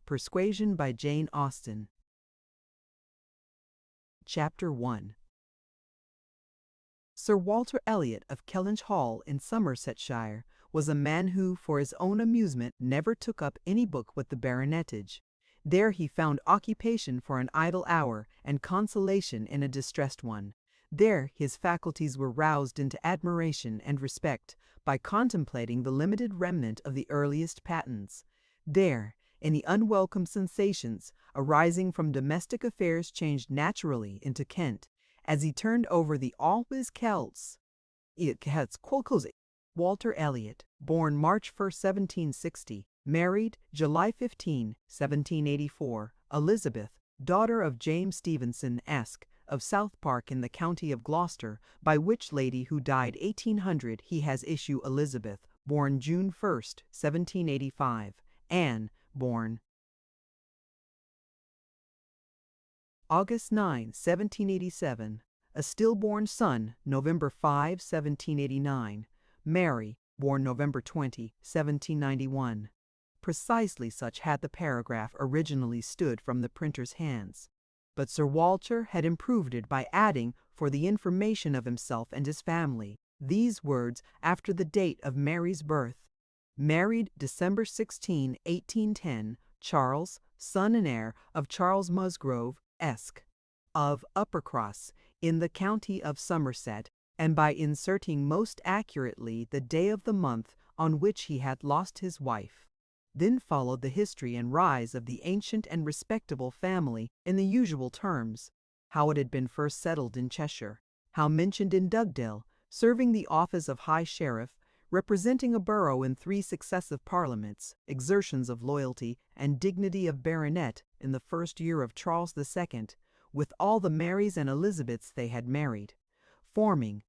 Persuasion by Jane Austen. Chapter 1. Sir Walter Elliot of Kellynch Hall in Somersetshire was a man who, for his own amusement, never took up any book with the baronetage. There he found occupation for an idle hour and consolation in a distressed one. There his faculties were roused into admiration and respect by contemplating the limited remnant of the earliest patents. There, any unwelcome sensations arising from domestic affairs changed naturally into cant, as he turned over the always Celts. Walter Elliot, born March 1, 1760, married July 15, 1784, Elizabeth, daughter of James Stevenson Esk, of South Park in the county of Gloucester, by which lady who died 1800 he has issue Elizabeth, born June 1, 1785, Anne, born August 9, 1787, a stillborn son, November 5, 1789, Mary, born November 20, 1791. Precisely such had the paragraph originally stood from the printer's hands, but Sir Walter had improved it by adding, for the information of himself and his family, these words after the date of Mary's birth: married December 16, 1810, Charles, son and heir of Charles Musgrove, Esk, of Uppercross, in the county of Somerset, and by inserting most accurately the day of the month on which he had lost his wife. Then followed the history and rise of the ancient and respectable family in the usual terms: how it had been first settled in Cheshire, how mentioned in Dugdale, serving the office of High Sheriff, representing a borough in 3 successive parliaments, exertions of loyalty and dignity of baronet in the first year of Charles II, with all the Marys and Elizabeths they had married, forming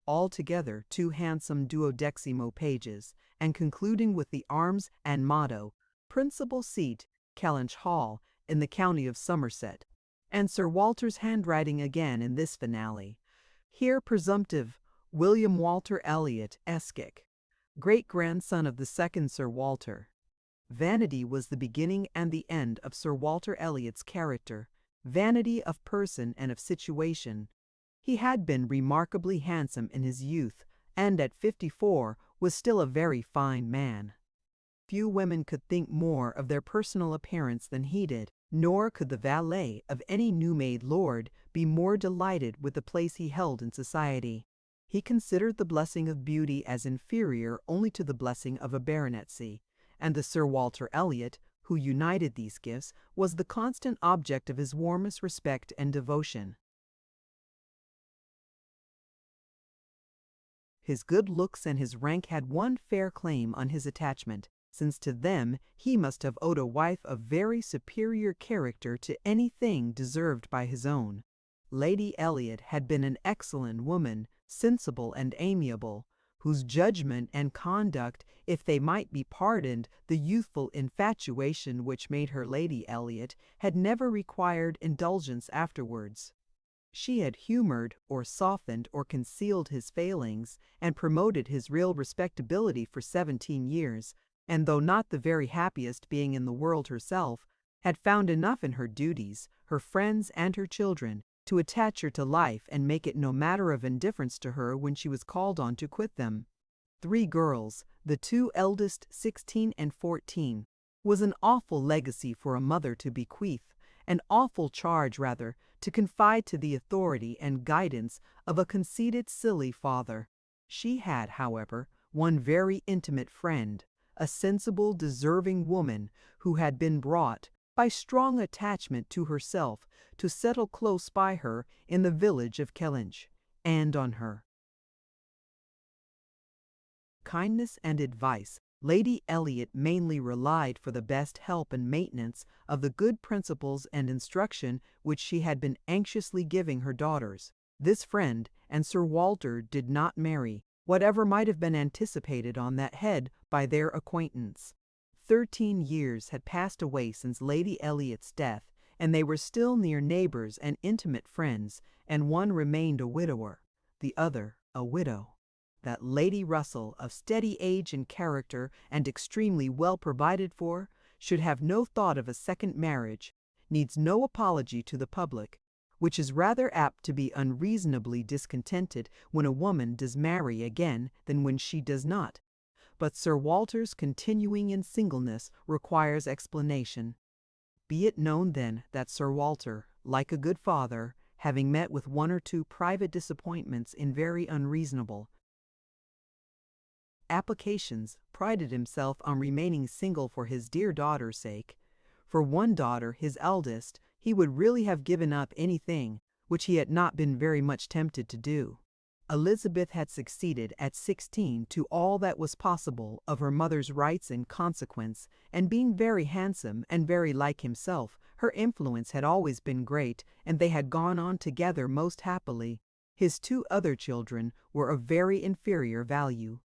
altogether 2 handsome 12mo pages, and concluding with the arms and motto, principal seat, Kellynch Hall, in the county of Somerset, and Sir Walter's handwriting again in this finale: here presumptive William Walter Elliot, Esq, great-grandson of the second Sir Walter. Vanity was the beginning and the end of Sir Walter Elliot's character, vanity of person and of situation. He had been remarkably handsome in his youth, and at 54 was still a very fine man. Few women could think more of their personal appearance than he did, nor could the valet of any new-made lord be more delighted with the place he held in society. He considered the blessing of beauty as inferior only to the blessing of a baronetcy, and the Sir Walter Elliot, who united these gifts, was the constant object of his warmest respect and devotion. His good looks and his rank had one fair claim on his attachment, since to them he must have owed a wife of very superior character to anything deserved by his own. Lady Elliot had been an excellent woman, sensible and amiable, whose judgment and conduct, if they might be pardoned the youthful infatuation which made her Lady Elliot, had never required indulgence afterwards. She had humored or softened or concealed his failings and promoted his real respectability for 17 years, and though not the very happiest being in the world herself, had found enough in her duties, her friends, and her children to attach her to life and make it no matter of indifference to her when she was called on to quit them. 3 girls, the 2 eldest 16 and 14, was an awful legacy for a mother to bequeath, an awful charge, rather, to confide to the authority and guidance of a conceited, silly father. She had, however, one very intimate friend, a sensible, deserving woman who had been brought, by strong attachment to herself, to settle close by her in the village of Kellynch, and on her kindness and advice Lady Elliot mainly relied for the best help and maintenance of the good principles and instruction which she had been anxiously giving her daughters. This friend and Sir Walter did not marry, whatever might have been anticipated on that head by their acquaintance. 13 years had passed away since Lady Elliot's death, and they were still near neighbors and intimate friends, and one remained a widower, the other a widow. that Lady Russell, of steady age and character and extremely well provided for, should have no thought of a second marriage, needs no apology to the public, which is rather apt to be unreasonably discontented when a woman does marry again than when she does not. But Sir Walter's continuing in singleness requires explanation. Be it known then that Sir Walter, like a good father, having met with one or two private disappointments in very unreasonable applications, prided himself on remaining single for his dear daughter's sake. For one daughter, his eldest, he would really have given up anything, which he had not been very much tempted to do. Elizabeth had succeeded at 16 to all that was possible of her mother's rights and consequence, and being very handsome and very like himself, her influence had always been great, and they had gone on together most happily. His two other children were of very inferior value.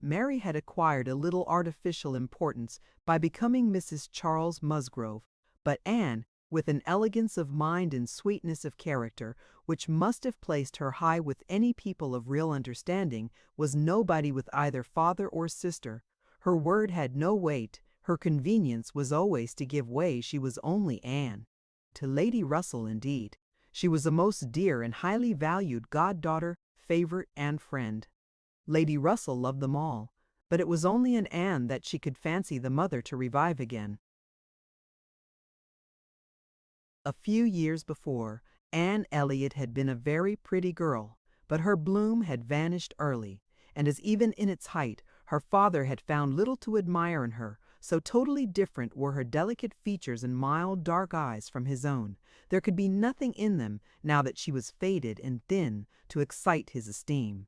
Mary had acquired a little artificial importance by becoming Mrs. Charles Musgrove, but Anne, with an elegance of mind and sweetness of character which must have placed her high with any people of real understanding, was nobody with either father or sister. Her word had no weight, her convenience was always to give way, she was only Anne. To Lady Russell, indeed, she was a most dear and highly valued goddaughter, favorite, and friend. Lady Russell loved them all, but it was only in Anne that she could fancy the mother to revive again. A few years before, Anne Elliot had been a very pretty girl, but her bloom had vanished early, and as even in its height, her father had found little to admire in her, so totally different were her delicate features and mild dark eyes from his own. There could be nothing in them, now that she was faded and thin, to excite his esteem.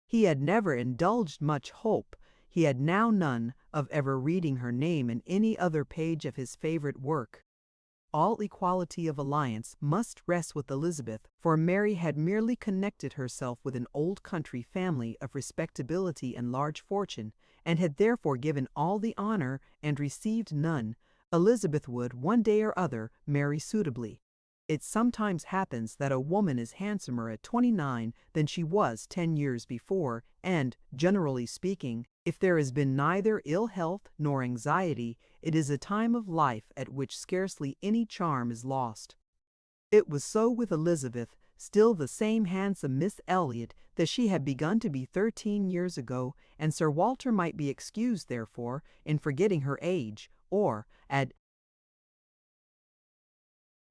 He had never indulged much hope, he had now none, of ever reading her name in any other page of his favorite work. All equality of alliance must rest with Elizabeth, for Mary had merely connected herself with an old country family of respectability and large fortune, and had therefore given all the honor and received none. Elizabeth would, one day or other, marry suitably. It sometimes happens that a woman is handsomer at 29 than she was 10 years before, and, generally speaking, if there has been neither ill health nor anxiety, it is a time of life at which scarcely any charm is lost. It was so with Elizabeth, still the same handsome Miss Elliot that she had begun to be 13 years ago, and Sir Walter might be excused, therefore, in forgetting her age, or, at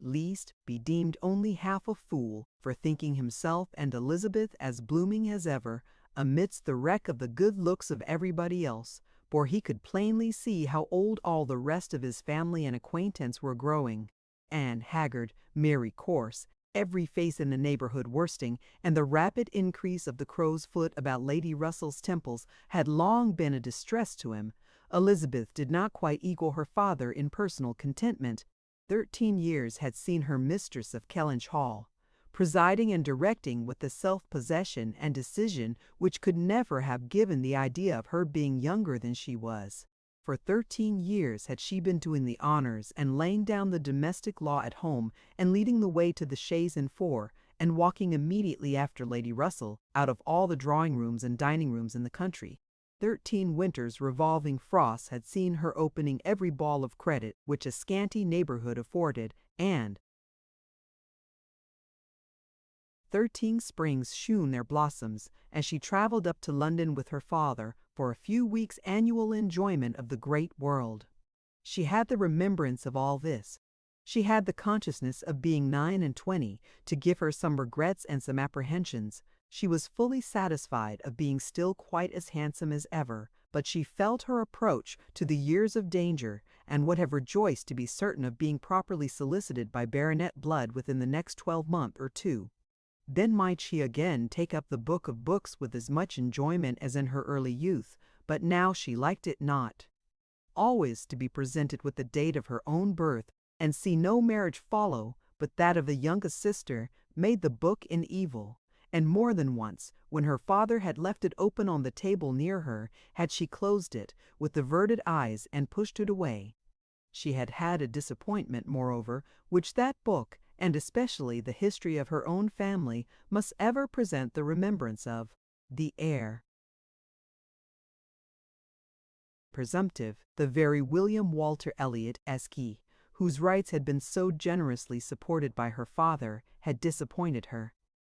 least, be deemed only half a fool for thinking himself and Elizabeth as blooming as ever, amidst the wreck of the good looks of everybody else, for he could plainly see how old all the rest of his family and acquaintance were growing. Anne haggard, Mary coarse, every face in the neighborhood worsting, and the rapid increase of the crow's foot about Lady Russell's temples had long been a distress to him. Elizabeth did not quite equal her father in personal contentment. 13 years had seen her mistress of Kellynch Hall, presiding and directing with a self-possession and decision which could never have given the idea of her being younger than she was. For 13 years had she been doing the honors and laying down the domestic law at home and leading the way to the chaise and four, and walking immediately after Lady Russell out of all the drawing-rooms and dining-rooms in the country. 13 winters revolving frosts had seen her opening every ball of credit which a scanty neighborhood afforded, and 13 springs shewn their blossoms, as she traveled up to London with her father for a few weeks' annual enjoyment of the great world. She had the remembrance of all this. She had the consciousness of being 29 to give her some regrets and some apprehensions. She was fully satisfied of being still quite as handsome as ever, but she felt her approach to the years of danger, and would have rejoiced to be certain of being properly solicited by baronet blood within the next 12 months or two. Then might she again take up the book of books with as much enjoyment as in her early youth, but now she liked it not. Always to be presented with the date of her own birth, and see no marriage follow but that of the youngest sister, made the book an evil. And more than once, when her father had left it open on the table near her, had she closed it with averted eyes and pushed it away. She had had a disappointment, moreover, which that book, and especially the history of her own family, must ever present the remembrance of. The heir presumptive, the very William Walter Elliot Esquire, whose rights had been so generously supported by her father, had disappointed her.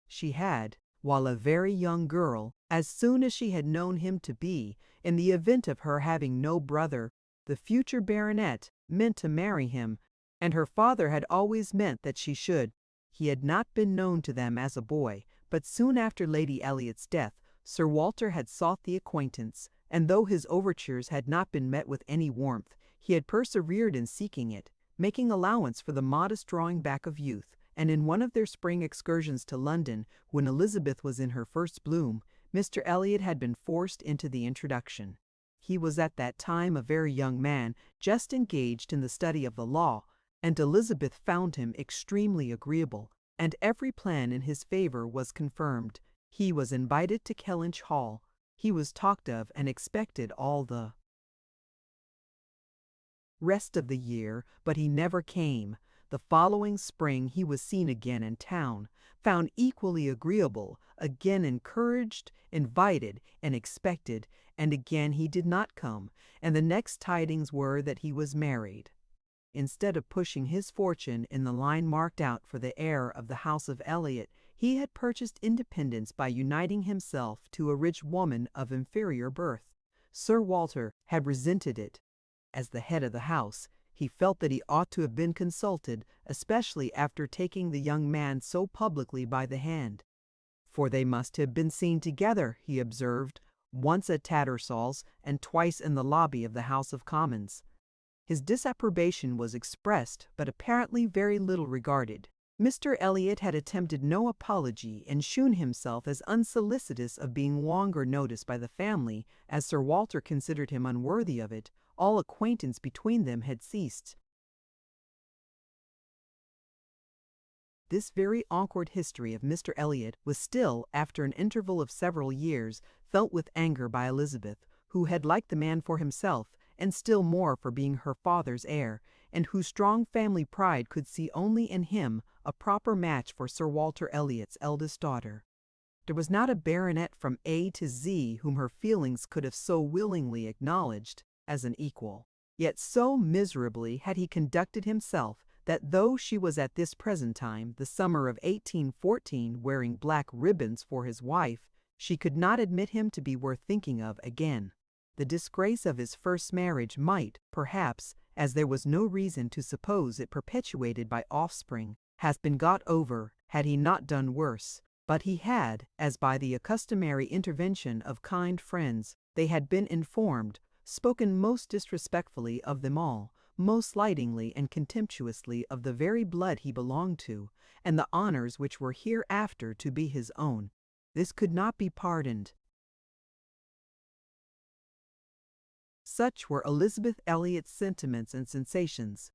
She had, while a very young girl, as soon as she had known him to be, in the event of her having no brother, the future baronet, meant to marry him, and her father had always meant that she should. He had not been known to them as a boy, but soon after Lady Elliot's death, Sir Walter had sought the acquaintance, and though his overtures had not been met with any warmth, he had persevered in seeking it, making allowance for the modest drawing back of youth, and in one of their spring excursions to London, when Elizabeth was in her first bloom, Mr. Elliot had been forced into the introduction. He was at that time a very young man, just engaged in the study of the law, and Elizabeth found him extremely agreeable, and every plan in his favor was confirmed. He was invited to Kellynch Hall. He was talked of and expected all the rest of the year, but he never came. The following spring he was seen again in town, found equally agreeable, again encouraged, invited, and expected, and again he did not come, and the next tidings were that he was married. Instead of pushing his fortune in the line marked out for the heir of the house of Elliot, he had purchased independence by uniting himself to a rich woman of inferior birth. Sir Walter had resented it. As the head of the house, he felt that he ought to have been consulted, especially after taking the young man so publicly by the hand. For they must have been seen together, he observed, once at Tattersall's and twice in the lobby of the House of Commons. His disapprobation was expressed, but apparently very little regarded. Mr. Elliot had attempted no apology and shewn himself as unsolicitous of being longer noticed by the family, as Sir Walter considered him unworthy of it. All acquaintance between them had ceased. This very awkward history of Mr. Elliot was still, after an interval of several years, felt with anger by Elizabeth, who had liked the man for himself, and still more for being her father's heir, and whose strong family pride could see only in him a proper match for Sir Walter Elliot's eldest daughter. There was not a baronet from A to Z whom her feelings could have so willingly acknowledged as an equal. Yet so miserably had he conducted himself that though she was at this present time, the summer of 1814, wearing black ribbons for his wife, she could not admit him to be worth thinking of again. The disgrace of his first marriage might, perhaps, as there was no reason to suppose it perpetuated by offspring, have been got over had he not done worse. But he had, as by the customary intervention of kind friends they had been informed, spoken most disrespectfully of them all, most slightingly and contemptuously of the very blood he belonged to, and the honors which were hereafter to be his own. This could not be pardoned. Such were Elizabeth Elliot's sentiments and sensations.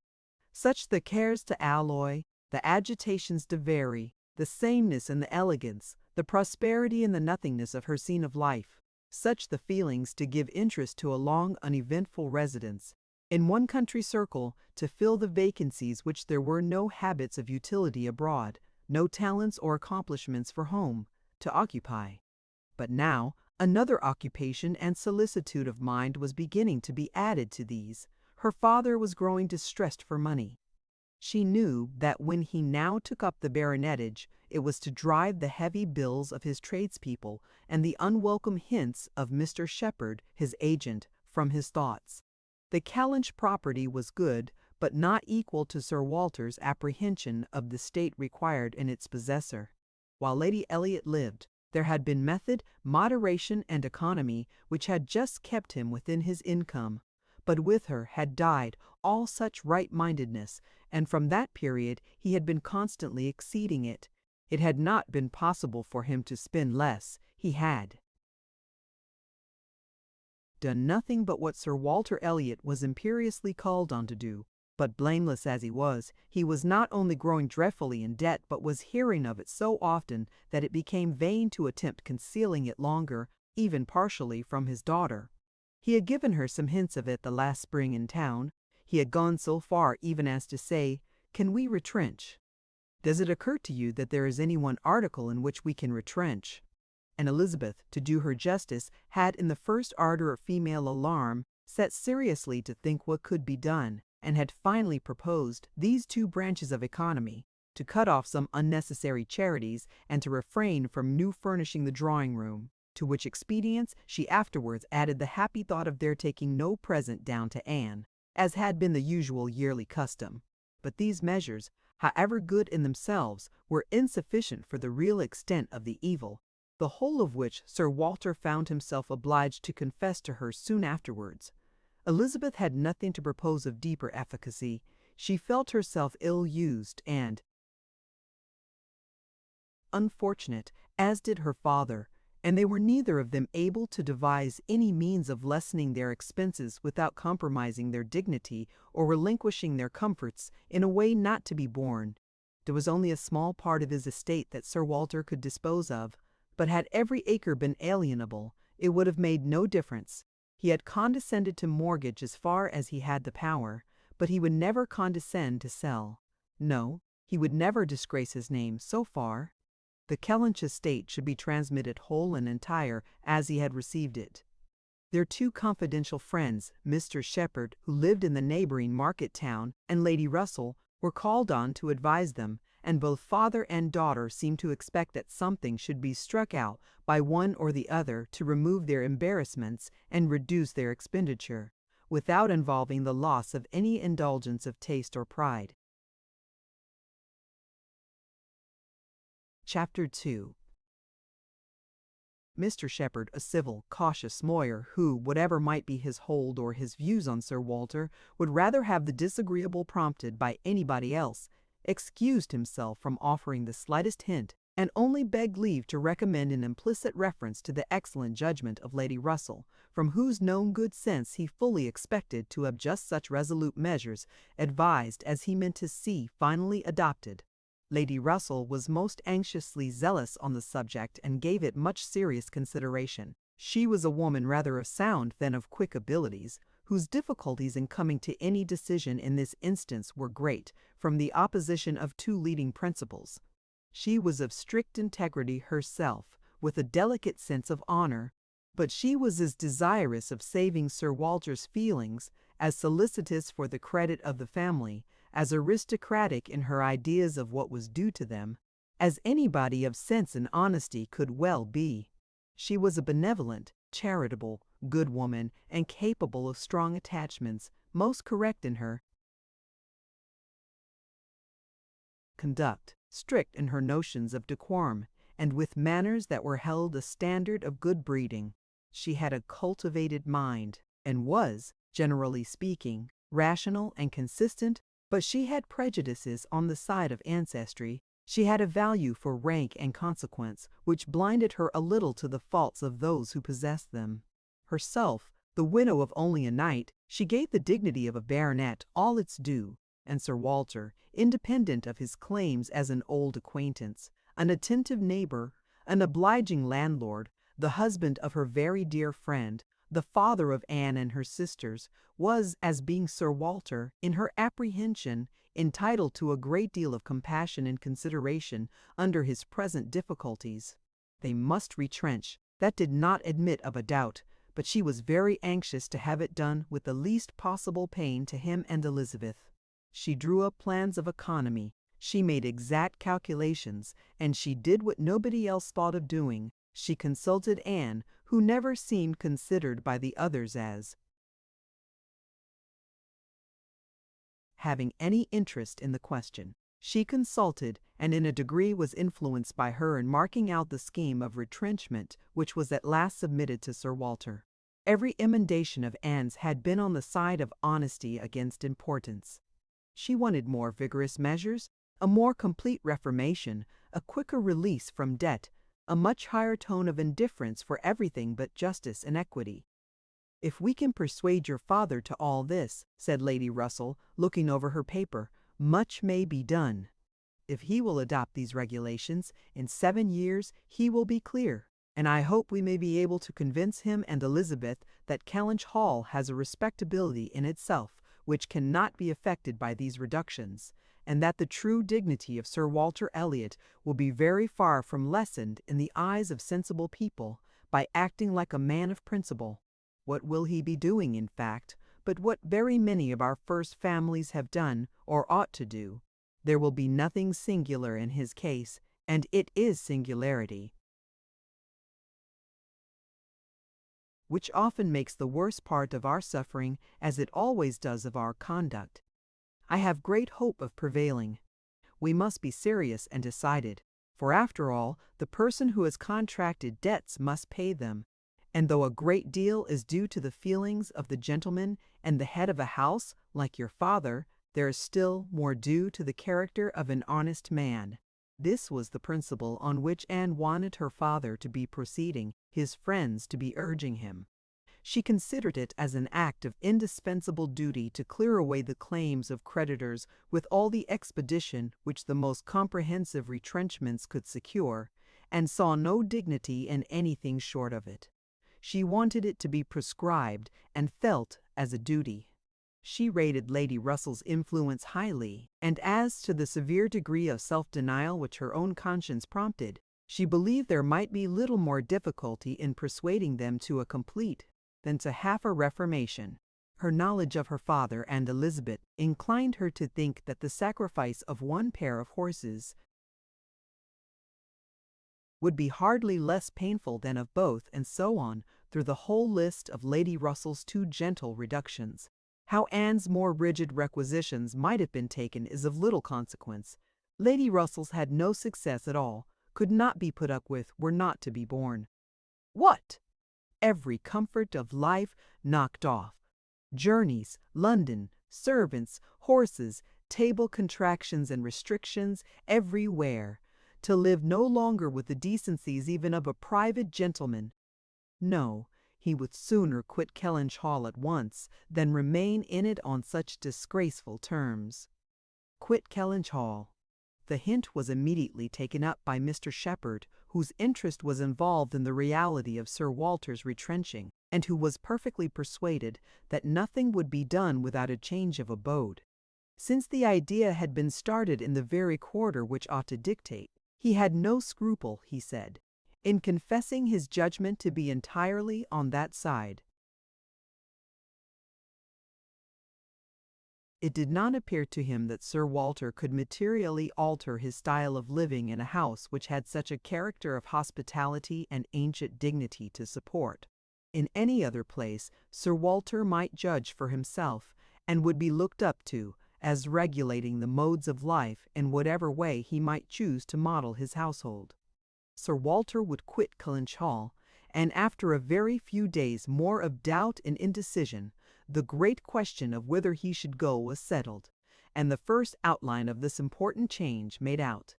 Such the cares to alloy, the agitations to vary, the sameness and the elegance, the prosperity and the nothingness of her scene of life. Such the feelings to give interest to a long uneventful residence in one country circle, to fill the vacancies which there were no habits of utility abroad, no talents or accomplishments for home, to occupy. But now another occupation and solicitude of mind was beginning to be added to these. Her father was growing distressed for money. She knew that when he now took up the baronetage, it was to drive the heavy bills of his tradespeople and the unwelcome hints of Mr. Shepherd, his agent, from his thoughts. The Kellynch property was good, but not equal to Sir Walter's apprehension of the state required in its possessor. While Lady Elliot lived, there had been method, moderation, and economy which had just kept him within his income. But with her had died all such right-mindedness, and from that period he had been constantly exceeding it. It had not been possible for him to spend less. He had done nothing but what Sir Walter Elliot was imperiously called on to do. But blameless as he was not only growing dreadfully in debt, but was hearing of it so often that it became vain to attempt concealing it longer, even partially from his daughter. He had given her some hints of it the last spring in town. He had gone so far even as to say, "Can we retrench? Does it occur to you that there is any one article in which we can retrench?" and Elizabeth, to do her justice, had in the first ardor of female alarm set seriously to think what could be done, and had finally proposed these two branches of economy: to cut off some unnecessary charities, and to refrain from new furnishing the drawing-room, to which expedients she afterwards added the happy thought of their taking no present down to Anne, as had been the usual yearly custom. But these measures, however good in themselves, were insufficient for the real extent of the evil, the whole of which Sir Walter found himself obliged to confess to her soon afterwards. Elizabeth had nothing to propose of deeper efficacy. She felt herself ill-used and unfortunate, as did her father, and they were neither of them able to devise any means of lessening their expenses without compromising their dignity or relinquishing their comforts in a way not to be borne. There was only a small part of his estate that Sir Walter could dispose of, but had every acre been alienable, it would have made no difference. He had condescended to mortgage as far as he had the power, but he would never condescend to sell. No, he would never disgrace his name so far. The Kellynch estate should be transmitted whole and entire as he had received it. Their two confidential friends, Mr. Shepherd, who lived in the neighboring market town, and Lady Russell, were called on to advise them, and both father and daughter seemed to expect that something should be struck out by one or the other to remove their embarrassments and reduce their expenditure, without involving the loss of any indulgence of taste or pride. Chapter 2. Mr. Shepherd, a civil, cautious lawyer who, whatever might be his hold or his views on Sir Walter, would rather have the disagreeable prompted by anybody else, excused himself from offering the slightest hint, and only begged leave to recommend an implicit reference to the excellent judgment of Lady Russell, from whose known good sense he fully expected to have just such resolute measures advised as he meant to see finally adopted. Lady Russell was most anxiously zealous on the subject and gave it much serious consideration. She was a woman rather of sound than of quick abilities, whose difficulties in coming to any decision in this instance were great, from the opposition of two leading principles. She was of strict integrity herself, with a delicate sense of honor, but she was as desirous of saving Sir Walter's feelings, as solicitous for the credit of the family, as aristocratic in her ideas of what was due to them, as anybody of sense and honesty could well be. She was a benevolent, charitable, good woman, and capable of strong attachments, most correct in her conduct, strict in her notions of decorum, and with manners that were held a standard of good breeding. She had a cultivated mind, and was, generally speaking, rational and consistent, but she had prejudices on the side of ancestry. She had a value for rank and consequence, which blinded her a little to the faults of those who possessed them. Herself, the widow of only a knight, she gave the dignity of a baronet all its due, and Sir Walter, independent of his claims as an old acquaintance, an attentive neighbor, an obliging landlord, the husband of her very dear friend, the father of Anne and her sisters, was, as being Sir Walter, in her apprehension, entitled to a great deal of compassion and consideration under his present difficulties. They must retrench, that did not admit of a doubt, but she was very anxious to have it done with the least possible pain to him and Elizabeth. She drew up plans of economy, she made exact calculations, and she did what nobody else thought of doing. She consulted Anne, who never seemed considered by the others as having any interest in the question. She consulted, and in a degree was influenced by her in marking out the scheme of retrenchment which was at last submitted to Sir Walter. Every emendation of Anne's had been on the side of honesty against importance. She wanted more vigorous measures, a more complete reformation, a quicker release from debt, a much higher tone of indifference for everything but justice and equity. "If we can persuade your father to all this," said Lady Russell, looking over her paper, "much may be done. If he will adopt these regulations, in 7 years he will be clear, and I hope we may be able to convince him and Elizabeth that Kellynch Hall has a respectability in itself which cannot be affected by these reductions, and that the true dignity of Sir Walter Elliot will be very far from lessened in the eyes of sensible people by acting like a man of principle. What will he be doing, in fact, but what very many of our first families have done or ought to do? There will be nothing singular in his case, and it is singularity which often makes the worst part of our suffering, as it always does of our conduct. I have great hope of prevailing. We must be serious and decided, for after all, the person who has contracted debts must pay them, and though a great deal is due to the feelings of the gentleman and the head of a house, like your father, there is still more due to the character of an honest man. This was the principle on which Anne wanted her father to be proceeding, his friends to be urging him. She considered it as an act of indispensable duty to clear away the claims of creditors with all the expedition which the most comprehensive retrenchments could secure, and saw no dignity in anything short of it. She wanted it to be prescribed and felt as a duty. She rated Lady Russell's influence highly, and as to the severe degree of self-denial which her own conscience prompted, she believed there might be little more difficulty in persuading them to a complete than to half a reformation. Her knowledge of her father and Elizabeth inclined her to think that the sacrifice of one pair of horses would be hardly less painful than of both, and so on, through the whole list of Lady Russell's too gentle reductions. How Anne's more rigid requisitions might have been taken is of little consequence. Lady Russell's had no success at all, could not be put up with, were not to be borne. What? Every comfort of life knocked off. Journeys, London, servants, horses, table contractions and restrictions everywhere, to live no longer with the decencies even of a private gentleman. No, he would sooner quit Kellynch Hall at once than remain in it on such disgraceful terms. Quit Kellynch Hall. The hint was immediately taken up by Mr. Shepherd, whose interest was involved in the reality of Sir Walter's retrenching, and who was perfectly persuaded that nothing would be done without a change of abode. Since the idea had been started in the very quarter which ought to dictate, he had no scruple, he said, in confessing his judgment to be entirely on that side. It did not appear to him that Sir Walter could materially alter his style of living in a house which had such a character of hospitality and ancient dignity to support. In any other place, Sir Walter might judge for himself, and would be looked up to, as regulating the modes of life in whatever way he might choose to model his household. Sir Walter would quit Kellynch Hall, and after a very few days more of doubt and indecision, the great question of whither he should go was settled, and the first outline of this important change made out.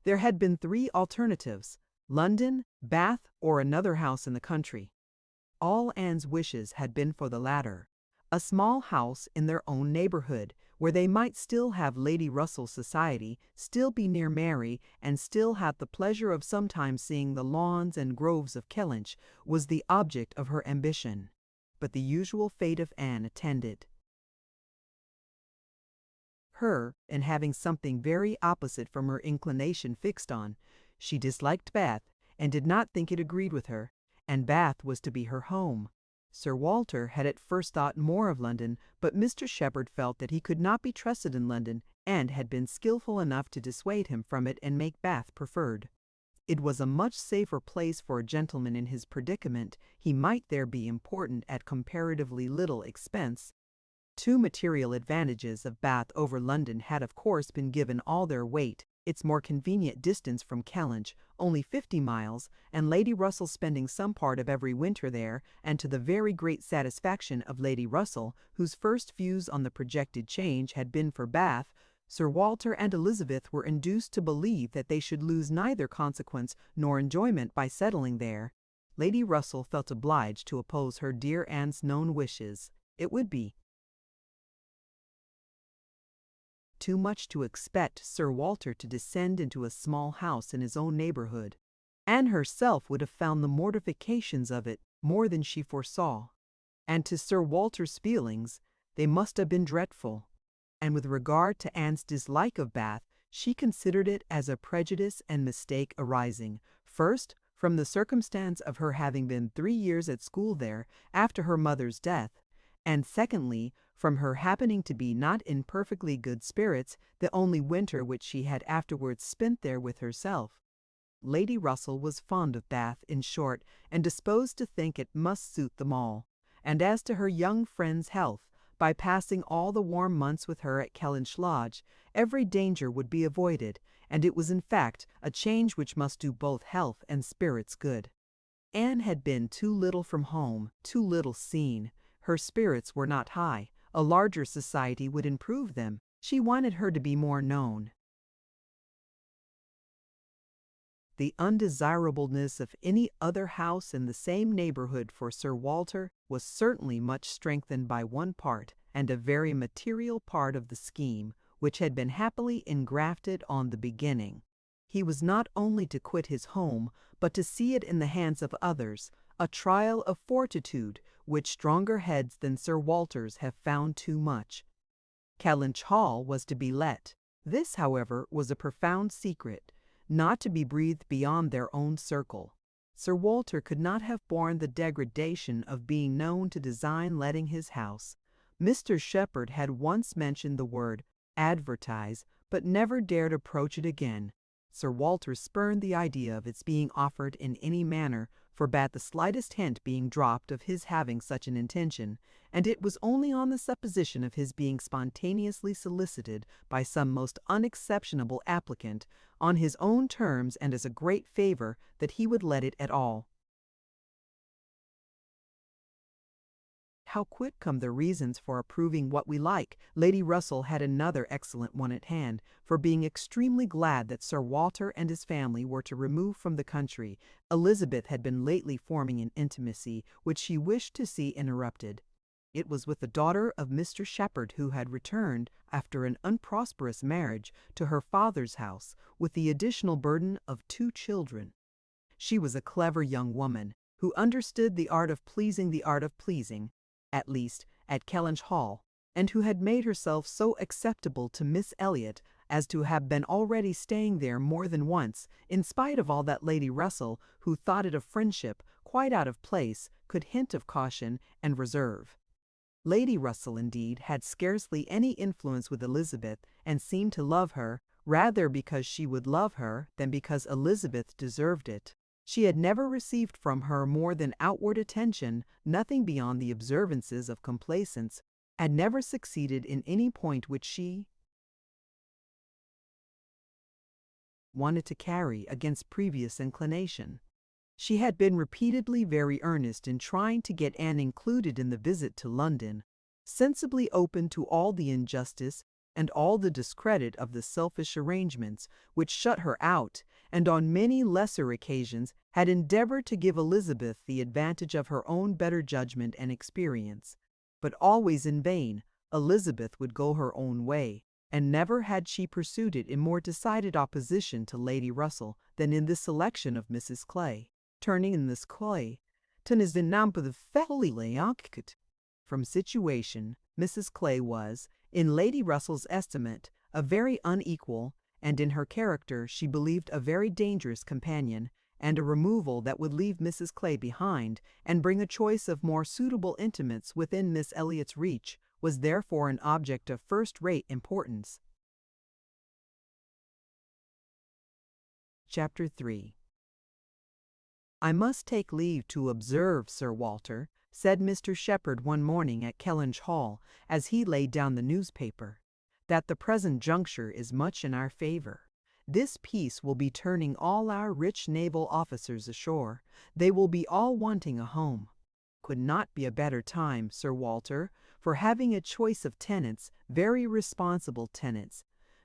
There had been 3 alternatives: London, Bath, or another house in the country. All Anne's wishes had been for the latter, a small house in their own neighbourhood, where they might still have Lady Russell's society, still be near Mary, and still have the pleasure of sometimes seeing the lawns and groves of Kellynch, was the object of her ambition. But the usual fate of Anne attended her in having something very opposite from her inclination fixed on. She disliked Bath, and did not think it agreed with her, and Bath was to be her home. Sir Walter had at first thought more of London, but Mr. Shepherd felt that he could not be trusted in London, and had been skilful enough to dissuade him from it and make Bath preferred. It was a much safer place for a gentleman in his predicament. He might there be important at comparatively little expense. 2 material advantages of Bath over London had of course been given all their weight: its more convenient distance from Kellynch, only 50 miles, and Lady Russell spending some part of every winter there, and to the very great satisfaction of Lady Russell, whose first views on the projected change had been for Bath. Sir Walter and Elizabeth were induced to believe that they should lose neither consequence nor enjoyment by settling there. Lady Russell felt obliged to oppose her dear aunt's known wishes. It would be too much to expect Sir Walter to descend into a small house in his own neighbourhood. Anne herself would have found the mortifications of it more than she foresaw, and to Sir Walter's feelings they must have been dreadful. And with regard to Anne's dislike of Bath, she considered it as a prejudice and mistake arising, first, from the circumstance of her having been 3 years at school there after her mother's death, and secondly, from her happening to be not in perfectly good spirits the only winter which she had afterwards spent there with herself. Lady Russell was fond of Bath, in short, and disposed to think it must suit them all. And as to her young friend's health, by passing all the warm months with her at Kellynch Lodge, every danger would be avoided, and it was in fact a change which must do both health and spirits good. Anne had been too little from home, too little seen. Her spirits were not high. A larger society would improve them. She wanted her to be more known. The undesirableness of any other house in the same neighborhood for Sir Walter was certainly much strengthened by one part, and a very material part of the scheme, which had been happily engrafted on the beginning. He was not only to quit his home, but to see it in the hands of others, a trial of fortitude which stronger heads than Sir Walter's have found too much. Kellynch Hall was to be let. This, however, was a profound secret, not to be breathed beyond their own circle. Sir Walter could not have borne the degradation of being known to design letting his house. Mr. Shepherd had once mentioned the word advertise, but never dared approach it again. Sir Walter spurned the idea of its being offered in any manner, forbade the slightest hint being dropped of his having such an intention, and it was only on the supposition of his being spontaneously solicited by some most unexceptionable applicant, on his own terms and as a great favor, that he would let it at all. How quick come the reasons for approving what we like! Lady Russell had another excellent one at hand, for being extremely glad that Sir Walter and his family were to remove from the country. Elizabeth had been lately forming an intimacy which she wished to see interrupted. It was with the daughter of Mr. Shepherd, who had returned, after an unprosperous marriage, to her father's house, with the additional burden of 2 children. She was a clever young woman, who understood the art of pleasing, at least at Kellynch Hall, and who had made herself so acceptable to Miss Elliot as to have been already staying there more than once, in spite of all that Lady Russell, who thought it a friendship quite out of place, could hint of caution and reserve. Lady Russell, indeed, had scarcely any influence with Elizabeth, and seemed to love her rather because she would love her than because Elizabeth deserved it. She had never received from her more than outward attention, nothing beyond the observances of complaisance, had never succeeded in any point which she wanted to carry against previous inclination. She had been repeatedly very earnest in trying to get Anne included in the visit to London, sensibly open to all the injustice and all the discredit of the selfish arrangements which shut her out, and on many lesser occasions had endeavored to give Elizabeth the advantage of her own better judgment and experience. But always in vain. Elizabeth would go her own way, and never had she pursued it in more decided opposition to Lady Russell than in this selection of Mrs. Clay. Turning in this Clay, is the nump of the felly from situation, Mrs. Clay was, in Lady Russell's estimate, a very unequal, and in her character she believed a very dangerous companion, and a removal that would leave Mrs. Clay behind, and bring a choice of more suitable intimates within Miss Elliot's reach, was therefore an object of first-rate importance. Chapter 3. "I must take leave to observe, Sir Walter," said Mr. Shepherd one morning at Kellynch Hall, as he laid down the newspaper, "that the present juncture is much in our favor. This peace will be turning all our rich naval officers ashore. They will be all wanting a home. Could not be a better time, Sir Walter, for having a choice of tenants, very responsible tenants.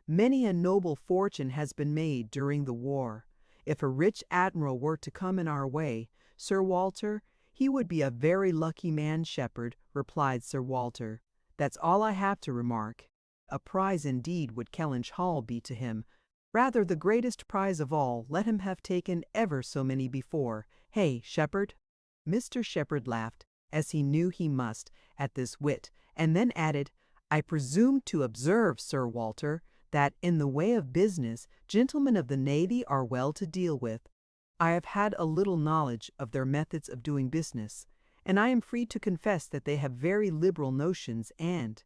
Many a noble fortune has been made during the war. If a rich admiral were to come in our way, Sir Walter, he would be a very lucky man, Shepherd," replied Sir Walter. "That's all I have to remark. A prize indeed would Kellynch Hall be to him. Rather the greatest prize of all, let him have taken ever so many before. Hey, Shepherd?" Mr. Shepherd laughed, as he knew he must, at this wit, and then added, I presume to observe, Sir Walter, that in the way of business, gentlemen of the navy are well to deal with. I have had a little knowledge of their methods of doing business, and I am free to confess that they have very liberal notions and,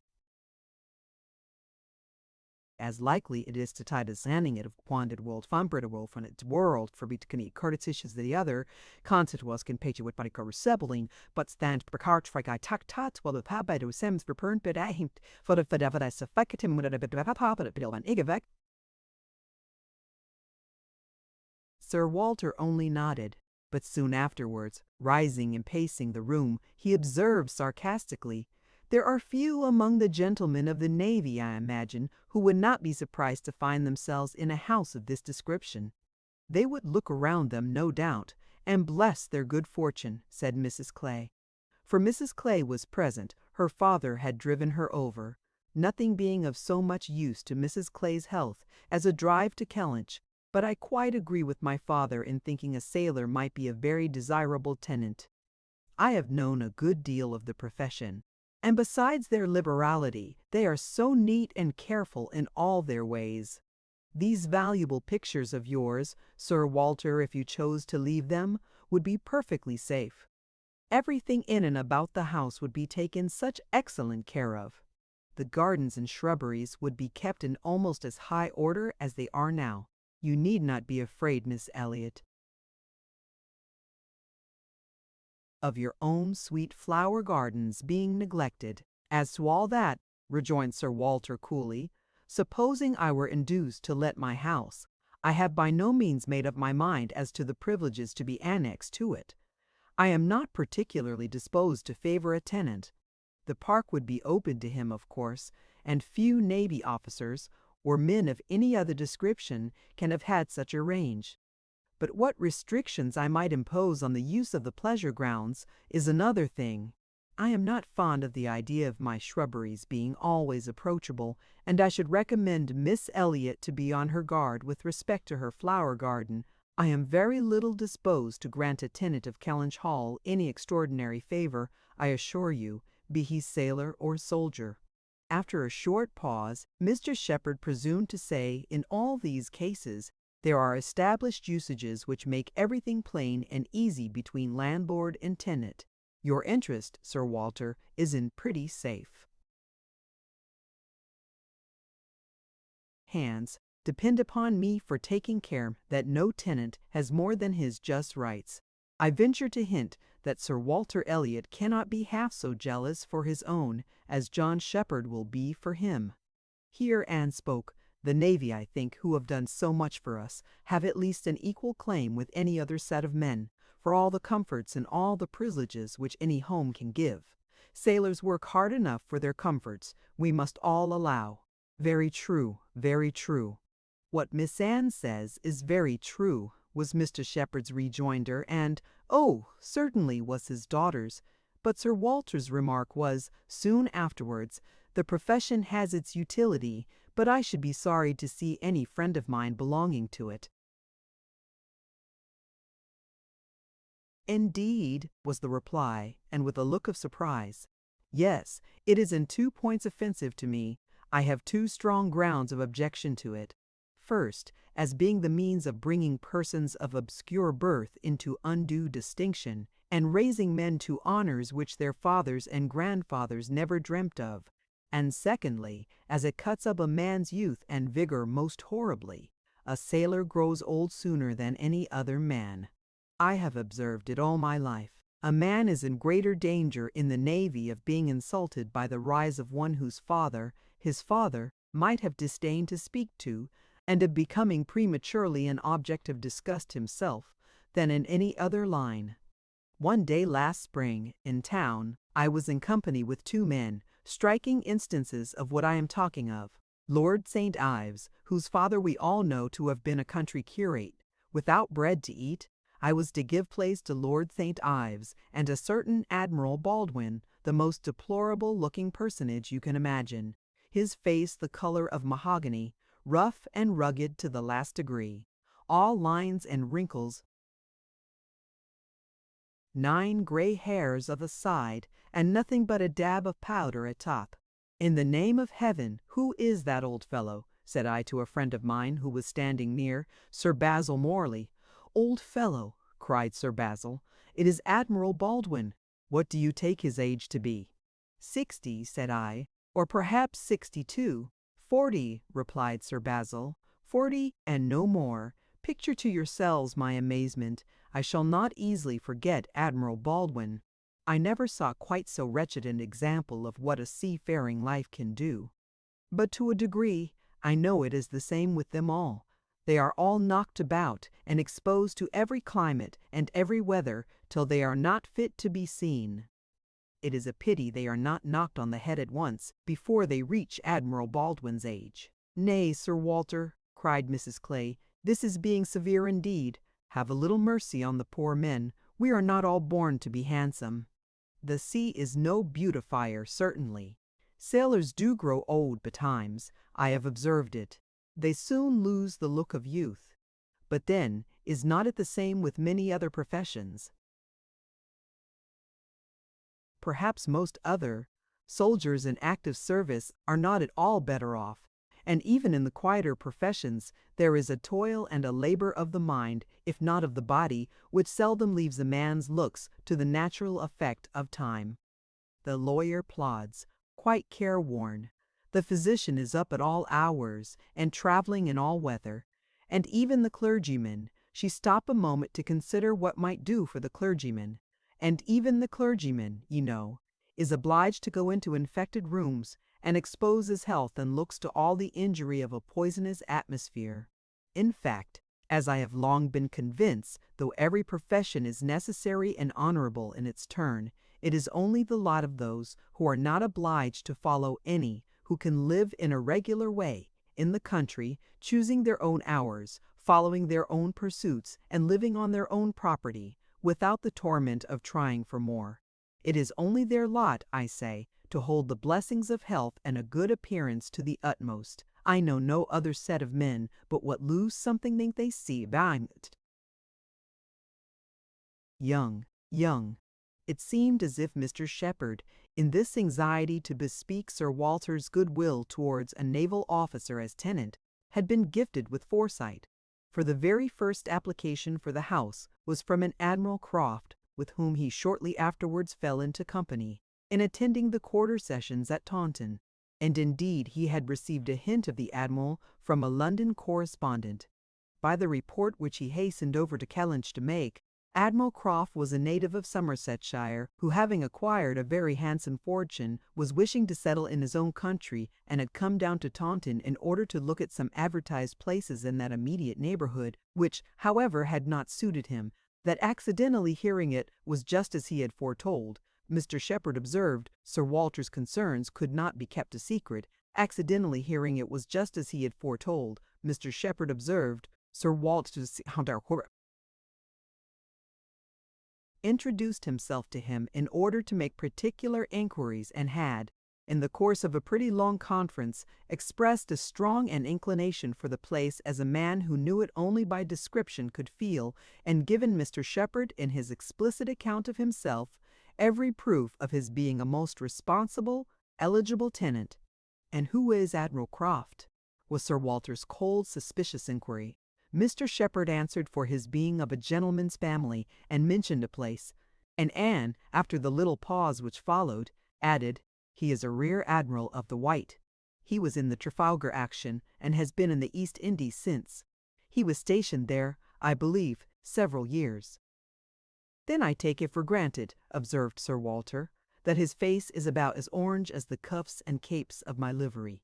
as likely it is to tie the standing it of quandid world fambrida world from its world for be to can eat courtesies the other, concert was can page with body corusebling, but stand precart trike I tak tat while the pabed who sems repern bid ahimt for the fedeva as a facatim with a bit of a papa at bill van igavek. Sir Walter only nodded, but soon afterwards, rising and pacing the room, he observed sarcastically, "There are few among the gentlemen of the navy, I imagine, who would not be surprised to find themselves in a house of this description. They would look around them, no doubt, and bless their good fortune," said Mrs. Clay. For Mrs. Clay was present, her father had driven her over, nothing being of so much use to Mrs. Clay's health as a drive to Kellynch, but I quite agree with my father in thinking a sailor might be a very desirable tenant. I have known a good deal of the profession, and besides their liberality, they are so neat and careful in all their ways. These valuable pictures of yours, Sir Walter, if you chose to leave them, would be perfectly safe. Everything in and about the house would be taken such excellent care of. The gardens and shrubberies would be kept in almost as high order as they are now. You need not be afraid, Miss Elliot, of your own sweet flower gardens being neglected. As to all that, rejoined Sir Walter coolly, supposing I were induced to let my house, I have by no means made up my mind as to the privileges to be annexed to it. I am not particularly disposed to favor a tenant. The park would be open to him, of course, and few navy officers, or men of any other description, can have had such a range. But what restrictions I might impose on the use of the pleasure grounds is another thing. I am not fond of the idea of my shrubberies being always approachable, and I should recommend Miss Elliot to be on her guard with respect to her flower garden. I am very little disposed to grant a tenant of Kellynch Hall any extraordinary favor, I assure you, be he sailor or soldier. After a short pause, Mr. Shepherd presumed to say, in all these cases, there are established usages which make everything plain and easy between landlord and tenant. Your interest, Sir Walter, is in pretty safe hands. Depend upon me for taking care that no tenant has more than his just rights. I venture to hint that Sir Walter Elliot cannot be half so jealous for his own as John Shepherd will be for him. Here Anne spoke. The navy, I think, who have done so much for us, have at least an equal claim with any other set of men, for all the comforts and all the privileges which any home can give. Sailors work hard enough for their comforts, we must all allow. Very true, very true. What Miss Anne says is very true, was Mr. Shepherd's rejoinder, and, oh, certainly was his daughter's. But Sir Walter's remark was, soon afterwards, the profession has its utility, but I should be sorry to see any friend of mine belonging to it. Indeed, was the reply, and with a look of surprise. Yes, it is in 2 points offensive to me. I have 2 strong grounds of objection to it. First, as being the means of bringing persons of obscure birth into undue distinction, and raising men to honors which their fathers and grandfathers never dreamt of. And secondly, as it cuts up a man's youth and vigor most horribly. A sailor grows old sooner than any other man. I have observed it all my life. A man is in greater danger in the navy of being insulted by the rise of one whose father, his father, might have disdained to speak to, and of becoming prematurely an object of disgust himself, than in any other line. One day last spring, in town, I was in company with 2 men, striking instances of what I am talking of. Lord St. Ives, whose father we all know to have been a country curate, without bread to eat. I was to give place to Lord St. Ives, and a certain Admiral Baldwin, the most deplorable-looking personage you can imagine, his face the color of mahogany, rough and rugged to the last degree, all lines and wrinkles, 9 gray hairs of a side, and nothing but a dab of powder at top. "In the name of heaven, who is that old fellow?" said I to a friend of mine who was standing near, Sir Basil Morley. "Old fellow!" cried Sir Basil. "It is Admiral Baldwin. What do you take his age to be?" "60," said I, "or perhaps 62. 40," replied Sir Basil. "40 and no more. Picture to yourselves my amazement. I shall not easily forget Admiral Baldwin. I never saw quite so wretched an example of what a seafaring life can do. But to a degree, I know it is the same with them all. They are all knocked about and exposed to every climate and every weather till they are not fit to be seen. It is a pity they are not knocked on the head at once, before they reach Admiral Baldwin's age." "Nay, Sir Walter," cried Mrs. Clay, "this is being severe indeed. Have a little mercy on the poor men. We are not all born to be handsome. The sea is no beautifier, certainly. Sailors do grow old betimes. I have observed it. They soon lose the look of youth. But then, is not it the same with many other professions? Perhaps most other soldiers in active service are not at all better off, and even in the quieter professions there is a toil and a labor of the mind, if not of the body, which seldom leaves a man's looks to the natural effect of time. The lawyer plods, quite careworn. The physician is up at all hours, and traveling in all weather. And even the clergyman, she stop a moment to consider what might do for the clergyman. And even the clergyman, you know, is obliged to go into infected rooms, and expose his health and looks to all the injury of a poisonous atmosphere. In fact, as I have long been convinced, though every profession is necessary and honorable in its turn, it is only the lot of those who are not obliged to follow any, who can live in a regular way, in the country, choosing their own hours, following their own pursuits, and living on their own property, without the torment of trying for more. It is only their lot, I say, to hold the blessings of health and a good appearance to the utmost. I know no other set of men but what lose something they see by it. Young. It seemed as if Mr. Shepherd, in this anxiety to bespeak Sir Walter's goodwill towards a naval officer as tenant, had been gifted with foresight, for the very first application for the house was from an Admiral Croft, with whom he shortly afterwards fell into company, in attending the quarter sessions at Taunton, and indeed he had received a hint of the Admiral from a London correspondent. By the report which he hastened over to Kellynch to make, Admiral Croft was a native of Somersetshire, who, having acquired a very handsome fortune, was wishing to settle in his own country, and had come down to Taunton in order to look at some advertised places in that immediate neighbourhood, which, however, had not suited him. That accidentally hearing it was just as he had foretold. Mr. Shepherd observed Sir Walter's concerns could not be kept a secret. Accidentally hearing it was just as he had foretold. Mr. Shepherd observed Sir Walter's introduced himself to him in order to make particular inquiries, and had, in the course of a pretty long conference, expressed as strong an inclination for the place as a man who knew it only by description could feel, and given Mr. Shepherd, in his explicit account of himself, every proof of his being a most responsible, eligible tenant. "And who is Admiral Croft?" was Sir Walter's cold, suspicious inquiry. Mr. Shepherd answered for his being of a gentleman's family, and mentioned a place, and Anne, after the little pause which followed, added, "He is a rear admiral of the White. He was in the Trafalgar action, and has been in the East Indies since. He was stationed there, I believe, several years." "Then I take it for granted," observed Sir Walter, "that his face is about as orange as the cuffs and capes of my livery."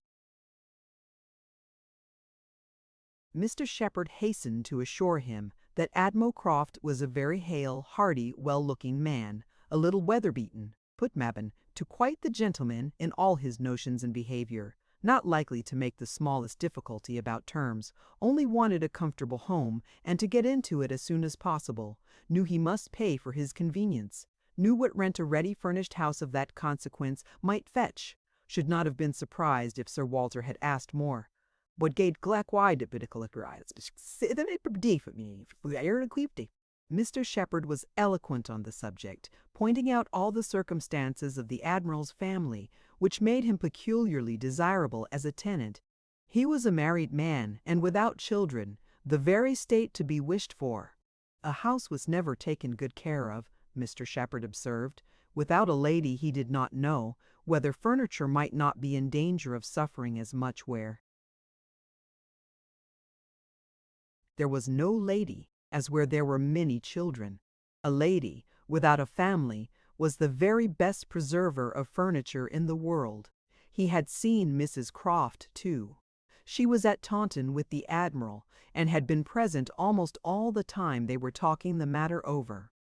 Mr. Shepherd hastened to assure him that Admiral Croft was a very hale, hearty, well-looking man, a little weather-beaten, putmabon, to quite the gentleman in all his notions and behaviour, not likely to make the smallest difficulty about terms, only wanted a comfortable home, and to get into it as soon as possible, knew he must pay for his convenience, knew what rent a ready-furnished house of that consequence might fetch, should not have been surprised if Sir Walter had asked more. What gate glack-wide Mr. Shepherd was eloquent on the subject, pointing out all the circumstances of the Admiral's family, which made him peculiarly desirable as a tenant. He was a married man and without children, the very state to be wished for. A house was never taken good care of, Mr. Shepherd observed, without a lady he did not know, whether furniture might not be in danger of suffering as much wear. There was no lady, as where there were many children. A lady, without a family, was the very best preserver of furniture in the world. He had seen Mrs. Croft, too. She was at Taunton with the Admiral, and had been present almost all the time they were talking the matter over.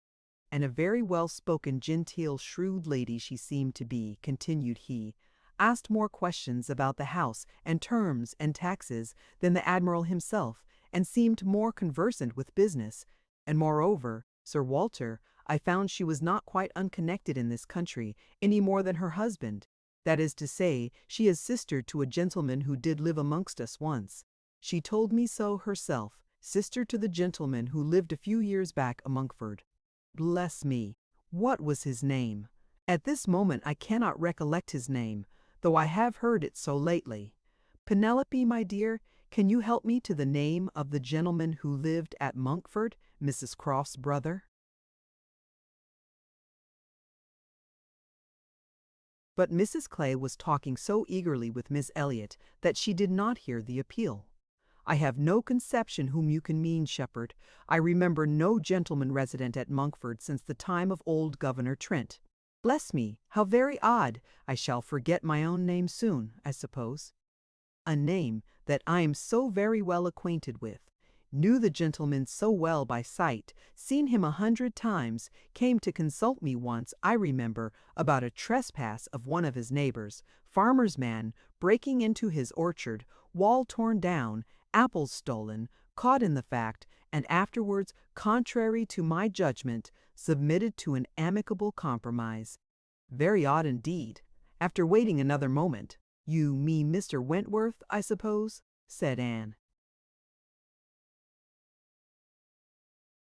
And a very well-spoken, genteel, shrewd lady she seemed to be, continued he, asked more questions about the house, and terms, and taxes, than the Admiral himself, and seemed more conversant with business. And moreover, Sir Walter, I found she was not quite unconnected in this country, any more than her husband. That is to say, she is sister to a gentleman who did live amongst us once. She told me so herself, sister to the gentleman who lived a few years back a Monkford. Bless me, what was his name? At this moment I cannot recollect his name, though I have heard it so lately. Penelope, my dear, can you help me to the name of the gentleman who lived at Monkford, Mrs. Croft's brother? But Mrs. Clay was talking so eagerly with Miss Elliot that she did not hear the appeal. I have no conception whom you can mean, Shepherd. I remember no gentleman resident at Monkford since the time of old Governor Trent. Bless me, how very odd! I shall forget my own name soon, I suppose. A name that I am so very well acquainted with. Knew the gentleman so well by sight, seen him 100 times, came to consult me once, I remember, about a trespass of one of his neighbors, farmer's man, breaking into his orchard, wall torn down, apples stolen, caught in the fact, and afterwards, contrary to my judgment, submitted to an amicable compromise. Very odd indeed. After waiting another moment, "You mean Mr. Wentworth, I suppose?" said Anne.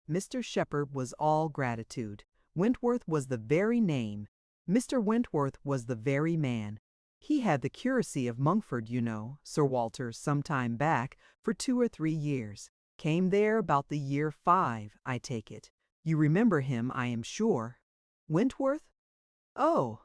Mr. Shepherd was all gratitude. Wentworth was the very name. Mr. Wentworth was the very man. He had the curacy of Monkford, you know, Sir Walter, some time back, for 2 or 3 years. Came there about the year 5, I take it. You remember him, I am sure. Wentworth? Oh,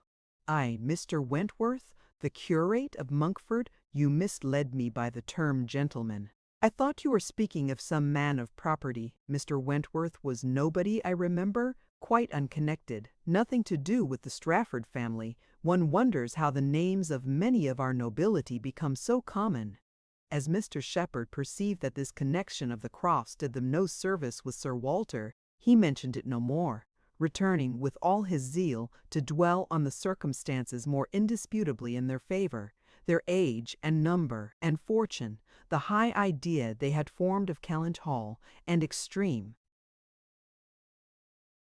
Mr. Wentworth, the curate of Monkford. You misled me by the term gentleman. I thought you were speaking of some man of property. Mr. Wentworth was nobody, I remember, quite unconnected, nothing to do with the Strafford family. One wonders how the names of many of our nobility become so common. As Mr. Shepherd perceived that this connection of the Crofts did them no service with Sir Walter, he mentioned it no more, returning with all his zeal to dwell on the circumstances more indisputably in their favor, their age and number and fortune, the high idea they had formed of Kellynch Hall, and extreme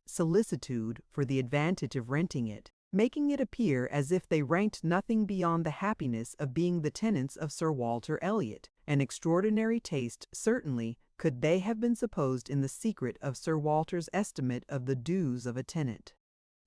solicitude for the advantage of renting it, making it appear as if they ranked nothing beyond the happiness of being the tenants of Sir Walter Elliot. An extraordinary taste, certainly, could they have been supposed in the secret of Sir Walter's estimate of the dues of a tenant.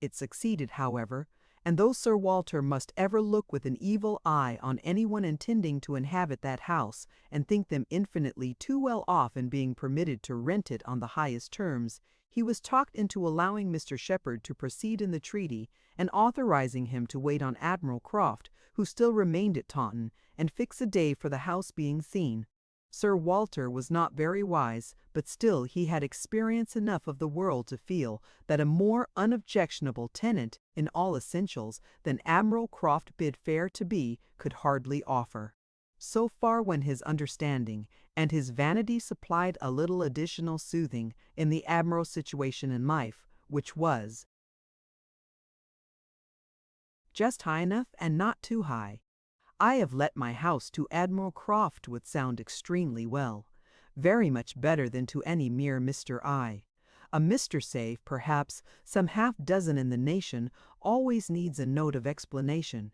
It succeeded, however, and though Sir Walter must ever look with an evil eye on anyone intending to inhabit that house, and think them infinitely too well off in being permitted to rent it on the highest terms, he was talked into allowing Mr. Shepherd to proceed in the treaty, and authorizing him to wait on Admiral Croft, who still remained at Taunton, and fix a day for the house being seen. Sir Walter was not very wise, but still he had experience enough of the world to feel that a more unobjectionable tenant, in all essentials, than Admiral Croft bid fair to be, could hardly offer. So far went his understanding, and his vanity supplied a little additional soothing in the Admiral's situation in life, which was just high enough and not too high. I have let my house to Admiral Croft would sound extremely well, very much better than to any mere Mr. I. A Mr. say, perhaps, some half-dozen in the nation, always needs a note of explanation.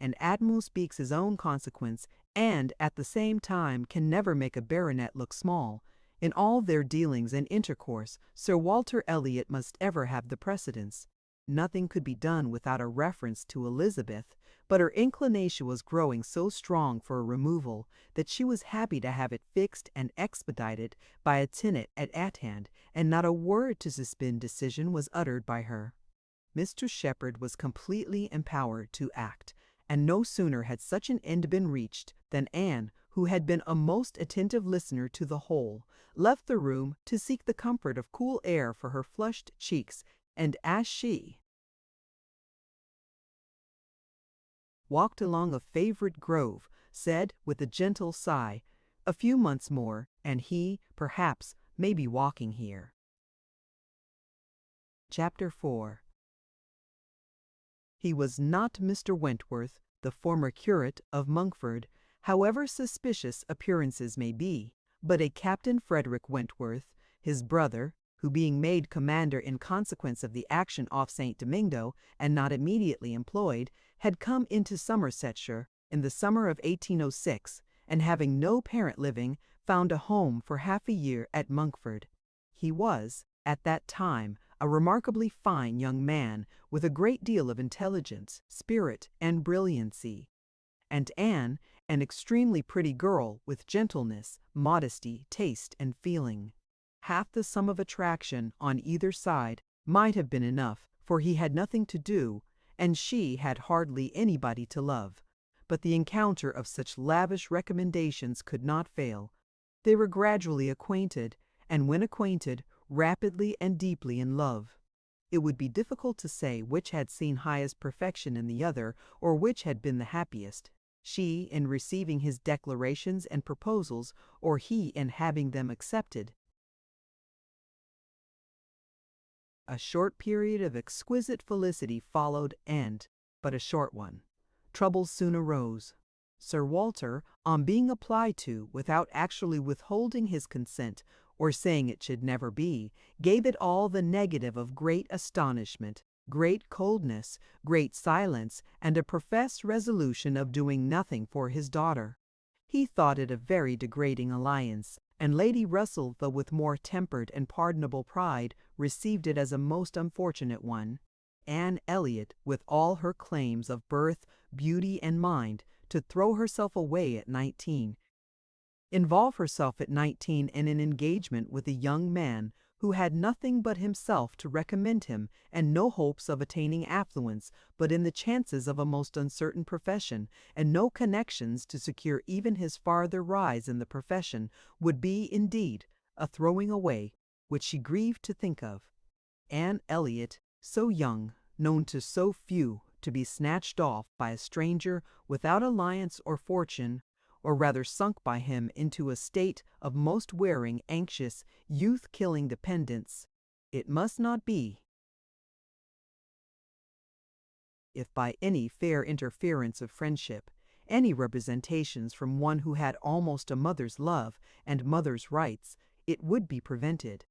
An admiral speaks his own consequence, and, at the same time, can never make a baronet look small. In all their dealings and intercourse, Sir Walter Elliot must ever have the precedence. Nothing could be done without a reference to Elizabeth, but her inclination was growing so strong for a removal that she was happy to have it fixed and expedited by a tenant at hand, and not a word to suspend decision was uttered by her. Mr. Shepherd was completely empowered to act, and no sooner had such an end been reached than Anne, who had been a most attentive listener to the whole, left the room to seek the comfort of cool air for her flushed cheeks, and as she walked along a favorite grove, said with a gentle sigh, "A few months more, and he, perhaps, may be walking here." Chapter 4. He was not Mr. Wentworth, the former curate of Monkford, however suspicious appearances may be, but a Captain Frederick Wentworth, his brother, who being made commander in consequence of the action off St. Domingo, and not immediately employed, had come into Somersetshire in the summer of 1806, and having no parent living, found a home for half a year at Monkford. He was, at that time, a remarkably fine young man, with a great deal of intelligence, spirit, and brilliancy, and Anne, an extremely pretty girl with gentleness, modesty, taste, and feeling. Half the sum of attraction on either side might have been enough, for he had nothing to do, and she had hardly anybody to love. But the encounter of such lavish recommendations could not fail. They were gradually acquainted, and when acquainted, rapidly and deeply in love. It would be difficult to say which had seen highest perfection in the other, or which had been the happiest, she in receiving his declarations and proposals, or he in having them accepted. A short period of exquisite felicity followed, and but a short one. Troubles soon arose. Sir Walter, on being applied to, without actually withholding his consent, or saying it should never be, gave it all the negative of great astonishment, great coldness, great silence, and a professed resolution of doing nothing for his daughter. He thought it a very degrading alliance, and Lady Russell, though with more tempered and pardonable pride, received it as a most unfortunate one. Anne Elliot, with all her claims of birth, beauty, and mind, to throw herself away at 19, involve herself at 19 in an engagement with a young man who had nothing but himself to recommend him, and no hopes of attaining affluence but in the chances of a most uncertain profession, and no connections to secure even his farther rise in the profession, would be, indeed, a throwing away which she grieved to think of. Anne Elliot, so young, known to so few, to be snatched off by a stranger without alliance or fortune, or rather sunk by him into a state of most wearing, anxious, youth-killing dependence. It must not be, if by any fair interference of friendship, any representations from one who had almost a mother's love and mother's rights, it would be prevented.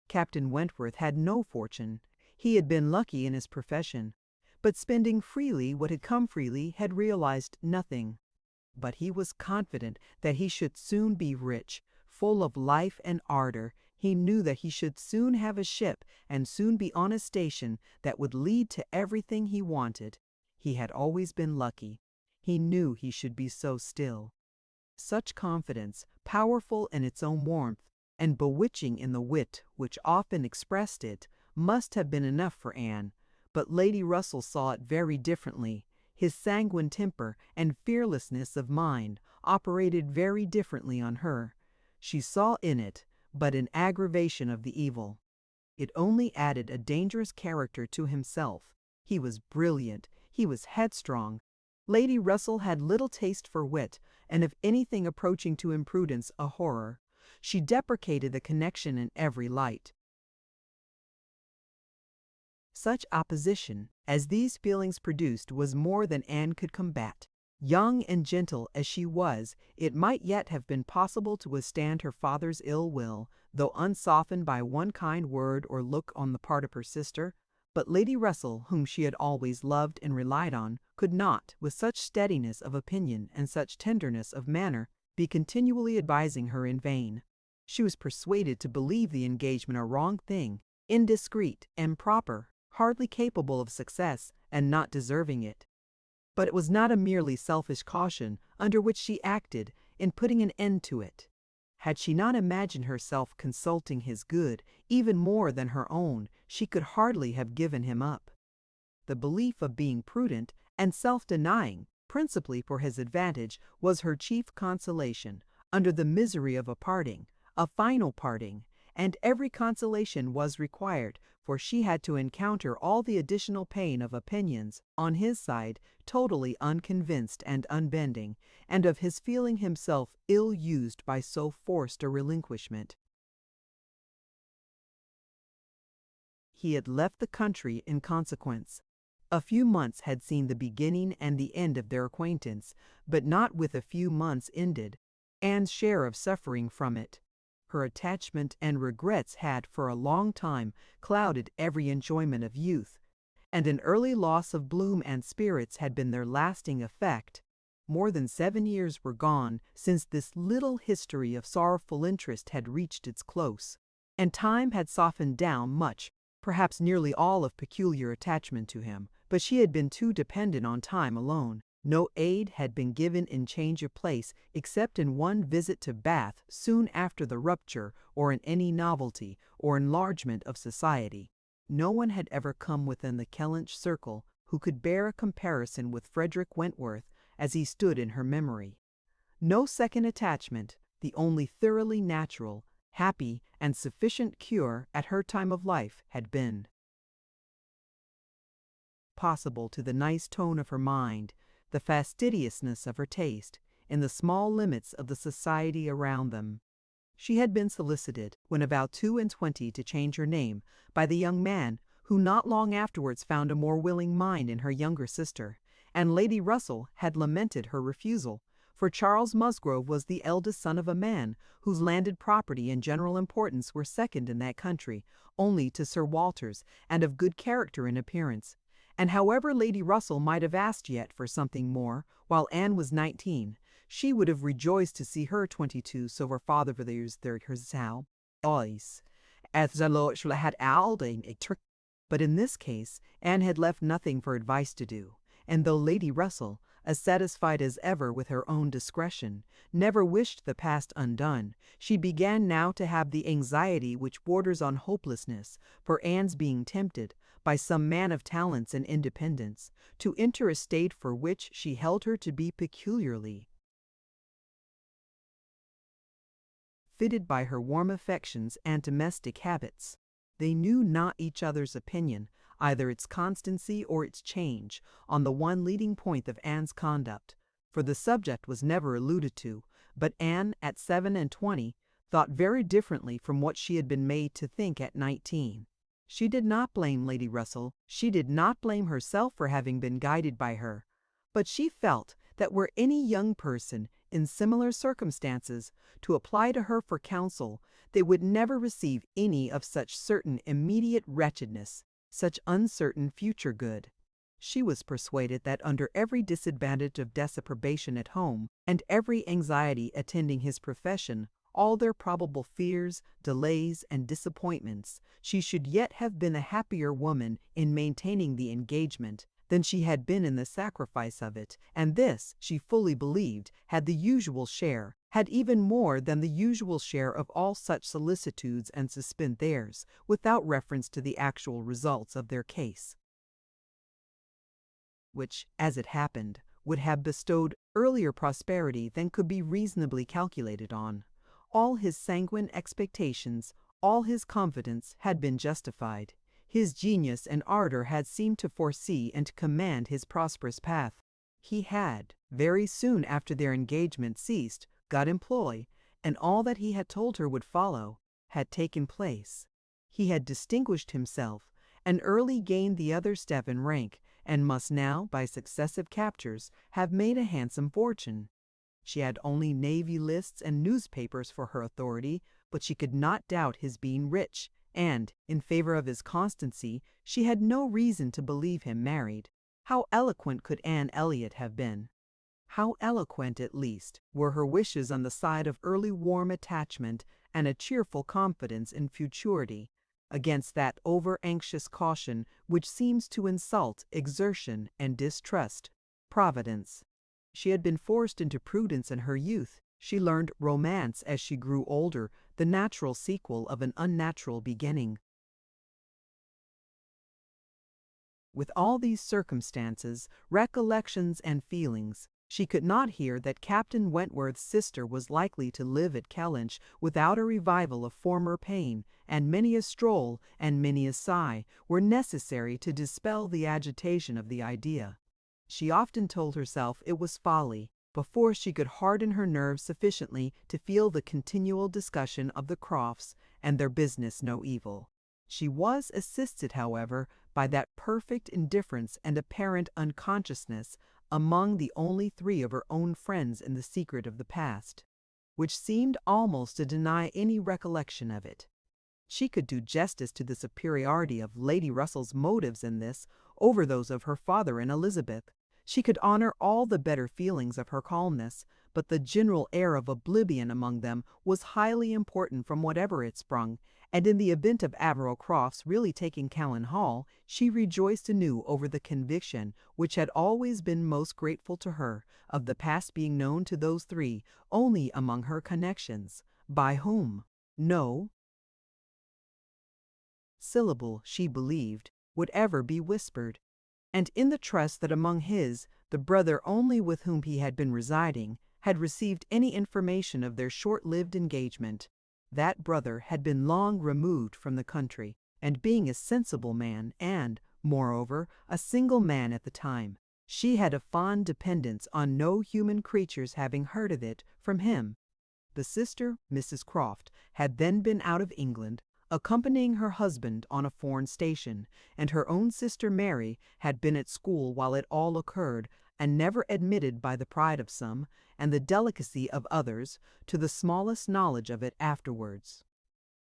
Captain Wentworth had no fortune. He had been lucky in his profession, but spending freely what had come freely had realized nothing. But he was confident that he should soon be rich, full of life and ardor. He knew that he should soon have a ship and soon be on a station that would lead to everything he wanted. He had always been lucky. He knew he should be so still. Such confidence, powerful in its own warmth, and bewitching in the wit which often expressed it, must have been enough for Anne, but Lady Russell saw it very differently. His sanguine temper and fearlessness of mind operated very differently on her. She saw in it but an aggravation of the evil. It only added a dangerous character to himself. He was brilliant, he was headstrong. Lady Russell had little taste for wit, and of anything approaching to imprudence a horror. She deprecated the connection in every light. Such opposition as these feelings produced was more than Anne could combat. Young and gentle as she was, it might yet have been possible to withstand her father's ill will, though unsoftened by one kind word or look on the part of her sister. But Lady Russell, whom she had always loved and relied on, could not, with such steadiness of opinion and such tenderness of manner, be continually advising her in vain. She was persuaded to believe the engagement a wrong thing, indiscreet, improper. hardly capable of success and not deserving it. But it was not a merely selfish caution under which she acted in putting an end to it. Had she not imagined herself consulting his good even more than her own, she could hardly have given him up. The belief of being prudent and self-denying, principally for his advantage, was her chief consolation, under the misery of a final parting, and every consolation was required, for she had to encounter all the additional pain of opinions, on his side, totally unconvinced and unbending, and of his feeling himself ill-used by so forced a relinquishment. He had left the country in consequence. A few months had seen the beginning and the end of their acquaintance, but not with a few months ended Anne's share of suffering from it. Her attachment and regrets had for a long time clouded every enjoyment of youth, and an early loss of bloom and spirits had been their lasting effect. More than 7 years were gone since this little history of sorrowful interest had reached its close, and time had softened down much, perhaps nearly all, of peculiar attachment to him, but she had been too dependent on time alone. No aid had been given in change of place except in one visit to Bath soon after the rupture, or in any novelty or enlargement of society. No one had ever come within the Kellynch circle who could bear a comparison with Frederick Wentworth as he stood in her memory. No second attachment, the only thoroughly natural, happy, and sufficient cure at her time of life, had been possible to the nice tone of her mind, the fastidiousness of her taste, in the small limits of the society around them. She had been solicited, when about 22, to change her name, by the young man who not long afterwards found a more willing mind in her younger sister, and Lady Russell had lamented her refusal, for Charles Musgrove was the eldest son of a man whose landed property and general importance were second in that country only to Sir Walter's, and of good character and appearance. And however Lady Russell might have asked yet for something more, while Anne was 19, she would have rejoiced to see her 22, so her father was there herself, as the Lord had alding a trick. But in this case Anne had left nothing for advice to do, and though Lady Russell, as satisfied as ever with her own discretion, never wished the past undone, she began now to have the anxiety which borders on hopelessness for Anne's being tempted, by some man of talents and independence, to enter a state for which she held her to be peculiarly fitted by her warm affections and domestic habits. They knew not each other's opinion, either its constancy or its change, on the one leading point of Anne's conduct, for the subject was never alluded to, but Anne, at 27, thought very differently from what she had been made to think at 19. She did not blame Lady Russell, she did not blame herself for having been guided by her, but she felt that were any young person, in similar circumstances, to apply to her for counsel, they would never receive any of such certain immediate wretchedness, such uncertain future good. She was persuaded that under every disadvantage of disapprobation at home, and every anxiety attending his profession, all their probable fears, delays, and disappointments, she should yet have been a happier woman in maintaining the engagement than she had been in the sacrifice of it, and this, she fully believed, had even more than the usual share of all such solicitudes and suspend theirs, without reference to the actual results of their case, which, as it happened, would have bestowed earlier prosperity than could be reasonably calculated on. All his sanguine expectations, all his confidence, had been justified. His genius and ardor had seemed to foresee and to command his prosperous path. He had, very soon after their engagement ceased, got employ, and all that he had told her would follow had taken place. He had distinguished himself, and early gained the other step in rank, and must now, by successive captures, have made a handsome fortune. She had only navy lists and newspapers for her authority, but she could not doubt his being rich, and, in favor of his constancy, she had no reason to believe him married. How eloquent could Anne Elliot have been? How eloquent, at least, were her wishes on the side of early warm attachment and a cheerful confidence in futurity, against that over-anxious caution which seems to insult exertion and distrust providence. She had been forced into prudence in her youth. She learned romance as she grew older, the natural sequel of an unnatural beginning. With all these circumstances, recollections, and feelings, she could not hear that Captain Wentworth's sister was likely to live at Kellynch without a revival of former pain, and many a stroll and many a sigh were necessary to dispel the agitation of the idea. She often told herself it was folly, before she could harden her nerves sufficiently to feel the continual discussion of the Crofts and their business no evil. She was assisted, however, by that perfect indifference and apparent unconsciousness among the only three of her own friends in the secret of the past, which seemed almost to deny any recollection of it. She could do justice to the superiority of Lady Russell's motives in this over those of her father and Elizabeth. She could honor all the better feelings of her calmness, but the general air of oblivion among them was highly important from whatever it sprung, and in the event of Admiral Crofts really taking Callan Hall, she rejoiced anew over the conviction, which had always been most grateful to her, of the past being known to those three only among her connections, by whom no syllable, she believed, would ever be whispered, and in the trust that among his, the brother only with whom he had been residing, had received any information of their short-lived engagement. That brother had been long removed from the country, and being a sensible man, and, moreover, a single man at the time, she had a fond dependence on no human creature's having heard of it from him. The sister, Mrs. Croft, had then been out of England, accompanying her husband on a foreign station, and her own sister Mary had been at school while it all occurred, and never admitted by the pride of some, and the delicacy of others, to the smallest knowledge of it afterwards.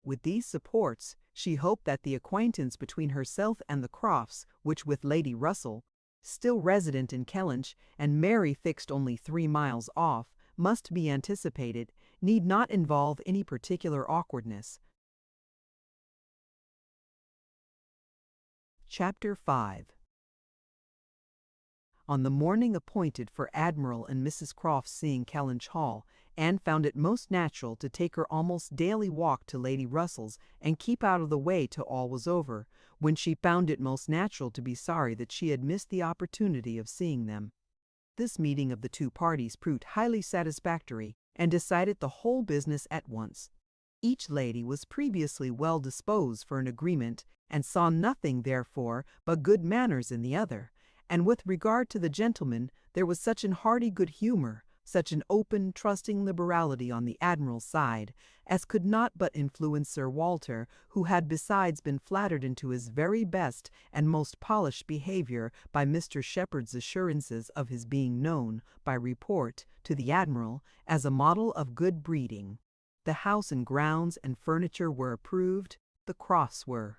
With these supports, she hoped that the acquaintance between herself and the Crofts, which with Lady Russell, still resident in Kellynch, and Mary fixed only 3 miles off, must be anticipated, need not involve any particular awkwardness. Chapter 5. On the morning appointed for Admiral and Mrs. Croft's seeing Kellynch Hall, Anne found it most natural to take her almost daily walk to Lady Russell's and keep out of the way till all was over, when she found it most natural to be sorry that she had missed the opportunity of seeing them. This meeting of the two parties proved highly satisfactory, and decided the whole business at once. Each lady was previously well disposed for an agreement, and saw nothing, therefore, but good manners in the other. And with regard to the gentleman, there was such an hearty good humour, such an open, trusting liberality on the Admiral's side, as could not but influence Sir Walter, who had besides been flattered into his very best and most polished behaviour by Mr. Shepherd's assurances of his being known, by report, to the Admiral, as a model of good breeding. The house and grounds and furniture were approved, the Crofts were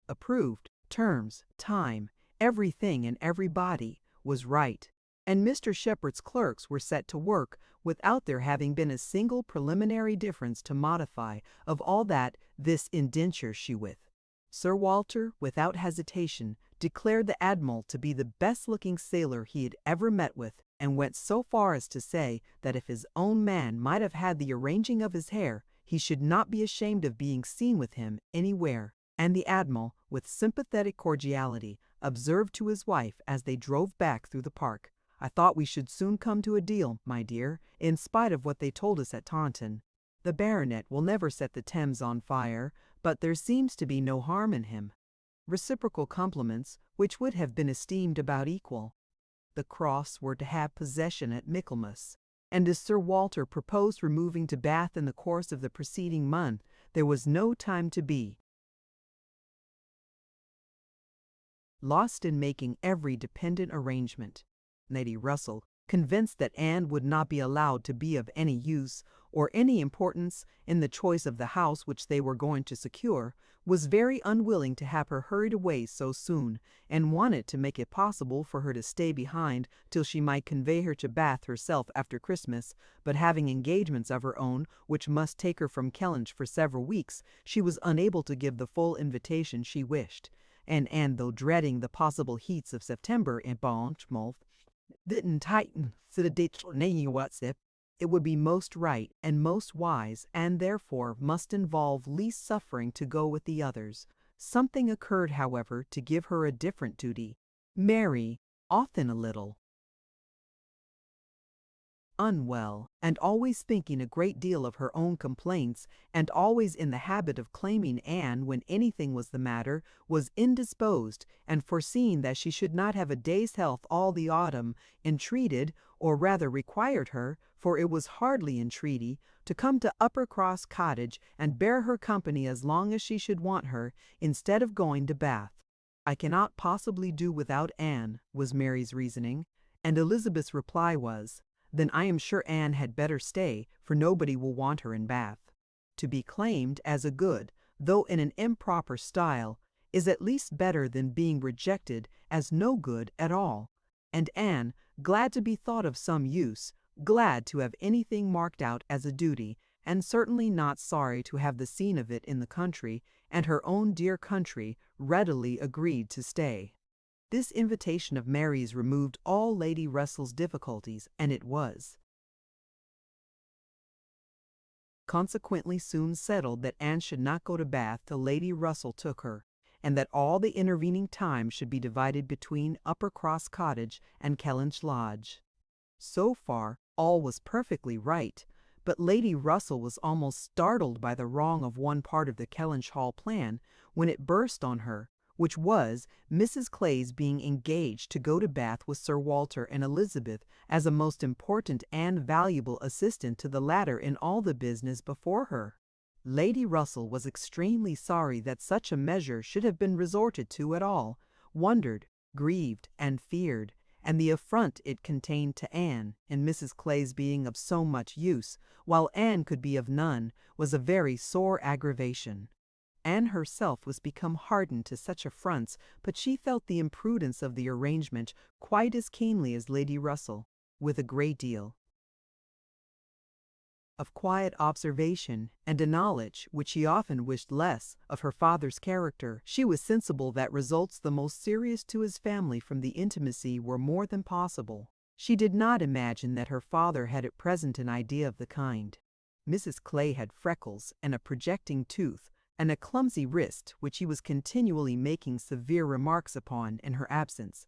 approved, terms, time, everything and everybody was right, and Mr. Shepherd's clerks were set to work without there having been a single preliminary difference to modify of all that this indenture sheweth. Sir Walter, without hesitation, declared the Admiral to be the best-looking sailor he had ever met with, and went so far as to say that if his own man might have had the arranging of his hair, he should not be ashamed of being seen with him anywhere. And the Admiral, with sympathetic cordiality, observed to his wife as they drove back through the park, "I thought we should soon come to a deal, my dear, in spite of what they told us at Taunton. The baronet will never set the Thames on fire, but there seems to be no harm in him." Reciprocal compliments, which would have been esteemed about equal. The Crofts were to have possession at Michaelmas, and as Sir Walter proposed removing to Bath in the course of the preceding month, there was no time to be lost in making every dependent arrangement. Lady Russell, convinced that Anne would not be allowed to be of any use, or any importance in the choice of the house which they were going to secure, was very unwilling to have her hurried away so soon, and wanted to make it possible for her to stay behind till she might convey her to Bath herself after Christmas, but having engagements of her own which must take her from Kellynch for several weeks, she was unable to give the full invitation she wished. And Anne, though dreading the possible heats of September in Bournemouth, didn't tighten to the ditch what's it would be most right and most wise, and therefore must involve least suffering to go with the others. Something occurred, however, to give her a different duty. Mary, often a little unwell, and always thinking a great deal of her own complaints, and always in the habit of claiming Anne when anything was the matter, was indisposed, and foreseeing that she should not have a day's health all the autumn, entreated, or rather required her, for it was hardly entreaty, to come to Uppercross Cottage and bear her company as long as she should want her, instead of going to Bath. "I cannot possibly do without Anne," was Mary's reasoning, and Elizabeth's reply was, "Then I am sure Anne had better stay, for nobody will want her in Bath." To be claimed as a good, though in an improper style, is at least better than being rejected as no good at all. And Anne, glad to be thought of some use, glad to have anything marked out as a duty, and certainly not sorry to have the scene of it in the country, and her own dear country, readily agreed to stay. This invitation of Mary's removed all Lady Russell's difficulties, and it was consequently soon settled that Anne should not go to Bath till Lady Russell took her, and that all the intervening time should be divided between Uppercross Cottage and Kellynch Lodge. So far, all was perfectly right, but Lady Russell was almost startled by the wrong of one part of the Kellynch Hall plan when it burst on her, which was Mrs. Clay's being engaged to go to Bath with Sir Walter and Elizabeth as a most important and valuable assistant to the latter in all the business before her. Lady Russell was extremely sorry that such a measure should have been resorted to at all, wondered, grieved, and feared, and the affront it contained to Anne, in Mrs. Clay's being of so much use, while Anne could be of none, was a very sore aggravation. Anne herself was become hardened to such affronts, but she felt the imprudence of the arrangement quite as keenly as Lady Russell, with a great deal of quiet observation, and a knowledge, which she often wished less, of her father's character. She was sensible that results the most serious to his family from the intimacy were more than possible. She did not imagine that her father had at present an idea of the kind. Mrs. Clay had freckles, and a projecting tooth, and a clumsy wrist, which he was continually making severe remarks upon in her absence.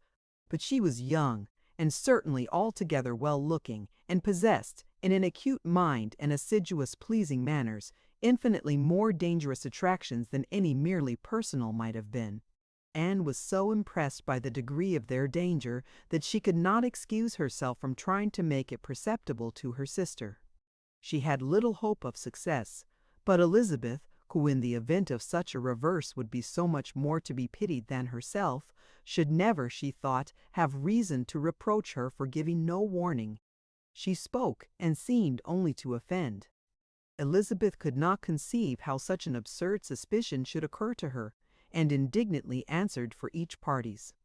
But she was young, and certainly altogether well-looking, and possessed, in an acute mind and assiduous pleasing manners, infinitely more dangerous attractions than any merely personal might have been. Anne was so impressed by the degree of their danger that she could not excuse herself from trying to make it perceptible to her sister. She had little hope of success, but Elizabeth, who in the event of such a reverse would be so much more to be pitied than herself, should never, she thought, have reason to reproach her for giving no warning. She spoke, and seemed only to offend. Elizabeth could not conceive how such an absurd suspicion should occur to her, and indignantly answered for each party's,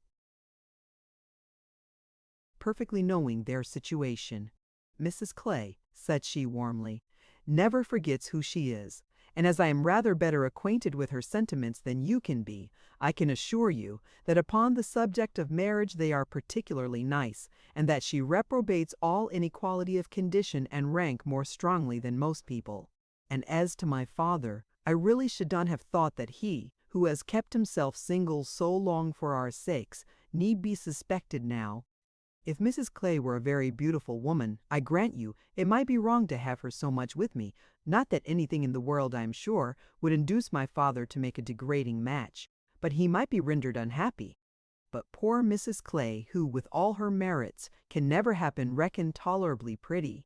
perfectly knowing their situation. "Mrs. Clay," said she warmly, "never forgets who she is, and as I am rather better acquainted with her sentiments than you can be, I can assure you that upon the subject of marriage they are particularly nice, and that she reprobates all inequality of condition and rank more strongly than most people. And as to my father, I really should not have thought that he, who has kept himself single so long for our sakes, need be suspected now. If Mrs. Clay were a very beautiful woman, I grant you, it might be wrong to have her so much with me, not that anything in the world, I am sure, would induce my father to make a degrading match, but he might be rendered unhappy. But poor Mrs. Clay, who, with all her merits, can never have been reckoned tolerably pretty.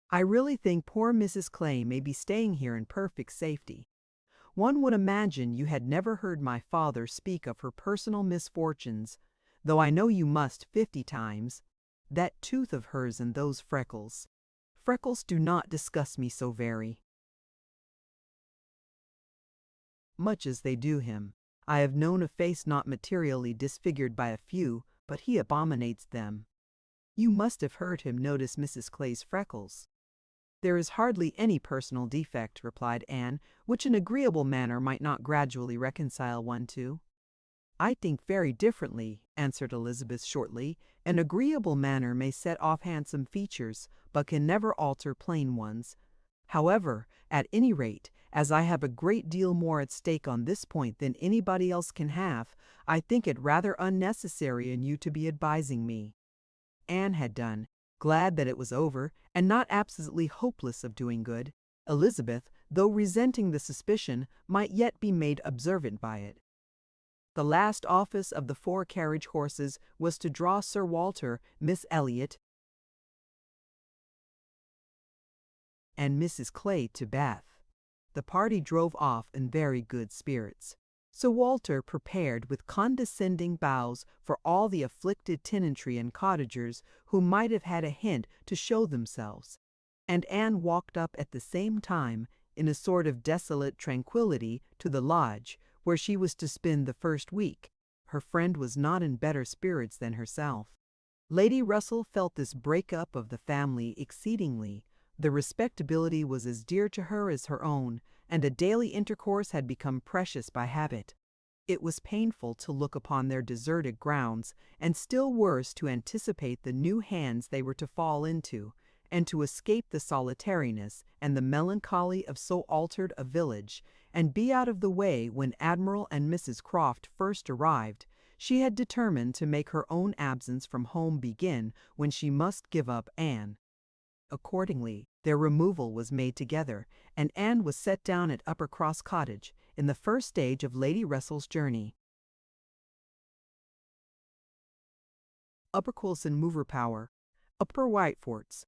I really think poor Mrs. Clay may be staying here in perfect safety. One would imagine you had never heard my father speak of her personal misfortunes, though I know you must 50 times. That tooth of hers and those freckles. Freckles do not disgust me so very much as they do him. I have known a face not materially disfigured by a few, but he abominates them. You must have heard him notice Mrs. Clay's freckles. There is hardly any personal defect, replied Anne, which an agreeable manner might not gradually reconcile one to. I think very differently, answered Elizabeth shortly. An agreeable manner may set off handsome features, but can never alter plain ones. However, at any rate, as I have a great deal more at stake on this point than anybody else can have, I think it rather unnecessary in you to be advising me. Anne had done, glad that it was over, and not absolutely hopeless of doing good. Elizabeth, though resenting the suspicion, might yet be made observant by it. The last office of the 4 carriage horses was to draw Sir Walter, Miss Elliot, and Mrs. Clay to Bath. The party drove off in very good spirits. Sir Walter prepared with condescending bows for all the afflicted tenantry and cottagers who might have had a hint to show themselves, and Anne walked up at the same time, in a sort of desolate tranquillity, to the lodge, where she was to spend the first week. Her friend was not in better spirits than herself. Lady Russell felt this break-up of the family exceedingly. The respectability was as dear to her as her own, and a daily intercourse had become precious by habit. It was painful to look upon their deserted grounds, and still worse to anticipate the new hands they were to fall into, and to escape the solitariness and the melancholy of so altered a village, and be out of the way when Admiral and Mrs. Croft first arrived. She had determined to make her own absence from home begin when she must give up Anne. Accordingly, their removal was made together, and Anne was set down at Uppercross Cottage, in the first stage of Lady Russell's journey. Upper Coulson Mover Power, Upper Whiteforts.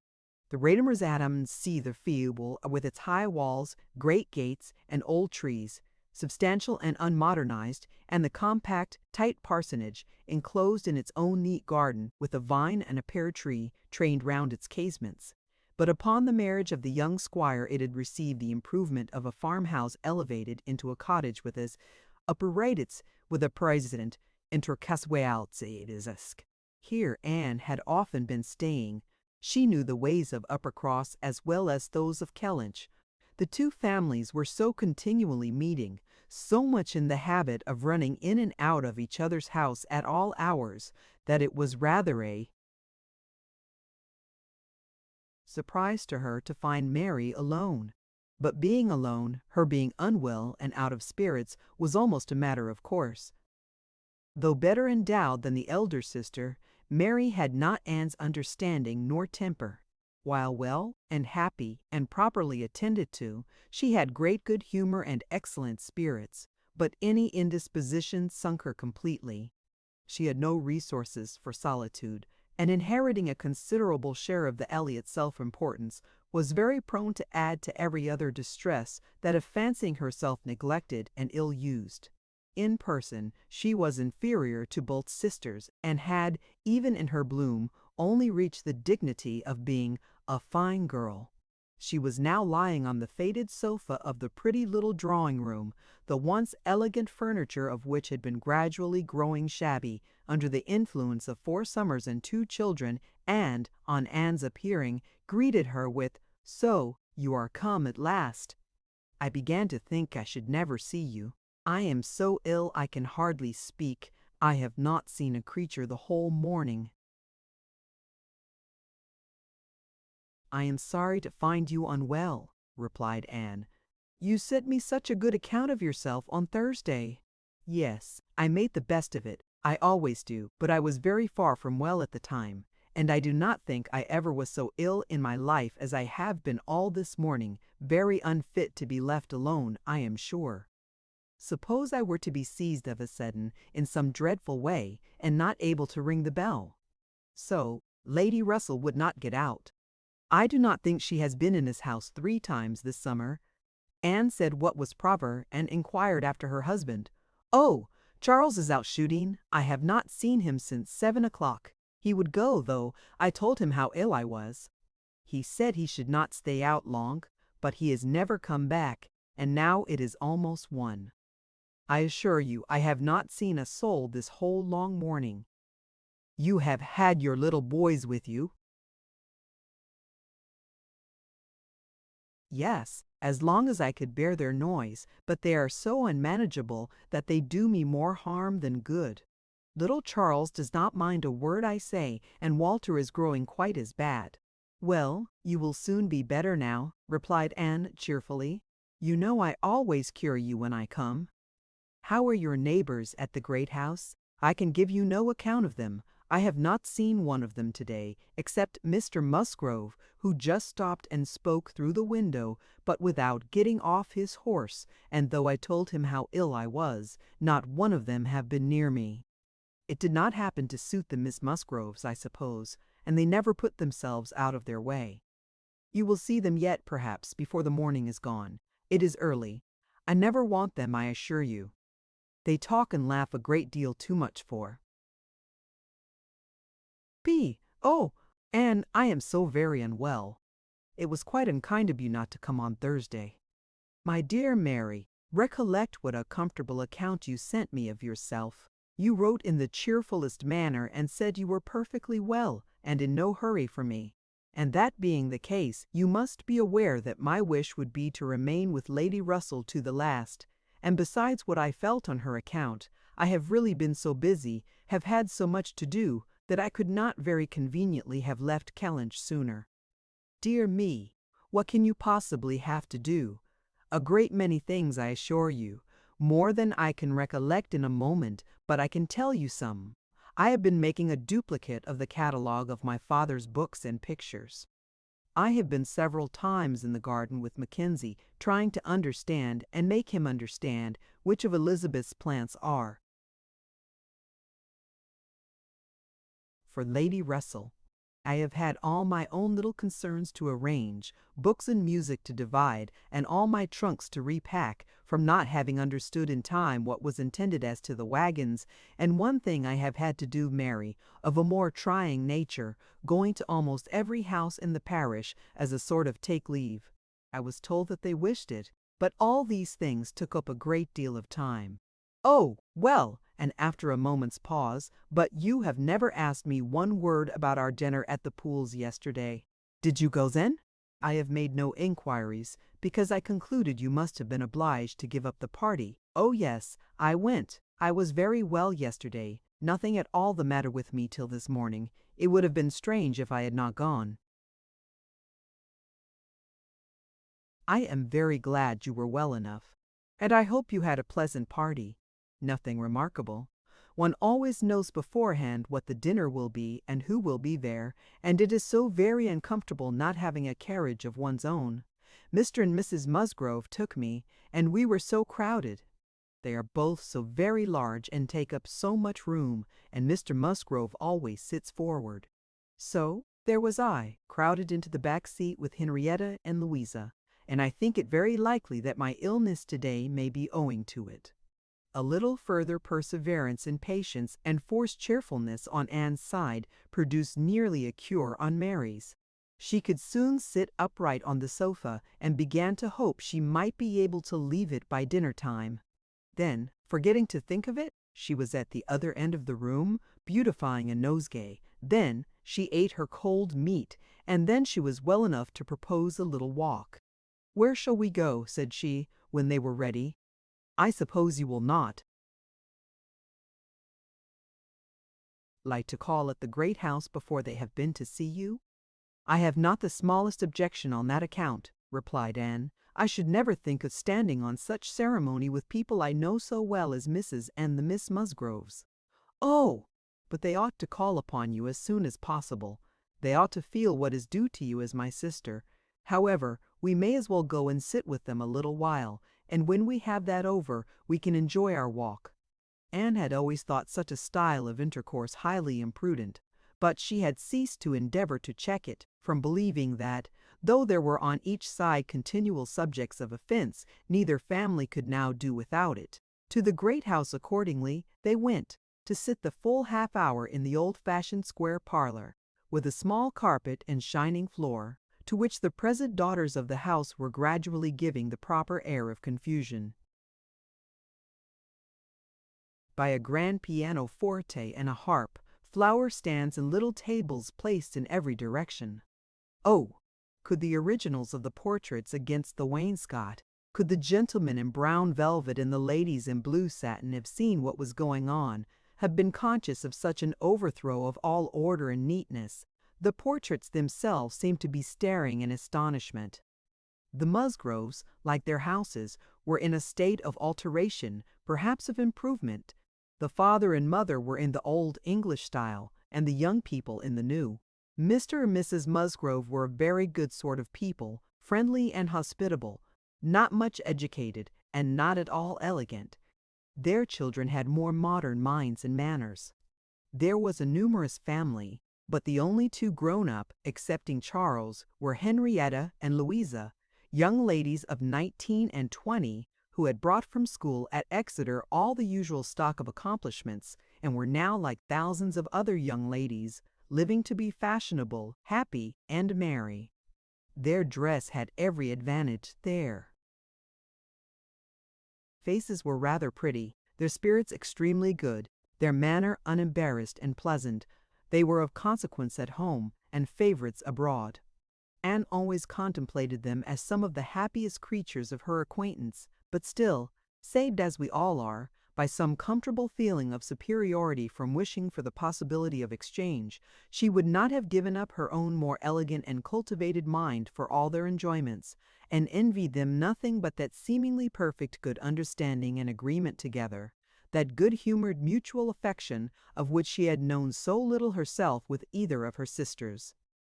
The Ratimer's Adams see the Feeble, with its high walls, great gates, and old trees, substantial and unmodernized, and the compact, tight parsonage, enclosed in its own neat garden, with a vine and a pear tree trained round its casements. But upon the marriage of the young squire it had received the improvement of a farmhouse elevated into a cottage with as apparatus with a president intercaswaltesque. Here Anne had often been staying. She knew the ways of Uppercross as well as those of Kellynch. The two families were so continually meeting, so much in the habit of running in and out of each other's house at all hours, that it was rather a surprise to her to find Mary alone. But being alone, her being unwell and out of spirits, was almost a matter of course. Though better endowed than the elder sister, Mary had not Anne's understanding nor temper. While well and happy and properly attended to, she had great good humor and excellent spirits, but any indisposition sunk her completely. She had no resources for solitude, and inheriting a considerable share of the Elliot self-importance, was very prone to add to every other distress that of fancying herself neglected and ill-used. In person, she was inferior to both sisters, and had, even in her bloom, only reached the dignity of being a fine girl. She was now lying on the faded sofa of the pretty little drawing-room, the once elegant furniture of which had been gradually growing shabby under the influence of 4 summers and 2 children, and, on Anne's appearing, greeted her with, "So, you are come at last. I began to think I should never see you. I am so ill I can hardly speak. I have not seen a creature the whole morning." "I am sorry to find you unwell," replied Anne. "You sent me such a good account of yourself on Thursday." "Yes, I made the best of it. I always do, but I was very far from well at the time, and I do not think I ever was so ill in my life as I have been all this morning, very unfit to be left alone, I am sure. Suppose I were to be seized of a sudden in some dreadful way, and not able to ring the bell? So, Lady Russell would not get out. I do not think she has been in this house 3 times this summer. Anne said what was proper, and inquired after her husband. "Oh, Charles is out shooting. I have not seen him since 7 o'clock. He would go, though I told him how ill I was." He said he should not stay out long, but he has never come back, and now it is almost 1. I assure you I have not seen a soul this whole long morning. You have had your little boys with you? Yes, as long as I could bear their noise, but they are so unmanageable that they do me more harm than good. Little Charles does not mind a word I say, and Walter is growing quite as bad. Well, you will soon be better now, replied Anne cheerfully. You know I always cure you when I come. How are your neighbors at the great house? I can give you no account of them. I have not seen one of them today, except Mr. Musgrove, who just stopped and spoke through the window, but without getting off his horse, and though I told him how ill I was, not one of them have been near me. It did not happen to suit the Miss Musgroves, I suppose, and they never put themselves out of their way. You will see them yet, perhaps, before the morning is gone. It is early. I never want them, I assure you. They talk and laugh a great deal too much for. Oh, Anne, I am so very unwell. It was quite unkind of you not to come on Thursday. My dear Mary, recollect what a comfortable account you sent me of yourself. You wrote in the cheerfulest manner and said you were perfectly well and in no hurry for me. And that being the case, you must be aware that my wish would be to remain with Lady Russell to the last, and besides what I felt on her account, I have really been so busy, have had so much to do, that I could not very conveniently have left Kellynch sooner. Dear me, what can you possibly have to do? A great many things, I assure you, more than I can recollect in a moment, but I can tell you some. I have been making a duplicate of the catalogue of my father's books and pictures. I have been several times in the garden with Mackenzie, trying to understand and make him understand which of Elizabeth's plants are for Lady Russell. I have had all my own little concerns to arrange, books and music to divide, and all my trunks to repack, from not having understood in time what was intended as to the wagons, and one thing I have had to do, Mary, of a more trying nature, going to almost every house in the parish as a sort of take leave. I was told that they wished it, but all these things took up a great deal of time. Oh, well, and after a moment's pause, but you have never asked me one word about our dinner at the Pools yesterday. Did you go then? I have made no inquiries, because I concluded you must have been obliged to give up the party. Oh yes, I went. I was very well yesterday. Nothing at all the matter with me till this morning. It would have been strange if I had not gone. I am very glad you were well enough, and I hope you had a pleasant party. Nothing remarkable. One always knows beforehand what the dinner will be and who will be there, and it is so very uncomfortable not having a carriage of one's own. Mr. and Mrs. Musgrove took me, and we were so crowded. They are both so very large and take up so much room, and Mr. Musgrove always sits forward. So there was I, crowded into the back seat with Henrietta and Louisa, and I think it very likely that my illness today may be owing to it. A little further perseverance and patience and forced cheerfulness on Anne's side produced nearly a cure on Mary's. She could soon sit upright on the sofa and began to hope she might be able to leave it by dinner time. Then, forgetting to think of it, she was at the other end of the room, beautifying a nosegay. Then she ate her cold meat, and then she was well enough to propose a little walk. "Where shall we go?" said she, when they were ready. "I suppose you will not like to call at the great house before they have been to see you?" "I have not the smallest objection on that account," replied Anne. "I should never think of standing on such ceremony with people I know so well as Mrs. and the Miss Musgroves." "Oh, but they ought to call upon you as soon as possible. They ought to feel what is due to you as my sister. However, we may as well go and sit with them a little while, and when we have that over, we can enjoy our walk." Anne had always thought such a style of intercourse highly imprudent, but she had ceased to endeavor to check it, from believing that, though there were on each side continual subjects of offense, neither family could now do without it. To the great house, accordingly, they went, to sit the full half-hour in the old-fashioned square parlor, with a small carpet and shining floor, to which the present daughters of the house were gradually giving the proper air of confusion. By a grand pianoforte and a harp, flower stands and little tables placed in every direction. Oh, could the originals of the portraits against the wainscot, could the gentlemen in brown velvet and the ladies in blue satin have seen what was going on, have been conscious of such an overthrow of all order and neatness, the portraits themselves seemed to be staring in astonishment. The Musgroves, like their houses, were in a state of alteration, perhaps of improvement. The father and mother were in the old English style, and the young people in the new. Mr. and Mrs. Musgrove were a very good sort of people, friendly and hospitable, not much educated, and not at all elegant. Their children had more modern minds and manners. There was a numerous family, but the only two grown-up, excepting Charles, were Henrietta and Louisa, young ladies of 19 and 20, who had brought from school at Exeter all the usual stock of accomplishments, and were now like thousands of other young ladies, living to be fashionable, happy, and merry. Their dress had every advantage there. Faces were rather pretty, their spirits extremely good, their manner unembarrassed and pleasant. They were of consequence at home, and favorites abroad. Anne always contemplated them as some of the happiest creatures of her acquaintance, but still, saved as we all are, by some comfortable feeling of superiority from wishing for the possibility of exchange, she would not have given up her own more elegant and cultivated mind for all their enjoyments, and envied them nothing but that seemingly perfect good understanding and agreement together, that good-humored mutual affection of which she had known so little herself with either of her sisters.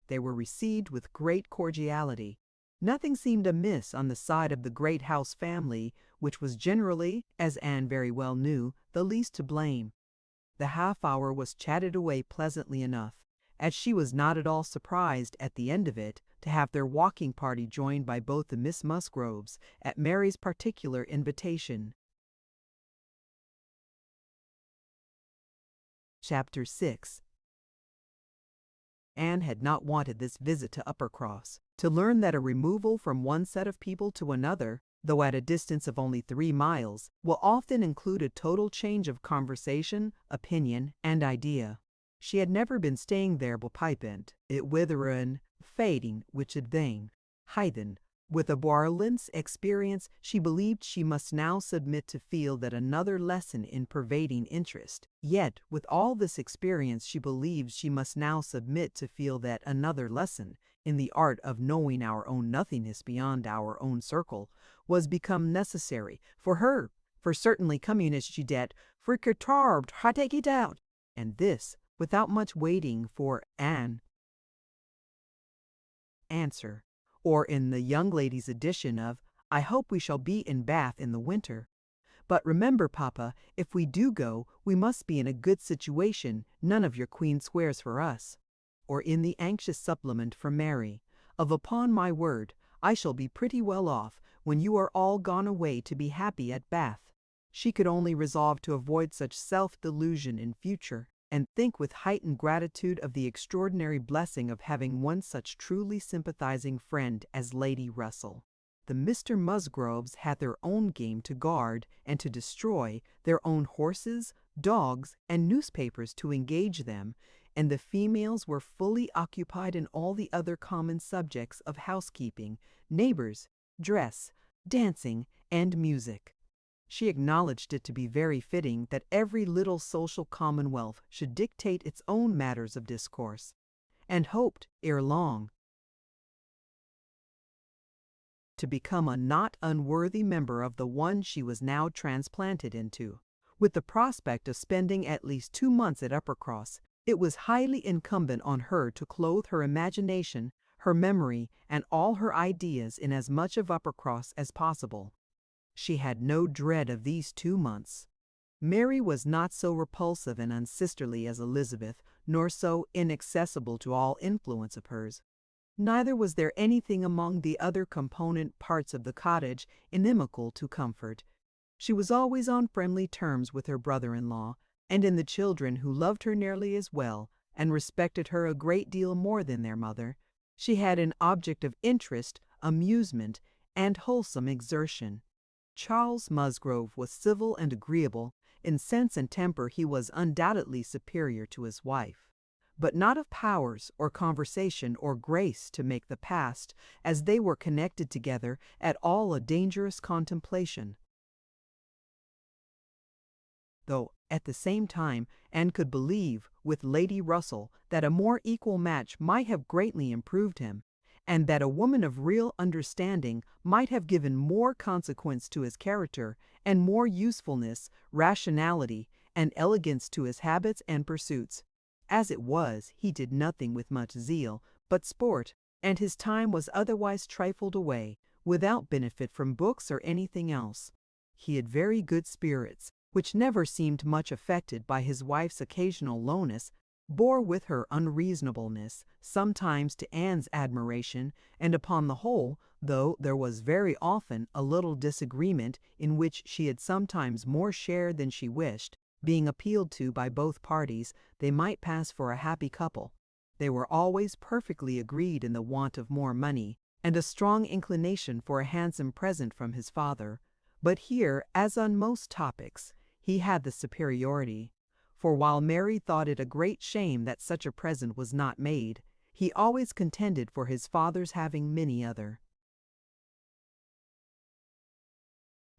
They were received with great cordiality. Nothing seemed amiss on the side of the great house family, which was generally, as Anne very well knew, the least to blame. The half-hour was chatted away pleasantly enough, as she was not at all surprised, at the end of it, to have their walking party joined by both the Miss Musgroves, at Mary's particular invitation. Chapter 6. Anne had not wanted this visit to Uppercross. To learn that a removal from one set of people to another, though at a distance of only 3 miles, will often include a total change of conversation, opinion, and idea. She had never been staying there bepipent, it witherin, fading, which had vain, heathen. With a Barlin's experience, she believed she must now submit to feel that another lesson in pervading interest. Yet, with all this experience, she believed she must now submit to feel that another lesson in the art of knowing our own nothingness beyond our own circle was become necessary for her, for certainly coming as she did, frickertarbed, I take it out, and this without much waiting for an answer, or in the young lady's edition of, I hope we shall be in Bath in the winter. But remember, Papa, if we do go, we must be in a good situation, none of your Queen squares for us. Or in the anxious supplement from Mary, of upon my word, I shall be pretty well off when you are all gone away to be happy at Bath. She could only resolve to avoid such self-delusion in future, and think with heightened gratitude of the extraordinary blessing of having one such truly sympathizing friend as Lady Russell. The Mr. Musgroves had their own game to guard and to destroy, their own horses, dogs, and newspapers to engage them, and the females were fully occupied in all the other common subjects of housekeeping, neighbors, dress, dancing, and music. She acknowledged it to be very fitting that every little social commonwealth should dictate its own matters of discourse, and hoped, ere long, to become a not unworthy member of the one she was now transplanted into. With the prospect of spending at least 2 months at Uppercross, it was highly incumbent on her to clothe her imagination, her memory, and all her ideas in as much of Uppercross as possible. She had no dread of these 2 months. Mary was not so repulsive and unsisterly as Elizabeth, nor so inaccessible to all influence of hers. Neither was there anything among the other component parts of the cottage inimical to comfort. She was always on friendly terms with her brother-in-law, and in the children, who loved her nearly as well, and respected her a great deal more than their mother. She had an object of interest, amusement, and wholesome exertion. Charles Musgrove was civil and agreeable. In sense and temper he was undoubtedly superior to his wife, but not of powers or conversation or grace to make the past, as they were connected together, at all a dangerous contemplation. Though, at the same time, Anne could believe, with Lady Russell, that a more equal match might have greatly improved him, and that a woman of real understanding might have given more consequence to his character, and more usefulness, rationality, and elegance to his habits and pursuits. As it was, he did nothing with much zeal but sport, and his time was otherwise trifled away, without benefit from books or anything else. He had very good spirits, which never seemed much affected by his wife's occasional lowness, bore with her unreasonableness, sometimes to Anne's admiration, and upon the whole, though there was very often a little disagreement in which she had sometimes more share than she wished, being appealed to by both parties, they might pass for a happy couple. They were always perfectly agreed in the want of more money, and a strong inclination for a handsome present from his father. But here, as on most topics, he had the superiority, for while Mary thought it a great shame that such a present was not made, he always contended for his father's having many other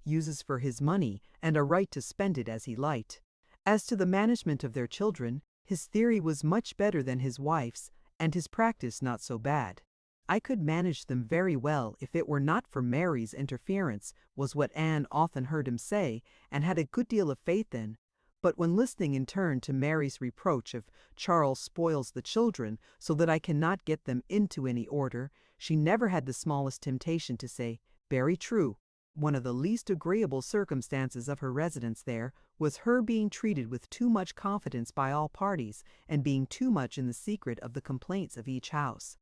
uses for his money, and a right to spend it as he liked. As to the management of their children, his theory was much better than his wife's, and his practice not so bad. I could manage them very well if it were not for Mary's interference, was what Anne often heard him say, and had a good deal of faith in. But when listening in turn to Mary's reproach of Charles spoils the children so that I cannot get them into any order, she never had the smallest temptation to say, "Very true." One of the least agreeable circumstances of her residence there was her being treated with too much confidence by all parties, and being too much in the secret of the complaints of each house.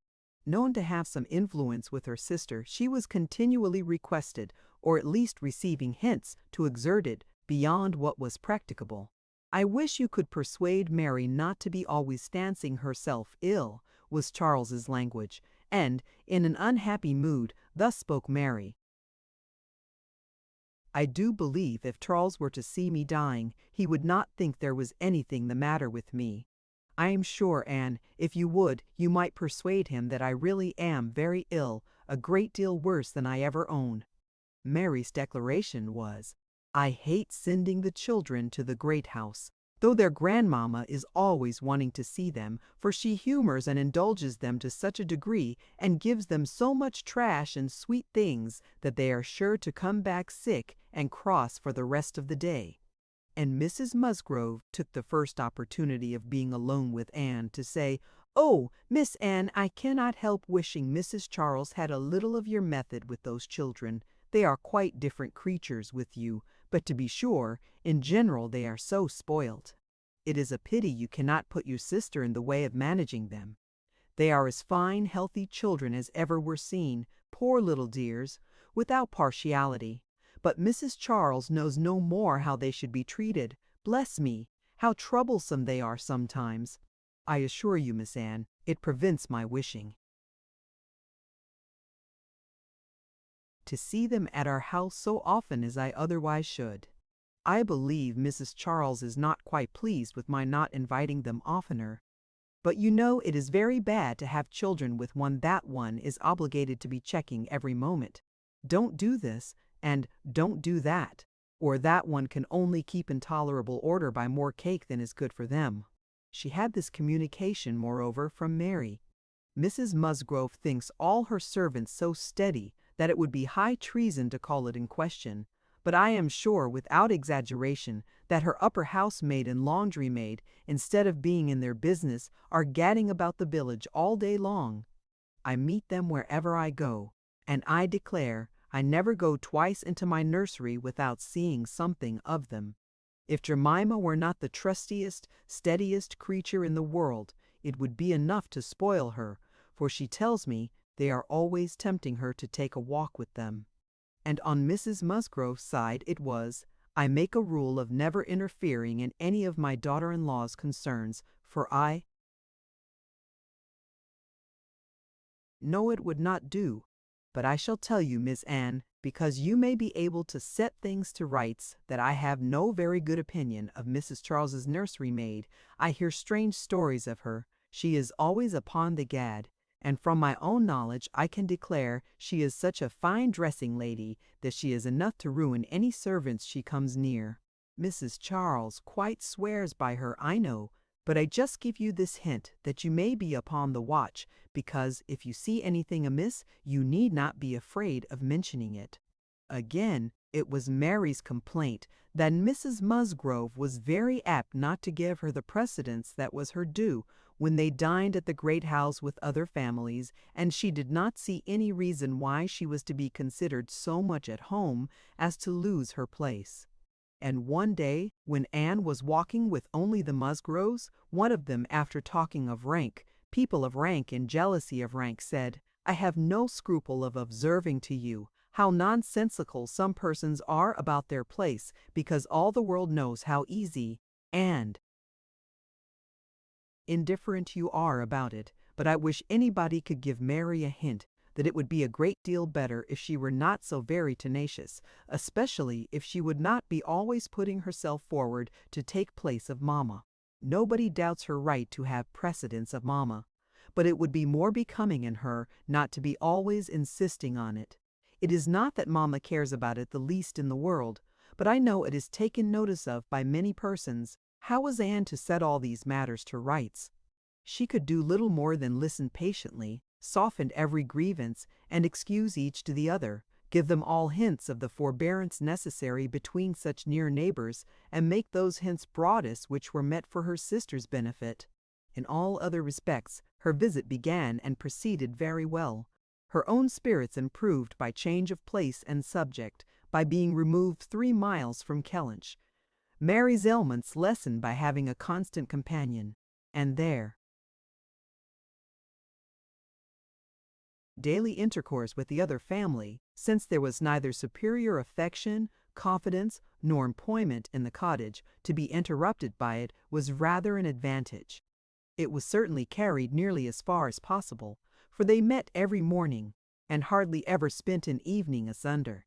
Known to have some influence with her sister, she was continually requested, or at least receiving hints, to exert it beyond what was practicable. "I wish you could persuade Mary not to be always dancing herself ill," was Charles's language, and, in an unhappy mood, thus spoke Mary: "I do believe if Charles were to see me dying, he would not think there was anything the matter with me. I am sure, Anne, if you would, you might persuade him that I really am very ill, a great deal worse than I ever own." Mary's declaration was, "I hate sending the children to the great house, though their grandmamma is always wanting to see them, for she humors and indulges them to such a degree, and gives them so much trash and sweet things, that they are sure to come back sick and cross for the rest of the day." And Mrs. Musgrove took the first opportunity of being alone with Anne to say, "Oh, Miss Anne, I cannot help wishing Mrs. Charles had a little of your method with those children. They are quite different creatures with you, but to be sure, in general they are so spoilt. It is a pity you cannot put your sister in the way of managing them. They are as fine, healthy children as ever were seen, poor little dears, without partiality. But Mrs. Charles knows no more how they should be treated. Bless me, how troublesome they are sometimes. I assure you, Miss Anne, it prevents my wishing to see them at our house so often as I otherwise should. I believe Mrs. Charles is not quite pleased with my not inviting them oftener. But you know it is very bad to have children with one that one is obligated to be checking every moment. Don't do this, and don't do that, or that one can only keep in tolerable order by more cake than is good for them." She had this communication, moreover, from Mary. "Mrs. Musgrove thinks all her servants so steady that it would be high treason to call it in question. But I am sure, without exaggeration, that her upper housemaid and laundry maid, instead of being in their business, are gadding about the village all day long. I meet them wherever I go, and I declare I never go twice into my nursery without seeing something of them. If Jemima were not the trustiest, steadiest creature in the world, it would be enough to spoil her, for she tells me they are always tempting her to take a walk with them." And on Mrs. Musgrove's side it was, "I make a rule of never interfering in any of my daughter-in-law's concerns, for I No, it would not do. But I shall tell you, Miss Anne, because you may be able to set things to rights, that I have no very good opinion of Mrs. Charles's nursery maid. I hear strange stories of her. She is always upon the gad, and from my own knowledge I can declare she is such a fine dressing lady that she is enough to ruin any servants she comes near. Mrs. Charles quite swears by her, I know, but I just give you this hint that you may be upon the watch, because if you see anything amiss, you need not be afraid of mentioning it. Again, it was Mary's complaint that Mrs. Musgrove was very apt not to give her the precedence that was her due when they dined at the great house with other families, and she did not see any reason why she was to be considered so much at home as to lose her place. And one day, when Anne was walking with only the Musgroves, one of them, after talking of rank, people of rank and jealousy of rank, said, "I have no scruple of observing to you how nonsensical some persons are about their place, because all the world knows how easy and indifferent you are about it. But I wish anybody could give Mary a hint that it would be a great deal better if she were not so very tenacious, especially if she would not be always putting herself forward to take place of Mamma. Nobody doubts her right to have precedence of Mamma, but it would be more becoming in her not to be always insisting on it. It is not that Mamma cares about it the least in the world, but I know it is taken notice of by many persons. How was Anne to set all these matters to rights? She could do little more than listen patiently, soften every grievance, and excuse each to the other, give them all hints of the forbearance necessary between such near neighbors, and make those hints broadest which were meant for her sister's benefit. In all other respects, her visit began and proceeded very well. Her own spirits improved by change of place and subject, by being removed 3 miles from Kellynch. Mary's ailments lessened by having a constant companion, and there daily intercourse with the other family, since there was neither superior affection, confidence, nor employment in the cottage, to be interrupted by it, was rather an advantage. It was certainly carried nearly as far as possible, for they met every morning, and hardly ever spent an evening asunder.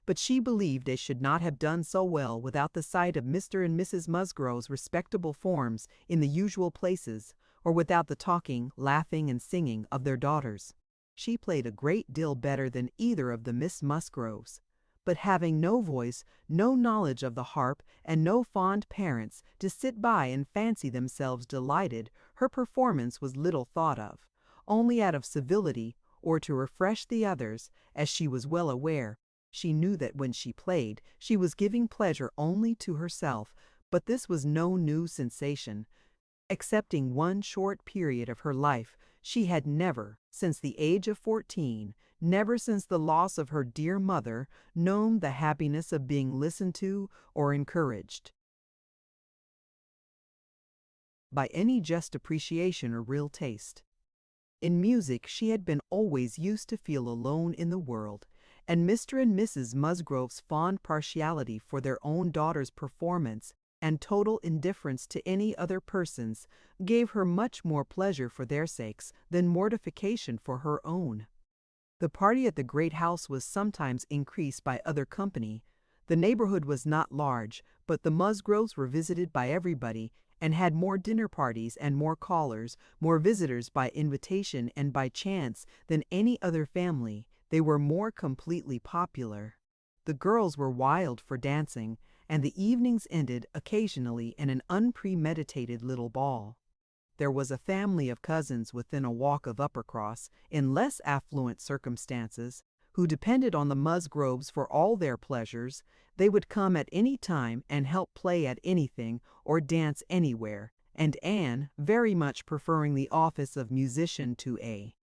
But she believed they should not have done so well without the sight of Mr. and Mrs. Musgrove's respectable forms in the usual places, or without the talking, laughing, and singing of their daughters. She played a great deal better than either of the Miss Musgroves, but having no voice, no knowledge of the harp, and no fond parents to sit by and fancy themselves delighted, her performance was little thought of, only out of civility, or to refresh the others, as she was well aware. She knew that when she played, she was giving pleasure only to herself, but this was no new sensation. Excepting one short period of her life, she had never, since the age of 14, never since the loss of her dear mother, known the happiness of being listened to or encouraged by any just appreciation or real taste. In music she had been always used to feel alone in the world, and Mr. and Mrs. Musgrove's fond partiality for their own daughter's performance and total indifference to any other person's gave her much more pleasure for their sakes than mortification for her own. The party at the great house was sometimes increased by other company. The neighborhood was not large, but the Musgroves were visited by everybody, and had more dinner parties and more callers, more visitors by invitation and by chance than any other family. They were more completely popular. The girls were wild for dancing, and the evenings ended occasionally in an unpremeditated little ball. There was a family of cousins within a walk of Uppercross, in less affluent circumstances, who depended on the Musgroves for all their pleasures. They would come at any time and help play at anything or dance anywhere, and Anne, very much preferring the office of musician to a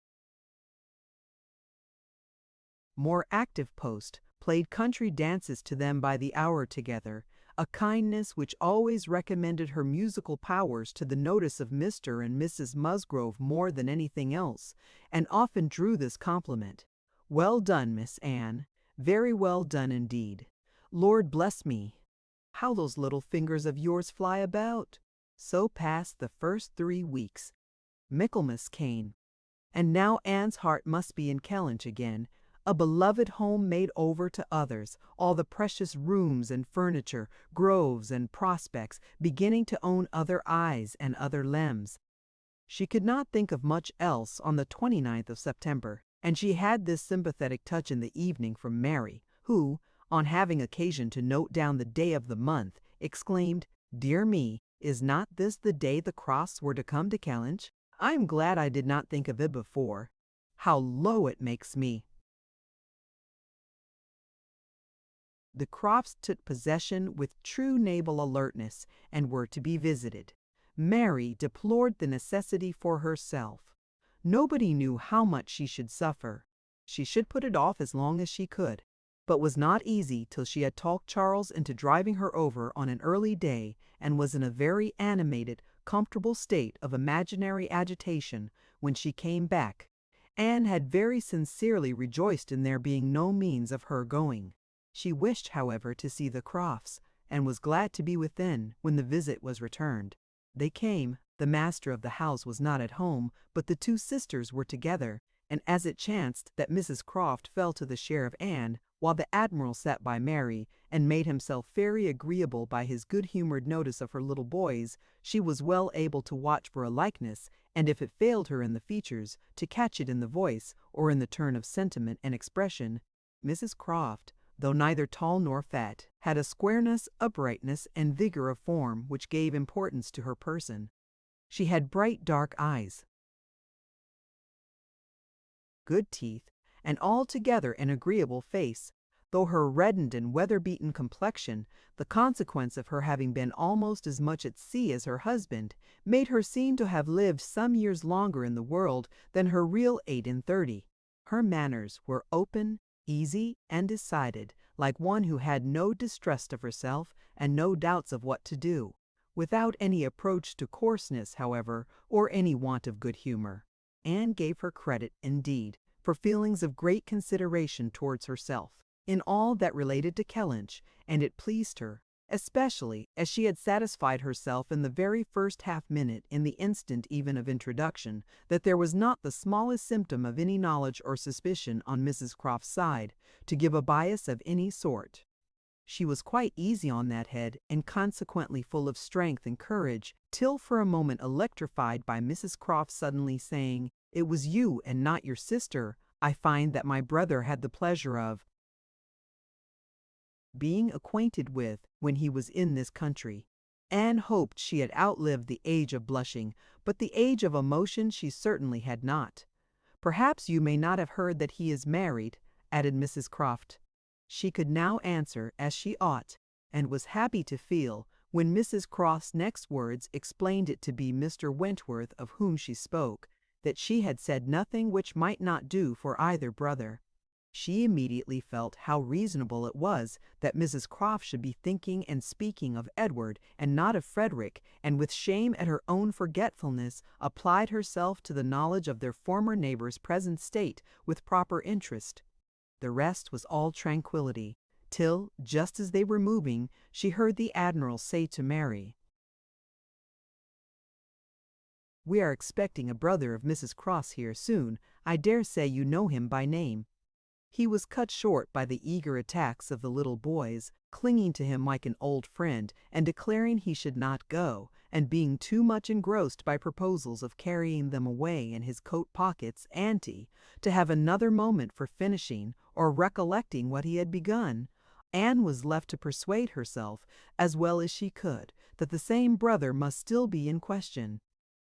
more active post, played country dances to them by the hour together, a kindness which always recommended her musical powers to the notice of Mr. and Mrs. Musgrove more than anything else, and often drew this compliment: "Well done, Miss Anne, very well done indeed. Lord bless me, how those little fingers of yours fly about!" So passed the first 3 weeks. Michaelmas came. And now Anne's heart must be in Kellynch again, a beloved home made over to others, all the precious rooms and furniture, groves and prospects, beginning to own other eyes and other limbs. She could not think of much else on the 29th of September, and she had this sympathetic touch in the evening from Mary, who, on having occasion to note down the day of the month, exclaimed, "Dear me, is not this the day the Crofts were to come to Kellynch? I am glad I did not think of it before. How low it makes me!" The Crofts took possession with true naval alertness and were to be visited. Mary deplored the necessity for herself. Nobody knew how much she should suffer. She should put it off as long as she could, but was not easy till she had talked Charles into driving her over on an early day and was in a very animated, comfortable state of imaginary agitation when she came back. Anne had very sincerely rejoiced in there being no means of her going. She wished, however, to see the Crofts, and was glad to be within when the visit was returned. They came. The master of the house was not at home, but the two sisters were together, and as it chanced that Mrs. Croft fell to the share of Anne, while the Admiral sat by Mary, and made himself very agreeable by his good-humored notice of her little boys, she was well able to watch for a likeness, and if it failed her in the features, to catch it in the voice, or in the turn of sentiment and expression. Mrs. Croft, though neither tall nor fat, had a squareness, uprightness, and vigor of form which gave importance to her person. She had bright dark eyes, good teeth, and altogether an agreeable face, though her reddened and weather-beaten complexion, the consequence of her having been almost as much at sea as her husband, made her seem to have lived some years longer in the world than her real 8 and 30. Her manners were open, easy, and decided, like one who had no distrust of herself and no doubts of what to do, without any approach to coarseness, however, or any want of good humor. Anne gave her credit, indeed, for feelings of great consideration towards herself, in all that related to Kellynch, and it pleased her, especially as she had satisfied herself in the very first half-minute, in the instant even of introduction, that there was not the smallest symptom of any knowledge or suspicion on Mrs. Croft's side, to give a bias of any sort. She was quite easy on that head, and consequently full of strength and courage, till for a moment electrified by Mrs. Croft suddenly saying, "It was you and not your sister, I find, that my brother had the pleasure of being acquainted with when he was in this country." Anne hoped she had outlived the age of blushing, but the age of emotion she certainly had not. "Perhaps you may not have heard that he is married," added Mrs. Croft. She could now answer as she ought, and was happy to feel, when Mrs. Croft's next words explained it to be Mr. Wentworth of whom she spoke, that she had said nothing which might not do for either brother. She immediately felt how reasonable it was that Mrs. Croft should be thinking and speaking of Edward and not of Frederick, and with shame at her own forgetfulness, applied herself to the knowledge of their former neighbor's present state with proper interest. The rest was all tranquillity, till, just as they were moving, she heard the Admiral say to Mary, "We are expecting a brother of Mrs. Croft's here soon. I dare say you know him by name." He was cut short by the eager attacks of the little boys, clinging to him like an old friend, and declaring he should not go, and being too much engrossed by proposals of carrying them away in his coat pockets ante, to have another moment for finishing or recollecting what he had begun. Anne was left to persuade herself, as well as she could, that the same brother must still be in question.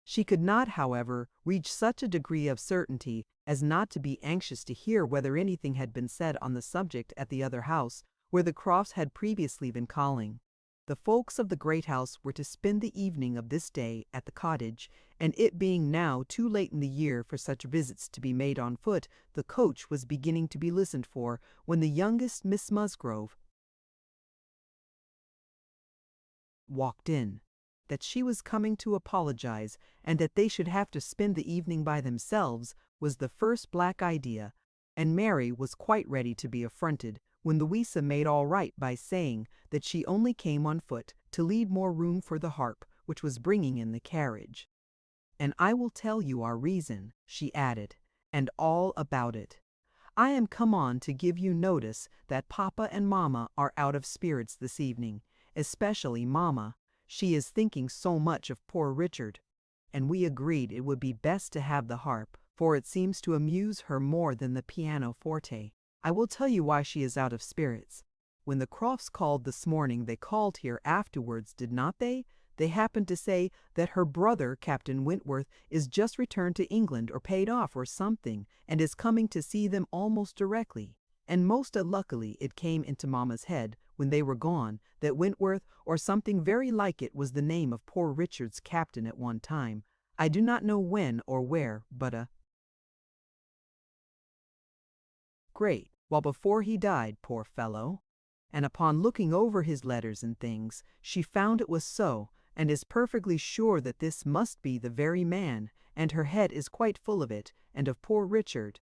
She could not, however, reach such a degree of certainty as not to be anxious to hear whether anything had been said on the subject at the other house, where the Crofts had previously been calling. The folks of the great house were to spend the evening of this day at the cottage, and it being now too late in the year for such visits to be made on foot, the coach was beginning to be listened for, when the youngest Miss Musgrove walked in. That she was coming to apologize, and that they should have to spend the evening by themselves, was the first black idea, and Mary was quite ready to be affronted, when Louisa made all right by saying that she only came on foot to leave more room for the harp, which was bringing in the carriage. "And I will tell you our reason," she added, "and all about it. I am come on to give you notice that Papa and Mamma are out of spirits this evening, especially Mamma. She is thinking so much of poor Richard, and we agreed it would be best to have the harp, for it seems to amuse her more than the pianoforte. I will tell you why she is out of spirits. When the Crofts called this morning, they called here afterwards, did not they? They happened to say that her brother, Captain Wentworth, is just returned to England or paid off or something, and is coming to see them almost directly. And most unluckily it came into Mamma's head, when they were gone, that Wentworth, or something very like it, was the name of poor Richard's captain at one time. I do not know when or where, but great, while before he died, poor fellow. And upon looking over his letters and things, she found it was so, and is perfectly sure that this must be the very man, and her head is quite full of it, and of poor Richard.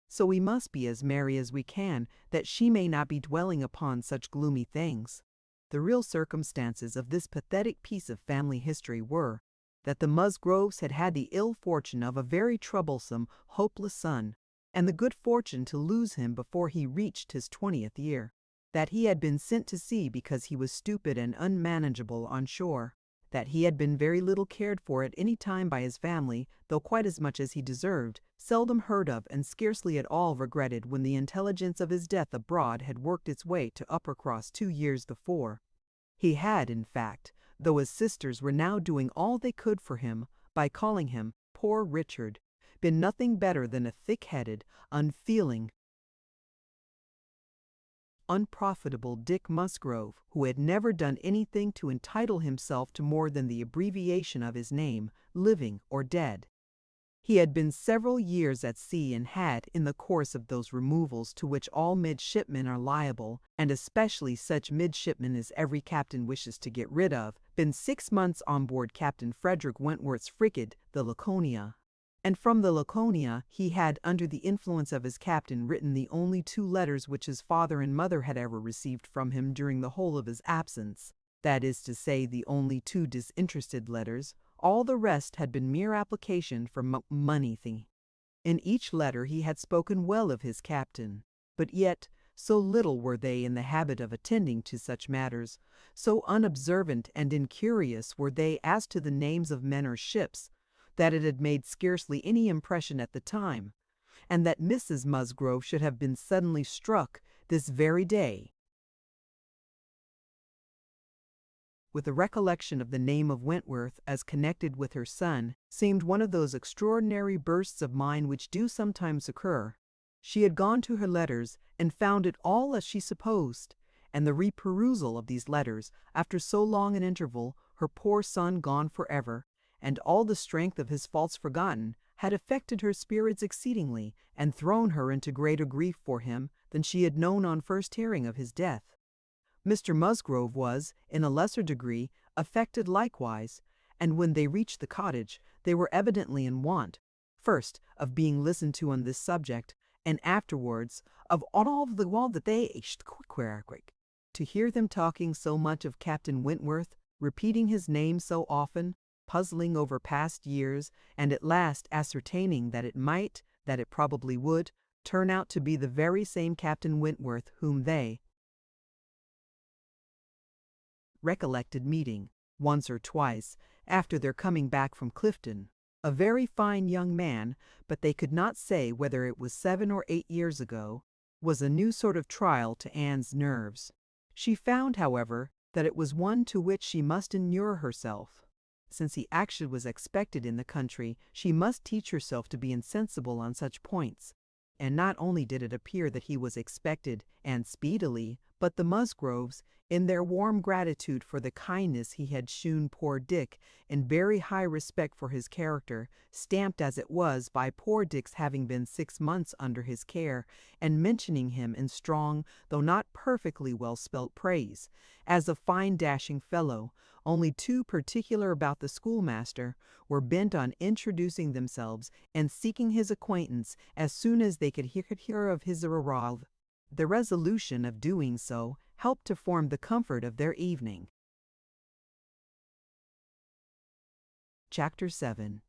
So we must be as merry as we can, that she may not be dwelling upon such gloomy things. The real circumstances of this pathetic piece of family history were, that the Musgroves had had the ill fortune of a very troublesome, hopeless son, and the good fortune to lose him before he reached his 20th year. That he had been sent to sea because he was stupid and unmanageable on shore. That he had been very little cared for at any time by his family, though quite as much as he deserved, seldom heard of, and scarcely at all regretted when the intelligence of his death abroad had worked its way to Uppercross 2 years before. He had, in fact, though his sisters were now doing all they could for him, by calling him poor Richard, been nothing better than a thick-headed, unfeeling, unprofitable Dick Musgrove, who had never done anything to entitle himself to more than the abbreviation of his name, living or dead. He had been several years at sea, and had, in the course of those removals to which all midshipmen are liable, and especially such midshipmen as every captain wishes to get rid of, been 6 months on board Captain Frederick Wentworth's frigate, the Laconia. And from the Laconia he had, under the influence of his captain, written the only 2 letters which his father and mother had ever received from him during the whole of his absence. That is to say, the only 2 disinterested letters. All the rest had been mere application for money. In each letter he had spoken well of his captain, but yet so little were they in the habit of attending to such matters, so unobservant and incurious were they as to the names of men or ships, that it had made scarcely any impression at the time, and that Mrs. Musgrove should have been suddenly struck this very day with the recollection of the name of Wentworth as connected with her son seemed one of those extraordinary bursts of mind which do sometimes occur. She had gone to her letters and found it all as she supposed, and the reperusal of these letters, after so long an interval, her poor son gone forever, and all the strength of his faults forgotten, had affected her spirits exceedingly, and thrown her into greater grief for him than she had known on first hearing of his death. Mr. Musgrove was, in a lesser degree, affected likewise, and when they reached the cottage, they were evidently in want, first, of being listened to on this subject, and afterwards of all that they to hear them talking so much of Captain Wentworth, repeating his name so often, puzzling over past years, and at last ascertaining that it probably would, turn out to be the very same Captain Wentworth whom they recollected meeting, once or twice, after their coming back from Clifton. A very fine young man, but they could not say whether it was 7 or 8 years ago, was a new sort of trial to Anne's nerves. She found, however, that it was one to which she must inure herself. Since he actually was expected in the country, she must teach herself to be insensible on such points. And not only did it appear that he was expected, and speedily, but the Musgroves, in their warm gratitude for the kindness he had shewn poor Dick, in very high respect for his character, stamped as it was by poor Dick's having been 6 months under his care, and mentioning him in strong, though not perfectly well spelt praise, as a fine dashing fellow, only too particular about the schoolmaster, were bent on introducing themselves and seeking his acquaintance as soon as they could hear of his arrival. The resolution of doing so helped to form the comfort of their evening. Chapter 7.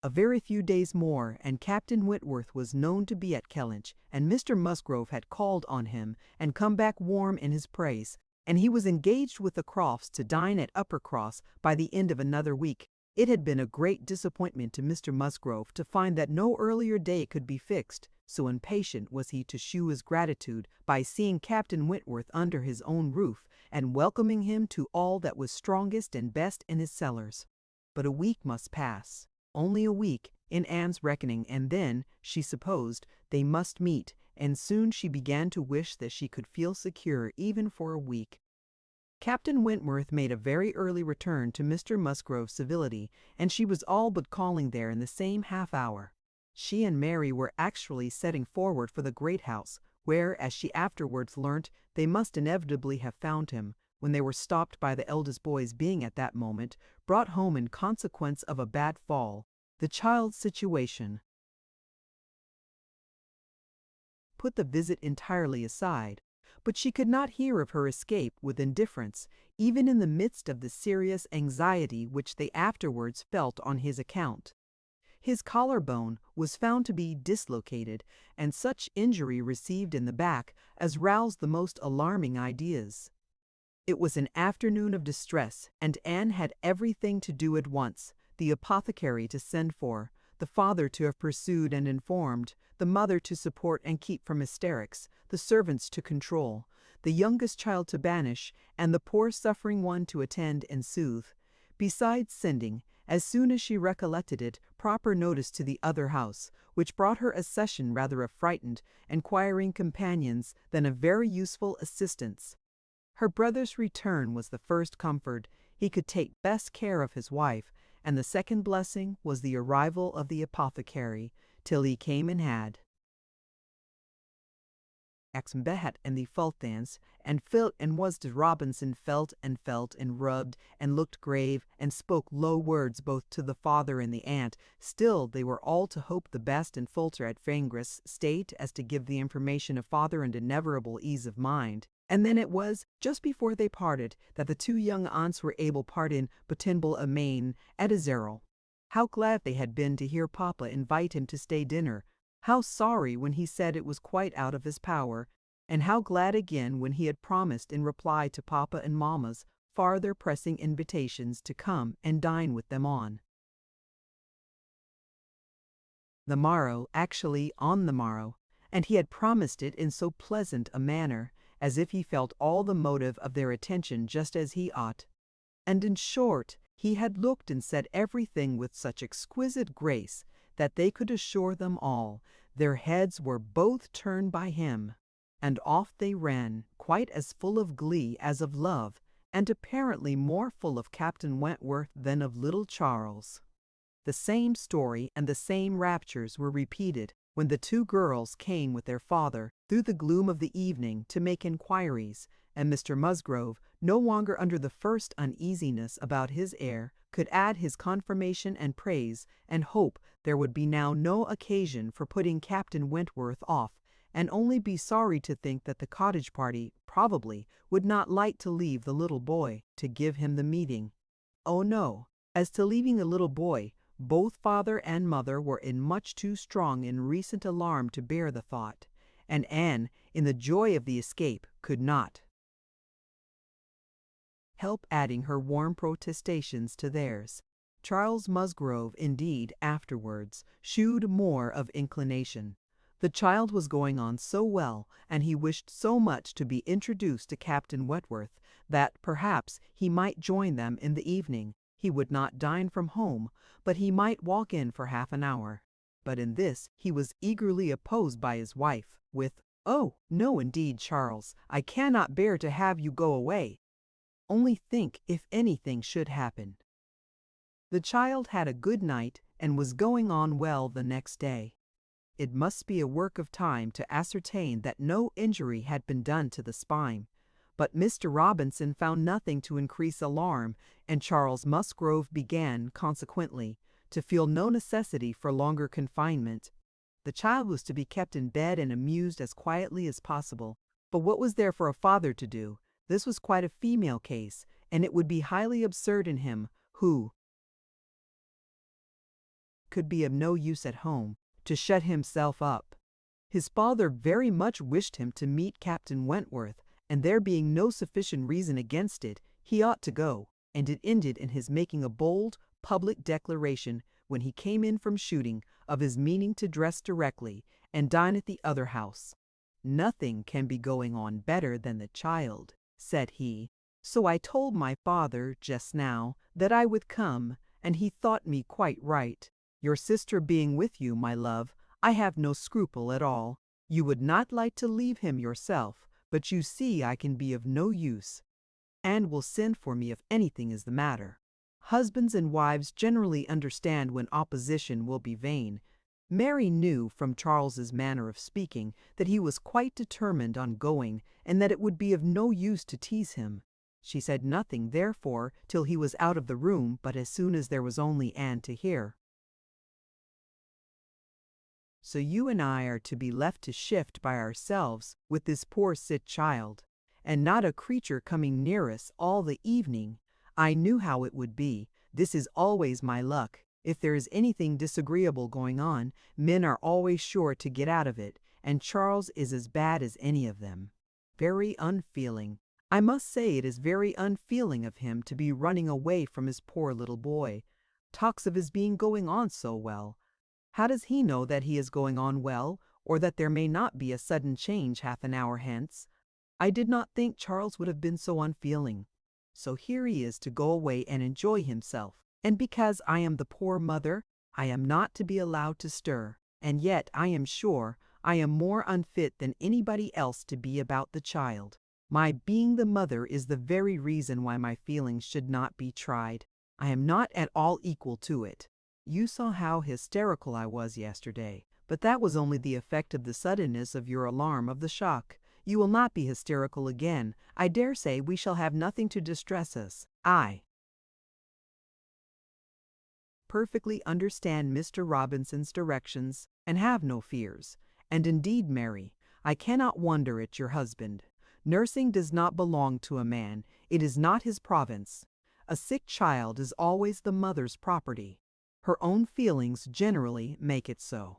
A very few days more, and Captain Wentworth was known to be at Kellynch, and Mr. Musgrove had called on him and come back warm in his praise, and he was engaged with the Crofts to dine at Uppercross by the end of another week. It had been a great disappointment to Mr. Musgrove to find that no earlier day could be fixed, so impatient was he to shew his gratitude by seeing Captain Wentworth under his own roof, and welcoming him to all that was strongest and best in his cellars. But a week must pass, only a week, in Anne's reckoning, and then, she supposed, they must meet, and soon she began to wish that she could feel secure even for a week. Captain Wentworth made a very early return to Mr. Musgrove's civility, and she was all but calling there in the same half hour. She and Mary were actually setting forward for the great house, where, as she afterwards learnt, they must inevitably have found him, when they were stopped by the eldest boy's being at that moment brought home in consequence of a bad fall. The child's situation put the visit entirely aside, but she could not hear of her escape with indifference, even in the midst of the serious anxiety which they afterwards felt on his account. His collarbone was found to be dislocated, and such injury received in the back as roused the most alarming ideas. It was an afternoon of distress, and Anne had everything to do at once: the apothecary to send for, the father to have pursued and informed, the mother to support and keep from hysterics, the servants to control, the youngest child to banish, and the poor suffering one to attend and soothe, besides sending, as soon as she recollected it, proper notice to the other house, which brought her accession rather of frightened, enquiring companions than of very useful assistants. Her brother's return was the first comfort. He could take best care of his wife, and the second blessing was the arrival of the apothecary, till he came and had behat and the fultans, and felt and was to Robinson felt and rubbed, and looked grave, and spoke low words both to the father and the aunt. Still they were all to hope the best, and Fulter at Fangris state as to give the information of father and inevitable ease of mind. And then it was, just before they parted, that the two young aunts were able part in Botinbal Amain at Azerel. How glad they had been to hear Papa invite him to stay dinner, how sorry when he said it was quite out of his power, and how glad again when he had promised in reply to Papa and Mamma's farther pressing invitations to come and dine with them on the morrow, actually on the morrow, and he had promised it in so pleasant a manner, as if he felt all the motive of their attention just as he ought. And in short, he had looked and said everything with such exquisite grace that they could assure them all their heads were both turned by him, and off they ran, quite as full of glee as of love, and apparently more full of Captain Wentworth than of little Charles. The same story and the same raptures were repeated when the two girls came with their father through the gloom of the evening to make inquiries, and Mr. Musgrove, no longer under the first uneasiness about his heir, could add his confirmation and praise, and hope there would be now no occasion for putting Captain Wentworth off, and only be sorry to think that the cottage party, probably, would not like to leave the little boy to give him the meeting. Oh no, as to leaving the little boy, both father and mother were in much too strong in recent alarm to bear the thought, and Anne, in the joy of the escape, could not help adding her warm protestations to theirs. Charles Musgrove, indeed, afterwards, shewed more of inclination. The child was going on so well, and he wished so much to be introduced to Captain Wentworth, that, perhaps, he might join them in the evening. He would not dine from home, but he might walk in for half an hour. But in this he was eagerly opposed by his wife, with, "Oh, no indeed, Charles, I cannot bear to have you go away. Only think if anything should happen." The child had a good night, and was going on well the next day. It must be a work of time to ascertain that no injury had been done to the spine, but Mr. Robinson found nothing to increase alarm, and Charles Musgrove began, consequently, to feel no necessity for longer confinement. The child was to be kept in bed and amused as quietly as possible, but what was there for a father to do? This was quite a female case, and it would be highly absurd in him, who could be of no use at home, to shut himself up. His father very much wished him to meet Captain Wentworth, and there being no sufficient reason against it, he ought to go, and it ended in his making a bold, public declaration, when he came in from shooting, of his meaning to dress directly, and dine at the other house. "Nothing can be going on better than the child," said he. "So I told my father, just now, that I would come, and he thought me quite right. Your sister being with you, my love, I have no scruple at all. You would not like to leave him yourself, but you see I can be of no use, and will send for me if anything is the matter." Husbands and wives generally understand when opposition will be vain. Mary knew from Charles's manner of speaking that he was quite determined on going, and that it would be of no use to tease him. She said nothing, therefore, till he was out of the room, but as soon as there was only Anne to hear. "So you and I are to be left to shift by ourselves with this poor sick child, and not a creature coming near us all the evening. I knew how it would be. This is always my luck. If there is anything disagreeable going on, men are always sure to get out of it, and Charles is as bad as any of them. Very unfeeling. I must say it is very unfeeling of him to be running away from his poor little boy. Talks of his being going on so well. How does he know that he is going on well, or that there may not be a sudden change half an hour hence? I did not think Charles would have been so unfeeling. So here he is to go away and enjoy himself, and because I am the poor mother, I am not to be allowed to stir, and yet I am sure I am more unfit than anybody else to be about the child. My being the mother is the very reason why my feelings should not be tried. I am not at all equal to it. You saw how hysterical I was yesterday, but that was only the effect of the suddenness of your alarm of the shock. You will not be hysterical again. I dare say we shall have nothing to distress us. I perfectly understand Mr. Robinson's directions, and have no fears. And indeed, Mary, I cannot wonder at your husband. Nursing does not belong to a man. It is not his province. A sick child is always the mother's property. Her own feelings generally make it so.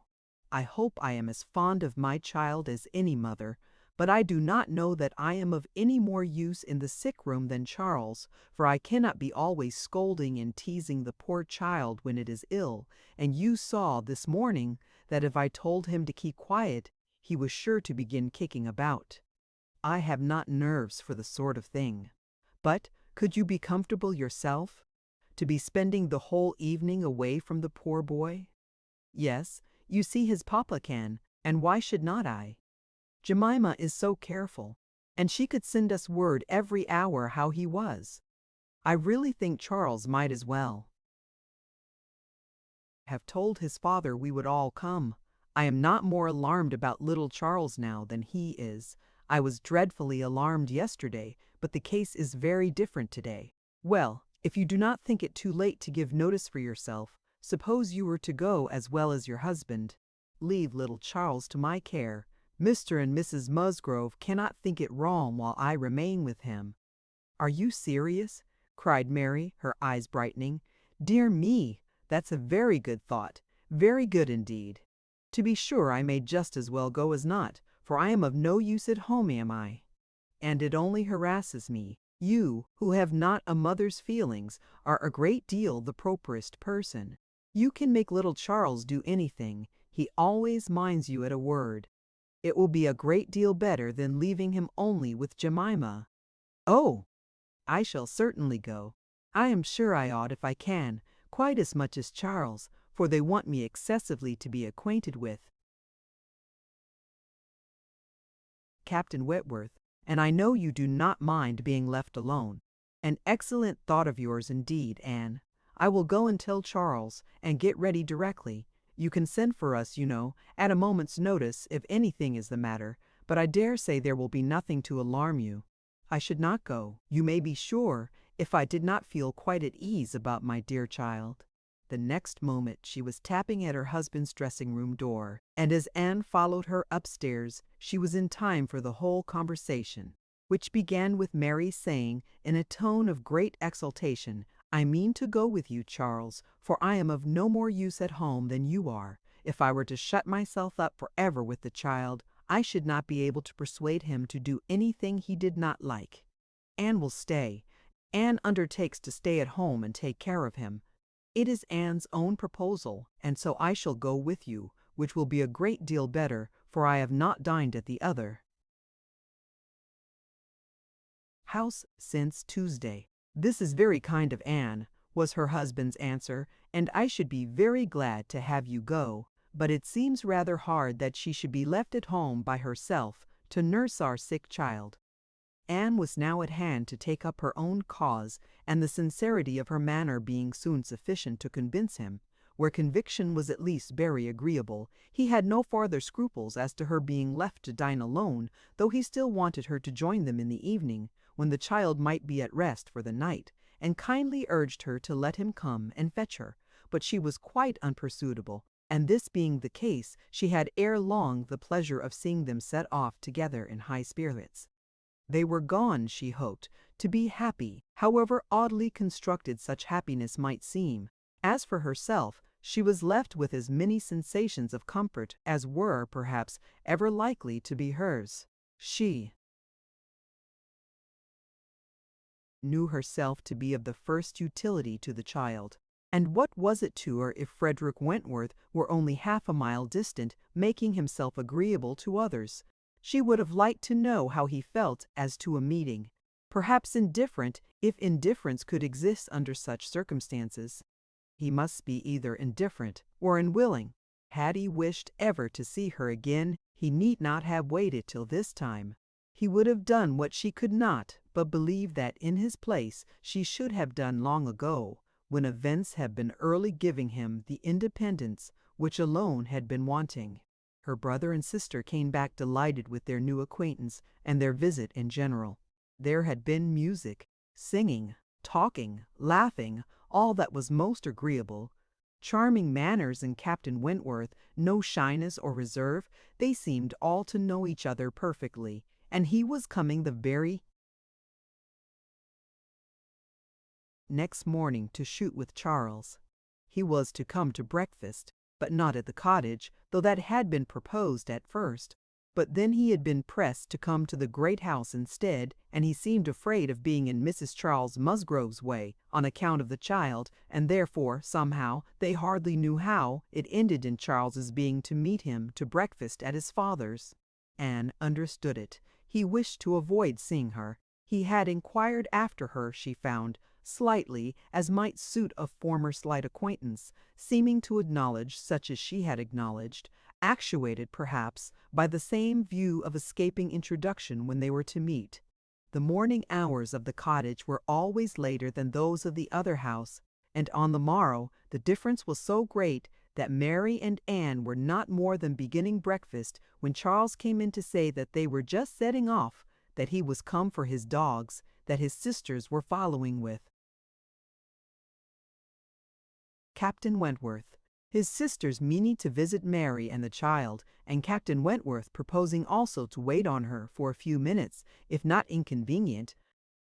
I hope I am as fond of my child as any mother, but I do not know that I am of any more use in the sick room than Charles, for I cannot be always scolding and teasing the poor child when it is ill, and you saw this morning that if I told him to keep quiet, he was sure to begin kicking about. I have not nerves for the sort of thing. But could you be comfortable yourself? To be spending the whole evening away from the poor boy? Yes, you see his papa can, and why should not I? Jemima is so careful, and she could send us word every hour how he was. I really think Charles might as well have told his father we would all come. I am not more alarmed about little Charles now than he is. I was dreadfully alarmed yesterday, but the case is very different today. Well, if you do not think it too late to give notice for yourself, suppose you were to go as well as your husband. Leave little Charles to my care. Mr. and Mrs. Musgrove cannot think it wrong while I remain with him." "Are you serious?" cried Mary, her eyes brightening. "Dear me, that's a very good thought, very good indeed. To be sure I may just as well go as not, for I am of no use at home, am I? And it only harasses me. You, who have not a mother's feelings, are a great deal the properest person. You can make little Charles do anything. He always minds you at a word. It will be a great deal better than leaving him only with Jemima." "Oh, I shall certainly go. I am sure I ought if I can, quite as much as Charles, for they want me excessively to be acquainted with Captain Wentworth, and I know you do not mind being left alone. An excellent thought of yours indeed, Anne. I will go and tell Charles, and get ready directly. You can send for us, you know, at a moment's notice if anything is the matter, but I dare say there will be nothing to alarm you. I should not go, you may be sure, if I did not feel quite at ease about my dear child." The next moment she was tapping at her husband's dressing-room door, and as Anne followed her upstairs, she was in time for the whole conversation, which began with Mary saying, in a tone of great exultation, I mean to go with you, Charles, for I am of no more use at home than you are. If I were to shut myself up forever with the child, I should not be able to persuade him to do anything he did not like. Anne will stay. Anne undertakes to stay at home and take care of him. It is Anne's own proposal, and so I shall go with you, which will be a great deal better, for I have not dined at the other house since Tuesday. This is very kind of Anne, was her husband's answer, and I should be very glad to have you go, but it seems rather hard that she should be left at home by herself to nurse our sick child. Anne was now at hand to take up her own cause, and the sincerity of her manner being soon sufficient to convince him, where conviction was at least very agreeable, he had no farther scruples as to her being left to dine alone, though he still wanted her to join them in the evening, when the child might be at rest for the night, and kindly urged her to let him come and fetch her, but she was quite unpersuadable, and this being the case, she had ere long the pleasure of seeing them set off together in high spirits. They were gone, she hoped, to be happy, however oddly constructed such happiness might seem. As for herself, she was left with as many sensations of comfort as were, perhaps, ever likely to be hers. She knew herself to be of the first utility to the child. And what was it to her if Frederick Wentworth were only half a mile distant, making himself agreeable to others? She would have liked to know how he felt as to a meeting. Perhaps indifferent, if indifference could exist under such circumstances. He must be either indifferent or unwilling. Had he wished ever to see her again, he need not have waited till this time. He would have done what she could not, but believe that in his place she should have done long ago, when events had been early giving him the independence which alone had been wanting. Her brother and sister came back delighted with their new acquaintance and their visit in general. There had been music, singing, talking, laughing, all that was most agreeable. Charming manners in Captain Wentworth, no shyness or reserve, they seemed all to know each other perfectly, and he was coming the very next morning to shoot with Charles. He was to come to breakfast, but not at the cottage, though that had been proposed at first. But then he had been pressed to come to the great house instead, and he seemed afraid of being in Mrs. Charles Musgrove's way on account of the child, and therefore, somehow, they hardly knew how, it ended in Charles's being to meet him to breakfast at his father's. Anne understood it. He wished to avoid seeing her. He had inquired after her, she found, slightly, as might suit a former slight acquaintance, seeming to acknowledge such as she had acknowledged, actuated, perhaps, by the same view of escaping introduction when they were to meet. The morning hours of the cottage were always later than those of the other house, and on the morrow the difference was so great that Mary and Anne were not more than beginning breakfast when Charles came in to say that they were just setting off, that he was come for his dogs, that his sisters were following with Captain Wentworth, his sisters meaning to visit Mary and the child, and Captain Wentworth proposing also to wait on her for a few minutes, if not inconvenient,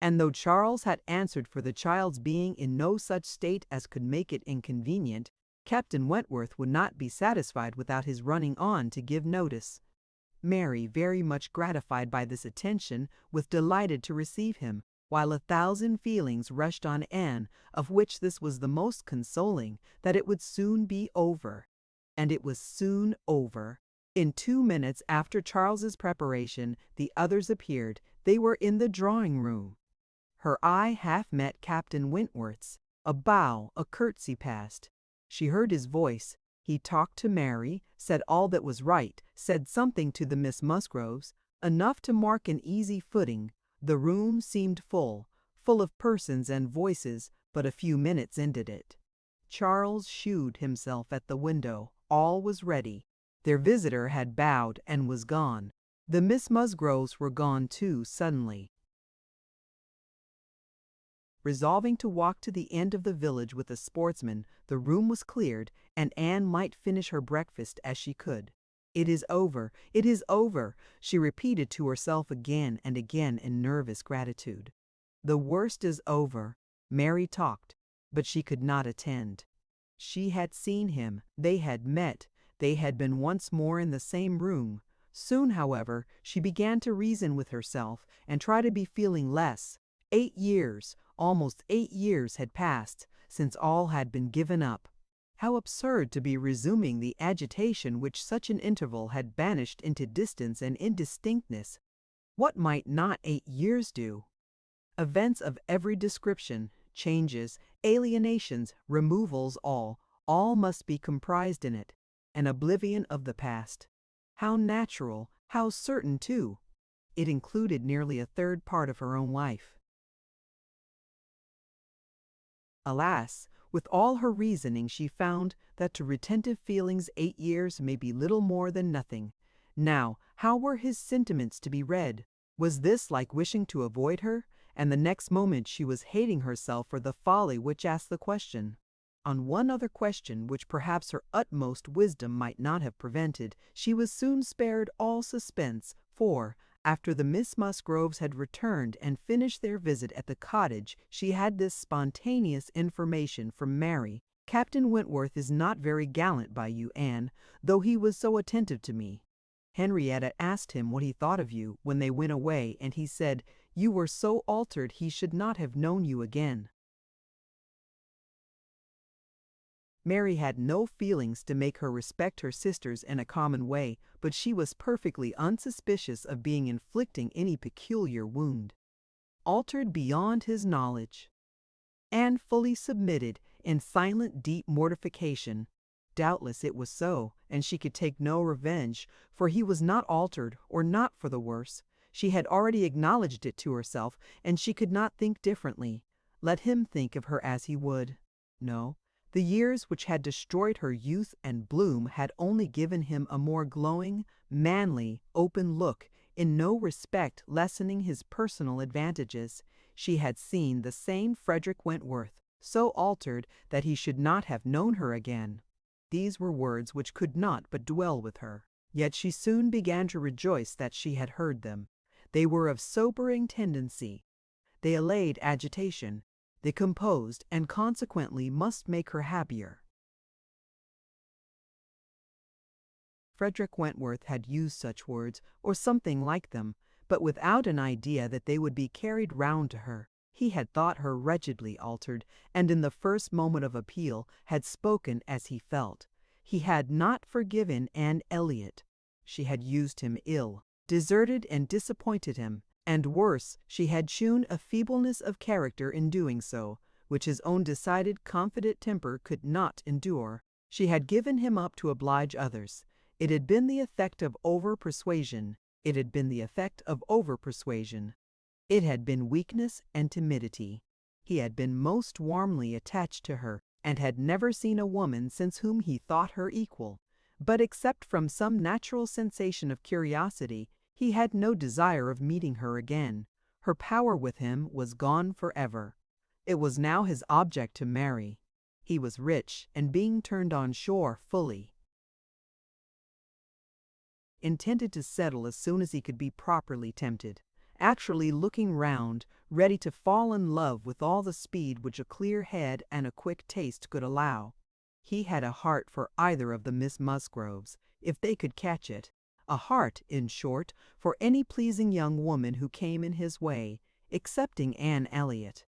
and though Charles had answered for the child's being in no such state as could make it inconvenient, Captain Wentworth would not be satisfied without his running on to give notice. Mary, very much gratified by this attention, was delighted to receive him, while 1,000 feelings rushed on Anne, of which this was the most consoling, that it would soon be over. And it was soon over. In 2 minutes after Charles's preparation, the others appeared. They were in the drawing-room. Her eye half met Captain Wentworth's. A bow, a curtsy passed. She heard his voice. He talked to Mary, said all that was right, said something to the Miss Musgroves, enough to mark an easy footing. The room seemed full of persons and voices, but a few minutes ended it. Charles shewed himself at the window. All was ready. Their visitor had bowed and was gone. The Miss Musgroves were gone too suddenly. Resolving to walk to the end of the village with a sportsman, the room was cleared, and Anne might finish her breakfast as she could. "It is over, it is over," she repeated to herself again and again in nervous gratitude. The worst is over. Mary talked. but she could not attend. She had seen him, they had met, they had been once more in the same room. Soon, however, she began to reason with herself and try to be feeling less. 8 years, almost 8 years had passed since all had been given up. How absurd to be resuming the agitation which such an interval had banished into distance and indistinctness. What might not 8 years do? Events of every description, changes, alienations, removals, all must be comprised in it. An oblivion of the past. How natural, how certain too. It included nearly a third part of her own life. Alas, with all her reasoning she found that to retentive feelings 8 years may be little more than nothing. Now, how were his sentiments to be read? Was this like wishing to avoid her? And the next moment she was hating herself for the folly which asked the question. On one other question, which perhaps her utmost wisdom might not have prevented, she was soon spared all suspense, for, after the Miss Musgroves had returned and finished their visit at the cottage, she had this spontaneous information from Mary. "Captain Wentworth is not very gallant by you, Anne, though he was so attentive to me. Henrietta asked him what he thought of you when they went away, and he said you were so altered he should not have known you again." Mary had no feelings to make her respect her sisters in a common way, but she was perfectly unsuspicious of being inflicting any peculiar wound. Altered beyond his knowledge. Anne fully submitted, in silent deep mortification. Doubtless it was so, and she could take no revenge, for he was not altered, or not for the worse. She had already acknowledged it to herself, and she could not think differently. Let him think of her as he would. No. The years which had destroyed her youth and bloom had only given him a more glowing, manly, open look, in no respect lessening his personal advantages. She had seen the same Frederick Wentworth, so altered that he should not have known her again. These were words which could not but dwell with her. Yet she soon began to rejoice that she had heard them. They were of sobering tendency. They allayed agitation. They composed, and consequently must make her happier. Frederick Wentworth had used such words, or something like them, but without an idea that they would be carried round to her. He had thought her wretchedly altered, and in the first moment of appeal had spoken as he felt. He had not forgiven Anne Elliot. She had used him ill, deserted and disappointed him. And worse, she had shewn a feebleness of character in doing so, which his own decided, confident temper could not endure. She had given him up to oblige others. It had been the effect of over-persuasion. It had been the effect of over-persuasion. It had been weakness and timidity. He had been most warmly attached to her, and had never seen a woman since whom he thought her equal. But except from some natural sensation of curiosity, he had no desire of meeting her again. Her power with him was gone forever. It was now his object to marry. He was rich, and being turned on shore fully intended to settle as soon as he could be properly tempted, actually looking round, ready to fall in love with all the speed which a clear head and a quick taste could allow. He had a heart for either of the Miss Musgroves, if they could catch it. A heart, in short, for any pleasing young woman who came in his way, excepting Anne Elliot.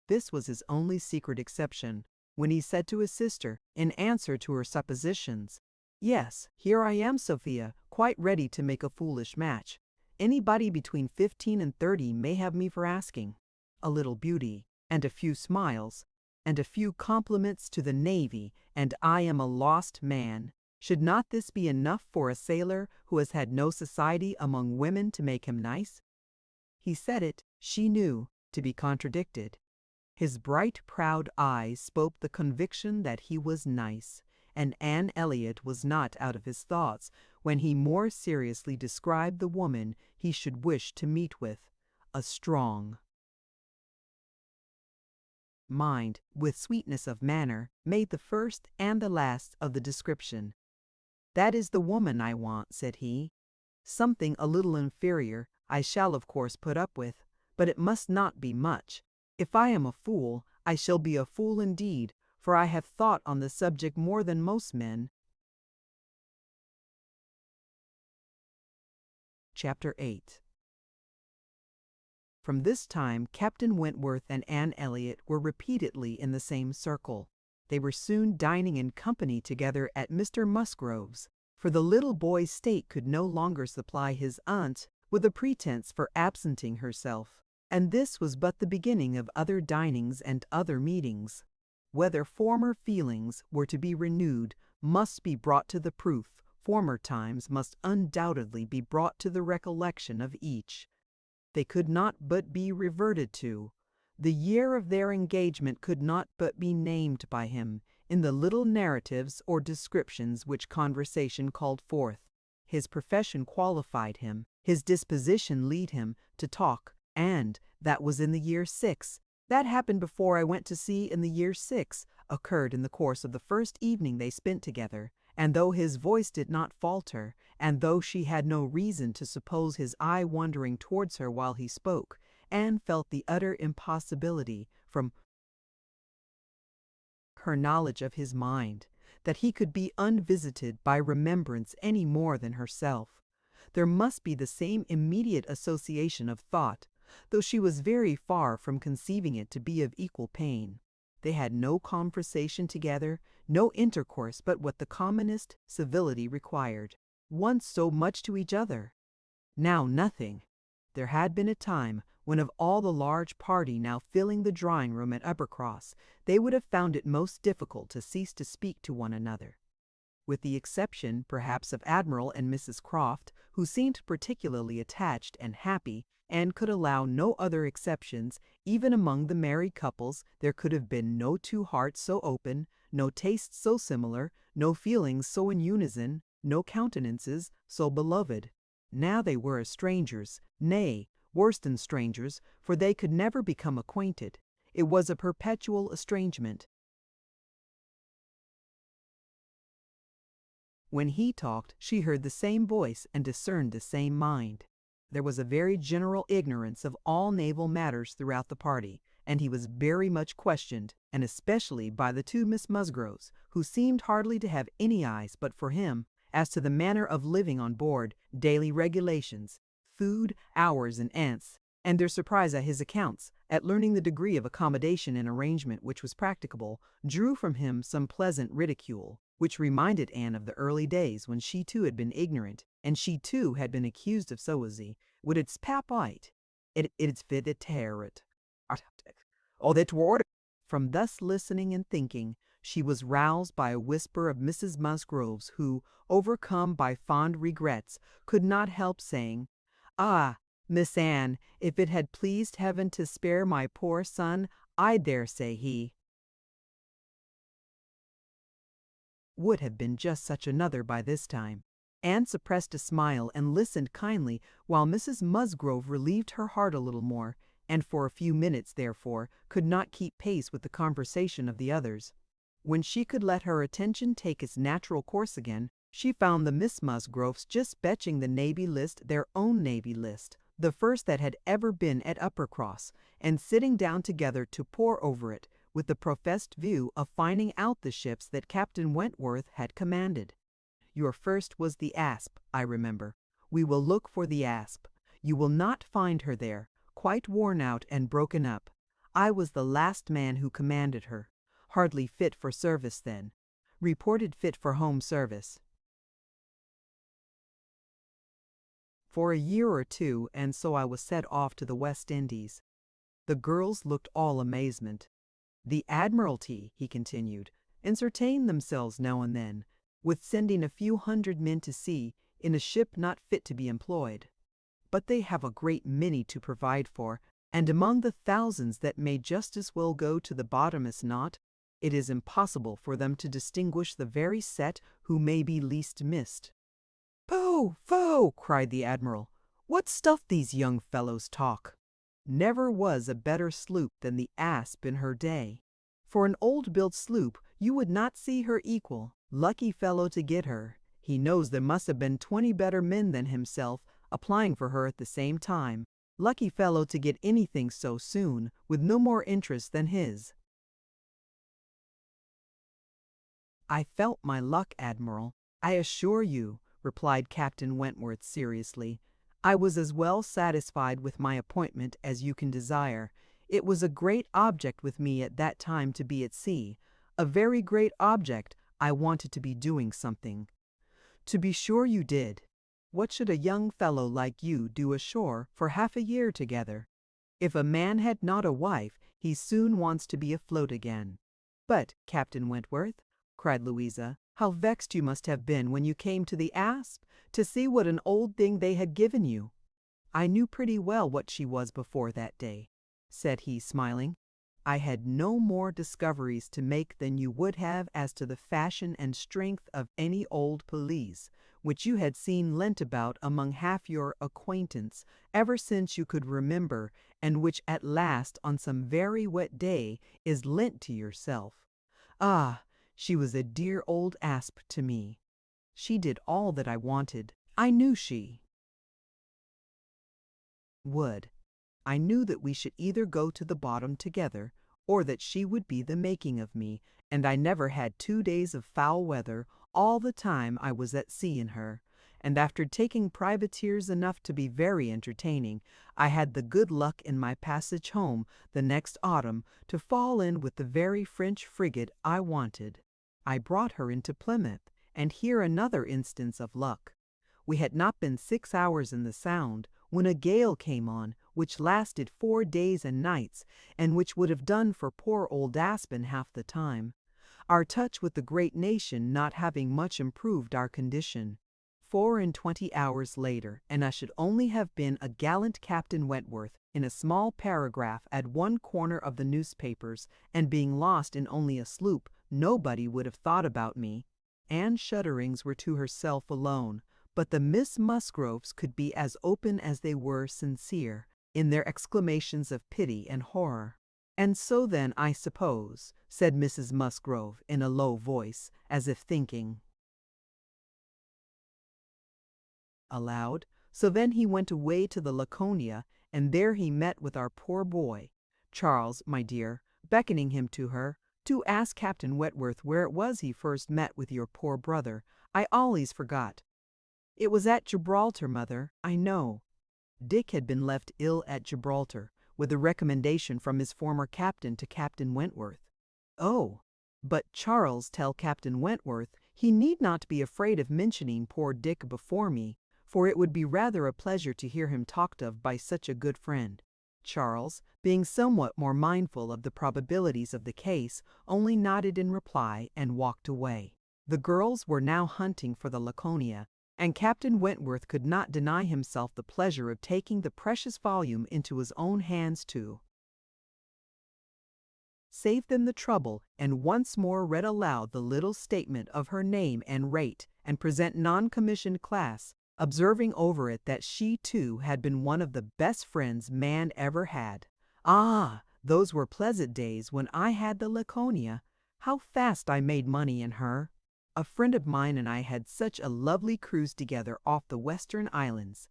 This was his only secret exception, when he said to his sister, in answer to her suppositions, "Yes, here I am, Sophia, quite ready to make a foolish match. Anybody between 15 and 30 may have me for asking. A little beauty, and a few smiles, and a few compliments to the Navy, and I am a lost man. Should not this be enough for a sailor who has had no society among women to make him nice?" He said it, she knew, to be contradicted. His bright, proud eyes spoke the conviction that he was nice, and Anne Elliot was not out of his thoughts when he more seriously described the woman he should wish to meet with, a strong mind, with sweetness of manner, made the first and the last of the description. "That is the woman I want," said he. "Something a little inferior I shall of course put up with, but it must not be much. If I am a fool, I shall be a fool indeed, for I have thought on the subject more than most men. Chapter 8. From this time Captain Wentworth and Anne Elliot were repeatedly in the same circle. They were soon dining in company together at Mr. Musgrove's, for the little boy's state could no longer supply his aunt with a pretence for absenting herself, and this was but the beginning of other dinings and other meetings. Whether former feelings were to be renewed must be brought to the proof, former times must undoubtedly be brought to the recollection of each. They could not but be reverted to. The year of their engagement could not but be named by him in the little narratives or descriptions which conversation called forth. His profession qualified him, his disposition lead him to talk, and that was in the year 6. That happened before I went to sea in the year 6, occurred in the course of the first evening they spent together, and though his voice did not falter, and though she had no reason to suppose his eye wandering towards her while he spoke, Anne felt the utter impossibility, from her knowledge of his mind, that he could be unvisited by remembrance any more than herself. There must be the same immediate association of thought, though she was very far from conceiving it to be of equal pain. They had no conversation together, no intercourse but what the commonest civility required. Once so much to each other, now nothing. There had been a time when of all the large party now filling the drawing-room at Uppercross, they would have found it most difficult to cease to speak to one another. With the exception, perhaps, of Admiral and Mrs. Croft, who seemed particularly attached and happy, and could allow no other exceptions, even among the married couples there could have been no two hearts so open, no tastes so similar, no feelings so in unison, no countenances so beloved. Now they were as strangers, nay, worse than strangers, for they could never become acquainted. It was a perpetual estrangement. When he talked, she heard the same voice and discerned the same mind. There was a very general ignorance of all naval matters throughout the party, and he was very much questioned, and especially by the two Miss Musgroves, who seemed hardly to have any eyes but for him, as to the manner of living on board, daily regulations, food, hours, and ants, and their surprise at his accounts, at learning the degree of accommodation and arrangement which was practicable, drew from him some pleasant ridicule, which reminded Anne of the early days when she too had been ignorant, and she too had been accused of soisy, with its papite, its viditaret, all that word. From thus listening and thinking, she was roused by a whisper of Mrs. Musgrove's, who, overcome by fond regrets, could not help saying, "Ah, Miss Anne, if it had pleased heaven to spare my poor son, I dare say he would have been just such another by this time." Anne suppressed a smile and listened kindly while Mrs. Musgrove relieved her heart a little more, and for a few minutes, therefore, could not keep pace with the conversation of the others. When she could let her attention take its natural course again, she found the Miss Musgroves just betching the Navy List, their own Navy List, the first that had ever been at Uppercross, and sitting down together to pore over it, with the professed view of finding out the ships that Captain Wentworth had commanded. Your first was the Asp, I remember. We will look for the Asp. You will not find her there, quite worn out and broken up. I was the last man who commanded her. Hardly fit for service then. Reported fit for home service. For a year or two, and so I was set off to the West Indies. The girls looked all amazement. The Admiralty, he continued, entertained themselves now and then with sending a few hundred men to sea in a ship not fit to be employed. But they have a great many to provide for, and among the thousands that may just as well go to the bottomless knot, it is impossible for them to distinguish the very set who may be least missed. "Pooh, pooh!" cried the Admiral. "What stuff these young fellows talk! Never was a better sloop than the Asp in her day. For an old-built sloop, you would not see her equal. Lucky fellow to get her. He knows there must have been 20 better men than himself applying for her at the same time. Lucky fellow to get anything so soon, with no more interest than his. "I felt my luck, Admiral, I assure you," replied Captain Wentworth seriously. "I was as well satisfied with my appointment as you can desire. It was a great object with me at that time to be at sea. A very great object. I wanted to be doing something." "To be sure you did. What should a young fellow like you do ashore for half a year together? If a man had not a wife, he soon wants to be afloat again." "But, Captain Wentworth," cried Louisa, "how vexed you must have been when you came to the Asp, to see what an old thing they had given you." "I knew pretty well what she was before that day," said he, smiling. "I had no more discoveries to make than you would have as to the fashion and strength of any old pelisse, which you had seen lent about among half your acquaintance ever since you could remember, and which at last, on some very wet day, is lent to yourself. Ah, she was a dear old asp to me. She did all that I wanted. I knew she would. I knew that we should either go to the bottom together, or that she would be the making of me, and I never had 2 days of foul weather all the time I was at sea in her. And after taking privateers enough to be very entertaining, I had the good luck in my passage home the next autumn to fall in with the very French frigate I wanted. I brought her into Plymouth, and here another instance of luck. We had not been 6 hours in the Sound when a gale came on, which lasted 4 days and nights, and which would have done for poor old Aspen half the time, our touch with the great nation not having much improved our condition. 24 hours later, and I should only have been a gallant Captain Wentworth in a small paragraph at one corner of the newspapers, and being lost in only a sloop, nobody would have thought about me. Anne's shudderings were to herself alone, but the Miss Musgroves could be as open as they were sincere in their exclamations of pity and horror. "And so then, I suppose," said Mrs. Musgrove in a low voice, as if thinking aloud, "so then he went away to the Laconia, and there he met with our poor boy. Charles, my dear," beckoning him to her, "do ask Captain Wentworth where it was he first met with your poor brother. I always forgot." "It was at Gibraltar, mother, I know." Dick had been left ill at Gibraltar, with a recommendation from his former captain to Captain Wentworth. "Oh, but Charles, tell Captain Wentworth he need not be afraid of mentioning poor Dick before me, for it would be rather a pleasure to hear him talked of by such a good friend." Charles, being somewhat more mindful of the probabilities of the case, only nodded in reply and walked away. The girls were now hunting for the Laconia, and Captain Wentworth could not deny himself the pleasure of taking the precious volume into his own hands to save them the trouble, and once more read aloud the little statement of her name and rate and present non-commissioned class, observing over it that she too had been one of the best friends man ever had. Ah, those were pleasant days when I had the Laconia. How fast I made money in her! A friend of mine and I had such a lovely cruise together off the Western Islands.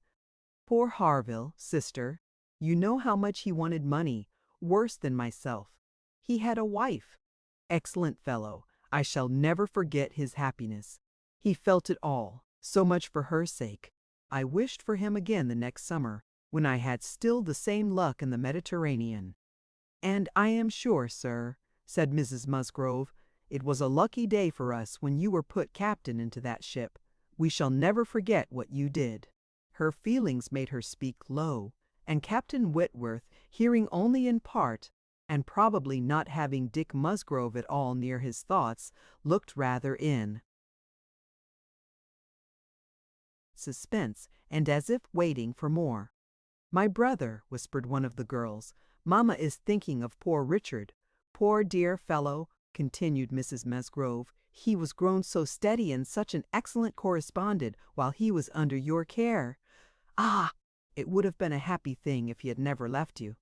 Poor Harville, sister, you know how much he wanted money, worse than myself. He had a wife. Excellent fellow, I shall never forget his happiness. He felt it all, so much for her sake. I wished for him again the next summer, when I had still the same luck in the Mediterranean. And I am sure, sir, said Mrs. Musgrove, it was a lucky day for us when you were put captain into that ship. We shall never forget what you did." Her feelings made her speak low, and Captain Wentworth, hearing only in part, and probably not having Dick Musgrove at all near his thoughts, looked rather in suspense, and as if waiting for more. "My brother," whispered one of the girls, "Mamma is thinking of poor Richard. Poor dear fellow," continued Mrs. Musgrove, "he was grown so steady and such an excellent correspondent while he was under your care. Ah! It would have been a happy thing if he had never left you.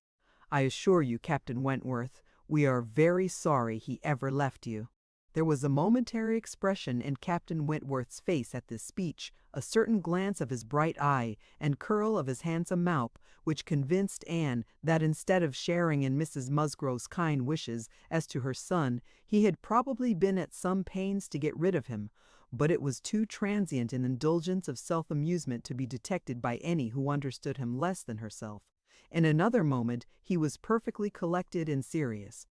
I assure you, Captain Wentworth, we are very sorry he ever left you." There was a momentary expression in Captain Wentworth's face at this speech, a certain glance of his bright eye and curl of his handsome mouth, which convinced Anne that instead of sharing in Mrs. Musgrove's kind wishes as to her son, he had probably been at some pains to get rid of him, but it was too transient an indulgence of self-amusement to be detected by any who understood him less than herself. In another moment he was perfectly collected and serious,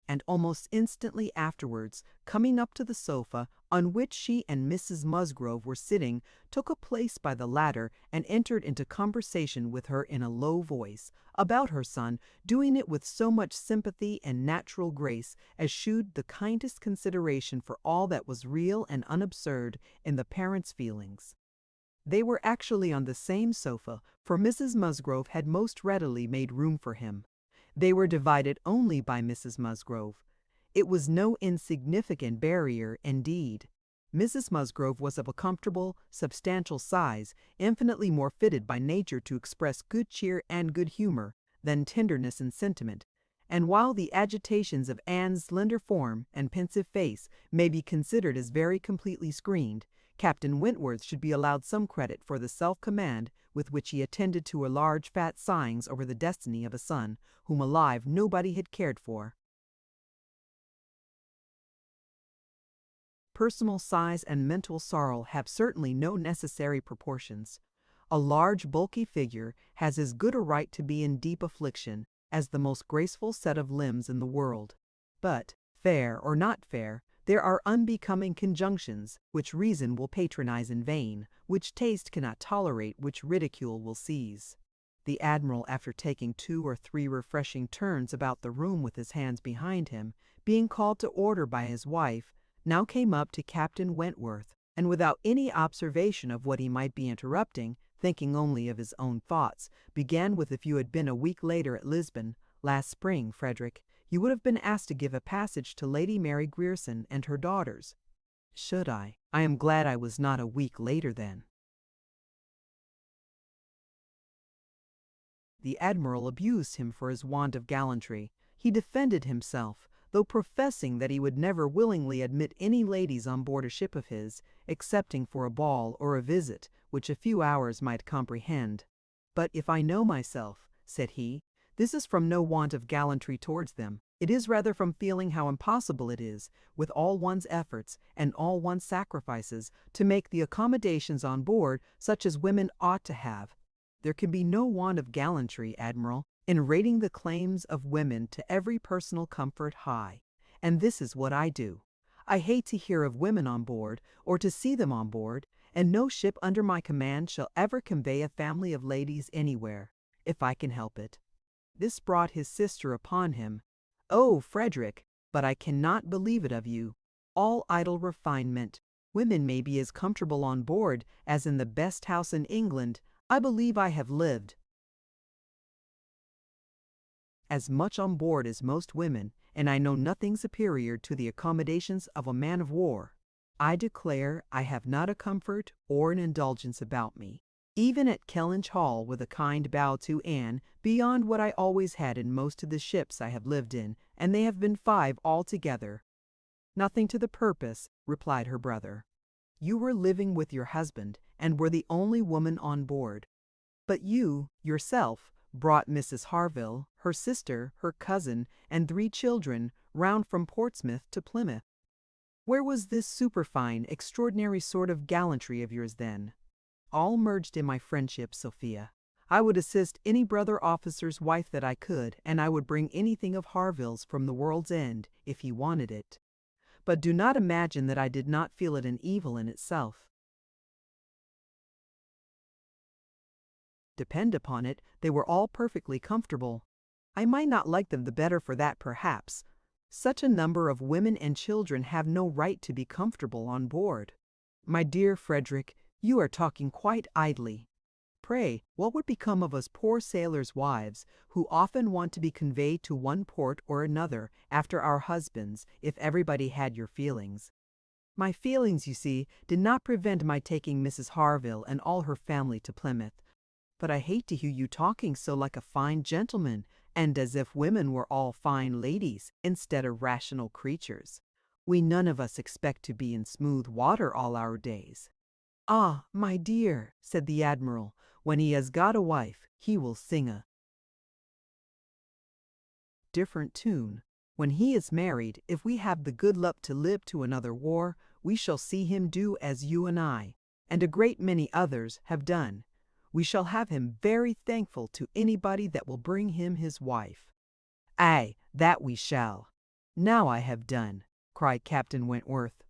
and almost instantly afterwards, coming up to the sofa on which she and Mrs. Musgrove were sitting, took a place by the latter and entered into conversation with her in a low voice, about her son, doing it with so much sympathy and natural grace as shewed the kindest consideration for all that was real and unabsurd in the parent's feelings. They were actually on the same sofa, for Mrs. Musgrove had most readily made room for him. They were divided only by Mrs. Musgrove. It was no insignificant barrier, indeed. Mrs. Musgrove was of a comfortable, substantial size, infinitely more fitted by nature to express good cheer and good humor than tenderness and sentiment, and while the agitations of Anne's slender form and pensive face may be considered as very completely screened, Captain Wentworth should be allowed some credit for the self-command with which he attended to her large fat sighings over the destiny of a son whom alive nobody had cared for. Personal size and mental sorrow have certainly no necessary proportions. A large, bulky figure has as good a right to be in deep affliction as the most graceful set of limbs in the world. But, fair or not fair, there are unbecoming conjunctions which reason will patronize in vain, which taste cannot tolerate, which ridicule will seize. The Admiral, after taking 2 or 3 refreshing turns about the room with his hands behind him, being called to order by his wife, now came up to Captain Wentworth, and without any observation of what he might be interrupting, thinking only of his own thoughts, began with, "If you had been a week later at Lisbon, last spring, Frederick, you would have been asked to give a passage to Lady Mary Grierson and her daughters." "Should I? I am glad I was not a week later then." The Admiral abused him for his want of gallantry. He defended himself, though professing that he would never willingly admit any ladies on board a ship of his, excepting for a ball or a visit, which a few hours might comprehend. "But if I know myself," said he, "this is from no want of gallantry towards them. It is rather from feeling how impossible it is, with all one's efforts and all one's sacrifices, to make the accommodations on board such as women ought to have. There can be no want of gallantry, Admiral, in rating the claims of women to every personal comfort high, and this is what I do. I hate to hear of women on board, or to see them on board, and no ship under my command shall ever convey a family of ladies anywhere, if I can help it." This brought his sister upon him. "Oh, Frederick, but I cannot believe it of you. All idle refinement. Women may be as comfortable on board as in the best house in England. I believe I have lived as much on board as most women, and I know nothing superior to the accommodations of a man of war. I declare I have not a comfort or an indulgence about me, even at Kellynch Hall, with a kind bow to Anne, beyond what I always had in most of the ships I have lived in, and they have been 5 altogether." "Nothing to the purpose," replied her brother. "You were living with your husband, and were the only woman on board. But you, yourself, brought Mrs. Harville, her sister, her cousin, and 3 children, round from Portsmouth to Plymouth. Where was this superfine, extraordinary sort of gallantry of yours then?" "All merged in my friendship, Sophia. I would assist any brother officer's wife that I could, and I would bring anything of Harville's from the world's end, if he wanted it. But do not imagine that I did not feel it an evil in itself. Depend upon it, they were all perfectly comfortable. I might not like them the better for that, perhaps. Such a number of women and children have no right to be comfortable on board." "My dear Frederick, you are talking quite idly. Pray, what would become of us poor sailors' wives, who often want to be conveyed to one port or another after our husbands, if everybody had your feelings?" "My feelings, you see, did not prevent my taking Mrs. Harville and all her family to Plymouth. But I hate to hear you talking so like a fine gentleman, And as if women were all fine ladies instead of rational creatures. We none of us expect to be in smooth water all our days. Ah, my dear, said the Admiral, when he has got a wife, he will sing a different tune. When he is married, if we have the good luck to live to another war, we shall see him do as you and I, and a great many others, have done. We shall have him very thankful to anybody that will bring him his wife. Aye, that we shall. Now I have done, cried Captain Wentworth.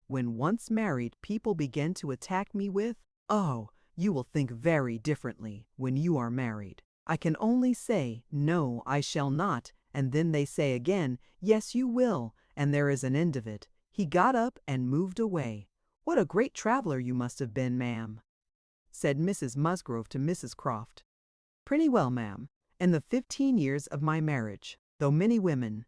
When once married, people begin to attack me with, "Oh, you will think very differently when you are married." I can only say, "No, I shall not," and then they say again, "Yes, you will," and there is an end of it. He got up and moved away. "What a great traveler you must have been, ma'am," said Mrs. Musgrove to Mrs. Croft. "Pretty well, ma'am, in the 15 years of my marriage, though many women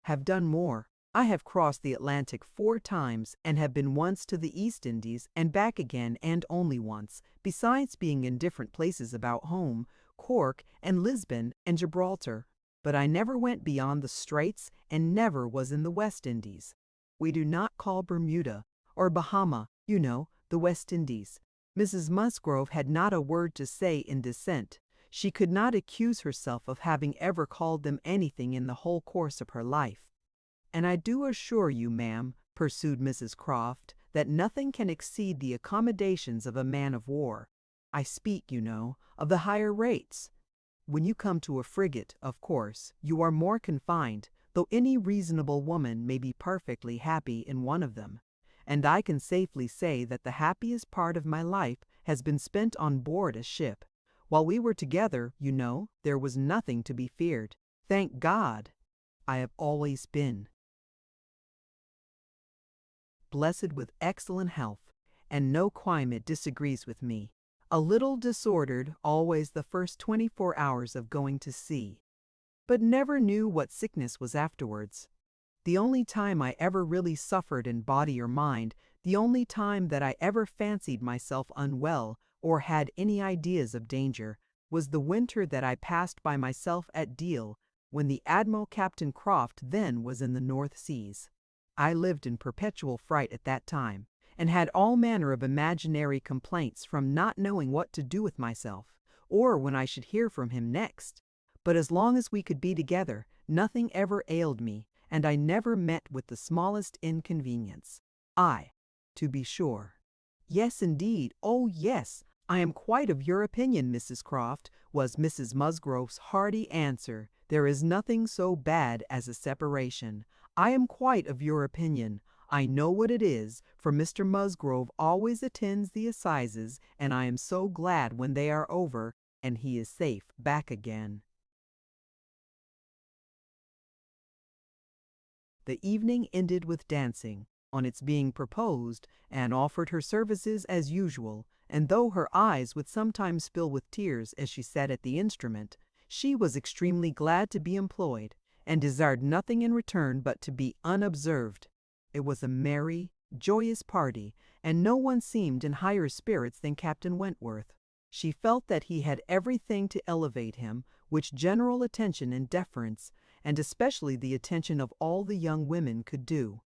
have done more. I have crossed the Atlantic 4 times and have been once to the East Indies and back again, and only once, besides being in different places about home, Cork and Lisbon and Gibraltar. But I never went beyond the Straits and never was in the West Indies. We do not call Bermuda, or Bahama, you know, the West Indies." Mrs. Musgrove had not a word to say in dissent. She could not accuse herself of having ever called them anything in the whole course of her life. "And I do assure you, ma'am," pursued Mrs. Croft, "that nothing can exceed the accommodations of a man of war. I speak, you know, of the higher rates. When you come to a frigate, of course, you are more confined, though any reasonable woman may be perfectly happy in one of them. And I can safely say that the happiest part of my life has been spent on board a ship. While we were together, you know, there was nothing to be feared. Thank God, I have always been blessed with excellent health, and no climate disagrees with me. A little disordered always the first 24 hours of going to sea, but never knew what sickness was afterwards. The only time I ever really suffered in body or mind, the only time that I ever fancied myself unwell or had any ideas of danger, was the winter that I passed by myself at Deal, when the Admiral Captain Croft then was in the North Seas. I lived in perpetual fright at that time, and had all manner of imaginary complaints from not knowing what to do with myself, or when I should hear from him next. But as long as we could be together, nothing ever ailed me, and I never met with the smallest inconvenience. I, to be sure. Yes, indeed, oh yes, I am quite of your opinion, Mrs. Croft, was Mrs. Musgrove's hearty answer. There is nothing so bad as a separation. I am quite of your opinion. I know what it is, for Mr. Musgrove always attends the assizes, and I am so glad when they are over, and he is safe back again. The evening ended with dancing. On its being proposed, Anne offered her services as usual, and though her eyes would sometimes fill with tears as she sat at the instrument, she was extremely glad to be employed, and desired nothing in return but to be unobserved. It was a merry, joyous party, and no one seemed in higher spirits than Captain Wentworth. She felt that he had everything to elevate him, which general attention and deference, and especially the attention of all the young women, could do.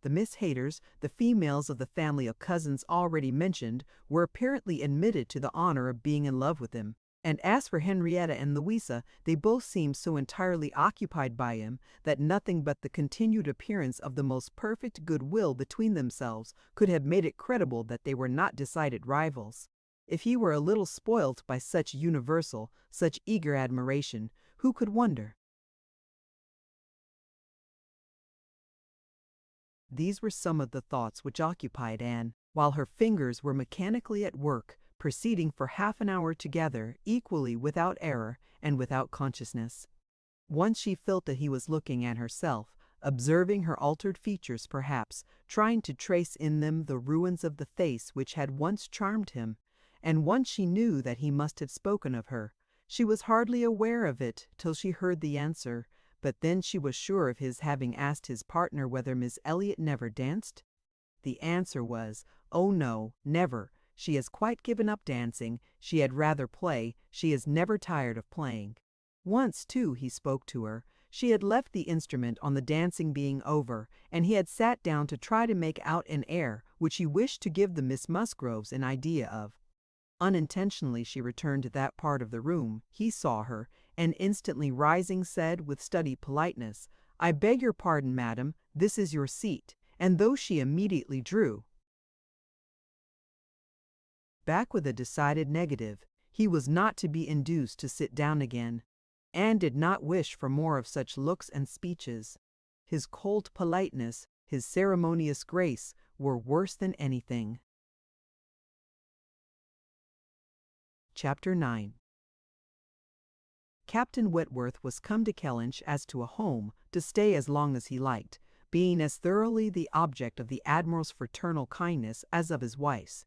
The Miss Hayters, the females of the family of cousins already mentioned, were apparently admitted to the honor of being in love with him, and as for Henrietta and Louisa, they both seemed so entirely occupied by him that nothing but the continued appearance of the most perfect goodwill between themselves could have made it credible that they were not decided rivals. If he were a little spoilt by such universal, such eager admiration, who could wonder? These were some of the thoughts which occupied Anne, while her fingers were mechanically at work, proceeding for half an hour together, equally without error and without consciousness. Once she felt that he was looking at herself, observing her altered features perhaps, trying to trace in them the ruins of the face which had once charmed him, and once she knew that he must have spoken of her. She was hardly aware of it till she heard the answer, but then she was sure of his having asked his partner whether Miss Elliot never danced. The answer was, "Oh no, never. She has quite given up dancing. She had rather play. She is never tired of playing. Once, too, he spoke to her. She had left the instrument on the dancing being over, and he had sat down to try to make out an air which he wished to give the Miss Musgroves an idea of. Unintentionally she returned to that part of the room. He saw her, and instantly rising said with studied politeness, "I beg your pardon, madam, this is your seat." And though she immediately drew back with a decided negative, he was not to be induced to sit down again. Anne did not wish for more of such looks and speeches. His cold politeness, his ceremonious grace, were worse than anything. Chapter 9. Captain Wentworth was come to Kellynch as to a home, to stay as long as he liked, being as thoroughly the object of the Admiral's fraternal kindness as of his wife's.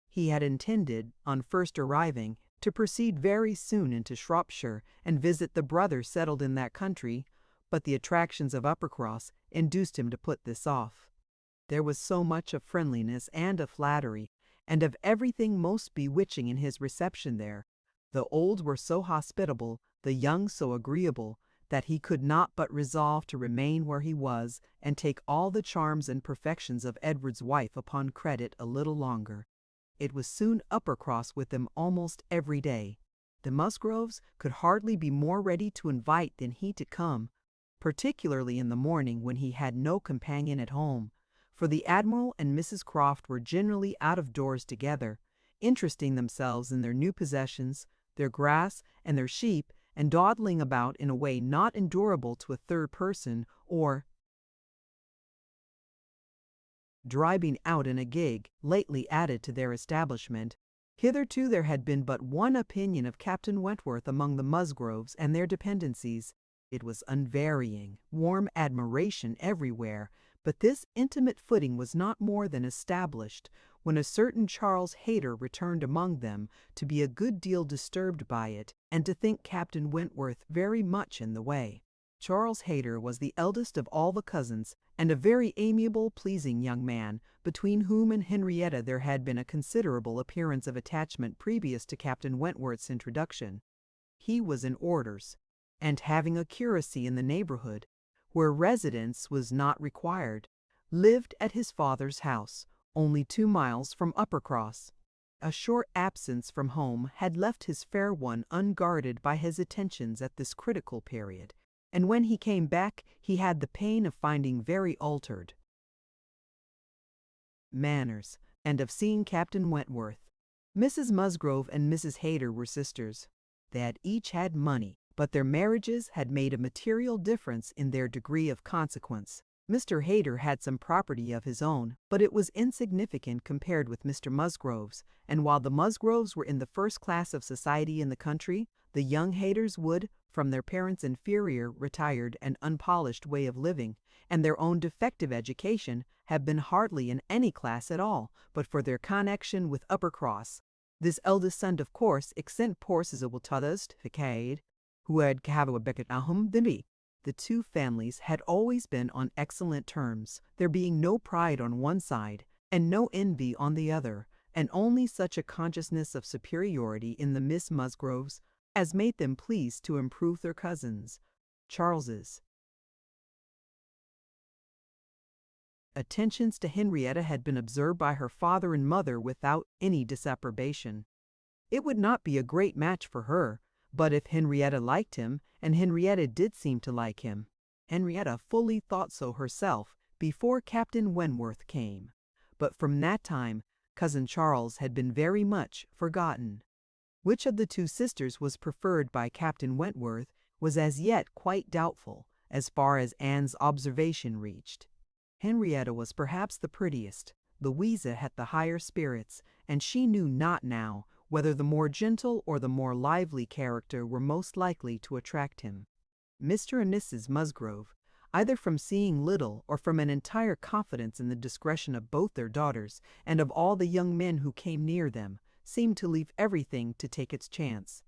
He had intended, on first arriving, to proceed very soon into Shropshire and visit the brother settled in that country, but the attractions of Uppercross induced him to put this off. There was so much of friendliness and of flattery, and of everything most bewitching in his reception there. The old were so hospitable, the young so agreeable, that he could not but resolve to remain where he was and take all the charms and perfections of Edward's wife upon credit a little longer. It was soon Uppercross with them almost every day. The Musgroves could hardly be more ready to invite than he to come, particularly in the morning when he had no companion at home, for the Admiral and Mrs. Croft were generally out of doors together, interesting themselves in their new possessions, their grass and their sheep, and dawdling about in a way not endurable to a third person, or driving out in a gig, lately added to their establishment. Hitherto there had been but one opinion of Captain Wentworth among the Musgroves and their dependencies. It was unvarying, warm admiration everywhere, but this intimate footing was not more than established when a certain Charles Hayter returned among them, to be a good deal disturbed by it, and to think Captain Wentworth very much in the way. Charles Hayter was the eldest of all the cousins, and a very amiable, pleasing young man, between whom and Henrietta there had been a considerable appearance of attachment previous to Captain Wentworth's introduction. He was in orders, and having a curacy in the neighbourhood, where residence was not required, lived at his father's house, only 2 miles from Uppercross. A short absence from home had left his fair one unguarded by his attentions at this critical period, and when he came back he had the pain of finding very altered manners, and of seeing Captain Wentworth. Mrs. Musgrove and Mrs. Hayter were sisters. They had each had money, but their marriages had made a material difference in their degree of consequence. Mr. Hayter had some property of his own, but it was insignificant compared with Mr. Musgrove's, and while the Musgroves were in the first class of society in the country, the young Hayters would, from their parents' inferior, retired, and unpolished way of living, and their own defective education, have been hardly in any class at all, but for their connection with Uppercross. This eldest son, of course, exent porces will tothers ficade, who had have a becket ahum than me. The two families had always been on excellent terms, there being no pride on one side, and no envy on the other, and only such a consciousness of superiority in the Miss Musgroves as made them pleased to improve their cousins, Charles's. Attentions to Henrietta had been observed by her father and mother without any disapprobation. It would not be a great match for her, but if Henrietta liked him, and Henrietta did seem to like him, Henrietta fully thought so herself before Captain Wentworth came. But from that time, cousin Charles had been very much forgotten. Which of the two sisters was preferred by Captain Wentworth was as yet quite doubtful, as far as Anne's observation reached. Henrietta was perhaps the prettiest, Louisa had the higher spirits, and she knew not now whether the more gentle or the more lively character were most likely to attract him. Mr. and Mrs. Musgrove, either from seeing little or from an entire confidence in the discretion of both their daughters and of all the young men who came near them, seemed to leave everything to take its chance.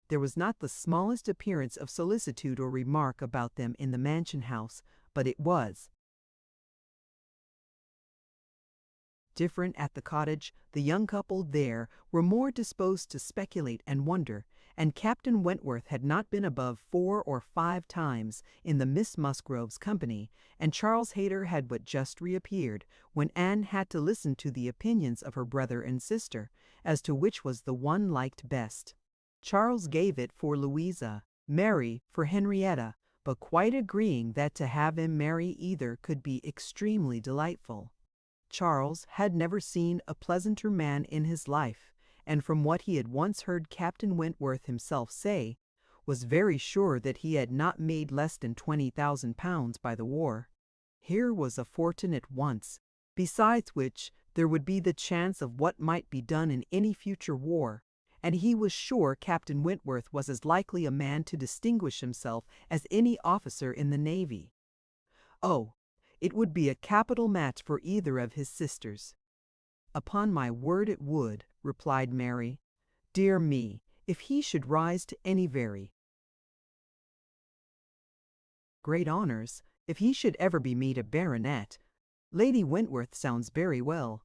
There was not the smallest appearance of solicitude or remark about them in the mansion house, but it was Different at the cottage, the young couple there were more disposed to speculate and wonder, and Captain Wentworth had not been above 4 or 5 times in the Miss Musgrove's company, and Charles Hayter had but just reappeared, when Anne had to listen to the opinions of her brother and sister, as to which was the one liked best. Charles gave it for Louisa, Mary for Henrietta, but quite agreeing that to have him marry either could be extremely delightful. Charles had never seen a pleasanter man in his life, and from what he had once heard Captain Wentworth himself say, was very sure that he had not made less than £20,000 by the war. Here was a fortune at once, besides which there would be the chance of what might be done in any future war, and he was sure Captain Wentworth was as likely a man to distinguish himself as any officer in the navy. Oh, it would be a capital match for either of his sisters. "Upon my word it would," replied Mary. "Dear me, if he should rise to any very great honours, if he should ever be made a baronet. Lady Wentworth sounds very well.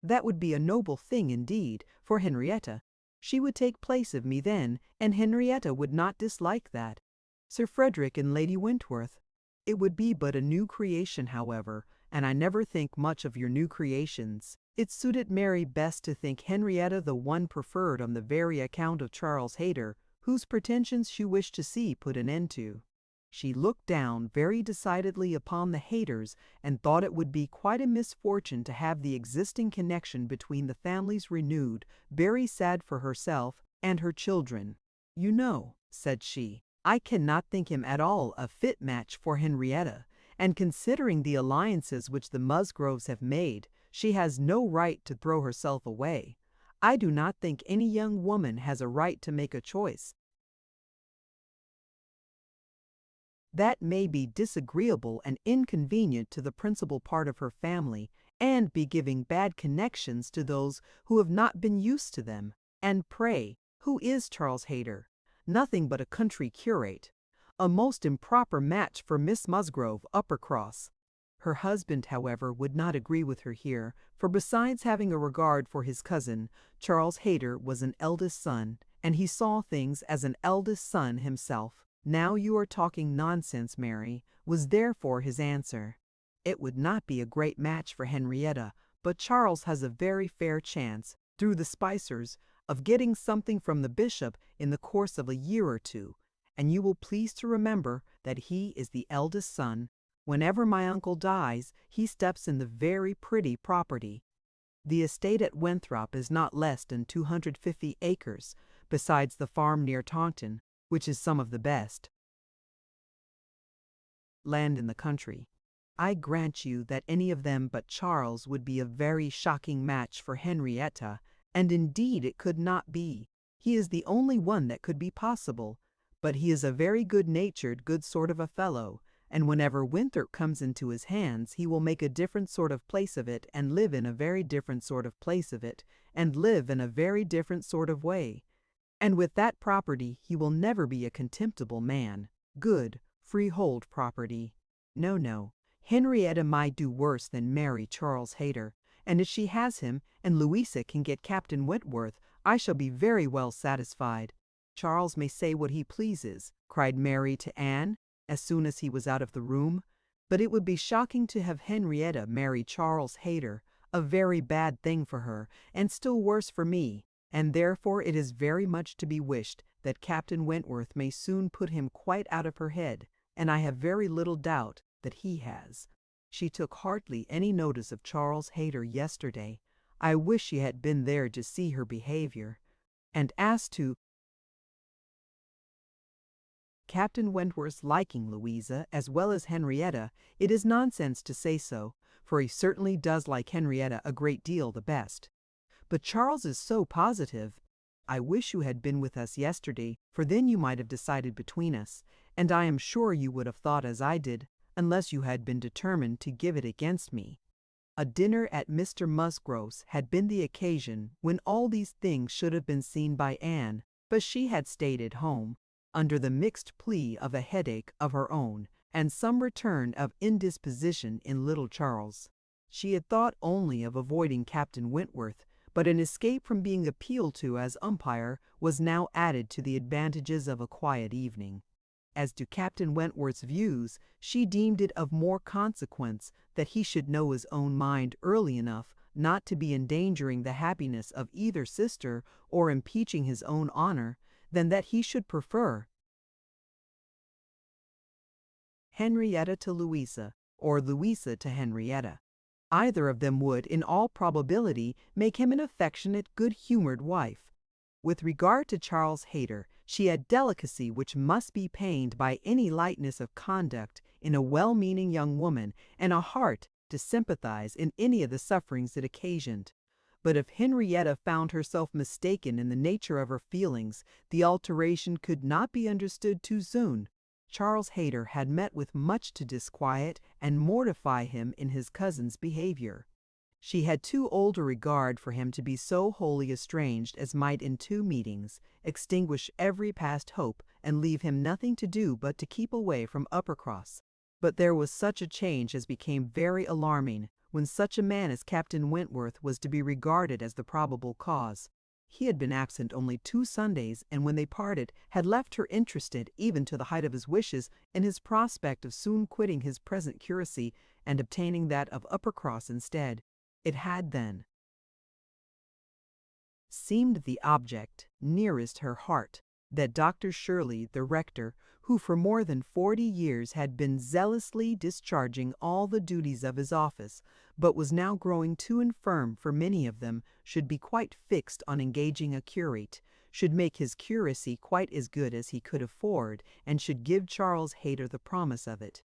That would be a noble thing indeed, for Henrietta. She would take place of me then, and Henrietta would not dislike that. Sir Frederick and Lady Wentworth. It would be but a new creation, however, and I never think much of your new creations. It suited Mary best to think Henrietta the one preferred on the very account of Charles Hayter, whose pretensions she wished to see put an end to. She looked down very decidedly upon the Hayters, and thought it would be quite a misfortune to have the existing connection between the families renewed, very sad for herself and her children. "You know," said she, "I cannot think him at all a fit match for Henrietta, and considering the alliances which the Musgroves have made, she has no right to throw herself away. I do not think any young woman has a right to make a choice that may be disagreeable and inconvenient to the principal part of her family, and be giving bad connections to those who have not been used to them. And pray, who is Charles Hayter? Nothing but a country curate. A most improper match for Miss Musgrove, Uppercross." Her husband, however, would not agree with her here, for besides having a regard for his cousin, Charles Hayter was an eldest son, and he saw things as an eldest son himself. "Now you are talking nonsense, Mary," was therefore his answer. "It would not be a great match for Henrietta, but Charles has a very fair chance, through the Spicers, of getting something from the bishop in the course of a year or two, and you will please to remember that he is the eldest son. Whenever my uncle dies, he steps in the very pretty property. The estate at Winthrop is not less than 250 acres, besides the farm near Taunton, which is some of the best land in the country. I grant you that any of them but Charles would be a very shocking match for Henrietta, and indeed it could not be. He is the only one that could be possible, but he is a very good-natured, good sort of a fellow, and whenever Winthrop comes into his hands he will make a different sort of place of it, and live in a very different sort of place of it, and live in a very different sort of way. And with that property he will never be a contemptible man. Good, freehold property. No, no, Henrietta might do worse than marry Charles Hayter, and if she has him, and Louisa can get Captain Wentworth, I shall be very well satisfied." "Charles may say what he pleases," cried Mary to Anne, as soon as he was out of the room, "but it would be shocking to have Henrietta marry Charles Hayter, a very bad thing for her, and still worse for me. And therefore it is very much to be wished that Captain Wentworth may soon put him quite out of her head, and I have very little doubt that he has. She took hardly any notice of Charles Hayter yesterday. I wish she had been there to see her behaviour. And as to Captain Wentworth's liking Louisa as well as Henrietta, it is nonsense to say so, for he certainly does like Henrietta a great deal the best. But Charles is so positive. I wish you had been with us yesterday, for then you might have decided between us, and I am sure you would have thought as I did, unless you had been determined to give it against me." A dinner at Mr. Musgrove's had been the occasion when all these things should have been seen by Anne, but she had stayed at home, under the mixed plea of a headache of her own, and some return of indisposition in little Charles. She had thought only of avoiding Captain Wentworth, but an escape from being appealed to as umpire was now added to the advantages of a quiet evening. As to Captain Wentworth's views, she deemed it of more consequence that he should know his own mind early enough not to be endangering the happiness of either sister or impeaching his own honor, than that he should prefer Henrietta to Louisa, or Louisa to Henrietta. Either of them would, in all probability, make him an affectionate, good-humored wife. With regard to Charles Hayter, she had delicacy which must be pained by any lightness of conduct in a well-meaning young woman, and a heart to sympathize in any of the sufferings it occasioned. But if Henrietta found herself mistaken in the nature of her feelings, the alteration could not be understood too soon. Charles Hayter had met with much to disquiet and mortify him in his cousin's behavior. She had too old a regard for him to be so wholly estranged as might in two meetings extinguish every past hope and leave him nothing to do but to keep away from Uppercross. But there was such a change as became very alarming when such a man as Captain Wentworth was to be regarded as the probable cause. He had been absent only 2 Sundays, and when they parted had left her interested, even to the height of his wishes, in his prospect of soon quitting his present curacy and obtaining that of Uppercross instead. It had then seemed the object nearest her heart that Dr. Shirley, the rector, who for more than 40 years had been zealously discharging all the duties of his office, but was now growing too infirm for many of them, should be quite fixed on engaging a curate, should make his curacy quite as good as he could afford, and should give Charles Hayter the promise of it.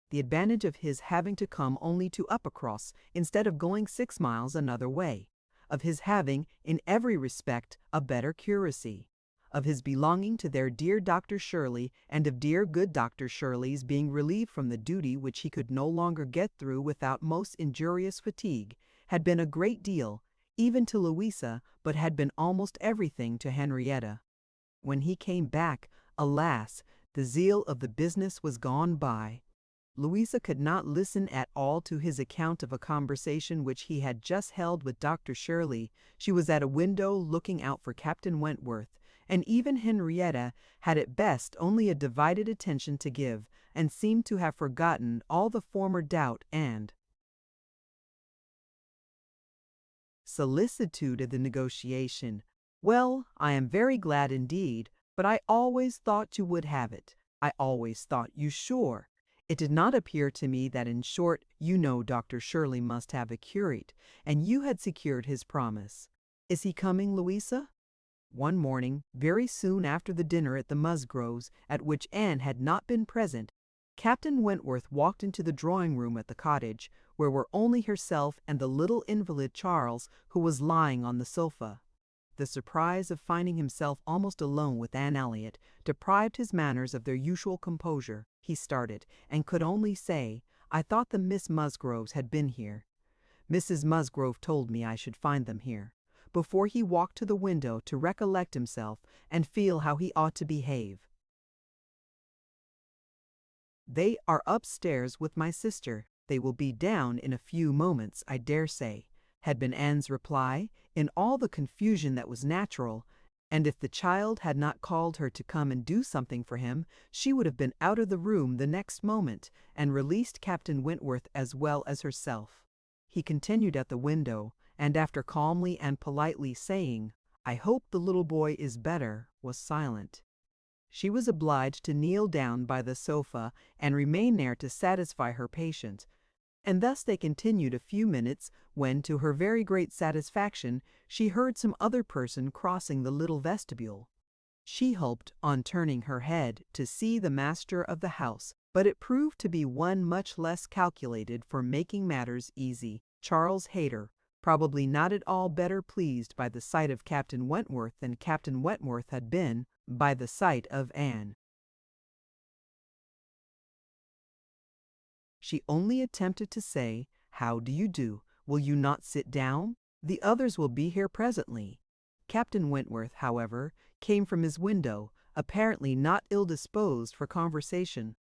The advantage of his having to come only to Uppercross instead of going 6 miles another way, of his having, in every respect, a better curacy, of his belonging to their dear Dr. Shirley, and of dear good Dr. Shirley's being relieved from the duty which he could no longer get through without most injurious fatigue, had been a great deal, even to Louisa, but had been almost everything to Henrietta. When he came back, alas, the zeal of the business was gone by. Louisa could not listen at all to his account of a conversation which he had just held with Dr. Shirley. She was at a window looking out for Captain Wentworth, and even Henrietta had at best only a divided attention to give, and seemed to have forgotten all the former doubt and solicitude of the negotiation. "Well, I am very glad indeed, but I always thought you would have it. I always thought you sure. It did not appear to me that, in short, you know Dr. Shirley must have a curate, and you had secured his promise. Is he coming, Louisa?" One morning, very soon after the dinner at the Musgroves, at which Anne had not been present, Captain Wentworth walked into the drawing-room at the cottage, where were only herself and the little invalid Charles, who was lying on the sofa. The surprise of finding himself almost alone with Anne Elliot deprived his manners of their usual composure. He started, and could only say, "I thought the Miss Musgroves had been here. Mrs. Musgrove told me I should find them here," before he walked to the window to recollect himself and feel how he ought to behave. "They are upstairs with my sister. They will be down in a few moments, I dare say," had been Anne's reply, in all the confusion that was natural, and if the child had not called her to come and do something for him, she would have been out of the room the next moment, and released Captain Wentworth as well as herself. He continued at the window, and after calmly and politely saying, "I hope the little boy is better," was silent. She was obliged to kneel down by the sofa and remain there to satisfy her patient, and thus they continued a few minutes, when, to her very great satisfaction, she heard some other person crossing the little vestibule. She hoped, on turning her head, to see the master of the house, but it proved to be one much less calculated for making matters easy, Charles Hayter, probably not at all better pleased by the sight of Captain Wentworth than Captain Wentworth had been by the sight of Anne. She only attempted to say, "How do you do? Will you not sit down? The others will be here presently." Captain Wentworth, however, came from his window, apparently not ill-disposed for conversation.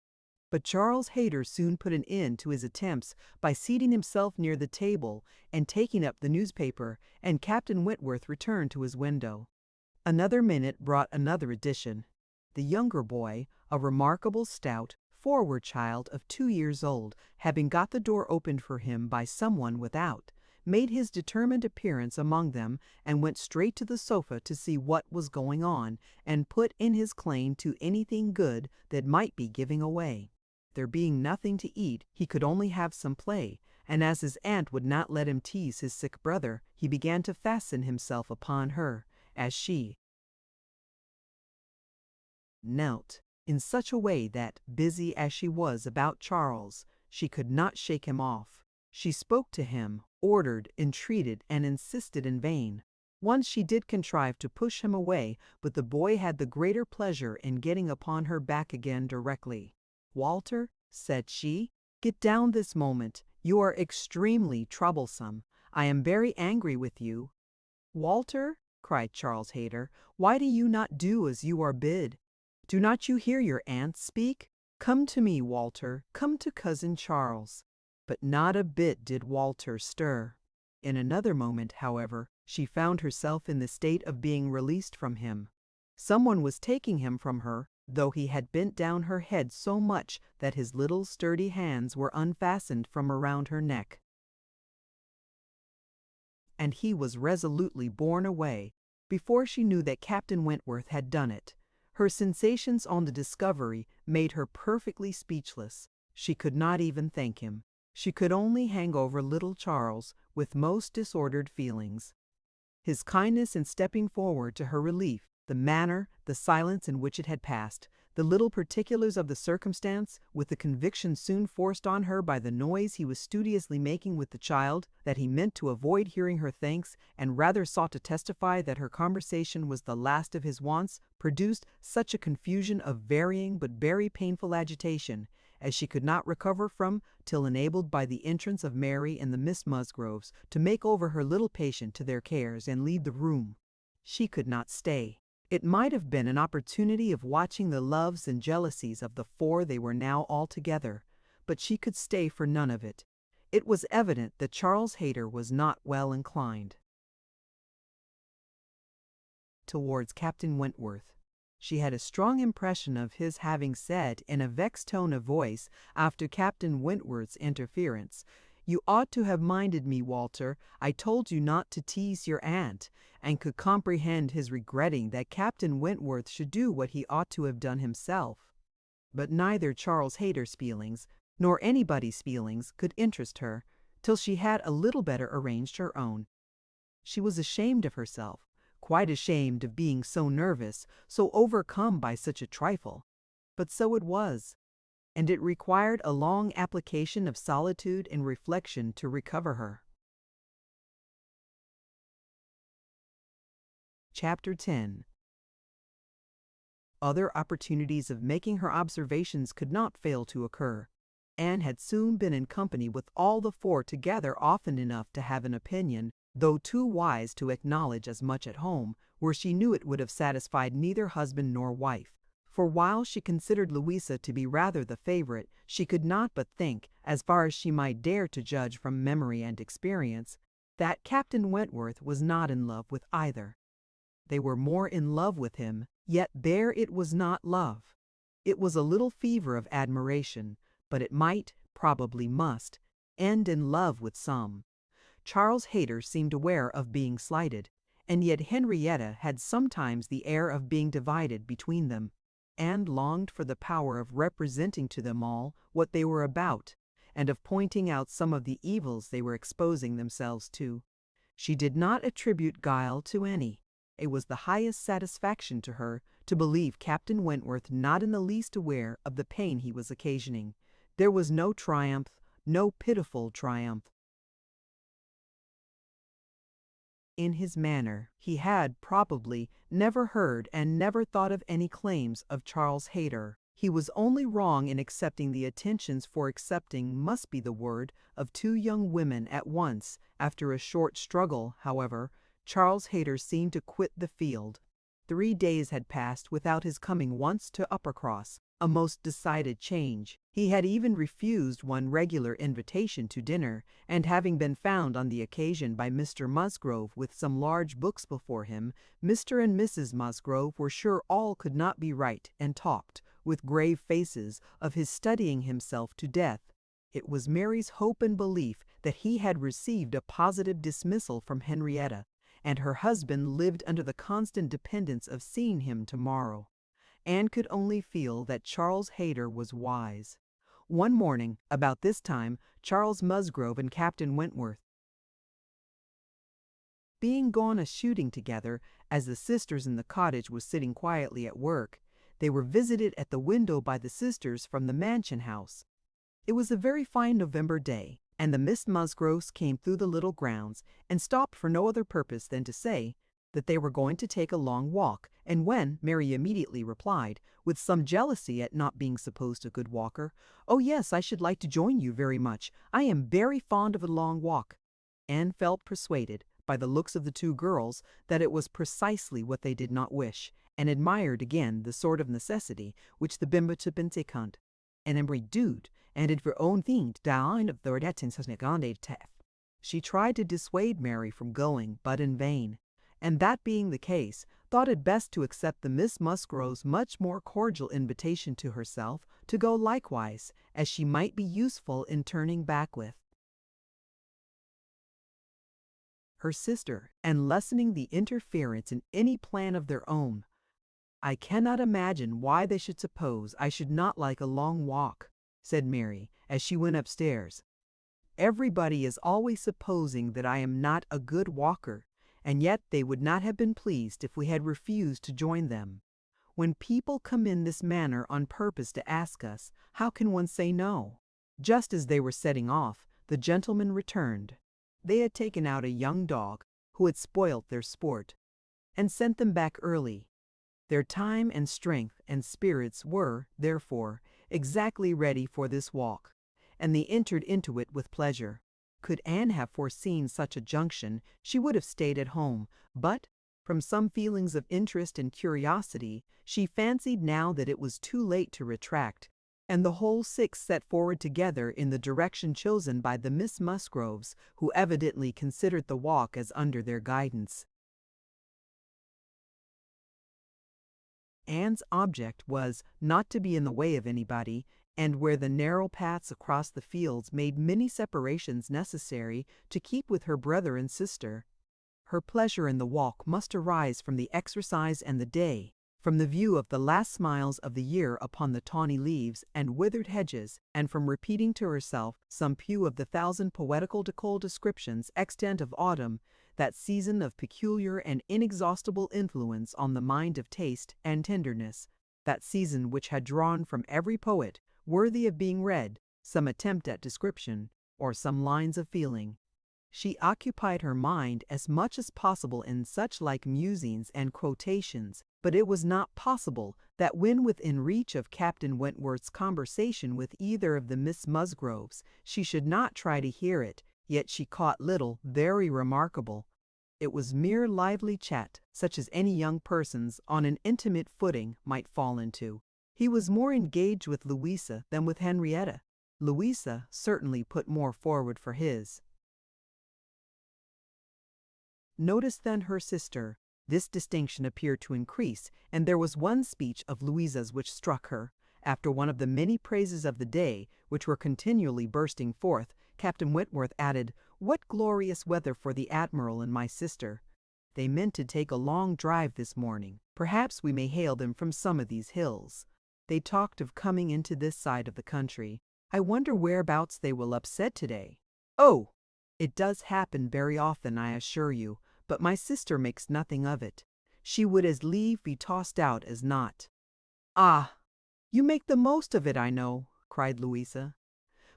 But Charles Hayter soon put an end to his attempts by seating himself near the table and taking up the newspaper, and Captain Wentworth returned to his window. Another minute brought another addition. The younger boy, a remarkable stout, forward child of 2 years old, having got the door opened for him by someone without, made his determined appearance among them and went straight to the sofa to see what was going on, and put in his claim to anything good that might be giving away. There being nothing to eat, he could only have some play, and as his aunt would not let him tease his sick brother, he began to fasten himself upon her, as she knelt, in such a way that, busy as she was about Charles, she could not shake him off. She spoke to him, ordered, entreated, and insisted in vain. Once she did contrive to push him away, but the boy had the greater pleasure in getting upon her back again directly. "Walter," said she, "get down this moment. You are extremely troublesome. I am very angry with you." "Walter," cried Charles Hayter, "why do you not do as you are bid? Do not you hear your aunt speak? Come to me, Walter, come to cousin Charles." But not a bit did Walter stir. In another moment, however, she found herself in the state of being released from him. Someone was taking him from her, though he had bent down her head so much that his little sturdy hands were unfastened from around her neck. And he was resolutely borne away before she knew that Captain Wentworth had done it. Her sensations on the discovery made her perfectly speechless. She could not even thank him. She could only hang over little Charles with most disordered feelings. His kindness in stepping forward to her relief, the manner, the silence in which it had passed, the little particulars of the circumstance, with the conviction soon forced on her by the noise he was studiously making with the child, that he meant to avoid hearing her thanks, and rather sought to testify that her conversation was the last of his wants, produced such a confusion of varying but very painful agitation, as she could not recover from till enabled by the entrance of Mary and the Miss Musgroves to make over her little patient to their cares and leave the room. She could not stay. It might have been an opportunity of watching the loves and jealousies of the four they were now all together, but she could stay for none of it. It was evident that Charles Hayter was not well inclined towards Captain Wentworth. She had a strong impression of his having said, in a vexed tone of voice, after Captain Wentworth's interference, "You ought to have minded me, Walter. I told you not to tease your aunt," and could comprehend his regretting that Captain Wentworth should do what he ought to have done himself. But neither Charles Hayter's feelings, nor anybody's feelings, could interest her, till she had a little better arranged her own. She was ashamed of herself, quite ashamed of being so nervous, so overcome by such a trifle. But so it was, and it required a long application of solitude and reflection to recover her. Chapter 10. Other opportunities of making her observations could not fail to occur. Anne had soon been in company with all the four together often enough to have an opinion, though too wise to acknowledge as much at home, where she knew it would have satisfied neither husband nor wife. For while she considered Louisa to be rather the favorite, she could not but think, as far as she might dare to judge from memory and experience, that Captain Wentworth was not in love with either. They were more in love with him, yet there it was not love. It was a little fever of admiration, but it might, probably must, end in love with some. Charles Hayter seemed aware of being slighted, and yet Henrietta had sometimes the air of being divided between them, and longed for the power of representing to them all what they were about, and of pointing out some of the evils they were exposing themselves to. She did not attribute guile to any. It was the highest satisfaction to her to believe Captain Wentworth not in the least aware of the pain he was occasioning. There was no triumph, no pitiful triumph, in his manner. He had, probably, never heard and never thought of any claims of Charles Hayter. He was only wrong in accepting the attentions, for accepting must be the word, of two young women at once. After a short struggle, however, Charles Hayter seemed to quit the field. 3 days had passed without his coming once to Uppercross. a most decided change. He had even refused one regular invitation to dinner, and having been found on the occasion by Mr. Musgrove with some large books before him, Mr. and Mrs. Musgrove were sure all could not be right, and talked, with grave faces, of his studying himself to death. It was Mary's hope and belief that he had received a positive dismissal from Henrietta, and her husband lived under the constant dependence of seeing him tomorrow. Anne could only feel that Charles Hayter was wise. One morning, about this time, Charles Musgrove and Captain Wentworth, being gone a-shooting together, as the sisters in the cottage was sitting quietly at work, they were visited at the window by the sisters from the mansion house. It was a very fine November day, and the Miss Musgroves came through the little grounds, and stopped for no other purpose than to say that they were going to take a long walk, and when Mary immediately replied, with some jealousy at not being supposed a good walker, "Oh yes, I should like to join you very much. I am very fond of a long walk," Anne felt persuaded, by the looks of the two girls, that it was precisely what they did not wish, and admired again the sort of necessity which the bimba pensicant, and redued, and it for own thing down of the tef. She tried to dissuade Mary from going, but in vain, and that being the case, thought it best to accept the Miss Musgrove's much more cordial invitation to herself to go likewise, as she might be useful in turning back with her sister, and lessening the interference in any plan of their own. "I cannot imagine why they should suppose I should not like a long walk," said Mary, as she went upstairs. "Everybody is always supposing that I am not a good walker, and yet they would not have been pleased if we had refused to join them. When people come in this manner on purpose to ask us, how can one say no?" Just as they were setting off, the gentlemen returned. They had taken out a young dog, who had spoilt their sport, and sent them back early. Their time and strength and spirits were, therefore, exactly ready for this walk, and they entered into it with pleasure. Could Anne have foreseen such a junction, she would have stayed at home, but, from some feelings of interest and curiosity, she fancied now that it was too late to retract, and the whole six set forward together in the direction chosen by the Miss Musgroves, who evidently considered the walk as under their guidance. Anne's object was not to be in the way of anybody, and where the narrow paths across the fields made many separations necessary to keep with her brother and sister, her pleasure in the walk must arise from the exercise and the day, from the view of the last smiles of the year upon the tawny leaves and withered hedges, and from repeating to herself some few of the thousand poetical descriptions extant of autumn, that season of peculiar and inexhaustible influence on the mind of taste and tenderness, that season which had drawn from every poet, worthy of being read, some attempt at description, or some lines of feeling. She occupied her mind as much as possible in such like musings and quotations, but it was not possible that when within reach of Captain Wentworth's conversation with either of the Miss Musgroves, she should not try to hear it, yet she caught little very remarkable. It was mere lively chat, such as any young persons on an intimate footing might fall into. He was more engaged with Louisa than with Henrietta. Louisa certainly put more forward for his notice than her sister. This distinction appeared to increase, and there was one speech of Louisa's which struck her. After one of the many praises of the day, which were continually bursting forth, Captain Wentworth added, "What glorious weather for the Admiral and my sister! They meant to take a long drive this morning. Perhaps we may hail them from some of these hills. They talked of coming into this side of the country. I wonder whereabouts they will upset today. Oh! It does happen very often, I assure you, but my sister makes nothing of it. She would as lieve be tossed out as not." "Ah! You make the most of it, I know," cried Louisa.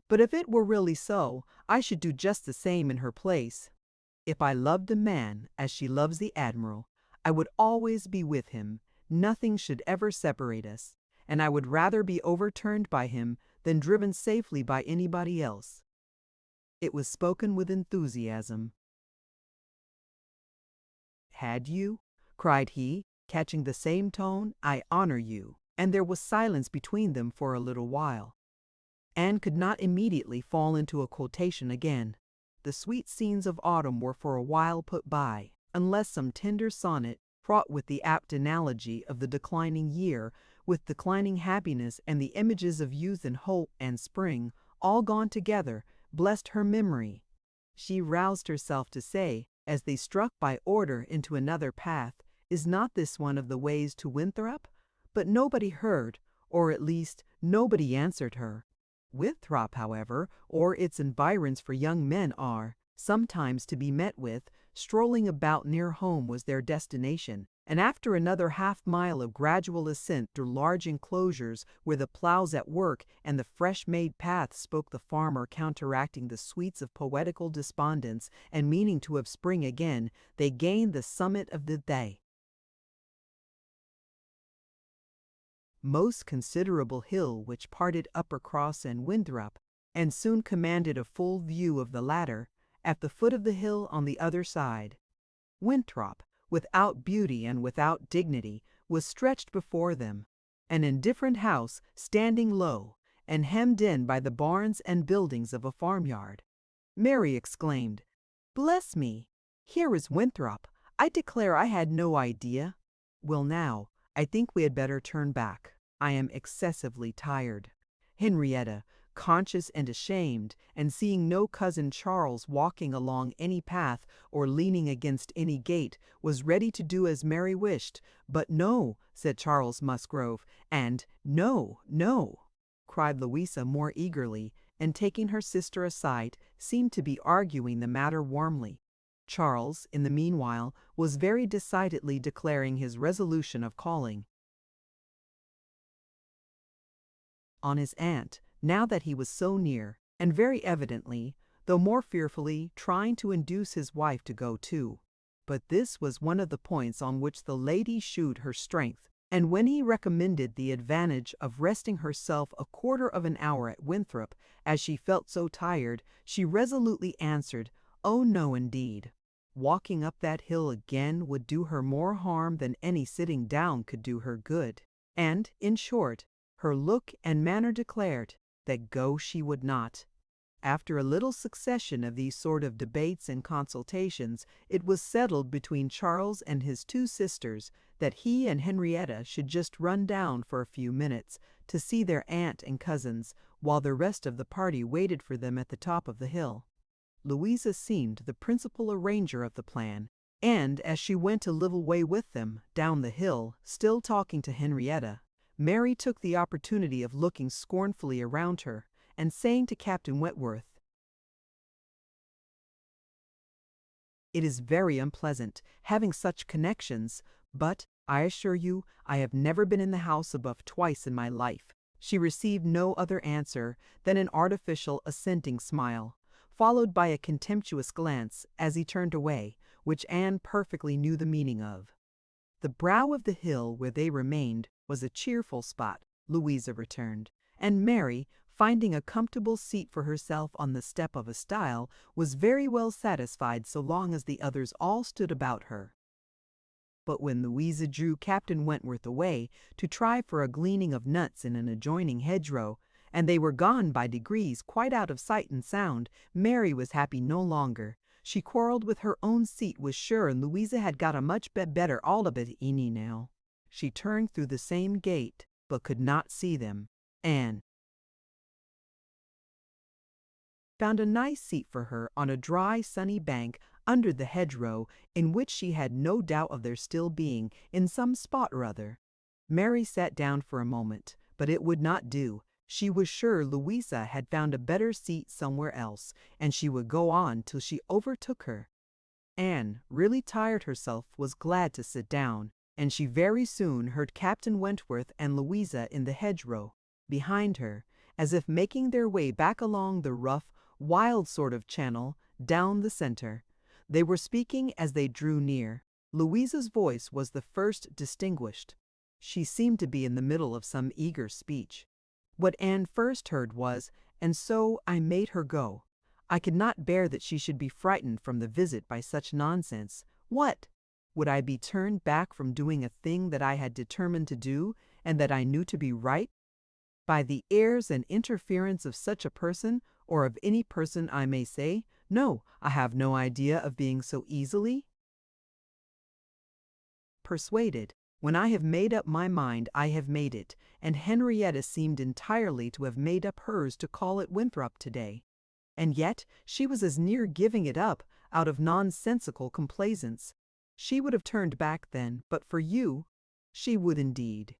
"But if it were really so, I should do just the same in her place. If I loved a man as she loves the Admiral, I would always be with him. Nothing should ever separate us, and I would rather be overturned by him than driven safely by anybody else." It was spoken with enthusiasm. "Had you?" cried he, catching the same tone. "I honor you, and there was silence between them for a little while. Anne could not immediately fall into a quotation again. The sweet scenes of autumn were for a while put by, unless some tender sonnet, fraught with the apt analogy of the declining year, with declining happiness and the images of youth and hope and spring, all gone together, blessed her memory. She roused herself to say, as they struck by order into another path, "Is not this one of the ways to Winthrop?" But nobody heard, or at least nobody answered her. Winthrop, however, or its environs for young men are, sometimes to be met with, strolling about near home was their destination, and after another half-mile of gradual ascent through large enclosures where the ploughs at work and the fresh-made path spoke the farmer counteracting the sweets of poetical despondence and meaning to have spring again, they gained the summit of the most considerable hill which parted Uppercross and Winthrop, and soon commanded a full view of the latter, at the foot of the hill on the other side. Winthrop, without beauty and without dignity, was stretched before them, an indifferent house standing low, and hemmed in by the barns and buildings of a farmyard. Mary exclaimed, "Bless me! Here is Winthrop. I declare I had no idea. Well now, I think we had better turn back. I am excessively tired." Henrietta, conscious and ashamed, and seeing no cousin Charles walking along any path or leaning against any gate, was ready to do as Mary wished. "But no," said Charles Musgrove, and "No, no," cried Louisa more eagerly, and taking her sister aside, seemed to be arguing the matter warmly. Charles, in the meanwhile, was very decidedly declaring his resolution of calling on his aunt, now that he was so near, and very evidently, though more fearfully, trying to induce his wife to go too. But this was one of the points on which the lady shewed her strength, and when he recommended the advantage of resting herself a quarter of an hour at Winthrop, as she felt so tired, she resolutely answered, "Oh no, indeed. Walking up that hill again would do her more harm than any sitting down could do her good." And, in short, her look and manner declared that go she would not. After a little succession of these sort of debates and consultations, it was settled between Charles and his two sisters that he and Henrietta should just run down for a few minutes to see their aunt and cousins, while the rest of the party waited for them at the top of the hill. Louisa seemed the principal arranger of the plan, and as she went a little way with them, down the hill, still talking to Henrietta, Mary took the opportunity of looking scornfully around her, and saying to Captain Wentworth, "It is very unpleasant, having such connections, but, I assure you, I have never been in the house above twice in my life." She received no other answer than an artificial assenting smile, followed by a contemptuous glance, as he turned away, which Anne perfectly knew the meaning of. The brow of the hill where they remained was a cheerful spot, Louisa returned, and Mary, finding a comfortable seat for herself on the step of a stile, was very well satisfied so long as the others all stood about her. But when Louisa drew Captain Wentworth away to try for a gleaning of nuts in an adjoining hedgerow, and they were gone by degrees quite out of sight and sound, Mary was happy no longer. She quarrelled with her own seat, was sure, and Louisa had got a much better all of it now. She turned through the same gate, but could not see them. Anne found a nice seat for her on a dry, sunny bank under the hedgerow, in which she had no doubt of their still being, in some spot or other. Mary sat down for a moment, but it would not do. She was sure Louisa had found a better seat somewhere else, and she would go on till she overtook her. Anne, really tired herself, was glad to sit down, and she very soon heard Captain Wentworth and Louisa in the hedgerow, behind her, as if making their way back along the rough, wild sort of channel, down the centre. They were speaking as they drew near. Louisa's voice was the first distinguished. She seemed to be in the middle of some eager speech. What Anne first heard was, "And so I made her go. I could not bear that she should be frightened from the visit by such nonsense. What! Would I be turned back from doing a thing that I had determined to do, and that I knew to be right? By the airs and interference of such a person, or of any person I may say, no, I have no idea of being so easily persuaded. When I have made up my mind, I have made it, and Henrietta seemed entirely to have made up hers to call at Winthrop today. And yet she was as near giving it up, out of nonsensical complaisance. She would have turned back then, but for you. She would indeed.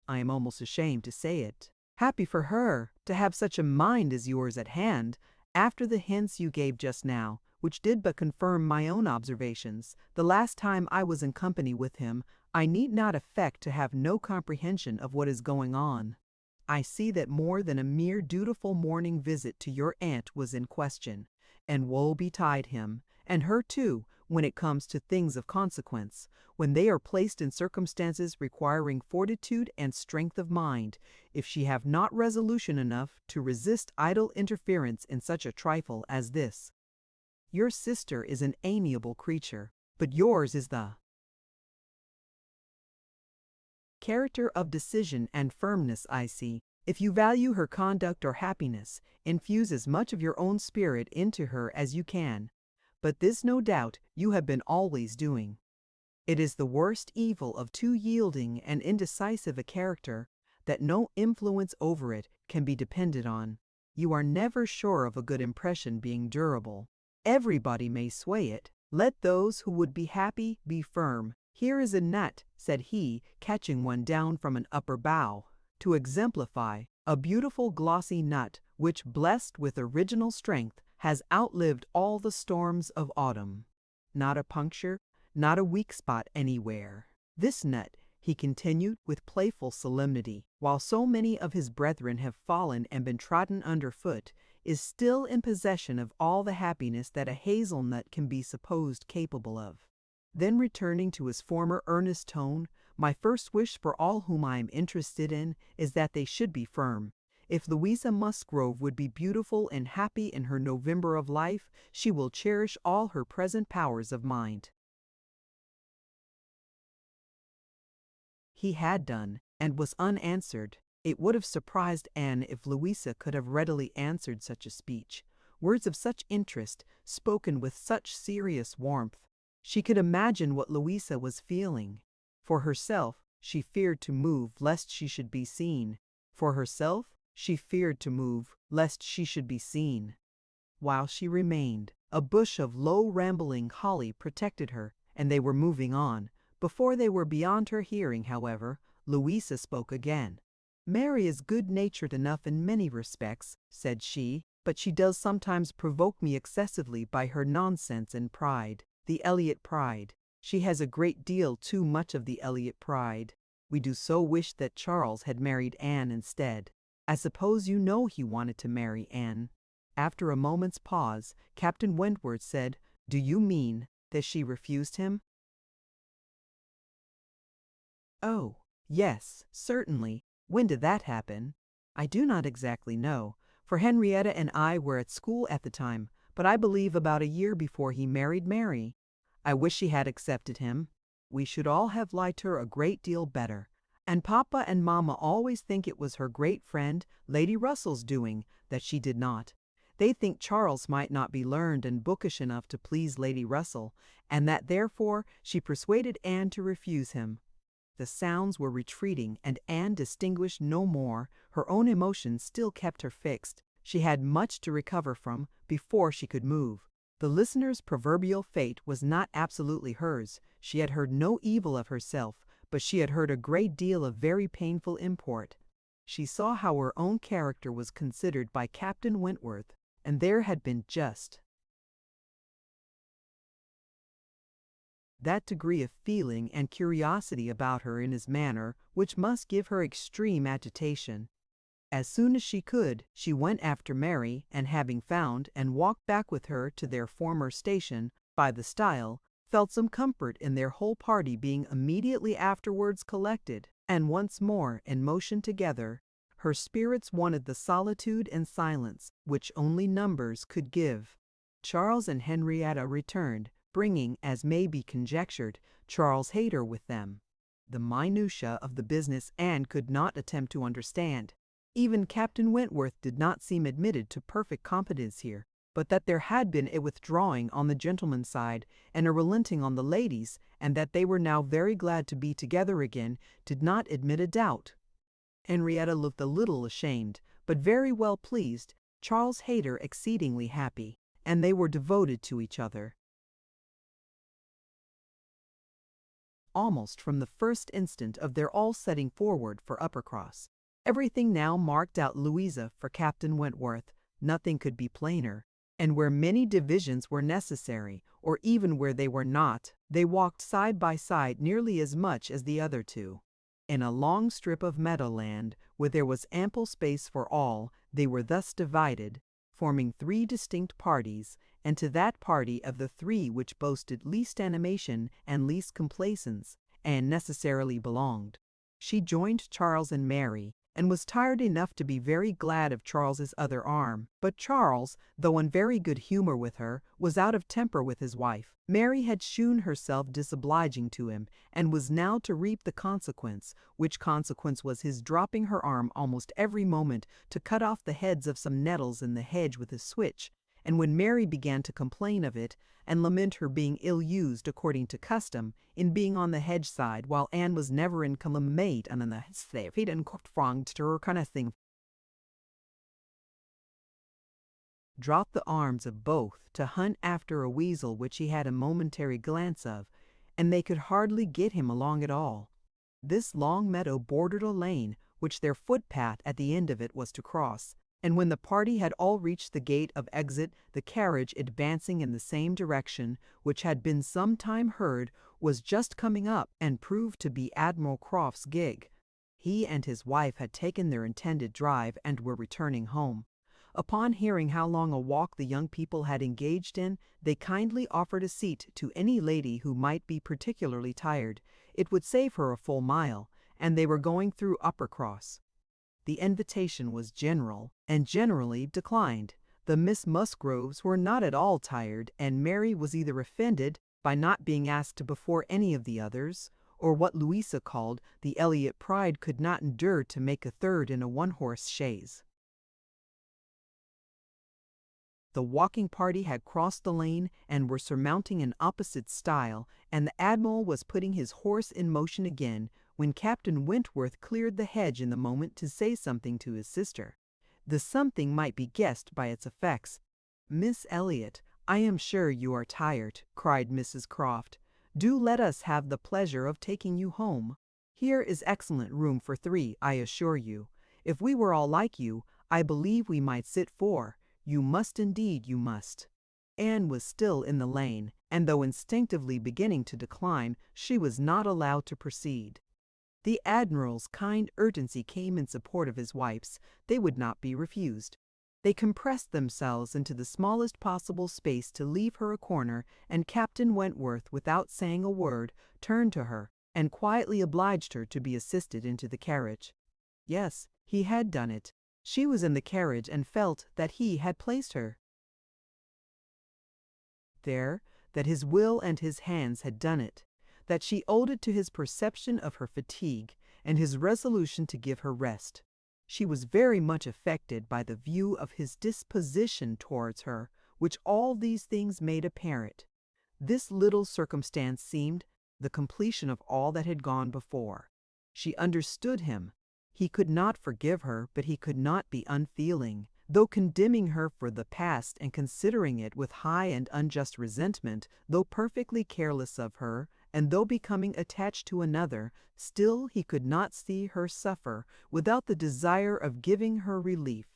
I am almost ashamed to say it. Happy for her, to have such a mind as yours at hand, after the hints you gave just now, which did but confirm my own observations. The last time I was in company with him, I need not affect to have no comprehension of what is going on. I see that more than a mere dutiful morning visit to your aunt was in question, and woe betide him, and her too, when it comes to things of consequence, when they are placed in circumstances requiring fortitude and strength of mind, if she have not resolution enough to resist idle interference in such a trifle as this. Your sister is an amiable creature, but yours is the character of decision and firmness, I see. If you value her conduct or happiness, infuse as much of your own spirit into her as you can. But this, no doubt, you have been always doing. It is the worst evil of too yielding and indecisive a character, that no influence over it can be depended on. You are never sure of a good impression being durable. Everybody may sway it. Let those who would be happy be firm. Here is a nut, said he, catching one down from an upper bough, to exemplify, a beautiful glossy nut, which, blessed with original strength, has outlived all the storms of autumn. Not a puncture, not a weak spot anywhere. This nut, he continued with playful solemnity, while so many of his brethren have fallen and been trodden under foot, is still in possession of all the happiness that a hazelnut can be supposed capable of. Then, returning to his former earnest tone, my first wish for all whom I am interested in is that they should be firm. If Louisa Musgrove would be beautiful and happy in her November of life, she will cherish all her present powers of mind. He had done, and was unanswered. It would have surprised Anne if Louisa could have readily answered such a speech. Words of such interest, spoken with such serious warmth. She could imagine what Louisa was feeling. For herself, she feared to move lest she should be seen. For herself, she feared to move lest she should be seen. While she remained, a bush of low rambling holly protected her, and they were moving on. Before they were beyond her hearing, however, Louisa spoke again. Mary is good-natured enough in many respects, said she, but she does sometimes provoke me excessively by her nonsense and pride. The Elliot pride. She has a great deal too much of the Elliot pride. We do so wish that Charles had married Anne instead. I suppose you know he wanted to marry Anne. After a moment's pause, Captain Wentworth said, "Do you mean that she refused him?" "Oh, yes, certainly. When did that happen?" "I do not exactly know, for Henrietta and I were at school at the time, but I believe about a year before he married Mary. I wish she had accepted him. We should all have liked her a great deal better. And Papa and Mamma always think it was her great friend, Lady Russell's doing, that she did not. They think Charles might not be learned and bookish enough to please Lady Russell, and that therefore she persuaded Anne to refuse him." The sounds were retreating, and Anne distinguished no more. Her own emotions still kept her fixed. She had much to recover from before she could move. The listener's proverbial fate was not absolutely hers. She had heard no evil of herself, but she had heard a great deal of very painful import. She saw how her own character was considered by Captain Wentworth, and there had been just that degree of feeling and curiosity about her in his manner which must give her extreme agitation. As soon as she could, she went after Mary, and having found, and walked back with her to their former station, by the stile, felt some comfort in their whole party being immediately afterwards collected, and once more in motion together. Her spirits wanted the solitude and silence which only numbers could give. Charles and Henrietta returned, bringing, as may be conjectured, Charles Hayter with them. The minutiae of the business Anne could not attempt to understand. Even Captain Wentworth did not seem admitted to perfect competence here, but that there had been a withdrawing on the gentleman's side and a relenting on the ladies', and that they were now very glad to be together again, did not admit a doubt. Henrietta looked a little ashamed, but very well pleased, Charles Hayter exceedingly happy, and they were devoted to each other. Almost from the first instant of their all setting forward for Uppercross, everything now marked out Louisa for Captain Wentworth. Nothing could be plainer, and where many divisions were necessary, or even where they were not, they walked side by side nearly as much as the other two. In a long strip of meadowland, where there was ample space for all, they were thus divided, forming three distinct parties, and to that party of the three which boasted least animation and least complaisance, Anne necessarily belonged. She joined Charles and Mary, and was tired enough to be very glad of Charles's other arm. But Charles, though in very good humor with her, was out of temper with his wife. Mary had shewn herself disobliging to him, and was now to reap the consequence, which consequence was his dropping her arm almost every moment to cut off the heads of some nettles in the hedge with his switch. And when Mary began to complain of it, and lament her being ill-used according to custom, in being on the hedge side, while Anne was never in calamite and in the feet and confront to her kind of thing, dropped the arms of both to hunt after a weasel which he had a momentary glance of, and they could hardly get him along at all. This long meadow bordered a lane, which their footpath at the end of it was to cross, and when the party had all reached the gate of exit, the carriage, advancing in the same direction, which had been some time heard, was just coming up, and proved to be Admiral Croft's gig. He and his wife had taken their intended drive, and were returning home. Upon hearing how long a walk the young people had engaged in, they kindly offered a seat to any lady who might be particularly tired. It would save her a full mile, and they were going through Uppercross. The invitation was general, and generally declined. The Miss Musgroves were not at all tired, and Mary was either offended by not being asked before any of the others, or what Louisa called the Elliot pride could not endure to make a third in a one-horse chaise. The walking party had crossed the lane and were surmounting an opposite stile, and the Admiral was putting his horse in motion again, when Captain Wentworth cleared the hedge in the moment to say something to his sister. The something might be guessed by its effects. "Miss Elliot, I am sure you are tired," cried Mrs. Croft. "Do let us have the pleasure of taking you home. Here is excellent room for three, I assure you. If we were all like you, I believe we might sit four. You must indeed, you must." Anne was still in the lane, and though instinctively beginning to decline, she was not allowed to proceed. The Admiral's kind urgency came in support of his wife's. They would not be refused. They compressed themselves into the smallest possible space to leave her a corner, and Captain Wentworth, without saying a word, turned to her, and quietly obliged her to be assisted into the carriage. Yes, he had done it. She was in the carriage and felt that he had placed her there, that his will and his hands had done it, that she owed it to his perception of her fatigue and his resolution to give her rest. She was very much affected by the view of his disposition towards her, which all these things made apparent. This little circumstance seemed the completion of all that had gone before. She understood him. He could not forgive her, but he could not be unfeeling. Though condemning her for the past and considering it with high and unjust resentment, though perfectly careless of her, and though becoming attached to another, still he could not see her suffer without the desire of giving her relief.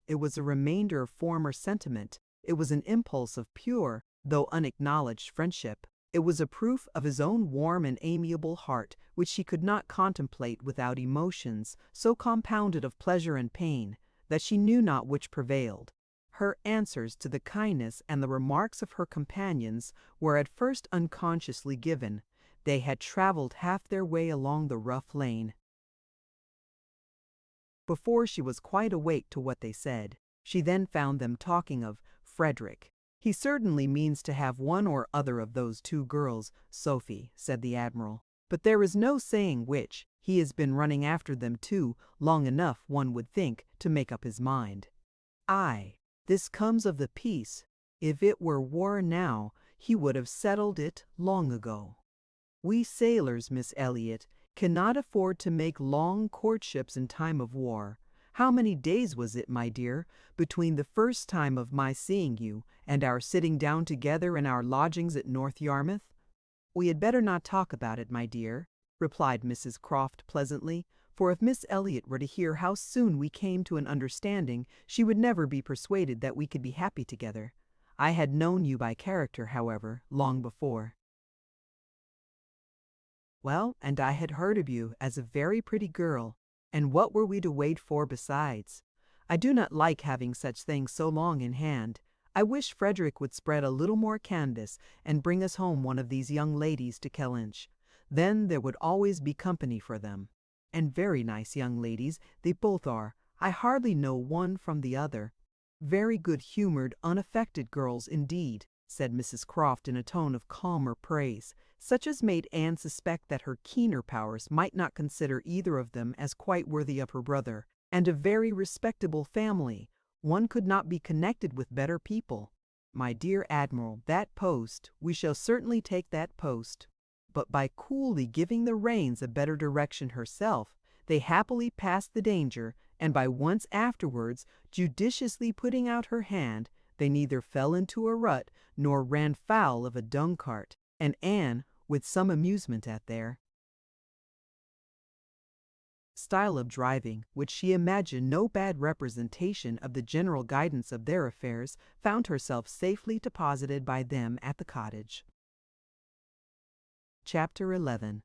It was a remainder of former sentiment. It was an impulse of pure, though unacknowledged friendship. It was a proof of his own warm and amiable heart, which she could not contemplate without emotions so compounded of pleasure and pain, that she knew not which prevailed. Her answers to the kindness and the remarks of her companions were at first unconsciously given. They had travelled half their way along the rough lane before she was quite awake to what they said. She then found them talking of Frederick. "He certainly means to have one or other of those two girls, Sophie," said the Admiral. but there is no saying which. He has been running after them too long enough, one would think, to make up his mind. Aye, this comes of the peace. If it were war now, he would have settled it long ago. We sailors, Miss Elliot, cannot afford to make long courtships in time of war. How many days was it, my dear, between the first time of my seeing you and our sitting down together in our lodgings at North Yarmouth? We had better not talk about it, my dear, replied Mrs. Croft pleasantly, for if Miss Elliot were to hear how soon we came to an understanding, she would never be persuaded that we could be happy together. I had known you by character, however, long before. Well, and I had heard of you as a very pretty girl, and what were we to wait for besides? I do not like having such things so long in hand. I wish Frederick would spread a little more canvas and bring us home one of these young ladies to Kellynch. Then there would always be company for them. And very nice young ladies they both are. I hardly know one from the other. Very good-humored, unaffected girls indeed, said Mrs. Croft in a tone of calmer praise, such as made Anne suspect that her keener powers might not consider either of them as quite worthy of her brother, and a very respectable family. One could not be connected with better people. My dear Admiral, that post, we shall certainly take that post. But by coolly giving the reins a better direction herself, they happily passed the danger, and by once afterwards judiciously putting out her hand, they neither fell into a rut nor ran foul of a dung cart, and Anne, with some amusement at their style of driving, which she imagined no bad representation of the general guidance of their affairs, found herself safely deposited by them at the cottage. Chapter 11.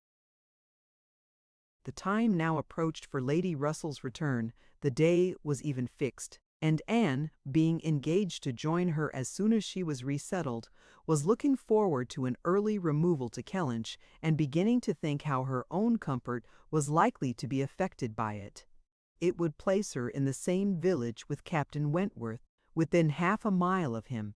The time now approached for Lady Russell's return. The day was even fixed, and Anne, being engaged to join her as soon as she was resettled, was looking forward to an early removal to Kellynch, and beginning to think how her own comfort was likely to be affected by it. It would place her in the same village with Captain Wentworth, within half a mile of him.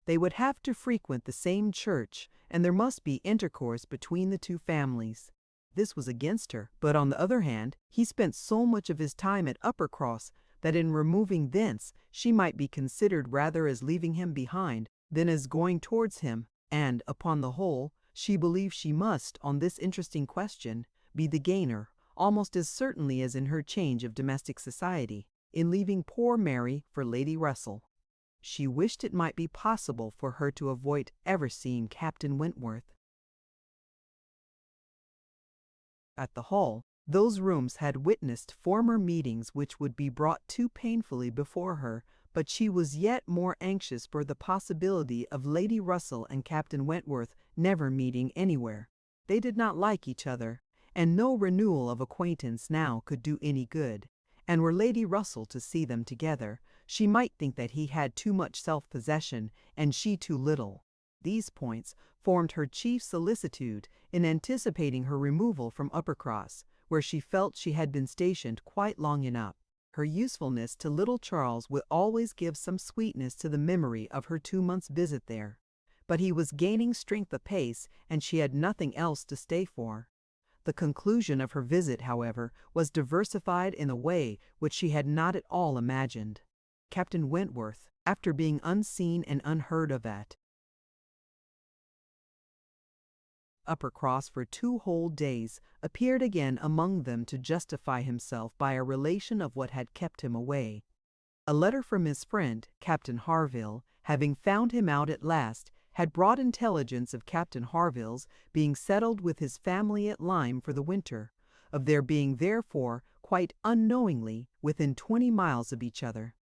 They would have to frequent the same church, and there must be intercourse between the two families. This was against her, but on the other hand, he spent so much of his time at Uppercross that in removing thence she might be considered rather as leaving him behind than as going towards him, and, upon the whole, she believed she must, on this interesting question, be the gainer, almost as certainly as in her change of domestic society, in leaving poor Mary for Lady Russell. She wished it might be possible for her to avoid ever seeing Captain Wentworth. At the Hall, those rooms had witnessed former meetings which would be brought too painfully before her, but she was yet more anxious for the possibility of Lady Russell and Captain Wentworth never meeting anywhere. They did not like each other, and no renewal of acquaintance now could do any good. And were Lady Russell to see them together, she might think that he had too much self-possession and she too little. These points formed her chief solicitude in anticipating her removal from Uppercross, where she felt she had been stationed quite long enough. Her usefulness to little Charles would always give some sweetness to the memory of her 2 months' visit there. But he was gaining strength apace, and she had nothing else to stay for. The conclusion of her visit, however, was diversified in a way which she had not at all imagined. Captain Wentworth, after being unseen and unheard of at Uppercross for 2 whole days, appeared again among them to justify himself by a relation of what had kept him away. A letter from his friend, Captain Harville, having found him out at last, had brought intelligence of Captain Harville's being settled with his family at Lyme for the winter, of their being therefore, quite unknowingly, within 20 miles of each other.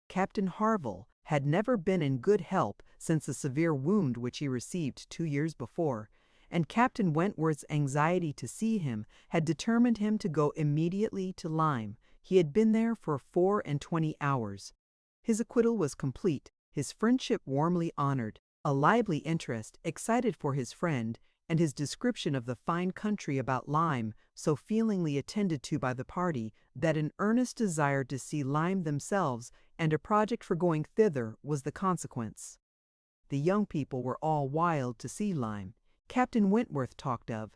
Captain Harville had never been in good health since a severe wound which he received 2 years before, and Captain Wentworth's anxiety to see him had determined him to go immediately to Lyme. He had been there for 24 hours. His acquittal was complete, his friendship warmly honored, a lively interest excited for his friend, and his description of the fine country about Lyme so feelingly attended to by the party that an earnest desire to see Lyme themselves and a project for going thither was the consequence. The young people were all wild to see Lyme. Captain Wentworth talked of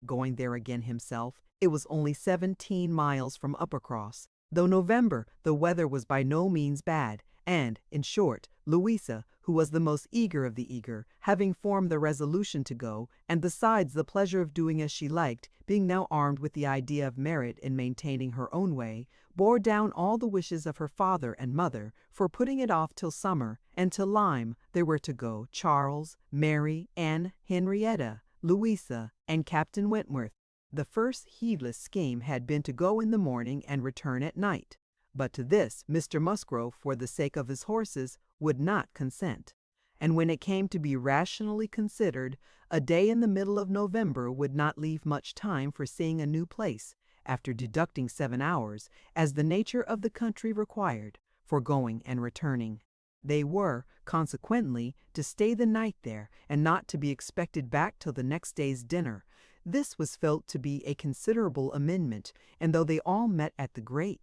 Going there again himself, it was only 17 miles from Uppercross. Though November, the weather was by no means bad, and, in short, Louisa, who was the most eager of the eager, having formed the resolution to go, and besides the pleasure of doing as she liked, being now armed with the idea of merit in maintaining her own way, bore down all the wishes of her father and mother for putting it off till summer, and to Lyme they were to go Charles, Mary, Anne, Henrietta, Louisa, and Captain Wentworth. The first heedless scheme had been to go in the morning and return at night. But to this Mr. Musgrove, for the sake of his horses, would not consent. And when it came to be rationally considered, a day in the middle of November would not leave much time for seeing a new place, after deducting 7 hours, as the nature of the country required, for going and returning. They were, consequently, to stay the night there, and not to be expected back till the next day's dinner. This was felt to be a considerable amendment, and though they all met at the Great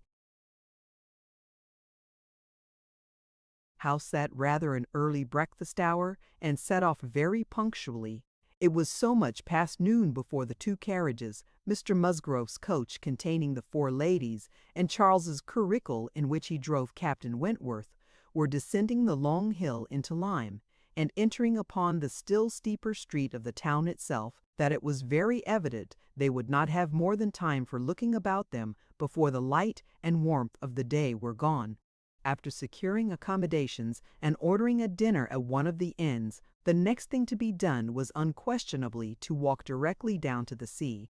House at rather an early breakfast hour, and set off very punctually, it was so much past noon before the 2 carriages, Mr. Musgrove's coach containing the 4 ladies, and Charles's curricle in which he drove Captain Wentworth, were descending the long hill into Lyme, and entering upon the still steeper street of the town itself, that it was very evident they would not have more than time for looking about them before the light and warmth of the day were gone. After securing accommodations and ordering a dinner at one of the inns, the next thing to be done was unquestionably to walk directly down to the sea.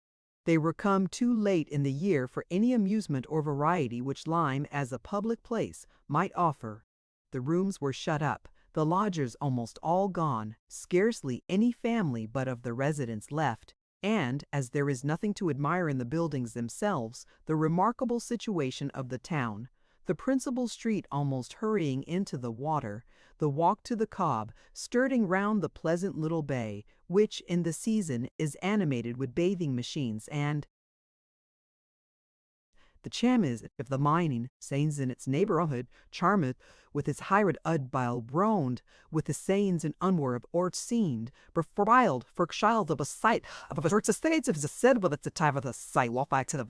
They were come too late in the year for any amusement or variety which Lyme, as a public place, might offer. The rooms were shut up, the lodgers almost all gone, scarcely any family but of the residents left, and, as there is nothing to admire in the buildings themselves, the remarkable situation of the town, the principal street almost hurrying into the water, the walk to the Cobb, skirting round the pleasant little bay, which, in the season, is animated with bathing machines, and the Chamiz, if the mining, sayings in its neighborhood, charmeth, with its hired udbile browned, with the sayings in unword or seemed, befriled, for child of a sight, of a sort of states of the said with its a type of the sight, walk back to the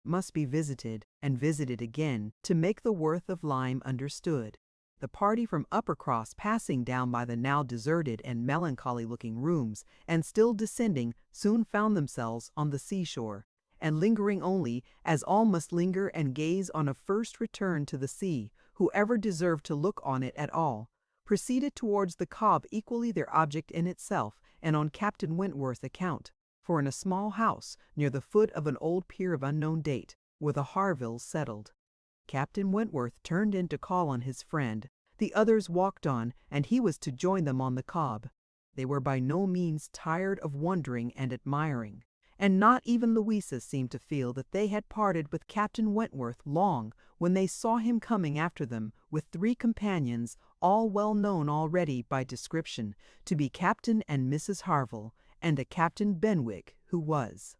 must be visited and visited again to make the worth of Lyme understood. The party from Uppercross, passing down by the now deserted and melancholy-looking rooms, and still descending, soon found themselves on the seashore, and lingering only, as all must linger and gaze on a first return to the sea, whoever deserved to look on it at all, proceeded towards the Cobb, equally their object in itself, and on Captain Wentworth's account. For in a small house, near the foot of an old pier of unknown date, were the Harvilles settled. Captain Wentworth turned in to call on his friend, the others walked on, and he was to join them on the Cobb. They were by no means tired of wondering and admiring, and not even Louisa seemed to feel that they had parted with Captain Wentworth long when they saw him coming after them with 3 companions, all well known already by description to be Captain and Mrs. Harville, and a Captain Benwick, who was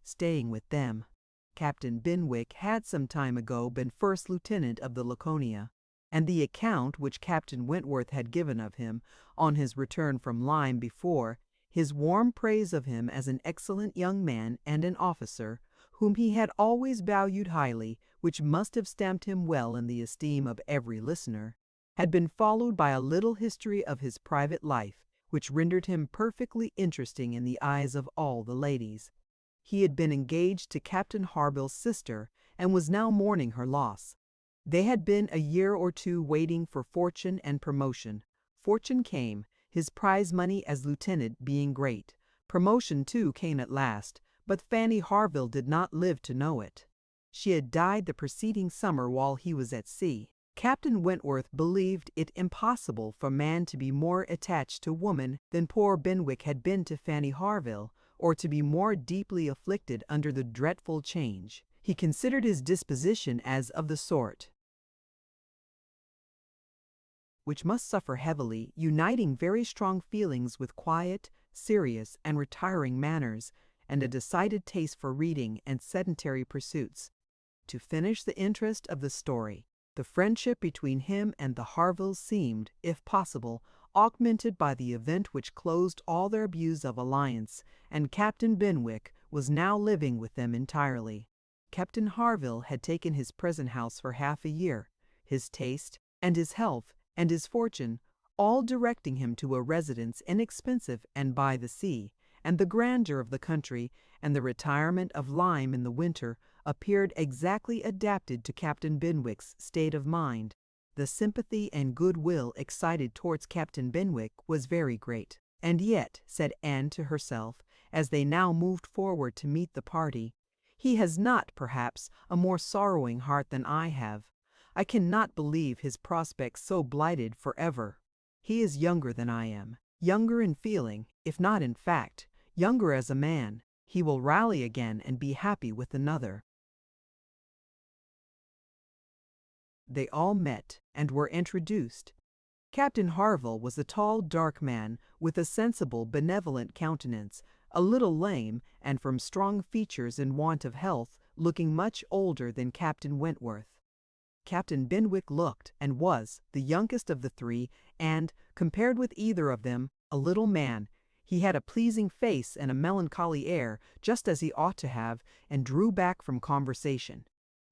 staying with them. Captain Benwick had some time ago been first lieutenant of the Laconia, and the account which Captain Wentworth had given of him, on his return from Lyme before, his warm praise of him as an excellent young man and an officer, whom he had always valued highly, which must have stamped him well in the esteem of every listener, had been followed by a little history of his private life, which rendered him perfectly interesting in the eyes of all the ladies. He had been engaged to Captain Harville's sister, and was now mourning her loss. They had been a year or 2 waiting for fortune and promotion. Fortune came, his prize money as lieutenant being great. Promotion, too, came at last, but Fanny Harville did not live to know it. She had died the preceding summer while he was at sea. Captain Wentworth believed it impossible for man to be more attached to woman than poor Benwick had been to Fanny Harville, or to be more deeply afflicted under the dreadful change. He considered his disposition as of the sort which must suffer heavily, uniting very strong feelings with quiet, serious, and retiring manners, and a decided taste for reading and sedentary pursuits. To finish the interest of the story, the friendship between him and the Harvilles seemed, if possible, augmented by the event which closed all their views of alliance, and Captain Benwick was now living with them entirely. Captain Harville had taken his present house for half a year, his taste, and his health, and his fortune, all directing him to a residence inexpensive and by the sea, and the grandeur of the country, and the retirement of Lyme in the winter, appeared exactly adapted to Captain Benwick's state of mind. The sympathy and goodwill excited towards Captain Benwick was very great. And yet, said Anne to herself, as they now moved forward to meet the party, he has not, perhaps, a more sorrowing heart than I have. I cannot believe his prospects so blighted forever. He is younger than I am, younger in feeling, if not in fact, younger as a man. He will rally again and be happy with another. They all met and were introduced. Captain Harville was a tall, dark man with a sensible, benevolent countenance, a little lame, and from strong features in want of health, looking much older than Captain Wentworth. Captain Benwick looked, and was, the youngest of the three, and, compared with either of them, a little man. He had a pleasing face and a melancholy air, just as he ought to have, and drew back from conversation.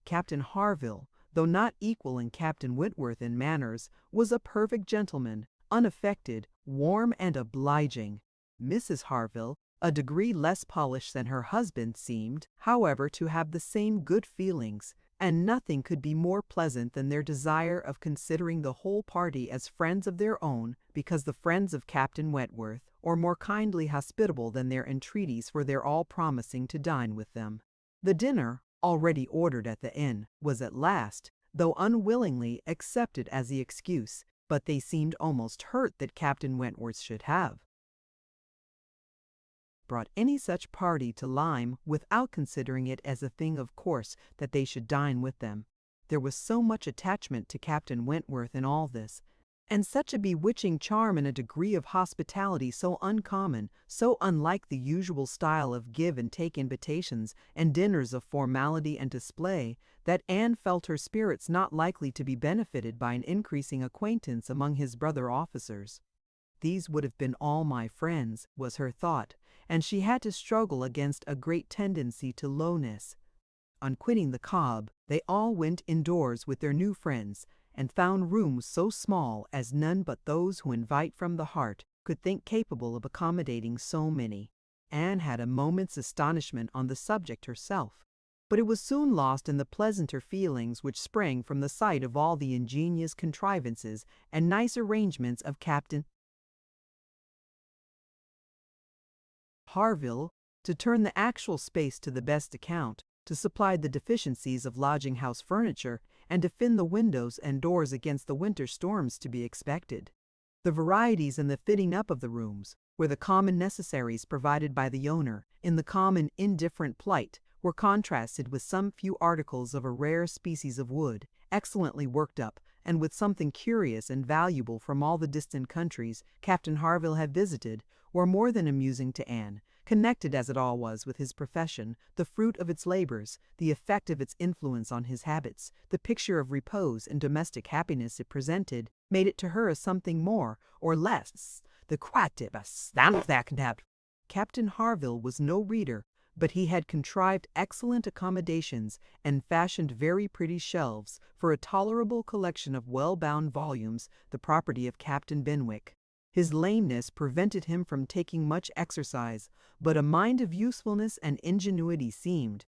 Captain Harville, though not equaling Captain Wentworth in manners, was a perfect gentleman, unaffected, warm, and obliging. Mrs. Harville, a degree less polished than her husband, seemed, however, to have the same good feelings, and nothing could be more pleasant than their desire of considering the whole party as friends of their own, because the friends of Captain Wentworth, or more kindly hospitable than their entreaties for their all promising to dine with them. The dinner, already ordered at the inn, was at last, though unwillingly, accepted as the excuse, but they seemed almost hurt that Captain Wentworth should have brought any such party to Lyme without considering it as a thing of course that they should dine with them. There was so much attachment to Captain Wentworth in all this, and such a bewitching charm and a degree of hospitality so uncommon, so unlike the usual style of give and take invitations and dinners of formality and display, that Anne felt her spirits not likely to be benefited by an increasing acquaintance among his brother officers. These would have been all my friends, was her thought, and she had to struggle against a great tendency to lowness. On quitting the Cobb, they all went indoors with their new friends, and found rooms so small as none but those who invite from the heart could think capable of accommodating so many. Anne had a moment's astonishment on the subject herself, but it was soon lost in the pleasanter feelings which sprang from the sight of all the ingenious contrivances and nice arrangements of Captain Harville to turn the actual space to the best account, to supply the deficiencies of lodging-house furniture, and to fin the windows and doors against the winter storms to be expected. The varieties in the fitting up of the rooms, where the common necessaries provided by the owner, in the common indifferent plight, were contrasted with some few articles of a rare species of wood, excellently worked up, and with something curious and valuable from all the distant countries Captain Harville had visited, were more than amusing to Anne, connected as it all was with his profession, the fruit of its labors, the effect of its influence on his habits, the picture of repose and domestic happiness it presented, made it to her a something more or less the quatibus that Captain Harville was no reader, but he had contrived excellent accommodations and fashioned very pretty shelves for a tolerable collection of well-bound volumes, the property of Captain Benwick. His lameness prevented him from taking much exercise, but a mind of usefulness and ingenuity seemed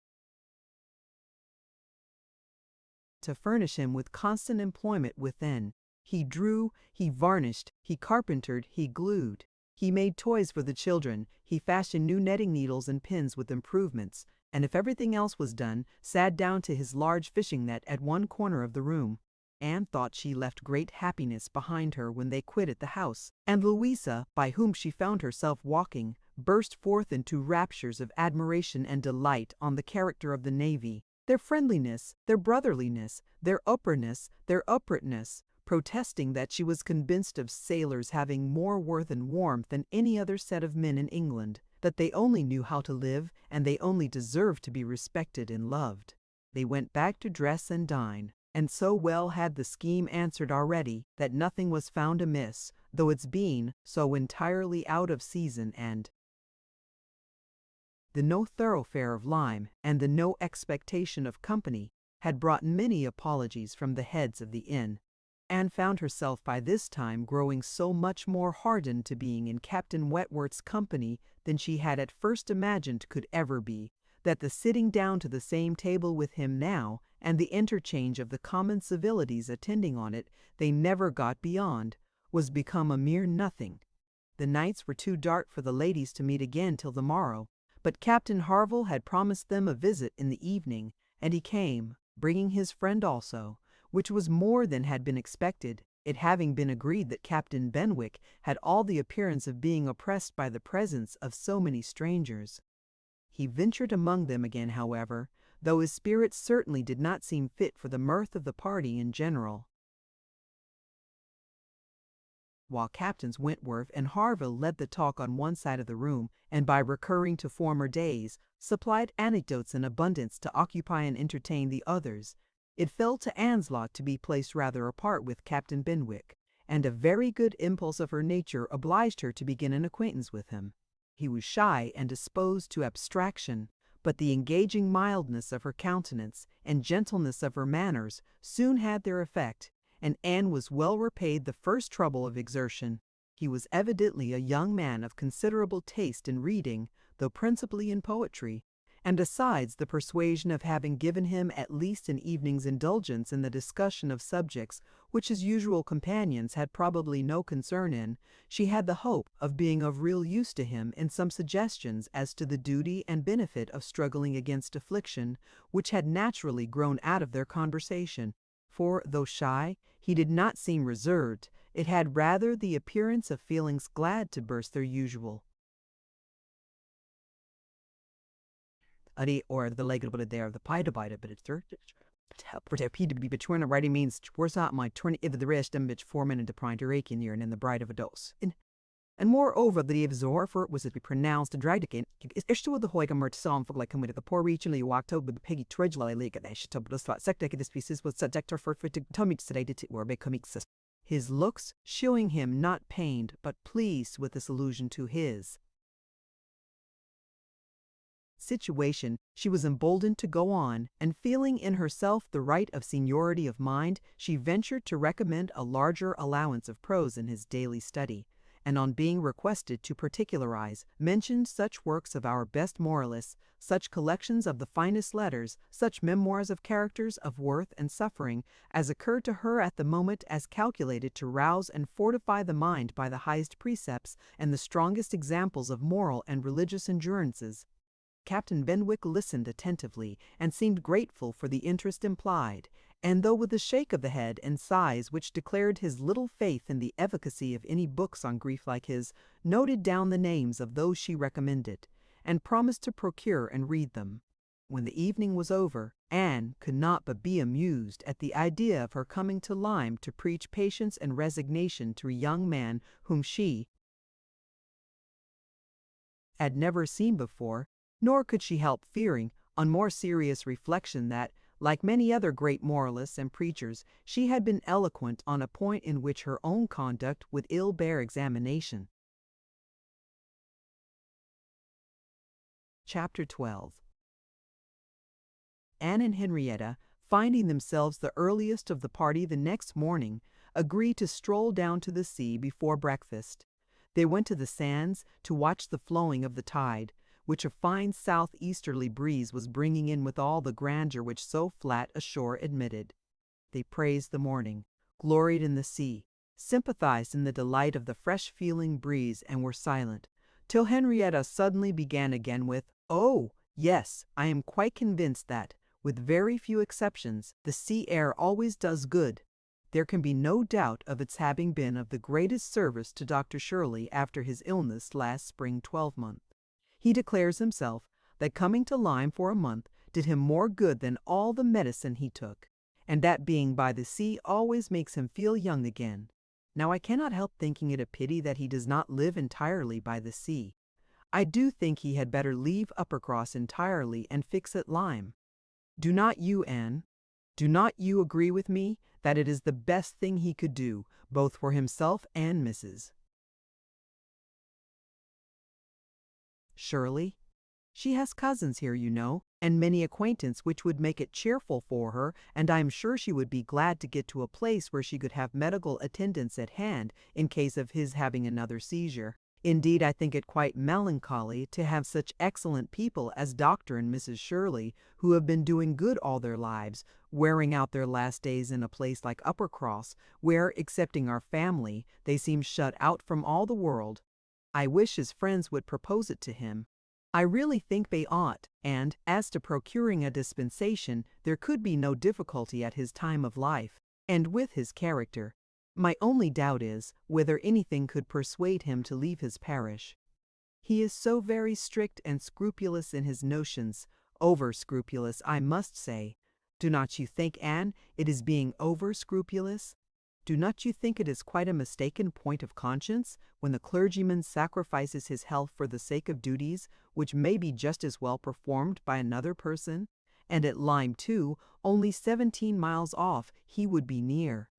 to furnish him with constant employment within. He drew, he varnished, he carpentered, he glued. He made toys for the children, he fashioned new netting needles and pins with improvements, and if everything else was done, sat down to his large fishing net at one corner of the room. Anne thought she left great happiness behind her when they quitted the house, and Louisa, by whom she found herself walking, burst forth into raptures of admiration and delight on the character of the navy, their friendliness, their brotherliness, their upperness, their uprightness, protesting that she was convinced of sailors having more worth and warmth than any other set of men in England, that they only knew how to live, and they only deserved to be respected and loved. They went back to dress and dine, and so well had the scheme answered already that nothing was found amiss, though its being so entirely out of season, and the no thoroughfare of Lyme, and the no expectation of company, had brought many apologies from the heads of the inn. Anne found herself by this time growing so much more hardened to being in Captain Wentworth's company than she had at first imagined could ever be, that the sitting down to the same table with him now, and the interchange of the common civilities attending on it they never got beyond, was become a mere nothing. The nights were too dark for the ladies to meet again till the morrow, but Captain Harville had promised them a visit in the evening, and he came, bringing his friend also, which was more than had been expected, it having been agreed that Captain Benwick had all the appearance of being oppressed by the presence of so many strangers. He ventured among them again, however, though his spirits certainly did not seem fit for the mirth of the party in general. While Captains Wentworth and Harville led the talk on one side of the room, and by recurring to former days, supplied anecdotes in abundance to occupy and entertain the others, it fell to Anne's lot to be placed rather apart with Captain Benwick, and a very good impulse of her nature obliged her to begin an acquaintance with him. He was shy and disposed to abstraction, but the engaging mildness of her countenance and gentleness of her manners soon had their effect, and Anne was well repaid the first trouble of exertion. He was evidently a young man of considerable taste in reading, though principally in poetry, and besides the persuasion of having given him at least an evening's indulgence in the discussion of subjects which his usual companions had probably no concern in, she had the hope of being of real use to him in some suggestions as to the duty and benefit of struggling against affliction, which had naturally grown out of their conversation. For, though shy, he did not seem reserved. It had rather the appearance of feelings glad to burst their usual or the leg of there of the pie divided, but it's third. To be between a writing means where's out my turn if the rest and bitch 4 minutes to prime to rake in here and in the bride of a dose. And moreover, the absorber was to be pronounced a drag again. Is to the hoig and song for like coming to the poor regionally walked over with the piggy trudgely league at the shit the spot sector this pieces was subject for to tummy today to or make comic system. His looks showing him not pained but pleased with this allusion to his situation, she was emboldened to go on, and feeling in herself the right of seniority of mind, she ventured to recommend a larger allowance of prose in his daily study, and on being requested to particularize, mentioned such works of our best moralists, such collections of the finest letters, such memoirs of characters of worth and suffering, as occurred to her at the moment as calculated to rouse and fortify the mind by the highest precepts and the strongest examples of moral and religious endurances. Captain Benwick listened attentively, and seemed grateful for the interest implied, and though with a shake of the head and sighs which declared his little faith in the efficacy of any books on grief like his, noted down the names of those she recommended, and promised to procure and read them. When the evening was over, Anne could not but be amused at the idea of her coming to Lyme to preach patience and resignation to a young man whom she had never seen before, nor could she help fearing, on more serious reflection, that, like many other great moralists and preachers, she had been eloquent on a point in which her own conduct would ill bear examination. Chapter 12. Anne and Henrietta, finding themselves the earliest of the party the next morning, agreed to stroll down to the sea before breakfast. They went to the sands to watch the flowing of the tide, which a fine southeasterly breeze was bringing in with all the grandeur which so flat a shore admitted. They praised the morning, gloried in the sea, sympathized in the delight of the fresh-feeling breeze, and were silent, till Henrietta suddenly began again with, "Oh, yes, I am quite convinced that, with very few exceptions, the sea air always does good. There can be no doubt of its having been of the greatest service to Dr. Shirley after his illness last spring 12-month. He declares himself that coming to Lyme for a month did him more good than all the medicine he took, and that being by the sea always makes him feel young again. Now I cannot help thinking it a pity that he does not live entirely by the sea. I do think he had better leave Uppercross entirely and fix at Lyme. Do not you, Anne?" Do not you agree with me that it is the best thing he could do, both for himself and Mrs. Shirley? She has cousins here, you know, and many acquaintance which would make it cheerful for her, and I am sure she would be glad to get to a place where she could have medical attendance at hand in case of his having another seizure. Indeed, I think it quite melancholy to have such excellent people as Dr. and Mrs. Shirley, who have been doing good all their lives, wearing out their last days in a place like Uppercross, where, excepting our family, they seem shut out from all the world. I wish his friends would propose it to him. I really think they ought, and, as to procuring a dispensation, there could be no difficulty at his time of life, and with his character. My only doubt is, whether anything could persuade him to leave his parish. He is so very strict and scrupulous in his notions, over-scrupulous, I must say. Do not you think, Anne, it is being over-scrupulous? Do not you think it is quite a mistaken point of conscience when the clergyman sacrifices his health for the sake of duties which may be just as well performed by another person? And at Lyme, too, only 17 miles off, he would be near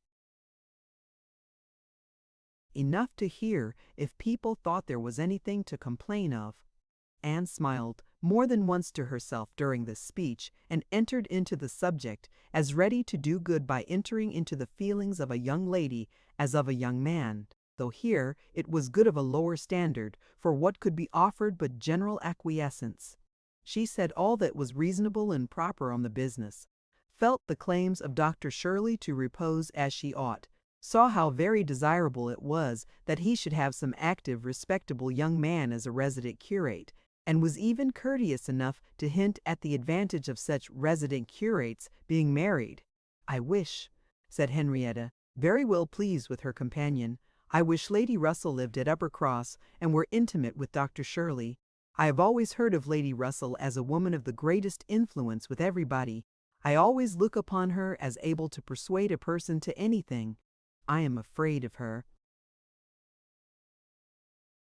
enough to hear if people thought there was anything to complain of. Anne smiled more than once to herself during this speech, and entered into the subject, as ready to do good by entering into the feelings of a young lady as of a young man, though here it was good of a lower standard, for what could be offered but general acquiescence. She said all that was reasonable and proper on the business, felt the claims of Dr. Shirley to repose as she ought, saw how very desirable it was that he should have some active, respectable young man as a resident curate, and was even courteous enough to hint at the advantage of such resident curates being married. "I wish," said Henrietta, very well pleased with her companion, "I wish Lady Russell lived at Uppercross and were intimate with Dr. Shirley. I have always heard of Lady Russell as a woman of the greatest influence with everybody. I always look upon her as able to persuade a person to anything. I am afraid of her,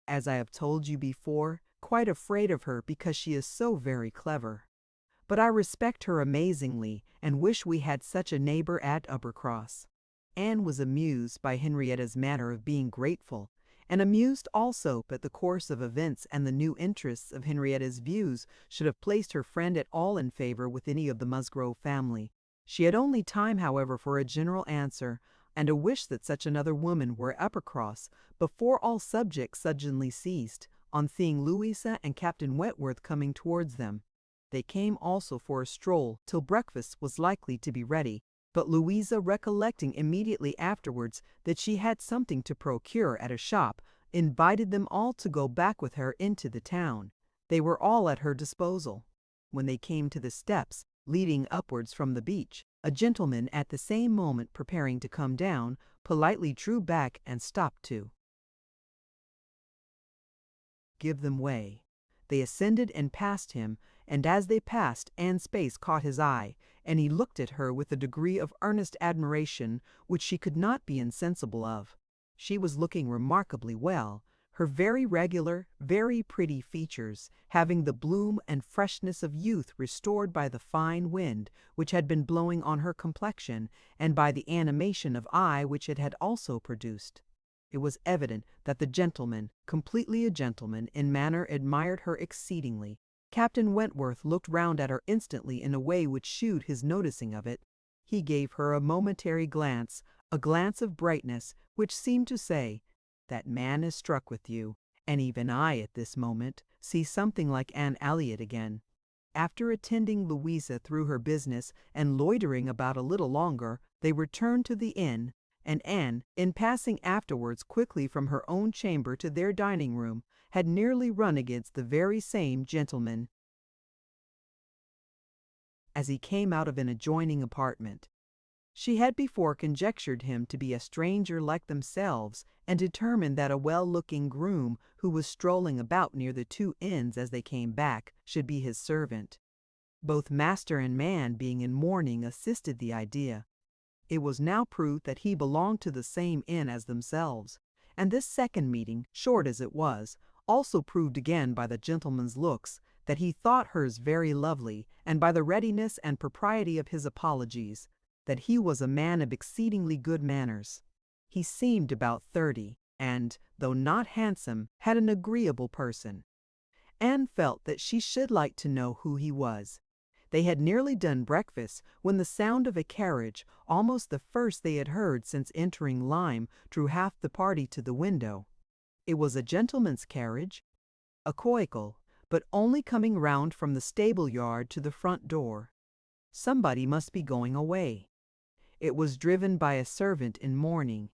as I have told you before, quite afraid of her because she is so very clever. But I respect her amazingly and wish we had such a neighbor at Uppercross." Anne was amused by Henrietta's manner of being grateful, and amused also that the course of events and the new interests of Henrietta's views should have placed her friend at all in favor with any of the Musgrove family. She had only time, however, for a general answer, and a wish that such another woman were at Uppercross, before all subjects suddenly ceased, on seeing Louisa and Captain Wentworth coming towards them. They came also for a stroll till breakfast was likely to be ready, but Louisa, recollecting immediately afterwards that she had something to procure at a shop, invited them all to go back with her into the town. They were all at her disposal. When they came to the steps leading upwards from the beach, a gentleman at the same moment preparing to come down, politely drew back and stopped to give them way. They ascended and passed him, and as they passed, Anne's face caught his eye, and he looked at her with a degree of earnest admiration which she could not be insensible of. She was looking remarkably well, her very regular, very pretty features having the bloom and freshness of youth restored by the fine wind which had been blowing on her complexion, and by the animation of eye which it had also produced. It was evident that the gentleman, completely a gentleman in manner, admired her exceedingly. Captain Wentworth looked round at her instantly in a way which shewed his noticing of it. He gave her a momentary glance, a glance of brightness, which seemed to say, "That man is struck with you, and even I at this moment see something like Anne Elliot again." After attending Louisa through her business and loitering about a little longer, they returned to the inn, and Anne, in passing afterwards quickly from her own chamber to their dining room, had nearly run against the very same gentleman as he came out of an adjoining apartment. She had before conjectured him to be a stranger like themselves, and determined that a well-looking groom, who was strolling about near the two inns as they came back, should be his servant. Both master and man being in mourning assisted the idea. It was now proved that he belonged to the same inn as themselves, and this second meeting, short as it was, also proved again by the gentleman's looks that he thought hers very lovely, and by the readiness and propriety of his apologies, that he was a man of exceedingly good manners. He seemed about 30, and, though not handsome, had an agreeable person. Anne felt that she should like to know who he was. They had nearly done breakfast when the sound of a carriage, almost the first they had heard since entering Lyme, drew half the party to the window. It was a gentleman's carriage, a coicle, but only coming round from the stable yard to the front door. Somebody must be going away. It was driven by a servant in mourning.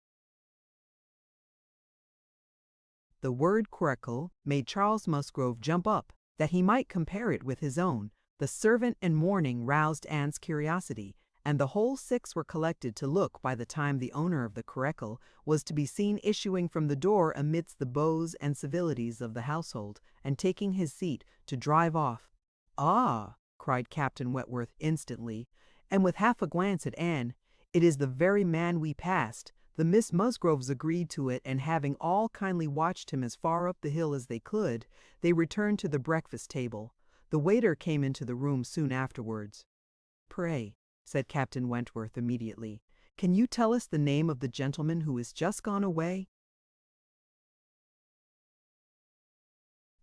The word coracle made Charles Musgrove jump up, that he might compare it with his own. The servant in mourning roused Anne's curiosity, and the whole six were collected to look by the time the owner of the coracle was to be seen issuing from the door amidst the bows and civilities of the household, and taking his seat to drive off. "Ah!" cried Captain Wentworth instantly, and with half a glance at Anne, "it is the very man we passed." The Miss Musgroves agreed to it, and having all kindly watched him as far up the hill as they could, they returned to the breakfast table. The waiter came into the room soon afterwards. "Pray," said Captain Wentworth immediately, "can you tell us the name of the gentleman who is just gone away?"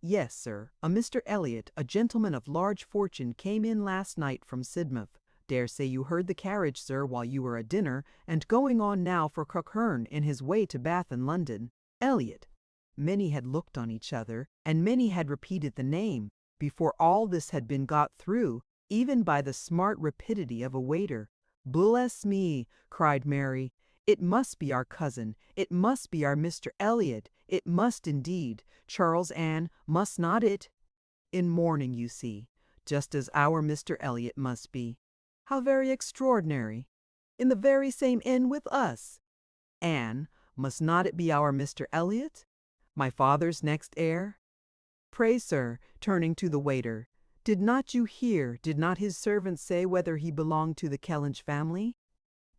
"Yes, sir. A Mr. Elliot, a gentleman of large fortune, came in last night from Sidmouth. Dare say you heard the carriage, sir, while you were at dinner, and going on now for Crockherne in his way to Bath and London. Elliot." Many had looked on each other, and many had repeated the name, before all this had been got through, even by the smart rapidity of a waiter. "Bless me!" cried Mary. "It must be our cousin. It must be our Mr. Elliot. It must indeed. Charles, Anne, must not it? In mourning, you see, just as our Mr. Elliot must be. How very extraordinary! In the very same inn with us. Anne, must not it be our Mr. Elliot, my father's next heir? Pray, sir," turning to the waiter, did not his servant say whether he belonged to the Kellynch family?"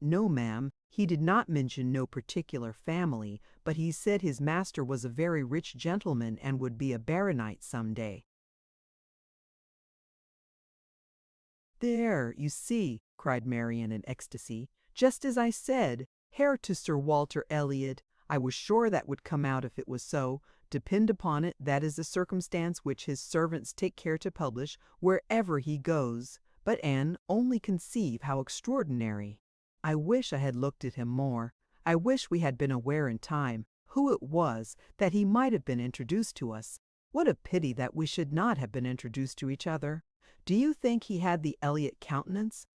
"No, ma'am, he did not mention no particular family, but he said his master was a very rich gentleman and would be a baronet some day." "There, you see," cried Mary in an ecstasy, "just as I said, heir to Sir Walter Elliot. I was sure that would come out if it was so. Depend upon it, that is a circumstance which his servants take care to publish wherever he goes. But, Anne, only conceive how extraordinary. I wish I had looked at him more. I wish we had been aware in time who it was, that he might have been introduced to us. What a pity that we should not have been introduced to each other. Do you think he had the Elliot countenance?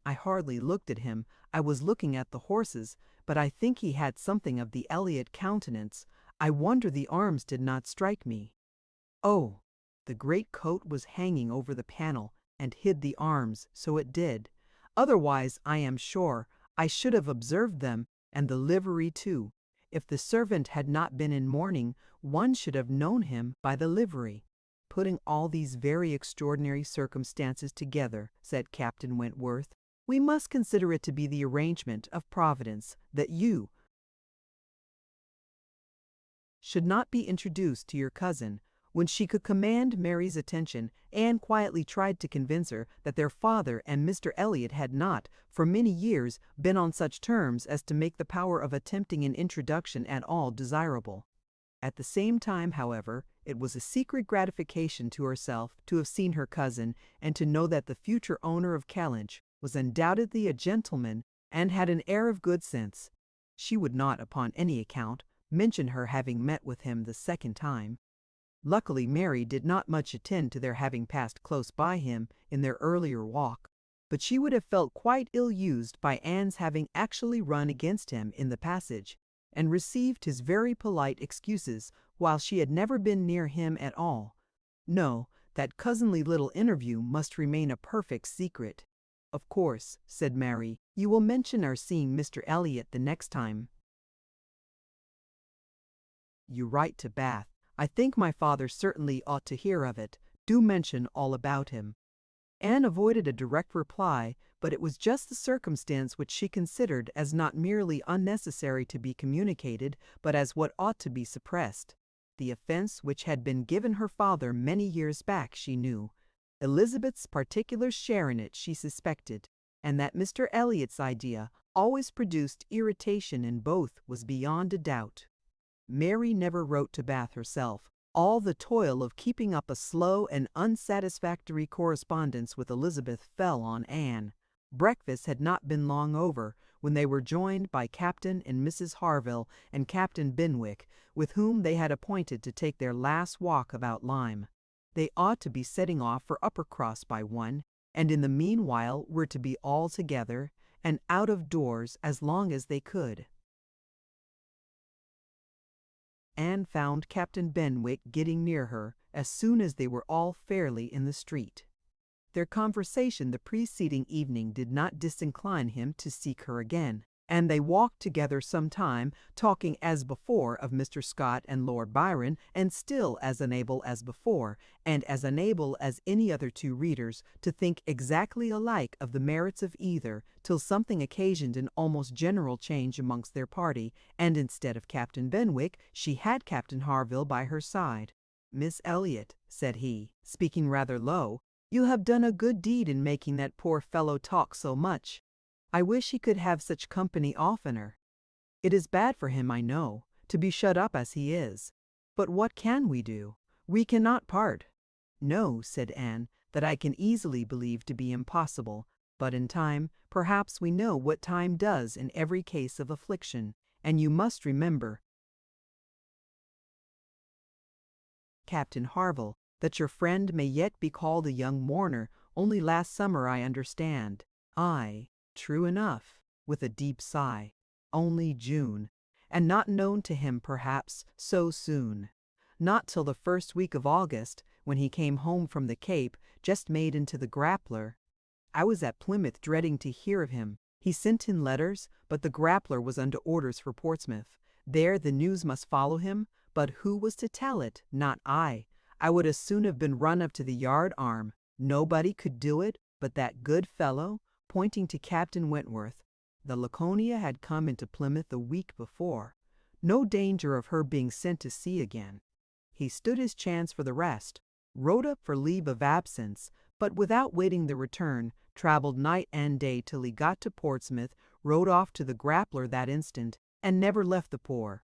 I hardly looked at him. I was looking at the horses, but I think he had something of the Elliot countenance. I wonder the arms did not strike me. Oh, the great coat was hanging over the panel, and hid the arms, so it did. Otherwise, I am sure, I should have observed them, and the livery too. If the servant had not been in mourning, one should have known him by the livery." "Putting all these very extraordinary circumstances together," said Captain Wentworth, "we must consider it to be the arrangement of Providence that you should not be introduced to your cousin." When she could command Mary's attention, Anne quietly tried to convince her that their father and Mr. Elliot had not, for many years, been on such terms as to make the power of attempting an introduction at all desirable. At the same time, however, it was a secret gratification to herself to have seen her cousin, and to know that the future owner of Kellynch was undoubtedly a gentleman and had an air of good sense. She would not, upon any account, mention her having met with him the second time. Luckily, Mary did not much attend to their having passed close by him in their earlier walk, but she would have felt quite ill-used by Anne's having actually run against him in the passage, and received his very polite excuses, while she had never been near him at all. No, that cousinly little interview must remain a perfect secret. "Of course," said Mary, "you will mention our seeing Mr. Elliot the next time you write to Bath. I think my father certainly ought to hear of it. Do mention all about him." Anne avoided a direct reply, but it was just the circumstance which she considered as not merely unnecessary to be communicated, but as what ought to be suppressed. The offence which had been given her father many years back she knew. Elizabeth's particular share in it she suspected, and that Mr. Elliot's idea always produced irritation in both was beyond a doubt. Mary never wrote to Bath herself. All the toil of keeping up a slow and unsatisfactory correspondence with Elizabeth fell on Anne. Breakfast had not been long over when they were joined by Captain and Mrs. Harville and Captain Benwick, with whom they had appointed to take their last walk about Lyme. They ought to be setting off for Uppercross by 1, and in the meanwhile were to be all together and out of doors as long as they could. Anne found Captain Benwick getting near her as soon as they were all fairly in the street. Their conversation the preceding evening did not disincline him to seek her again, and they walked together some time, talking as before of Mr. Scott and Lord Byron, and still as unable as before, and as unable as any other two readers, to think exactly alike of the merits of either, till something occasioned an almost general change amongst their party, and instead of Captain Benwick, she had Captain Harville by her side. "Miss Elliot," said he, speaking rather low, "you have done a good deed in making that poor fellow talk so much. I wish he could have such company oftener. It is bad for him, I know, to be shut up as he is. But what can we do? We cannot part." "No," said Anne, "that I can easily believe to be impossible, but in time, perhaps we know what time does in every case of affliction, and you must remember, Captain Harville, that your friend may yet be called a young mourner. Only last summer, I understand." "Aye, true enough," with a deep sigh. "Only June, and not known to him, perhaps, so soon. Not till the first week of August, when he came home from the Cape, just made into the Grappler. I was at Plymouth dreading to hear of him. He sent in letters, but the Grappler was under orders for Portsmouth. There the news must follow him, but who was to tell it? Not I. I would as soon have been run up to the yard arm. Nobody could do it but that good fellow," pointing to Captain Wentworth. "The Laconia had come into Plymouth a week before. No danger of her being sent to sea again. He stood his chance for the rest, wrote up for leave of absence, but without waiting the return, travelled night and day till he got to Portsmouth, rode off to the Grappler that instant, and never left the poor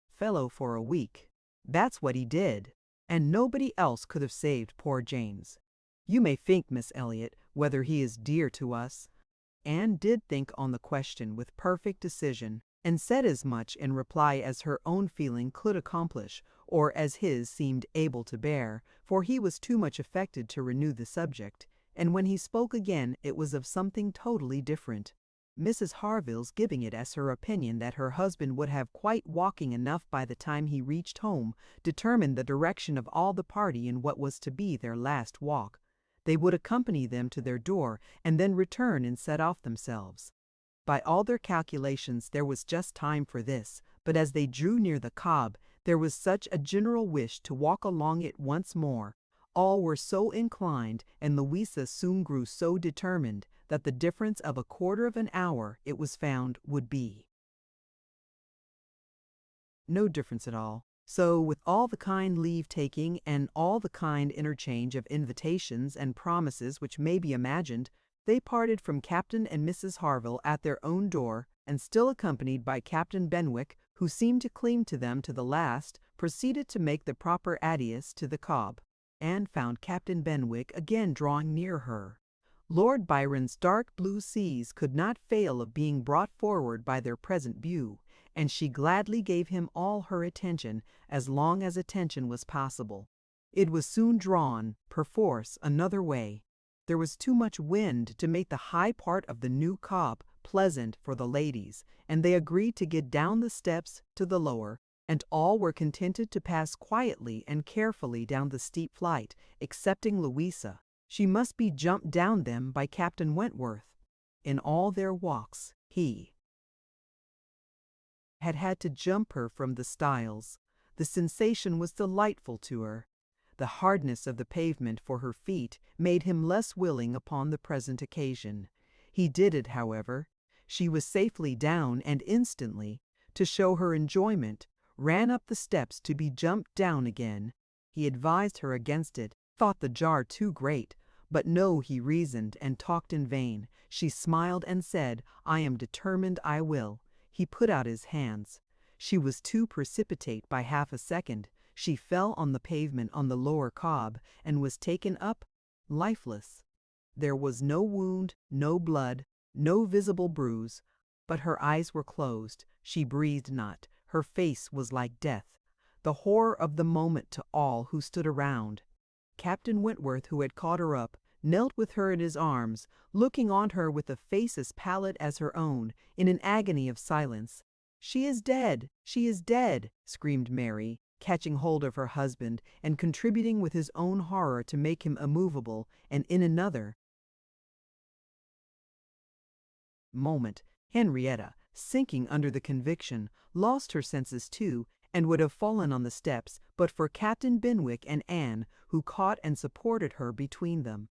fellow for a week. That's what he did, and nobody else could have saved poor James. You may think, Miss Elliot, whether he is dear to us." Anne did think on the question with perfect decision, and said as much in reply as her own feeling could accomplish, or as his seemed able to bear, for he was too much affected to renew the subject, and when he spoke again it was of something totally different. Mrs. Harville's giving it as her opinion that her husband would have quite walking enough by the time he reached home, determined the direction of all the party in what was to be their last walk. They would accompany them to their door, and then return and set off themselves. By all their calculations there was just time for this, but as they drew near the Cobb, there was such a general wish to walk along it once more. All were so inclined, and Louisa soon grew so determined, that the difference of a quarter of an hour, it was found, would be no difference at all. So, with all the kind leave-taking and all the kind interchange of invitations and promises which may be imagined, they parted from Captain and Mrs. Harville at their own door, and still accompanied by Captain Benwick, who seemed to cling to them to the last, proceeded to make the proper adieus to the Cobb. Anne found Captain Benwick again drawing near her. Lord Byron's dark blue seas could not fail of being brought forward by their present view, and she gladly gave him all her attention, as long as attention was possible. It was soon drawn, perforce, another way. There was too much wind to make the high part of the new Cobb pleasant for the ladies, and they agreed to get down the steps to the lower, and all were contented to pass quietly and carefully down the steep flight, excepting Louisa. She must be jumped down them by Captain Wentworth. In all their walks, he had had to jump her from the stiles. The sensation was delightful to her. The hardness of the pavement for her feet made him less willing upon the present occasion. He did it, however. She was safely down, and instantly, to show her enjoyment, ran up the steps to be jumped down again. He advised her against it, thought the jar too great, But no, he reasoned and talked in vain. She smiled and said, I am determined I will. He put out his hands. She was too precipitate by half a second. She fell on the pavement on the lower cob, and was taken up, lifeless. There was no wound, no blood, no visible bruise, but her eyes were closed. She breathed not. Her face was like death. The horror of the moment to all who stood around. Captain Wentworth, who had caught her up, knelt with her in his arms, looking on her with a face as pallid as her own, in an agony of silence. "She is dead! She is dead!" screamed Mary, catching hold of her husband, and contributing with his own horror to make him immovable, and in another moment Henrietta, sinking under the conviction, lost her senses too, and would have fallen on the steps but for Captain Benwick and Anne, who caught and supported her between them.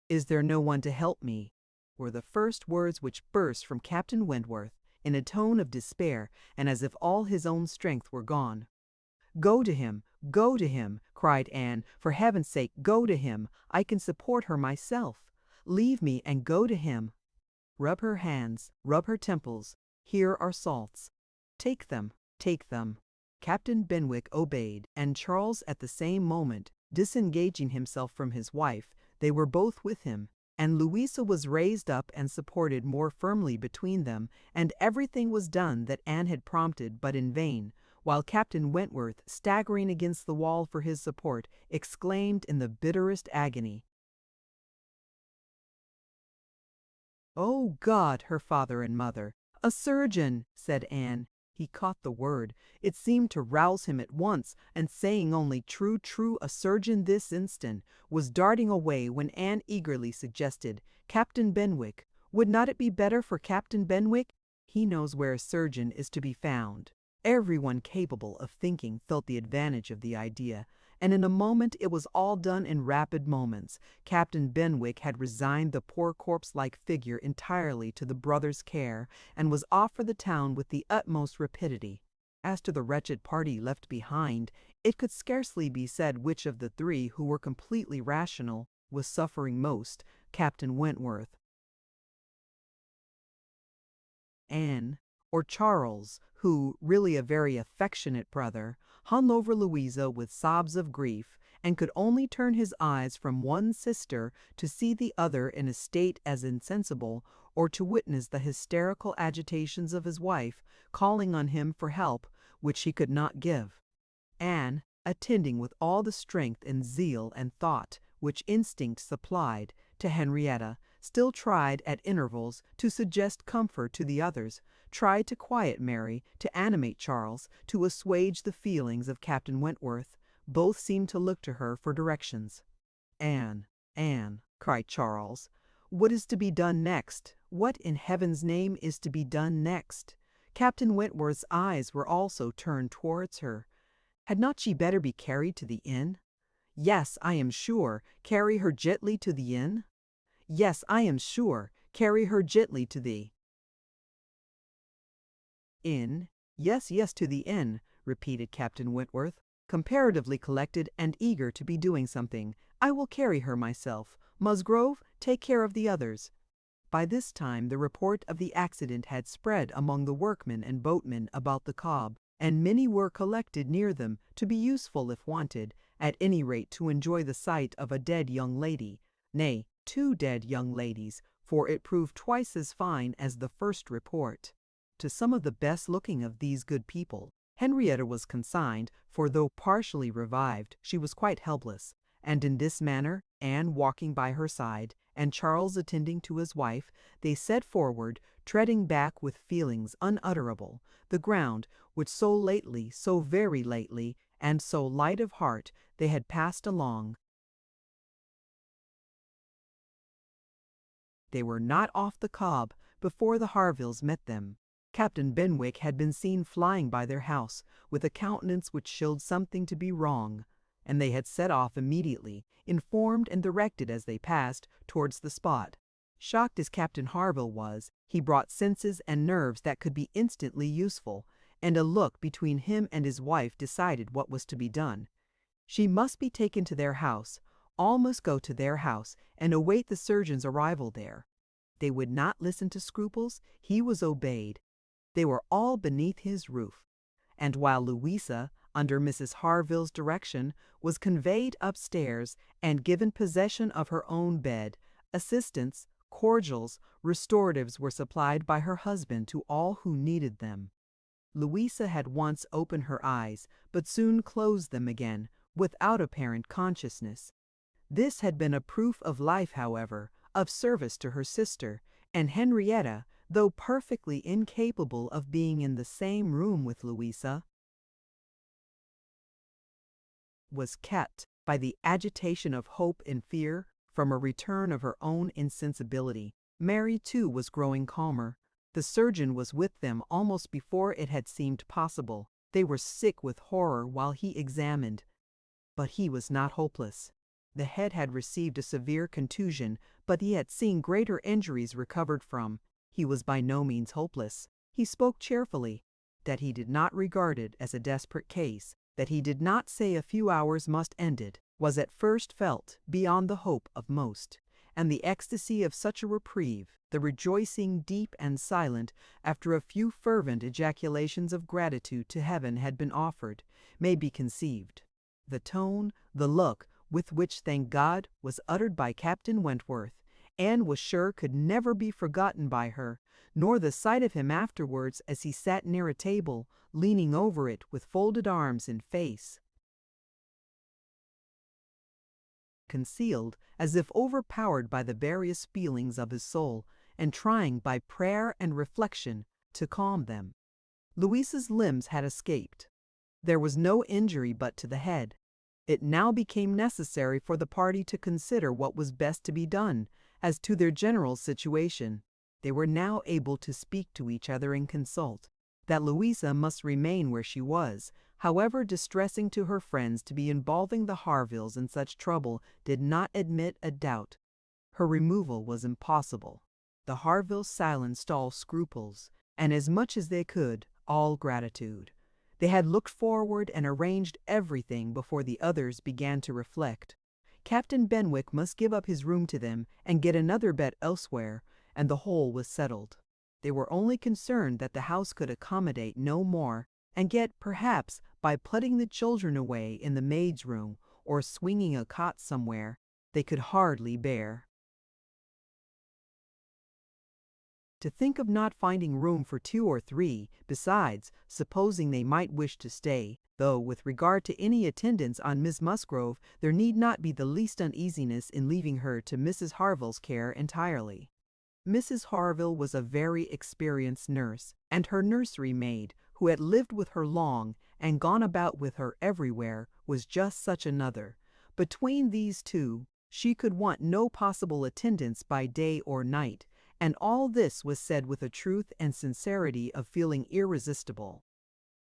"Is there no one to help me?" were the first words which burst from Captain Wentworth, in a tone of despair, and as if all his own strength were gone. "Go to him, go to him," cried Anne. "For heaven's sake, go to him. I can support her myself. Leave me and go to him. Rub her hands, rub her temples. Here are salts. Take them, take them." Captain Benwick obeyed, and Charles at the same moment, disengaging himself from his wife, they were both with him, and Louisa was raised up and supported more firmly between them, and everything was done that Anne had prompted, but in vain, while Captain Wentworth, staggering against the wall for his support, exclaimed in the bitterest agony, "Oh God, her father and mother!" "A surgeon!" said Anne. He caught the word. It seemed to rouse him at once, and saying only "True, true, a surgeon this instant," was darting away when Anne eagerly suggested, "Captain Benwick. Would not it be better for Captain Benwick? He knows where a surgeon is to be found." Everyone capable of thinking felt the advantage of the idea, and in a moment it was all done in rapid moments. Captain Benwick had resigned the poor corpse-like figure entirely to the brothers' care, and was off for the town with the utmost rapidity. As to the wretched party left behind, it could scarcely be said which of the three who were completely rational was suffering most, Captain Wentworth, Anne, or Charles, who, really a very affectionate brother, hung over Louisa with sobs of grief, and could only turn his eyes from one sister to see the other in a state as insensible, or to witness the hysterical agitations of his wife, calling on him for help, which he could not give. Anne, attending with all the strength and zeal and thought which instinct supplied to Henrietta, still tried at intervals to suggest comfort to the others, tried to quiet Mary, to animate Charles, to assuage the feelings of Captain Wentworth. Both seemed to look to her for directions. "Anne, Anne," cried Charles, "what is to be done next? What, in heaven's name, is to be done next?" Captain Wentworth's eyes were also turned towards her. Had not she better be carried to the inn? "Yes, I am sure. Carry her gently to the inn?" "Yes, I am sure. Carry her gently to the inn." "Yes, yes, to the inn," repeated Captain Wentworth, comparatively collected and eager to be doing something. "I will carry her myself. Musgrove, take care of the others." By this time the report of the accident had spread among the workmen and boatmen about the Cobb, and many were collected near them, to be useful if wanted, at any rate to enjoy the sight of a dead young lady, nay, 2 dead young ladies, for it proved twice as fine as the first report. To some of the best looking of these good people Henrietta was consigned, for though partially revived, she was quite helpless, and in this manner, Anne walking by her side, and Charles attending to his wife, they set forward, treading back with feelings unutterable, the ground which so lately, so very lately, and so light of heart, they had passed along. They were not off the Cobb before the Harvilles met them. Captain Benwick had been seen flying by their house, with a countenance which showed something to be wrong, and they had set off immediately, informed and directed as they passed, towards the spot. Shocked as Captain Harville was, he brought senses and nerves that could be instantly useful, and a look between him and his wife decided what was to be done. She must be taken to their house, All must go to their house and await the surgeon's arrival there. They would not listen to scruples. He was obeyed. They were all beneath his roof. And while Louisa, under Mrs. Harville's direction, was conveyed upstairs and given possession of her own bed, assistance, cordials, restoratives were supplied by her husband to all who needed them. Louisa had once opened her eyes, but soon closed them again, without apparent consciousness. This had been a proof of life, however, of service to her sister, and Henrietta, though perfectly incapable of being in the same room with Louisa, was kept, by the agitation of hope and fear, from a return of her own insensibility. Mary, too, was growing calmer. The surgeon was with them almost before it had seemed possible. They were sick with horror while he examined. But he was not hopeless. The head had received a severe contusion, but he had seen greater injuries recovered from. He was by no means hopeless. He spoke cheerfully, that he did not regard it as a desperate case, that he did not say a few hours must end it, was at first felt beyond the hope of most, and the ecstasy of such a reprieve, the rejoicing deep and silent after a few fervent ejaculations of gratitude to heaven had been offered, may be conceived. The tone, the look, with which "thank God" was uttered by Captain Wentworth, Anne was sure could never be forgotten by her, nor the sight of him afterwards as he sat near a table, leaning over it with folded arms and face concealed, as if overpowered by the various feelings of his soul, and trying by prayer and reflection to calm them. Louisa's limbs had escaped. There was no injury but to the head. It now became necessary for the party to consider what was best to be done as to their general situation. They were now able to speak to each other and consult. That Louisa must remain where she was, however distressing to her friends to be involving the Harvilles in such trouble, did not admit a doubt. Her removal was impossible. The Harvilles silenced all scruples, and as much as they could, all gratitude. They had looked forward and arranged everything before the others began to reflect. Captain Benwick must give up his room to them and get another bed elsewhere, and the whole was settled. They were only concerned that the house could accommodate no more, and yet, perhaps, by putting the children away in the maid's room or swinging a cot somewhere, they could hardly bear. To think of not finding room for 2 or 3, besides, supposing they might wish to stay, though with regard to any attendance on Miss Musgrove, there need not be the least uneasiness in leaving her to Mrs. Harville's care entirely. Mrs. Harville was a very experienced nurse, and her nursery maid, who had lived with her long and gone about with her everywhere, was just such another. Between these two, she could want no possible attendance by day or night, and all this was said with a truth and sincerity of feeling irresistible.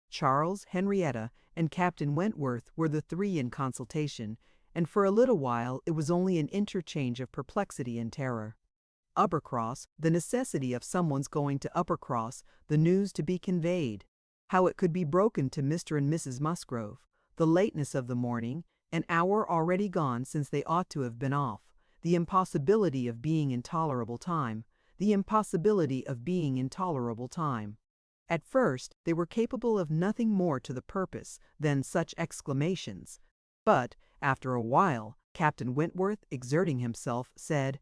Charles, Henrietta, and Captain Wentworth were the 3 in consultation, and for a little while it was only an interchange of perplexity and terror. Uppercross, the necessity of someone's going to Uppercross, the news to be conveyed, how it could be broken to Mr. and Mrs. Musgrove, the lateness of the morning, an hour already gone since they ought to have been off, the impossibility of being in tolerable time, the impossibility of being in tolerable time. At first they were capable of nothing more to the purpose than such exclamations, but after a while Captain Wentworth, exerting himself, said,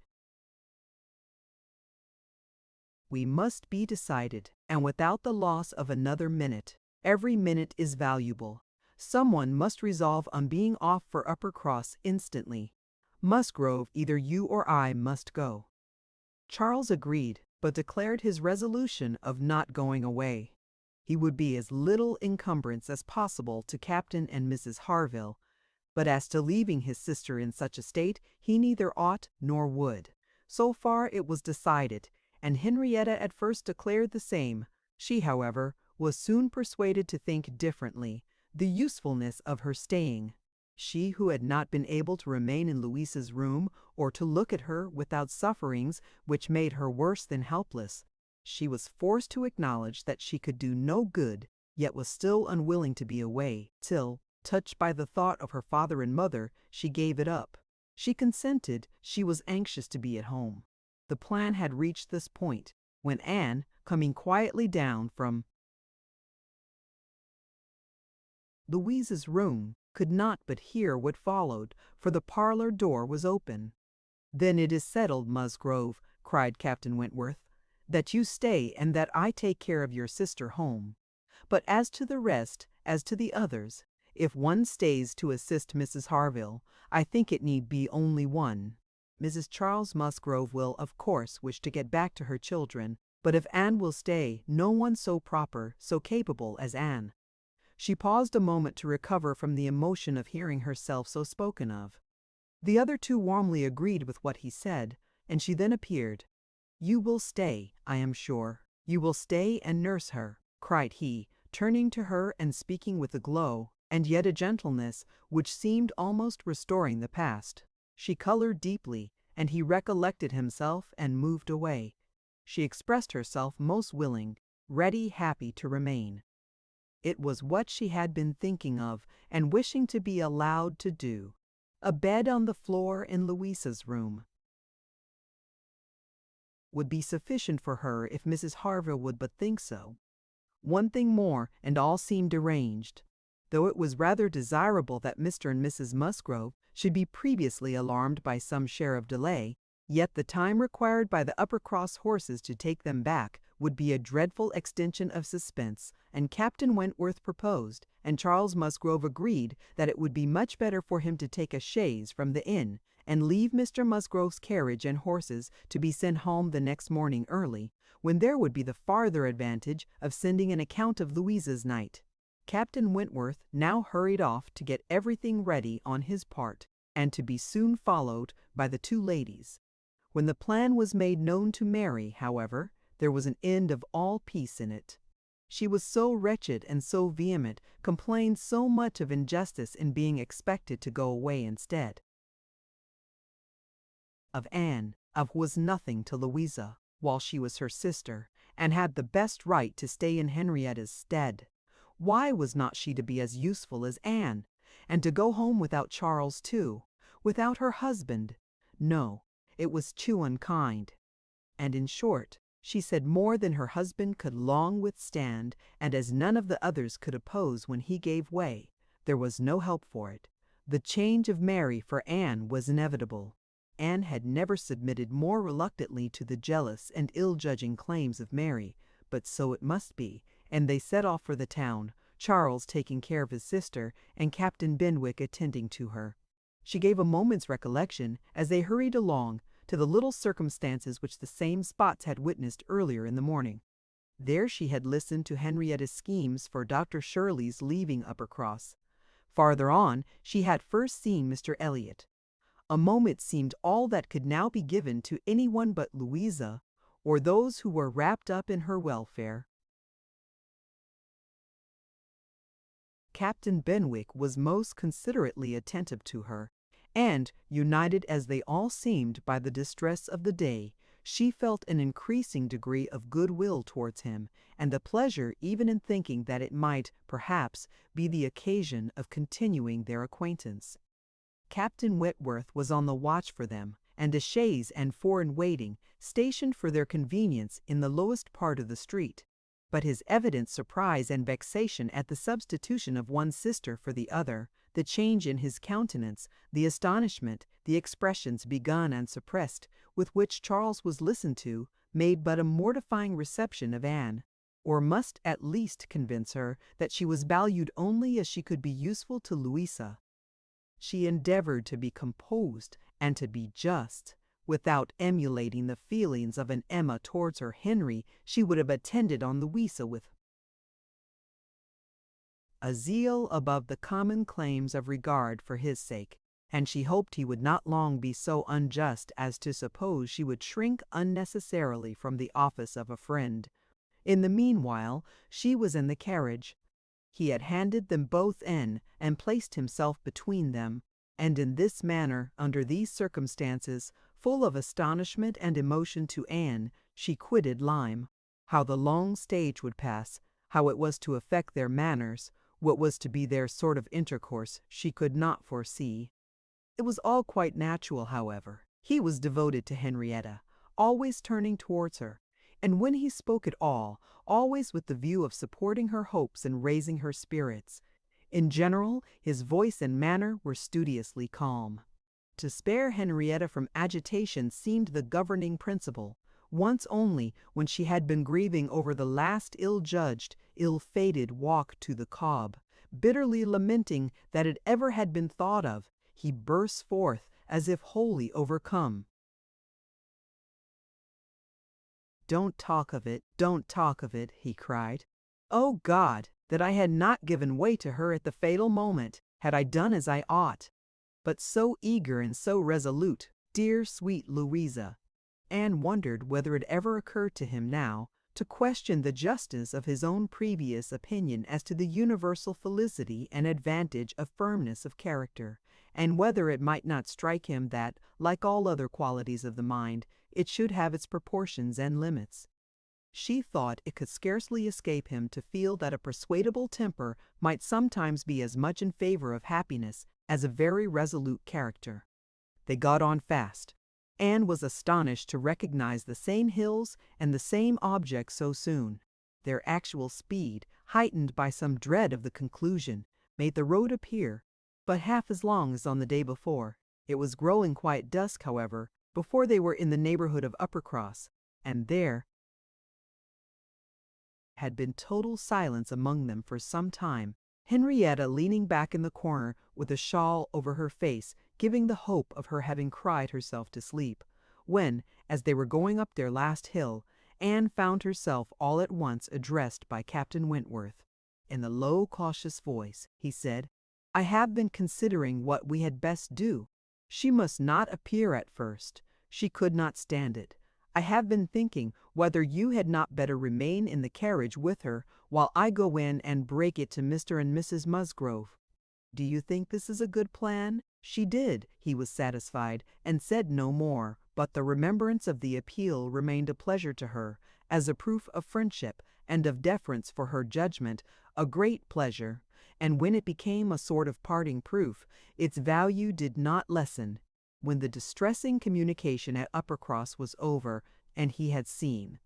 "We must be decided, and without the loss of another minute. Every minute is valuable. Someone must resolve on being off for Uppercross instantly. Musgrove, either you or I must go." Charles agreed, but declared his resolution of not going away. He would be as little encumbrance as possible to Captain and Mrs. Harville, but as to leaving his sister in such a state, he neither ought nor would. So far it was decided, and Henrietta at first declared the same. She, however, was soon persuaded to think differently, the usefulness of her staying. She who had not been able to remain in Louisa's room, or to look at her without sufferings which made her worse than helpless, she was forced to acknowledge that she could do no good, yet was still unwilling to be away, till, touched by the thought of her father and mother, she gave it up. She consented. She was anxious to be at home. The plan had reached this point when Anne, coming quietly down from Louisa's room, could not but hear what followed, for the parlor door was open. "Then it is settled, Musgrove," cried Captain Wentworth, "that you stay and that I take care of your sister home. But as to the rest, as to the others, if one stays to assist Mrs. Harville, I think it need be only one. Mrs. Charles Musgrove will, of course, wish to get back to her children, but if Anne will stay, no one so proper, so capable as Anne." She paused a moment to recover from the emotion of hearing herself so spoken of. The other two warmly agreed with what he said, and she then appeared. "You will stay, I am sure. You will stay and nurse her," cried he, turning to her and speaking with a glow, and yet a gentleness, which seemed almost restoring the past. She colored deeply, and he recollected himself and moved away. She expressed herself most willing, ready, happy to remain. It was what she had been thinking of and wishing to be allowed to do. A bed on the floor in Louisa's room would be sufficient for her if Mrs. Harville would but think so. One thing more, and all seemed arranged. Though it was rather desirable that Mr. and Mrs. Musgrove should be previously alarmed by some share of delay, yet the time required by the Uppercross horses to take them back would be a dreadful extension of suspense, and Captain Wentworth proposed, and Charles Musgrove agreed, that it would be much better for him to take a chaise from the inn, and leave Mr. Musgrove's carriage and horses to be sent home the next morning early, when there would be the farther advantage of sending an account of Louisa's night. Captain Wentworth now hurried off to get everything ready on his part, and to be soon followed by the two ladies. When the plan was made known to Mary, however, there was an end of all peace in it. She was so wretched and so vehement, complained so much of injustice in being expected to go away instead of Anne, of was nothing to Louisa, while she was her sister, and had the best right to stay in Henrietta's stead. Why was not she to be as useful as Anne, and to go home without Charles too, without her husband? No, it was too unkind. And in short, she said more than her husband could long withstand, and as none of the others could oppose when he gave way, there was no help for it. The change of Mary for Anne was inevitable. Anne had never submitted more reluctantly to the jealous and ill-judging claims of Mary, but so it must be, and they set off for the town, Charles taking care of his sister, and Captain Benwick attending to her. She gave a moment's recollection, as they hurried along, to the little circumstances which the same spots had witnessed earlier in the morning. There she had listened to Henrietta's schemes for Dr. Shirley's leaving Uppercross. Farther on, she had first seen Mr. Elliot. A moment seemed all that could now be given to any one but Louisa, or those who were wrapped up in her welfare. Captain Benwick was most considerately attentive to her, and, united as they all seemed by the distress of the day, she felt an increasing degree of goodwill towards him, and a pleasure even in thinking that it might, perhaps, be the occasion of continuing their acquaintance. Captain Wentworth was on the watch for them, and a chaise and four in waiting, stationed for their convenience in the lowest part of the street. But his evident surprise and vexation at the substitution of one sister for the other, the change in his countenance, the astonishment, the expressions begun and suppressed, with which Charles was listened to, made but a mortifying reception of Anne, or must at least convince her that she was valued only as she could be useful to Louisa. She endeavored to be composed and to be just. Without emulating the feelings of an Emma towards her Henry, she would have attended on Louisa with a zeal above the common claims of regard for his sake, and she hoped he would not long be so unjust as to suppose she would shrink unnecessarily from the office of a friend. In the meanwhile, she was in the carriage. He had handed them both in, and placed himself between them, and in this manner, under these circumstances, full of astonishment and emotion to Anne, she quitted Lyme. How the long stage would pass, how it was to affect their manners, what was to be their sort of intercourse, she could not foresee. It was all quite natural, however. He was devoted to Henrietta, always turning towards her, and when he spoke at all, always with the view of supporting her hopes and raising her spirits. In general, his voice and manner were studiously calm. To spare Henrietta from agitation seemed the governing principle. Once only, when she had been grieving over the last ill-judged, ill-fated walk to the Cobb, bitterly lamenting that it ever had been thought of, he burst forth as if wholly overcome. "Don't talk of it, don't talk of it," he cried. "Oh God, that I had not given way to her at the fatal moment, had I done as I ought. But so eager and so resolute, dear sweet Louisa!" Anne wondered whether it ever occurred to him now to question the justice of his own previous opinion as to the universal felicity and advantage of firmness of character, and whether it might not strike him that, like all other qualities of the mind, it should have its proportions and limits. She thought it could scarcely escape him to feel that a persuadable temper might sometimes be as much in favor of happiness as a very resolute character. They got on fast. Anne was astonished to recognize the same hills and the same objects so soon. Their actual speed, heightened by some dread of the conclusion, made the road appear but half as long as on the day before. It was growing quite dusk, however, before they were in the neighborhood of Uppercross, and there had been total silence among them for some time, Henrietta leaning back in the corner with a shawl over her face, giving the hope of her having cried herself to sleep, when, as they were going up their last hill, Anne found herself all at once addressed by Captain Wentworth. In a low, cautious voice, he said, "I have been considering what we had best do. She must not appear at first. She could not stand it. I have been thinking whether you had not better remain in the carriage with her while I go in and break it to Mr. and Mrs. Musgrove. Do you think this is a good plan?" She did, he was satisfied, and said no more, but the remembrance of the appeal remained a pleasure to her, as a proof of friendship and of deference for her judgment, a great pleasure, and when it became a sort of parting proof, its value did not lessen. When the distressing communication at Uppercross was over, and he had seen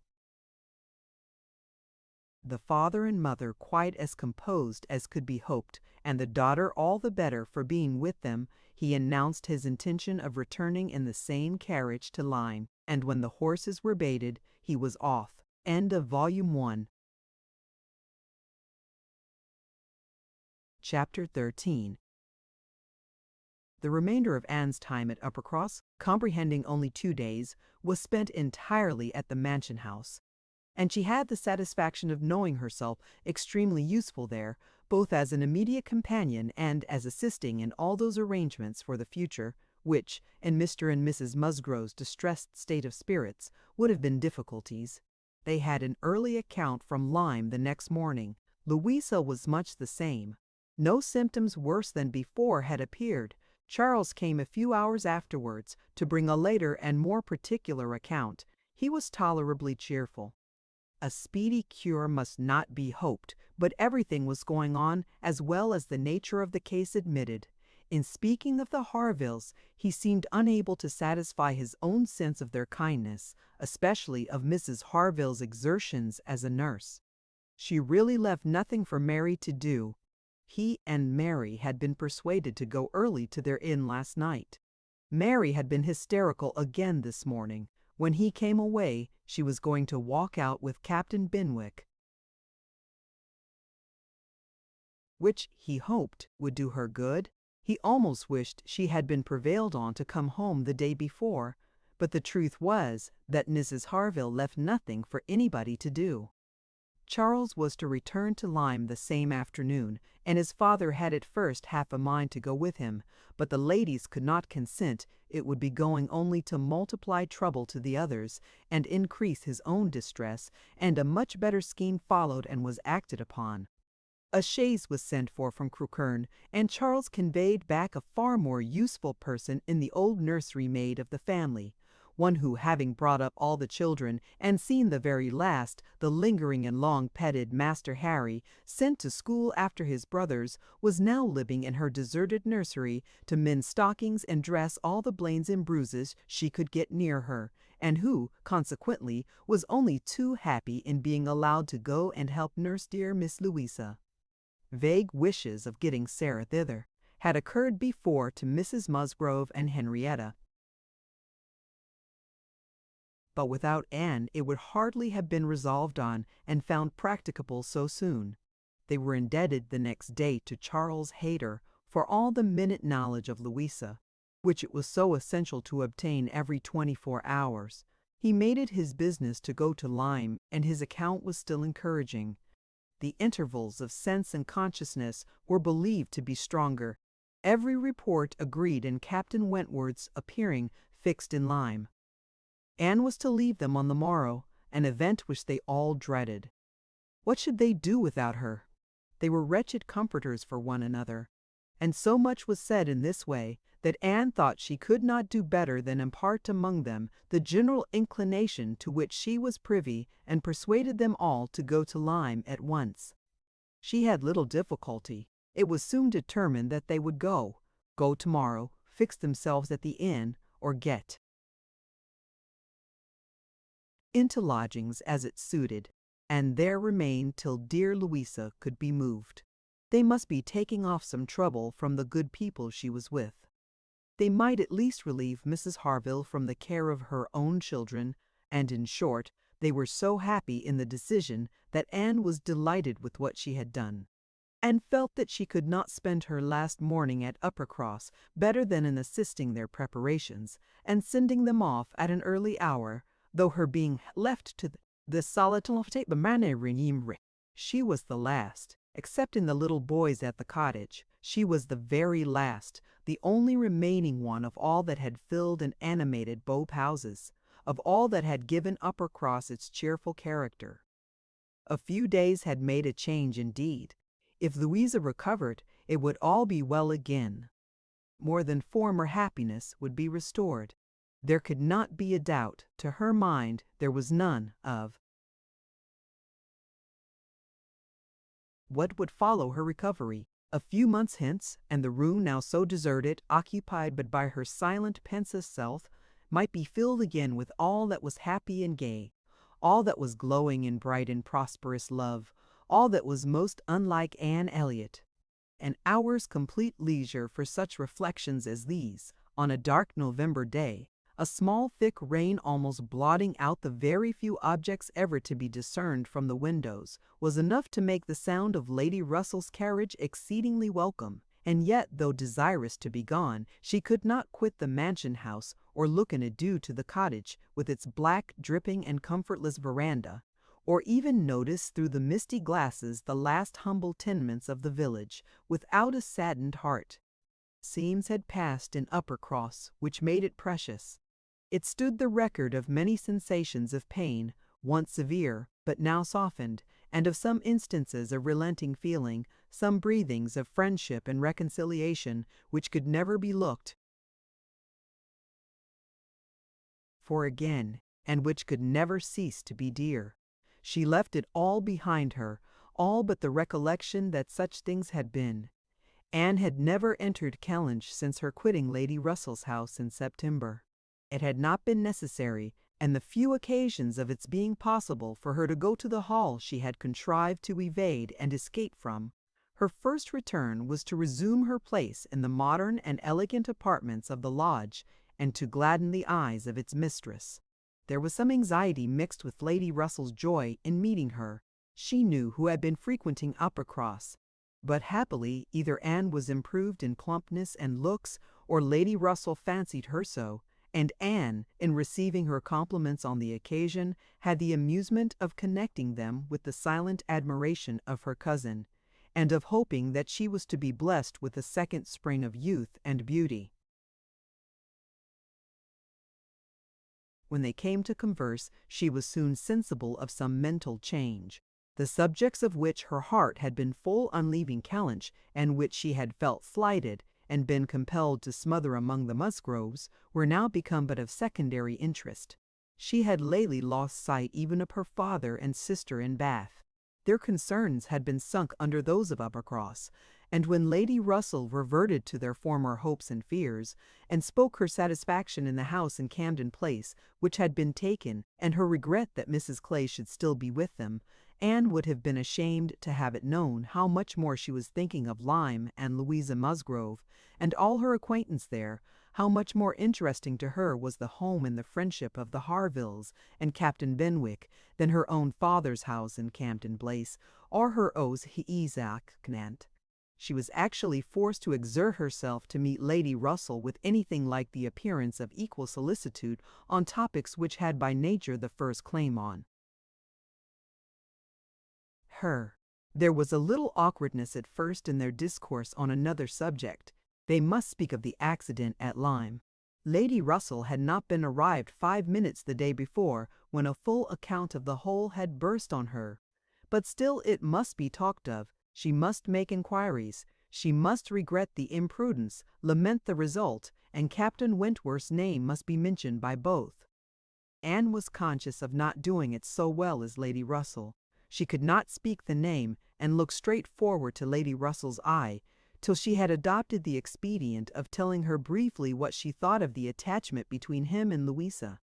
the father and mother quite as composed as could be hoped, and the daughter all the better for being with them, he announced his intention of returning in the same carriage to Lyme, and when the horses were baited, he was off. End of Volume 1. Chapter 13. The remainder of Anne's time at Uppercross, comprehending only 2 days, was spent entirely at the mansion house, and she had the satisfaction of knowing herself extremely useful there, both as an immediate companion and as assisting in all those arrangements for the future, which, in Mr. and Mrs. Musgrove's distressed state of spirits, would have been difficulties. They had an early account from Lyme the next morning. Louisa was much the same. No symptoms worse than before had appeared. Charles came a few hours afterwards to bring a later and more particular account. He was tolerably cheerful. A speedy cure must not be hoped, but everything was going on as well as the nature of the case admitted. In speaking of the Harvilles, he seemed unable to satisfy his own sense of their kindness, especially of Mrs. Harville's exertions as a nurse. She really left nothing for Mary to do. He and Mary had been persuaded to go early to their inn last night. Mary had been hysterical again this morning. When he came away, she was going to walk out with Captain Benwick, which he hoped would do her good. He almost wished she had been prevailed on to come home the day before, but the truth was that Mrs. Harville left nothing for anybody to do. Charles was to return to Lyme the same afternoon, and his father had at first half a mind to go with him, but the ladies could not consent. It would be going only to multiply trouble to the others, and increase his own distress, and a much better scheme followed and was acted upon. A chaise was sent for from Crewkerne, and Charles conveyed back a far more useful person in the old nursery maid of the family. one who, having brought up all the children and seen the very last, the lingering and long-petted Master Harry, sent to school after his brothers, was now living in her deserted nursery to mend stockings and dress all the blains and bruises she could get near her, and who, consequently, was only too happy in being allowed to go and help nurse dear Miss Louisa. Vague wishes of getting Sarah thither had occurred before to Mrs. Musgrove and Henrietta, but without Anne it would hardly have been resolved on and found practicable so soon. They were indebted the next day to Charles Hayter for all the minute knowledge of Louisa, which it was so essential to obtain every 24 hours. He made it his business to go to Lyme, and his account was still encouraging. The intervals of sense and consciousness were believed to be stronger. Every report agreed in Captain Wentworth's appearing fixed in Lyme. Anne was to leave them on the morrow, an event which they all dreaded. What should they do without her? They were wretched comforters for one another, and so much was said in this way that Anne thought she could not do better than impart among them the general inclination to which she was privy, and persuaded them all to go to Lyme at once. She had little difficulty. It was soon determined that they would go tomorrow, fix themselves at the inn, or get into lodgings as it suited, and there remain till dear Louisa could be moved. They must be taking off some trouble from the good people she was with. They might at least relieve Mrs. Harville from the care of her own children, and in short, they were so happy in the decision that Anne was delighted with what she had done, and felt that she could not spend her last morning at Uppercross better than in assisting their preparations, and sending them off at an early hour, though her being left to the solitude of manner, she was the last, excepting the little boys at the cottage, she was the very last, the only remaining one of all that had filled and animated both houses, of all that had given Uppercross its cheerful character. A few days had made a change indeed. If Louisa recovered, it would all be well again. More than former happiness would be restored. There could not be a doubt. To her mind there was none of what would follow her recovery. A few months hence, and the room now so deserted, occupied but by her silent, pensive self, might be filled again with all that was happy and gay, all that was glowing in bright and prosperous love, all that was most unlike Anne Elliot. An hour's complete leisure for such reflections as these, on a dark November day, a small thick rain almost blotting out the very few objects ever to be discerned from the windows, was enough to make the sound of Lady Russell's carriage exceedingly welcome, and yet, though desirous to be gone, she could not quit the mansion house or look an adieu to the cottage with its black, dripping, and comfortless veranda, or even notice through the misty glasses the last humble tenements of the village, without a saddened heart. Scenes had passed in Uppercross which made it precious. It stood the record of many sensations of pain, once severe, but now softened, and of some instances of relenting feeling, some breathings of friendship and reconciliation, which could never be looked for again, and which could never cease to be dear. She left it all behind her, all but the recollection that such things had been. Anne had never entered Kellynch since her quitting Lady Russell's house in September. It had not been necessary, and the few occasions of its being possible for her to go to the hall she had contrived to evade and escape from. Her first return was to resume her place in the modern and elegant apartments of the lodge, and to gladden the eyes of its mistress. There was some anxiety mixed with Lady Russell's joy in meeting her. She knew who had been frequenting Uppercross, but happily either Anne was improved in plumpness and looks, or Lady Russell fancied her so, and Anne, in receiving her compliments on the occasion, had the amusement of connecting them with the silent admiration of her cousin, and of hoping that she was to be blessed with a second spring of youth and beauty. When they came to converse, she was soon sensible of some mental change. The subjects of which her heart had been full on leaving Kellynch, and which she had felt slighted, and been compelled to smother among the Musgroves, were now become but of secondary interest. She had lately lost sight even of her father and sister in Bath. Their concerns had been sunk under those of Uppercross, and when Lady Russell reverted to their former hopes and fears, and spoke her satisfaction in the house in Camden Place, which had been taken, and her regret that Mrs. Clay should still be with them, Anne would have been ashamed to have it known how much more she was thinking of Lyme and Louisa Musgrove, and all her acquaintance there, how much more interesting to her was the home and the friendship of the Harvilles and Captain Benwick than her own father's house in Camden Place, or her oaths Isaac Nant. She was actually forced to exert herself to meet Lady Russell with anything like the appearance of equal solicitude on topics which had by nature the first claim on her. There was a little awkwardness at first in their discourse on another subject. They must speak of the accident at Lyme. Lady Russell had not been arrived 5 minutes the day before when a full account of the whole had burst on her. But still it must be talked of. She must make inquiries. She must regret the imprudence, lament the result, and Captain Wentworth's name must be mentioned by both. Anne was conscious of not doing it so well as Lady Russell. She could not speak the name and look straight forward to Lady Russell's eye till she had adopted the expedient of telling her briefly what she thought of the attachment between him and Louisa.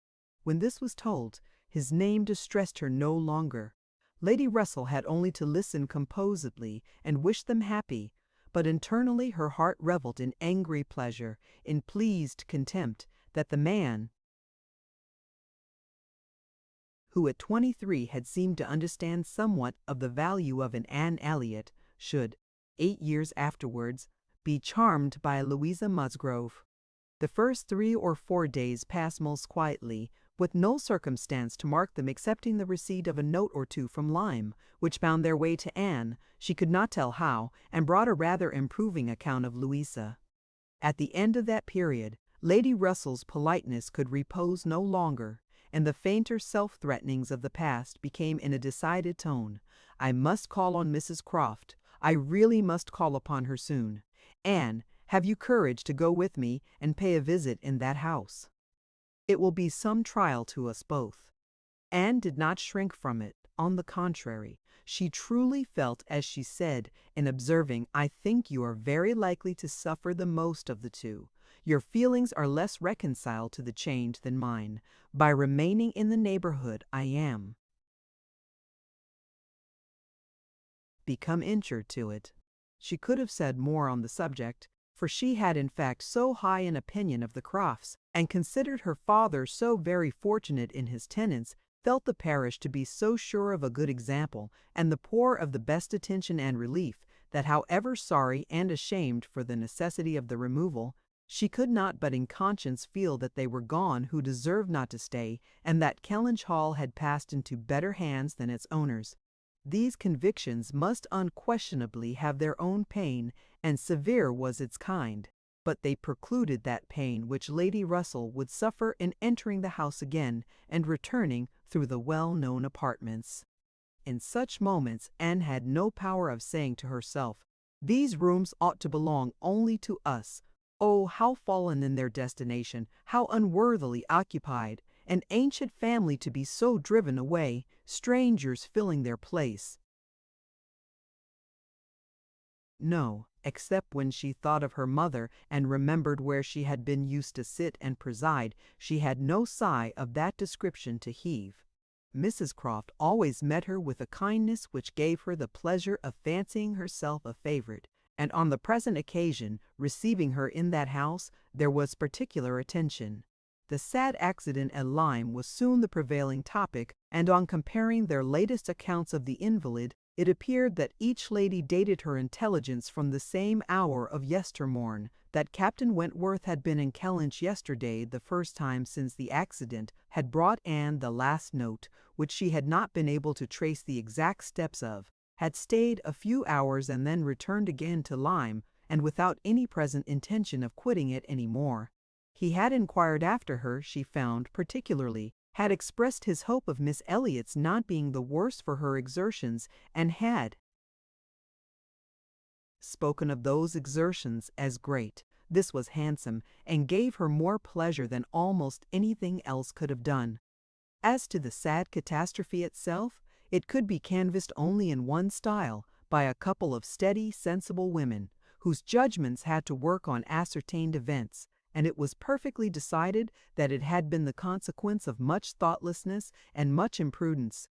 When this was told, his name distressed her no longer. Lady Russell had only to listen composedly and wish them happy, but internally her heart revelled in angry pleasure, in pleased contempt, that the man, who at 23 had seemed to understand somewhat of the value of an Anne Elliot, should, 8 years afterwards, be charmed by Louisa Musgrove. The first 3 or 4 days passed most quietly, with no circumstance to mark them excepting the receipt of a note or two from Lyme, which found their way to Anne, she could not tell how, and brought a rather improving account of Louisa. At the end of that period, Lady Russell's politeness could repose no longer, and the fainter self-threatenings of the past became in a decided tone. I must call on Mrs. Croft. I really must call upon her soon. Anne, have you courage to go with me and pay a visit in that house? It will be some trial to us both. Anne did not shrink from it. On the contrary, she truly felt, as she said, in observing, I think you are very likely to suffer the most of the two. Your feelings are less reconciled to the change than mine. By remaining in the neighborhood, I am become injured to it. She could have said more on the subject, for she had in fact so high an opinion of the Crofts, and considered her father so very fortunate in his tenants, felt the parish to be so sure of a good example, and the poor of the best attention and relief, that however sorry and ashamed for the necessity of the removal, she could not but in conscience feel that they were gone who deserved not to stay, and that Kellynch Hall had passed into better hands than its owners. These convictions must unquestionably have their own pain, and severe was its kind, but they precluded that pain which Lady Russell would suffer in entering the house again and returning through the well-known apartments. In such moments Anne had no power of saying to herself, these rooms ought to belong only to us. Oh, how fallen in their destination, how unworthily occupied, an ancient family to be so driven away, strangers filling their place. No, except when she thought of her mother and remembered where she had been used to sit and preside, she had no sigh of that description to heave. Mrs. Croft always met her with a kindness which gave her the pleasure of fancying herself a favorite, and on the present occasion, receiving her in that house, there was particular attention. The sad accident at Lyme was soon the prevailing topic, and on comparing their latest accounts of the invalid, it appeared that each lady dated her intelligence from the same hour of yestermorn, that Captain Wentworth had been in Kellynch yesterday the first time since the accident, had brought Anne the last note, which she had not been able to trace the exact steps of, had stayed a few hours and then returned again to Lyme, and without any present intention of quitting it any more. He had inquired after her, she found, particularly, had expressed his hope of Miss Elliot's not being the worse for her exertions, and had spoken of those exertions as great. This was handsome, and gave her more pleasure than almost anything else could have done. As to the sad catastrophe itself, it could be canvassed only in one style, by a couple of steady, sensible women, whose judgments had to work on ascertained events, and it was perfectly decided that it had been the consequence of much thoughtlessness and much imprudence,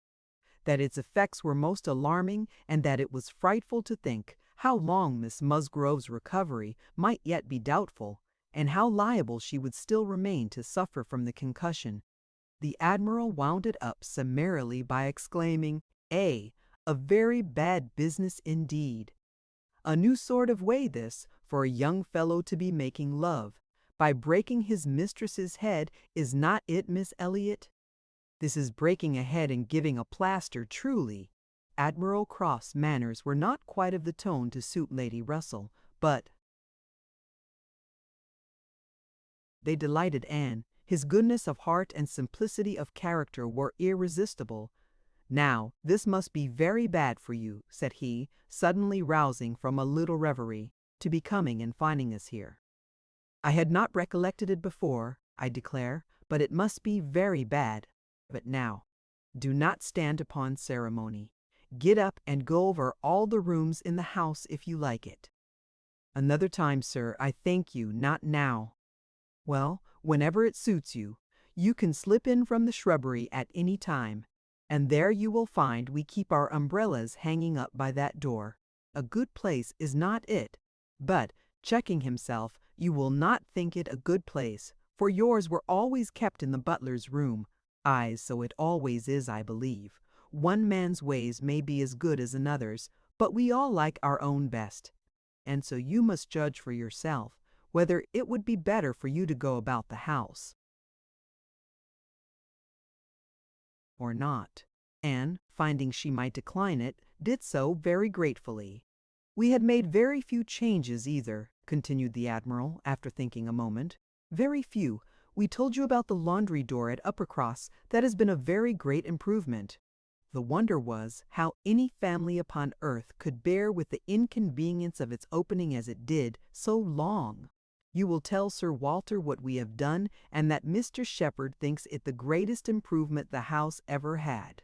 that its effects were most alarming, and that it was frightful to think how long Miss Musgrove's recovery might yet be doubtful, and how liable she would still remain to suffer from the concussion. The Admiral wound it up summarily by exclaiming, "A very bad business indeed. A new sort of way this, for a young fellow to be making love, by breaking his mistress's head, is not it, Miss Elliot? This is breaking a head and giving a plaster, truly." Admiral Croft's manners were not quite of the tone to suit Lady Russell, but they delighted Anne. His goodness of heart and simplicity of character were irresistible. "Now, this must be very bad for you," said he, suddenly rousing from a little reverie, "to be coming and finding us here. I had not recollected it before, I declare, but it must be very bad. But now, do not stand upon ceremony. Get up and go over all the rooms in the house if you like it." "Another time, sir, I thank you, not now." "Well, whenever it suits you. You can slip in from the shrubbery at any time, and there you will find we keep our umbrellas hanging up by that door. A good place is not it, but," checking himself, "you will not think it a good place, for yours were always kept in the butler's room. Aye, so it always is, I believe. One man's ways may be as good as another's, but we all like our own best. And so you must judge for yourself whether it would be better for you to go about the house or not." Anne, finding she might decline it, did so very gratefully. "We had made very few changes either," continued the Admiral, after thinking a moment. "Very few. We told you about the laundry door at Uppercross. That has been a very great improvement. The wonder was how any family upon earth could bear with the inconvenience of its opening as it did so long. You will tell Sir Walter what we have done, and that Mr. Shepherd thinks it the greatest improvement the house ever had.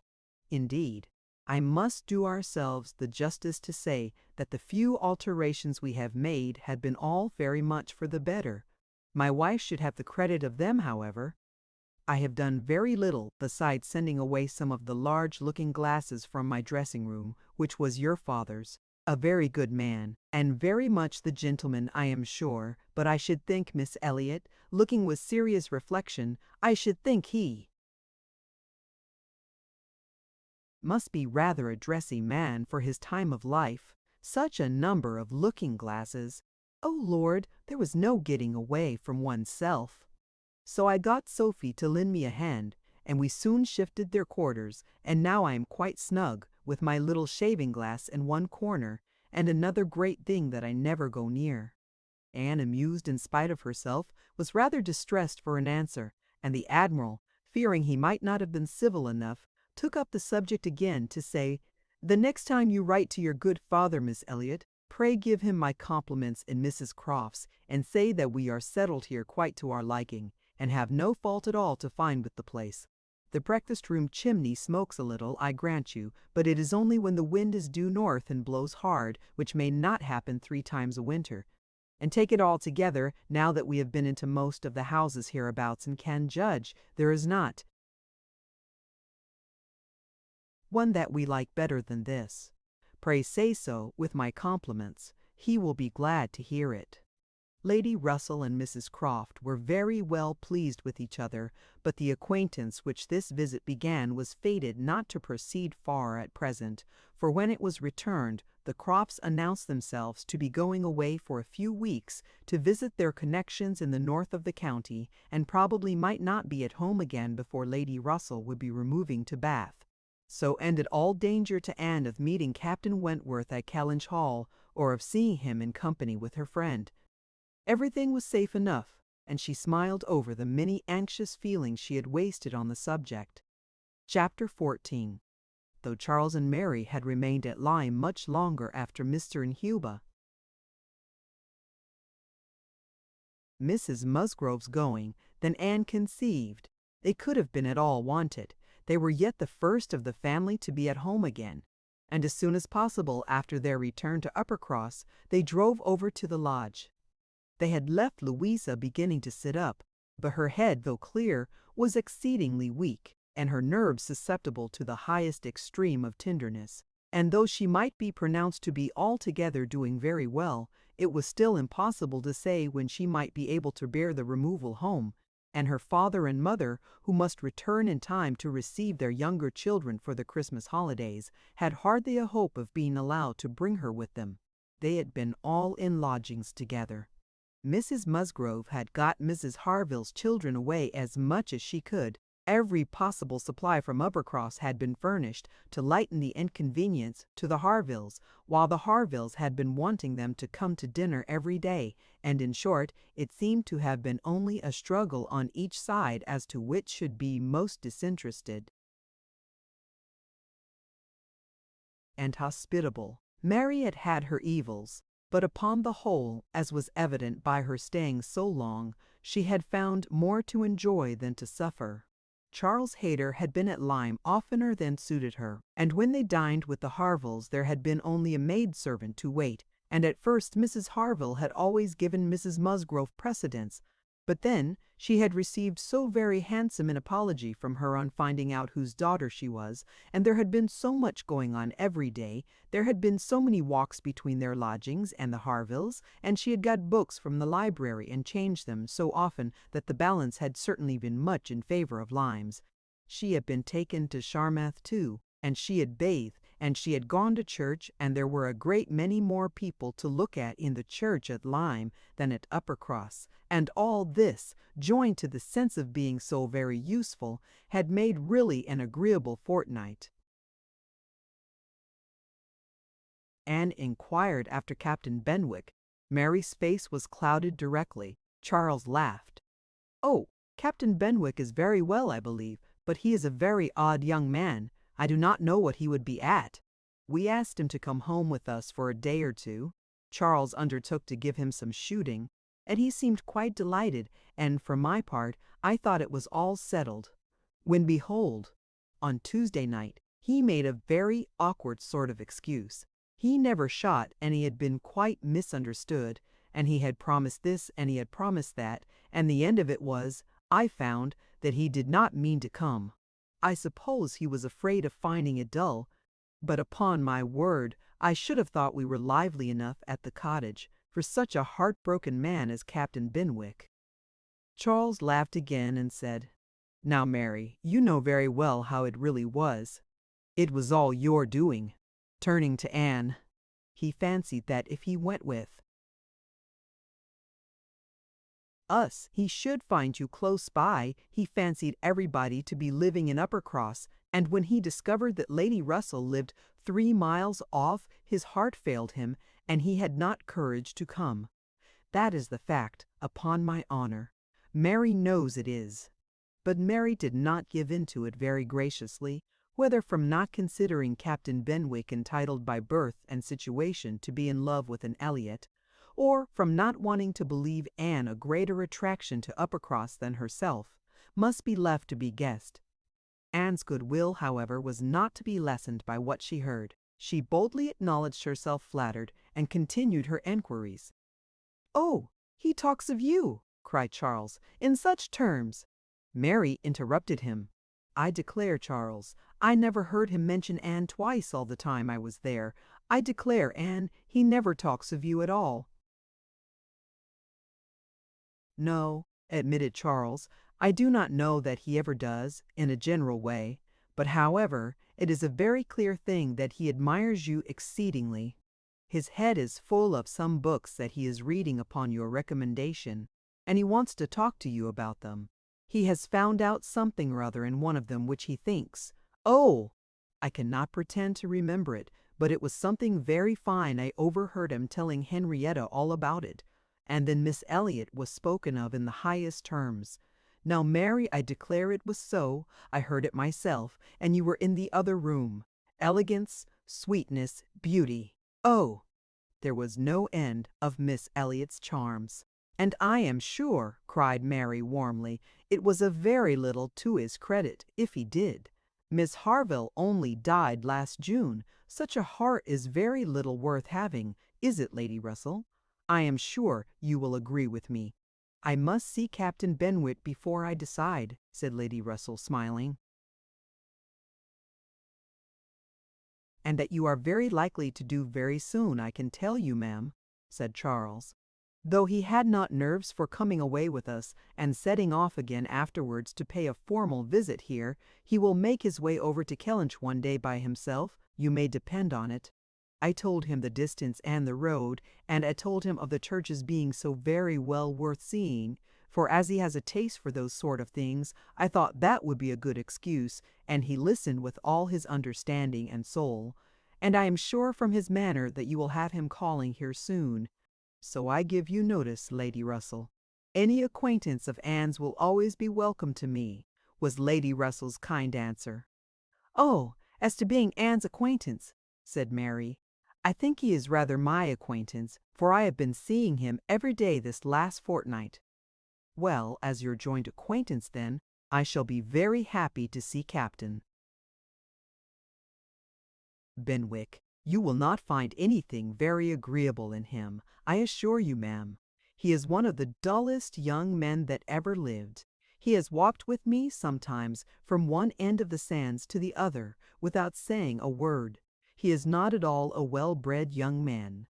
Indeed, I must do ourselves the justice to say that the few alterations we have made had been all very much for the better. My wife should have the credit of them, however. I have done very little besides sending away some of the large looking-glasses from my dressing-room, which was your father's. A very good man, and very much the gentleman, I am sure, but I should think, Miss Elliot, looking with serious reflection, I should think he must be rather a dressy man for his time of life. Such a number of looking-glasses! Oh Lord, there was no getting away from oneself. So I got Sophie to lend me a hand, and we soon shifted their quarters, and now I am quite snug, with my little shaving-glass in one corner, and another great thing that I never go near." Anne, amused in spite of herself, was rather distressed for an answer, and the Admiral, fearing he might not have been civil enough, took up the subject again to say, "The next time you write to your good father, Miss Elliot, pray give him my compliments and Mrs. Croft's, and say that we are settled here quite to our liking, and have no fault at all to find with the place. The breakfast-room chimney smokes a little, I grant you, but it is only when the wind is due north and blows hard, which may not happen 3 times a winter. And take it all together, now that we have been into most of the houses hereabouts and can judge, there is not one that we like better than this. Pray say so, with my compliments. He will be glad to hear it." Lady Russell and Mrs. Croft were very well pleased with each other, but the acquaintance which this visit began was fated not to proceed far at present, for when it was returned, the Crofts announced themselves to be going away for a few weeks to visit their connections in the north of the county, and probably might not be at home again before Lady Russell would be removing to Bath. So ended all danger to Anne of meeting Captain Wentworth at Kellynch Hall, or of seeing him in company with her friend. Everything was safe enough, and she smiled over the many anxious feelings she had wasted on the subject. Chapter 14. Though Charles and Mary had remained at Lyme much longer after Mr. and Huba Mrs. Musgrove's going, then Anne conceived. They could have been at all wanted. They were yet the first of the family to be at home again, and as soon as possible after their return to Uppercross, they drove over to the lodge. They had left Louisa beginning to sit up, but her head, though clear, was exceedingly weak, and her nerves susceptible to the highest extreme of tenderness. And though she might be pronounced to be altogether doing very well, it was still impossible to say when she might be able to bear the removal home, and her father and mother, who must return in time to receive their younger children for the Christmas holidays, had hardly a hope of being allowed to bring her with them. They had been all in lodgings together. Mrs. Musgrove had got Mrs. Harville's children away as much as she could. Every possible supply from Uppercross had been furnished to lighten the inconvenience to the Harvilles, while the Harvilles had been wanting them to come to dinner every day, and in short, it seemed to have been only a struggle on each side as to which should be most disinterested and hospitable. Mary had had her evils, but upon the whole, as was evident by her staying so long, she had found more to enjoy than to suffer. Charles Hayter had been at Lyme oftener than suited her, and when they dined with the Harvilles there had been only a maid-servant to wait, and at first Mrs. Harville had always given Mrs. Musgrove precedence, but then she had received so very handsome an apology from her on finding out whose daughter she was, and there had been so much going on every day, there had been so many walks between their lodgings and the Harvilles, and she had got books from the library and changed them so often that the balance had certainly been much in favor of Lyme's. She had been taken to Charmouth too, and she had bathed, and she had gone to church, and there were a great many more people to look at in the church at Lyme than at Uppercross, and all this, joined to the sense of being so very useful, had made really an agreeable fortnight. Anne inquired after Captain Benwick. Mary's face was clouded directly. Charles laughed. "Oh, Captain Benwick is very well, I believe, but he is a very odd young man. I do not know what he would be at. We asked him to come home with us for a day or two. Charles undertook to give him some shooting, and he seemed quite delighted, and for my part, I thought it was all settled. When behold, on Tuesday night, he made a very awkward sort of excuse. He never shot, and he had been quite misunderstood, and he had promised this and he had promised that, and the end of it was, I found, that he did not mean to come. I suppose he was afraid of finding it dull, but upon my word, I should have thought we were lively enough at the cottage for such a heartbroken man as Captain Benwick." Charles laughed again and said, "Now, Mary, you know very well how it really was. It was all your doing." Turning to Anne, he fancied that if he went with us, he should find you close by. He fancied everybody to be living in Uppercross, and when he discovered that Lady Russell lived 3 miles off, his heart failed him, and he had not courage to come. That is the fact, upon my honor. Mary knows it is. But Mary did not give in to it very graciously, whether from not considering Captain Benwick entitled by birth and situation to be in love with an Elliot, or from not wanting to believe Anne a greater attraction to Uppercross than herself, must be left to be guessed. Anne's goodwill, however, was not to be lessened by what she heard. She boldly acknowledged herself flattered, and continued her enquiries. "Oh, he talks of you," cried Charles, "in such terms." Mary interrupted him. "I declare, Charles, I never heard him mention Anne twice all the time I was there. I declare, Anne, he never talks of you at all." "No," admitted Charles, "I do not know that he ever does, in a general way, but however, it is a very clear thing that he admires you exceedingly. His head is full of some books that he is reading upon your recommendation, and he wants to talk to you about them. He has found out something or other in one of them which he thinks, oh, I cannot pretend to remember it, but it was something very fine. I overheard him telling Henrietta all about it, and then Miss Elliot was spoken of in the highest terms. Now, Mary, I declare it was so. I heard it myself, and you were in the other room. Elegance, sweetness, beauty. Oh, there was no end of Miss Elliot's charms." "And I am sure," cried Mary warmly, "it was a very little to his credit, if he did. Miss Harville only died last June. Such a heart is very little worth having, is it, Lady Russell? I am sure you will agree with me." "I must see Captain Benwick before I decide," said Lady Russell, smiling. "And that you are very likely to do very soon, I can tell you, ma'am," said Charles. Though he had not nerves for coming away with us and setting off again afterwards to pay a formal visit here, he will make his way over to Kellynch one day by himself, you may depend on it. I told him the distance and the road, and I told him of the churches being so very well worth seeing, for as he has a taste for those sort of things, I thought that would be a good excuse, and he listened with all his understanding and soul. And I am sure from his manner that you will have him calling here soon. So I give you notice, Lady Russell. Any acquaintance of Anne's will always be welcome to me, was Lady Russell's kind answer. "Oh, as to being Anne's acquaintance," said Mary, "I think he is rather my acquaintance, for I have been seeing him every day this last fortnight." "Well, as your joint acquaintance, then, I shall be very happy to see Captain Benwick. You will not find anything very agreeable in him, I assure you, ma'am. He is one of the dullest young men that ever lived. He has walked with me sometimes from one end of the sands to the other, without saying a word. He is not at all a well-bred young man.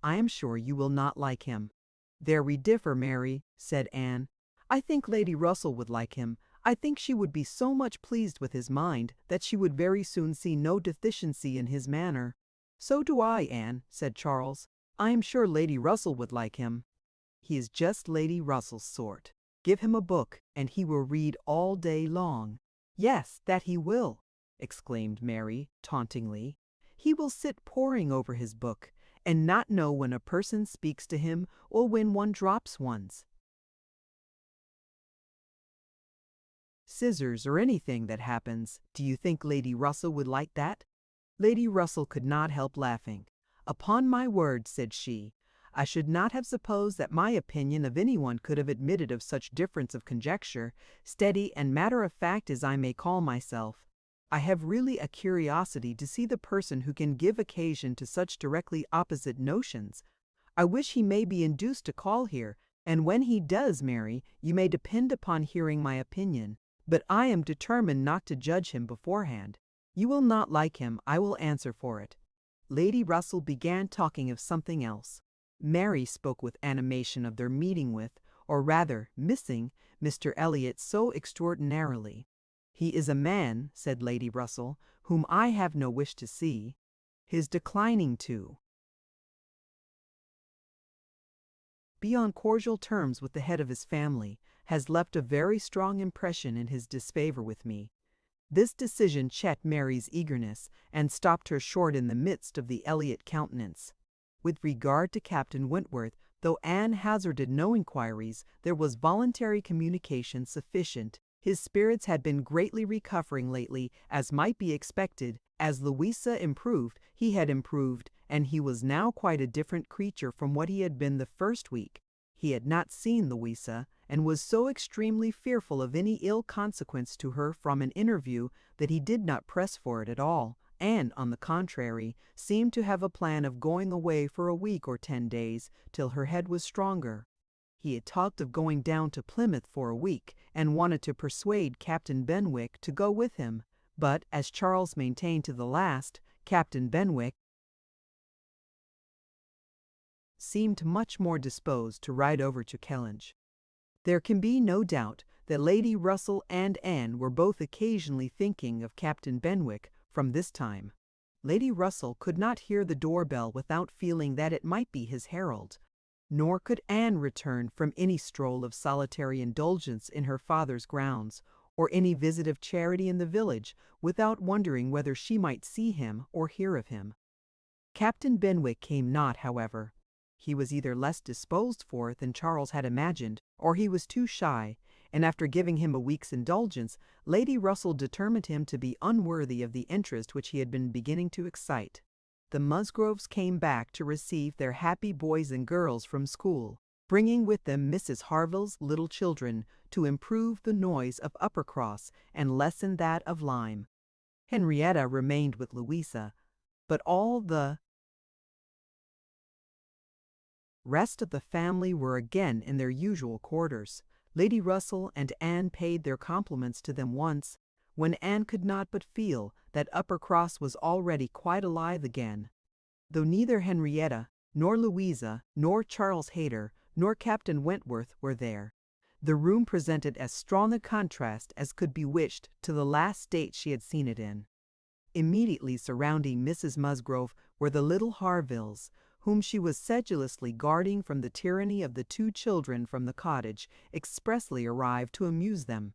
I am sure you will not like him." "There we differ, Mary," said Anne. "I think Lady Russell would like him. I think she would be so much pleased with his mind that she would very soon see no deficiency in his manner." "So do I, Anne," said Charles. "I am sure Lady Russell would like him." "He is just Lady Russell's sort. Give him a book, and he will read all day long." "Yes, that he will," exclaimed Mary, tauntingly. "He will sit poring over his book, and not know when a person speaks to him or when one drops one's scissors or anything that happens. Do you think Lady Russell would like that?" Lady Russell could not help laughing. "Upon my word," said she, "I should not have supposed that my opinion of anyone could have admitted of such difference of conjecture, steady and matter-of-fact as I may call myself. I have really a curiosity to see the person who can give occasion to such directly opposite notions. I wish he may be induced to call here, and when he does, Mary, you may depend upon hearing my opinion. But I am determined not to judge him beforehand. You will not like him, I will answer for it." Lady Russell began talking of something else. Mary spoke with animation of their meeting with, or rather missing, Mr. Elliot so extraordinarily. "He is a man," said Lady Russell, "whom I have no wish to see. His declining to be on cordial terms with the head of his family has left a very strong impression in his disfavor with me." This decision checked Mary's eagerness, and stopped her short in the midst of the Elliot countenance. With regard to Captain Wentworth, though Anne hazarded no inquiries, there was voluntary communication sufficient. His spirits had been greatly recovering lately, as might be expected. As Louisa improved, he had improved, and he was now quite a different creature from what he had been the first week. He had not seen Louisa, and was so extremely fearful of any ill consequence to her from an interview that he did not press for it at all, and, on the contrary, seemed to have a plan of going away for a week or 10 days, till her head was stronger. He had talked of going down to Plymouth for a week, and wanted to persuade Captain Benwick to go with him, but, as Charles maintained to the last, Captain Benwick seemed much more disposed to ride over to Kellynch. There can be no doubt that Lady Russell and Anne were both occasionally thinking of Captain Benwick from this time. Lady Russell could not hear the door-bell without feeling that it might be his herald, nor could Anne return from any stroll of solitary indulgence in her father's grounds, or any visit of charity in the village, without wondering whether she might see him or hear of him. Captain Benwick came not, however. He was either less disposed for it than Charles had imagined, or he was too shy, and after giving him a week's indulgence, Lady Russell determined him to be unworthy of the interest which he had been beginning to excite. The Musgroves came back to receive their happy boys and girls from school. bringing with them Mrs. Harville's little children to improve the noise of Uppercross and lessen that of Lyme. Henrietta remained with Louisa, but all the rest of the family were again in their usual quarters. Lady Russell and Anne paid their compliments to them once, when Anne could not but feel that Uppercross was already quite alive again. Though neither Henrietta, nor Louisa, nor Charles Hayter, nor Captain Wentworth were there, the room presented as strong a contrast as could be wished to the last state she had seen it in. Immediately surrounding Mrs. Musgrove were the little Harvilles, whom she was sedulously guarding from the tyranny of the two children from the cottage, expressly arrived to amuse them.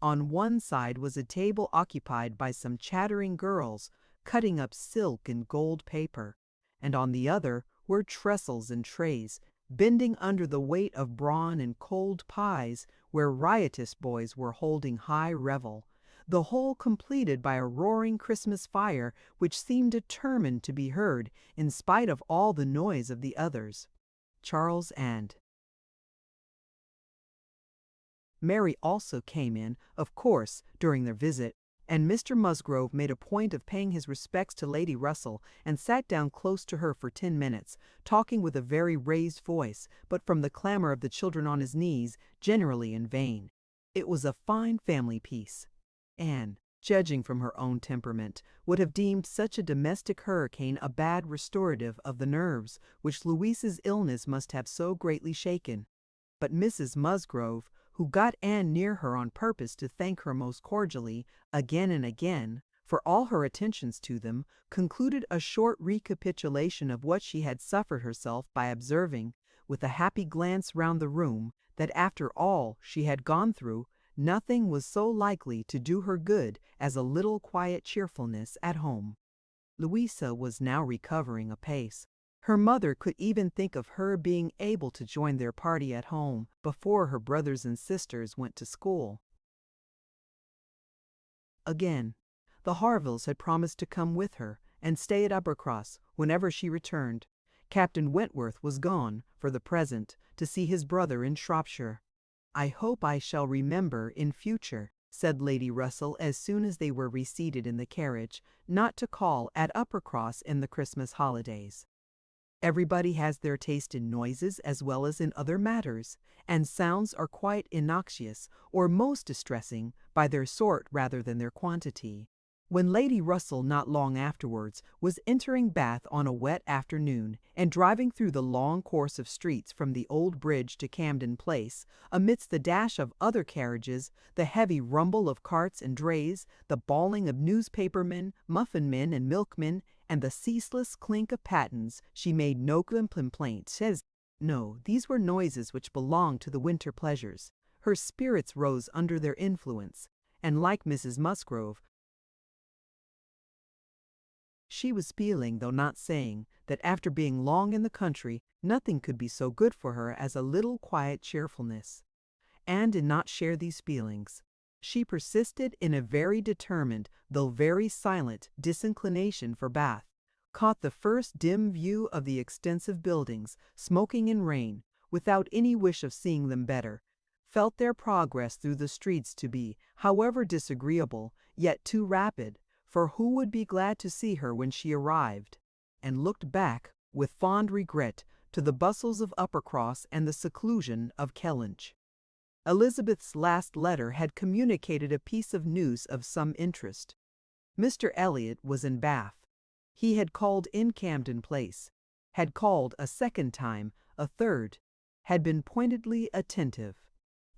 On one side was a table occupied by some chattering girls, cutting up silk and gold paper, and on the other were trestles and trays, bending under the weight of brawn and cold pies, where riotous boys were holding high revel, the whole completed by a roaring Christmas fire which seemed determined to be heard in spite of all the noise of the others. Charles and Mary also came in, of course, during their visit, and Mr. Musgrove made a point of paying his respects to Lady Russell and sat down close to her for 10 minutes, talking with a very raised voice, but from the clamor of the children on his knees, generally in vain. It was a fine family peace. Anne, judging from her own temperament, would have deemed such a domestic hurricane a bad restorative of the nerves which Louisa's illness must have so greatly shaken. But Mrs. Musgrove, who got Anne near her on purpose to thank her most cordially, again and again, for all her attentions to them, concluded a short recapitulation of what she had suffered herself by observing, with a happy glance round the room, that after all she had gone through, nothing was so likely to do her good as a little quiet cheerfulness at home. Louisa was now recovering apace. Her mother could even think of her being able to join their party at home before her brothers and sisters went to school. Again, the Harvilles had promised to come with her and stay at Uppercross whenever she returned. Captain Wentworth was gone, for the present, to see his brother in Shropshire. "I hope I shall remember in future," said Lady Russell as soon as they were reseated in the carriage, "not to call at Uppercross in the Christmas holidays. Everybody has their taste in noises as well as in other matters, and sounds are quite innoxious, or most distressing, by their sort rather than their quantity." When Lady Russell not long afterwards was entering Bath on a wet afternoon, and driving through the long course of streets from the Old Bridge to Camden Place, amidst the dash of other carriages, the heavy rumble of carts and drays, the bawling of newspapermen, muffin-men, and milkmen, and the ceaseless clink of pattens, she made no complaint. Says, no, these were noises which belonged to the winter pleasures. Her spirits rose under their influence, and like Mrs. Musgrove, she was feeling, though not saying, that after being long in the country, nothing could be so good for her as a little quiet cheerfulness. Anne did not share these feelings. She persisted in a very determined, though very silent, disinclination for Bath, caught the first dim view of the extensive buildings, smoking in rain, without any wish of seeing them better, felt their progress through the streets to be, however disagreeable, yet too rapid, for who would be glad to see her when she arrived, and looked back, with fond regret, to the bustles of Uppercross and the seclusion of Kellynch. Elizabeth's last letter had communicated a piece of news of some interest. Mr. Elliot was in Bath. He had called in Camden Place, had called a second time, a third, had been pointedly attentive.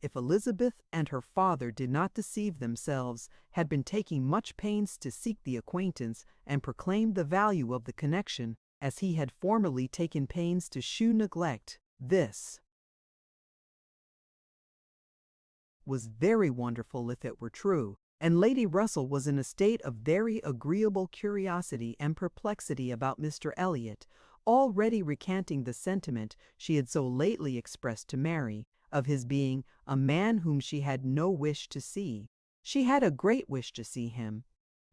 If Elizabeth and her father did not deceive themselves, had been taking much pains to seek the acquaintance and proclaimed the value of the connection, as he had formerly taken pains to shew neglect, this was very wonderful if it were true, and Lady Russell was in a state of very agreeable curiosity and perplexity about Mr. Elliot, already recanting the sentiment she had so lately expressed to Mary, of his being a man whom she had no wish to see. She had a great wish to see him.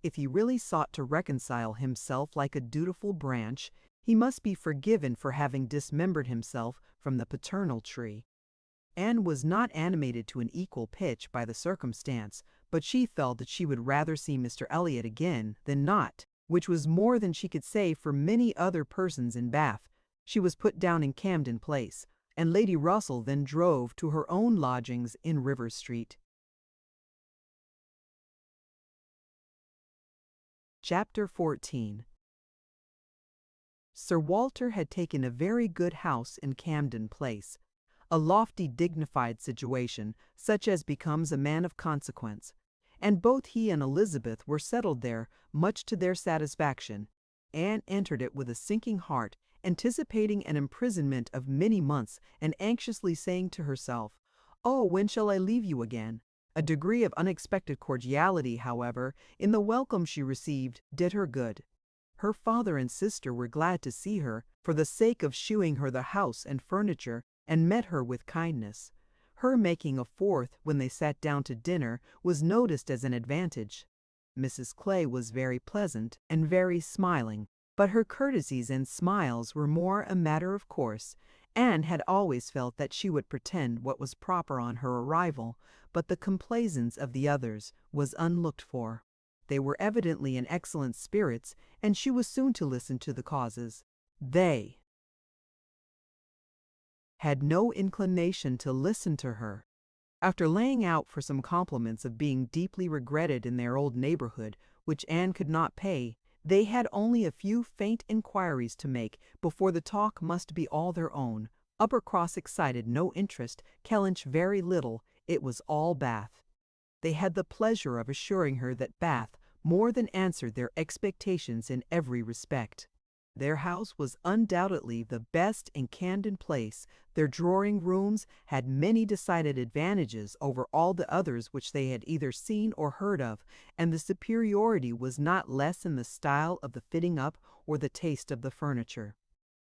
If he really sought to reconcile himself like a dutiful branch, He must be forgiven for having dismembered himself from the paternal tree. Anne was not animated to an equal pitch by the circumstance, but she felt that she would rather see Mr. Elliot again than not, which was more than she could say for many other persons in Bath. She was put down in Camden Place, and Lady Russell then drove to her own lodgings in River Street. Chapter 14. Sir Walter had taken a very good house in Camden Place, a lofty, dignified situation, such as becomes a man of consequence, and both he and Elizabeth were settled there, much to their satisfaction. Anne entered it with a sinking heart, anticipating an imprisonment of many months, and anxiously saying to herself, "Oh, when shall I leave you again?" A degree of unexpected cordiality, however, in the welcome she received, did her good. Her father and sister were glad to see her, for the sake of shewing her the house and furniture, and met her with kindness. Her making a fourth when they sat down to dinner was noticed as an advantage. Mrs. Clay was very pleasant and very smiling, but her courtesies and smiles were more a matter of course. Anne had always felt that she would pretend what was proper on her arrival, but the complaisance of the others was unlooked for. They were evidently in excellent spirits, and she was soon to listen to the causes. They had no inclination to listen to her. After laying out for some compliments of being deeply regretted in their old neighborhood, which Anne could not pay, they had only a few faint inquiries to make before the talk must be all their own. Uppercross excited no interest, Kellynch very little. It was all Bath. They had the pleasure of assuring her that Bath more than answered their expectations in every respect. Their house was undoubtedly the best in Camden Place. Their drawing rooms had many decided advantages over all the others which they had either seen or heard of, and the superiority was not less in the style of the fitting up or the taste of the furniture.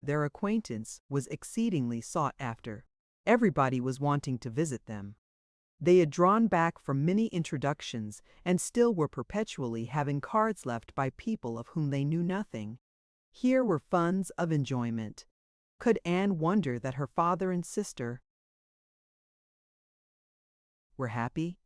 Their acquaintance was exceedingly sought after. Everybody was wanting to visit them. They had drawn back from many introductions, and still were perpetually having cards left by people of whom they knew nothing. Here were funds of enjoyment. Could Anne wonder that her father and sister were happy?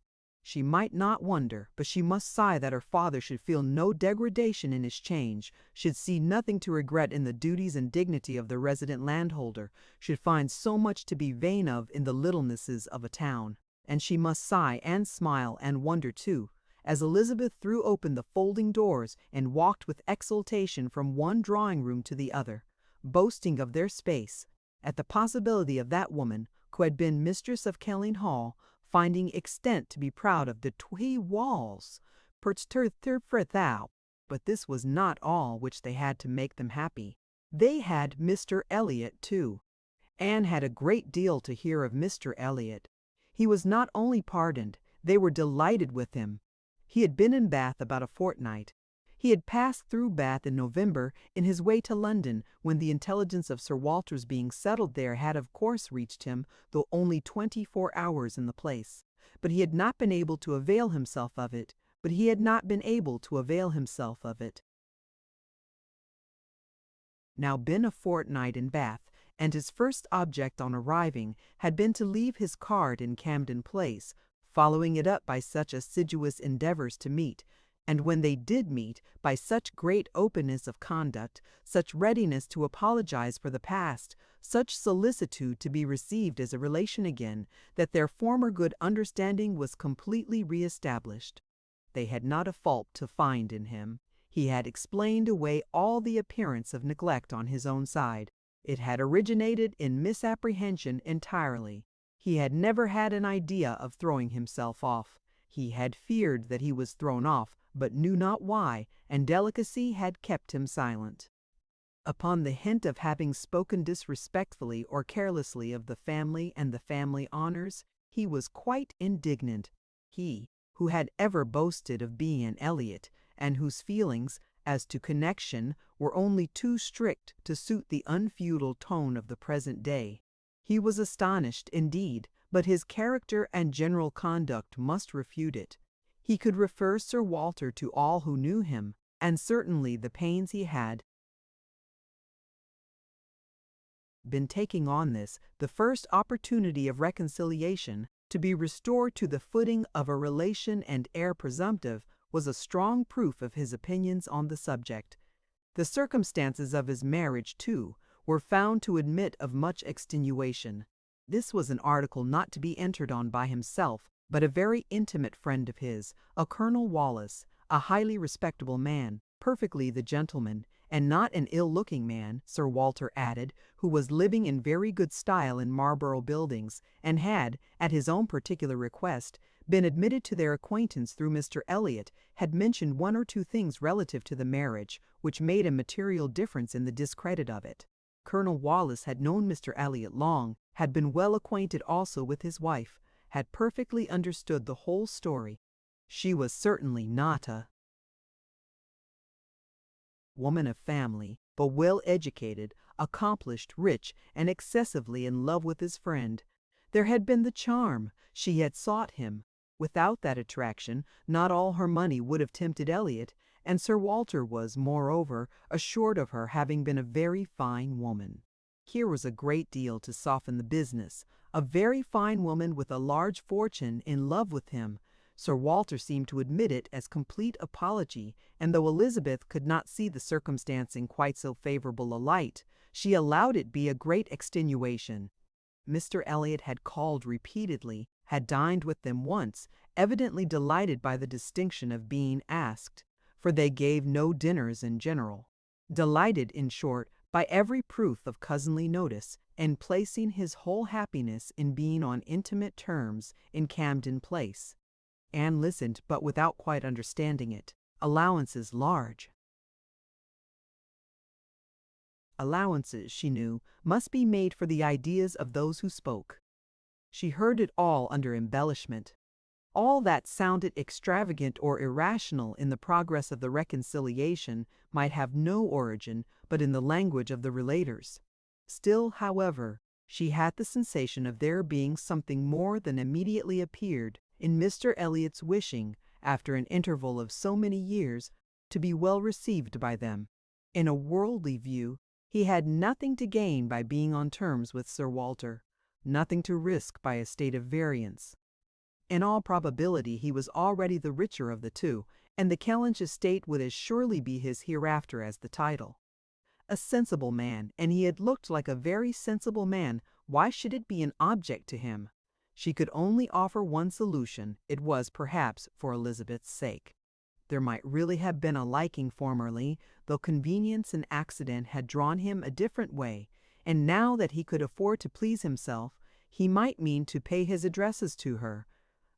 She might not wonder, but she must sigh that her father should feel no degradation in his change, should see nothing to regret in the duties and dignity of the resident landholder, should find so much to be vain of in the littlenesses of a town. And she must sigh and smile and wonder too, as Elizabeth threw open the folding doors and walked with exultation from one drawing room to the other, boasting of their space, at the possibility of that woman, who had been mistress of Kelling Hall, finding extent to be proud of the twee walls, but this was not all which they had to make them happy. They had Mr. Elliot too. Anne had a great deal to hear of Mr. Elliot. He was not only pardoned, they were delighted with him. He had been in Bath about a fortnight. He had passed through Bath in November in his way to London, when the intelligence of Sir Walter's being settled there had of course reached him, though only 24 hours in the place. But he had not been able to avail himself of it. Now been a fortnight in Bath, and his first object on arriving had been to leave his card in Camden Place, following it up by such assiduous endeavours to meet, and when they did meet, by such great openness of conduct, such readiness to apologize for the past, such solicitude to be received as a relation again, that their former good understanding was completely re-established. They had not a fault to find in him. He had explained away all the appearance of neglect on his own side. It had originated in misapprehension entirely. He had never had an idea of throwing himself off. He had feared that he was thrown off, but knew not why, and delicacy had kept him silent. Upon the hint of having spoken disrespectfully or carelessly of the family and the family honors, he was quite indignant. He, who had ever boasted of being an Elliot, and whose feelings, as to connection, were only too strict to suit the unfeudal tone of the present day. He was astonished, indeed, but his character and general conduct must refute it. He could refer Sir Walter to all who knew him, and certainly the pains he had been taking on this, the first opportunity of reconciliation, to be restored to the footing of a relation and heir presumptive, was a strong proof of his opinions on the subject. The circumstances of his marriage, too, were found to admit of much extenuation. This was an article not to be entered on by himself, but a very intimate friend of his, a Colonel Wallace, a highly respectable man, perfectly the gentleman, and not an ill-looking man, Sir Walter added, who was living in very good style in Marlborough Buildings, and had, at his own particular request, been admitted to their acquaintance through Mr. Elliot, had mentioned one or two things relative to the marriage, which made a material difference in the discredit of it. Colonel Wallace had known Mr. Elliot long, had been well acquainted also with his wife, had perfectly understood the whole story. She was certainly not a woman of family, but well educated, accomplished, rich, and excessively in love with his friend. There had been the charm. She had sought him. Without that attraction, not all her money would have tempted Elliot, and Sir Walter was, moreover, assured of her having been a very fine woman. Here was a great deal to soften the business. A very fine woman with a large fortune in love with him. Sir Walter seemed to admit it as complete apology, and though Elizabeth could not see the circumstance in quite so favorable a light, she allowed it be a great extenuation. Mr. Elliot had called repeatedly, had dined with them once, evidently delighted by the distinction of being asked, for they gave no dinners in general. Delighted, in short, by every proof of cousinly notice, and placing his whole happiness in being on intimate terms in Camden Place. Anne listened, but without quite understanding it. Allowances large. Allowances, she knew, must be made for the ideas of those who spoke. She heard it all under embellishment. All that sounded extravagant or irrational in the progress of the reconciliation might have no origin but in the language of the relators. Still, however, she had the sensation of there being something more than immediately appeared in Mr. Elliot's wishing, after an interval of so many years, to be well received by them. In a worldly view, he had nothing to gain by being on terms with Sir Walter, nothing to risk by a state of variance. In all probability he was already the richer of the two, and the Kellynch estate would as surely be his hereafter as the title. A sensible man, and he had looked like a very sensible man, why should it be an object to him? She could only offer one solution. It was, perhaps, for Elizabeth's sake. There might really have been a liking formerly, though convenience and accident had drawn him a different way, and now that he could afford to please himself, he might mean to pay his addresses to her.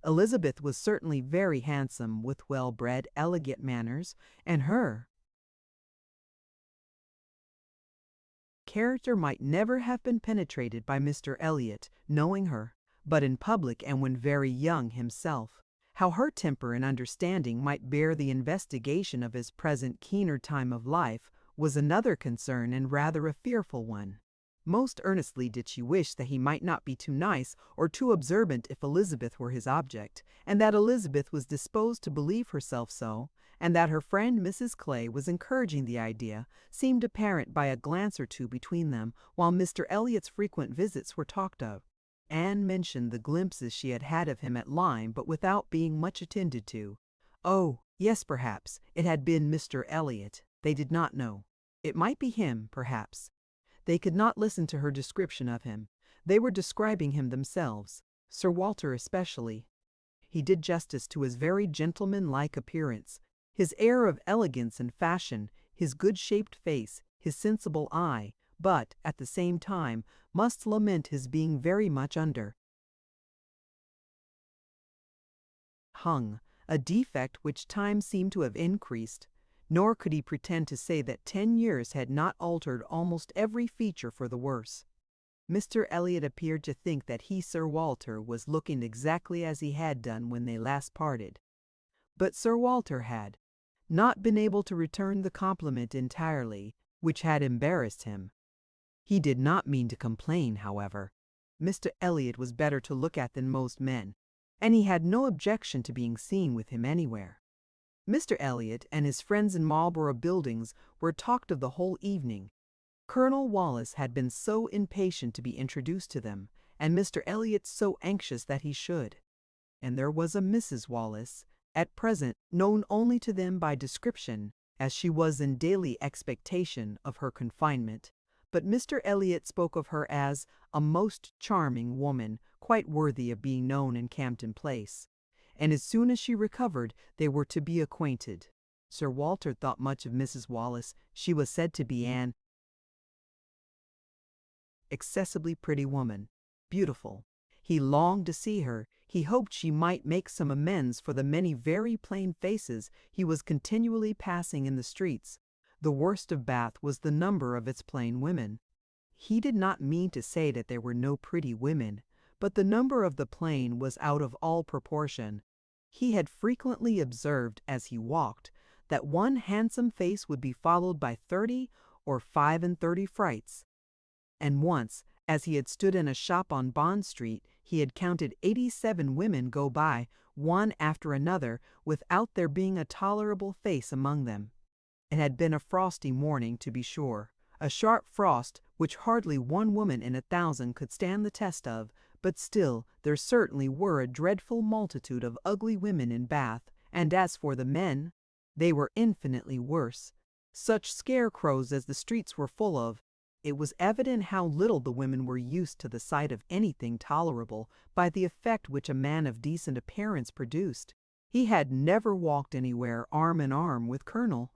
Elizabeth was certainly very handsome, with well-bred, elegant manners, and her character might never have been penetrated by Mr. Elliot, knowing her, but in public and when very young himself. How her temper and understanding might bear the investigation of his present keener time of life was another concern, and rather a fearful one. Most earnestly did she wish that he might not be too nice or too observant if Elizabeth were his object, and that Elizabeth was disposed to believe herself so, and that her friend Mrs. Clay was encouraging the idea, seemed apparent by a glance or two between them while Mr. Elliot's frequent visits were talked of. Anne mentioned the glimpses she had had of him at Lyme, but without being much attended to. Oh, yes, perhaps, it had been Mr. Elliot. They did not know. It might be him, perhaps. They could not listen to her description of him. They were describing him themselves, Sir Walter especially. He did justice to his very gentleman-like appearance, his air of elegance and fashion, his good-shaped face, his sensible eye, but, at the same time, must lament his being very much under hung, a defect which time seemed to have increased, nor could he pretend to say that 10 years had not altered almost every feature for the worse. Mr. Elliot appeared to think that he, Sir Walter, was looking exactly as he had done when they last parted. But Sir Walter had not been able to return the compliment entirely, which had embarrassed him. He did not mean to complain, however. Mr. Elliot was better to look at than most men, and he had no objection to being seen with him anywhere. Mr. Elliot and his friends in Marlborough Buildings were talked of the whole evening. Colonel Wallace had been so impatient to be introduced to them, and Mr. Elliot so anxious that he should. And there was a Mrs. Wallace, at present known only to them by description, as she was in daily expectation of her confinement. But Mr. Elliot spoke of her as a most charming woman, quite worthy of being known in Camden Place. And as soon as she recovered, they were to be acquainted. Sir Walter thought much of Mrs. Wallace. She was said to be an excessively pretty woman, beautiful. He longed to see her. He hoped she might make some amends for the many very plain faces he was continually passing in the streets. The worst of Bath was the number of its plain women. He did not mean to say that there were no pretty women, but the number of the plain was out of all proportion. He had frequently observed as he walked that one handsome face would be followed by 30 or 35 frights. And once, as he had stood in a shop on Bond Street, he had counted 87 women go by, one after another, without there being a tolerable face among them. It had been a frosty morning, to be sure, a sharp frost which hardly one woman in 1,000 could stand the test of, but still there certainly were a dreadful multitude of ugly women in Bath, and as for the men, they were infinitely worse. Such scarecrows as the streets were full of. It was evident how little the women were used to the sight of anything tolerable by the effect which a man of decent appearance produced. He had never walked anywhere arm in arm with Colonel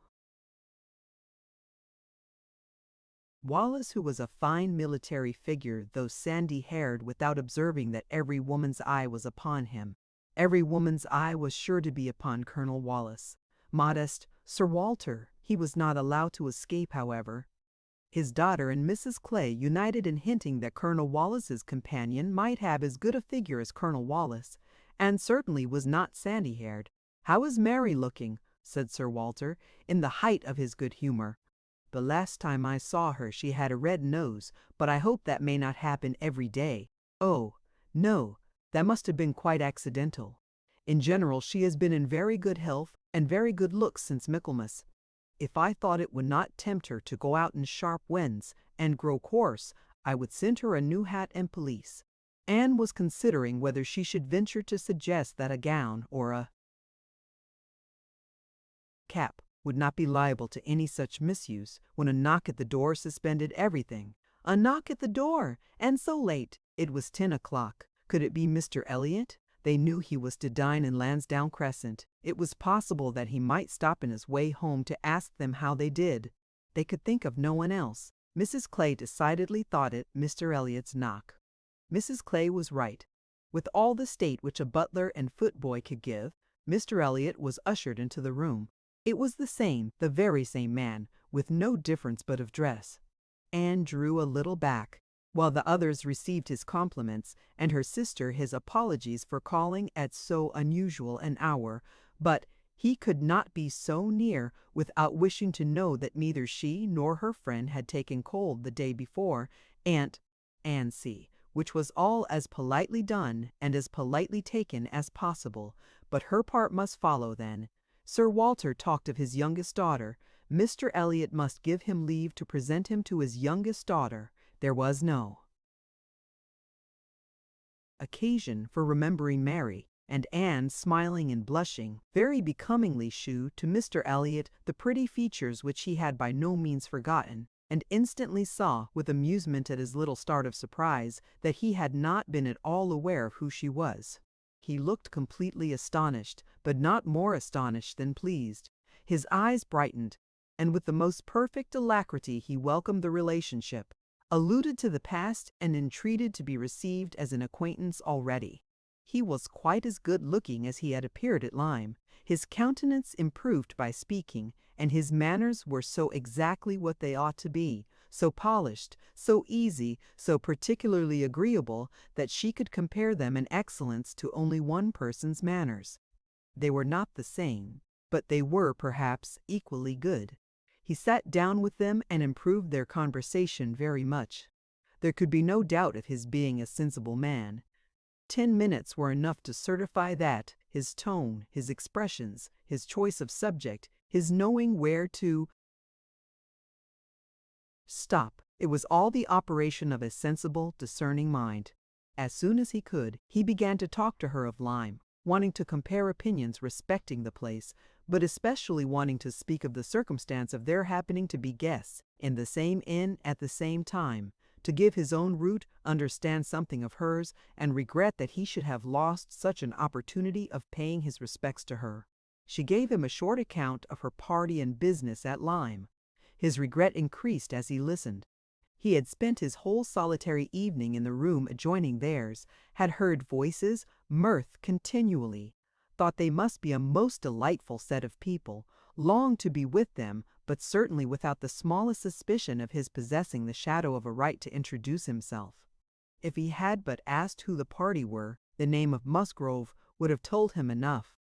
Wallace, who was a fine military figure, though sandy-haired, without observing that every woman's eye was upon him. Every woman's eye was sure to be upon Colonel Wallace. Modest Sir Walter, he was not allowed to escape, however. His daughter and Mrs. Clay united in hinting that Colonel Wallace's companion might have as good a figure as Colonel Wallace, and certainly was not sandy-haired. "How is Mary looking?" said Sir Walter, in the height of his good humor. "The last time I saw her she had a red nose, but I hope that may not happen every day." "Oh, no, that must have been quite accidental. In general she has been in very good health and very good looks since Michaelmas. If I thought it would not tempt her to go out in sharp winds and grow coarse, I would send her a new hat and pelisse." Anne was considering whether she should venture to suggest that a gown or a cap would not be liable to any such misuse, when a knock at the door suspended everything. A knock at the door! And so late! It was 10 o'clock. Could it be Mr. Elliot? They knew he was to dine in Lansdowne Crescent. It was possible that he might stop in his way home to ask them how they did. They could think of no one else. Mrs. Clay decidedly thought it Mr. Elliot's knock. Mrs. Clay was right. With all the state which a butler and footboy could give, Mr. Elliot was ushered into the room. It was the very same man, with no difference but of dress. Anne drew a little back, while the others received his compliments, and her sister his apologies for calling at so unusual an hour, but he could not be so near without wishing to know that neither she nor her friend had taken cold the day before, Aunt Nancy, which was all as politely done and as politely taken as possible, but her part must follow then. Sir Walter talked of his youngest daughter. Mr. Elliot must give him leave to present him to his youngest daughter. There was no occasion for remembering Mary, and Anne, smiling and blushing, very becomingly shewed to Mr. Elliot the pretty features which he had by no means forgotten, and instantly saw, with amusement at his little start of surprise, that he had not been at all aware of who she was. He looked completely astonished, but not more astonished than pleased. His eyes brightened, and with the most perfect alacrity he welcomed the relationship, alluded to the past, and entreated to be received as an acquaintance already. He was quite as good-looking as he had appeared at Lyme. His countenance improved by speaking, and his manners were so exactly what they ought to be, so polished, so easy, so particularly agreeable, that she could compare them in excellence to only one person's manners. They were not the same, but they were, perhaps, equally good. He sat down with them and improved their conversation very much. There could be no doubt of his being a sensible man. 10 minutes were enough to certify that his tone, his expressions, his choice of subject, his knowing where to stop, It was all the operation of a sensible, discerning mind. As soon as he could, he began to talk to her of Lyme, wanting to compare opinions respecting the place, but especially wanting to speak of the circumstance of their happening to be guests in the same inn at the same time, to give his own route, understand something of hers, and regret that he should have lost such an opportunity of paying his respects to her. She gave him a short account of her party and business at Lyme. His regret increased as he listened. He had spent his whole solitary evening in the room adjoining theirs, had heard voices, mirth continually, thought they must be a most delightful set of people, longed to be with them, but certainly without the smallest suspicion of his possessing the shadow of a right to introduce himself. If he had but asked who the party were, the name of Musgrove would have told him enough.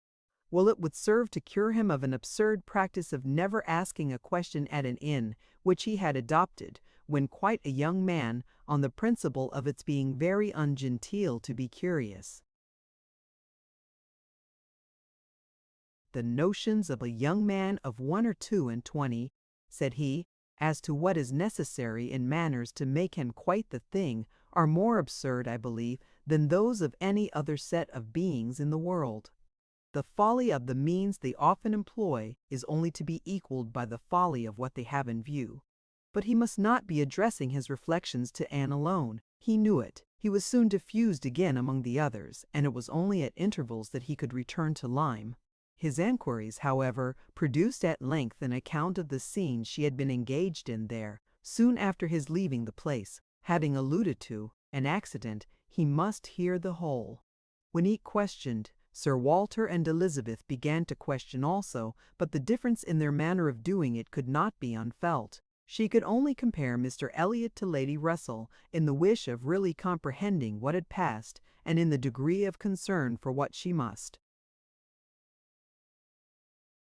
Well, it would serve to cure him of an absurd practice of never asking a question at an inn, which he had adopted, when quite a young man, on the principle of its being very ungenteel to be curious. The notions of a young man of 21 or 22, said he, as to what is necessary in manners to make him quite the thing, are more absurd, I believe, than those of any other set of beings in the world. The folly of the means they often employ is only to be equaled by the folly of what they have in view. But he must not be addressing his reflections to Anne alone. He knew it. He was soon diffused again among the others, and it was only at intervals that he could return to Lyme. His enquiries, however, produced at length an account of the scene she had been engaged in there, soon after his leaving the place. Having alluded to an accident, he must hear the whole. When he questioned, Sir Walter and Elizabeth began to question also, but the difference in their manner of doing it could not be unfelt. She could only compare Mr. Elliot to Lady Russell in the wish of really comprehending what had passed, and in the degree of concern for what she must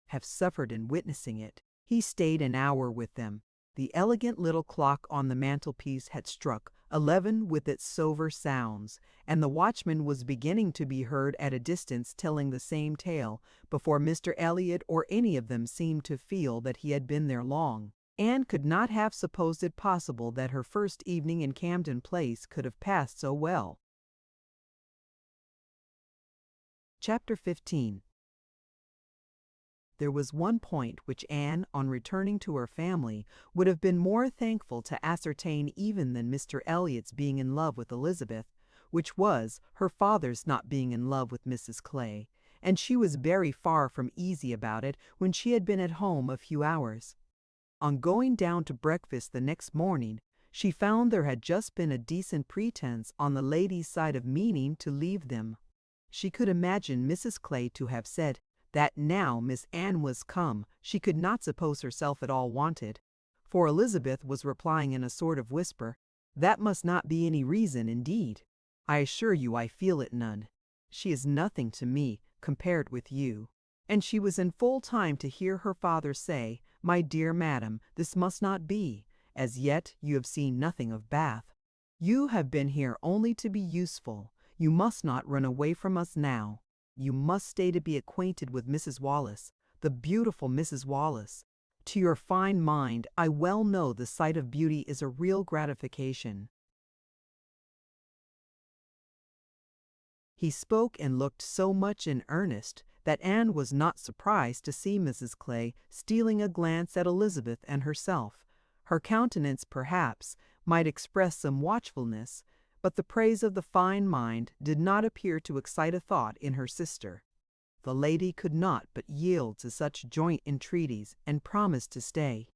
have suffered in witnessing it. He stayed an hour with them. The elegant little clock on the mantelpiece had struck 11 with its silver sounds, and the watchman was beginning to be heard at a distance telling the same tale, before Mr. Elliot or any of them seemed to feel that he had been there long. Anne could not have supposed it possible that her first evening in Camden Place could have passed so well. Chapter 15. There was one point which Anne, on returning to her family, would have been more thankful to ascertain even than Mr. Elliot's being in love with Elizabeth, which was her father's not being in love with Mrs. Clay, and she was very far from easy about it when she had been at home a few hours. On going down to breakfast the next morning, she found there had just been a decent pretense on the ladies' side of meaning to leave them. She could imagine Mrs. Clay to have said that now Miss Anne was come, she could not suppose herself at all wanted, for Elizabeth was replying in a sort of whisper, "That must not be any reason, indeed. I assure you I feel it none. She is nothing to me, compared with you." And she was in full time to hear her father say, "My dear madam, this must not be. As yet you have seen nothing of Bath. You have been here only to be useful. You must not run away from us now. You must stay to be acquainted with Mrs. Wallace, the beautiful Mrs. Wallace. To your fine mind, I well know the sight of beauty is a real gratification." He spoke and looked so much in earnest that Anne was not surprised to see Mrs. Clay stealing a glance at Elizabeth and herself. Her countenance, perhaps, might express some watchfulness, but the praise of the fine mind did not appear to excite a thought in her sister. The lady could not but yield to such joint entreaties, and promised to stay.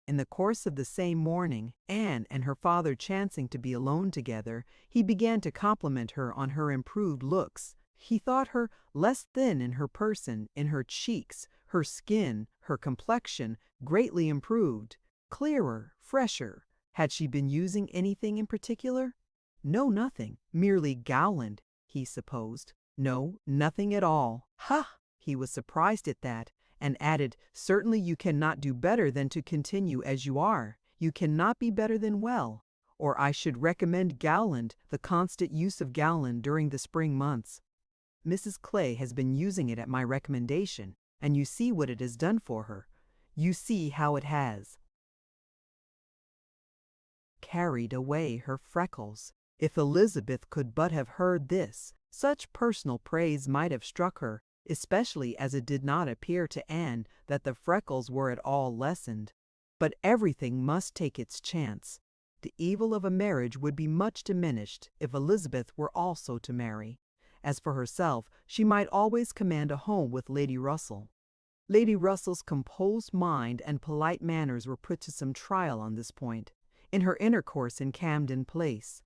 In the course of the same morning, Anne and her father chancing to be alone together, he began to compliment her on her improved looks. He thought her less thin in her person, in her cheeks, her skin, her complexion, greatly improved, clearer, fresher. Had she been using anything in particular? No, nothing. Merely Gowland, he supposed. No, nothing at all. Ha! He was surprised at that, and added, "Certainly you cannot do better than to continue as you are. You cannot be better than well. Or I should recommend Gowland, the constant use of Gowland during the spring months. Mrs. Clay has been using it at my recommendation, and you see what it has done for her. You see how it has." carried away her freckles. If Elizabeth could but have heard this, such personal praise might have struck her, especially as it did not appear to Anne that the freckles were at all lessened. But everything must take its chance. The evil of a marriage would be much diminished if Elizabeth were also to marry. As for herself, she might always command a home with Lady Russell. Lady Russell's composed mind and polite manners were put to some trial on this point, in her intercourse in Camden Place.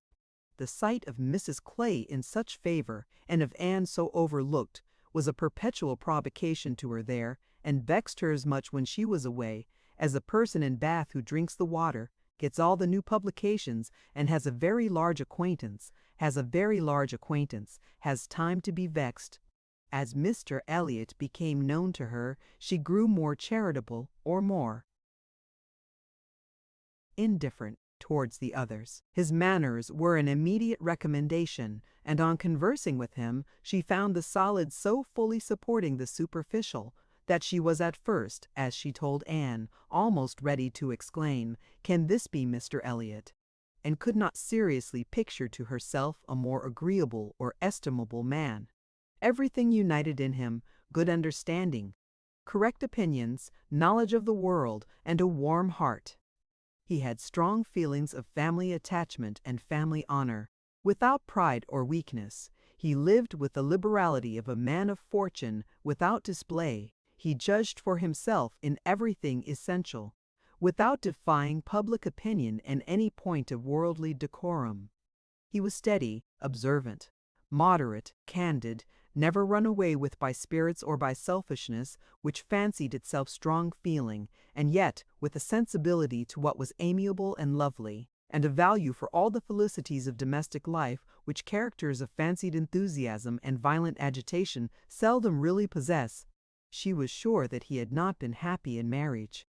The sight of Mrs. Clay in such favor, and of Anne so overlooked, was a perpetual provocation to her there, and vexed her as much when she was away, as a person in Bath who drinks the water, gets all the new publications, and has time to be vexed. As Mr. Elliot became known to her, she grew more charitable or more indifferent towards the others. His manners were an immediate recommendation, and on conversing with him, she found the solid so fully supporting the superficial, that she was at first, as she told Anne, almost ready to exclaim, "Can this be Mr. Elliot?" and could not seriously picture to herself a more agreeable or estimable man. Everything united in him: good understanding, correct opinions, knowledge of the world, and a warm heart. He had strong feelings of family attachment and family honor. Without pride or weakness, he lived with the liberality of a man of fortune without display. He judged for himself in everything essential, without defying public opinion in any point of worldly decorum. He was steady, observant, moderate, candid, never run away with by spirits or by selfishness, which fancied itself strong feeling, and yet with a sensibility to what was amiable and lovely, and a value for all the felicities of domestic life which characters of fancied enthusiasm and violent agitation seldom really possess. She was sure that he had not been happy in marriage.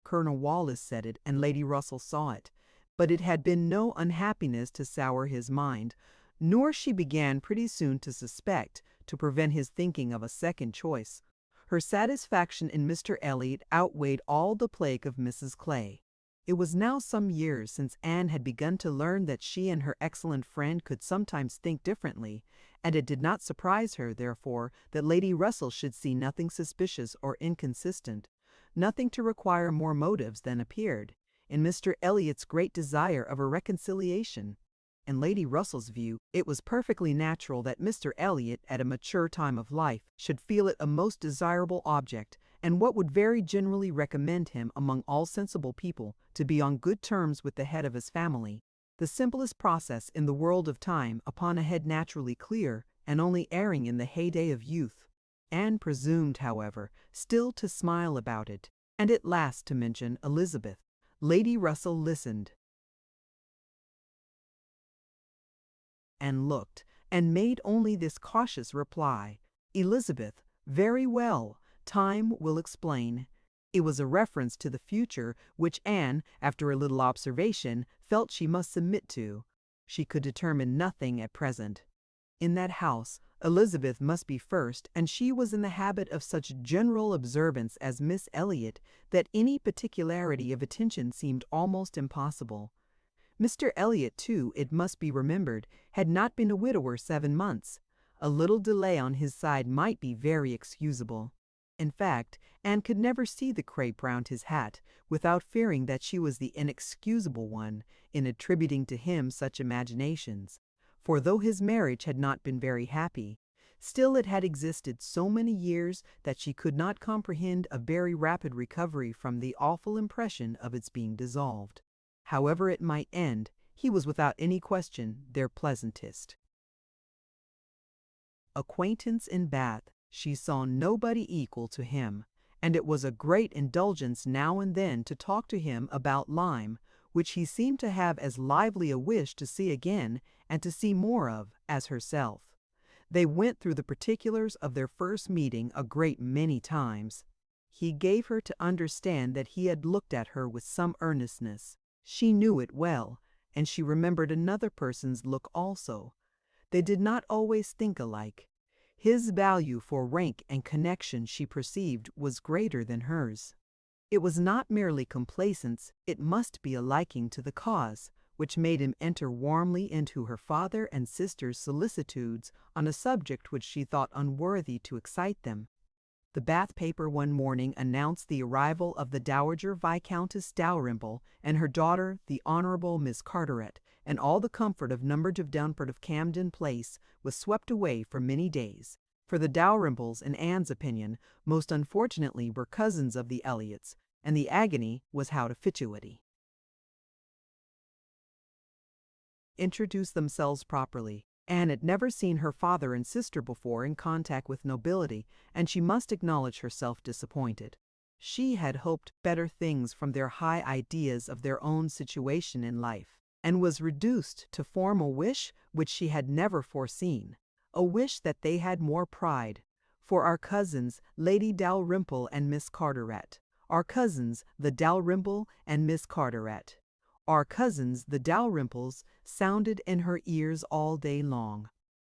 Colonel Wallis said it, and Lady Russell saw it, but it had been no unhappiness to sour his mind, nor, she began pretty soon to suspect, to prevent his thinking of a second choice. Her satisfaction in Mr. Elliot outweighed all the plague of Mrs. Clay. It was now some years since Anne had begun to learn that she and her excellent friend could sometimes think differently, and it did not surprise her, therefore, that Lady Russell should see nothing suspicious or inconsistent, nothing to require more motives than appeared, in Mr. Elliot's great desire of a reconciliation. In Lady Russell's view, it was perfectly natural that Mr. Elliot, at a mature time of life, should feel it a most desirable object, and what would very generally recommend him among all sensible people, to be on good terms with the head of his family, the simplest process in the world of time upon a head naturally clear, and only erring in the heyday of youth. Anne presumed, however, still to smile about it, and at last to mention Elizabeth. Lady Russell listened, and looked, and made only this cautious reply: "Elizabeth, very well, time will explain." It was a reference to the future, which Anne, after a little observation, felt she must submit to. She could determine nothing at present. In that house, Elizabeth must be first, and she was in the habit of such general observance as Miss Elliot that any particularity of attention seemed almost impossible. Mr. Elliot, too, it must be remembered, had not been a widower 7 months. A little delay on his side might be very excusable. In fact, Anne could never see the crape round his hat without fearing that she was the inexcusable one in attributing to him such imaginations. For though his marriage had not been very happy, still it had existed so many years that she could not comprehend a very rapid recovery from the awful impression of its being dissolved. However it might end, he was without any question their pleasantest. Acquaintance in Bath, she saw nobody equal to him, and it was a great indulgence now and then to talk to him about Lyme, which he seemed to have as lively a wish to see again, and to see more of, as herself. They went through the particulars of their first meeting a great many times. He gave her to understand that he had looked at her with some earnestness. She knew it well, and she remembered another person's look also. They did not always think alike. His value for rank and connection, she perceived, was greater than hers. It was not merely complacence, it must be a liking to the cause, which made him enter warmly into her father and sister's solicitudes on a subject which she thought unworthy to excite them. The Bath paper one morning announced the arrival of the Dowager Viscountess Dalrymple and her daughter, the Honorable Miss Carteret, and all the comfort of No. Downford of Camden Place was swept away for many days. For the Dalrymples, in Anne's opinion, most unfortunately were cousins of the Elliots, and the agony was how to fituity. Introduce themselves properly. Anne had never seen her father and sister before in contact with nobility, and she must acknowledge herself disappointed. She had hoped better things from their high ideas of their own situation in life, and was reduced to form a wish which she had never foreseen, a wish that they had more pride. For our cousins, Lady Dalrymple and Miss Carteret. Our cousins, the Dalrymple and Miss Carteret. Our cousins, the Dalrymples, sounded in her ears all day long.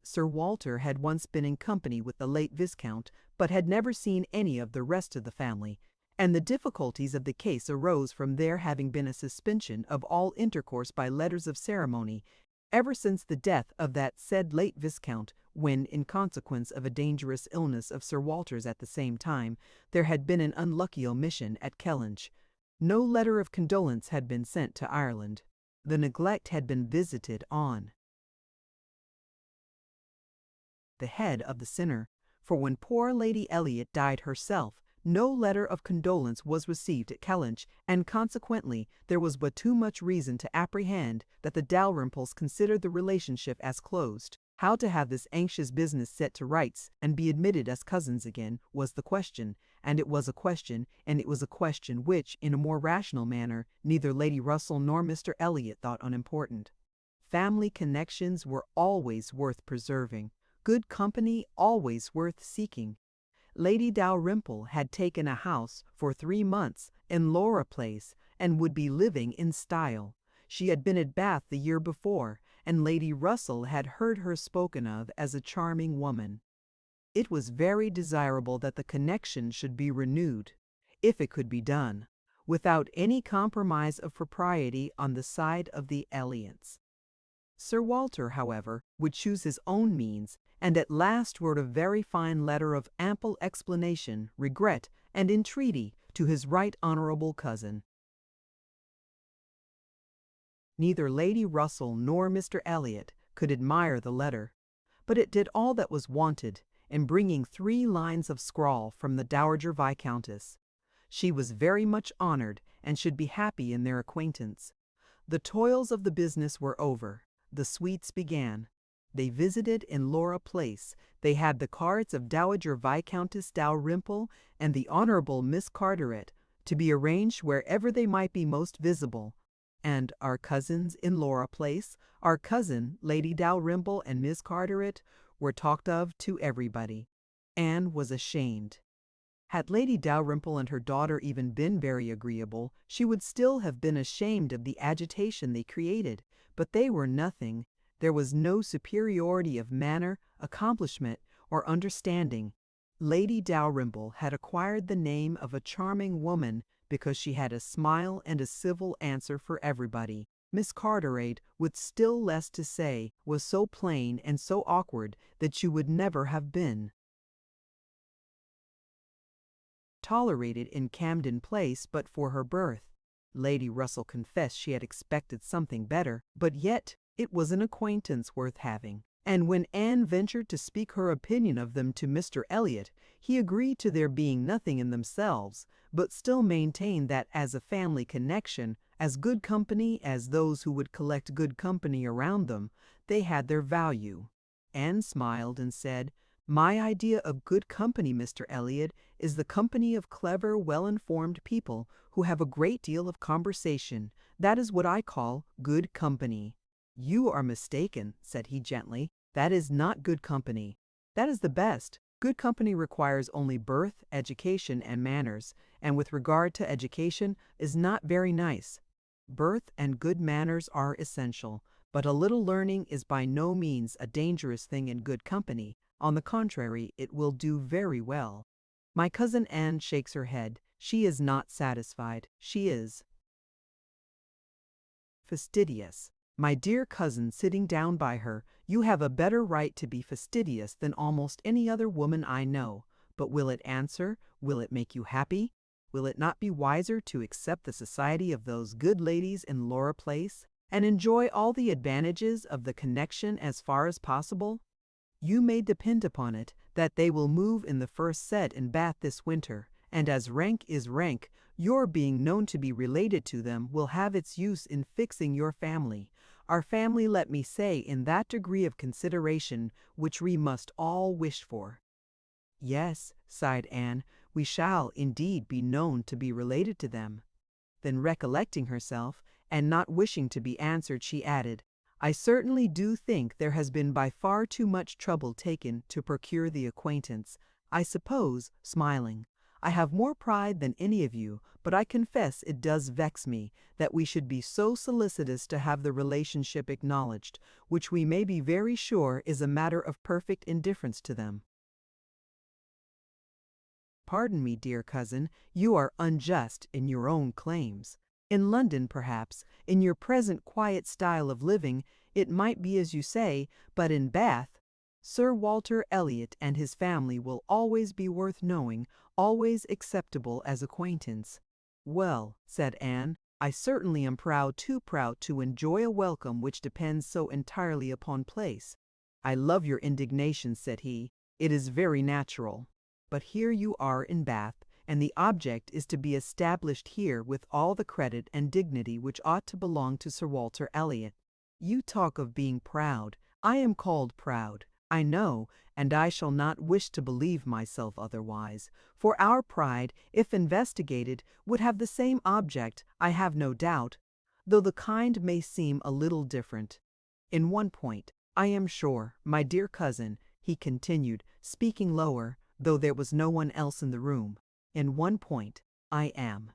Sir Walter had once been in company with the late Viscount, but had never seen any of the rest of the family, and the difficulties of the case arose from there having been a suspension of all intercourse by letters of ceremony ever since the death of that said late Viscount, when, in consequence of a dangerous illness of Sir Walter's at the same time, there had been an unlucky omission at Kellynch. No letter of condolence had been sent to Ireland. The neglect had been visited on the head of the sinner, for when poor Lady Elliot died herself, no letter of condolence was received at Kellynch, and consequently there was but too much reason to apprehend that the Dalrymples considered the relationship as closed. How to have this anxious business set to rights and be admitted as cousins again was the question, and it was a question, which, in a more rational manner, neither Lady Russell nor Mr. Elliot thought unimportant. Family connections were always worth preserving, good company always worth seeking. Lady Dalrymple had taken a house for 3 months in Laura Place and would be living in style. She had been at Bath the year before, and Lady Russell had heard her spoken of as a charming woman. It was very desirable that the connection should be renewed, if it could be done, without any compromise of propriety on the side of the Elliots. Sir Walter, however, would choose his own means, and at last wrote a very fine letter of ample explanation, regret, and entreaty to his right honourable cousin. Neither Lady Russell nor Mr. Elliot could admire the letter, but it did all that was wanted in bringing 3 lines of scrawl from the Dowager Viscountess. She was very much honoured, and should be happy in their acquaintance. The toils of the business were over. The sweets began. They visited in Laura Place. They had the cards of Dowager Viscountess Dalrymple and the Honourable Miss Carteret, to be arranged wherever they might be most visible. And our cousins in Laura Place, our cousin Lady Dalrymple and Miss Carteret, were talked of to everybody. Anne was ashamed. Had Lady Dalrymple and her daughter even been very agreeable, she would still have been ashamed of the agitation they created, but they were nothing. There was no superiority of manner, accomplishment, or understanding. Lady Dalrymple had acquired the name of a charming woman because she had a smile and a civil answer for everybody. Miss Carteret, with still less to say, was so plain and so awkward that you would never have been tolerated in Camden Place but for her birth. Lady Russell confessed she had expected something better, but yet it was an acquaintance worth having. And when Anne ventured to speak her opinion of them to Mr. Elliot, he agreed to their being nothing in themselves, but still maintained that as a family connection, as good company as those who would collect good company around them, they had their value. Anne smiled and said, "My idea of good company, Mr. Elliot, is the company of clever, well-informed people who have a great deal of conversation. That is what I call good company." "You are mistaken," said he gently. "That is not good company. That is the best. Good company requires only birth, education, and manners, and with regard to education, is not very nice. Birth and good manners are essential, but a little learning is by no means a dangerous thing in good company. On the contrary, it will do very well." My cousin Anne shakes her head. She is not satisfied. She is fastidious. My dear cousin, sitting down by her, you have a better right to be fastidious than almost any other woman I know. But will it answer? Will it make you happy? Will it not be wiser to accept the society of those good ladies in Laura Place, and enjoy all the advantages of the connection as far as possible? You may depend upon it that they will move in the first set in Bath this winter, and as rank is rank, your being known to be related to them will have its use in fixing your family, our family, let me say, in that degree of consideration which we must all wish for. Yes, sighed Anne, we shall indeed be known to be related to them. Then recollecting herself, and not wishing to be answered, she added, I certainly do think there has been by far too much trouble taken to procure the acquaintance. I suppose, smiling, I have more pride than any of you, but I confess it does vex me that we should be so solicitous to have the relationship acknowledged, which we may be very sure is a matter of perfect indifference to them. Pardon me, dear cousin, you are unjust in your own claims. In London, perhaps, in your present quiet style of living, it might be as you say, but in Bath, Sir Walter Elliot and his family will always be worth knowing, always acceptable as acquaintance. Well, said Anne, I certainly am proud, too proud to enjoy a welcome which depends so entirely upon place. I love your indignation, said he. It is very natural. But here you are in Bath, and the object is to be established here with all the credit and dignity which ought to belong to Sir Walter Elliot. You talk of being proud. I am called proud, I know, and I shall not wish to believe myself otherwise, for our pride, if investigated, would have the same object, I have no doubt, though the kind may seem a little different. In one point, I am sure, my dear cousin, he continued, speaking lower, though there was no one else in the room, in one point, I am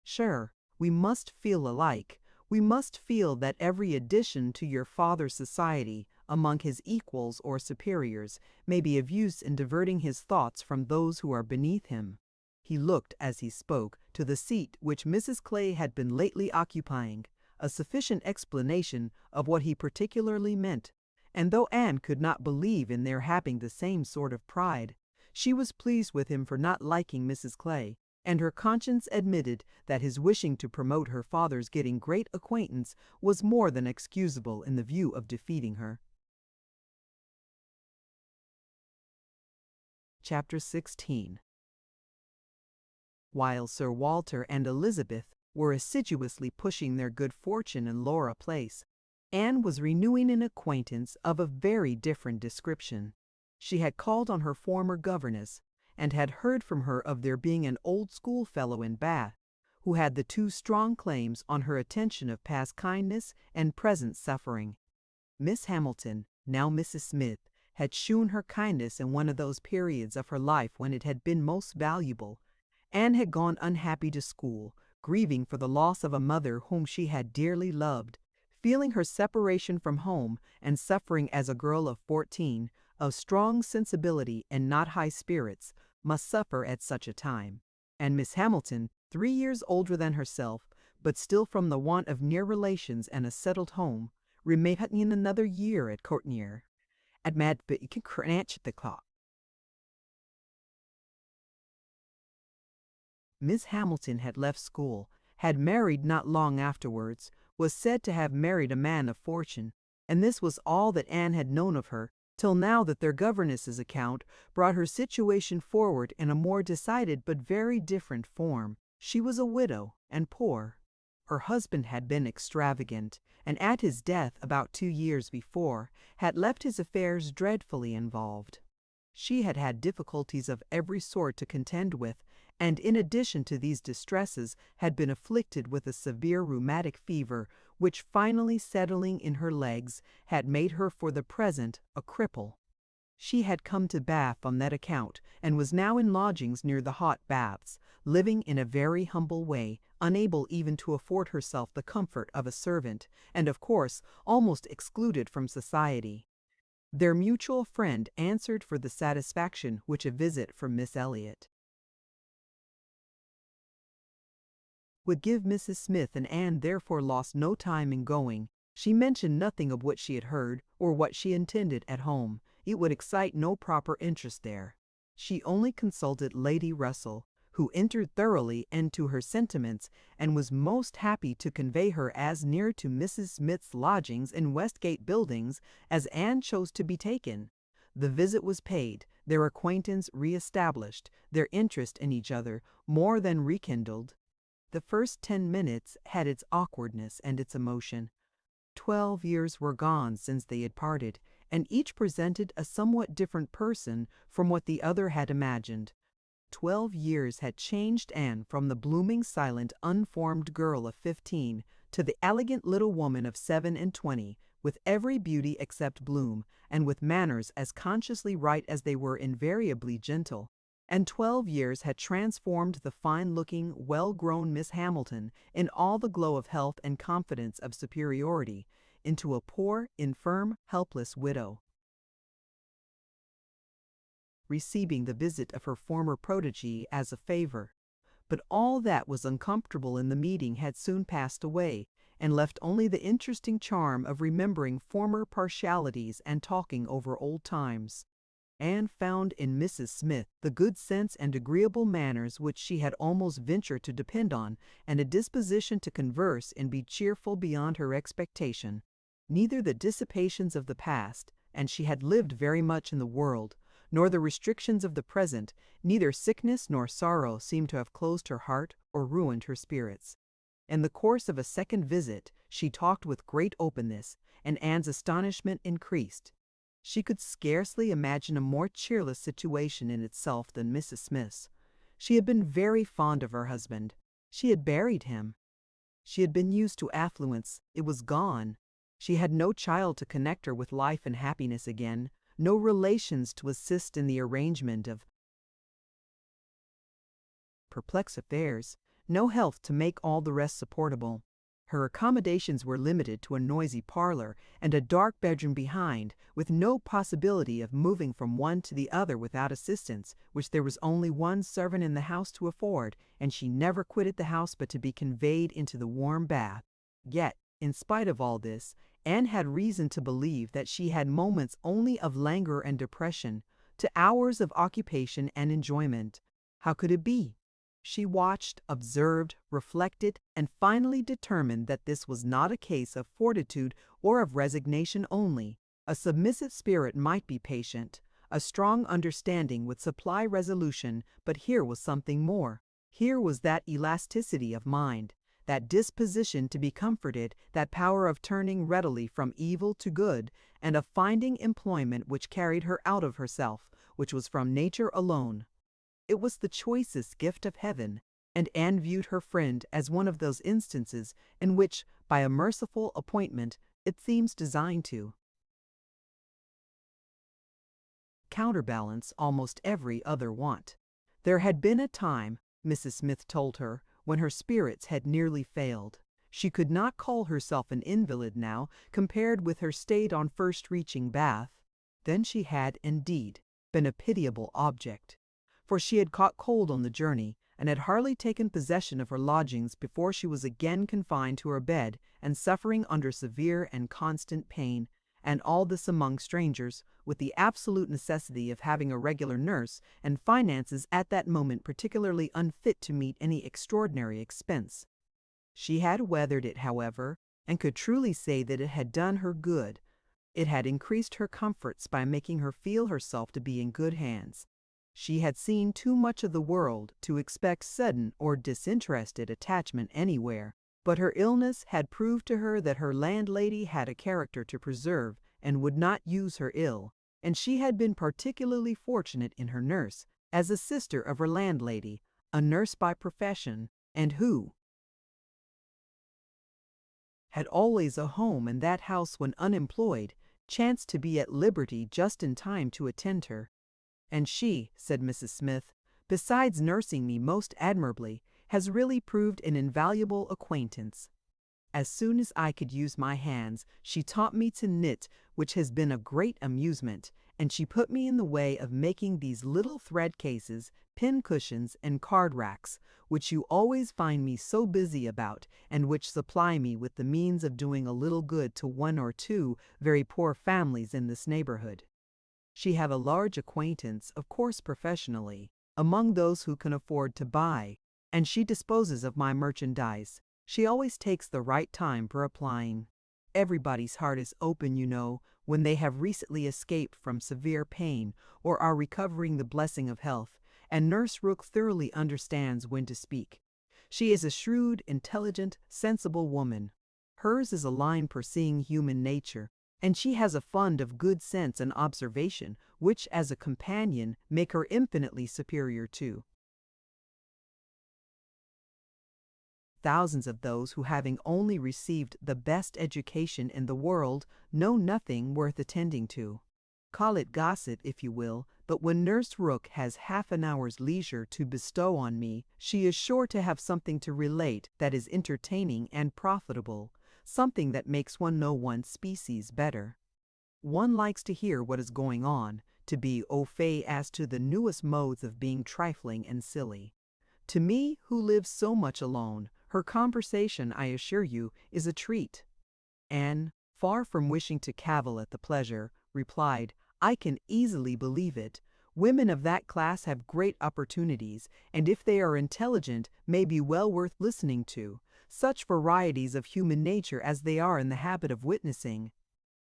sure. We must feel alike. We must feel that every addition to your father's society among his equals or superiors may be of use in diverting his thoughts from those who are beneath him. He looked, as he spoke, to the seat which Mrs. Clay had been lately occupying, a sufficient explanation of what he particularly meant, and though Anne could not believe in their having the same sort of pride, she was pleased with him for not liking Mrs. Clay, and her conscience admitted that his wishing to promote her father's getting great acquaintance was more than excusable in the view of defeating her. Chapter 16. While Sir Walter and Elizabeth were assiduously pushing their good fortune in Laura Place, Anne was renewing an acquaintance of a very different description. She had called on her former governess, and had heard from her of there being an old schoolfellow in Bath, who had the two strong claims on her attention of past kindness and present suffering. Miss Hamilton, now Mrs. Smith, had shewn her kindness in one of those periods of her life when it had been most valuable. Anne had gone unhappy to school, grieving for the loss of a mother whom she had dearly loved, feeling her separation from home, and suffering as a girl of 14, of strong sensibility and not high spirits, must suffer at such a time. And Miss Hamilton, 3 years older than herself, but still from the want of near relations and a settled home, remained in another year at Courtnyer. At Mad but you can cranch the clock. Miss Hamilton had left school, had married not long afterwards, was said to have married a man of fortune, and this was all that Anne had known of her, till now that their governess's account brought her situation forward in a more decided but very different form. She was a widow, and poor. Her husband had been extravagant, and at his death about 2 years before, had left his affairs dreadfully involved. She had had difficulties of every sort to contend with, and in addition to these distresses had been afflicted with a severe rheumatic fever, which finally settling in her legs had made her for the present a cripple. She had come to Bath on that account, and was now in lodgings near the hot baths, living in a very humble way, unable even to afford herself the comfort of a servant, and of course almost excluded from society. Their mutual friend answered for the satisfaction which a visit from Miss Elliot. would give Mrs. Smith, and Anne therefore lost no time in going. She mentioned nothing of what she had heard or what she intended at home. It would excite no proper interest there. She only consulted Lady Russell, who entered thoroughly into her sentiments and was most happy to convey her as near to Mrs. Smith's lodgings in Westgate Buildings as Anne chose to be taken. The visit was paid, their acquaintance re-established, their interest in each other more than rekindled. The first 10 minutes had its awkwardness and its emotion. 12 years were gone since they had parted, and each presented a somewhat different person from what the other had imagined. 12 years had changed Anne from the blooming, silent, unformed girl of 15 to the elegant little woman of 27, with every beauty except bloom, and with manners as consciously right as they were invariably gentle. And 12 years had transformed the fine-looking, well-grown Miss Hamilton, in all the glow of health and confidence of superiority, into a poor, infirm, helpless widow, receiving the visit of her former protégé as a favor. But all that was uncomfortable in the meeting had soon passed away, and left only the interesting charm of remembering former partialities and talking over old times. Anne found in Mrs. Smith the good sense and agreeable manners which she had almost ventured to depend on, and a disposition to converse and be cheerful beyond her expectation. Neither the dissipations of the past, and she had lived very much in the world, nor the restrictions of the present, neither sickness nor sorrow seemed to have closed her heart or ruined her spirits. In the course of a second visit, she talked with great openness, and Anne's astonishment increased. She could scarcely imagine a more cheerless situation in itself than Mrs. Smith's. She had been very fond of her husband. She had buried him. She had been used to affluence. It was gone. She had no child to connect her with life and happiness again, no relations to assist in the arrangement of perplexed affairs, no health to make all the rest supportable. Her accommodations were limited to a noisy parlor and a dark bedroom behind, with no possibility of moving from one to the other without assistance, which there was only one servant in the house to afford, and she never quitted the house but to be conveyed into the warm bath. Yet, in spite of all this, Anne had reason to believe that she had moments only of languor and depression, to hours of occupation and enjoyment. How could it be? She watched, observed, reflected, and finally determined that this was not a case of fortitude or of resignation only. A submissive spirit might be patient, a strong understanding would supply resolution, but here was something more. Here was that elasticity of mind, that disposition to be comforted, that power of turning readily from evil to good, and of finding employment which carried her out of herself, which was from nature alone. It was the choicest gift of heaven, and Anne viewed her friend as one of those instances in which, by a merciful appointment, it seems designed to counterbalance almost every other want. There had been a time, Mrs. Smith told her, when her spirits had nearly failed. She could not call herself an invalid now, compared with her state on first reaching Bath. Then she had, indeed, been a pitiable object, for she had caught cold on the journey, and had hardly taken possession of her lodgings before she was again confined to her bed and suffering under severe and constant pain, and all this among strangers, with the absolute necessity of having a regular nurse, and finances at that moment particularly unfit to meet any extraordinary expense. She had weathered it, however, and could truly say that it had done her good. It had increased her comforts by making her feel herself to be in good hands. She had seen too much of the world to expect sudden or disinterested attachment anywhere, but her illness had proved to her that her landlady had a character to preserve and would not use her ill, and she had been particularly fortunate in her nurse, as a sister of her landlady, a nurse by profession, and who had always a home in that house when unemployed, chanced to be at liberty just in time to attend her. And she, said Mrs. Smith, besides nursing me most admirably, has really proved an invaluable acquaintance. As soon as I could use my hands, she taught me to knit, which has been a great amusement, and she put me in the way of making these little thread cases, pin cushions, and card racks, which you always find me so busy about, and which supply me with the means of doing a little good to one or two very poor families in this neighborhood. She have a large acquaintance, of course professionally, among those who can afford to buy, and she disposes of my merchandise. She always takes the right time for applying. Everybody's heart is open, you know, when they have recently escaped from severe pain or are recovering the blessing of health, and Nurse Rook thoroughly understands when to speak. She is a shrewd, intelligent, sensible woman. Hers is a line for seeing human nature, and she has a fund of good sense and observation, which as a companion make her infinitely superior to thousands of those who, having only received the best education in the world, know nothing worth attending to. Call it gossip if you will, but when Nurse Rook has half an hour's leisure to bestow on me, she is sure to have something to relate that is entertaining and profitable, something that makes one know one's species better. One likes to hear what is going on, to be au fait as to the newest modes of being trifling and silly. To me, who live so much alone, her conversation, I assure you, is a treat. Anne, far from wishing to cavil at the pleasure, replied, I can easily believe it. Women of that class have great opportunities, and if they are intelligent, may be well worth listening to, such varieties of human nature as they are in the habit of witnessing.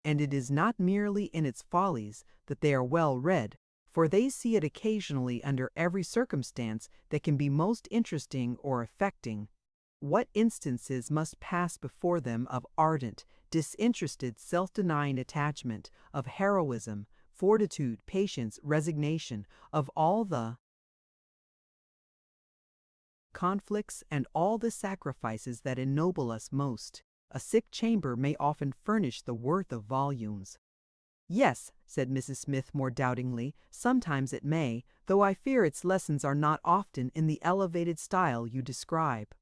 And it is not merely in its follies that they are well read, for they see it occasionally under every circumstance that can be most interesting or affecting. What instances must pass before them of ardent, disinterested, self-denying attachment, of heroism, fortitude, patience, resignation, of all the conflicts and all the sacrifices that ennoble us most. A sick chamber may often furnish the worth of volumes. Yes, said Mrs. Smith more doubtingly, sometimes it may, though I fear its lessons are not often in the elevated style you describe.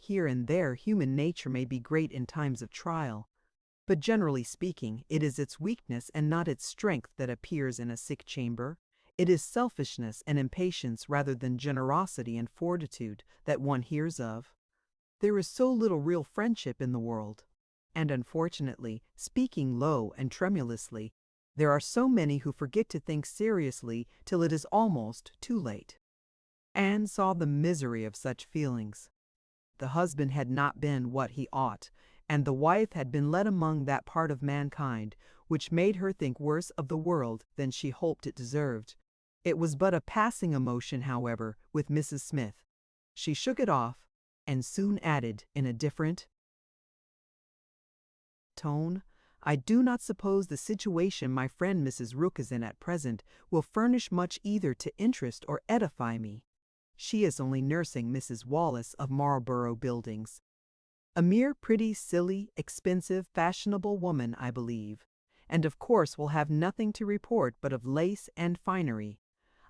Here and there human nature may be great in times of trial, but generally speaking, it is its weakness and not its strength that appears in a sick chamber. It is selfishness and impatience rather than generosity and fortitude that one hears of. There is so little real friendship in the world, and unfortunately, speaking low and tremulously, there are so many who forget to think seriously till it is almost too late. Anne saw the misery of such feelings. The husband had not been what he ought, and the wife had been led among that part of mankind which made her think worse of the world than she hoped it deserved. It was but a passing emotion, however, with Mrs. Smith. She shook it off, and soon added in a different tone, I do not suppose the situation my friend Mrs. Rook is in at present will furnish much either to interest or edify me. She is only nursing Mrs. Wallace of Marlborough Buildings. A mere pretty, silly, expensive, fashionable woman, I believe, and of course will have nothing to report but of lace and finery.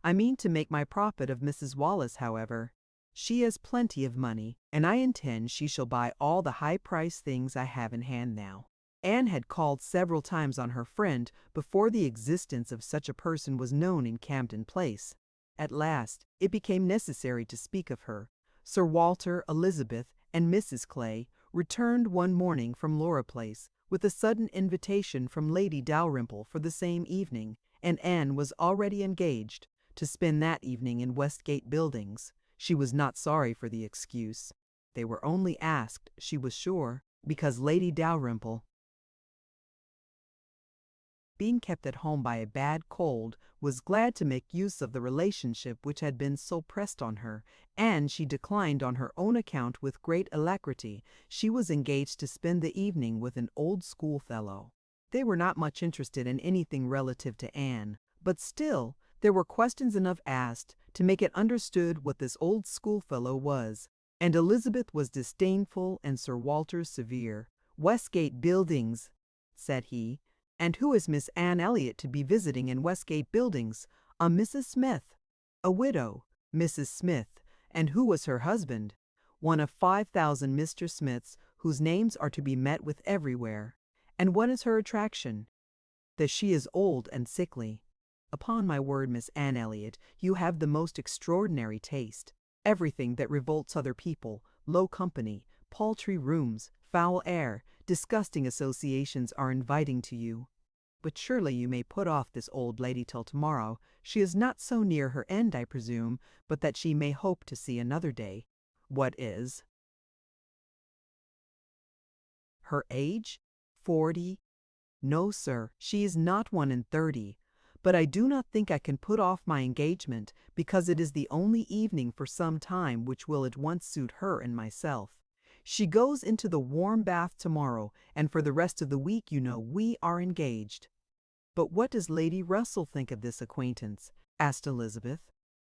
I mean to make my profit of Mrs. Wallace, however. She has plenty of money, and I intend she shall buy all the high-priced things I have in hand now. Anne had called several times on her friend before the existence of such a person was known in Camden Place. At last, it became necessary to speak of her. Sir Walter, Elizabeth, and Mrs. Clay returned one morning from Laura Place with a sudden invitation from Lady Dalrymple for the same evening, and Anne was already engaged to spend that evening in Westgate Buildings. She was not sorry for the excuse. They were only asked, she was sure, because Lady Dalrymple, being kept at home by a bad cold, was glad to make use of the relationship which had been so pressed on her, and she declined on her own account with great alacrity. She was engaged to spend the evening with an old schoolfellow. They were not much interested in anything relative to Anne, but still there were questions enough asked to make it understood what this old schoolfellow was, and Elizabeth was disdainful and Sir Walter severe. Westgate Buildings, said he, and who is Miss Anne Elliot to be visiting in Westgate Buildings? A Mrs. Smith. A widow, Mrs. Smith. And who was her husband? One of 5,000 Mr. Smiths whose names are to be met with everywhere. And what is her attraction? that she is old and sickly. Upon my word, Miss Anne Elliot, you have the most extraordinary taste. Everything that revolts other people, low company, paltry rooms, foul air, disgusting associations are inviting to you. But surely you may put off this old lady till tomorrow. She is not so near her end, I presume, but that she may hope to see another day. What is her age? 40? No, sir, she is not 1 and 30. But I do not think I can put off my engagement, because it is the only evening for some time which will at once suit her and myself. She goes into the warm bath tomorrow, and for the rest of the week, you know, we are engaged. But what does Lady Russell think of this acquaintance? Asked Elizabeth.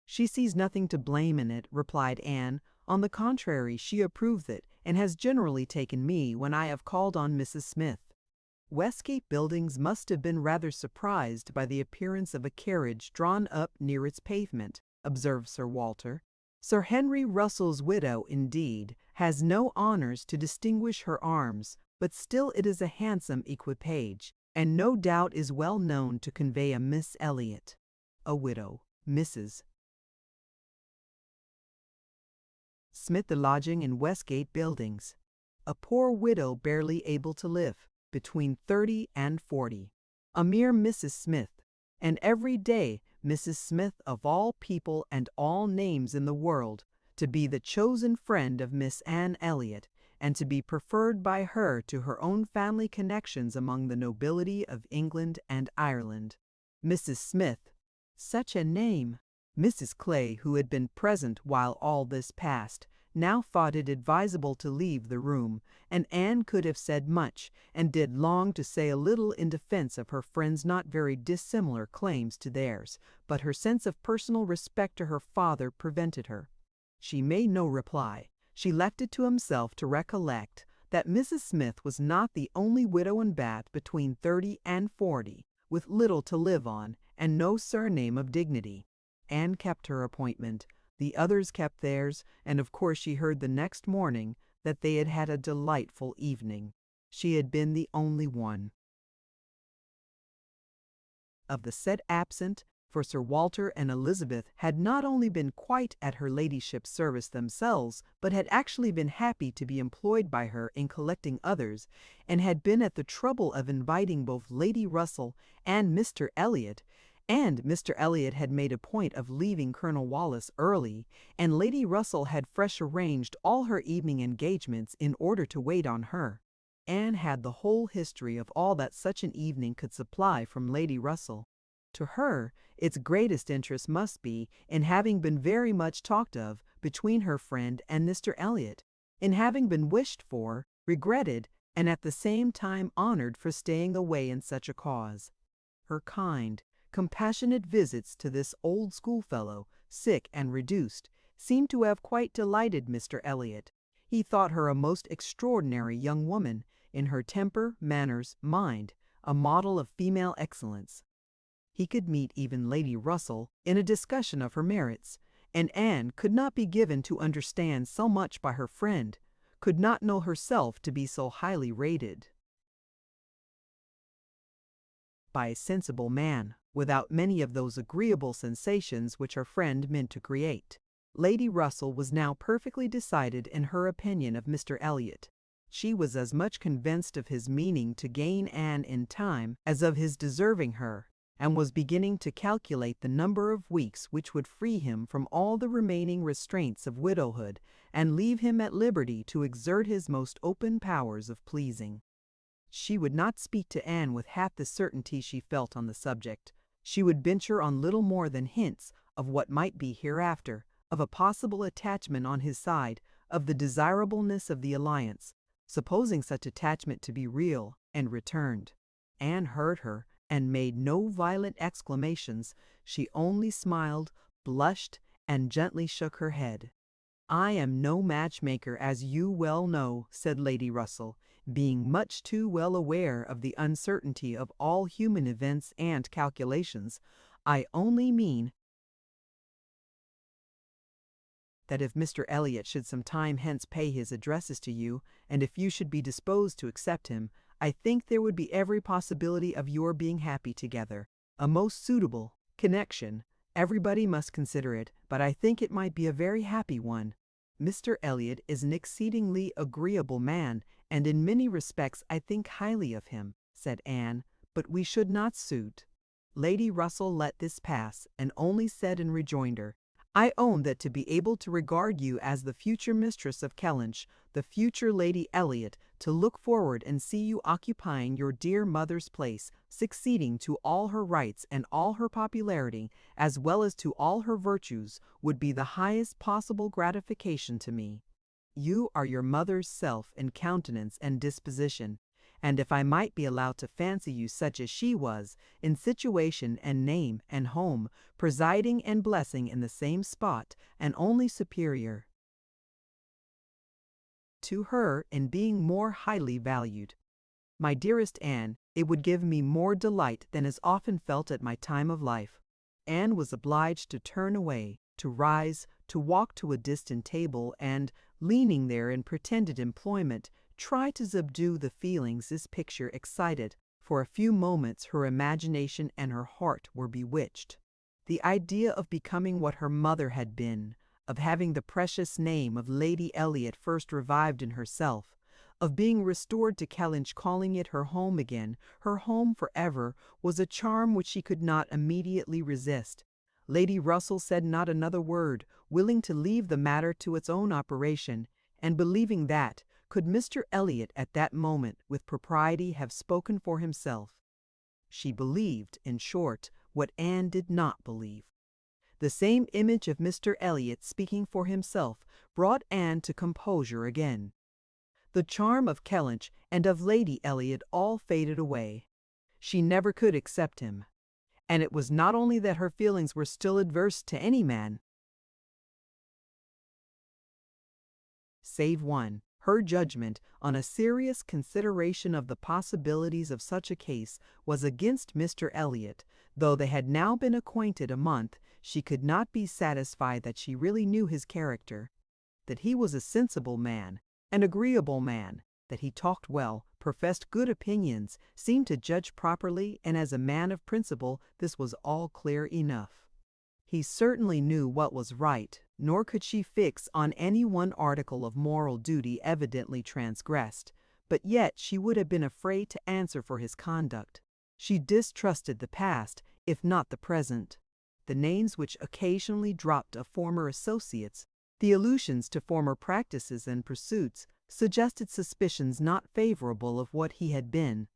She sees nothing to blame in it, replied Anne. On the contrary, she approves it, and has generally taken me when I have called on Mrs. Smith. Westgate Buildings must have been rather surprised by the appearance of a carriage drawn up near its pavement, observed Sir Walter. Sir Henry Russell's widow, indeed, has no honours to distinguish her arms, but still it is a handsome equipage, and no doubt is well known to convey a Miss Elliot. A widow, Mrs. Smith, the lodging in Westgate Buildings. A poor widow barely able to live, between 30 and 40. A mere Mrs. Smith, and every day Mrs. Smith of all people and all names in the world, to be the chosen friend of Miss Anne Elliot, and to be preferred by her to her own family connections among the nobility of England and Ireland. Mrs. Smith, such a name! Mrs. Clay, who had been present while all this passed, now thought it advisable to leave the room, and Anne could have said much, and did long to say a little in defense of her friend's not very dissimilar claims to theirs, but her sense of personal respect to her father prevented her. She made no reply. She left it to himself to recollect that Mrs. Smith was not the only widow in Bath between 30 and 40, with little to live on, and no surname of dignity. Anne kept her appointment, the others kept theirs, and of course she heard the next morning that they had had a delightful evening. She had been the only one of the set absent, for Sir Walter and Elizabeth had not only been quite at her ladyship's service themselves, but had actually been happy to be employed by her in collecting others, and had been at the trouble of inviting both Lady Russell and Mr. Elliot, and Mr. Elliot had made a point of leaving Colonel Wallis early, and Lady Russell had fresh arranged all her evening engagements in order to wait on her. Anne had the whole history of all that such an evening could supply from Lady Russell. To her, its greatest interest must be in having been very much talked of between her friend and Mr. Elliot, in having been wished for, regretted, and at the same time honored for staying away in such a cause. Her kind, compassionate visits to this old schoolfellow, sick and reduced, seemed to have quite delighted Mr. Elliot. He thought her a most extraordinary young woman, in her temper, manners, mind, a model of female excellence. He could meet even Lady Russell in a discussion of her merits, and Anne could not be given to understand so much by her friend, could not know herself to be so highly rated by a sensible man, without many of those agreeable sensations which her friend meant to create. Lady Russell was now perfectly decided in her opinion of Mr. Elliot. She was as much convinced of his meaning to gain Anne in time as of his deserving her, and was beginning to calculate the number of weeks which would free him from all the remaining restraints of widowhood, and leave him at liberty to exert his most open powers of pleasing. She would not speak to Anne with half the certainty she felt on the subject. She would venture on little more than hints of what might be hereafter, of a possible attachment on his side, of the desirableness of the alliance, supposing such attachment to be real, and returned. Anne heard her, and made no violent exclamations. She only smiled, blushed, and gently shook her head. "I am no matchmaker, as you well know," said Lady Russell, being much too well aware of the uncertainty of all human events and calculations. "I only mean that if Mr. Elliot should some time hence pay his addresses to you, and if you should be disposed to accept him, I think there would be every possibility of your being happy together. A most suitable connection. Everybody must consider it, but I think it might be a very happy one. Mr. Elliot is an exceedingly agreeable man, and in many respects I think highly of him," said Anne, "but we should not suit." Lady Russell let this pass, and only said in rejoinder, "I own that to be able to regard you as the future mistress of Kellynch, the future Lady Elliot, to look forward and see you occupying your dear mother's place, succeeding to all her rights and all her popularity, as well as to all her virtues, would be the highest possible gratification to me. You are your mother's self in countenance and disposition, and if I might be allowed to fancy you such as she was, in situation and name and home, presiding and blessing in the same spot, and only superior to her in being more highly valued. My dearest Anne, it would give me more delight than is often felt at my time of life." Anne was obliged to turn away, to rise, to walk to a distant table, and, leaning there in pretended employment, try to subdue the feelings this picture excited. For a few moments her imagination and her heart were bewitched. The idea of becoming what her mother had been, of having the precious name of Lady Elliot first revived in herself, of being restored to Kellynch, calling it her home again, her home forever, was a charm which she could not immediately resist. Lady Russell said not another word, willing to leave the matter to its own operation, and believing that, could Mr. Elliot at that moment with propriety have spoken for himself. She believed, in short, what Anne did not believe. The same image of Mr. Elliot speaking for himself brought Anne to composure again. The charm of Kellynch and of Lady Elliot all faded away. She never could accept him. And it was not only that her feelings were still adverse to any man, save one. Her judgment, on a serious consideration of the possibilities of such a case, was against Mr. Elliot. Though they had now been acquainted a month, she could not be satisfied that she really knew his character, that he was a sensible man, an agreeable man, that he talked well, professed good opinions, seemed to judge properly, and as a man of principle this was all clear enough. He certainly knew what was right, nor could she fix on any one article of moral duty evidently transgressed, but yet she would have been afraid to answer for his conduct. She distrusted the past, if not the present. The names which occasionally dropped of former associates, the allusions to former practices and pursuits, suggested suspicions not favorable of what he had been.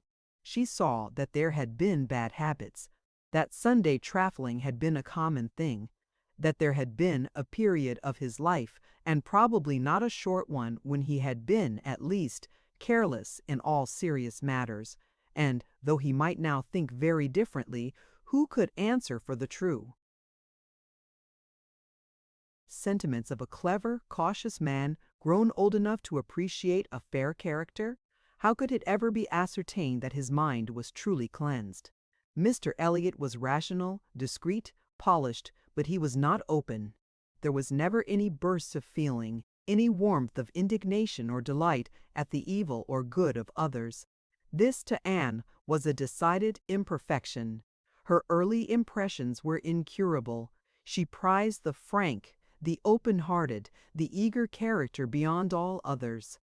She saw that there had been bad habits, that Sunday trifling had been a common thing, that there had been a period of his life, and probably not a short one, when he had been, at least, careless in all serious matters, and, though he might now think very differently, who could answer for the true sentiments of a clever, cautious man grown old enough to appreciate a fair character? How could it ever be ascertained that his mind was truly cleansed? Mr. Elliot was rational, discreet, polished, but he was not open. There was never any bursts of feeling, any warmth of indignation or delight at the evil or good of others. This, to Anne, was a decided imperfection. Her early impressions were incurable. She prized the frank, the open-hearted, the eager character beyond all others.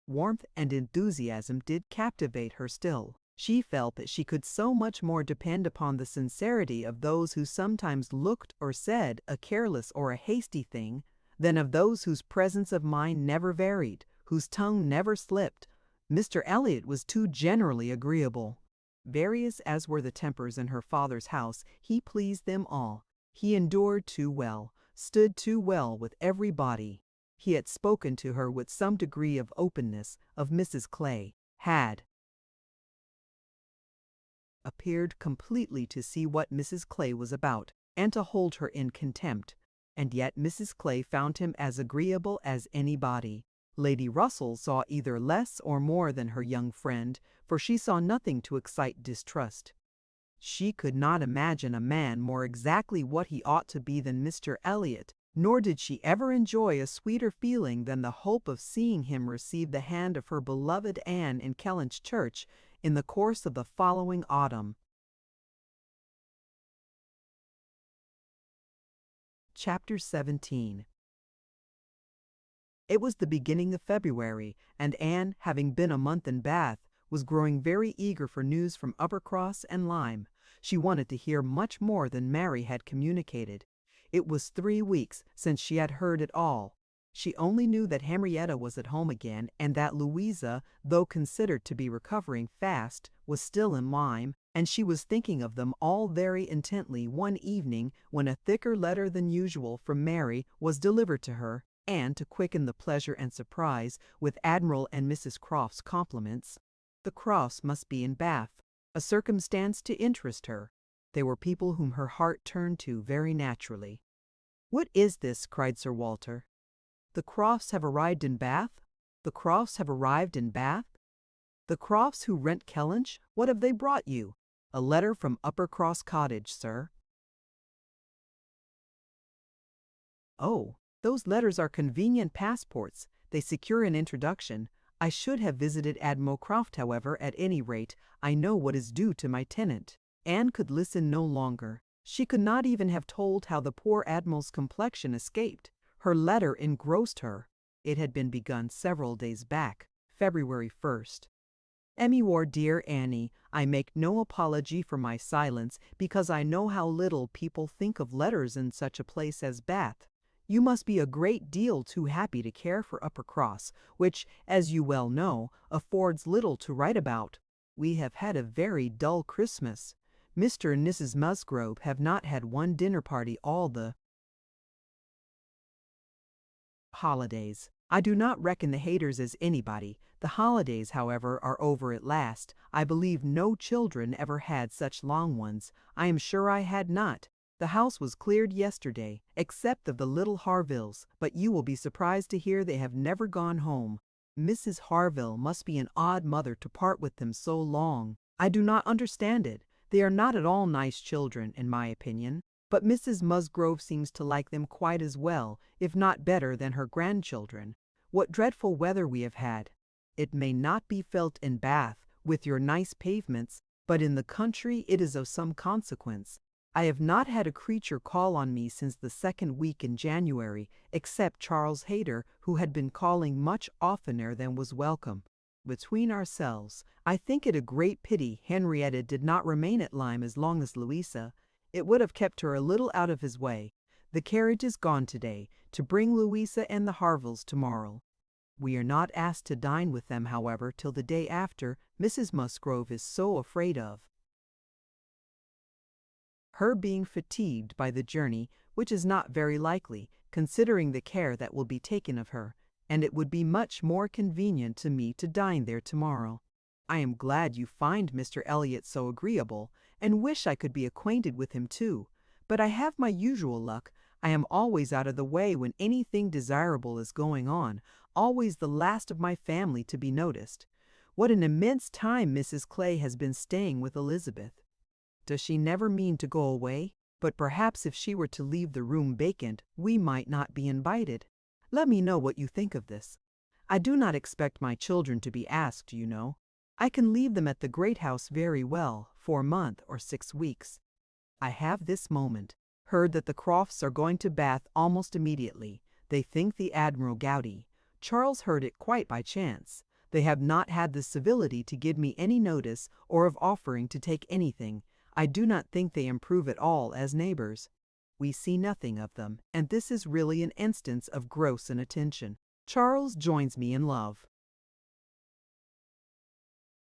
Warmth and enthusiasm did captivate her still. She felt that she could so much more depend upon the sincerity of those who sometimes looked or said a careless or a hasty thing, than of those whose presence of mind never varied, whose tongue never slipped. Mr. Elliot was too generally agreeable. Various as were the tempers in her father's house, he pleased them all. He endured too well, stood too well with everybody. He had spoken to her with some degree of openness, of Mrs. Clay, had appeared completely to see what Mrs. Clay was about, and to hold her in contempt, and yet Mrs. Clay found him as agreeable as anybody. Lady Russell saw either less or more than her young friend, for she saw nothing to excite distrust. She could not imagine a man more exactly what he ought to be than Mr. Elliot, nor did she ever enjoy a sweeter feeling than the hope of seeing him receive the hand of her beloved Anne in Kellynch Church in the course of the following autumn. Chapter 17. It was the beginning of February, and Anne, having been a month in Bath, was growing very eager for news from Uppercross and Lyme. She wanted to hear much more than Mary had communicated. It was 3 weeks since she had heard it all. She only knew that Henrietta was at home again, and that Louisa, though considered to be recovering fast, was still in Lyme, and she was thinking of them all very intently one evening when a thicker letter than usual from Mary was delivered to her, and to quicken the pleasure and surprise, with Admiral and Mrs. Croft's compliments. The Crofts must be in Bath, a circumstance to interest her. They were people whom her heart turned to very naturally. "What is this?" cried Sir Walter. "The Crofts have arrived in Bath? The Crofts have arrived in Bath? The Crofts who rent Kellynch? What have they brought you?" "A letter from Uppercross Cottage, sir." "Oh, those letters are convenient passports. They secure an introduction. I should have visited Admiral Croft, however. At any rate, I know what is due to my tenant." Anne could listen no longer. She could not even have told how the poor Admiral's complexion escaped. Her letter engrossed her. It had been begun several days back, February 1st. "Emmywar, dear Annie, I make no apology for my silence, because I know how little people think of letters in such a place as Bath. You must be a great deal too happy to care for Uppercross, which, as you well know, affords little to write about. We have had a very dull Christmas. Mr. and Mrs. Musgrove have not had one dinner party all the holidays. I do not reckon the Hayters as anybody. The holidays, however, are over at last. I believe no children ever had such long ones. I am sure I had not. The house was cleared yesterday, except of the little Harvilles, but you will be surprised to hear they have never gone home. Mrs. Harville must be an odd mother to part with them so long. I do not understand it. They are not at all nice children, in my opinion, but Mrs. Musgrove seems to like them quite as well, if not better, than her grandchildren. What dreadful weather we have had! It may not be felt in Bath, with your nice pavements, but in the country it is of some consequence. I have not had a creature call on me since the 2nd week in January, except Charles Hayter, who had been calling much oftener than was welcome. Between ourselves, I think it a great pity Henrietta did not remain at Lyme as long as Louisa. It would have kept her a little out of his way. The carriage is gone today, to bring Louisa and the Harvilles tomorrow. We are not asked to dine with them, however, till the day after. Mrs. Musgrove is so afraid of her being fatigued by the journey, which is not very likely, considering the care that will be taken of her, and it would be much more convenient to me to dine there tomorrow. I am glad you find Mr. Elliot so agreeable, and wish I could be acquainted with him too, but I have my usual luck. I am always out of the way when anything desirable is going on, always the last of my family to be noticed. What an immense time Mrs. Clay has been staying with Elizabeth. Does she never mean to go away? But perhaps if she were to leave the room vacant, we might not be invited. Let me know what you think of this. I do not expect my children to be asked, you know. I can leave them at the Great House very well, for a month or 6 weeks. I have this moment heard that the Crofts are going to Bath almost immediately. They think the Admiral gouty. Charles heard it quite by chance. They have not had the civility to give me any notice, or of offering to take anything. I do not think they improve at all as neighbors. We see nothing of them, and this is really an instance of gross inattention. Charles joins me in love,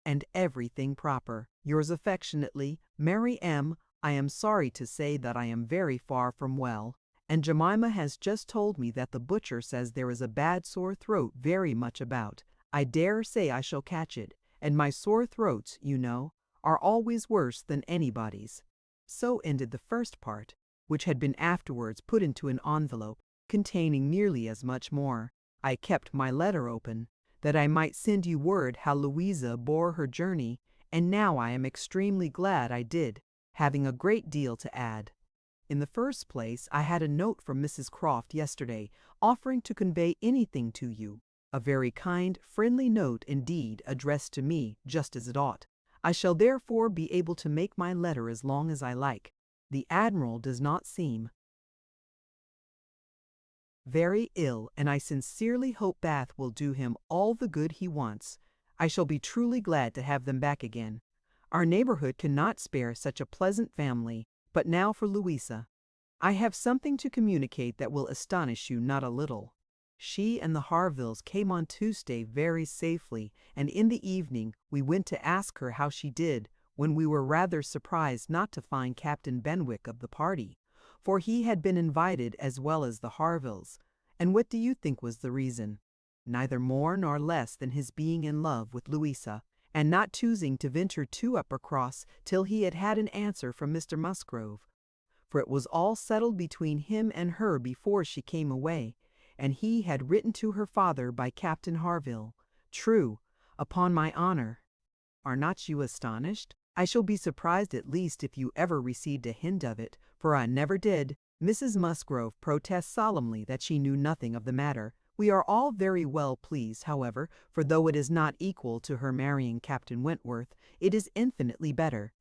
and everything proper. Yours affectionately, Mary M. I am sorry to say that I am very far from well, and Jemima has just told me that the butcher says there is a bad sore throat very much about. I dare say I shall catch it, and my sore throats, you know, are always worse than anybody's. So ended the first part, which had been afterwards put into an envelope, containing nearly as much more. I kept my letter open, that I might send you word how Louisa bore her journey, and now I am extremely glad I did, having a great deal to add. In the first place, I had a note from Mrs. Croft yesterday offering to convey anything to you. A very kind, friendly note indeed, addressed to me just as it ought. I shall therefore be able to make my letter as long as I like. The Admiral does not seem very ill, and I sincerely hope Bath will do him all the good he wants. I shall be truly glad to have them back again. Our neighborhood cannot spare such a pleasant family. But now for Louisa. I have something to communicate that will astonish you not a little. She and the Harvilles came on Tuesday very safely, and in the evening we went to ask her how she did, when we were rather surprised not to find Captain Benwick of the party, for he had been invited as well as the Harvilles. And what do you think was the reason? Neither more nor less than his being in love with Louisa, and not choosing to venture to Uppercross till he had had an answer from Mr. Musgrove. For it was all settled between him and her before she came away, and he had written to her father by Captain Harville. True, upon my honor. Are not you astonished? I shall be surprised at least if you ever received a hint of it, for I never did. Mrs. Musgrove protests solemnly that she knew nothing of the matter. We are all very well pleased, however, for though it is not equal to her marrying Captain Wentworth, it is infinitely better.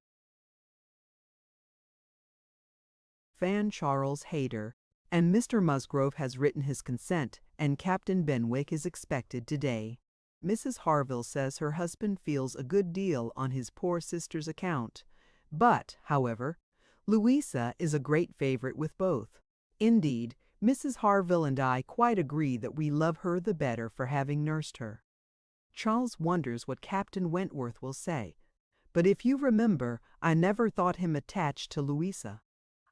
Fan Charles Hayter, and Mr. Musgrove has written his consent, and Captain Benwick is expected today. Mrs. Harville says her husband feels a good deal on his poor sister's account, but, however, Louisa is a great favorite with both. Indeed, Mrs. Harville and I quite agree that we love her the better for having nursed her. Charles wonders what Captain Wentworth will say, but if you remember, I never thought him attached to Louisa.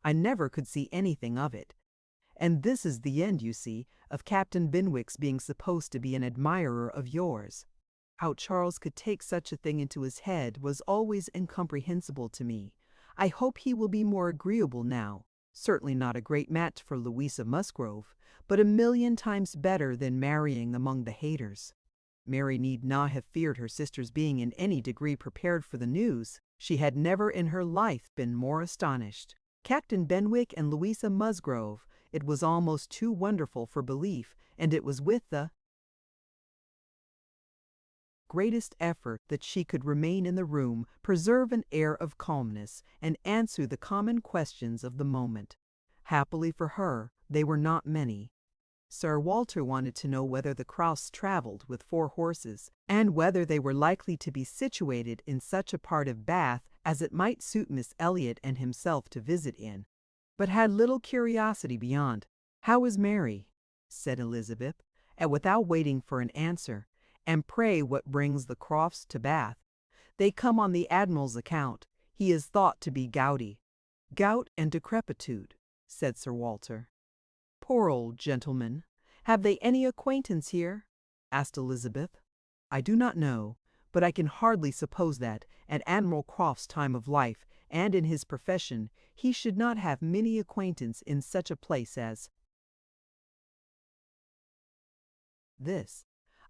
I never could see anything of it. And this is the end, you see, of Captain Benwick's being supposed to be an admirer of yours. How Charles could take such a thing into his head was always incomprehensible to me. I hope he will be more agreeable now. Certainly not a great match for Louisa Musgrove, but a million times better than marrying among the Hayters. Mary need not have feared her sister's being in any degree prepared for the news. She had never in her life been more astonished. Captain Benwick and Louisa Musgrove, it was almost too wonderful for belief, and it was with the greatest effort that she could remain in the room, preserve an air of calmness, and answer the common questions of the moment. Happily for her, they were not many. Sir Walter wanted to know whether the Crofts travelled with 4 horses, and whether they were likely to be situated in such a part of Bath as it might suit Miss Elliot and himself to visit in, but had little curiosity beyond. "How is Mary?" said Elizabeth, and without waiting for an answer. "And pray what brings the Crofts to Bath?" "They come on the Admiral's account. He is thought to be gouty." "Gout and decrepitude," said Sir Walter. "Poor old gentleman. Have they any acquaintance here?" asked Elizabeth. "I do not know, but I can hardly suppose that, at Admiral Croft's time of life, and in his profession, he should not have many acquaintance in such a place as this.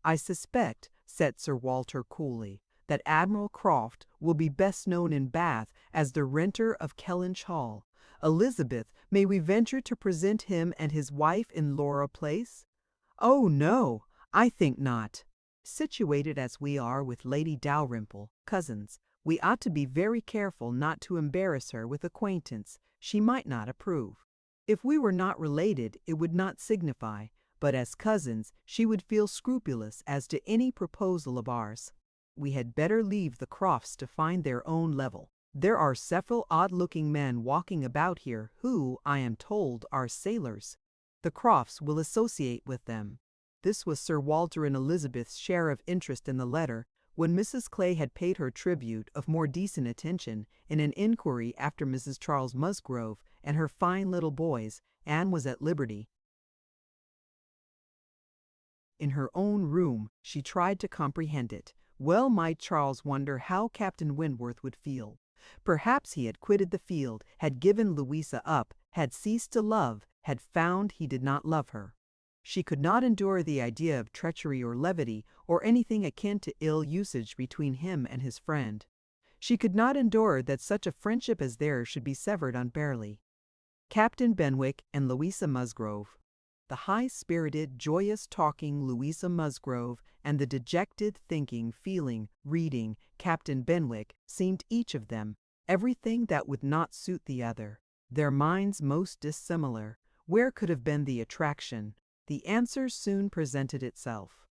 I suspect," said Sir Walter coolly, "that Admiral Croft will be best known in Bath as the renter of Kellynch Hall. Elizabeth, may we venture to present him and his wife in Laura Place?" "Oh, no, I think not. Situated as we are with Lady Dalrymple, cousins, we ought to be very careful not to embarrass her with acquaintance she might not approve. If we were not related, it would not signify, but as cousins she would feel scrupulous as to any proposal of ours. We had better leave the Crofts to find their own level. There are several odd-looking men walking about here who, I am told, are sailors. The Crofts will associate with them." This was Sir Walter and Elizabeth's share of interest in the letter. When Mrs. Clay had paid her tribute of more decent attention in an inquiry after Mrs. Charles Musgrove and her fine little boys, Anne was at liberty. In her own room she tried to comprehend it. Well might Charles wonder how Captain Wentworth would feel. Perhaps he had quitted the field, had given Louisa up, had ceased to love, had found he did not love her. She could not endure the idea of treachery or levity, or anything akin to ill usage between him and his friend. She could not endure that such a friendship as theirs should be severed unfairly. Captain Benwick and Louisa Musgrove. The high-spirited, joyous-talking Louisa Musgrove and the dejected, thinking, feeling, reading Captain Benwick seemed each of them everything that would not suit the other, their minds most dissimilar. Where could have been the attraction? The answer soon presented itself.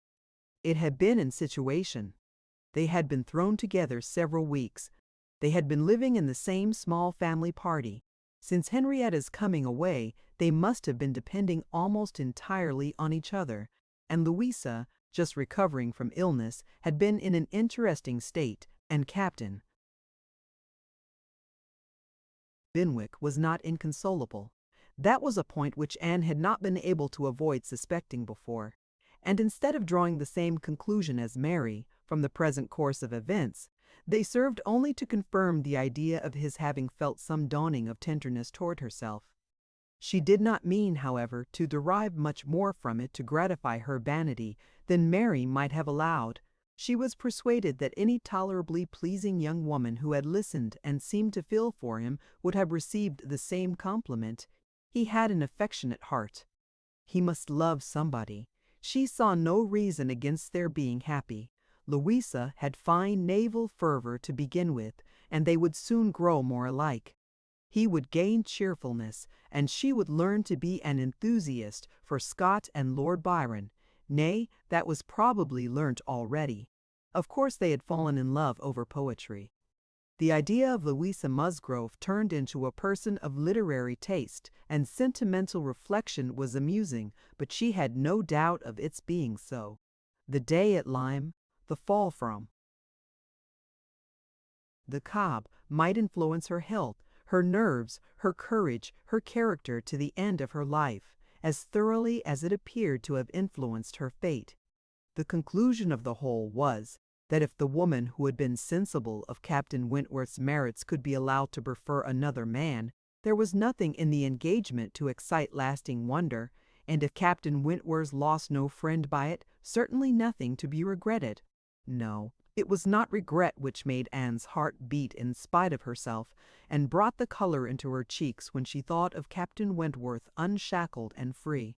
It had been in situation. They had been thrown together several weeks. They had been living in the same small family party. Since Henrietta's coming away, they must have been depending almost entirely on each other, and Louisa, just recovering from illness, had been in an interesting state, and Captain Benwick was not inconsolable. That was a point which Anne had not been able to avoid suspecting before, and instead of drawing the same conclusion as Mary from the present course of events, they served only to confirm the idea of his having felt some dawning of tenderness toward herself. She did not mean, however, to derive much more from it to gratify her vanity than Mary might have allowed. She was persuaded that any tolerably pleasing young woman who had listened and seemed to feel for him would have received the same compliment. He had an affectionate heart. He must love somebody. She saw no reason against their being happy. Louisa had fine naval fervor to begin with, and they would soon grow more alike. He would gain cheerfulness, and she would learn to be an enthusiast for Scott and Lord Byron. Nay, that was probably learnt already. Of course they had fallen in love over poetry. The idea of Louisa Musgrove turned into a person of literary taste, and sentimental reflection was amusing, but she had no doubt of its being so. The day at Lyme, the fall from the Cobb might influence her health, her nerves, her courage, her character to the end of her life, as thoroughly as it appeared to have influenced her fate. The conclusion of the whole was, that if the woman who had been sensible of Captain Wentworth's merits could be allowed to prefer another man, there was nothing in the engagement to excite lasting wonder, and if Captain Wentworth lost no friend by it, certainly nothing to be regretted. No, it was not regret which made Anne's heart beat in spite of herself, and brought the color into her cheeks when she thought of Captain Wentworth unshackled and free.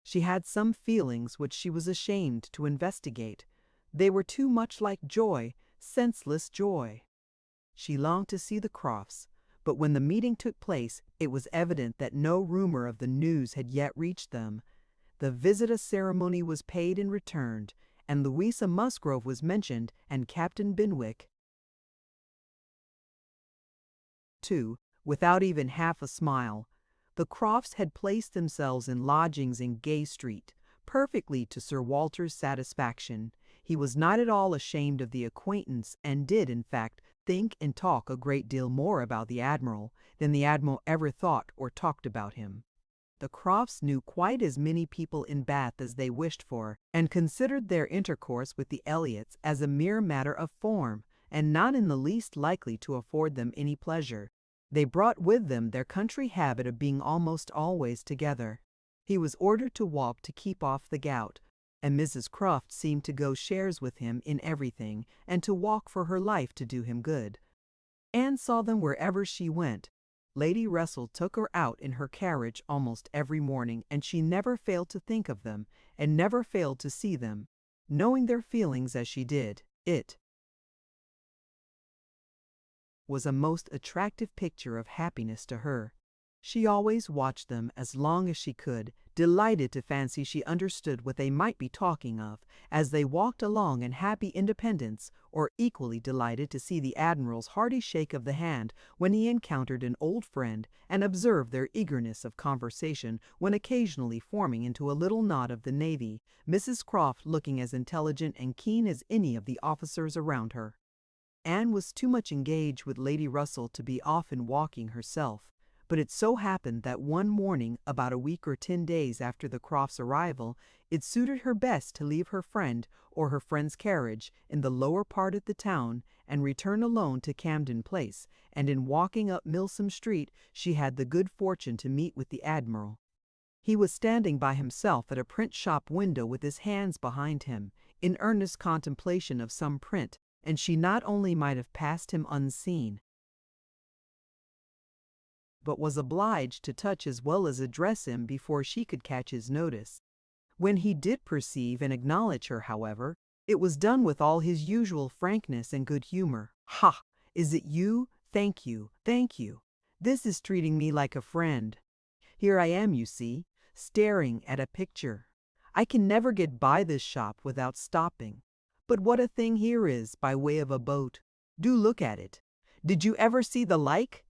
She had some feelings which she was ashamed to investigate. They were too much like joy, senseless joy. She longed to see the Crofts, but when the meeting took place, it was evident that no rumor of the news had yet reached them. The visit ceremony was paid and returned, and Louisa Musgrove was mentioned, and Captain Benwick, too, without even half a smile. The Crofts had placed themselves in lodgings in Gay Street, perfectly to Sir Walter's satisfaction. He was not at all ashamed of the acquaintance, and did, in fact, think and talk a great deal more about the Admiral than the Admiral ever thought or talked about him. The Crofts knew quite as many people in Bath as they wished for, and considered their intercourse with the Elliots as a mere matter of form, and not in the least likely to afford them any pleasure. They brought with them their country habit of being almost always together. He was ordered to walk to keep off the gout, and Mrs. Croft seemed to go shares with him in everything, and to walk for her life to do him good. Anne saw them wherever she went. Lady Russell took her out in her carriage almost every morning, and she never failed to think of them, and never failed to see them. Knowing their feelings as she did, it was a most attractive picture of happiness to her. She always watched them as long as she could, delighted to fancy she understood what they might be talking of as they walked along in happy independence, or equally delighted to see the Admiral's hearty shake of the hand when he encountered an old friend, and observed their eagerness of conversation when occasionally forming into a little knot of the Navy, Mrs. Croft looking as intelligent and keen as any of the officers around her. Anne was too much engaged with Lady Russell to be often walking herself, but it so happened that one morning, about a week or 10 days after the Crofts' arrival, it suited her best to leave her friend or her friend's carriage in the lower part of the town and return alone to Camden Place, and in walking up Milsom Street she had the good fortune to meet with the Admiral. He was standing by himself at a print shop window with his hands behind him, in earnest contemplation of some print, and she not only might have passed him unseen, but was obliged to touch as well as address him before she could catch his notice. When he did perceive and acknowledge her, however, it was done with all his usual frankness and good humor. "Ha! Is it you? Thank you, thank you. This is treating me like a friend. Here I am, you see, staring at a picture. I can never get by this shop without stopping. But what a thing here is by way of a boat. Do look at it. Did you ever see the like?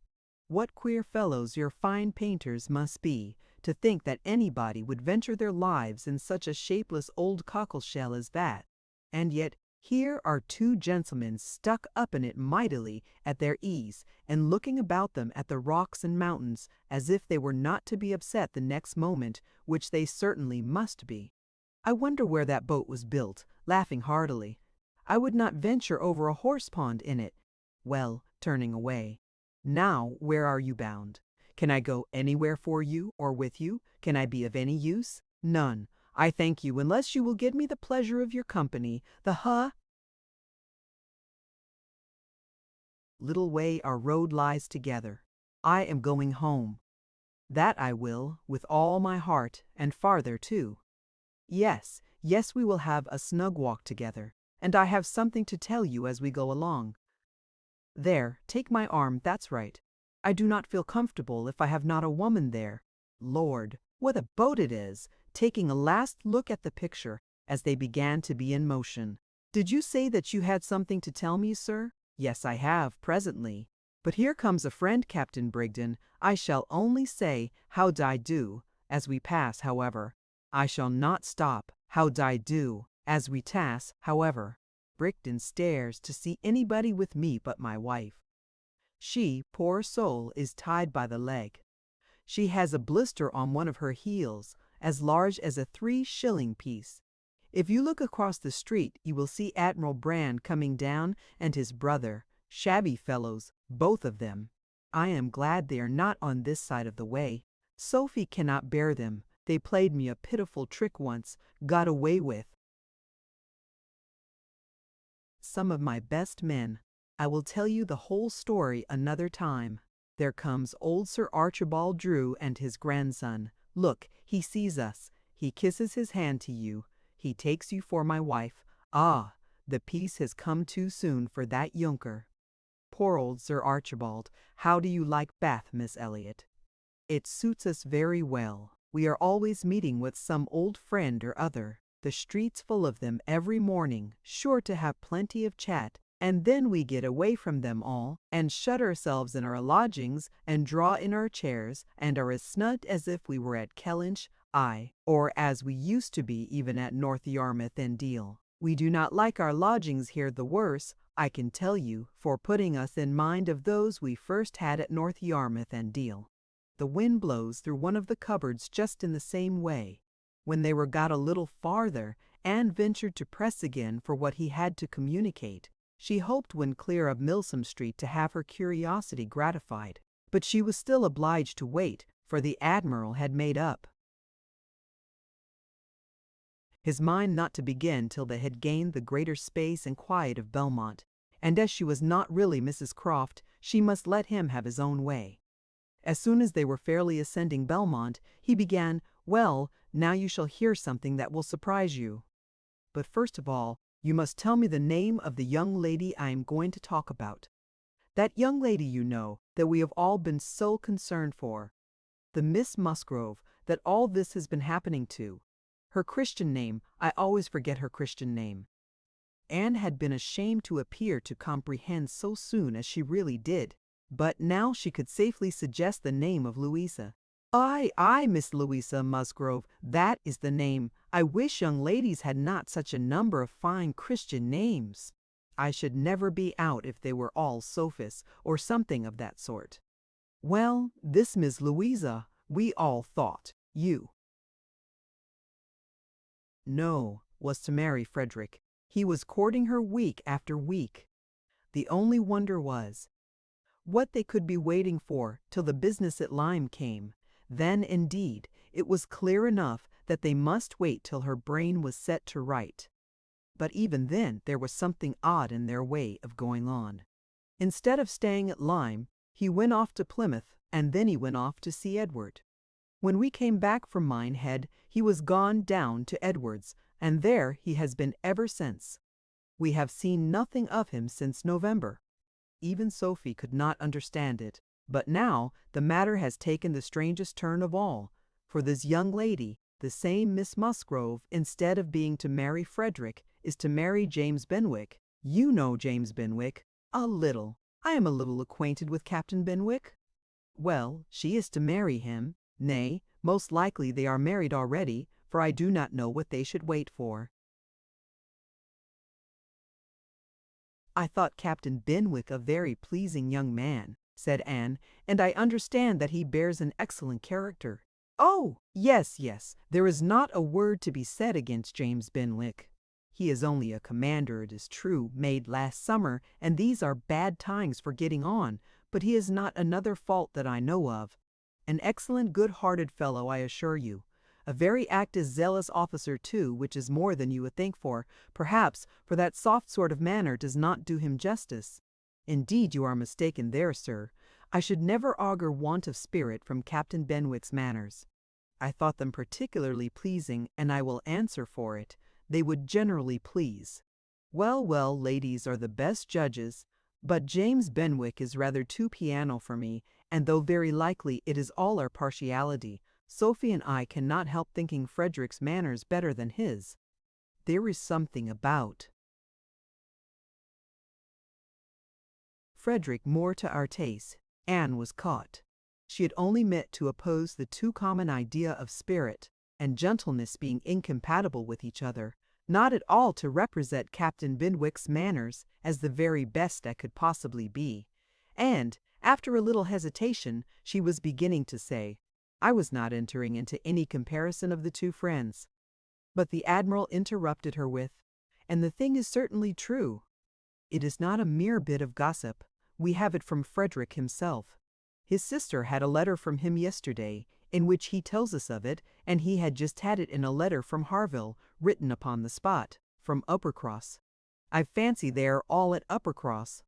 What queer fellows your fine painters must be, to think that anybody would venture their lives in such a shapeless old cockleshell as that. And yet here are two gentlemen stuck up in it mightily at their ease, and looking about them at the rocks and mountains as if they were not to be upset the next moment, which they certainly must be. I wonder where that boat was built," laughing heartily. "I would not venture over a horse pond in it." Well, turning away. "Now, where are you bound? Can I go anywhere for you or with you? Can I be of any use?" "None. I thank you, unless you will give me the pleasure of your company. Little way our road lies together. I am going home." "That I will, with all my heart, and farther too." "Yes, yes, we will have a snug walk together, and I have something to tell you as we go along. There, take my arm, that's right. I do not feel comfortable if I have not a woman there. Lord, what a boat it is!" taking a last look at the picture as they began to be in motion. "Did you say that you had something to tell me, sir?" "Yes, I have, presently. But here comes a friend, Captain Brigden. I shall only say, 'How d'ye do?' as we pass, however. I shall not stop, 'How d'ye do?' as we pass, however." Brigden stares to see anybody with me but my wife. She, poor soul, is tied by the leg. She has a blister on one of her heels, as large as a 3-shilling piece. If you look across the street, you will see Admiral Brand coming down, and his brother, shabby fellows, both of them. I am glad they are not on this side of the way. Sophie cannot bear them. They played me a pitiful trick once, got away with. Some of my best men. I will tell you the whole story another time. There comes old Sir Archibald Drew and his grandson. Look, he sees us. He kisses his hand to you. He takes you for my wife. Ah, the peace has come too soon for that younker. Poor old Sir Archibald. How do you like Bath, Miss Elliot? It suits us very well. We are always meeting with some old friend or other. The streets full of them every morning, sure to have plenty of chat. And then we get away from them all, and shut ourselves in our lodgings, and draw in our chairs, and are as snug as if we were at Kellynch, or as we used to be even at North Yarmouth and Deal. We do not like our lodgings here the worse, I can tell you, for putting us in mind of those we first had at North Yarmouth and Deal. The wind blows through one of the cupboards just in the same way. When they were got a little farther, Anne ventured to press again for what he had to communicate. She hoped when clear of Milsom Street to have her curiosity gratified, but she was still obliged to wait, for the Admiral had made up his mind not to begin till they had gained the greater space and quiet of Belmont, and as she was not really Mrs. Croft, she must let him have his own way. As soon as they were fairly ascending Belmont, he began, "Well, now you shall hear something that will surprise you. But first of all, you must tell me the name of the young lady I am going to talk about. That young lady, you know, that we have all been so concerned for. The Miss Musgrove that all this has been happening to. Her Christian name, I always forget her Christian name." Anne had been ashamed to appear to comprehend so soon as she really did, but now she could safely suggest the name of Louisa. Aye, Miss Louisa Musgrove, that is the name. I wish young ladies had not such a number of fine Christian names. I should never be out if they were all sophists, or something of that sort. Well, this Miss Louisa, we all thought, you. No, was to marry Frederick. He was courting her week after week. The only wonder was, what they could be waiting for till the business at Lyme came. Then, indeed, it was clear enough that they must wait till her brain was set to right. But even then there was something odd in their way of going on. Instead of staying at Lyme, he went off to Plymouth, and then he went off to see Edward. When we came back from Minehead, he was gone down to Edward's, and there he has been ever since. We have seen nothing of him since November. Even Sophie could not understand it, but now the matter has taken the strangest turn of all, for this young lady, the same Miss Musgrove, instead of being to marry Frederick, is to marry James Benwick. You know James Benwick. A little. I am a little acquainted with Captain Benwick. Well, she is to marry him. Nay, most likely they are married already, for I do not know what they should wait for. I thought Captain Benwick a very pleasing young man, said Anne, and I understand that he bears an excellent character. Oh, yes, yes, there is not a word to be said against James Benwick. He is only a commander, it is true, made last summer, and these are bad times for getting on, but he has not another fault that I know of. An excellent good-hearted fellow, I assure you. A very active, zealous officer, too, which is more than you would think for, perhaps, for that soft sort of manner does not do him justice. Indeed, you are mistaken there, sir. I should never augur want of spirit from Captain Benwick's manners. I thought them particularly pleasing, and I will answer for it. They would generally please. Well, well, ladies are the best judges, but James Benwick is rather too piano for me, and though very likely it is all our partiality, Sophie and I cannot help thinking Frederick's manners better than his. There is something about Frederick more to our taste. Anne was caught. She had only meant to oppose the too common idea of spirit and gentleness being incompatible with each other, not at all to represent Captain Benwick's manners as the very best that could possibly be. And, after a little hesitation, she was beginning to say, I was not entering into any comparison of the two friends. But the Admiral interrupted her with, and the thing is certainly true. It is not a mere bit of gossip. We have it from Frederick himself. His sister had a letter from him yesterday, in which he tells us of it, and he had just had it in a letter from Harville, written upon the spot, from Uppercross. I fancy they are all at Uppercross.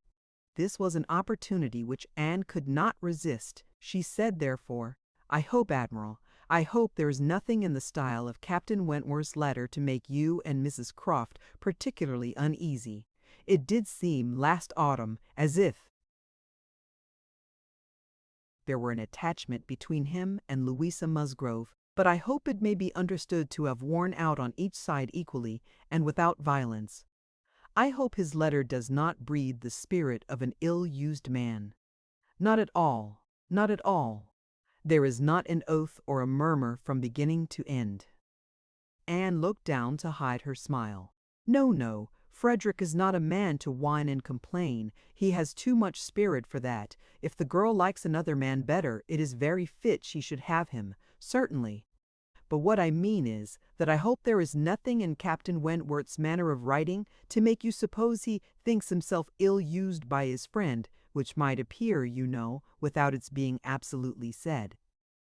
This was an opportunity which Anne could not resist. She said, therefore, I hope, Admiral, I hope there is nothing in the style of Captain Wentworth's letter to make you and Mrs. Croft particularly uneasy. It did seem last autumn as if there were an attachment between him and Louisa Musgrove, but I hope it may be understood to have worn out on each side equally and without violence. I hope his letter does not breathe the spirit of an ill-used man. Not at all, not at all. There is not an oath or a murmur from beginning to end. Anne looked down to hide her smile. No, no, Frederick is not a man to whine and complain. He has too much spirit for that. If the girl likes another man better, it is very fit she should have him, certainly. But what I mean is, that I hope there is nothing in Captain Wentworth's manner of writing to make you suppose he thinks himself ill-used by his friend, which might appear, you know, without its being absolutely said.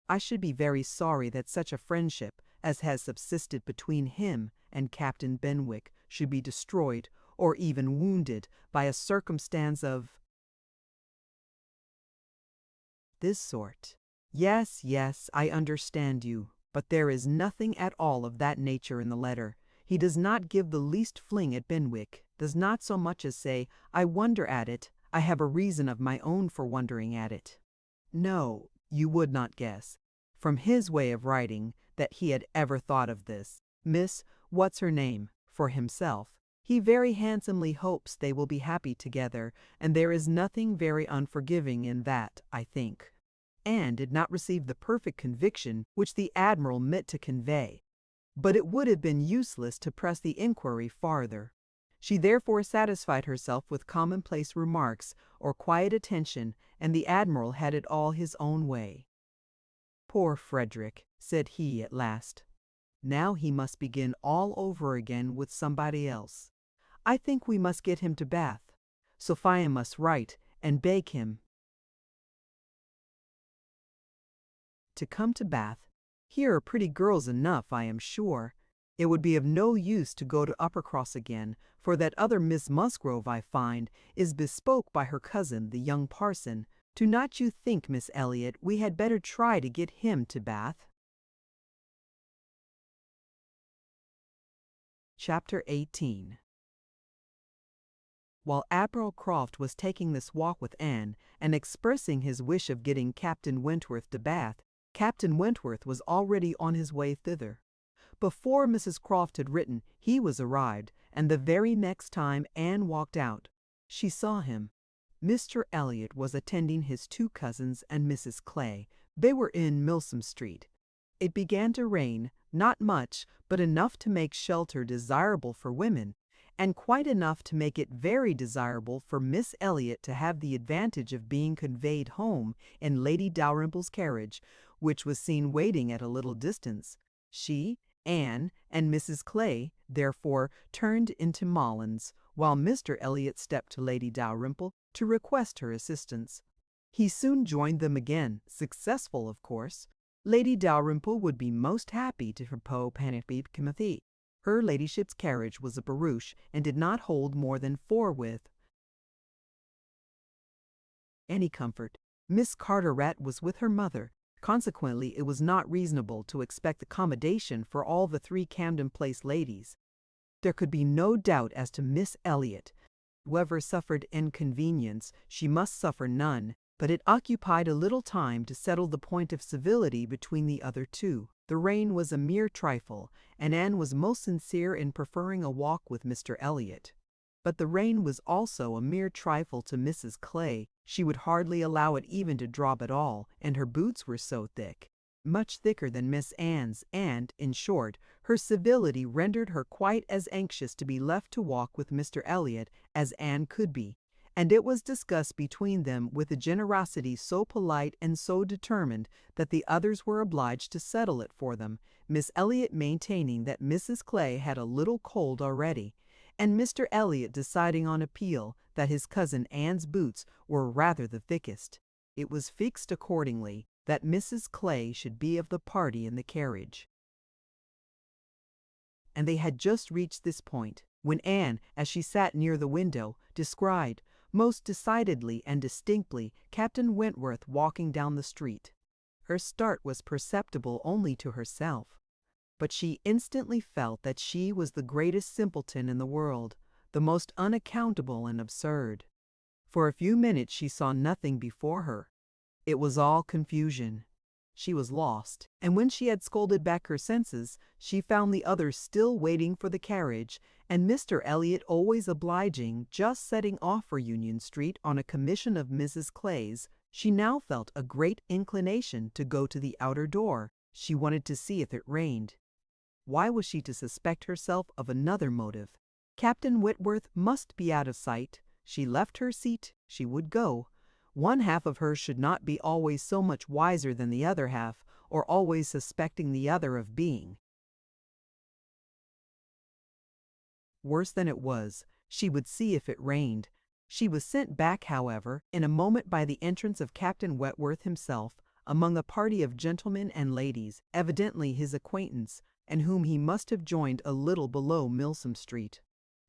I should be very sorry that such a friendship as has subsisted between him and Captain Benwick should be destroyed, or even wounded, by a circumstance of this sort. Yes, yes, I understand you, but there is nothing at all of that nature in the letter. He does not give the least fling at Benwick, does not so much as say, I wonder at it, I have a reason of my own for wondering at it. No, you would not guess, from his way of writing, that he had ever thought of this. Miss What's-her-name, for himself. He very handsomely hopes they will be happy together, and there is nothing very unforgiving in that, I think. Anne did not receive the perfect conviction which the Admiral meant to convey, but it would have been useless to press the inquiry farther. She therefore satisfied herself with commonplace remarks or quiet attention, and the Admiral had it all his own way. Poor Frederick, said he at last. Now he must begin all over again with somebody else. I think we must get him to Bath. Sophia must write and beg him to come to Bath. Here are pretty girls enough, I am sure. It would be of no use to go to Uppercross again, for that other Miss Musgrove, I find, is bespoke by her cousin, the young parson, Do not you think, Miss Elliot, we had better try to get him to Bath? Chapter 18. While Admiral Croft was taking this walk with Anne and expressing his wish of getting Captain Wentworth to Bath, Captain Wentworth was already on his way thither. Before Mrs. Croft had written, he was arrived, and the very next time Anne walked out, she saw him. Mr. Elliot was attending his two cousins and Mrs. Clay. They were in Milsom Street. It began to rain, not much, but enough to make shelter desirable for women, and quite enough to make it very desirable for Miss Elliot to have the advantage of being conveyed home in Lady Dalrymple's carriage, which was seen waiting at a little distance. She, Anne, and Mrs. Clay, therefore, turned into Molins, while Mr. Elliot stepped to Lady Dalrymple to request her assistance. He soon joined them again, successful, of course. Lady Dalrymple would be most happy to propose Panapee. Her ladyship's carriage was a barouche and did not hold more than four with any comfort. Miss Carteret was with her mother. Consequently, it was not reasonable to expect accommodation for all the three Camden Place ladies. There could be no doubt as to Miss Elliot. Whoever suffered inconvenience, she must suffer none, but it occupied a little time to settle the point of civility between the other two. The rain was a mere trifle, and Anne was most sincere in preferring a walk with Mr. Elliot. But the rain was also a mere trifle to Mrs. Clay. She would hardly allow it even to drop at all, and her boots were so thick, much thicker than Miss Anne's, and, in short, her civility rendered her quite as anxious to be left to walk with Mr. Elliot as Anne could be, and it was discussed between them with a generosity so polite and so determined that the others were obliged to settle it for them, Miss Elliot maintaining that Mrs. Clay had a little cold already, and Mr. Elliot deciding on appeal that his cousin Anne's boots were rather the thickest. It was fixed accordingly that Mrs. Clay should be of the party in the carriage. And they had just reached this point, when Anne, as she sat near the window, descried, most decidedly and distinctly, Captain Wentworth walking down the street. Her start was perceptible only to herself, but she instantly felt that she was the greatest simpleton in the world, the most unaccountable and absurd. For a few minutes she saw nothing before her. It was all confusion. She was lost, and when she had scolded back her senses, she found the others still waiting for the carriage, and Mr. Elliot always obliging, just setting off for Union Street on a commission of Mrs. Clay's. She now felt a great inclination to go to the outer door. She wanted to see if it rained. Why was she to suspect herself of another motive? Captain Wentworth must be out of sight. She left her seat. She would go. One half of her should not be always so much wiser than the other half, or always suspecting the other of being. Worse than it was, she would see if it rained. She was sent back, however, in a moment by the entrance of Captain Wentworth himself, among a party of gentlemen and ladies, evidently his acquaintance, and whom he must have joined a little below Milsom Street.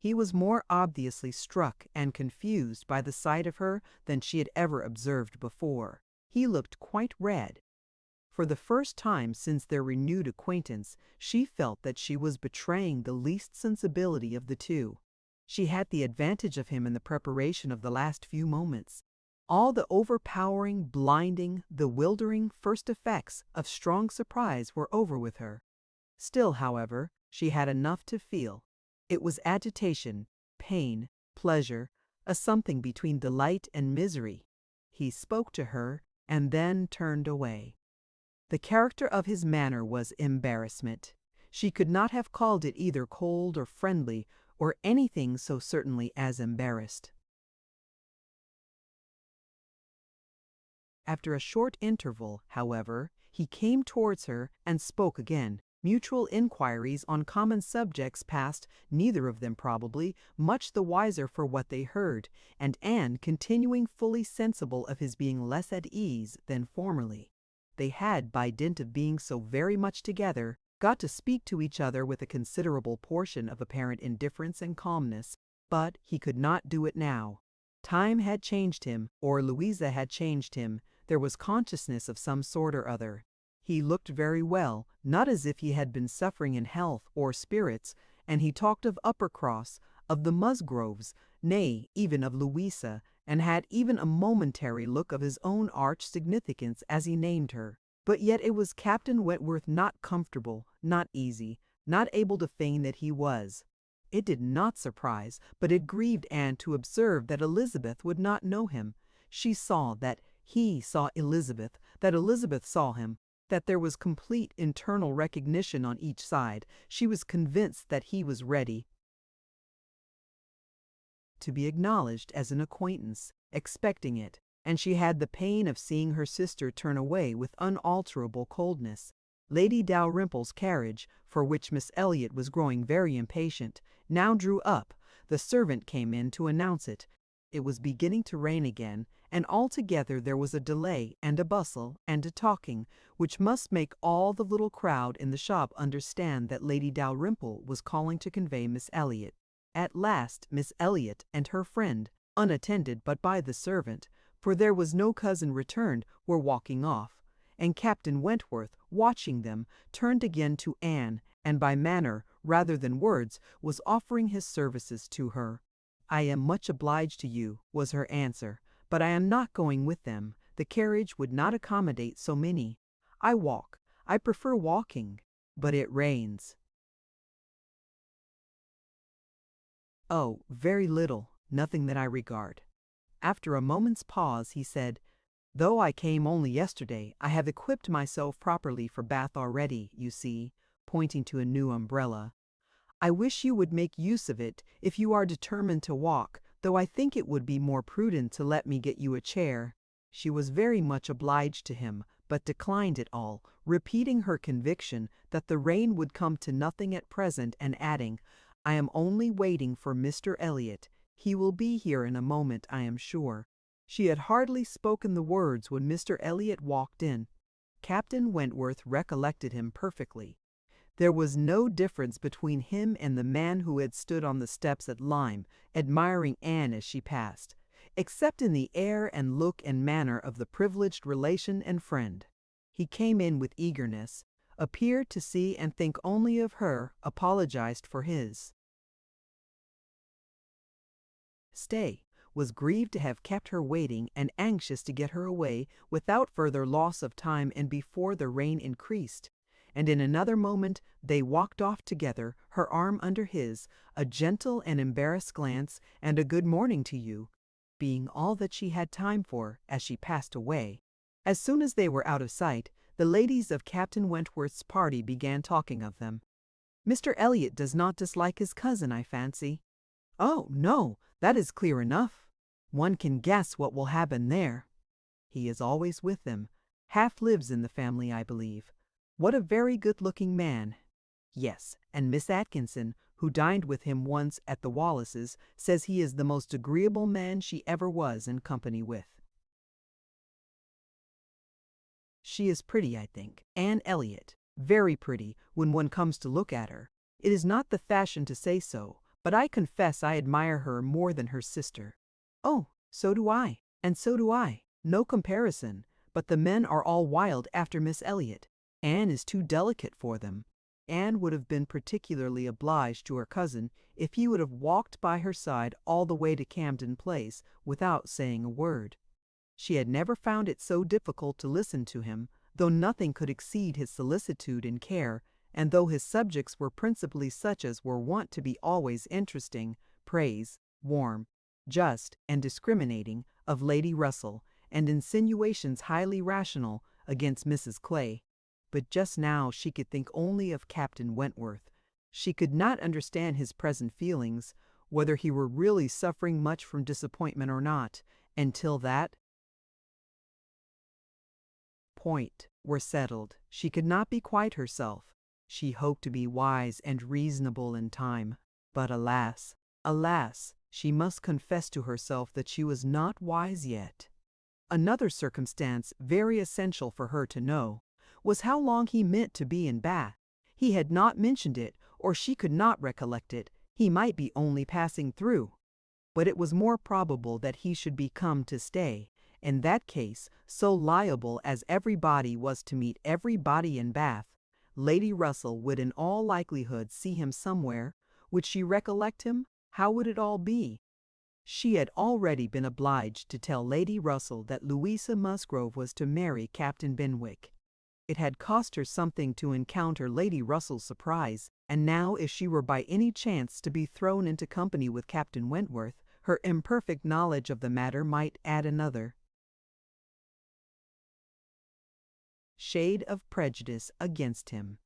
He was more obviously struck and confused by the sight of her than she had ever observed before. He looked quite red. For the first time since their renewed acquaintance, she felt that she was betraying the least sensibility of the two. She had the advantage of him in the preparation of the last few moments. All the overpowering, blinding, bewildering first effects of strong surprise were over with her. Still, however, she had enough to feel. It was agitation, pain, pleasure, a something between delight and misery. He spoke to her and then turned away. The character of his manner was embarrassment. She could not have called it either cold or friendly, or anything so certainly as embarrassed. After a short interval, however, he came towards her and spoke again. Mutual inquiries on common subjects passed, neither of them probably much the wiser for what they heard, and Anne continuing fully sensible of his being less at ease than formerly. They had, by dint of being so very much together, got to speak to each other with a considerable portion of apparent indifference and calmness, but he could not do it now. Time had changed him, or Louisa had changed him. There was consciousness of some sort or other. He looked very well, not as if he had been suffering in health or spirits, and he talked of Uppercross, of the Musgroves, nay, even of Louisa, and had even a momentary look of his own arch significance as he named her. But yet it was Captain Wentworth not comfortable, not easy, not able to feign that he was. It did not surprise, but it grieved Anne to observe that Elizabeth would not know him. She saw that he saw Elizabeth, that Elizabeth saw him, that there was complete internal recognition on each side. She was convinced that he was ready to be acknowledged as an acquaintance, expecting it, and she had the pain of seeing her sister turn away with unalterable coldness. Lady Dalrymple's carriage, for which Miss Elliot was growing very impatient, now drew up. The servant came in to announce it. It was beginning to rain again, and altogether there was a delay and a bustle and a talking, which must make all the little crowd in the shop understand that Lady Dalrymple was calling to convey Miss Elliot. At last Miss Elliot and her friend, unattended but by the servant, for there was no cousin returned, were walking off, and Captain Wentworth, watching them, turned again to Anne, and by manner, rather than words, was offering his services to her. "I am much obliged to you," was her answer, "but I am not going with them. The carriage would not accommodate so many. I walk. I prefer walking, but it rains." "Oh, very little, nothing that I regard." After a moment's pause, he said, "Though I came only yesterday, I have equipped myself properly for Bath already, you see," pointing to a new umbrella. "I wish you would make use of it if you are determined to walk, though I think it would be more prudent to let me get you a chair." She was very much obliged to him, but declined it all, repeating her conviction that the rain would come to nothing at present, and adding, "I am only waiting for Mr. Elliot. He will be here in a moment, I am sure." She had hardly spoken the words when Mr. Elliot walked in. Captain Wentworth recollected him perfectly. There was no difference between him and the man who had stood on the steps at Lyme, admiring Anne as she passed, except in the air and look and manner of the privileged relation and friend. He came in with eagerness, appeared to see and think only of her, apologized for his stay, was grieved to have kept her waiting, and anxious to get her away without further loss of time and before the rain increased. And in another moment they walked off together, her arm under his, a gentle and embarrassed glance, and a good morning to you, being all that she had time for as she passed away. As soon as they were out of sight, the ladies of Captain Wentworth's party began talking of them. "Mr. Elliot does not dislike his cousin, I fancy." "Oh, no, that is clear enough. One can guess what will happen there. He is always with them, half lives in the family, I believe. What a very good-looking man. Yes, and Miss Atkinson, who dined with him once at the Wallaces, says he is the most agreeable man she ever was in company with. She is pretty, I think, Anne Elliot, very pretty when one comes to look at her. It is not the fashion to say so, but I confess I admire her more than her sister." "Oh, so do I, and so do I. No comparison, but the men are all wild after Miss Elliot. Anne is too delicate for them." Anne would have been particularly obliged to her cousin if he would have walked by her side all the way to Camden Place without saying a word. She had never found it so difficult to listen to him, though nothing could exceed his solicitude and care, and though his subjects were principally such as were wont to be always interesting, praise, warm, just, and discriminating, of Lady Russell, and insinuations highly rational against Mrs. Clay. But just now she could think only of Captain Wentworth. She could not understand his present feelings, whether he were really suffering much from disappointment or not, until that point were settled. She could not be quite herself. She hoped to be wise and reasonable in time. But alas, alas, she must confess to herself that she was not wise yet. Another circumstance, very essential for her to know, was how long he meant to be in Bath. He had not mentioned it, or she could not recollect it. He might be only passing through. but it was more probable that he should be come to stay. In that case, so liable as everybody was to meet everybody in Bath, Lady Russell would in all likelihood see him somewhere. Would she recollect him? How would it all be? She had already been obliged to tell Lady Russell that Louisa Musgrove was to marry Captain Benwick. It had cost her something to encounter Lady Russell's surprise, and now if she were by any chance to be thrown into company with Captain Wentworth, her imperfect knowledge of the matter might add another shade of prejudice against him.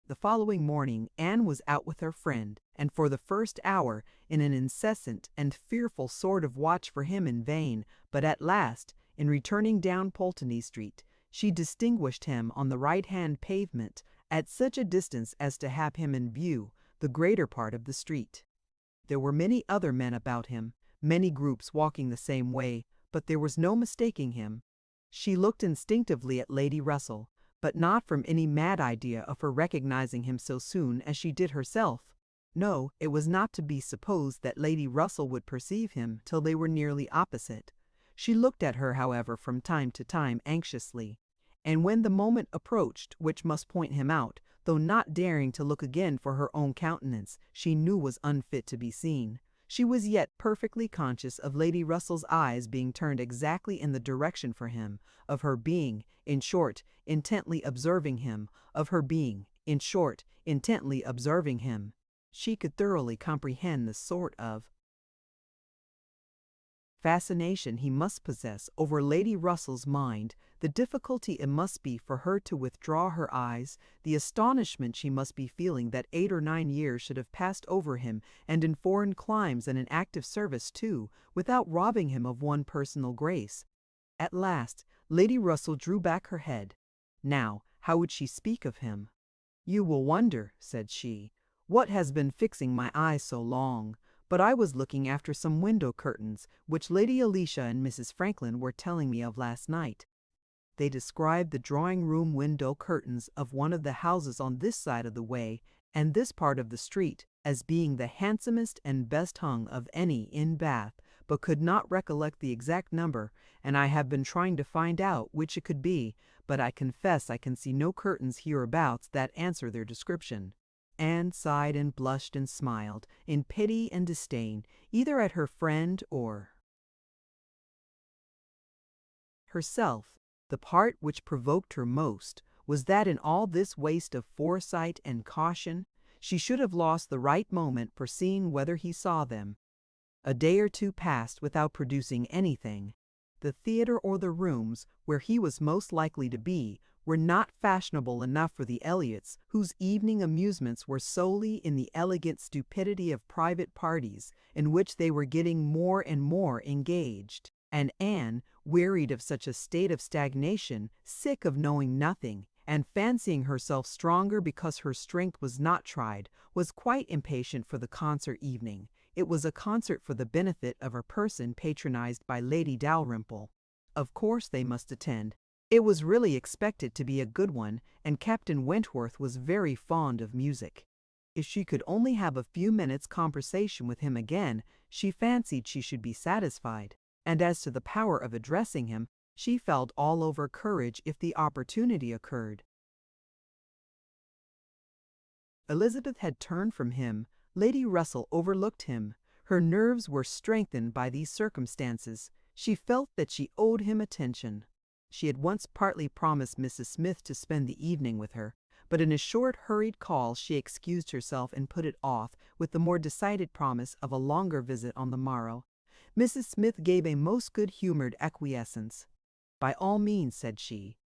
The following morning Anne was out with her friend, and for the first hour in an incessant and fearful sort of watch for him in vain, but at last, in returning down Pulteney Street, she distinguished him on the right-hand pavement at such a distance as to have him in view the greater part of the street. There were many other men about him, many groups walking the same way, but there was no mistaking him. She looked instinctively at Lady Russell, but not from any mad idea of her recognizing him so soon as she did herself. No, it was not to be supposed that Lady Russell would perceive him till they were nearly opposite. She looked at her, however, from time to time anxiously, and when the moment approached which must point him out, though not daring to look again for her own countenance she knew was unfit to be seen, she was yet perfectly conscious of Lady Russell's eyes being turned exactly in the direction for him, of her being, in short, intently observing him, of her being, in short, intently observing him. She could thoroughly comprehend the sort of fascination he must possess over Lady Russell's mind, the difficulty it must be for her to withdraw her eyes, the astonishment she must be feeling that 8 or 9 years should have passed over him, and in foreign climes and in active service too, without robbing him of one personal grace. At last Lady Russell drew back her head. Now, how would she speak of him? "You will wonder," said she, "what has been fixing my eyes so long, but I was looking after some window curtains which Lady Alicia and Mrs. Franklin were telling me of last night." They described the drawing-room window curtains of one of the houses on this side of the way and this part of the street as being the handsomest and best hung of any in Bath, but could not recollect the exact number, and I have been trying to find out which it could be, but I confess I can see no curtains hereabouts that answer their description. Anne sighed and blushed and smiled, in pity and disdain, either at her friend or herself. The part which provoked her most was that in all this waste of foresight and caution, she should have lost the right moment for seeing whether he saw them. A day or two passed without producing anything. The theatre or the rooms where he was most likely to be were not fashionable enough for the Elliots, whose evening amusements were solely in the elegant stupidity of private parties, in which they were getting more and more engaged. And Anne, wearied of such a state of stagnation, sick of knowing nothing, and fancying herself stronger because her strength was not tried, was quite impatient for the concert evening. It was a concert for the benefit of a person patronized by Lady Dalrymple. Of course they must attend. It was really expected to be a good one, and Captain Wentworth was very fond of music. If she could only have a few minutes' conversation with him again, she fancied she should be satisfied. And as to the power of addressing him, she felt all over courage if the opportunity occurred. Elizabeth had turned from him. Lady Russell overlooked him. Her nerves were strengthened by these circumstances. She felt that she owed him attention. She had once partly promised Mrs. Smith to spend the evening with her, but in a short hurried call she excused herself and put it off, with the more decided promise of a longer visit on the morrow. Mrs. Smith gave a most good-humored acquiescence. "By all means," said she.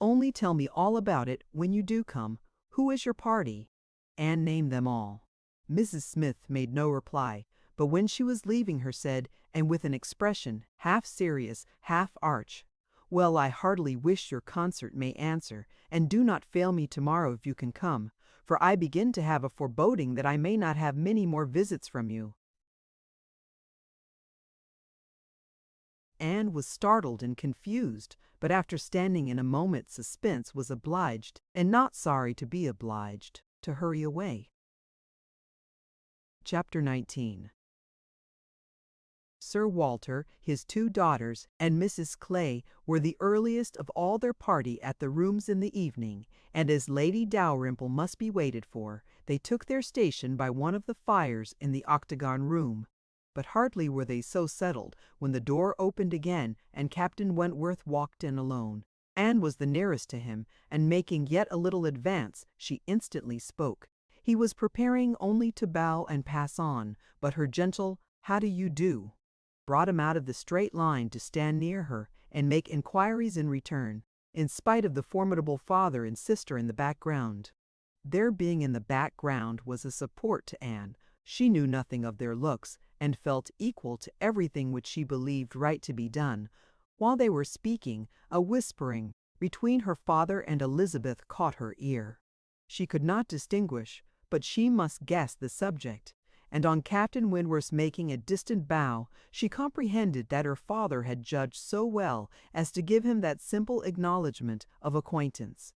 "Only tell me all about it when you do come. Who is your party?" Anne named them all. Mrs. Smith made no reply, but when she was leaving her said, and with an expression half serious, half arch, "Well, I heartily wish your concert may answer, and do not fail me tomorrow if you can come, for I begin to have a foreboding that I may not have many more visits from you." Anne was startled and confused, but after standing in a moment's suspense was obliged, and not sorry to be obliged, to hurry away. Chapter 19. Sir Walter, his two daughters, and Mrs. Clay were the earliest of all their party at the rooms in the evening, and as Lady Dalrymple must be waited for, they took their station by one of the fires in the octagon room. But hardly were they so settled when the door opened again and Captain Wentworth walked in alone. Anne was the nearest to him, and making yet a little advance, she instantly spoke. He was preparing only to bow and pass on, but her gentle "How do you do?" brought him out of the straight line to stand near her and make inquiries in return, in spite of the formidable father and sister in the background. Their being in the background was a support to Anne. She knew nothing of their looks, and felt equal to everything which she believed right to be done. While they were speaking, a whispering between her father and Elizabeth caught her ear. She could not distinguish, but she must guess the subject, and on Captain Wentworth's making a distant bow, she comprehended that her father had judged so well as to give him that simple acknowledgment of acquaintance.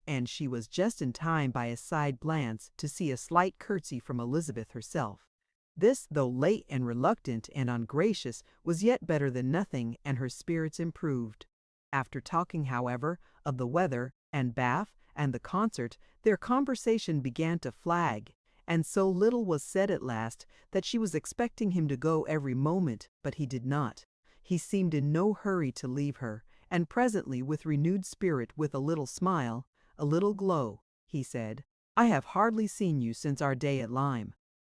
And she was just in time by a side glance to see a slight curtsy from Elizabeth herself. This, though late and reluctant and ungracious, was yet better than nothing, and her spirits improved. After talking, however, of the weather, and Bath, and the concert, their conversation began to flag, and so little was said at last that she was expecting him to go every moment, but he did not. He seemed in no hurry to leave her, and presently, with renewed spirit, with a little smile, a little glow, he said, "I have hardly seen you since our day at Lyme.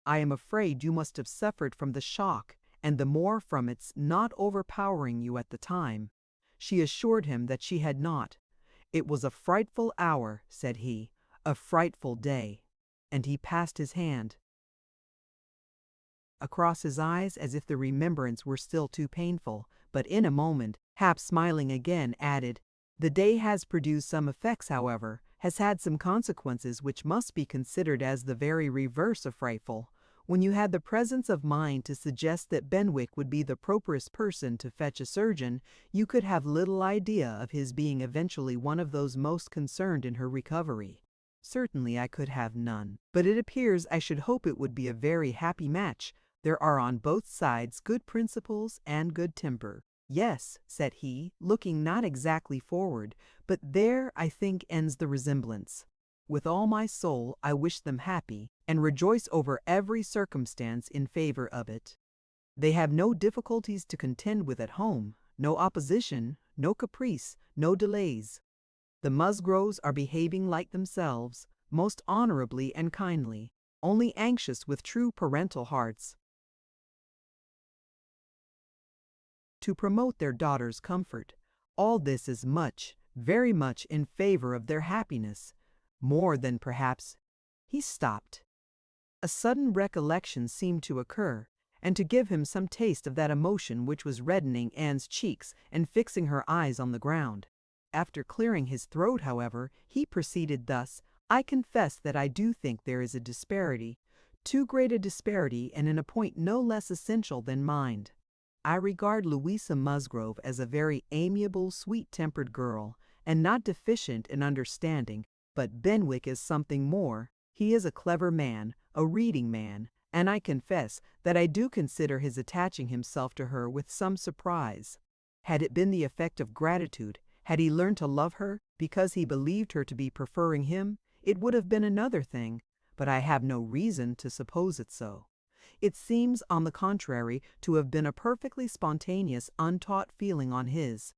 I am afraid you must have suffered from the shock, and the more from its not overpowering you at the time." She assured him that she had not. "It was a frightful hour," said he, "a frightful day," and he passed his hand across his eyes as if the remembrance were still too painful, but in a moment, half smiling again, added, "The day has produced some effects, however, has had some consequences which must be considered as the very reverse of frightful. When you had the presence of mind to suggest that Benwick would be the properest person to fetch a surgeon, you could have little idea of his being eventually one of those most concerned in her recovery." "Certainly I could have none, but it appears I should hope it would be a very happy match. There are on both sides good principles and good temper." "Yes," said he, looking not exactly forward, "but there, I think, ends the resemblance. With all my soul I wish them happy, and rejoice over every circumstance in favor of it. They have no difficulties to contend with at home, no opposition, no caprice, no delays. The Musgroves are behaving like themselves, most honorably and kindly, only anxious with true parental hearts to promote their daughter's comfort. All this is much, very much in favor of their happiness, more than perhaps—" He stopped. A sudden recollection seemed to occur, and to give him some taste of that emotion which was reddening Anne's cheeks and fixing her eyes on the ground. After clearing his throat, however, he proceeded thus: "I confess that I do think there is a disparity, too great a disparity, and in a point no less essential than mind. I regard Louisa Musgrove as a very amiable, sweet-tempered girl, and not deficient in understanding, but Benwick is something more. He is a clever man, a reading man, and I confess that I do consider his attaching himself to her with some surprise. Had it been the effect of gratitude, had he learned to love her because he believed her to be preferring him, it would have been another thing, but I have no reason to suppose it so. It seems, on the contrary, to have been a perfectly spontaneous, untaught feeling on his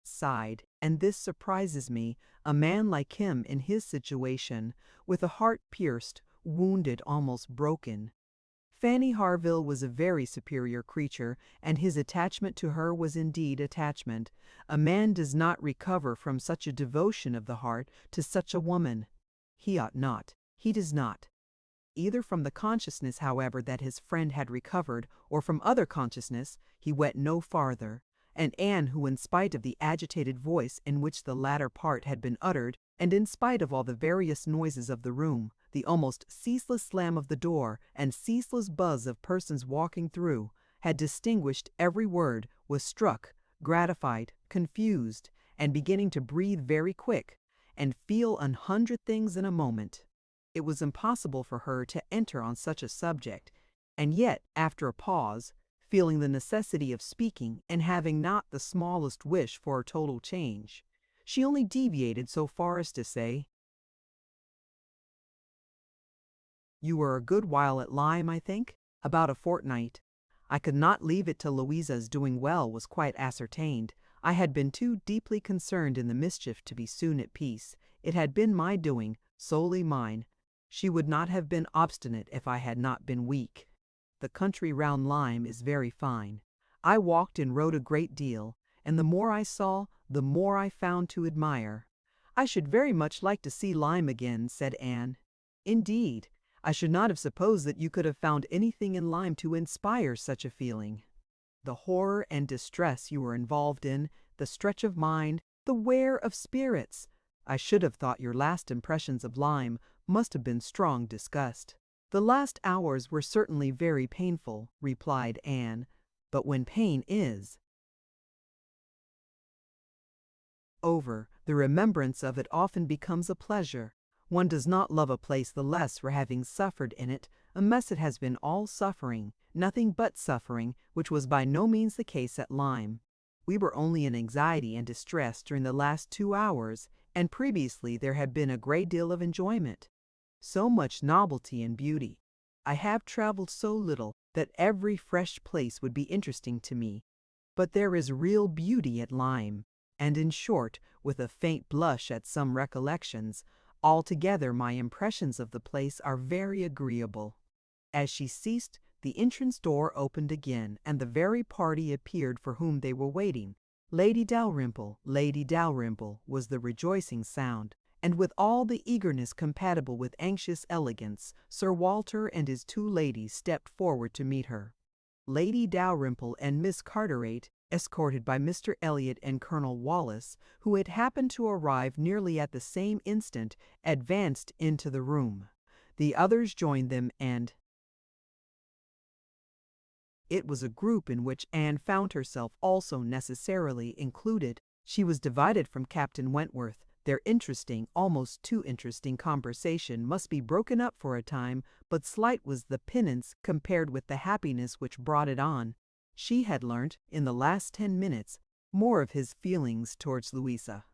side, and this surprises me, a man like him in his situation, with a heart pierced, wounded, almost broken. Fanny Harville was a very superior creature, and his attachment to her was indeed attachment. A man does not recover from such a devotion of the heart to such a woman. He ought not. He does not. Either from the consciousness, however, that his friend had recovered, or from other consciousness, he went no farther, and Anne, who, in spite of the agitated voice in which the latter part had been uttered, and in spite of all the various noises of the room, the almost ceaseless slam of the door, and ceaseless buzz of persons walking through, had distinguished every word, was struck, gratified, confused, and beginning to breathe very quick, and feel 100 things in a moment. It was impossible for her to enter on such a subject, and yet, after a pause, feeling the necessity of speaking and having not the smallest wish for a total change, she only deviated so far as to say, "You were a good while at Lyme, I think?" "About a fortnight. I could not leave it till Louisa's doing well was quite ascertained. I had been too deeply concerned in the mischief to be soon at peace. It had been my doing, solely mine. She would not have been obstinate if I had not been weak. The country round Lyme is very fine. I walked and rode a great deal, and the more I saw, the more I found to admire." "I should very much like to see Lyme again," said Anne. "Indeed, I should not have supposed that you could have found anything in Lyme to inspire such a feeling. The horror and distress you were involved in, the stretch of mind, the wear of spirits. I should have thought your last impressions of Lyme must have been strong disgust." "The last hours were certainly very painful," replied Anne, "but when pain is over, the remembrance of it often becomes a pleasure. One does not love a place the less for having suffered in it, unless it has been all suffering, nothing but suffering, which was by no means the case at Lyme. We were only in anxiety and distress during the last 2 hours, and previously there had been a great deal of enjoyment. So much novelty and beauty. I have traveled so little that every fresh place would be interesting to me. But there is real beauty at Lyme, and in short, with a faint blush at some recollections, altogether my impressions of the place are very agreeable." As she ceased, the entrance door opened again, and the very party appeared for whom they were waiting. "Lady Dalrymple, Lady Dalrymple," was the rejoicing sound, and with all the eagerness compatible with anxious elegance, Sir Walter and his 2 ladies stepped forward to meet her. Lady Dalrymple and Miss Carteret, escorted by Mr. Elliot and Colonel Wallis, who had happened to arrive nearly at the same instant, advanced into the room. The others joined them, and it was a group in which Anne found herself also necessarily included. She was divided from Captain Wentworth. Their interesting, almost too interesting conversation must be broken up for a time, but slight was the penance compared with the happiness which brought it on. She had learnt, in the last 10 minutes, more of his feelings towards Louisa,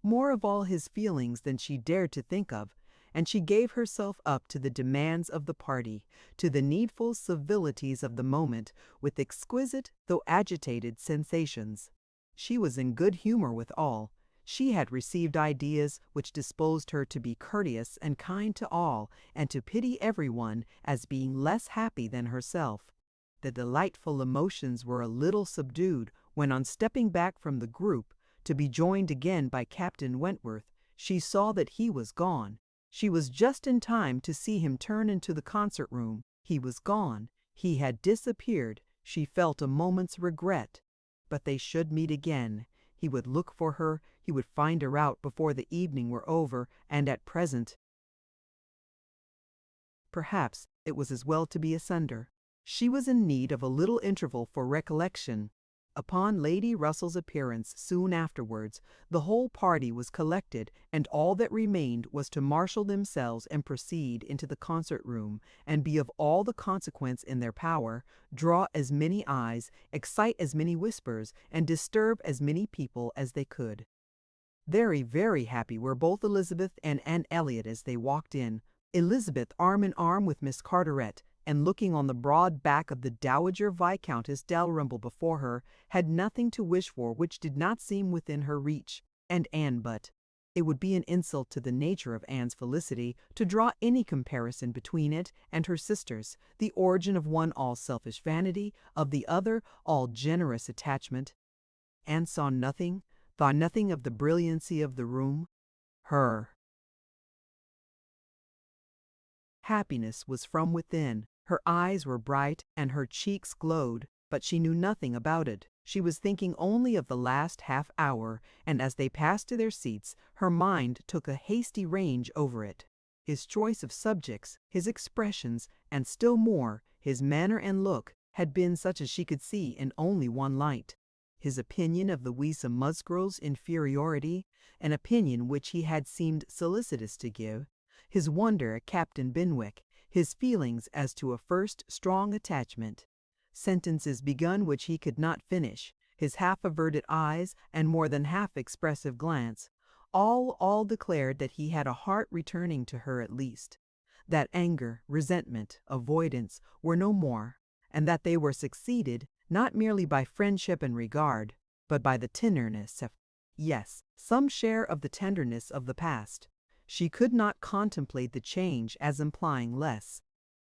more of all his feelings than she dared to think of, and she gave herself up to the demands of the party, to the needful civilities of the moment, with exquisite though agitated sensations. She was in good humor with all. She had received ideas which disposed her to be courteous and kind to all, and to pity everyone as being less happy than herself. The delightful emotions were a little subdued when, on stepping back from the group, to be joined again by Captain Wentworth, she saw that he was gone. She was just in time to see him turn into the concert room. He was gone. He had disappeared. She felt a moment's regret. But they should meet again. He would look for her. He would find her out before the evening were over, and at present, perhaps it was as well to be asunder. She was in need of a little interval for recollection. Upon Lady Russell's appearance soon afterwards, the whole party was collected, and all that remained was to marshal themselves and proceed into the concert room, and be of all the consequence in their power, draw as many eyes, excite as many whispers, and disturb as many people as they could. Very, very happy were both Elizabeth and Anne Elliot as they walked in, Elizabeth arm in arm with Miss Carteret, and looking on the broad back of the Dowager Viscountess Dalrymple before her, had nothing to wish for which did not seem within her reach, and Anne but. It would be an insult to the nature of Anne's felicity to draw any comparison between it and her sister's, the origin of one all selfish vanity, of the other all generous attachment. Anne saw nothing, thought nothing of the brilliancy of the room. Her happiness was from within. Her eyes were bright and her cheeks glowed, but she knew nothing about it. She was thinking only of the last half hour, and as they passed to their seats, her mind took a hasty range over it. His choice of subjects, his expressions, and still more, his manner and look, had been such as she could see in only one light. His opinion of Louisa Musgrove's inferiority, an opinion which he had seemed solicitous to give, his wonder at Captain Binwick, his feelings as to a first strong attachment. Sentences begun which he could not finish, his half-averted eyes and more than half-expressive glance, all declared that he had a heart returning to her at least, that anger, resentment, avoidance were no more, and that they were succeeded not merely by friendship and regard, but by the tenderness of, yes, some share of the tenderness of the past. She could not contemplate the change as implying less.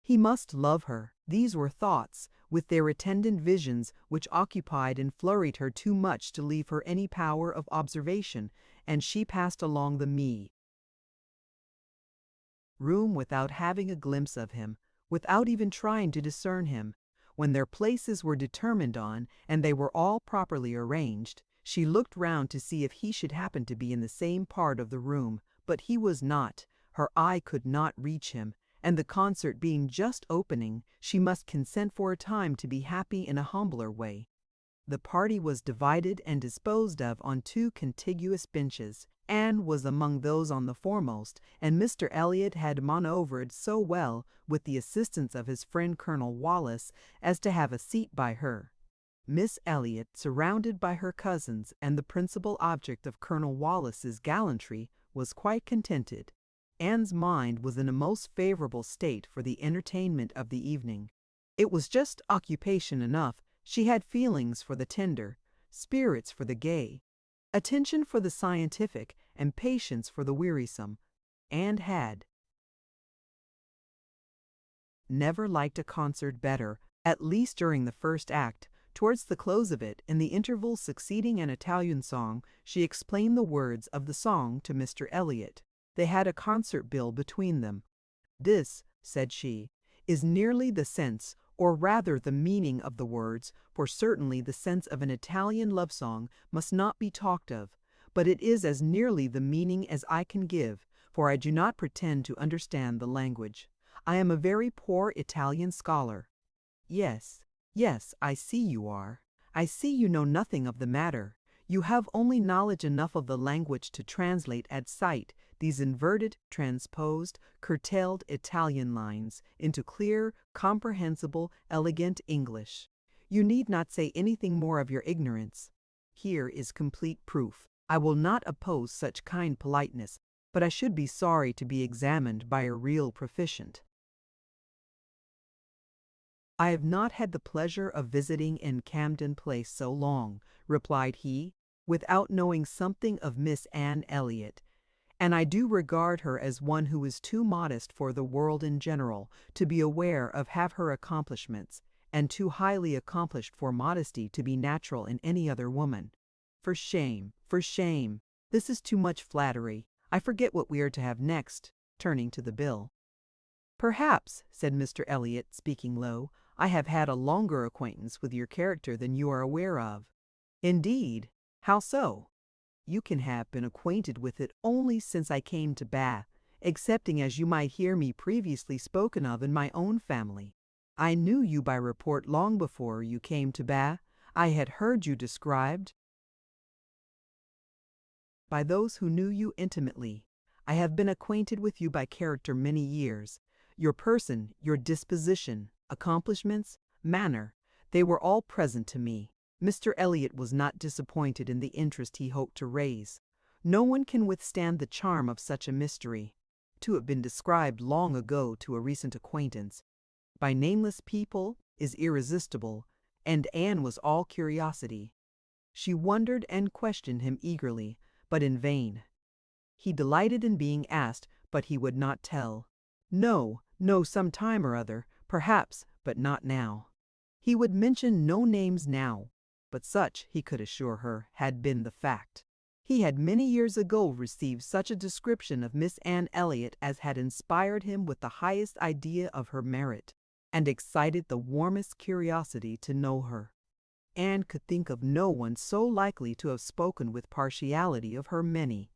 He must love her. These were thoughts, with their attendant visions, which occupied and flurried her too much to leave her any power of observation, and she passed along the room without having a glimpse of him, without even trying to discern him. When their places were determined on, and they were all properly arranged, she looked round to see if he should happen to be in the same part of the room, but he was not. Her eye could not reach him, and the concert being just opening, she must consent for a time to be happy in a humbler way. The party was divided and disposed of on two contiguous benches. Anne was among those on the foremost, and Mr. Elliot had manoeuvred so well, with the assistance of his friend Colonel Wallis, as to have a seat by her. Miss Elliot, surrounded by her cousins and the principal object of Colonel Wallis's gallantry, was quite contented. Anne's mind was in a most favorable state for the entertainment of the evening. It was just occupation enough. She had feelings for the tender, spirits for the gay, attention for the scientific, and patience for the wearisome, and had never liked a concert better, at least during the first act. Towards the close of it, in the intervals succeeding an Italian song, she explained the words of the song to Mr. Elliot. They had a concert bill between them. "This," said she, "is nearly the sense, or rather the meaning of the words, for certainly the sense of an Italian love song must not be talked of, but it is as nearly the meaning as I can give, for I do not pretend to understand the language. I am a very poor Italian scholar." Yes, I see you are. I see you know nothing of the matter. You have only knowledge enough of the language to translate at sight these inverted, transposed, curtailed Italian lines into clear, comprehensible, elegant English. You need not say anything more of your ignorance. Here is complete proof. I will not oppose such kind politeness, but I should be sorry to be examined by a real proficient. "I have not had the pleasure of visiting in Camden Place so long," replied he, "without knowing something of Miss Anne Elliot, and I do regard her as one who is too modest for the world in general to be aware of half her accomplishments, and too highly accomplished for modesty to be natural in any other woman. For shame, for shame! This is too much flattery. I forget what we are to have next," turning to the bill. "Perhaps," said Mr. Elliot, speaking low, "I have had a longer acquaintance with your character than you are aware of." "Indeed? How so?" "You can have been acquainted with it only since I came to Bath, excepting as you might hear me previously spoken of in my own family. I knew you by report long before you came to Bath. I had heard you described by those who knew you intimately. I have been acquainted with you by character many years. Your person, your disposition, accomplishments, manner, they were all present to me." Mr. Elliot was not disappointed in the interest he hoped to raise. No one can withstand the charm of such a mystery, to have been described long ago to a recent acquaintance, by nameless people, is irresistible, and Anne was all curiosity. She wondered and questioned him eagerly, but in vain. He delighted in being asked, but he would not tell. No, some time or other, perhaps, but not now. He would mention no names now, but such, he could assure her, had been the fact. He had many years ago received such a description of Miss Anne Elliot as had inspired him with the highest idea of her merit, and excited the warmest curiosity to know her. Anne could think of no one so likely to have spoken with partiality of her many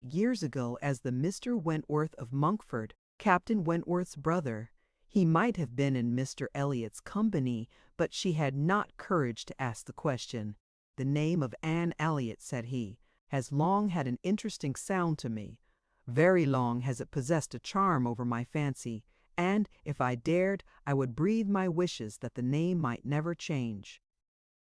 years ago as the Mr. Wentworth of Monkford, Captain Wentworth's brother. He might have been in Mr. Elliot's company, but she had not courage to ask the question. "The name of Anne Elliot," said he, has long had an interesting sound to me. Very long has it possessed a charm over my fancy, and, if I dared, I would breathe my wishes that the name might never change."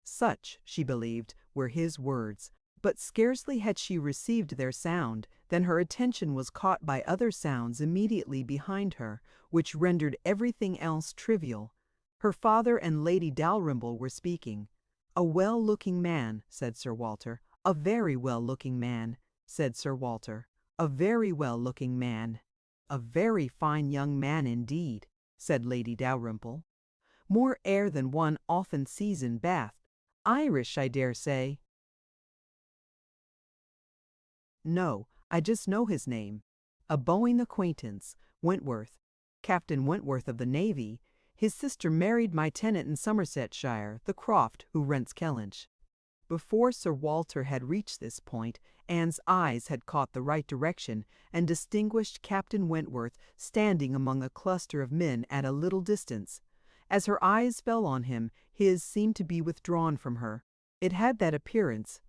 Such, she believed, were his words, but scarcely had she received their sound than her attention was caught by other sounds immediately behind her, which rendered everything else trivial. Her father and Lady Dalrymple were speaking. "A well-looking man," said Sir Walter. "A very well-looking man," said Sir Walter. "A very well-looking man." "A very fine young man indeed," said Lady Dalrymple. "More air than one often sees in Bath. Irish, I dare say." "No, I just know his name. A Boeing acquaintance, Wentworth, Captain Wentworth of the Navy. His sister married my tenant in Somersetshire, the Croft, who rents Kellynch." Before Sir Walter had reached this point, Anne's eyes had caught the right direction and distinguished Captain Wentworth standing among a cluster of men at a little distance. As her eyes fell on him, his seemed to be withdrawn from her. It had that appearance.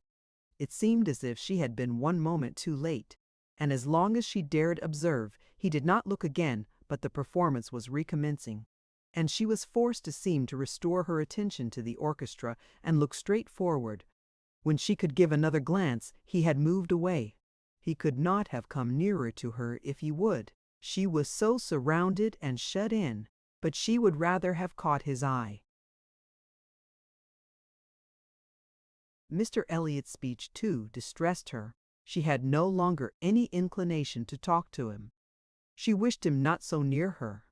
It seemed as if she had been one moment too late, and as long as she dared observe, he did not look again, but the performance was recommencing, and she was forced to seem to restore her attention to the orchestra and look straight forward. When she could give another glance, he had moved away. He could not have come nearer to her if he would. She was so surrounded and shut in, but she would rather have caught his eye. Mr. Elliot's speech, too, distressed her. She had no longer any inclination to talk to him. She wished him not so near her.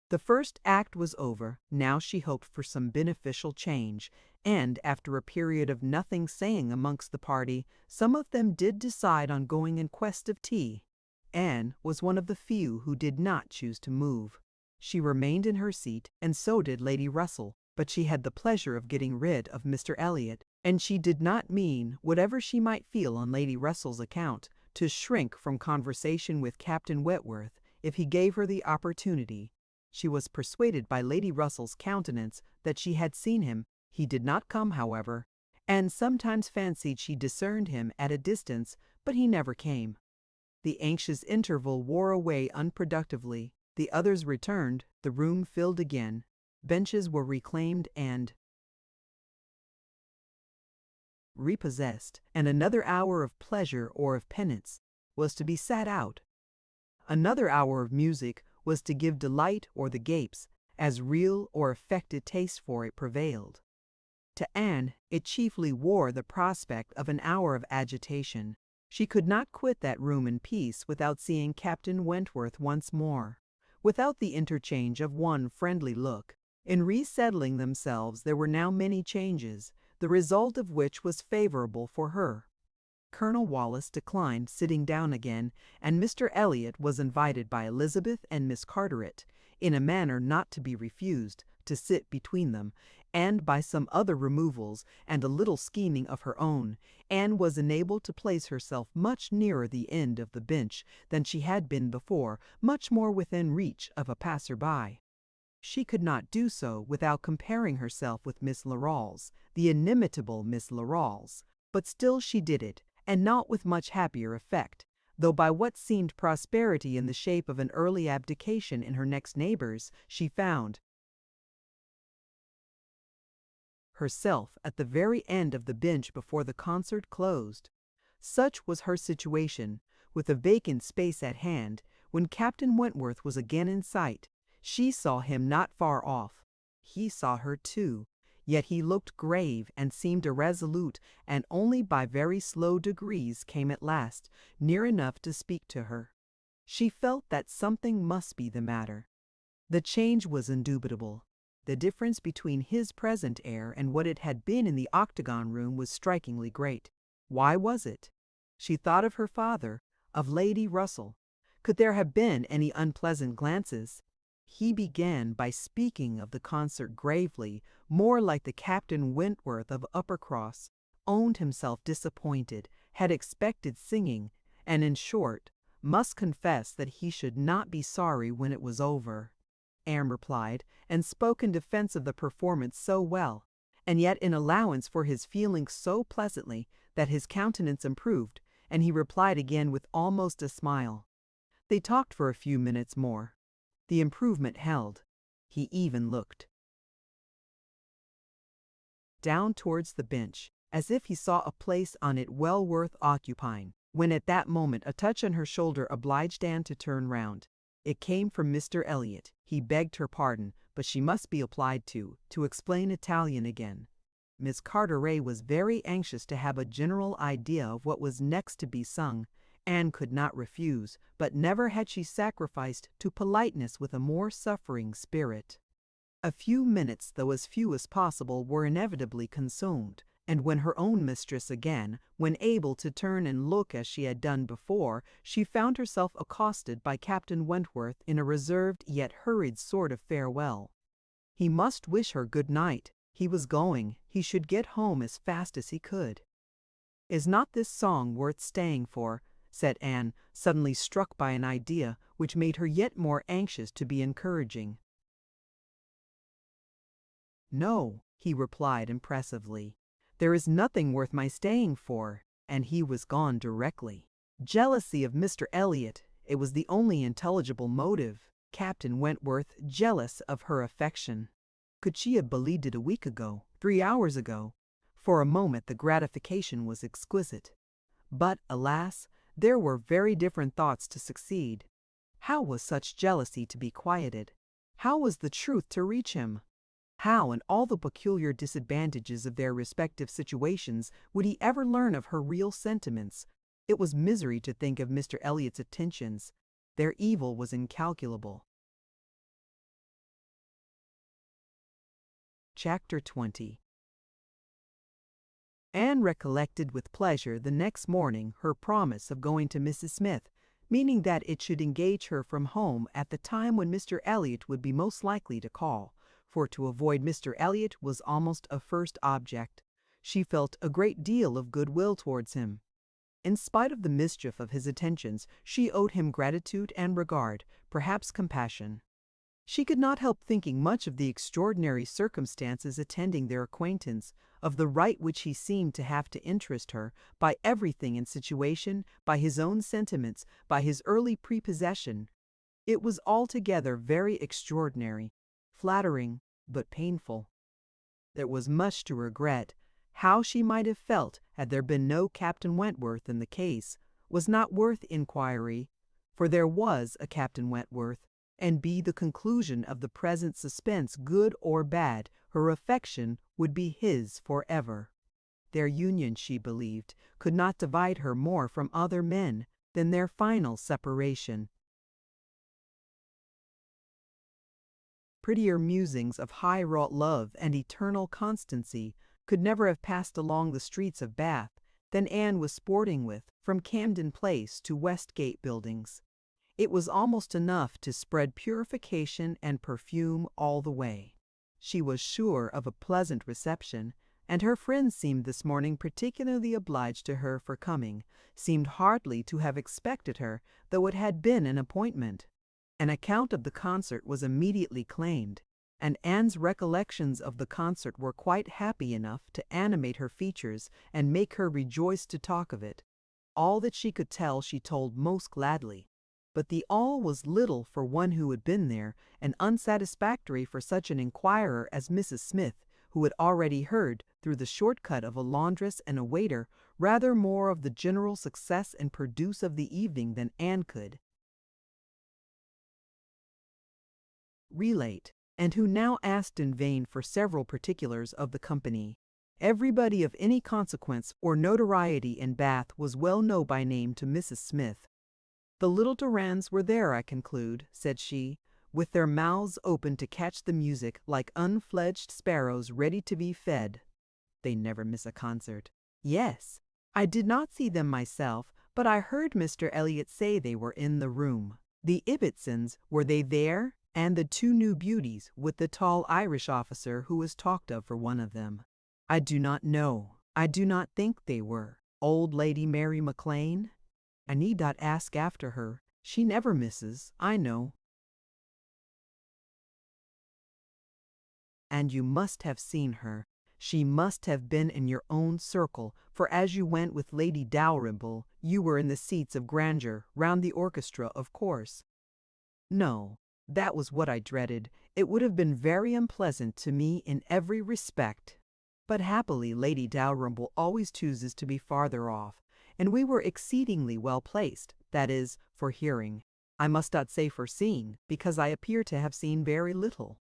The first act was over. Now she hoped for some beneficial change, and after a period of nothing saying amongst the party, some of them did decide on going in quest of tea. Anne was one of the few who did not choose to move. She remained in her seat, and so did Lady Russell, but she had the pleasure of getting rid of Mr. Elliot, and she did not mean, whatever she might feel on Lady Russell's account, to shrink from conversation with Captain Wentworth if he gave her the opportunity. She was persuaded by Lady Russell's countenance that she had seen him. He did not come, however, and sometimes fancied she discerned him at a distance, but he never came. The anxious interval wore away unproductively. The others returned, the room filled again, benches were reclaimed and repossessed, and another hour of pleasure or of penance was to be sat out. Another hour of music was to give delight or the gapes, as real or affected taste for it prevailed. To Anne, it chiefly wore the prospect of an hour of agitation. She could not quit that room in peace without seeing Captain Wentworth once more, without the interchange of one friendly look. In resettling themselves there were now many changes, the result of which was favorable for her. Colonel Wallis declined sitting down again, and Mr. Elliot was invited by Elizabeth and Miss Carteret, in a manner not to be refused, to sit between them, and by some other removals and a little scheming of her own, Anne was enabled to place herself much nearer the end of the bench than she had been before, much more within reach of a passer-by. She could not do so without comparing herself with Miss Larolles, the inimitable Miss Larolles, but still she did it, and not with much happier effect, though by what seemed prosperity in the shape of an early abdication in her next neighbours, she found herself at the very end of the bench before the concert closed. Such was her situation, with a vacant space at hand, when Captain Wentworth was again in sight. She saw him not far off. He saw her too, yet he looked grave and seemed irresolute, and only by very slow degrees came at last near enough to speak to her. She felt that something must be the matter. The change was indubitable. The difference between his present air and what it had been in the octagon room was strikingly great. Why was it? She thought of her father, of Lady Russell. Could there have been any unpleasant glances? He began by speaking of the concert gravely, more like the Captain Wentworth of Uppercross, owned himself disappointed, had expected singing, and in short, must confess that he should not be sorry when it was over. Anne replied, and spoke in defense of the performance so well, and yet in allowance for his feelings so pleasantly, that his countenance improved, and he replied again with almost a smile. They talked for a few minutes more. The improvement held. He even looked down towards the bench, as if he saw a place on it well worth occupying, when at that moment a touch on her shoulder obliged Anne to turn round. It came from Mr. Elliot. He begged her pardon, but she must be applied to explain Italian again. Miss Carteret was very anxious to have a general idea of what was next to be sung. Anne could not refuse, but never had she sacrificed to politeness with a more suffering spirit. A few minutes, though as few as possible, were inevitably consumed, and when her own mistress again, when able to turn and look as she had done before, she found herself accosted by Captain Wentworth in a reserved yet hurried sort of farewell. He must wish her good night. He was going. He should get home as fast as he could. "Is not this song worth staying for?" said Anne, suddenly struck by an idea which made her yet more anxious to be encouraging. "No," he replied impressively. "There is nothing worth my staying for," and he was gone directly. Jealousy of Mr. Elliot, it was the only intelligible motive. Captain Wentworth jealous of her affection. Could she have believed it a week ago, 3 hours ago? For a moment the gratification was exquisite. But, alas, there were very different thoughts to succeed. How was such jealousy to be quieted? How was the truth to reach him? How, in all the peculiar disadvantages of their respective situations, would he ever learn of her real sentiments? It was misery to think of Mr. Elliot's attentions. Their evil was incalculable. Chapter 20. Anne recollected with pleasure the next morning her promise of going to Mrs. Smith, meaning that it should engage her from home at the time when Mr. Elliot would be most likely to call, for to avoid Mr. Elliot was almost a first object. She felt a great deal of goodwill towards him. In spite of the mischief of his attentions, she owed him gratitude and regard, perhaps compassion. She could not help thinking much of the extraordinary circumstances attending their acquaintance, of the right which he seemed to have to interest her, by everything in situation, by his own sentiments, by his early prepossession. It was altogether very extraordinary, flattering, but painful. There was much to regret. How she might have felt had there been no Captain Wentworth in the case was not worth inquiry, for there was a Captain Wentworth, and be the conclusion of the present suspense good or bad, her affection would be his forever. Their union, she believed, could not divide her more from other men than their final separation. Prettier musings of high-wrought love and eternal constancy could never have passed along the streets of Bath than Anne was sporting with from Camden Place to Westgate Buildings. It was almost enough to spread purification and perfume all the way. She was sure of a pleasant reception, and her friends seemed this morning particularly obliged to her for coming, seemed hardly to have expected her, though it had been an appointment. An account of the concert was immediately claimed, and Anne's recollections of the concert were quite happy enough to animate her features and make her rejoice to talk of it. All that she could tell she told most gladly. But the all was little for one who had been there, and unsatisfactory for such an inquirer as Mrs. Smith, who had already heard, through the short cut of a laundress and a waiter, rather more of the general success and produce of the evening than Anne could relate, and who now asked in vain for several particulars of the company. Everybody of any consequence or notoriety in Bath was well known by name to Mrs. Smith. "The little Durands were there, I conclude," said she, "with their mouths open to catch the music like unfledged sparrows ready to be fed." "They never miss a concert." "Yes. I did not see them myself, but I heard Mr. Elliot say they were in the room." "The Ibbotsons, were they there? And the 2 new beauties, with the tall Irish officer who was talked of for one of them?" "I do not know. I do not think they were." "Old Lady Mary MacLane?" "I need not ask after her. She never misses, I know." "And you must have seen her. She must have been in your own circle, for as you went with Lady Dalrymple, you were in the seats of grandeur, round the orchestra, of course. No, that was what I dreaded. It would have been very unpleasant to me in every respect. But happily Lady Dalrymple always chooses to be farther off, and we were exceedingly well placed, that is, for hearing. I must not say for seeing, because I appear to have seen very little.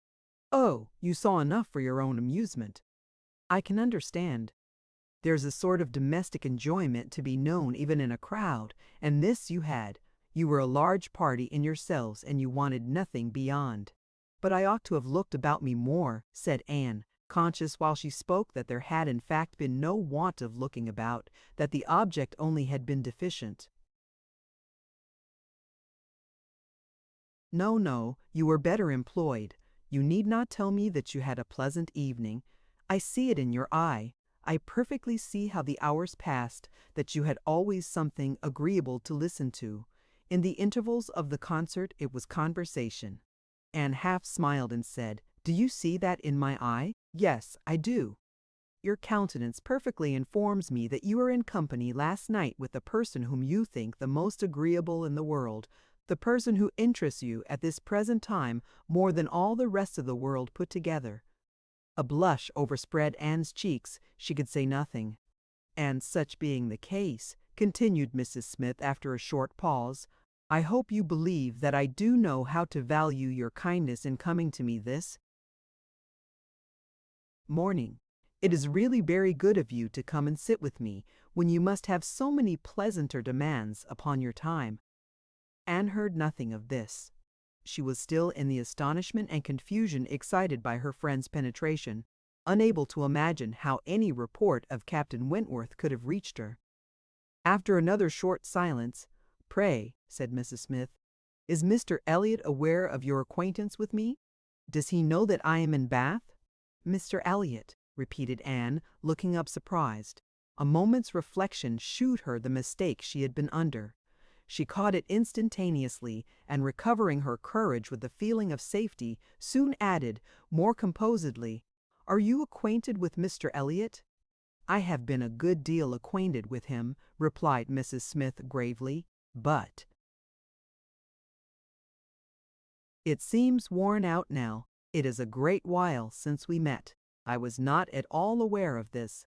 Oh, you saw enough for your own amusement. I can understand. There's a sort of domestic enjoyment to be known even in a crowd, and this you had. You were a large party in yourselves, and you wanted nothing beyond. But I ought to have looked about me more, said Anne, conscious while she spoke that there had in fact been no want of looking about, that the object only had been deficient. No, no, you were better employed. You need not tell me that you had a pleasant evening. I see it in your eye. I perfectly see how the hours passed, that you had always something agreeable to listen to. In the intervals of the concert it was conversation. Anne half smiled and said, "Do you see that in my eye?" "Yes, I do." "Your countenance perfectly informs me that you were in company last night with the person whom you think the most agreeable in the world, the person who interests you at this present time more than all the rest of the world put together." A blush overspread Anne's cheeks. She could say nothing. "And such being the case," continued Mrs. Smith after a short pause, "I hope you believe that I do know how to value your kindness in coming to me this morning. It is really very good of you to come and sit with me, when you must have so many pleasanter demands upon your time." Anne heard nothing of this. She was still in the astonishment and confusion excited by her friend's penetration, unable to imagine how any report of Captain Wentworth could have reached her. After another short silence, "Pray," said Mrs. Smith, "is Mr. Elliot aware of your acquaintance with me? Does he know that I am in Bath?" "Mr. Elliot," repeated Anne, looking up surprised. A moment's reflection shewed her the mistake she had been under. She caught it instantaneously, and recovering her courage with a feeling of safety, soon added, more composedly, "Are you acquainted with Mr. Elliot?" "I have been a good deal acquainted with him," replied Mrs. Smith gravely, "but it seems worn out now. It is a great while since we met. I was not at all aware of this.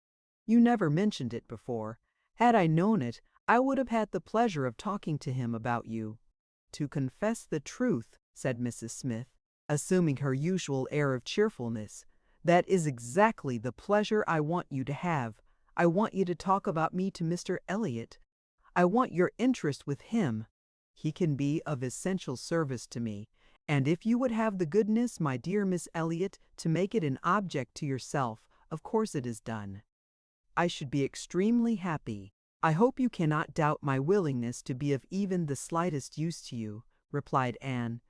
You never mentioned it before. Had I known it, I would have had the pleasure of talking to him about you." "To confess the truth," said Mrs. Smith, assuming her usual air of cheerfulness, "that is exactly the pleasure I want you to have. I want you to talk about me to Mr. Elliot. I want your interest with him. He can be of essential service to me, and if you would have the goodness, my dear Miss Elliot, to make it an object to yourself, of course it is done. I should be extremely happy. I hope you cannot doubt my willingness to be of even the slightest use to you," replied Anne.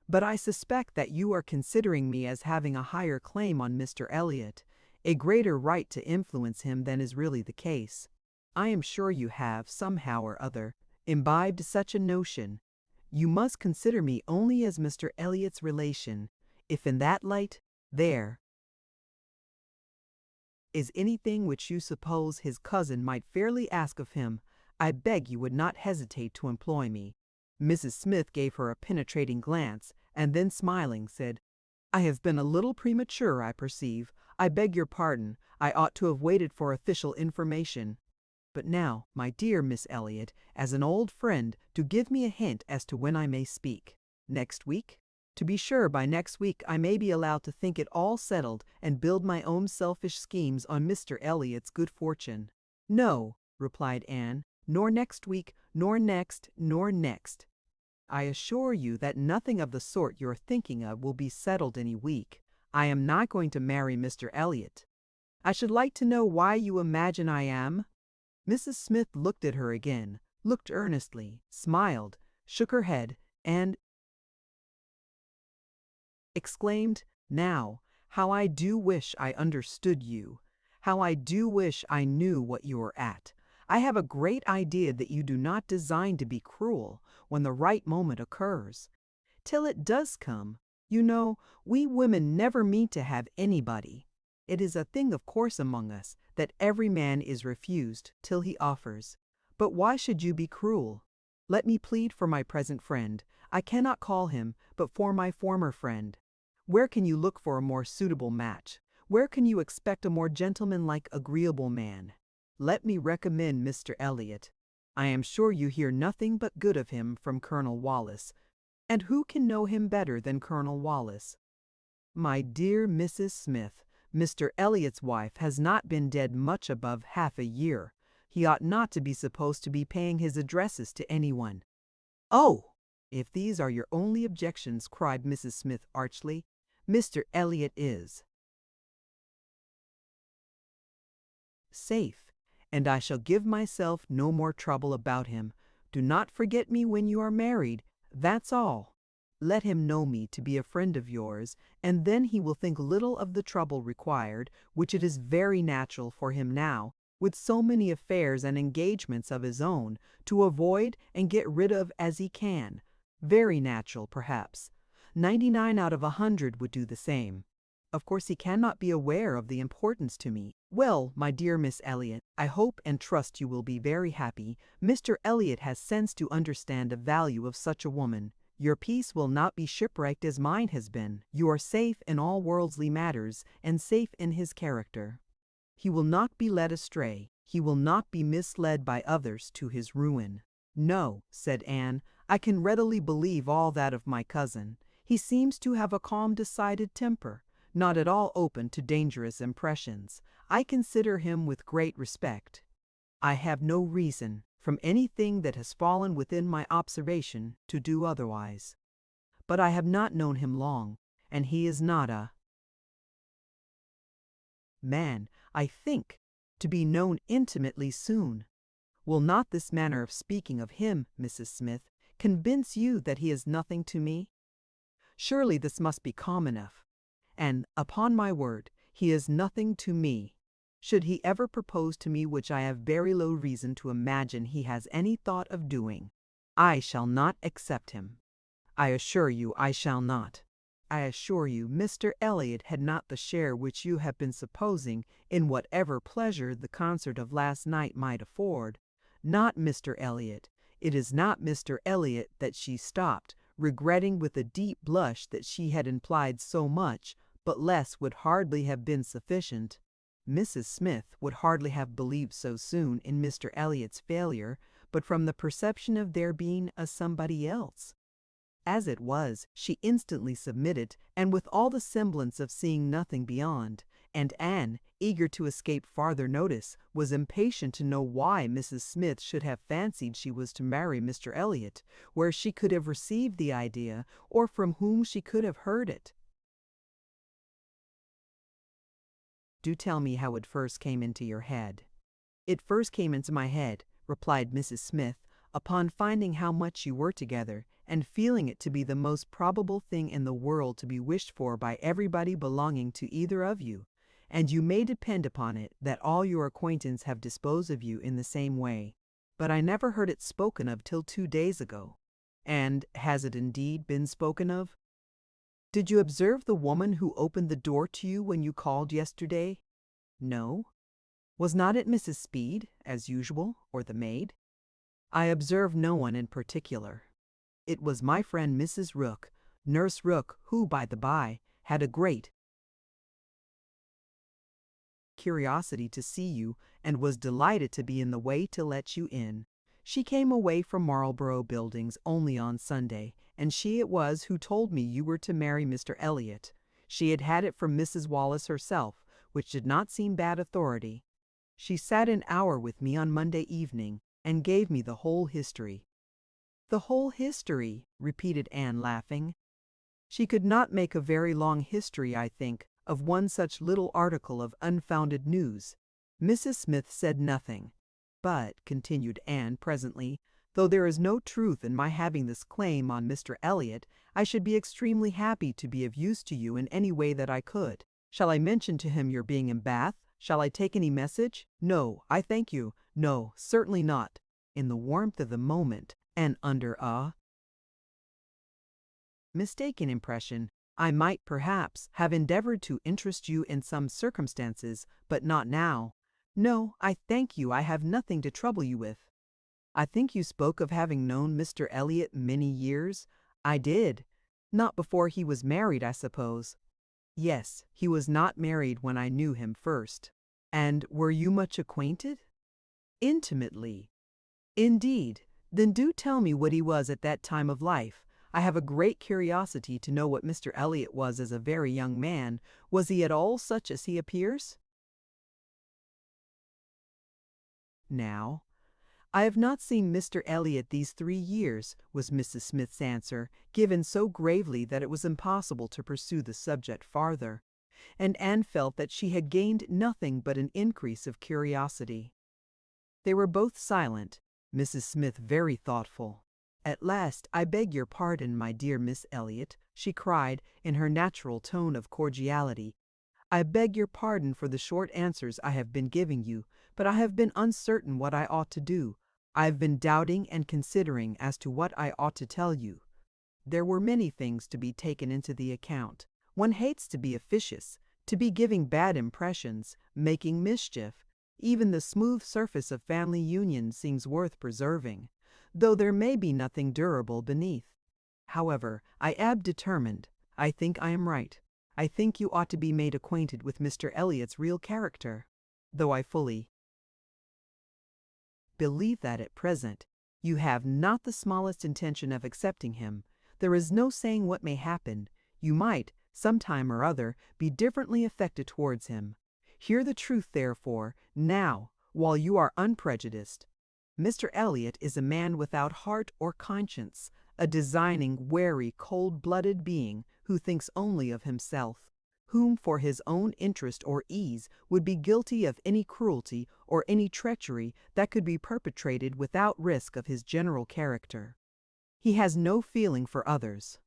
"But I suspect that you are considering me as having a higher claim on Mr. Elliot, a greater right to influence him than is really the case. I am sure you have, somehow or other, imbibed such a notion. You must consider me only as Mr. Elliot's relation. If in that light, there is anything which you suppose his cousin might fairly ask of him, I beg you would not hesitate to employ me." Mrs. Smith gave her a penetrating glance, and then smiling, said, "I have been a little premature, I perceive. I beg your pardon. I ought to have waited for official information. But now, my dear Miss Elliot, as an old friend, to give me a hint as to when I may speak. Next week? To be sure, by next week I may be allowed to think it all settled and build my own selfish schemes on Mr. Elliot's good fortune." "No," replied Anne, "nor next week, nor next, nor next. I assure you that nothing of the sort you're thinking of will be settled any week. I am not going to marry Mr. Elliot. I should like to know why you imagine I am?" Mrs. Smith looked at her again, looked earnestly, smiled, shook her head, and exclaimed, "Now, how I do wish I understood you! How I do wish I knew what you are at! I have a great idea that you do not design to be cruel when the right moment occurs. Till it does come, you know, we women never mean to have anybody. It is a thing of course among us that every man is refused till he offers. But why should you be cruel? Let me plead for my present friend. I cannot call him, but for my former friend. Where can you look for a more suitable match? Where can you expect a more gentlemanlike, agreeable man? Let me recommend Mr. Elliot. I am sure you hear nothing but good of him from Colonel Wallace. And who can know him better than Colonel Wallace? My dear Mrs. Smith, Mr. Elliot's wife has not been dead much above half a year. He ought not to be supposed to be paying his addresses to anyone. Oh! If these are your only objections, cried Mrs. Smith archly, Mr. Elliot is safe, and I shall give myself no more trouble about him. Do not forget me when you are married, that's all. Let him know me to be a friend of yours, and then he will think little of the trouble required, which it is very natural for him now, with so many affairs and engagements of his own, to avoid and get rid of as he can. Very natural, perhaps. 99 out of 100 would do the same. Of course he cannot be aware of the importance to me. Well, my dear Miss Elliot, I hope and trust you will be very happy. Mr. Elliot has sense to understand the value of such a woman. Your peace will not be shipwrecked as mine has been. You are safe in all worldly matters, and safe in his character. He will not be led astray. He will not be misled by others to his ruin. No, said Anne, I can readily believe all that of my cousin. He seems to have a calm, decided temper, not at all open to dangerous impressions. I consider him with great respect. I have no reason, from anything that has fallen within my observation, to do otherwise. But I have not known him long, and he is not a man, I think, to be known intimately soon. Will not this manner of speaking of him, Mrs. Smith, convince you that he is nothing to me? Surely this must be calm enough. And, upon my word, he is nothing to me. Should he ever propose to me, which I have very low reason to imagine he has any thought of doing, I shall not accept him. I assure you I shall not. I assure you Mr. Elliot had not the share which you have been supposing in whatever pleasure the concert of last night might afford. Not Mr. Elliot. It is not Mr. Elliot that she stopped, regretting with a deep blush that she had implied so much, but less would hardly have been sufficient. Mrs. Smith would hardly have believed so soon in Mr. Elliot's failure, but from the perception of there being a somebody else. As it was, she instantly submitted, and with all the semblance of seeing nothing beyond, and Anne, eager to escape farther notice, was impatient to know why Mrs. Smith should have fancied she was to marry Mr. Elliot, where she could have received the idea, or from whom she could have heard it. Do tell me how it first came into your head. It first came into my head, replied Mrs. Smith, upon finding how much you were together, and feeling it to be the most probable thing in the world to be wished for by everybody belonging to either of you, and you may depend upon it that all your acquaintance have disposed of you in the same way. But I never heard it spoken of till 2 days ago. And has it indeed been spoken of? Did you observe the woman who opened the door to you when you called yesterday? No. Was not it Mrs. Speed, as usual, or the maid? I observed no one in particular. It was my friend Mrs. Rook, Nurse Rook, who, by the by, had a great curiosity to see you, and was delighted to be in the way to let you in. She came away from Marlborough Buildings only on Sunday, and she it was who told me you were to marry Mr. Elliot. She had had it from Mrs. Wallace herself, which did not seem bad authority. She sat an hour with me on Monday evening, and gave me the whole history. The whole history, repeated Anne, laughing. She could not make a very long history, I think, of one such little article of unfounded news. Mrs. Smith said nothing. But, continued Anne presently, though there is no truth in my having this claim on Mr. Elliot, I should be extremely happy to be of use to you in any way that I could. Shall I mention to him your being in Bath? Shall I take any message? No, I thank you. No, certainly not. In the warmth of the moment, and under a mistaken impression, I might perhaps have endeavored to interest you in some circumstances, but not now. No, I thank you, I have nothing to trouble you with. I think you spoke of having known Mr. Elliot many years. I did. Not before he was married, I suppose. Yes, he was not married when I knew him first. And were you much acquainted? Intimately. Indeed. Then do tell me what he was at that time of life. I have a great curiosity to know what Mr. Elliot was as a very young man. Was he at all such as he appears? Now, I have not seen Mr. Elliot these 3 years, was Mrs. Smith's answer, given so gravely that it was impossible to pursue the subject farther, and Anne felt that she had gained nothing but an increase of curiosity. They were both silent, Mrs. Smith very thoughtful. At last, I beg your pardon, my dear Miss Elliot, she cried, in her natural tone of cordiality. I beg your pardon for the short answers I have been giving you, but I have been uncertain what I ought to do. I have been doubting and considering as to what I ought to tell you. There were many things to be taken into the account. One hates to be officious, to be giving bad impressions, making mischief. Even the smooth surface of family union seems worth preserving, though there may be nothing durable beneath. However, I am determined. I think I am right. I think you ought to be made acquainted with Mr. Elliot's real character, though I fully believe that at present you have not the smallest intention of accepting him. There is no saying what may happen. You might, some time or other, be differently affected towards him. Hear the truth, therefore, now, while you are unprejudiced. Mr. Elliot is a man without heart or conscience, a designing, wary, cold-blooded being who thinks only of himself, whom for his own interest or ease would be guilty of any cruelty or any treachery that could be perpetrated without risk of his general character. He has no feeling for others.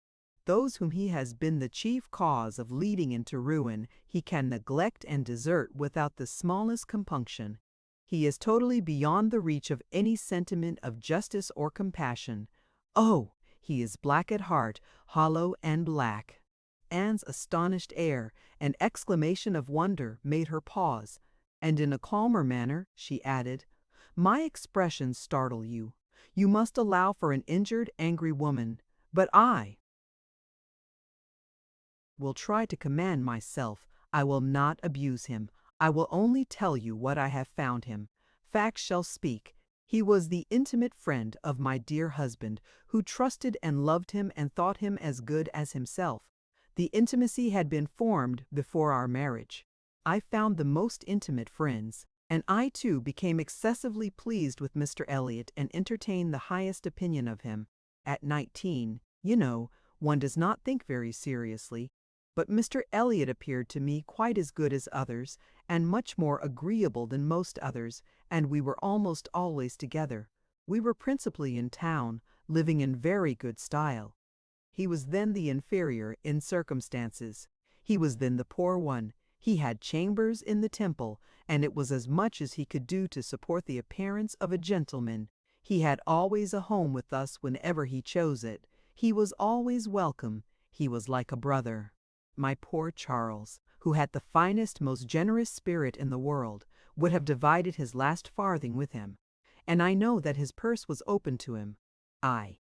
Those whom he has been the chief cause of leading into ruin he can neglect and desert without the smallest compunction. He is totally beyond the reach of any sentiment of justice or compassion. Oh, he is black at heart, hollow and black. Anne's astonished air and exclamation of wonder made her pause, and in a calmer manner she added, "My expressions startle you. You must allow for an injured, angry woman, but I will try to command myself. I will not abuse him. I will only tell you what I have found him. Facts shall speak. He was the intimate friend of my dear husband, who trusted and loved him and thought him as good as himself. The intimacy had been formed before our marriage. I found the most intimate friends, and I too became excessively pleased with Mr. Elliot and entertained the highest opinion of him. At 19, you know, one does not think very seriously. But Mr. Elliot appeared to me quite as good as others, and much more agreeable than most others, and we were almost always together. We were principally in town, living in very good style. He was then the inferior in circumstances. He was then the poor one. He had chambers in the Temple, and it was as much as he could do to support the appearance of a gentleman. He had always a home with us whenever he chose it. He was always welcome. He was like a brother. My poor Charles, who had the finest, most generous spirit in the world, would have divided his last farthing with him, and I know that his purse was open to him. I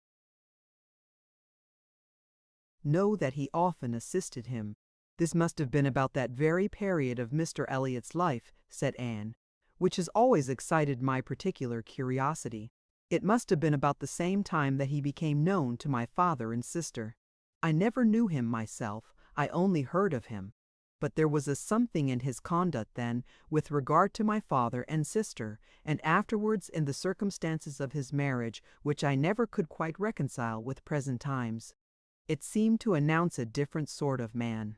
know that he often assisted him. This must have been about that very period of Mr. Elliot's life, said Anne, which has always excited my particular curiosity. It must have been about the same time that he became known to my father and sister. I never knew him myself. I only heard of him, but there was a something in his conduct then with regard to my father and sister, and afterwards in the circumstances of his marriage, which I never could quite reconcile with present times. It seemed to announce a different sort of man.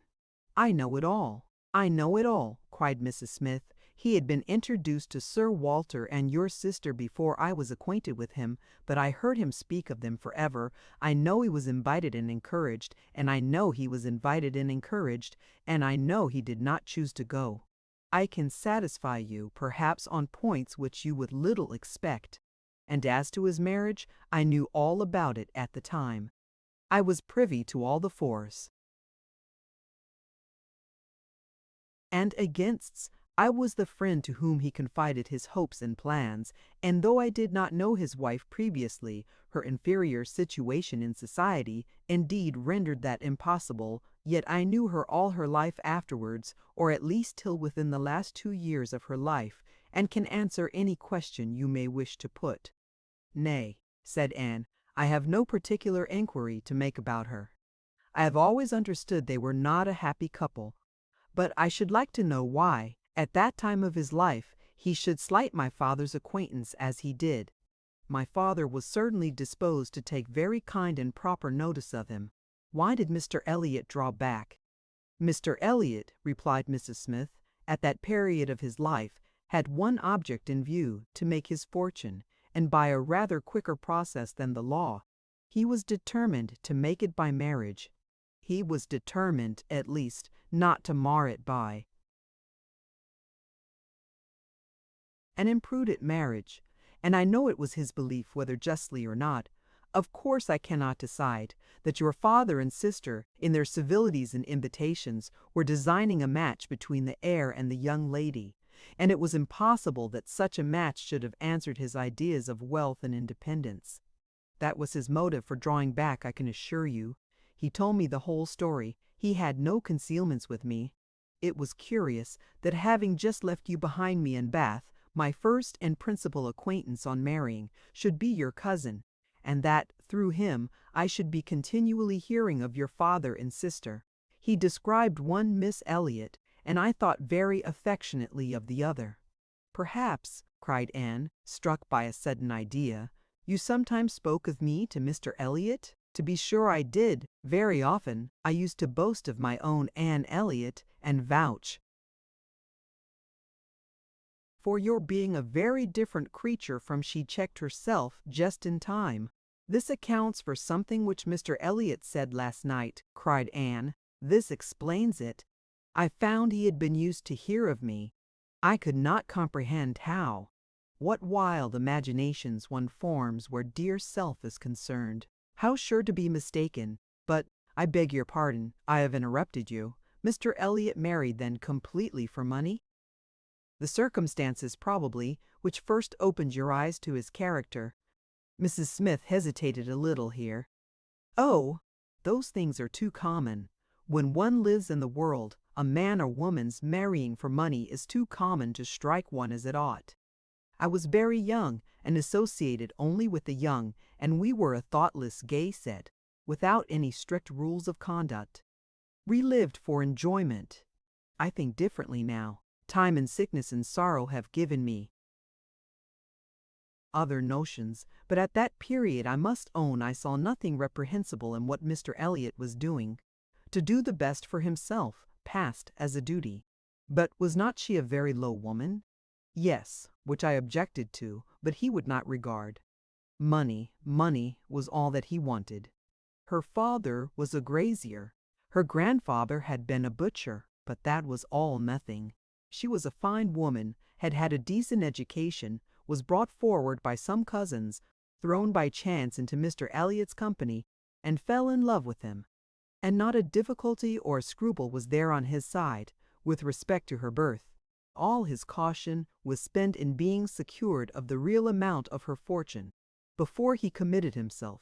I know it all. I know it all, cried Mrs. Smith. He had been introduced to Sir Walter and your sister before I was acquainted with him, but I heard him speak of them forever. I know he was invited and encouraged, and I know he was invited and encouraged, and I know he did not choose to go. I can satisfy you, perhaps, on points which you would little expect. And as to his marriage, I knew all about it at the time. I was privy to all the force. and againsts. I was the friend to whom he confided his hopes and plans, and though I did not know his wife previously, her inferior situation in society indeed rendered that impossible, yet I knew her all her life afterwards, or at least till within the last 2 years of her life, and can answer any question you may wish to put." "Nay," said Anne, "I have no particular inquiry to make about her. I have always understood they were not a happy couple, but I should like to know why, at that time of his life, he should slight my father's acquaintance as he did. My father was certainly disposed to take very kind and proper notice of him. Why did Mr. Elliot draw back?" "Mr. Elliot," replied Mrs. Smith, "at that period of his life, had one object in view, to make his fortune, and by a rather quicker process than the law. He was determined to make it by marriage. He was determined, at least, not to mar it by an imprudent marriage, and I know it was his belief, whether justly or not. Of course I cannot decide, that your father and sister, in their civilities and invitations, were designing a match between the heir and the young lady, and it was impossible that such a match should have answered his ideas of wealth and independence. That was his motive for drawing back, I can assure you. He told me the whole story. He had no concealments with me. It was curious that, having just left you behind me in Bath, my first and principal acquaintance on marrying should be your cousin, and that, through him, I should be continually hearing of your father and sister. He described one Miss Elliot, and I thought very affectionately of the other." "Perhaps," cried Anne, struck by a sudden idea, "you sometimes spoke of me to Mr. Elliot?" "To be sure I did, very often. I used to boast of my own Anne Elliot, and vouch for your being a very different creature from." She checked herself just in time. "This accounts for something which Mr. Elliot said last night," cried Anne. "This explains it. I found he had been used to hear of me. I could not comprehend how. What wild imaginations one forms where dear self is concerned. How sure to be mistaken. But I beg your pardon, I have interrupted you. Mr. Elliot married then completely for money?" "The circumstances, probably, which first opened your eyes to his character." Mrs. Smith hesitated a little here. "Oh, those things are too common. When one lives in the world, a man or woman's marrying for money is too common to strike one as it ought. I was very young, and associated only with the young, and we were a thoughtless, gay set, without any strict rules of conduct. We lived for enjoyment. I think differently now. Time and sickness and sorrow have given me other notions, but at that period I must own I saw nothing reprehensible in what Mr. Elliot was doing. To do the best for himself passed as a duty. But was not she a very low woman? Yes, which I objected to, but he would not regard. Money was all that he wanted. Her father was a grazier. Her grandfather had been a butcher, but that was all nothing. She was a fine woman, had had a decent education, was brought forward by some cousins, thrown by chance into Mr. Elliot's company, and fell in love with him. And not a difficulty or a scruple was there on his side, with respect to her birth. All his caution was spent in being secured of the real amount of her fortune, before he committed himself.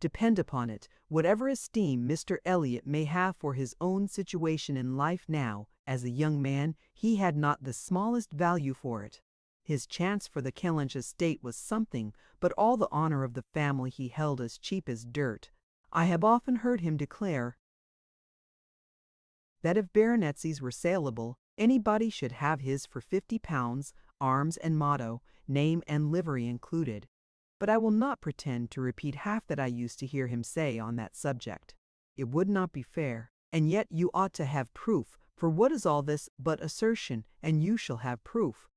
Depend upon it, whatever esteem Mr. Elliot may have for his own situation in life now, as a young man, he had not the smallest value for it. His chance for the Kellynch estate was something, but all the honor of the family he held as cheap as dirt. I have often heard him declare that if baronetcies were saleable, anybody should have his for £50, arms and motto, name and livery included. But I will not pretend to repeat half that I used to hear him say on that subject. It would not be fair, and yet you ought to have proof, for what is all this but assertion, and you shall have proof."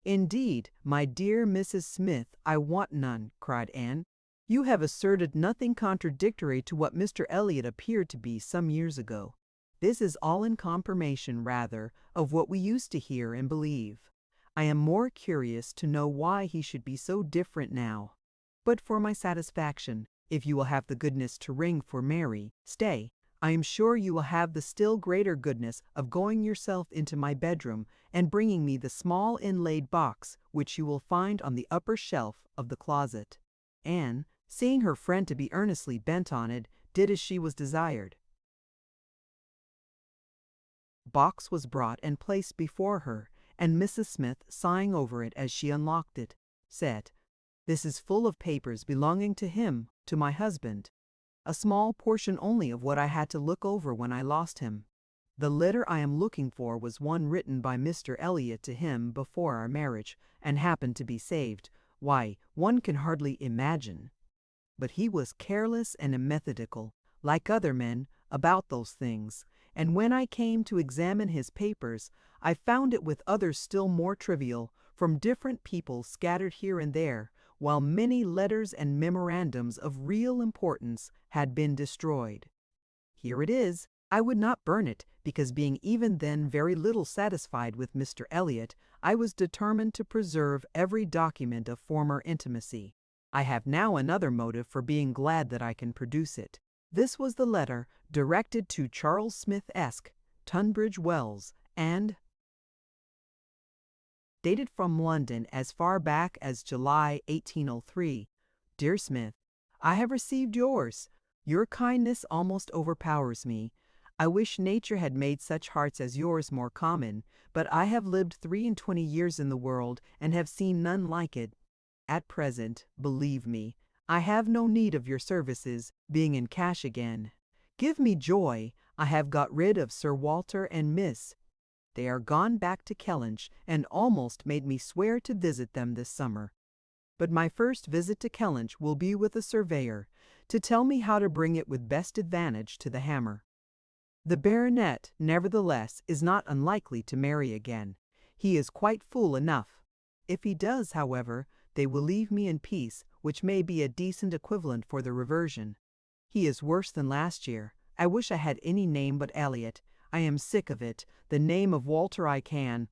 "Indeed, my dear Mrs. Smith, I want none," cried Anne. "You have asserted nothing contradictory to what Mr. Elliot appeared to be some years ago. This is all in confirmation, rather, of what we used to hear and believe. I am more curious to know why he should be so different now. But for my satisfaction, if you will have the goodness to ring for Mary, stay, I am sure you will have the still greater goodness of going yourself into my bedroom and bringing me the small inlaid box which you will find on the upper shelf of the closet." Anne, seeing her friend to be earnestly bent on it, did as she was desired. Box was brought and placed before her, and Mrs. Smith, sighing over it as she unlocked it, said, "This is full of papers belonging to him, to my husband. A small portion only of what I had to look over when I lost him. The letter I am looking for was one written by Mr. Elliot to him before our marriage, and happened to be saved. Why, one can hardly imagine. But he was careless and methodical, like other men, about those things, and when I came to examine his papers, I found it with others still more trivial, from different people scattered here and there, while many letters and memorandums of real importance had been destroyed. Here it is. I would not burn it, because being even then very little satisfied with Mr. Elliot, I was determined to preserve every document of former intimacy. I have now another motive for being glad that I can produce it. This was the letter directed to Charles Smith Esq, Tunbridge Wells, and dated from London as far back as July 1803. Dear Smith, I have received yours. Your kindness almost overpowers me. I wish nature had made such hearts as yours more common, but I have lived 23 years in the world and have seen none like it. At present, believe me, I have no need of your services, being in cash again. Give me joy, I have got rid of Sir Walter and Miss. They are gone back to Kellynch, and almost made me swear to visit them this summer. But my first visit to Kellynch will be with a surveyor, to tell me how to bring it with best advantage to the hammer. The baronet, nevertheless, is not unlikely to marry again. He is quite fool enough. If he does, however, they will leave me in peace, which may be a decent equivalent for the reversion. He is worse than last year. I wish I had any name but Elliot. I am sick of it. The name of Walter I can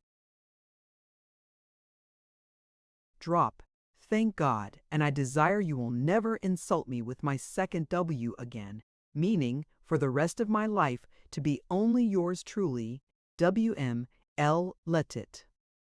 drop, thank God, and I desire you will never insult me with my second W again, meaning, for the rest of my life, to be only yours truly, W.M. L. Lettit.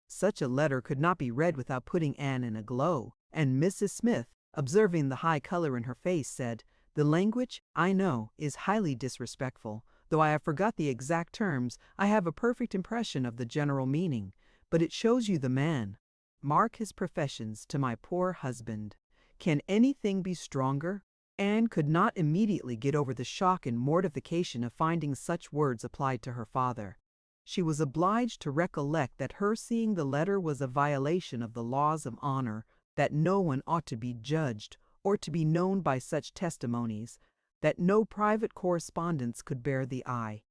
Such a letter could not be read without putting Anne in a glow, and Mrs. Smith, observing the high color in her face, said, "The language, I know, is highly disrespectful. Though I have forgot the exact terms, I have a perfect impression of the general meaning. But it shows you the man. Mark his professions to my poor husband. Can anything be stronger?" Anne could not immediately get over the shock and mortification of finding such words applied to her father. She was obliged to recollect that her seeing the letter was a violation of the laws of honor, that no one ought to be judged or to be known by such testimonies, that no private correspondence could bear the eye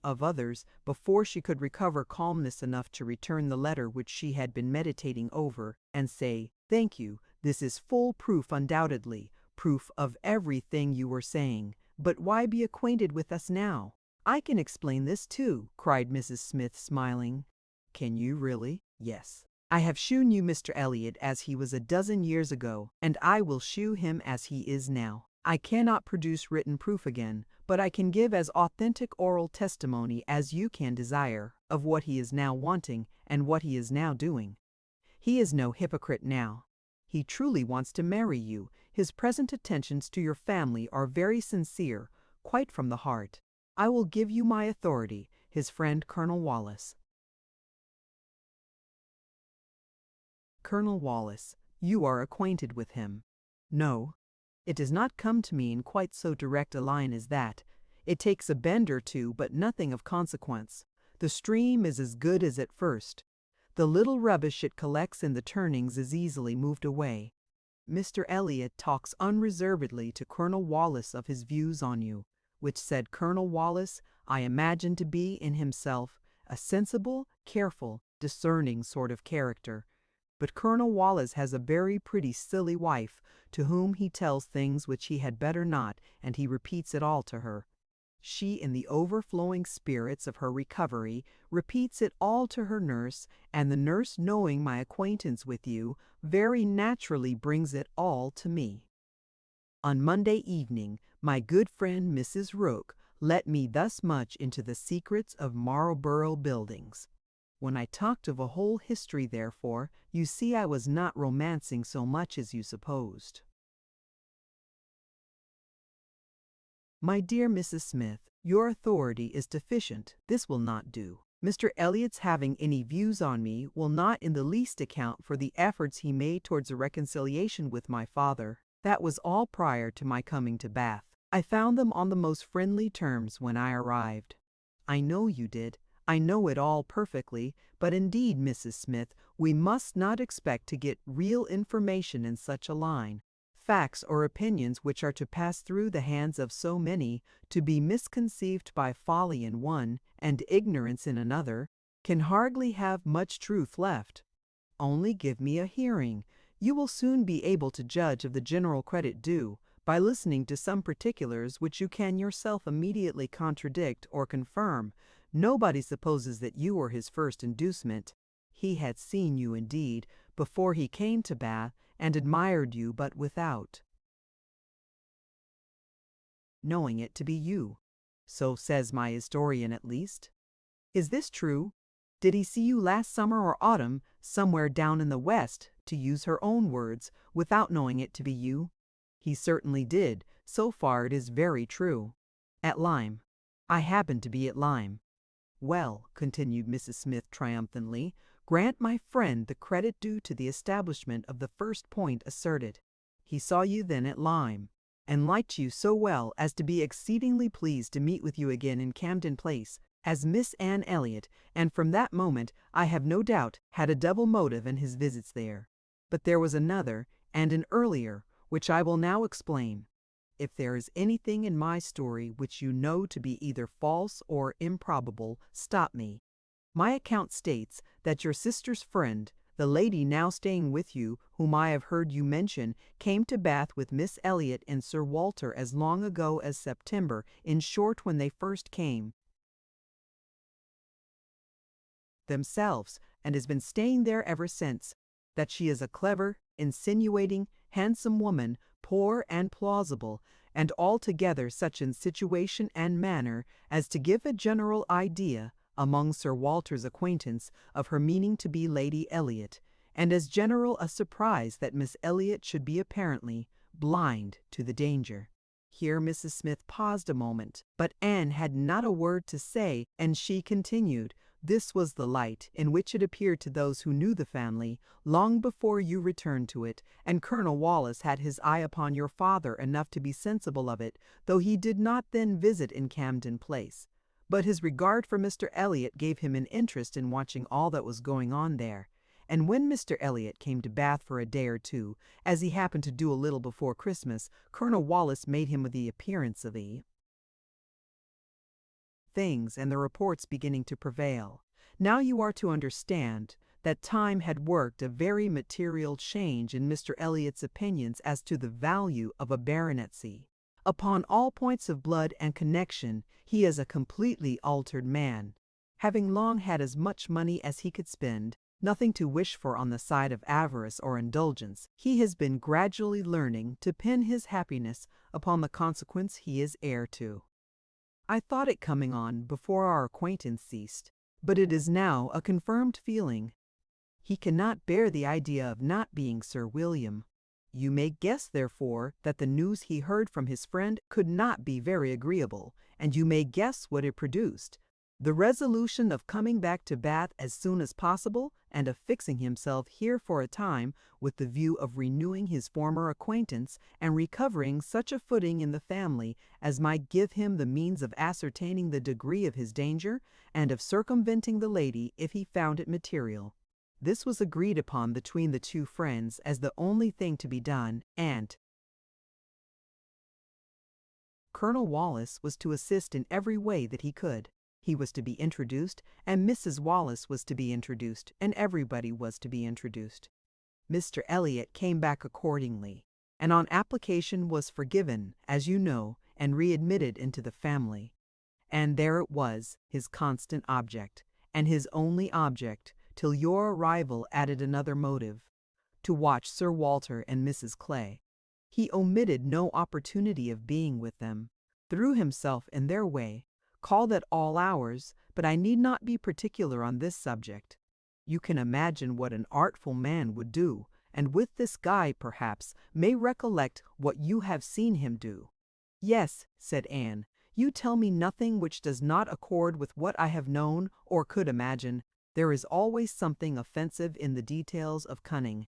of others, before she could recover calmness enough to return the letter which she had been meditating over, and say, "Thank you, this is full proof undoubtedly, proof of everything you were saying, but why be acquainted with us now?" "I can explain this too," cried Mrs. Smith, smiling. "Can you really?" "Yes. I have shewn you Mr. Elliot as he was a dozen years ago, and I will shew him as he is now. I cannot produce written proof again, but I can give as authentic oral testimony as you can desire of what he is now wanting and what he is now doing. He is no hypocrite now. He truly wants to marry you. His present attentions to your family are very sincere, quite from the heart. I will give you my authority, his friend Colonel Wallace. Colonel Wallace, you are acquainted with him. No, it does not come to me in quite so direct a line as that. It takes a bend or two, but nothing of consequence. The stream is as good as at first. The little rubbish it collects in the turnings is easily moved away. Mr. Elliot talks unreservedly to Colonel Wallace of his views on you, which said Colonel Wallace I imagine to be in himself a sensible, careful, discerning sort of character. But Colonel Wallace has a very pretty silly wife, to whom he tells things which he had better not, and he repeats it all to her. She, in the overflowing spirits of her recovery, repeats it all to her nurse, and the nurse, knowing my acquaintance with you, very naturally brings it all to me. On Monday evening, My good friend Mrs. Rook let me thus much into the secrets of Marlborough Buildings. When I talked of a whole history, therefore, you see I was not romancing so much as you supposed. My dear Mrs. Smith, your authority is deficient. This will not do. Mr. Elliot's having any views on me will not in the least account for the efforts he made towards a reconciliation with my father. That was all prior to my coming to Bath. I found them on the most friendly terms when I arrived. I know you did. I know it all perfectly, but indeed, Mrs. Smith, we must not expect to get real information in such a line. Facts or opinions which are to pass through the hands of so many, to be misconceived by folly in one and ignorance in another, can hardly have much truth left. Only give me a hearing. You will soon be able to judge of the general credit due, by listening to some particulars which you can yourself immediately contradict or confirm. Nobody supposes that you were his first inducement. He had seen you, indeed, before he came to Bath, and admired you, but without knowing it to be you. So says my historian, at least. Is this true? Did he see you last summer or autumn, somewhere down in the West, to use her own words, without knowing it to be you? He certainly did. So far it is very true. At Lyme. I happened to be at Lyme. Well, continued Mrs. Smith triumphantly, grant my friend the credit due to the establishment of the first point asserted. He saw you then at Lyme, and liked you so well as to be exceedingly pleased to meet with you again in Camden Place, as Miss Anne Elliot, and from that moment, I have no doubt, had a double motive in his visits there. But there was another, and an earlier, which I will now explain. If there is anything in my story which you know to be either false or improbable, stop me. My account states that your sister's friend, the lady now staying with you, whom I have heard you mention, came to Bath with Miss Elliot and Sir Walter as long ago as September, in short when they first came themselves, and has been staying there ever since, that she is a clever, insinuating, handsome woman, poor and plausible, and altogether such in situation and manner as to give a general idea, among Sir Walter's acquaintance, of her meaning to be Lady Elliot, and as general a surprise that Miss Elliot should be apparently blind to the danger. Here Mrs. Smith paused a moment, but Anne had not a word to say, and she continued, "This was the light in which it appeared to those who knew the family, long before you returned to it, and Colonel Wallis had his eye upon your father enough to be sensible of it, though he did not then visit in Camden Place. But his regard for Mr. Elliot gave him an interest in watching all that was going on there. And when Mr. Elliot came to Bath for a day or two, as he happened to do a little before Christmas, Colonel Wallis made him the appearance of things, and the reports beginning to prevail. Now you are to understand that time had worked a very material change in Mr. Elliot's opinions as to the value of a baronetcy. Upon all points of blood and connection, he is a completely altered man. Having long had as much money as he could spend, nothing to wish for on the side of avarice or indulgence, he has been gradually learning to pin his happiness upon the consequence he is heir to. I thought it coming on before our acquaintance ceased, but it is now a confirmed feeling. He cannot bear the idea of not being Sir William. You may guess, therefore, that the news he heard from his friend could not be very agreeable, and you may guess what it produced. The resolution of coming back to Bath as soon as possible, and of fixing himself here for a time, with the view of renewing his former acquaintance, and recovering such a footing in the family as might give him the means of ascertaining the degree of his danger, and of circumventing the lady if he found it material. This was agreed upon between the two friends as the only thing to be done, and Colonel Wallis was to assist in every way that he could. He was to be introduced, and Mrs. Wallis was to be introduced, and everybody was to be introduced. Mr. Elliot came back accordingly, and on application was forgiven, as you know, and readmitted into the family. And there it was, his constant object, and his only object, till your arrival added another motive, to watch Sir Walter and Mrs. Clay. He omitted no opportunity of being with them, threw himself in their way, called at all hours, but I need not be particular on this subject. You can imagine what an artful man would do, and with this guide, perhaps, may recollect what you have seen him do. Yes, said Anne, you tell me nothing which does not accord with what I have known or could imagine. There is always something offensive in the details of cunning.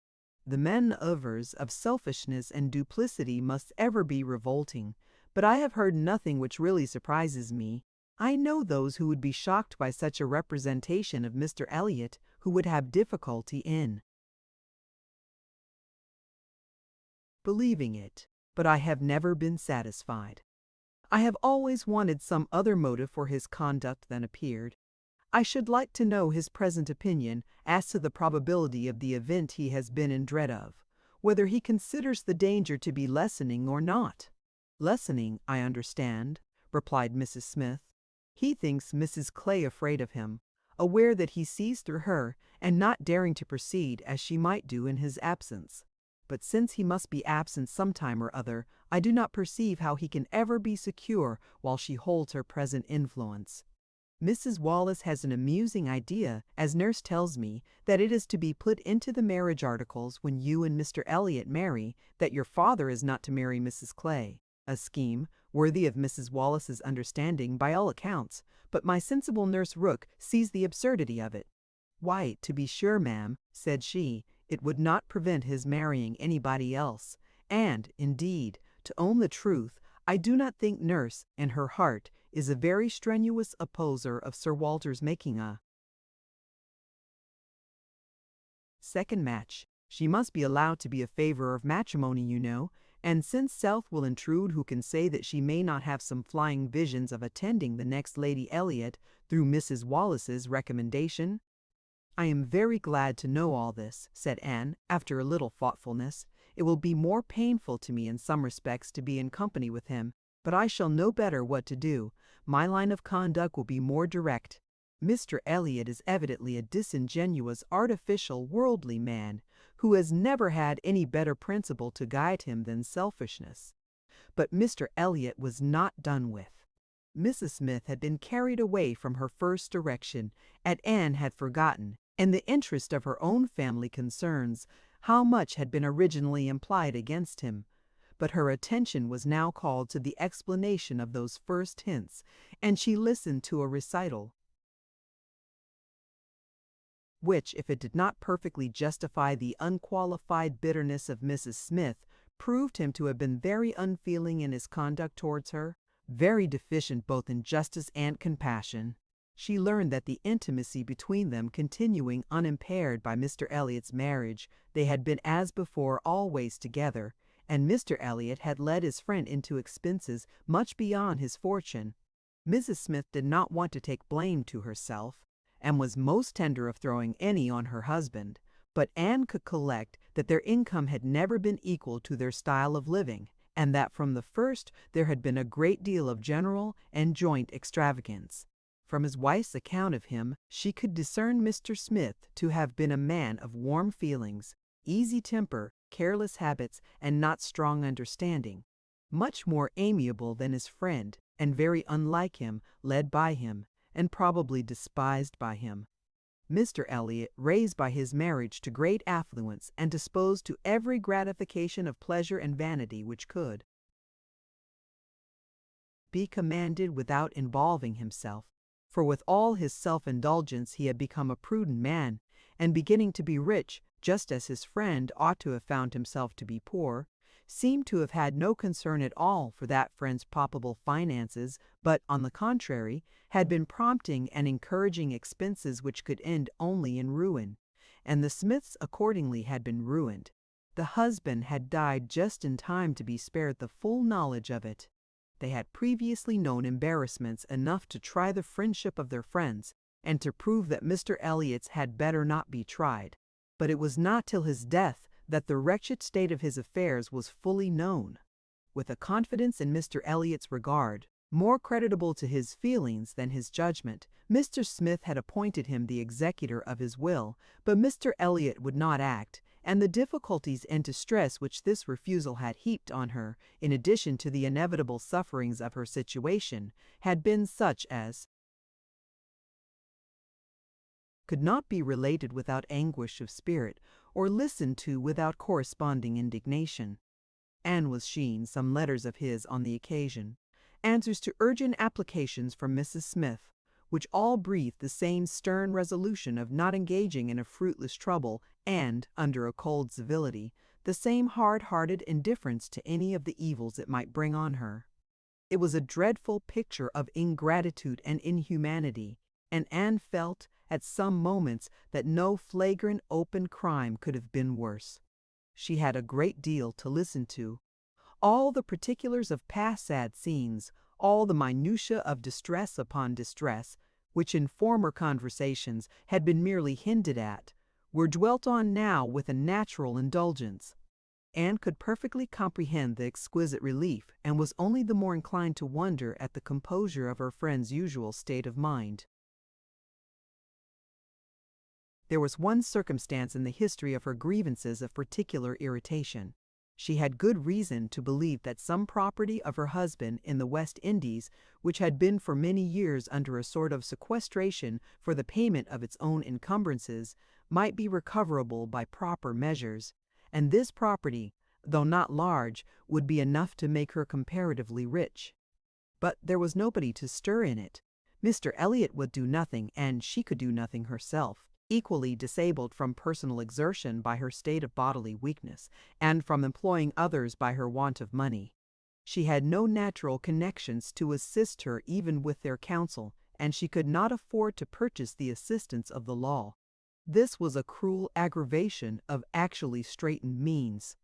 The manoeuvres of selfishness and duplicity must ever be revolting, but I have heard nothing which really surprises me. I know those who would be shocked by such a representation of Mr. Elliot, who would have difficulty in believing it, but I have never been satisfied. I have always wanted some other motive for his conduct than appeared. I should like to know his present opinion as to the probability of the event he has been in dread of, whether he considers the danger to be lessening or not. Lessening, I understand, replied Mrs. Smith. He thinks Mrs. Clay afraid of him, aware that he sees through her, and not daring to proceed as she might do in his absence. But since he must be absent some time or other, I do not perceive how he can ever be secure while she holds her present influence. Mrs. Wallace has an amusing idea, as nurse tells me, that it is to be put into the marriage articles when you and Mr. Elliot marry that your father is not to marry Mrs. Clay. A scheme worthy of Mrs. Wallace's understanding by all accounts, but my sensible nurse Rooke sees the absurdity of it. Why, to be sure, ma'am, said she, it would not prevent his marrying anybody else, and, indeed, to own the truth, I do not think nurse, in her heart, is a very strenuous opposer of Sir Walter's making a second match. She must be allowed to be a favor of matrimony, you know, and since self will intrude, who can say that she may not have some flying visions of attending the next Lady Elliot through Mrs. Wallace's recommendation? I am very glad to know all this, said Anne, after a little thoughtfulness. It will be more painful to me in some respects to be in company with him, but I shall know better what to do. My line of conduct will be more direct. Mr. Elliot is evidently a disingenuous, artificial, worldly man, who has never had any better principle to guide him than selfishness. But Mr. Elliot was not done with. Mrs. Smith had been carried away from her first direction, and Anne had forgotten, in the interest of her own family concerns, how much had been originally implied against him. But her attention was now called to the explanation of those first hints, and she listened to a recital which, if it did not perfectly justify the unqualified bitterness of Mrs. Smith, proved him to have been very unfeeling in his conduct towards her, very deficient both in justice and compassion. She learned that the intimacy between them continuing unimpaired by Mr. Elliot's marriage, they had been as before always together, and Mr. Elliot had led his friend into expenses much beyond his fortune. Mrs. Smith did not want to take blame to herself, and was most tender of throwing any on her husband, but Anne could collect that their income had never been equal to their style of living, and that from the first there had been a great deal of general and joint extravagance. From his wife's account of him, she could discern Mr. Smith to have been a man of warm feelings, easy temper, careless habits, and not strong understanding, much more amiable than his friend, and very unlike him, led by him, and probably despised by him. Mr. Elliot, raised by his marriage to great affluence, and disposed to every gratification of pleasure and vanity which could be commanded without involving himself, for with all his self-indulgence he had become a prudent man, and beginning to be rich, just as his friend ought to have found himself to be poor, seemed to have had no concern at all for that friend's probable finances, but, on the contrary, had been prompting and encouraging expenses which could end only in ruin, and the Smiths accordingly had been ruined. The husband had died just in time to be spared the full knowledge of it. They had previously known embarrassments enough to try the friendship of their friends, and to prove that Mr. Elliot's had better not be tried. But it was not till his death that the wretched state of his affairs was fully known. With a confidence in Mr. Elliot's regard, more creditable to his feelings than his judgment, Mr. Smith had appointed him the executor of his will, but Mr. Elliot would not act, and the difficulties and distress which this refusal had heaped on her, in addition to the inevitable sufferings of her situation, had been such as could not be related without anguish of spirit, or listened to without corresponding indignation. Anne was shewn some letters of his on the occasion, answers to urgent applications from Mrs. Smith, which all breathed the same stern resolution of not engaging in a fruitless trouble, and, under a cold civility, the same hard-hearted indifference to any of the evils it might bring on her. It was a dreadful picture of ingratitude and inhumanity, and Anne felt, at some moments, that no flagrant open crime could have been worse. She had a great deal to listen to. All the particulars of past sad scenes, all the minutiae of distress upon distress, which in former conversations had been merely hinted at, were dwelt on now with a natural indulgence. Anne could perfectly comprehend the exquisite relief, and was only the more inclined to wonder at the composure of her friend's usual state of mind. There was one circumstance in the history of her grievances of particular irritation. She had good reason to believe that some property of her husband in the West Indies, which had been for many years under a sort of sequestration for the payment of its own encumbrances, might be recoverable by proper measures, and this property, though not large, would be enough to make her comparatively rich. But there was nobody to stir in it. Mr. Elliot would do nothing, and she could do nothing herself, equally disabled from personal exertion by her state of bodily weakness, and from employing others by her want of money. She had no natural connections to assist her even with their counsel, and she could not afford to purchase the assistance of the law. This was a cruel aggravation of actually straitened means.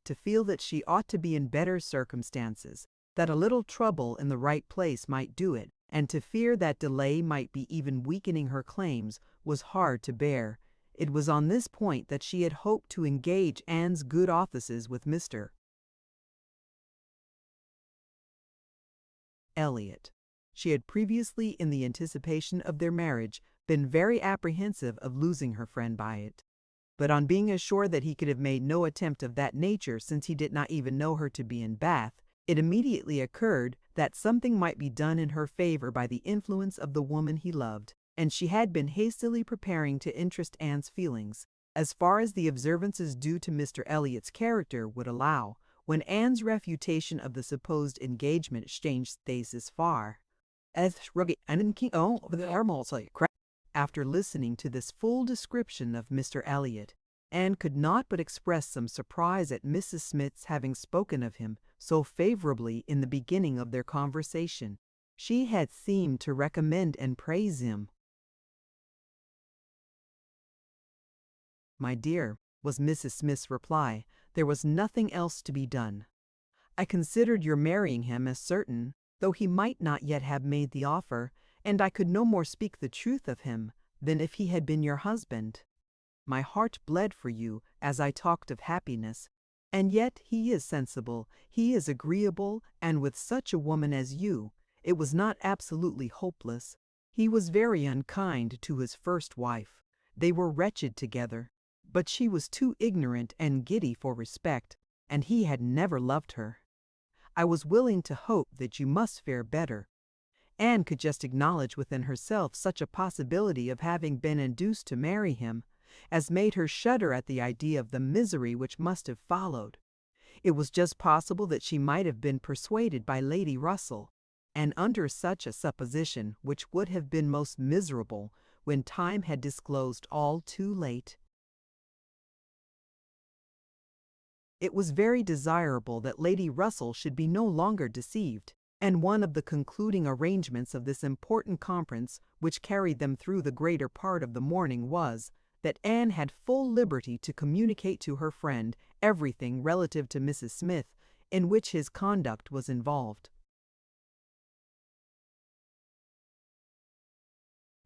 To feel that she ought to be in better circumstances, that a little trouble in the right place might do it, and to fear that delay might be even weakening her claims, was hard to bear. It was on this point that she had hoped to engage Anne's good offices with Mr. Elliot. She had previously, in the anticipation of their marriage, been very apprehensive of losing her friend by it. But on being assured that he could have made no attempt of that nature, since he did not even know her to be in Bath, it immediately occurred that something might be done in her favor by the influence of the woman he loved, and she had been hastily preparing to interest Anne's feelings, as far as the observances due to Mr. Elliot's character would allow, when Anne's refutation of the supposed engagement changed things far. After listening to this full description of Mr. Elliot, Anne could not but express some surprise at Mrs. Smith's having spoken of him so favorably in the beginning of their conversation. She had seemed to recommend and praise him. "My dear," was Mrs. Smith's reply, "there was nothing else to be done. I considered your marrying him as certain, though he might not yet have made the offer, and I could no more speak the truth of him than if he had been your husband. My heart bled for you as I talked of happiness, and yet he is sensible, he is agreeable, and with such a woman as you, it was not absolutely hopeless. He was very unkind to his first wife. They were wretched together, but she was too ignorant and giddy for respect, and he had never loved her. I was willing to hope that you must fare better." Anne could just acknowledge within herself such a possibility of having been induced to marry him, as made her shudder at the idea of the misery which must have followed. It was just possible that she might have been persuaded by Lady Russell, and under such a supposition, which would have been most miserable when time had disclosed all too late. It was very desirable that Lady Russell should be no longer deceived, and one of the concluding arrangements of this important conference, which carried them through the greater part of the morning, was, that Anne had full liberty to communicate to her friend everything relative to Mrs. Smith in which his conduct was involved.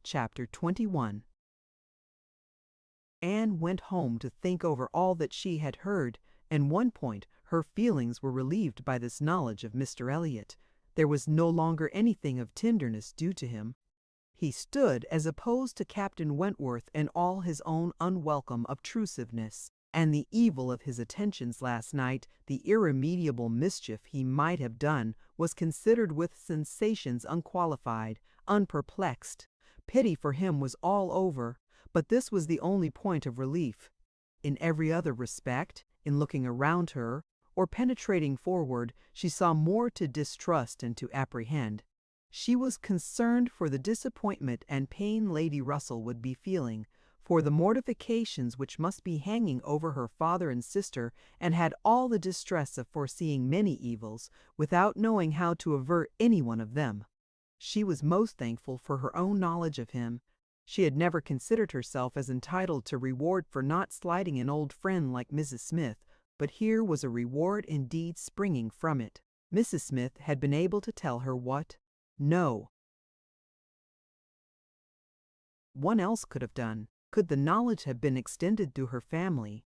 Chapter 21. Anne went home to think over all that she had heard, and one point, her feelings were relieved by this knowledge of Mr. Elliot. There was no longer anything of tenderness due to him. He stood as opposed to Captain Wentworth in all his own unwelcome obtrusiveness, and the evil of his attentions last night, the irremediable mischief he might have done, was considered with sensations unqualified, unperplexed. Pity for him was all over, but this was the only point of relief. In every other respect, in looking around her, or penetrating forward, she saw more to distrust and to apprehend. She was concerned for the disappointment and pain Lady Russell would be feeling, for the mortifications which must be hanging over her father and sister, and had all the distress of foreseeing many evils, without knowing how to avert any one of them. She was most thankful for her own knowledge of him. She had never considered herself as entitled to reward for not slighting an old friend like Mrs. Smith, but here was a reward indeed springing from it. Mrs. Smith had been able to tell her what? No one else could have done, could the knowledge have been extended through her family.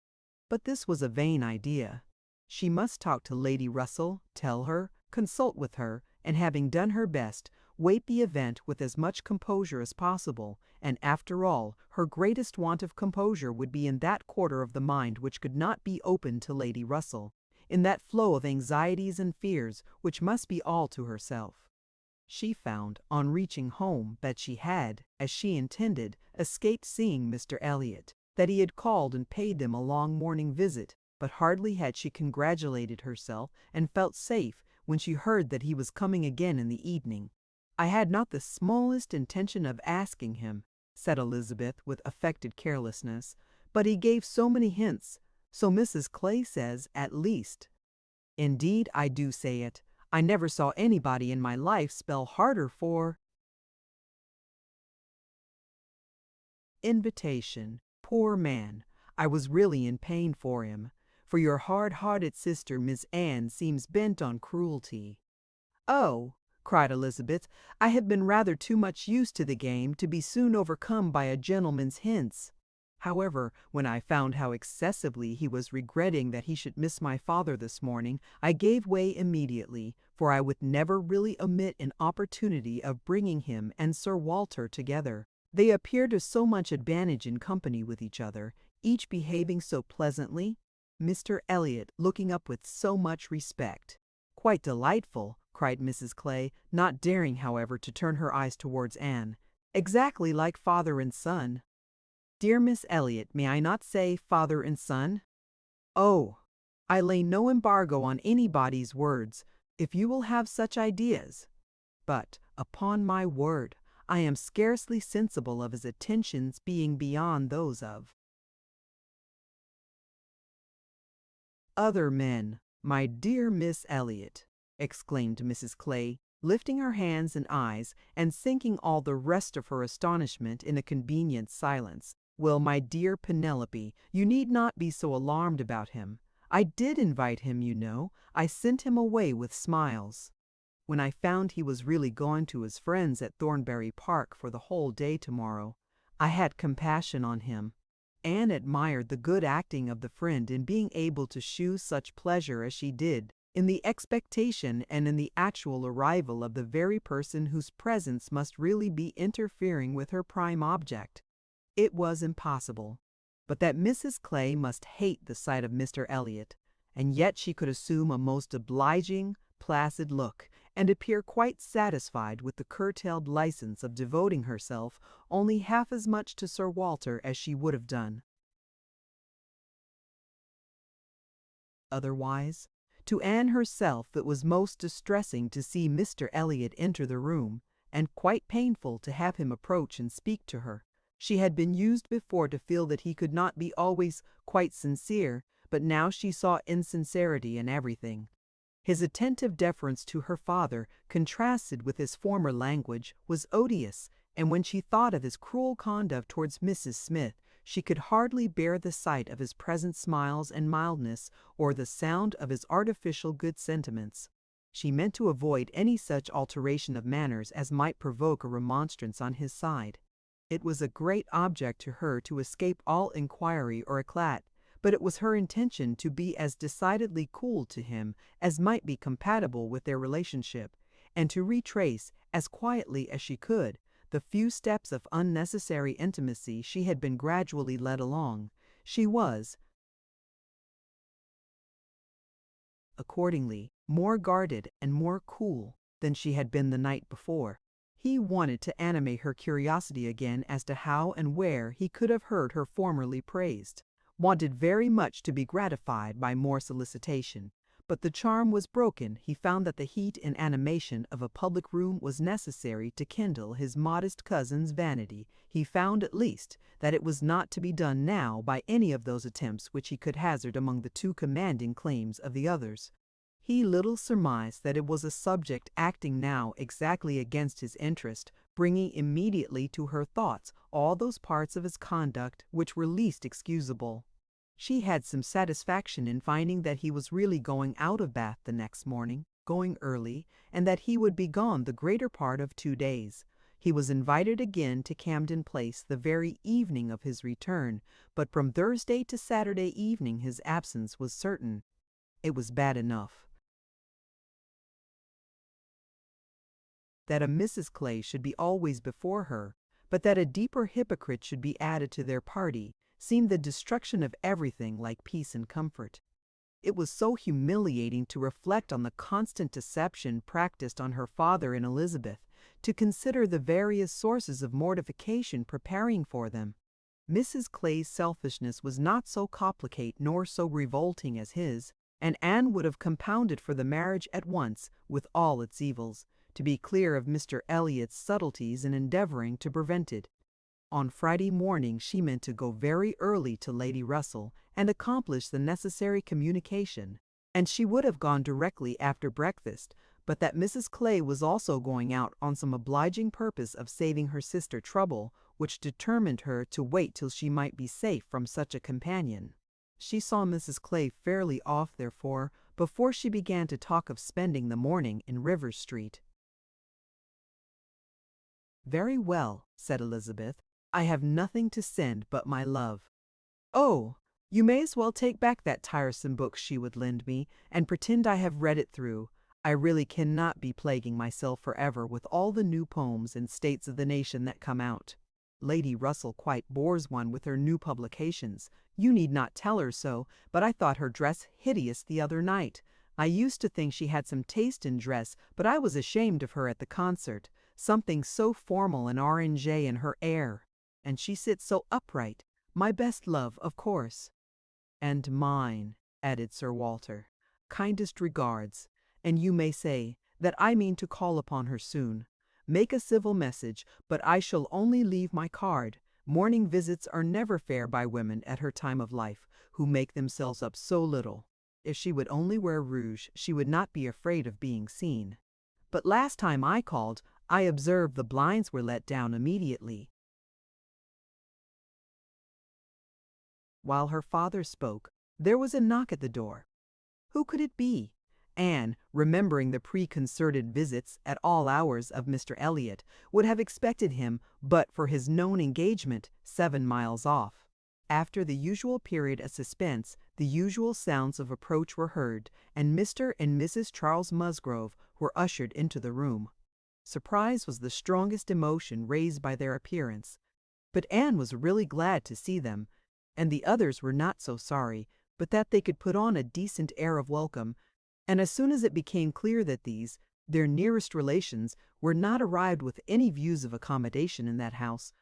But this was a vain idea. She must talk to Lady Russell, tell her, consult with her, and having done her best, wait the event with as much composure as possible, and after all, her greatest want of composure would be in that quarter of the mind which could not be open to Lady Russell, in that flow of anxieties and fears which must be all to herself. She found, on reaching home, that she had, as she intended, escaped seeing Mr. Elliot, that he had called and paid them a long morning visit, but hardly had she congratulated herself and felt safe when she heard that he was coming again in the evening. "I had not the smallest intention of asking him," said Elizabeth with affected carelessness, "but he gave so many hints, so Mrs. Clay says, at least." "Indeed, I do say it. I never saw anybody in my life spell harder for invitation. Poor man, I was really in pain for him, for your hard-hearted sister, Miss Anne, seems bent on cruelty." "Oh," cried Elizabeth, "I have been rather too much used to the game to be soon overcome by a gentleman's hints. However, when I found how excessively he was regretting that he should miss my father this morning, I gave way immediately, for I would never really omit an opportunity of bringing him and Sir Walter together. They appear to so much advantage in company with each other, each behaving so pleasantly, Mr. Elliot looking up with so much respect." "Quite delightful," cried Mrs. Clay, not daring, however, to turn her eyes towards Anne. "Exactly like father and son." "Dear Miss Elliot, may I not say father and son?" "Oh, I lay no embargo on anybody's words, if you will have such ideas. But, upon my word, I am scarcely sensible of his attentions being beyond those of other men, my dear Miss Elliot," exclaimed Mrs. Clay, lifting her hands and eyes, and sinking all the rest of her astonishment in a convenient silence. "Well, my dear Penelope, you need not be so alarmed about him. I did invite him, you know. I sent him away with smiles. When I found he was really going to his friends at Thornbury Park for the whole day tomorrow, I had compassion on him." Anne admired the good acting of the friend in being able to shew such pleasure as she did, in the expectation and in the actual arrival of the very person whose presence must really be interfering with her prime object. It was impossible, but that Mrs. Clay must hate the sight of Mr. Elliot, and yet she could assume a most obliging, placid look, and appear quite satisfied with the curtailed license of devoting herself only half as much to Sir Walter as she would have done otherwise. To Anne herself it was most distressing to see Mr. Elliot enter the room, and quite painful to have him approach and speak to her. She had been used before to feel that he could not be always quite sincere, but now she saw insincerity in everything. His attentive deference to her father, contrasted with his former language, was odious, and when she thought of his cruel conduct towards Mrs. Smith, she could hardly bear the sight of his present smiles and mildness, or the sound of his artificial good sentiments. She meant to avoid any such alteration of manners as might provoke a remonstrance on his side. It was a great object to her to escape all inquiry or éclat, but it was her intention to be as decidedly cool to him as might be compatible with their relationship, and to retrace, as quietly as she could, the few steps of unnecessary intimacy she had been gradually led along. She was, accordingly, more guarded and more cool than she had been the night before. He wanted to animate her curiosity again as to how and where he could have heard her formerly praised, wanted very much to be gratified by more solicitation. But the charm was broken. He found that the heat and animation of a public room was necessary to kindle his modest cousin's vanity. He found, at least, that it was not to be done now by any of those attempts which he could hazard among the too commanding claims of the others. He little surmised that it was a subject acting now exactly against his interest, bringing immediately to her thoughts all those parts of his conduct which were least excusable. She had some satisfaction in finding that he was really going out of Bath the next morning, going early, and that he would be gone the greater part of 2 days. He was invited again to Camden Place the very evening of his return, but from Thursday to Saturday evening his absence was certain. It was bad enough that a Mrs. Clay should be always before her, but that a deeper hypocrite should be added to their party seemed the destruction of everything like peace and comfort. It was so humiliating to reflect on the constant deception practiced on her father and Elizabeth, to consider the various sources of mortification preparing for them. Mrs. Clay's selfishness was not so complicate nor so revolting as his, and Anne would have compounded for the marriage at once with all its evils, to be clear of Mr. Elliot's subtleties in endeavoring to prevent it. On Friday morning she meant to go very early to Lady Russell and accomplish the necessary communication, and she would have gone directly after breakfast, but that Mrs. Clay was also going out on some obliging purpose of saving her sister trouble, which determined her to wait till she might be safe from such a companion. She saw Mrs. Clay fairly off, therefore, before she began to talk of spending the morning in Rivers Street. "Very well," said Elizabeth. "I have nothing to send but my love." "Oh, you may as well take back that tiresome book she would lend me, and pretend I have read it through. I really cannot be plaguing myself forever with all the new poems and states of the nation that come out. Lady Russell quite bores one with her new publications. You need not tell her so, but I thought her dress hideous the other night. I used to think she had some taste in dress, but I was ashamed of her at the concert. Something so formal and orangé in her air. And she sits so upright. My best love, of course." "And mine," added Sir Walter. "Kindest regards. And you may say that I mean to call upon her soon. Make a civil message, but I shall only leave my card. Morning visits are never fair by women at her time of life, who make themselves up so little. If she would only wear rouge, she would not be afraid of being seen. But last time I called, I observed the blinds were let down immediately." While her father spoke, there was a knock at the door. Who could it be? Anne, remembering the preconcerted visits at all hours of Mr. Elliot, would have expected him but for his known engagement 7 miles off. After the usual period of suspense, the usual sounds of approach were heard, and Mr. and Mrs. Charles Musgrove were ushered into the room. Surprise was the strongest emotion raised by their appearance, but Anne was really glad to see them, and the others were not so sorry, but that they could put on a decent air of welcome, and as soon as it became clear that these, their nearest relations, were not arrived with any views of accommodation in that house,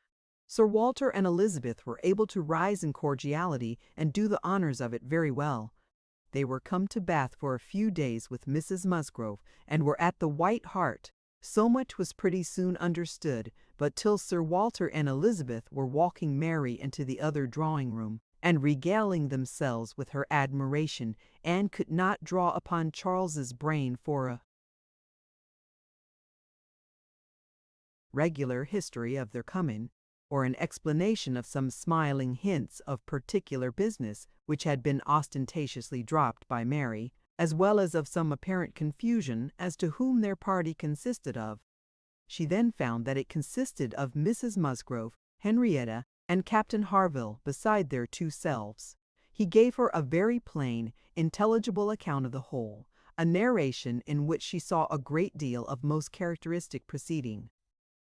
Sir Walter and Elizabeth were able to rise in cordiality and do the honors of it very well. They were come to Bath for a few days with Mrs. Musgrove, and were at the White Hart. So much was pretty soon understood, but till Sir Walter and Elizabeth were walking merry into the other drawing-room, and regaling themselves with her admiration, Anne could not draw upon Charles's brain for a regular history of their coming, or an explanation of some smiling hints of particular business which had been ostentatiously dropped by Mary, as well as of some apparent confusion as to whom their party consisted of. She then found that it consisted of Mrs. Musgrove, Henrietta, and Captain Harville, beside their 2 selves. He gave her a very plain, intelligible account of the whole, a narration in which she saw a great deal of most characteristic proceeding.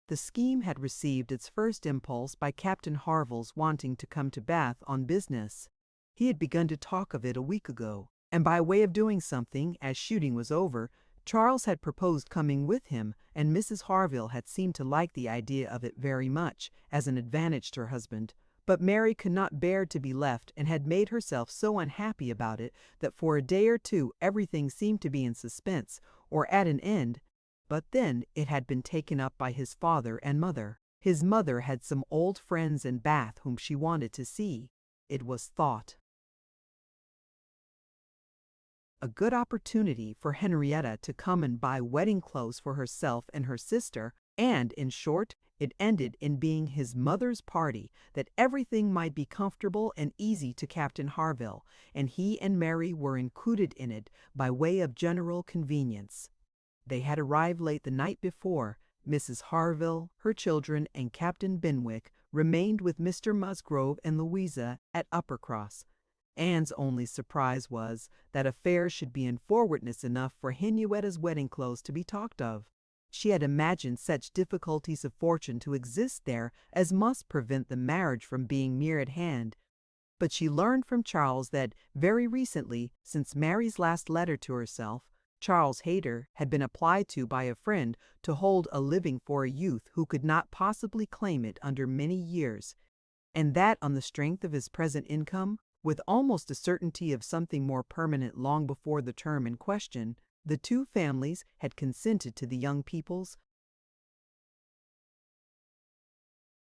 The scheme had received its first impulse by Captain Harville's wanting to come to Bath on business. He had begun to talk of it a week ago, And by way of doing something, as shooting was over, Charles had proposed coming with him, and Mrs. Harville had seemed to like the idea of it very much, as an advantage to her husband. But Mary could not bear to be left, and had made herself so unhappy about it that for a day or two everything seemed to be in suspense, or at an end. But then it had been taken up by his father and mother. His mother had some old friends in Bath whom she wanted to see. It was thought a good opportunity for Henrietta to come and buy wedding clothes for herself and her sister, and, in short, it ended in being his mother's party, that everything might be comfortable and easy to Captain Harville, and he and Mary were included in it by way of general convenience. They had arrived late the night before. Mrs. Harville, her children, and Captain Benwick remained with Mr. Musgrove and Louisa at Uppercross. Anne's only surprise was that affairs should be in forwardness enough for Henrietta's wedding clothes to be talked of. She had imagined such difficulties of fortune to exist there as must prevent the marriage from being near at hand. But she learned from Charles that very recently, since Mary's last letter to herself, Charles Hayter had been applied to by a friend to hold a living for a youth who could not possibly claim it under many years, and that on the strength of his present income, with almost a certainty of something more permanent long before the term in question, the two families had consented to the young people's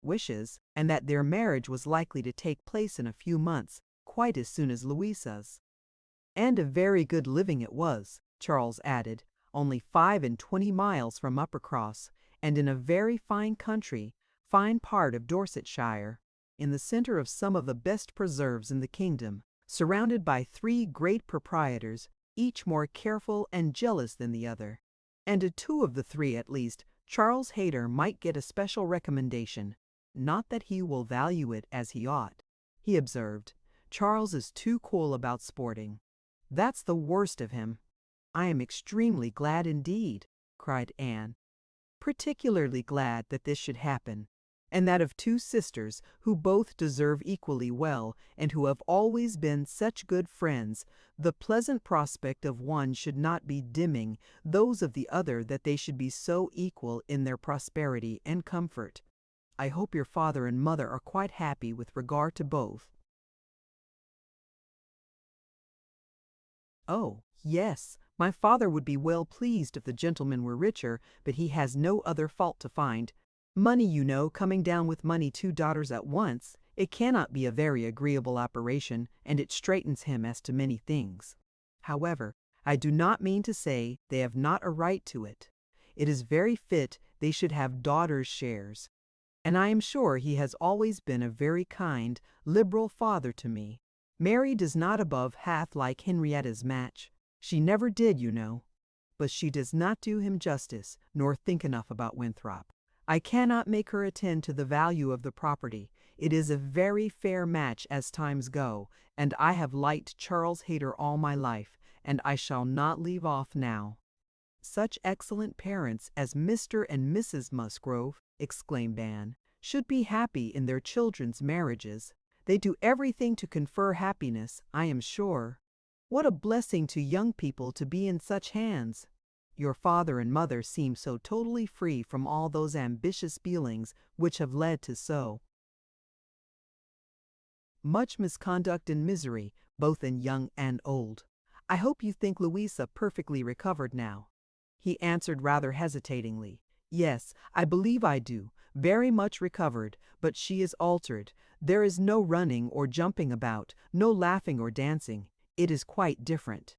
wishes, and that their marriage was likely to take place in a few months, quite as soon as Louisa's. And a very good living it was, Charles added, only 25 miles from Uppercross, and in a very fine country, fine part of Dorsetshire, in the centre of some of the best preserves in the kingdom, surrounded by 3 great proprietors, each more careful and jealous than the other. And to 2 of the 3 at least, Charles Hayter might get a special recommendation. Not that he will value it as he ought, he observed. Charles is too cool about sporting. That's the worst of him. I am extremely glad indeed, cried Anne. Particularly glad that this should happen, and that of 2 sisters who both deserve equally well, and who have always been such good friends, the pleasant prospect of one should not be dimming those of the other, that they should be so equal in their prosperity and comfort. I hope your father and mother are quite happy with regard to both. Oh, yes, my father would be well pleased if the gentleman were richer, but he has no other fault to find. Money, you know, coming down with money 2 daughters at once, it cannot be a very agreeable operation, and it straightens him as to many things. However, I do not mean to say they have not a right to it. It is very fit they should have daughters' shares, and I am sure he has always been a very kind, liberal father to me. Mary does not above half like Henrietta's match. She never did, you know. But she does not do him justice, nor think enough about Winthrop. I cannot make her attend to the value of the property. It is a very fair match as times go, and I have liked Charles Hayter all my life, and I shall not leave off now. Such excellent parents as Mr. and Mrs. Musgrove, exclaimed Anne, should be happy in their children's marriages. They do everything to confer happiness, I am sure. What a blessing to young people to be in such hands! Your father and mother seem so totally free from all those ambitious feelings which have led to so much misconduct and misery, both in young and old. I hope you think Louisa perfectly recovered now. He answered rather hesitatingly. Yes, I believe I do, very much recovered, but she is altered. There is no running or jumping about, no laughing or dancing. It is quite different.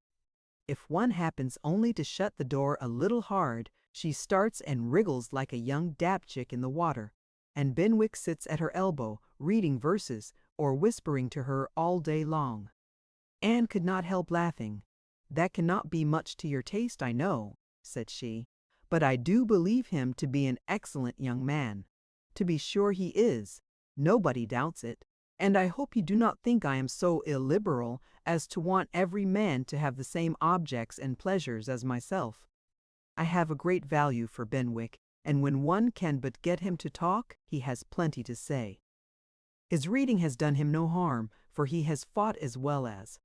If one happens only to shut the door a little hard, she starts and wriggles like a young dabchick in the water, and Benwick sits at her elbow, reading verses, or whispering to her all day long. Anne could not help laughing. That cannot be much to your taste, I know, said she, but I do believe him to be an excellent young man. To be sure he is. Nobody doubts it. And I hope you do not think I am so illiberal as to want every man to have the same objects and pleasures as myself. I have a great value for Benwick, and when one can but get him to talk, he has plenty to say. His reading has done him no harm, for he has fought as well as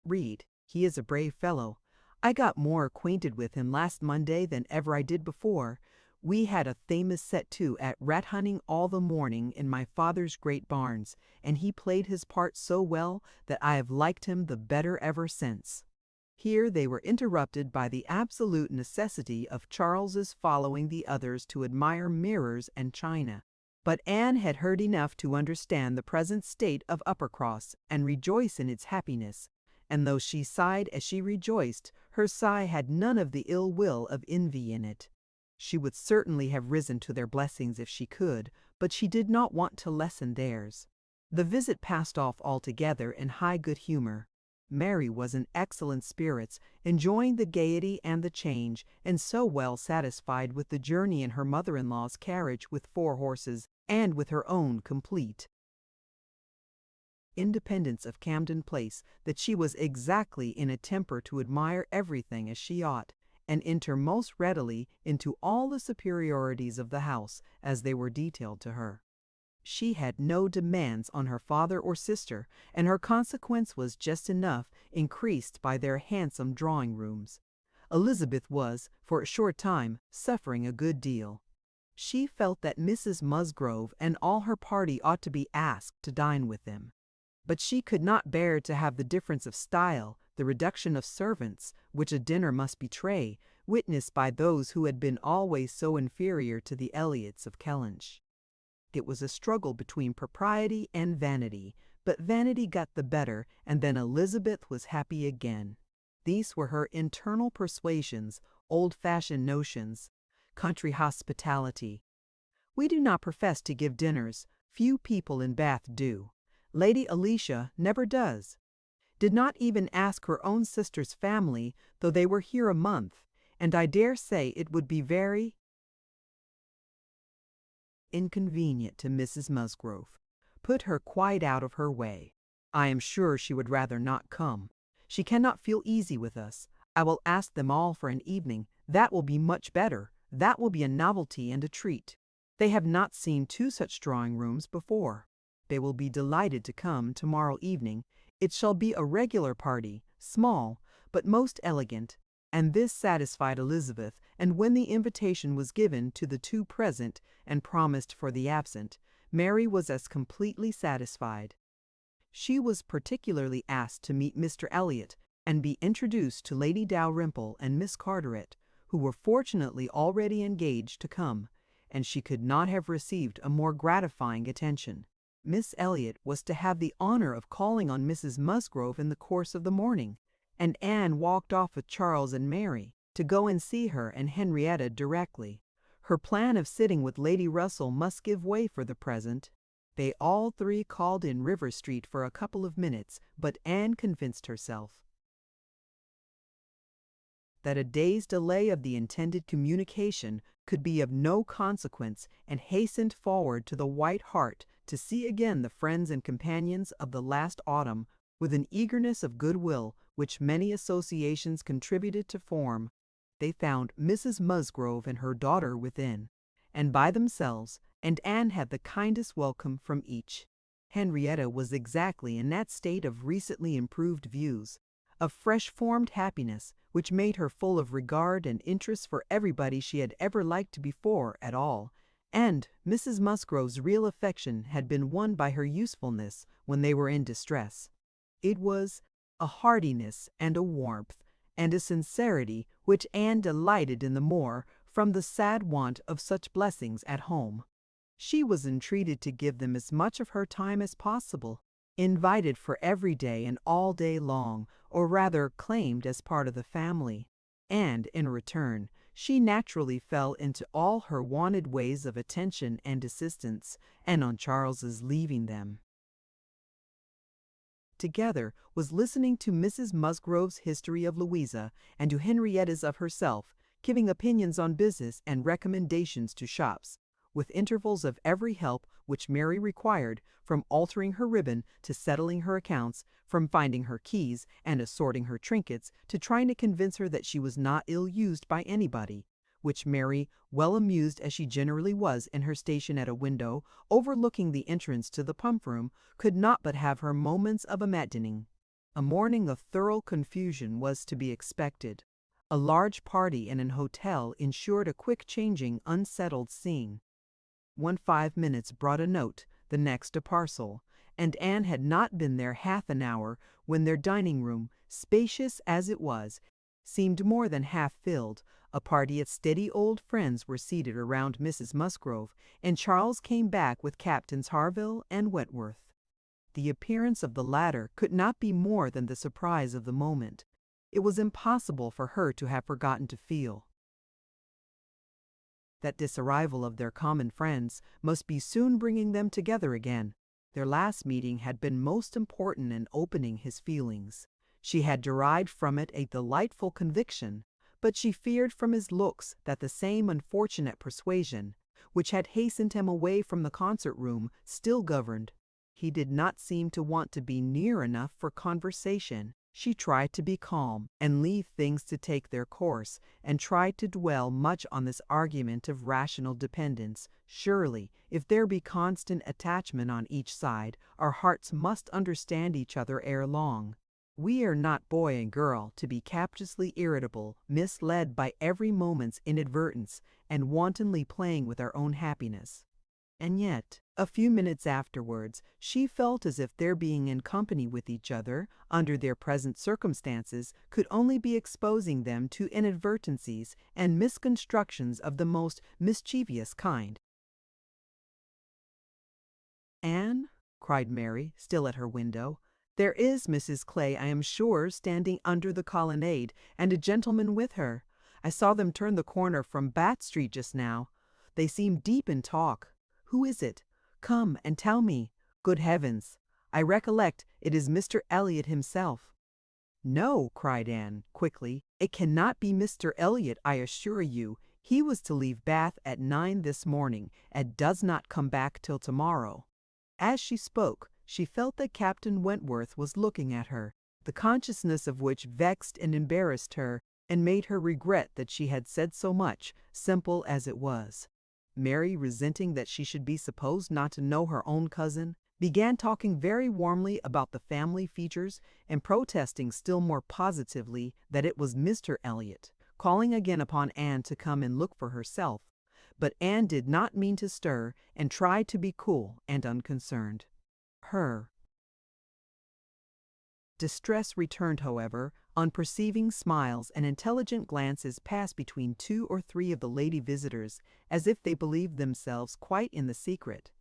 Read, he is a brave fellow. I got more acquainted with him last Monday than ever I did before. We had a famous set to at rat hunting all the morning in my father's great barns, and he played his part so well that I have liked him the better ever since. Here they were interrupted by the absolute necessity of Charles's following the others to admire mirrors and china. But Anne had heard enough to understand the present state of Uppercross and rejoice in its happiness, and though she sighed as she rejoiced, her sigh had none of the ill will of envy in it. She would certainly have risen to their blessings if she could, but she did not want to lessen theirs. The visit passed off altogether in high good humor. Mary was in excellent spirits, enjoying the gaiety and the change, and so well satisfied with the journey in her mother-in-law's carriage with 4 horses, and with her own complete independence of Camden Place, that she was exactly in a temper to admire everything as she ought, and enter most readily into all the superiorities of the house as they were detailed to her. She had no demands on her father or sister, and her consequence was just enough increased by their handsome drawing-rooms. Elizabeth was, for a short time, suffering a good deal. She felt that Mrs. Musgrove and all her party ought to be asked to dine with them. But she could not bear to have the difference of style, the reduction of servants, which a dinner must betray, witnessed by those who had been always so inferior to the Elliots of Kellynch. It was a struggle between propriety and vanity, but vanity got the better, and then Elizabeth was happy again. These were her internal persuasions, old-fashioned notions, country hospitality. We do not profess to give dinners. Few people in Bath do. Lady Alicia never does. Did not even ask her own sister's family, though they were here a month, and I dare say it would be very inconvenient to Mrs. Musgrove. Put her quite out of her way. I am sure she would rather not come. She cannot feel easy with us. I will ask them all for an evening. That will be much better. That will be a novelty and a treat. They have not seen 2 such drawing-rooms before. They will be delighted to come tomorrow evening. It shall be a regular party, small, but most elegant. And this satisfied Elizabeth, and when the invitation was given to the 2 present and promised for the absent, Mary was as completely satisfied. She was particularly asked to meet Mr. Elliot and be introduced to Lady Dalrymple and Miss Carteret, who were fortunately already engaged to come, and she could not have received a more gratifying attention. Miss Elliot was to have the honor of calling on Mrs. Musgrove in the course of the morning, and Anne walked off with Charles and Mary to go and see her and Henrietta directly. Her plan of sitting with Lady Russell must give way for the present. They all 3 called in River Street for a couple of minutes, but Anne convinced herself that a day's delay of the intended communication could be of no consequence, and hastened forward to the White Hart to see again the friends and companions of the last autumn, with an eagerness of goodwill which many associations contributed to form. They found Mrs. Musgrove and her daughter within, and by themselves, and Anne had the kindest welcome from each. Henrietta was exactly in that state of recently improved views, of fresh-formed happiness, which made her full of regard and interest for everybody she had ever liked before at all, and Mrs. Musgrove's real affection had been won by her usefulness when they were in distress. It was a heartiness and a warmth and a sincerity which Anne delighted in the more from the sad want of such blessings at home. She was entreated to give them as much of her time as possible, invited for every day and all day long, or rather claimed as part of the family, and, in return, she naturally fell into all her wonted ways of attention and assistance, and on Charles's leaving them together was listening to Mrs. Musgrove's history of Louisa and to Henrietta's of herself, giving opinions on business and recommendations to shops, with intervals of every help which Mary required, from altering her ribbon to settling her accounts, from finding her keys and assorting her trinkets to trying to convince her that she was not ill-used by anybody, which Mary, well amused as she generally was in her station at a window overlooking the entrance to the pump-room, could not but have her moments of imagining. A morning of thorough confusion was to be expected. A large party in an hotel ensured a quick-changing, unsettled scene. 5 minutes brought a note, the next a parcel, and Anne had not been there half an hour when their dining room, spacious as it was, seemed more than half filled. A party of steady old friends were seated around Mrs. Musgrove, and Charles came back with Captains Harville and Wentworth. The appearance of the latter could not be more than the surprise of the moment. It was impossible for her to have forgotten to feel that this arrival of their common friends must be soon bringing them together again. Their last meeting had been most important in opening his feelings. She had derived from it a delightful conviction, but she feared from his looks that the same unfortunate persuasion, which had hastened him away from the concert room, still governed. He did not seem to want to be near enough for conversation. She tried to be calm and leave things to take their course, and tried to dwell much on this argument of rational dependence. Surely, if there be constant attachment on each side, our hearts must understand each other ere long. We are not boy and girl to be captiously irritable, misled by every moment's inadvertence, and wantonly playing with our own happiness. And yet, a few minutes afterwards, she felt as if their being in company with each other, under their present circumstances, could only be exposing them to inadvertencies and misconstructions of the most mischievous kind. "Anne," cried Mary, still at her window, "there is Mrs. Clay, I am sure, standing under the colonnade, and a gentleman with her. I saw them turn the corner from Bath Street just now. They seem deep in talk. Who is it? Come and tell me. Good heavens! I recollect it is Mr. Elliot himself." "No," cried Anne, quickly. "It cannot be Mr. Elliot, I assure you. He was to leave Bath at 9 this morning, and does not come back till tomorrow." As she spoke, she felt that Captain Wentworth was looking at her, the consciousness of which vexed and embarrassed her, and made her regret that she had said so much, simple as it was. Mary, resenting that she should be supposed not to know her own cousin, began talking very warmly about the family features, and protesting still more positively that it was Mr. Elliot, calling again upon Anne to come and look for herself. But Anne did not mean to stir, and tried to be cool and unconcerned. Her distress returned, however, on perceiving smiles and intelligent glances pass between 2 or 3 of the lady visitors, as if they believed themselves quite in the secret.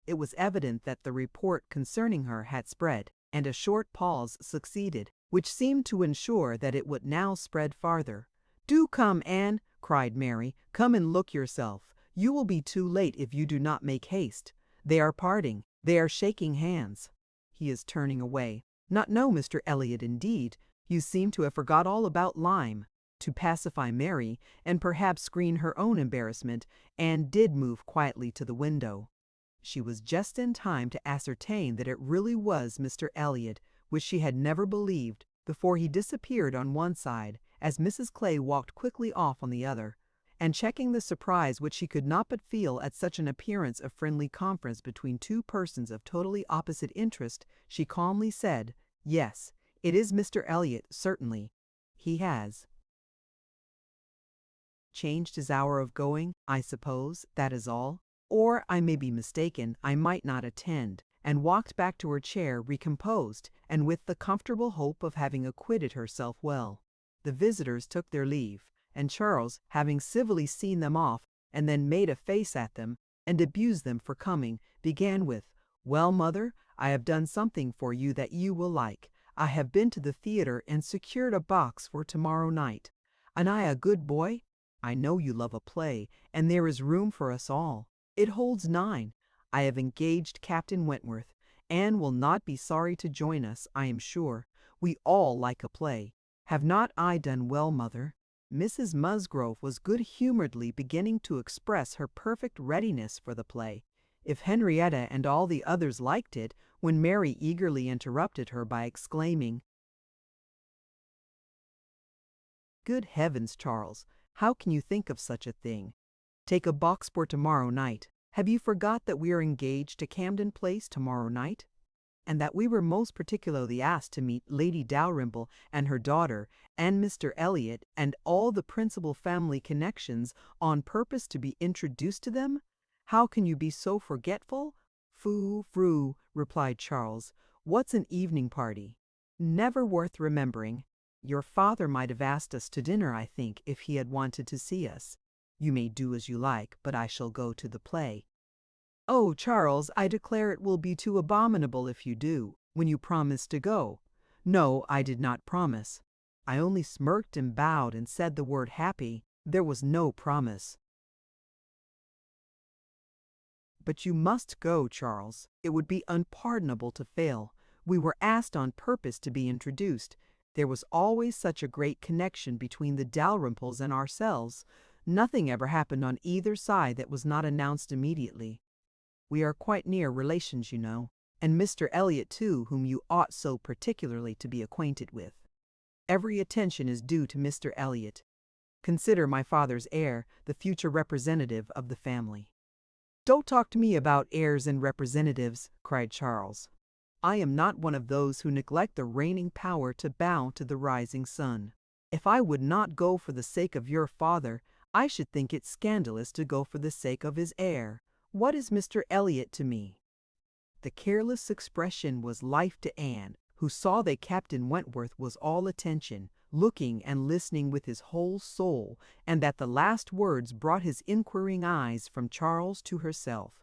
It was evident that the report concerning her had spread, and a short pause succeeded, which seemed to ensure that it would now spread farther. "Do come, Anne," cried Mary. "Come and look yourself. You will be too late if you do not make haste. They are parting. They are shaking hands." "He is turning away. Not know Mr. Elliot, indeed. You seem to have forgot all about Lyme." To pacify Mary, and perhaps screen her own embarrassment, Anne did move quietly to the window. She was just in time to ascertain that it really was Mr. Elliot, which she had never believed, before he disappeared on one side, as Mrs. Clay walked quickly off on the other. And checking the surprise which she could not but feel at such an appearance of friendly conference between two persons of totally opposite interest, she calmly said, "Yes, it is Mr. Elliot, certainly. He has changed his hour of going, I suppose, that is all. Or I may be mistaken, I might not attend," and walked back to her chair recomposed, and with the comfortable hope of having acquitted herself well. The visitors took their leave, and Charles, having civilly seen them off, and then made a face at them, and abused them for coming, began with, "Well, mother, I have done something for you that you will like. I have been to the theater and secured a box for tomorrow night. And I a good boy? I know you love a play, and there is room for us all. It holds 9. I have engaged Captain Wentworth. Anne will not be sorry to join us, I am sure. We all like a play. Have not I done well, mother?" Mrs. Musgrove was good-humoredly beginning to express her perfect readiness for the play, if Henrietta and all the others liked it, when Mary eagerly interrupted her by exclaiming, "Good heavens, Charles, how can you think of such a thing? Take a box for tomorrow night. Have you forgot that we are engaged to Camden Place tomorrow night?" and that we were most particularly asked to meet Lady Dalrymple and her daughter, and Mr. Elliot, and all the principal family connections, on purpose to be introduced to them? How can you be so forgetful? Phoo, phoo, replied Charles. What's an evening party? Never worth remembering. Your father might have asked us to dinner, I think, if he had wanted to see us. You may do as you like, but I shall go to the play. Oh, Charles, I declare it will be too abominable if you do, when you promised to go. No, I did not promise. I only smirked and bowed and said the word happy. There was no promise. But you must go, Charles. It would be unpardonable to fail. We were asked on purpose to be introduced. There was always such a great connection between the Dalrymples and ourselves. Nothing ever happened on either side that was not announced immediately. We are quite near relations, you know, and Mr. Elliot too, whom you ought so particularly to be acquainted with. Every attention is due to Mr. Elliot. Consider my father's heir, the future representative of the family. Don't talk to me about heirs and representatives, cried Charles. I am not one of those who neglect the reigning power to bow to the rising sun. If I would not go for the sake of your father, I should think it scandalous to go for the sake of his heir. What is Mr. Elliot to me? The careless expression was life to Anne, who saw that Captain Wentworth was all attention, looking and listening with his whole soul, and that the last words brought his inquiring eyes from Charles to herself.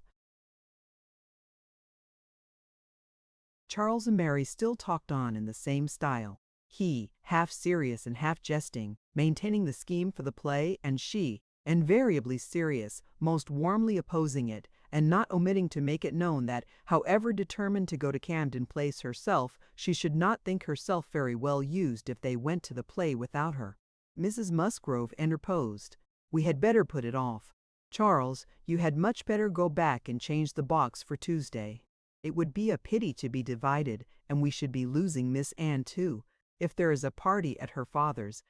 Charles and Mary still talked on in the same style, he, half serious and half jesting, maintaining the scheme for the play, and she, invariably serious, most warmly opposing it, and not omitting to make it known that, however determined to go to Camden Place herself, she should not think herself very well used if they went to the play without her. Mrs. Musgrove interposed. We had better put it off. Charles, you had much better go back and change the box for Tuesday. It would be a pity to be divided, and we should be losing Miss Anne too, if there is a party at her father's,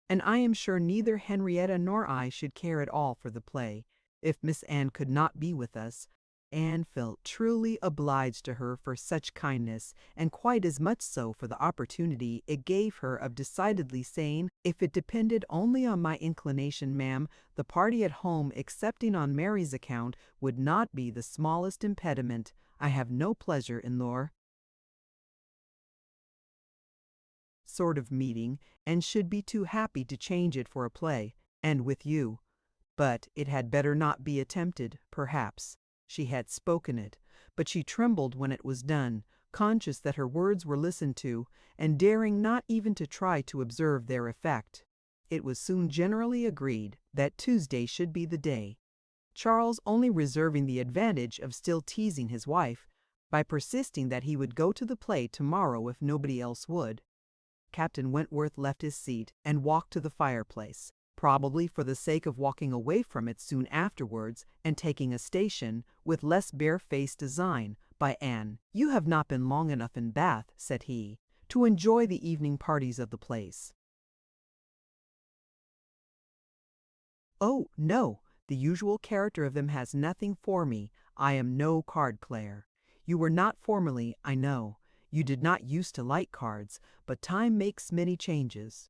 and I am sure neither Henrietta nor I should care at all for the play, if Miss Anne could not be with us. Anne felt truly obliged to her for such kindness, and quite as much so for the opportunity it gave her of decidedly saying, if it depended only on my inclination, ma'am, the party at home, excepting on Mary's account, would not be the smallest impediment. I have no pleasure in lore sort of meeting, and should be too happy to change it for a play, and with you. But it had better not be attempted, perhaps. She had spoken it, but she trembled when it was done, conscious that her words were listened to, and daring not even to try to observe their effect. It was soon generally agreed that Tuesday should be the day, Charles only reserving the advantage of still teasing his wife, by persisting that he would go to the play tomorrow if nobody else would. Captain Wentworth left his seat and walked to the fireplace, probably for the sake of walking away from it soon afterwards and taking a station, with less barefaced design, by Anne. You have not been long enough in Bath, said he, to enjoy the evening parties of the place. Oh, no, the usual character of them has nothing for me. I am no card player. You were not formerly, I know. You did not used to like cards, but time makes many changes.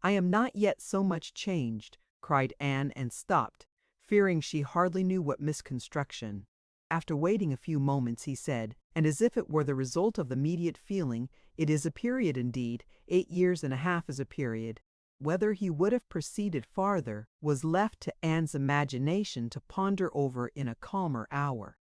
I am not yet so much changed, cried Anne, and stopped, fearing she hardly knew what misconstruction. After waiting a few moments, he said, and as if it were the result of immediate feeling, it is a period indeed, 8 years and a half is a period. Whether he would have proceeded farther was left to Anne's imagination to ponder over in a calmer hour.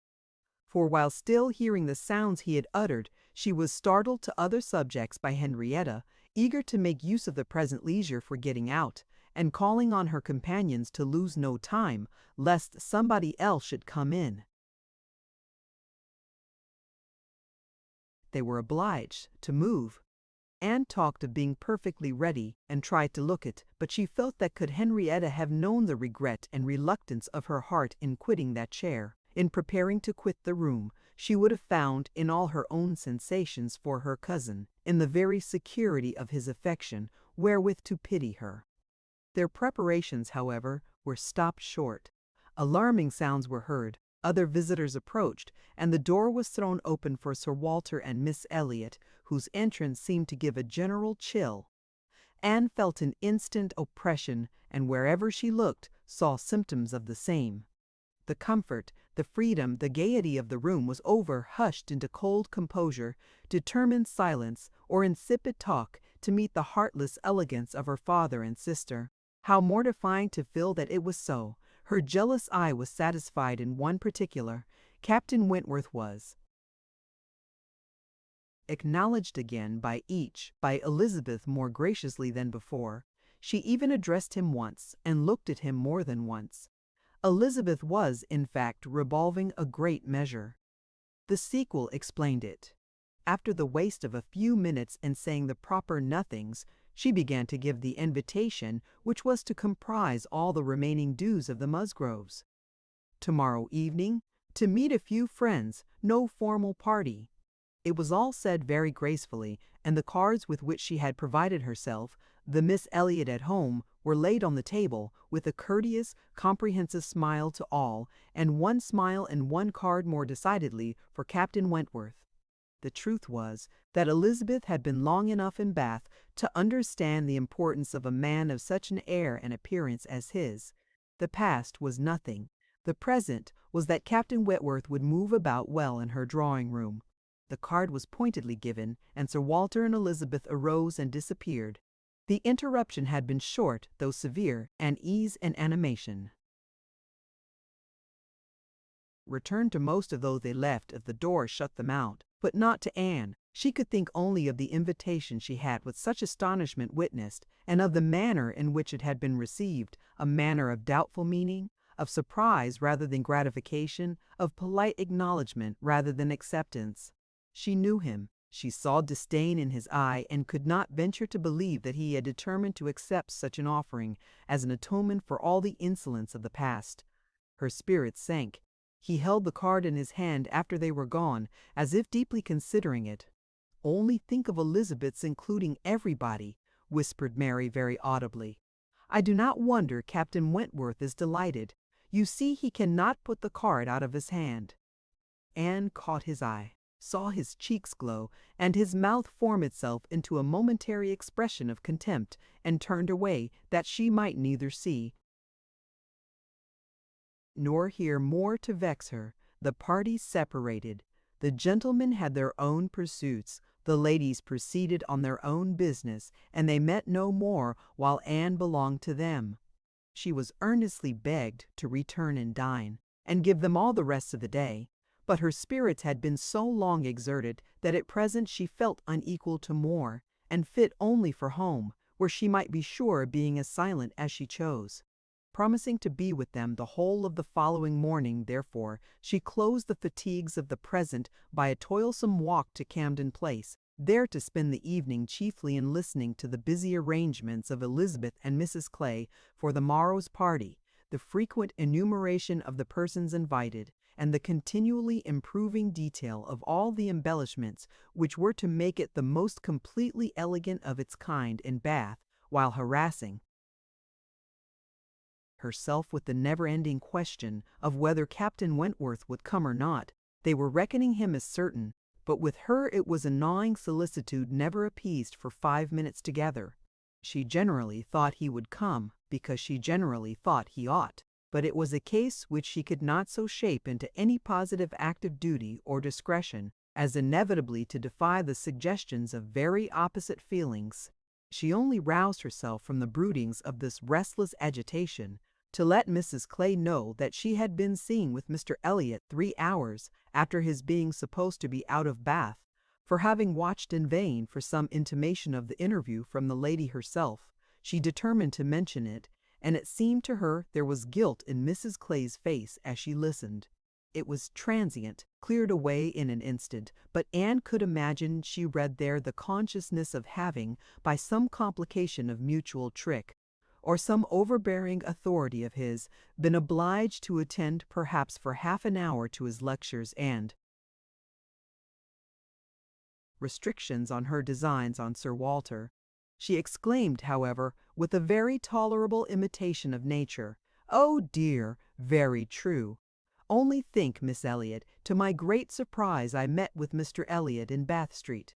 For while still hearing the sounds he had uttered, she was startled to other subjects by Henrietta, eager to make use of the present leisure for getting out, and calling on her companions to lose no time, lest somebody else should come in. They were obliged to move. Anne talked of being perfectly ready, and tried to look it, but she felt that could Henrietta have known the regret and reluctance of her heart in quitting that chair, in preparing to quit the room, she would have found, in all her own sensations for her cousin, in the very security of his affection, wherewith to pity her. Their preparations, however, were stopped short. Alarming sounds were heard. Other visitors approached, and the door was thrown open for Sir Walter and Miss Elliot, whose entrance seemed to give a general chill. Anne felt an instant oppression, and wherever she looked, saw symptoms of the same. The comfort, the freedom, the gaiety of the room was hushed into cold composure, determined silence, or insipid talk to meet the heartless elegance of her father and sister. How mortifying to feel that it was so! Her jealous eye was satisfied in one particular. Captain Wentworth was acknowledged again by each, by Elizabeth more graciously than before. She even addressed him once, and looked at him more than once. Elizabeth was, in fact, revolving a great measure. The sequel explained it. After the waste of a few minutes in saying the proper nothings, she began to give the invitation which was to comprise all the remaining dues of the Musgroves. Tomorrow evening, to meet a few friends, no formal party. It was all said very gracefully, and the cards with which she had provided herself, the Miss Elliot at home, were laid on the table, with a courteous, comprehensive smile to all, and one smile and one card more decidedly for Captain Wentworth. The truth was that Elizabeth had been long enough in Bath to understand the importance of a man of such an air and appearance as his. The past was nothing. The present was that Captain Wentworth would move about well in her drawing-room. The card was pointedly given, and Sir Walter and Elizabeth arose and disappeared. The interruption had been short, though severe, and ease and animation returned to most of those they left if the door shut them out, but not to Anne. She could think only of the invitation she had with such astonishment witnessed, and of the manner in which it had been received, a manner of doubtful meaning, of surprise rather than gratification, of polite acknowledgment rather than acceptance. She knew him. She saw disdain in his eye, and could not venture to believe that he had determined to accept such an offering as an atonement for all the insolence of the past. Her spirits sank. He held the card in his hand after they were gone, as if deeply considering it. "Only think of Elizabeth's including everybody," whispered Mary very audibly. "I do not wonder Captain Wentworth is delighted. You see he cannot put the card out of his hand." Anne caught his eye, saw his cheeks glow, and his mouth form itself into a momentary expression of contempt, and turned away, that she might neither see nor hear more to vex her. The parties separated. The gentlemen had their own pursuits, the ladies proceeded on their own business, and they met no more while Anne belonged to them. She was earnestly begged to return and dine, and give them all the rest of the day, but her spirits had been so long exerted that at present she felt unequal to more, and fit only for home, where she might be sure of being as silent as she chose. Promising to be with them the whole of the following morning, therefore, she closed the fatigues of the present by a toilsome walk to Camden Place, there to spend the evening chiefly in listening to the busy arrangements of Elizabeth and Mrs. Clay for the morrow's party, the frequent enumeration of the persons invited, and the continually improving detail of all the embellishments which were to make it the most completely elegant of its kind in Bath, while harassing herself with the never-ending question of whether Captain Wentworth would come or not. They were reckoning him as certain, but with her it was a gnawing solicitude never appeased for 5 minutes together. She generally thought he would come, because she generally thought he ought, but it was a case which she could not so shape into any positive act of duty or discretion as inevitably to defy the suggestions of very opposite feelings. She only roused herself from the broodings of this restless agitation to let Mrs. Clay know that she had been seen with Mr. Elliot 3 hours after his being supposed to be out of Bath, for having watched in vain for some intimation of the interview from the lady herself. She determined to mention it, and it seemed to her there was guilt in Mrs. Clay's face as she listened. It was transient, cleared away in an instant, but Anne could imagine she read there the consciousness of having, by some complication of mutual trick, or some overbearing authority of his, been obliged to attend perhaps for half an hour to his lectures and restrictions on her designs on Sir Walter. She exclaimed, however, with a very tolerable imitation of nature, "Oh dear, very true! Only think, Miss Elliot, to my great surprise I met with Mr. Elliot in Bath Street.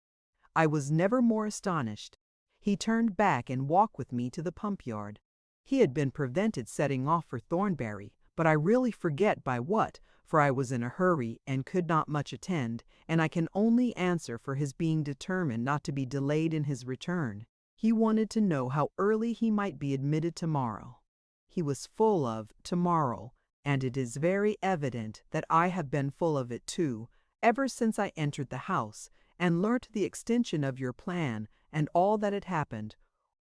I was never more astonished. He turned back and walked with me to the pump yard. He had been prevented setting off for Thornbury, but I really forget by what, for I was in a hurry and could not much attend, and I can only answer for his being determined not to be delayed in his return. He wanted to know how early he might be admitted tomorrow. He was full of tomorrow, and it is very evident that I have been full of it too, ever since I entered the house, and learnt the extension of your plan and all that had happened,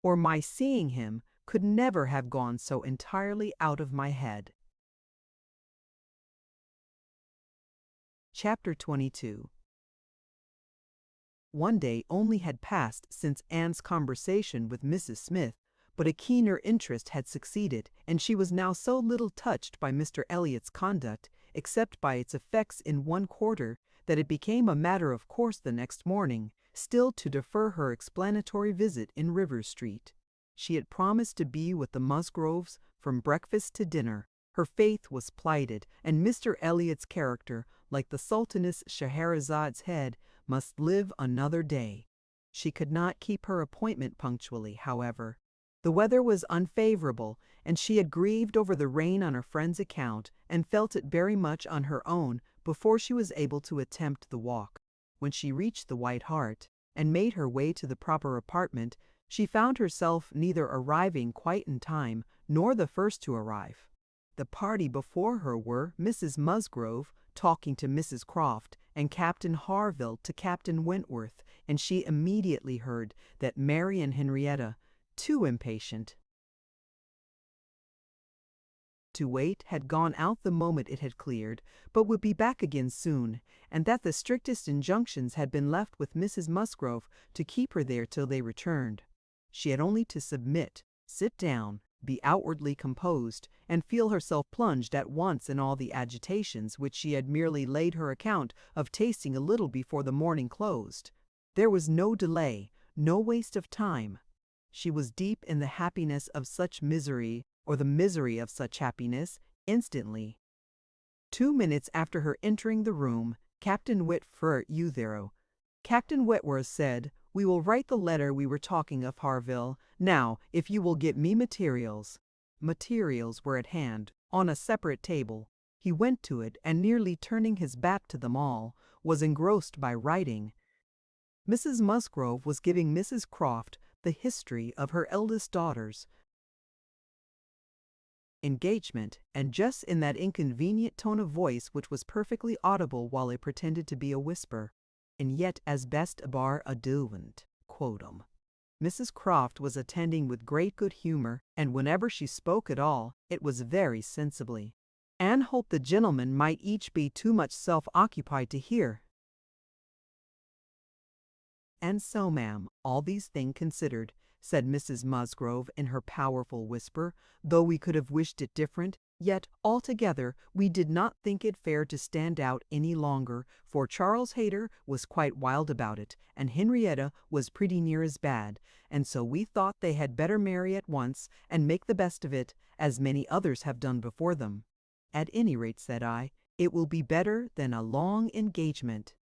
or my seeing him could never have gone so entirely out of my head. Chapter 22. One day only had passed since Anne's conversation with Mrs. Smith, but a keener interest had succeeded, and she was now so little touched by Mr. Elliot's conduct, except by its effects in one quarter, that it became a matter of course the next morning, still to defer her explanatory visit in Rivers Street. She had promised to be with the Musgroves from breakfast to dinner. Her faith was plighted, and Mr. Elliot's character, like the Sultaness Scheherazade's head, must live another day. She could not keep her appointment punctually, however. The weather was unfavorable, and she had grieved over the rain on her friend's account, and felt it very much on her own before she was able to attempt the walk. When she reached the White Hart, and made her way to the proper apartment, she found herself neither arriving quite in time, nor the first to arrive. The party before her were Mrs. Musgrove talking to Mrs. Croft, and Captain Harville to Captain Wentworth, and she immediately heard that Mary and Henrietta, too impatient to wait, had gone out the moment it had cleared, but would be back again soon, and that the strictest injunctions had been left with Mrs. Musgrove to keep her there till they returned. She had only to submit, sit down, be outwardly composed, and feel herself plunged at once in all the agitations which she had merely laid her account of tasting a little before the morning closed. There was no delay, no waste of time. She was deep in the happiness of such misery, or the misery of such happiness, instantly. 2 minutes after her entering the room, Captain Wentworth Captain Wentworth said, "We will write the letter we were talking of, Harville. Now, if you will get me materials." Materials were at hand, on a separate table. He went to it, and nearly turning his back to them all, was engrossed by writing. Mrs. Musgrove was giving Mrs. Croft the history of her eldest daughter's engagement, and just in that inconvenient tone of voice which was perfectly audible while it pretended to be a whisper, and yet as best bar adulant quotum. Mrs. Croft was attending with great good humor, and whenever she spoke at all, it was very sensibly. Anne hoped the gentlemen might each be too much self-occupied to hear. "And so, ma'am, all these things considered," said Mrs. Musgrove in her powerful whisper, "though we could have wished it different, yet altogether we did not think it fair to stand out any longer, for Charles Hayter was quite wild about it, and Henrietta was pretty near as bad, and so we thought they had better marry at once, and make the best of it, as many others have done before them. At any rate, said I, it will be better than a long engagement."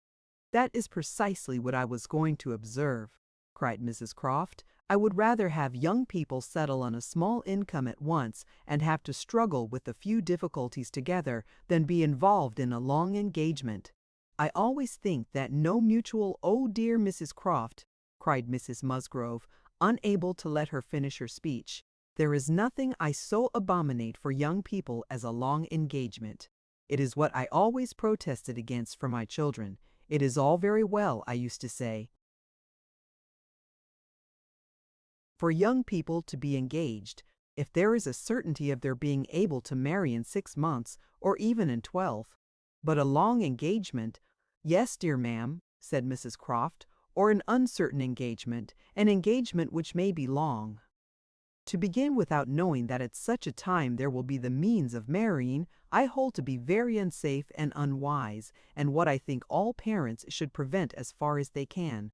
"That is precisely what I was going to observe," cried Mrs. Croft. "I would rather have young people settle on a small income at once, and have to struggle with a few difficulties together, than be involved in a long engagement. I always think that no mutual—" "Oh, dear Mrs. Croft," cried Mrs. Musgrove, unable to let her finish her speech, "there is nothing I so abominate for young people as a long engagement. It is what I always protested against for my children. It is all very well, I used to say, for young people to be engaged, if there is a certainty of their being able to marry in 6 months, or even in 12. But a long engagement—" "Yes, dear ma'am," said Mrs. Croft, "or an uncertain engagement, an engagement which may be long. To begin without knowing that at such a time there will be the means of marrying, I hold to be very unsafe and unwise, and what I think all parents should prevent as far as they can."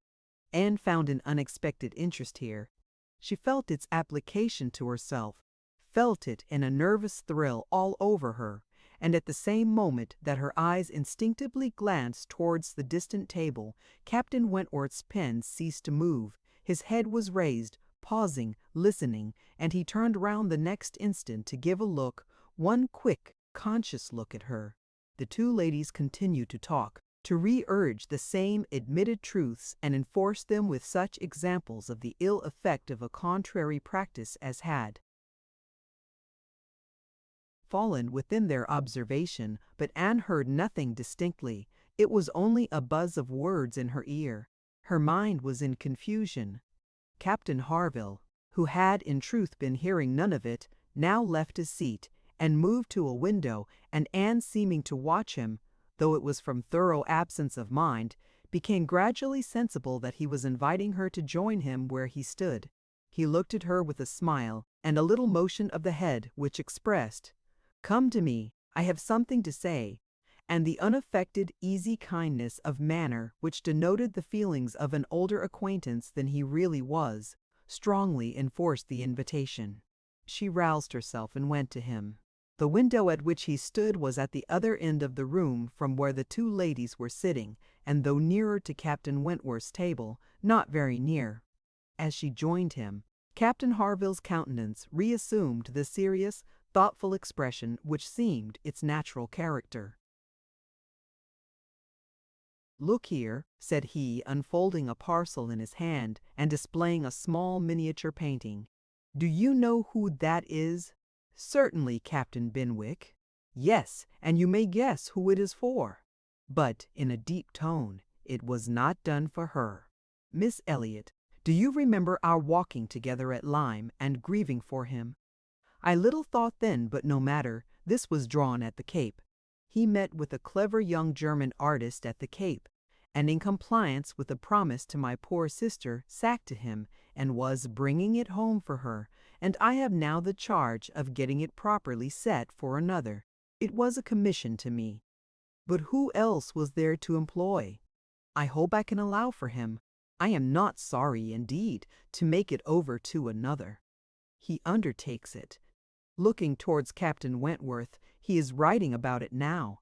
Anne found an unexpected interest here. She felt its application to herself, felt it in a nervous thrill all over her, and at the same moment that her eyes instinctively glanced towards the distant table, Captain Wentworth's pen ceased to move. His head was raised, pausing, listening, and he turned round the next instant to give a look, one quick, conscious look at her. The two ladies continued to talk, to re-urge the same admitted truths and enforce them with such examples of the ill effect of a contrary practice as had fallen within their observation, but Anne heard nothing distinctly. It was only a buzz of words in her ear. Her mind was in confusion. Captain Harville, who had in truth been hearing none of it, now left his seat and moved to a window, and Anne, seeming to watch him, though it was from thorough absence of mind, became gradually sensible that he was inviting her to join him where he stood. He looked at her with a smile and a little motion of the head which expressed, "Come to me, I have something to say," and the unaffected, easy kindness of manner which denoted the feelings of an older acquaintance than he really was, strongly enforced the invitation. She roused herself and went to him. The window at which he stood was at the other end of the room from where the two ladies were sitting, and though nearer to Captain Wentworth's table, not very near. As she joined him, Captain Harville's countenance reassumed the serious, thoughtful expression which seemed its natural character. "Look here," said he, unfolding a parcel in his hand and displaying a small miniature painting. "Do you know who that is?" "Certainly, Captain Benwick." "Yes, and you may guess who it is for." But, in a deep tone, "It was not done for her. Miss Elliot, do you remember our walking together at Lyme and grieving for him? I little thought then, but no matter, this was drawn at the Cape. He met with a clever young German artist at the Cape, and in compliance with a promise to my poor sister, sacked him, and was bringing it home for her, and I have now the charge of getting it properly set for another. It was a commission to me. But who else was there to employ? I hope I can allow for him. I am not sorry, indeed, to make it over to another. He undertakes it." Looking towards Captain Wentworth, "He is writing about it now."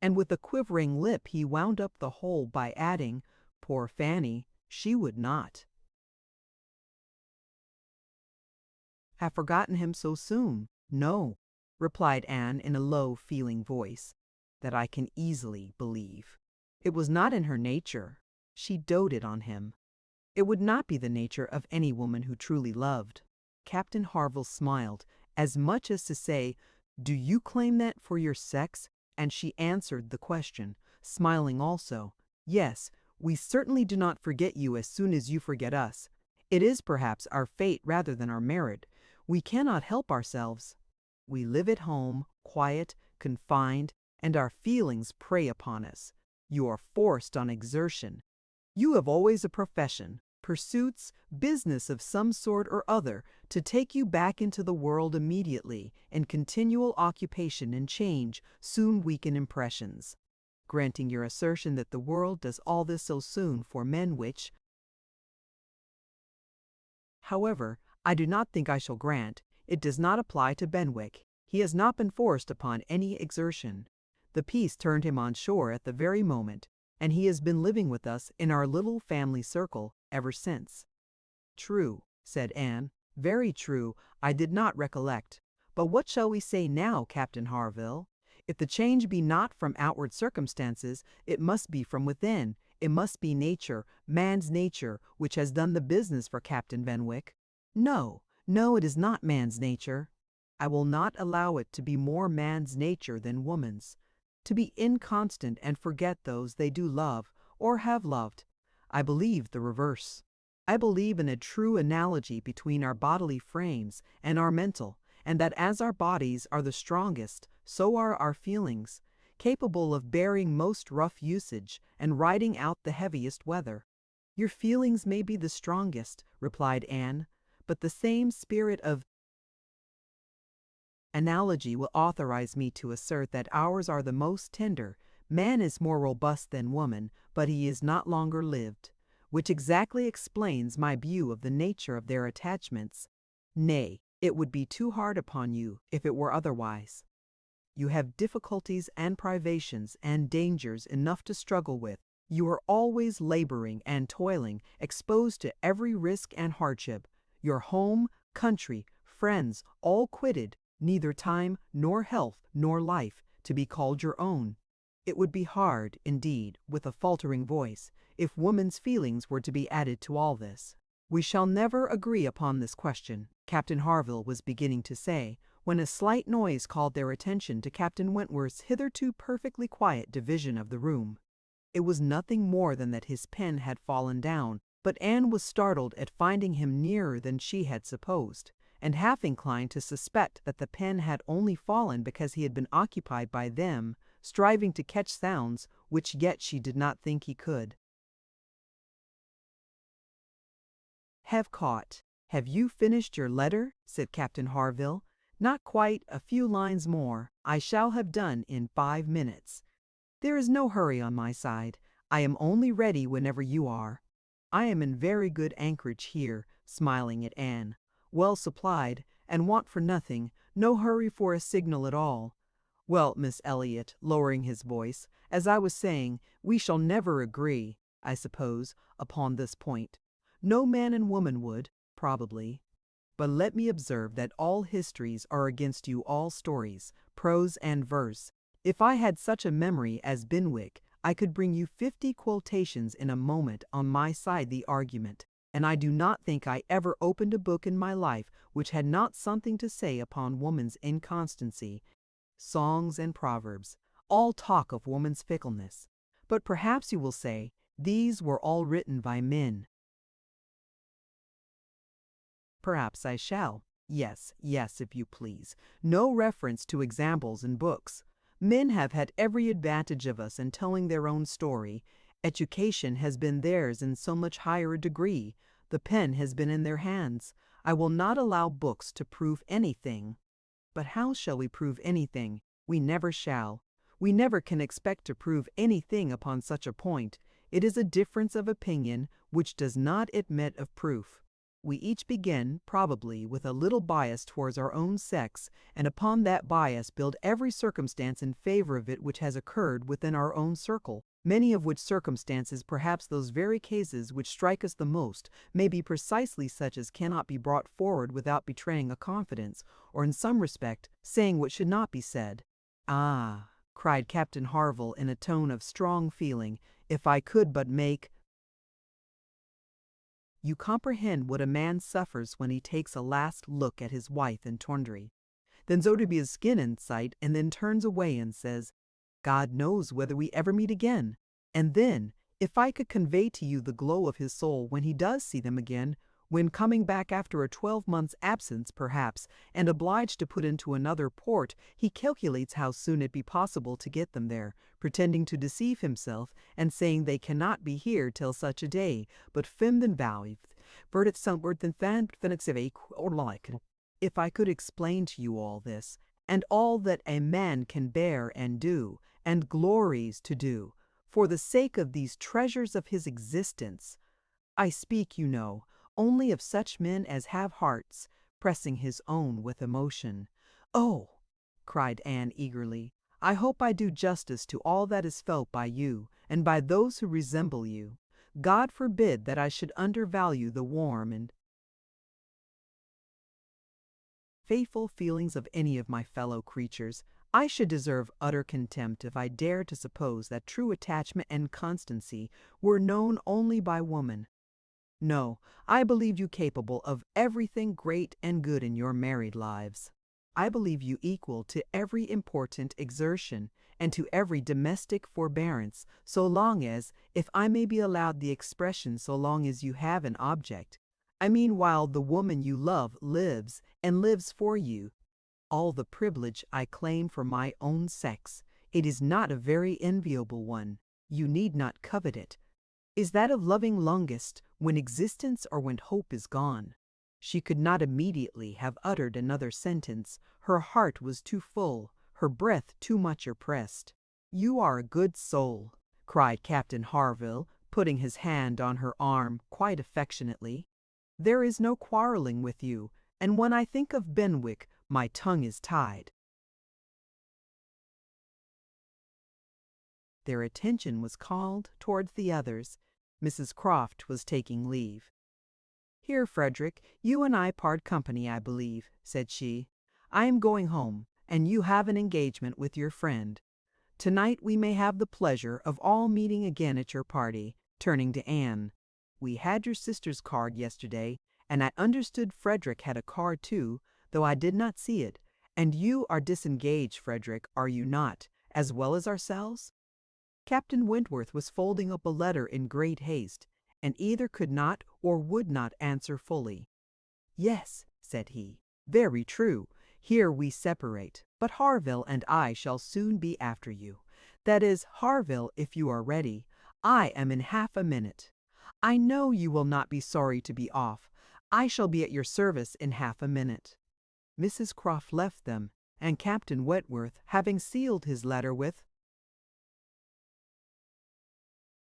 And with a quivering lip he wound up the whole by adding, "Poor Fanny, she would not have forgotten him so soon." "No," replied Anne in a low, feeling voice, "that I can easily believe. It was not in her nature. She doted on him. It would not be the nature of any woman who truly loved." Captain Harville smiled, as much as to say, "Do you claim that for your sex?" And she answered the question, smiling also, "Yes, we certainly do not forget you as soon as you forget us. It is perhaps our fate rather than our merit. We cannot help ourselves. We live at home, quiet, confined, and our feelings prey upon us. You are forced on exertion. You have always a profession, pursuits, business of some sort or other, to take you back into the world immediately, and continual occupation and change soon weaken impressions. Granting your assertion that the world does all this so soon for men which, however, I do not think I shall grant, it does not apply to Benwick. He has not been forced upon any exertion. The peace turned him on shore at the very moment, and he has been living with us in our little family circle ever since." "True," said Anne, "very true. I did not recollect. But what shall we say now, Captain Harville? If the change be not from outward circumstances, it must be from within. It must be nature, man's nature, which has done the business for Captain Benwick." "No, no, it is not man's nature. I will not allow it to be more man's nature than woman's. To be inconstant and forget those they do love, or have loved. I believe the reverse. I believe in a true analogy between our bodily frames and our mental, and that as our bodies are the strongest, so are our feelings, capable of bearing most rough usage and riding out the heaviest weather." "Your feelings may be the strongest," replied Anne, "but the same spirit of analogy will authorize me to assert that ours are the most tender. Man is more robust than woman, but he is not longer lived, which exactly explains my view of the nature of their attachments. Nay, it would be too hard upon you if it were otherwise." You have difficulties and privations and dangers enough to struggle with. You are always laboring and toiling, exposed to every risk and hardship. Your home, country, friends, all quitted, neither time nor health nor life to be called your own. It would be hard, indeed, with a faltering voice, if woman's feelings were to be added to all this. We shall never agree upon this question, Captain Harville was beginning to say, when a slight noise called their attention to Captain Wentworth's hitherto perfectly quiet division of the room. It was nothing more than that his pen had fallen down, but Anne was startled at finding him nearer than she had supposed, and half inclined to suspect that the pen had only fallen because he had been occupied by them, striving to catch sounds which yet she did not think he could. "Have caught. Have you finished your letter?" said Captain Harville. "Not quite. A few lines more. I shall have done in 5 minutes. There is no hurry on my side. I am only ready whenever you are. I am in very good anchorage here," smiling at Anne, "well supplied, and want for nothing, no hurry for a signal at all. Well, Miss Elliot," lowering his voice, "as I was saying, we shall never agree, I suppose, upon this point. No man and woman would, probably. But let me observe that all histories are against you, all stories, prose and verse. If I had such a memory as Benwick, I could bring you 50 quotations in a moment on my side the argument, and I do not think I ever opened a book in my life which had not something to say upon woman's inconstancy. Songs and proverbs, all talk of woman's fickleness. But perhaps you will say, these were all written by men. Perhaps I shall. Yes, yes, if you please. No reference to examples in books. Men have had every advantage of us in telling their own story. Education has been theirs in so much higher a degree. The pen has been in their hands. I will not allow books to prove anything. But how shall we prove anything? We never shall. We never can expect to prove anything upon such a point. It is a difference of opinion which does not admit of proof. We each begin, probably, with a little bias towards our own sex, and upon that bias build every circumstance in favor of it which has occurred within our own circle, many of which circumstances, perhaps those very cases which strike us the most, may be precisely such as cannot be brought forward without betraying a confidence, or in some respect, saying what should not be said. "Ah," cried Captain Harville in a tone of strong feeling, "if I could but make—" You comprehend what a man suffers when he takes a last look at his wife in Tondry. Then so to be his skin in sight, and then turns away and says, "God knows whether we ever meet again." And then, if I could convey to you the glow of his soul when he does see them again, when coming back after a 12 months' absence, perhaps, and obliged to put into another port, he calculates how soon it be possible to get them there, pretending to deceive himself, and saying they cannot be here till such a day, but fim than vow, verdet somewhat than fan or like. If I could explain to you all this, and all that a man can bear and do, and glories to do, for the sake of these treasures of his existence, I speak, you know, only of such men as have hearts, pressing his own with emotion. "Oh," cried Anne eagerly, "I hope I do justice to all that is felt by you, and by those who resemble you. God forbid that I should undervalue the warm and faithful feelings of any of my fellow creatures. I should deserve utter contempt if I dared to suppose that true attachment and constancy were known only by woman. No, I believe you capable of everything great and good in your married lives. I believe you equal to every important exertion, and to every domestic forbearance, so long as, if I may be allowed the expression, so long as you have an object. I mean while the woman you love lives, and lives for you. All the privilege I claim for my own sex. It is not a very enviable one. You need not covet it. Is that of loving longest, when existence or when hope is gone. She could not immediately have uttered another sentence. Her heart was too full, her breath too much oppressed. "You are a good soul," cried Captain Harville, putting his hand on her arm quite affectionately. "There is no quarrelling with you, and when I think of Benwick, my tongue is tied. their attention was called towards the others. Mrs. Croft was taking leave. "Here, Frederick, you and I part company, I believe," said she. "I am going home, and you have an engagement with your friend. Tonight we may have the pleasure of all meeting again at your party," turning to Anne. "We had your sister's card yesterday, and I understood Frederick had a card too, though I did not see it. And you are disengaged, Frederick, are you not, as well as ourselves?" Captain Wentworth was folding up a letter in great haste, and either could not or would not answer fully. "Yes," said he, "very true. Here we separate, but Harville and I shall soon be after you. That is, Harville, if you are ready. I am in half a minute. I know you will not be sorry to be off. I shall be at your service in half a minute." Mrs. Croft left them, and Captain Wentworth, having sealed his letter with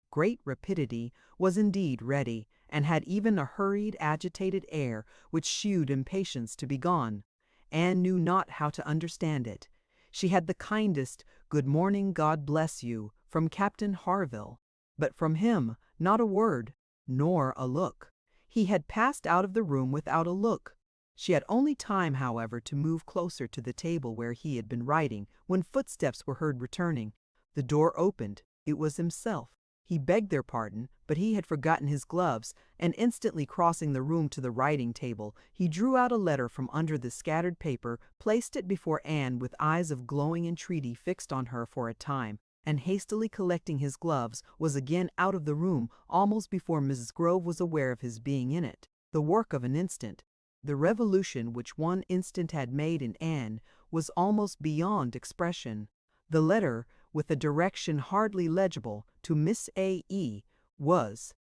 great rapidity, was indeed ready, and had even a hurried, agitated air, which shewed impatience to be gone. Anne knew not how to understand it. She had the kindest "Good morning, God bless you," from Captain Harville, but from him not a word, nor a look. He had passed out of the room without a look. She had only time, however, to move closer to the table where he had been writing, when footsteps were heard returning. The door opened. It was himself. He begged their pardon, but he had forgotten his gloves, and instantly crossing the room to the writing table, he drew out a letter from under the scattered paper, placed it before Anne with eyes of glowing entreaty fixed on her for a time, and hastily collecting his gloves, was again out of the room almost before Mrs. Grove was aware of his being in it. The work of an instant. The revolution which one instant had made in Anne was almost beyond expression. The letter, with a direction hardly legible, to Miss A.E., was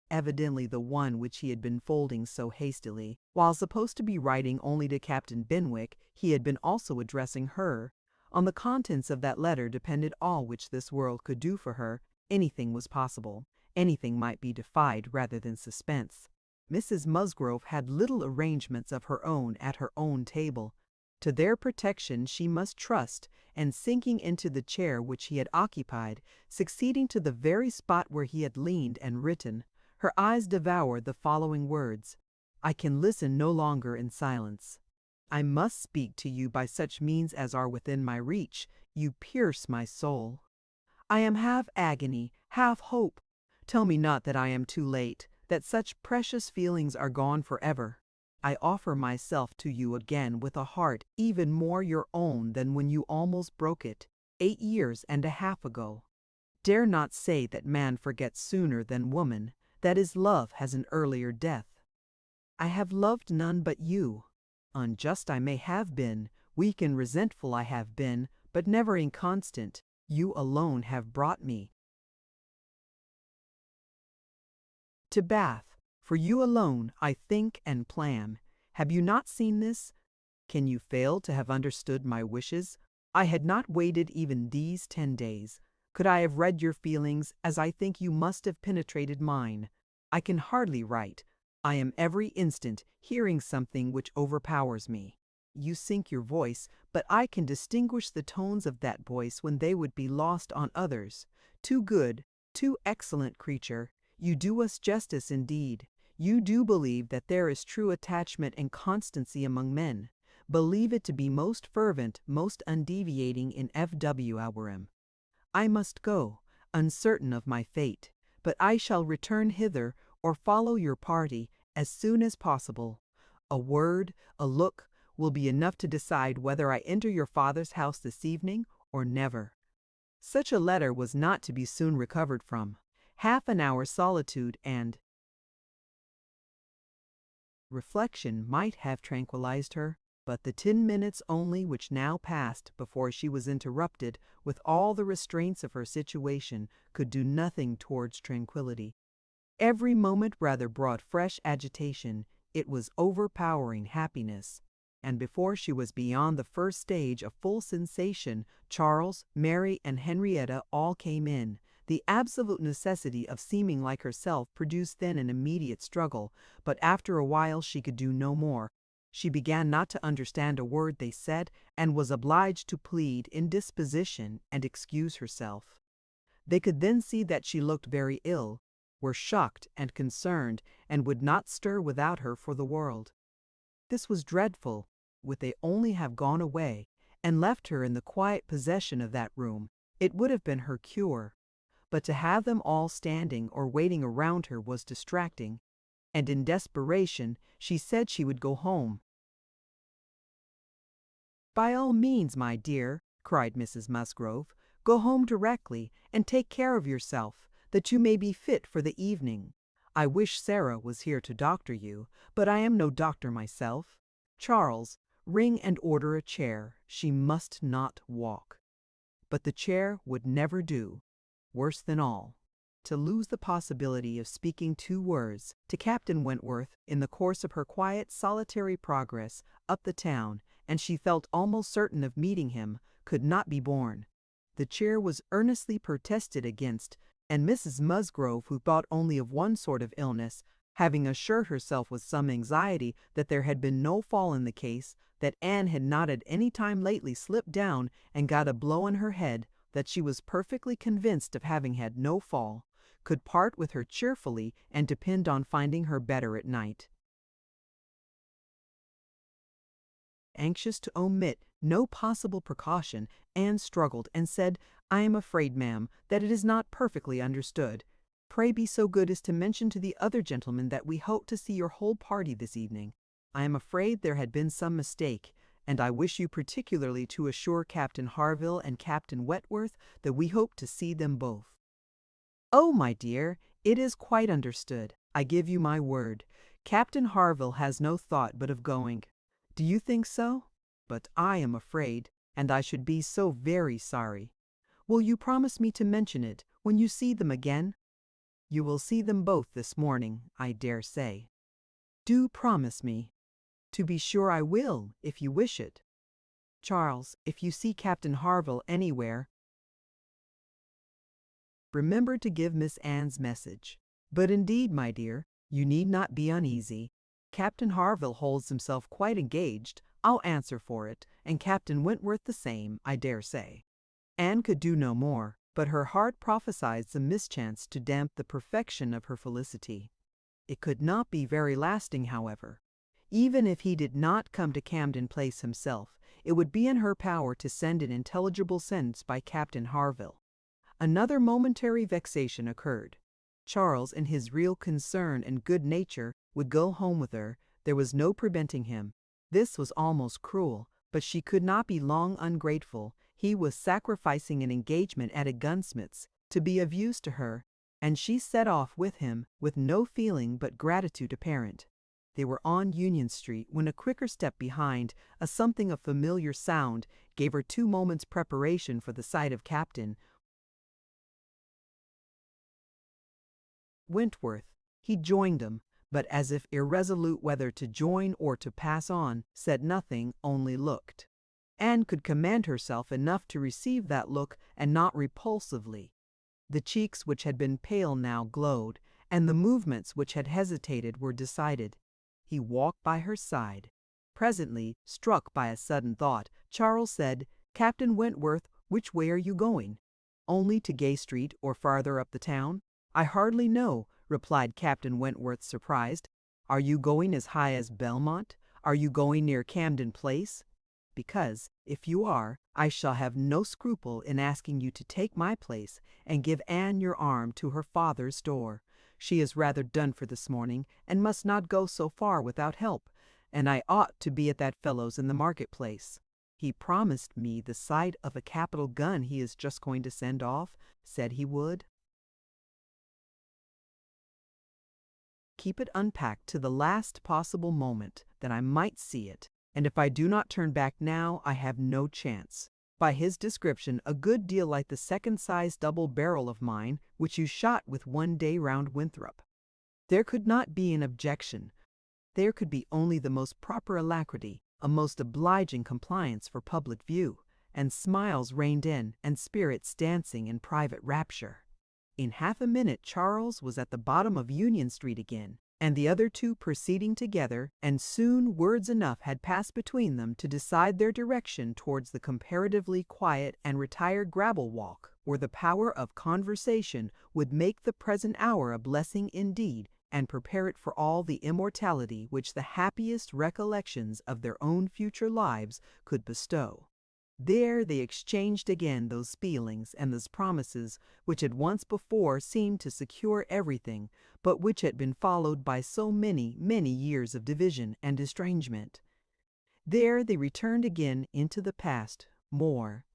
evidently the one which he had been folding so hastily. While supposed to be writing only to Captain Benwick, he had been also addressing her. On the contents of that letter depended all which this world could do for her. Anything was possible. Anything might be defied rather than suspense. Mrs. Musgrove had little arrangements of her own at her own table. To their protection she must trust, and sinking into the chair which he had occupied, succeeding to the very spot where he had leaned and written, her eyes devoured the following words: "I can listen no longer in silence. I must speak to you by such means as are within my reach. You pierce my soul. I am half agony, half hope. Tell me not that I am too late, that such precious feelings are gone forever. I offer myself to you again with a heart even more your own than when you almost broke it, 8 years and a half ago. Dare not say that man forgets sooner than woman, that his love has an earlier death. I have loved none but you. Unjust I may have been, weak and resentful I have been, but never inconstant. You alone have brought me to Bath. For you alone I think and plan. Have you not seen this? Can you fail to have understood my wishes? I had not waited even these 10 days. Could I have read your feelings, as I think you must have penetrated mine? I can hardly write. I am every instant hearing something which overpowers me. You sink your voice, but I can distinguish the tones of that voice when they would be lost on others. Too good, too excellent creature, you do us justice indeed. You do believe that there is true attachment and constancy among men. Believe it to be most fervent, most undeviating in F.W. Alberim. I must go, uncertain of my fate, but I shall return hither or follow your party as soon as possible. A word, a look, will be enough to decide whether I enter your father's house this evening or never. Such a letter was not to be soon recovered from. Half an hour's solitude and reflection might have tranquilized her, but the 10 minutes only which now passed before she was interrupted with all the restraints of her situation could do nothing towards tranquillity. Every moment rather brought fresh agitation. It was overpowering happiness. And before she was beyond the first stage of full sensation, Charles, Mary, and Henrietta all came in. The absolute necessity of seeming like herself produced then an immediate struggle, but after a while she could do no more. She began not to understand a word they said, and was obliged to plead indisposition and excuse herself. They could then see that she looked very ill, were shocked and concerned, and would not stir without her for the world. This was dreadful. Would they only have gone away, and left her in the quiet possession of that room, it would have been her cure. But to have them all standing or waiting around her was distracting, and in desperation she said she would go home. "By all means, my dear," cried Mrs. Musgrove, "go home directly, and take care of yourself, that you may be fit for the evening. I wish Sarah was here to doctor you, but I am no doctor myself. Charles, ring and order a chair. She must not walk." But the chair would never do. Worse than all, to lose the possibility of speaking 2 words to Captain Wentworth in the course of her quiet, solitary progress up the town, and she felt almost certain of meeting him, could not be borne. The chair was earnestly protested against, and Mrs. Musgrove, who thought only of one sort of illness, having assured herself with some anxiety that there had been no fall in the case, that Anne had not at any time lately slipped down and got a blow on her head, that she was perfectly convinced of having had no fall, could part with her cheerfully and depend on finding her better at night. Anxious to omit no possible precaution, Anne struggled and said, "I am afraid, ma'am, that it is not perfectly understood. Pray be so good as to mention to the other gentlemen that we hope to see your whole party this evening. I am afraid there had been some mistake, and I wish you particularly to assure Captain Harville and Captain Wentworth that we hope to see them both." "Oh, my dear, it is quite understood. I give you my word. Captain Harville has no thought but of going. Do you think so? But I am afraid, and I should be so very sorry. Will you promise me to mention it when you see them again? You will see them both this morning, I dare say. Do promise me." "To be sure I will, if you wish it. Charles, if you see Captain Harville anywhere, remember to give Miss Anne's message. But indeed, my dear, you need not be uneasy. Captain Harville holds himself quite engaged, I'll answer for it, and Captain Wentworth the same, I dare say." Anne could do no more, but her heart prophesied some mischance to damp the perfection of her felicity. It could not be very lasting, however. Even if he did not come to Camden Place himself, it would be in her power to send an intelligible sentence by Captain Harville. Another momentary vexation occurred. Charles, in his real concern and good nature, would go home with her. There was no preventing him. This was almost cruel, but she could not be long ungrateful. He was sacrificing an engagement at a gunsmith's to be of use to her, and she set off with him with no feeling but gratitude apparent. They were on Union Street when a quicker step behind, a something of familiar sound, gave her 2 moments' preparation for the sight of Captain Wentworth. He joined them, but as if irresolute whether to join or to pass on, said nothing, only looked. Anne could command herself enough to receive that look, and not repulsively. The cheeks which had been pale now glowed, and the movements which had hesitated were decided. He walked by her side. Presently, struck by a sudden thought, Charles said, "Captain Wentworth, which way are you going? Only to Gay Street or farther up the town?" "I hardly know," replied Captain Wentworth, surprised. "Are you going as high as Belmont? Are you going near Camden Place? Because, if you are, I shall have no scruple in asking you to take my place and give Anne your arm to her father's door. She is rather done for this morning, and must not go so far without help, and I ought to be at that fellow's in the market-place. He promised me the sight of a capital gun he is just going to send off, said he would keep it unpacked to the last possible moment, that I might see it, and if I do not turn back now, I have no chance. By his description, a good deal like the second-sized double barrel of mine, which you shot with one day round Winthrop. There could not be an objection. There could be only the most proper alacrity, a most obliging compliance for public view, and smiles reigned in, and spirits dancing in private rapture. In half a minute Charles was at the bottom of Union Street again, and the other two proceeding together, and soon words enough had passed between them to decide their direction towards the comparatively quiet and retired gravel walk, where the power of conversation would make the present hour a blessing indeed, and prepare it for all the immortality which the happiest recollections of their own future lives could bestow. There they exchanged again those feelings and those promises which had once before seemed to secure everything, but which had been followed by so many, many years of division and estrangement. There they returned again into the past, more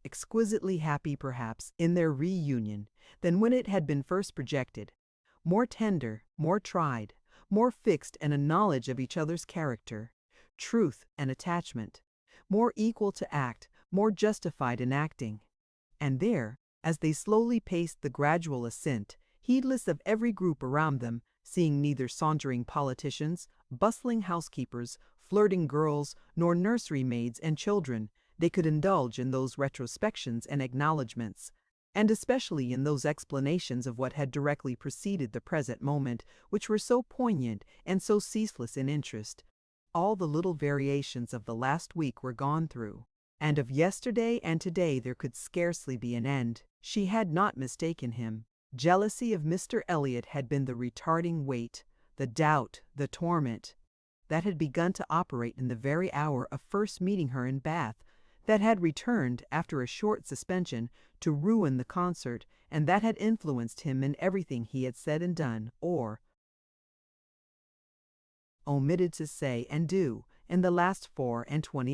exquisitely happy perhaps in their reunion than when it had been first projected, more tender, more tried, more fixed in a knowledge of each other's character, truth and attachment, more equal to act, more justified in acting. And there, as they slowly paced the gradual ascent, heedless of every group around them, seeing neither sauntering politicians, bustling housekeepers, flirting girls, nor nursery maids and children, they could indulge in those retrospections and acknowledgments, and especially in those explanations of what had directly preceded the present moment, which were so poignant and so ceaseless in interest. All the little variations of the last week were gone through, and of yesterday and today there could scarcely be an end. She had not mistaken him. Jealousy of Mr. Elliot had been the retarding weight, the doubt, the torment, that had begun to operate in the very hour of first meeting her in Bath, that had returned, after a short suspension, to ruin the concert, and that had influenced him in everything he had said and done, or omitted to say and do, in the last 24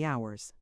hours.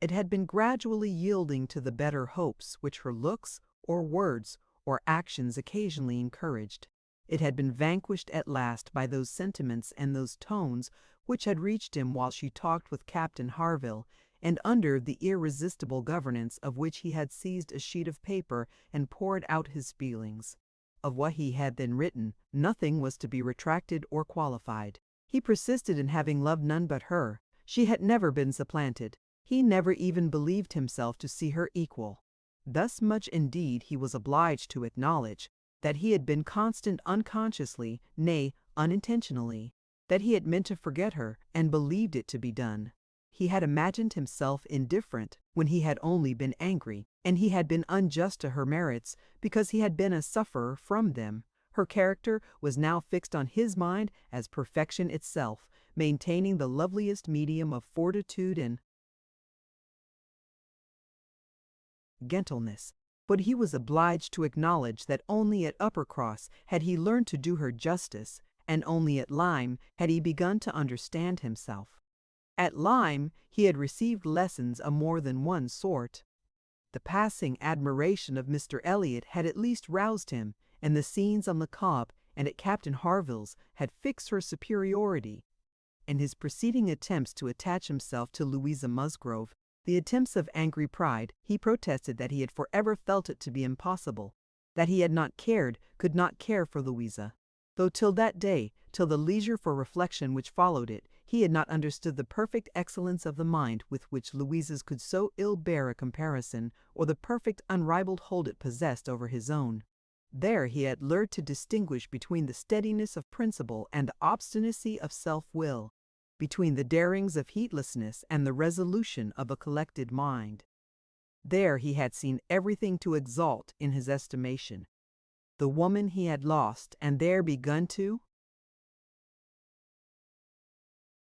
It had been gradually yielding to the better hopes which her looks, or words, or actions occasionally encouraged. It had been vanquished at last by those sentiments and those tones which had reached him while she talked with Captain Harville, and under the irresistible governance of which he had seized a sheet of paper and poured out his feelings. Of what he had then written, nothing was to be retracted or qualified. He persisted in having loved none but her. She had never been supplanted. He never even believed himself to see her equal. Thus much indeed he was obliged to acknowledge, that he had been constant unconsciously, nay, unintentionally, that he had meant to forget her, and believed it to be done. He had imagined himself indifferent when he had only been angry, and he had been unjust to her merits because he had been a sufferer from them. Her character was now fixed on his mind as perfection itself, maintaining the loveliest medium of fortitude and gentleness. But he was obliged to acknowledge that only at Uppercross had he learned to do her justice, and only at Lyme had he begun to understand himself. At Lyme he had received lessons of more than one sort. The passing admiration of Mr. Elliot had at least roused him, and the scenes on the Cobb and at Captain Harville's had fixed her superiority. In his preceding attempts to attach himself to Louisa Musgrove, the attempts of angry pride, he protested that he had forever felt it to be impossible, that he had not cared, could not care for Louisa, though till that day, till the leisure for reflection which followed it, he had not understood the perfect excellence of the mind with which Louisa's could so ill bear a comparison, or the perfect unrivalled hold it possessed over his own. There he had learned to distinguish between the steadiness of principle and the obstinacy of self-will, between the darings of heedlessness and the resolution of a collected mind. There he had seen everything to exalt in his estimation the woman he had lost, and there begun to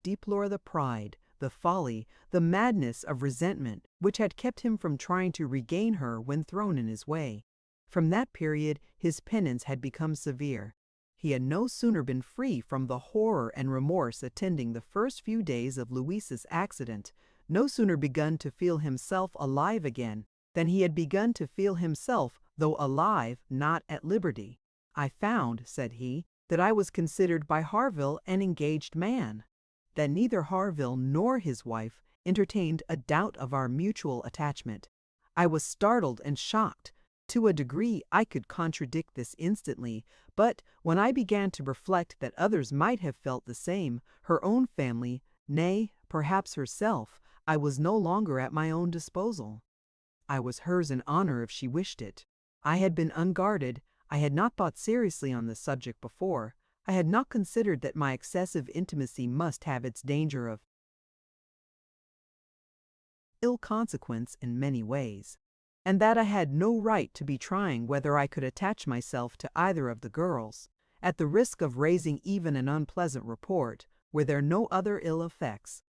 deplore the pride, the folly, the madness of resentment which had kept him from trying to regain her when thrown in his way. From that period his penance had become severe. He had no sooner been free from the horror and remorse attending the first few days of Louisa's accident, no sooner begun to feel himself alive again, than he had begun to feel himself, though alive, not at liberty. "I found," said he, "that I was considered by Harville an engaged man, that neither Harville nor his wife entertained a doubt of our mutual attachment. I was startled and shocked. To a degree I could contradict this instantly, but when I began to reflect that others might have felt the same, her own family, nay, perhaps herself, I was no longer at my own disposal. I was hers in honor if she wished it. I had been unguarded, I had not thought seriously on this subject before. I had not considered that my excessive intimacy must have its danger of ill consequence in many ways, and that I had no right to be trying whether I could attach myself to either of the girls, at the risk of raising even an unpleasant report, were there no other ill effects.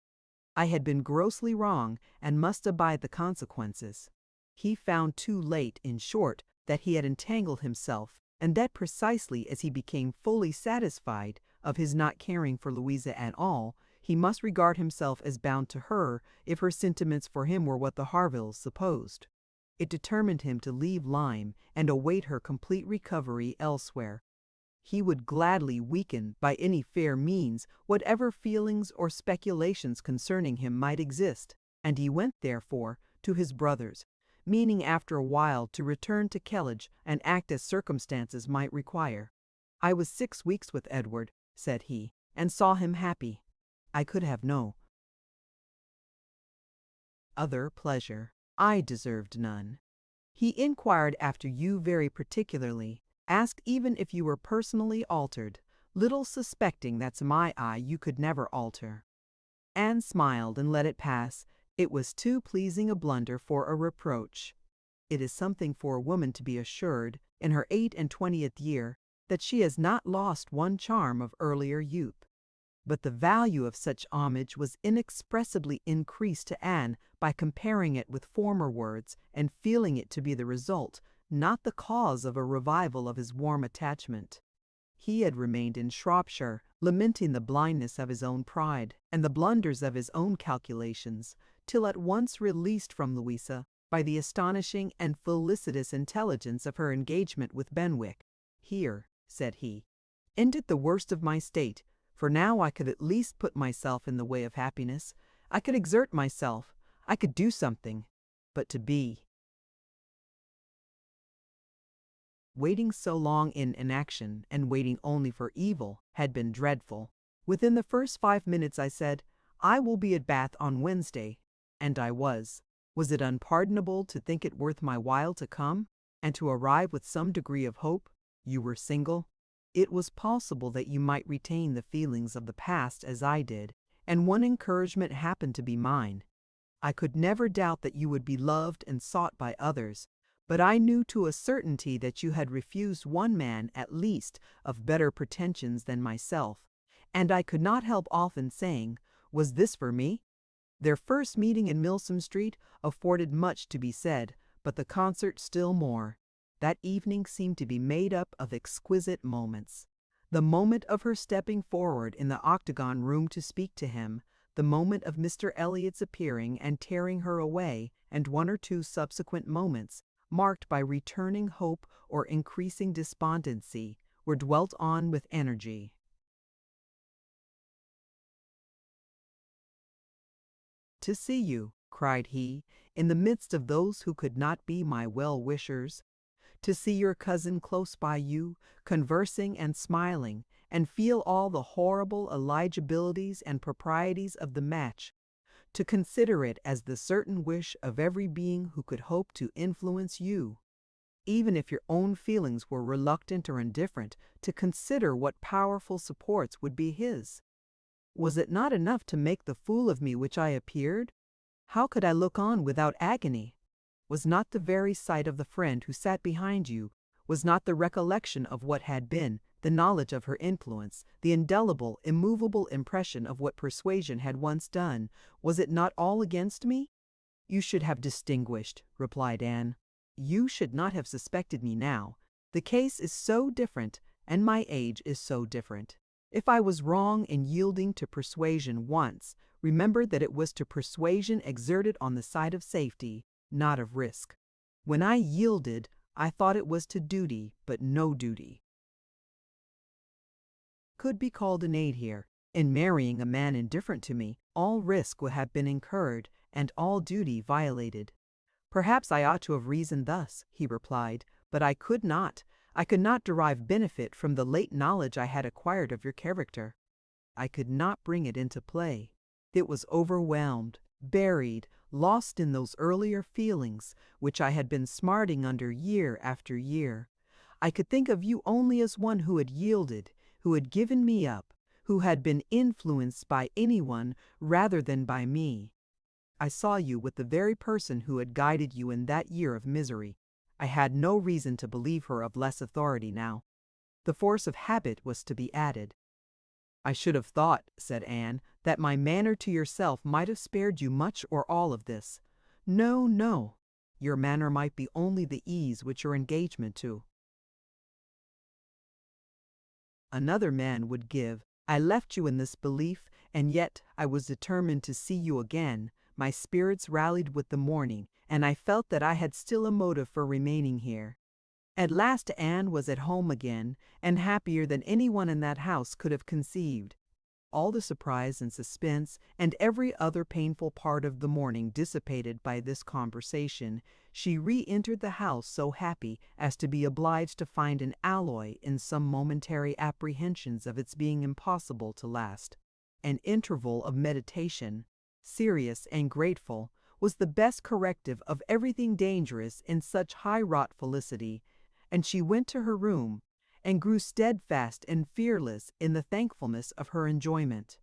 I had been grossly wrong and must abide the consequences. He found too late, in short, that he had entangled himself, and that precisely as he became fully satisfied of his not caring for Louisa at all, he must regard himself as bound to her if her sentiments for him were what the Harvilles supposed. It determined him to leave Lyme and await her complete recovery elsewhere. He would gladly weaken by any fair means whatever feelings or speculations concerning him might exist, and he went, therefore, to his brother's, meaning after a while to return to Kellynch and act as circumstances might require. "I was 6 weeks with Edward," said he, "and saw him happy. I could have no other pleasure. I deserved none. He inquired after you very particularly, asked even if you were personally altered, little suspecting that to my eye you could never alter." Anne smiled and let it pass. It was too pleasing a blunder for a reproach. It is something for a woman to be assured, in her 28th year, that she has not lost one charm of earlier youth. But the value of such homage was inexpressibly increased to Anne by comparing it with former words and feeling it to be the result, not the cause, of a revival of his warm attachment. He had remained in Shropshire, lamenting the blindness of his own pride and the blunders of his own calculations, till at once released from Louisa by the astonishing and felicitous intelligence of her engagement with Benwick. "Here," said he, "ended the worst of my state, for now I could at least put myself in the way of happiness. I could exert myself, I could do something, but to be waiting so long in inaction, and waiting only for evil, had been dreadful. Within the first 5 minutes I said, 'I will be at Bath on Wednesday,' and I was. Was it unpardonable to think it worth my while to come, and to arrive with some degree of hope? You were single. It was possible that you might retain the feelings of the past as I did, and one encouragement happened to be mine. I could never doubt that you would be loved and sought by others, but I knew to a certainty that you had refused one man at least of better pretensions than myself, and I could not help often saying, 'Was this for me?' Their first meeting in Milsom Street afforded much to be said, but the concert still more. That evening seemed to be made up of exquisite moments. The moment of her stepping forward in the octagon room to speak to him, the moment of Mr. Elliot's appearing and tearing her away, and 1 or 2 subsequent moments, marked by returning hope or increasing despondency, were dwelt on with energy. "To see you," cried he, "in the midst of those who could not be my well-wishers, to see your cousin close by you, conversing and smiling, and feel all the horrible eligibilities and proprieties of the match, to consider it as the certain wish of every being who could hope to influence you, even if your own feelings were reluctant or indifferent, to consider what powerful supports would be his. Was it not enough to make the fool of me which I appeared? How could I look on without agony? Was not the very sight of the friend who sat behind you, was not the recollection of what had been, the knowledge of her influence, the indelible, immovable impression of what Persuasion had once done, was it not all against me?" "You should have distinguished," replied Anne. "You should not have suspected me now. The case is so different, and my age is so different. If I was wrong in yielding to persuasion once, remember that it was to persuasion exerted on the side of safety, not of risk. When I yielded, I thought it was to duty, but no duty could be called in aid here. In marrying a man indifferent to me, all risk would have been incurred, and all duty violated." "Perhaps I ought to have reasoned thus," he replied, "but I could not. I could not derive benefit from the late knowledge I had acquired of your character. I could not bring it into play. It was overwhelmed, buried, lost in those earlier feelings which I had been smarting under year after year. I could think of you only as one who had yielded, who had given me up, who had been influenced by anyone rather than by me. I saw you with the very person who had guided you in that year of misery. I had no reason to believe her of less authority now. The force of habit was to be added. I should have thought, said Anne, that my manner to yourself might have spared you much or all of this. No, no. Your manner might be only the ease which your engagement to another man would give. I left you in this belief, and yet I was determined to see you again. My spirits rallied with the morning, and I felt that I had still a motive for remaining here. At last Anne was at home again, and happier than anyone in that house could have conceived. All the surprise and suspense and every other painful part of the morning dissipated by this conversation, she re-entered the house so happy as to be obliged to find an alloy in some momentary apprehensions of its being impossible to last. An interval of meditation, serious and grateful, was the best corrective of everything dangerous in such high-wrought felicity, and she went to her room, and grew steadfast and fearless in the thankfulness of her enjoyment.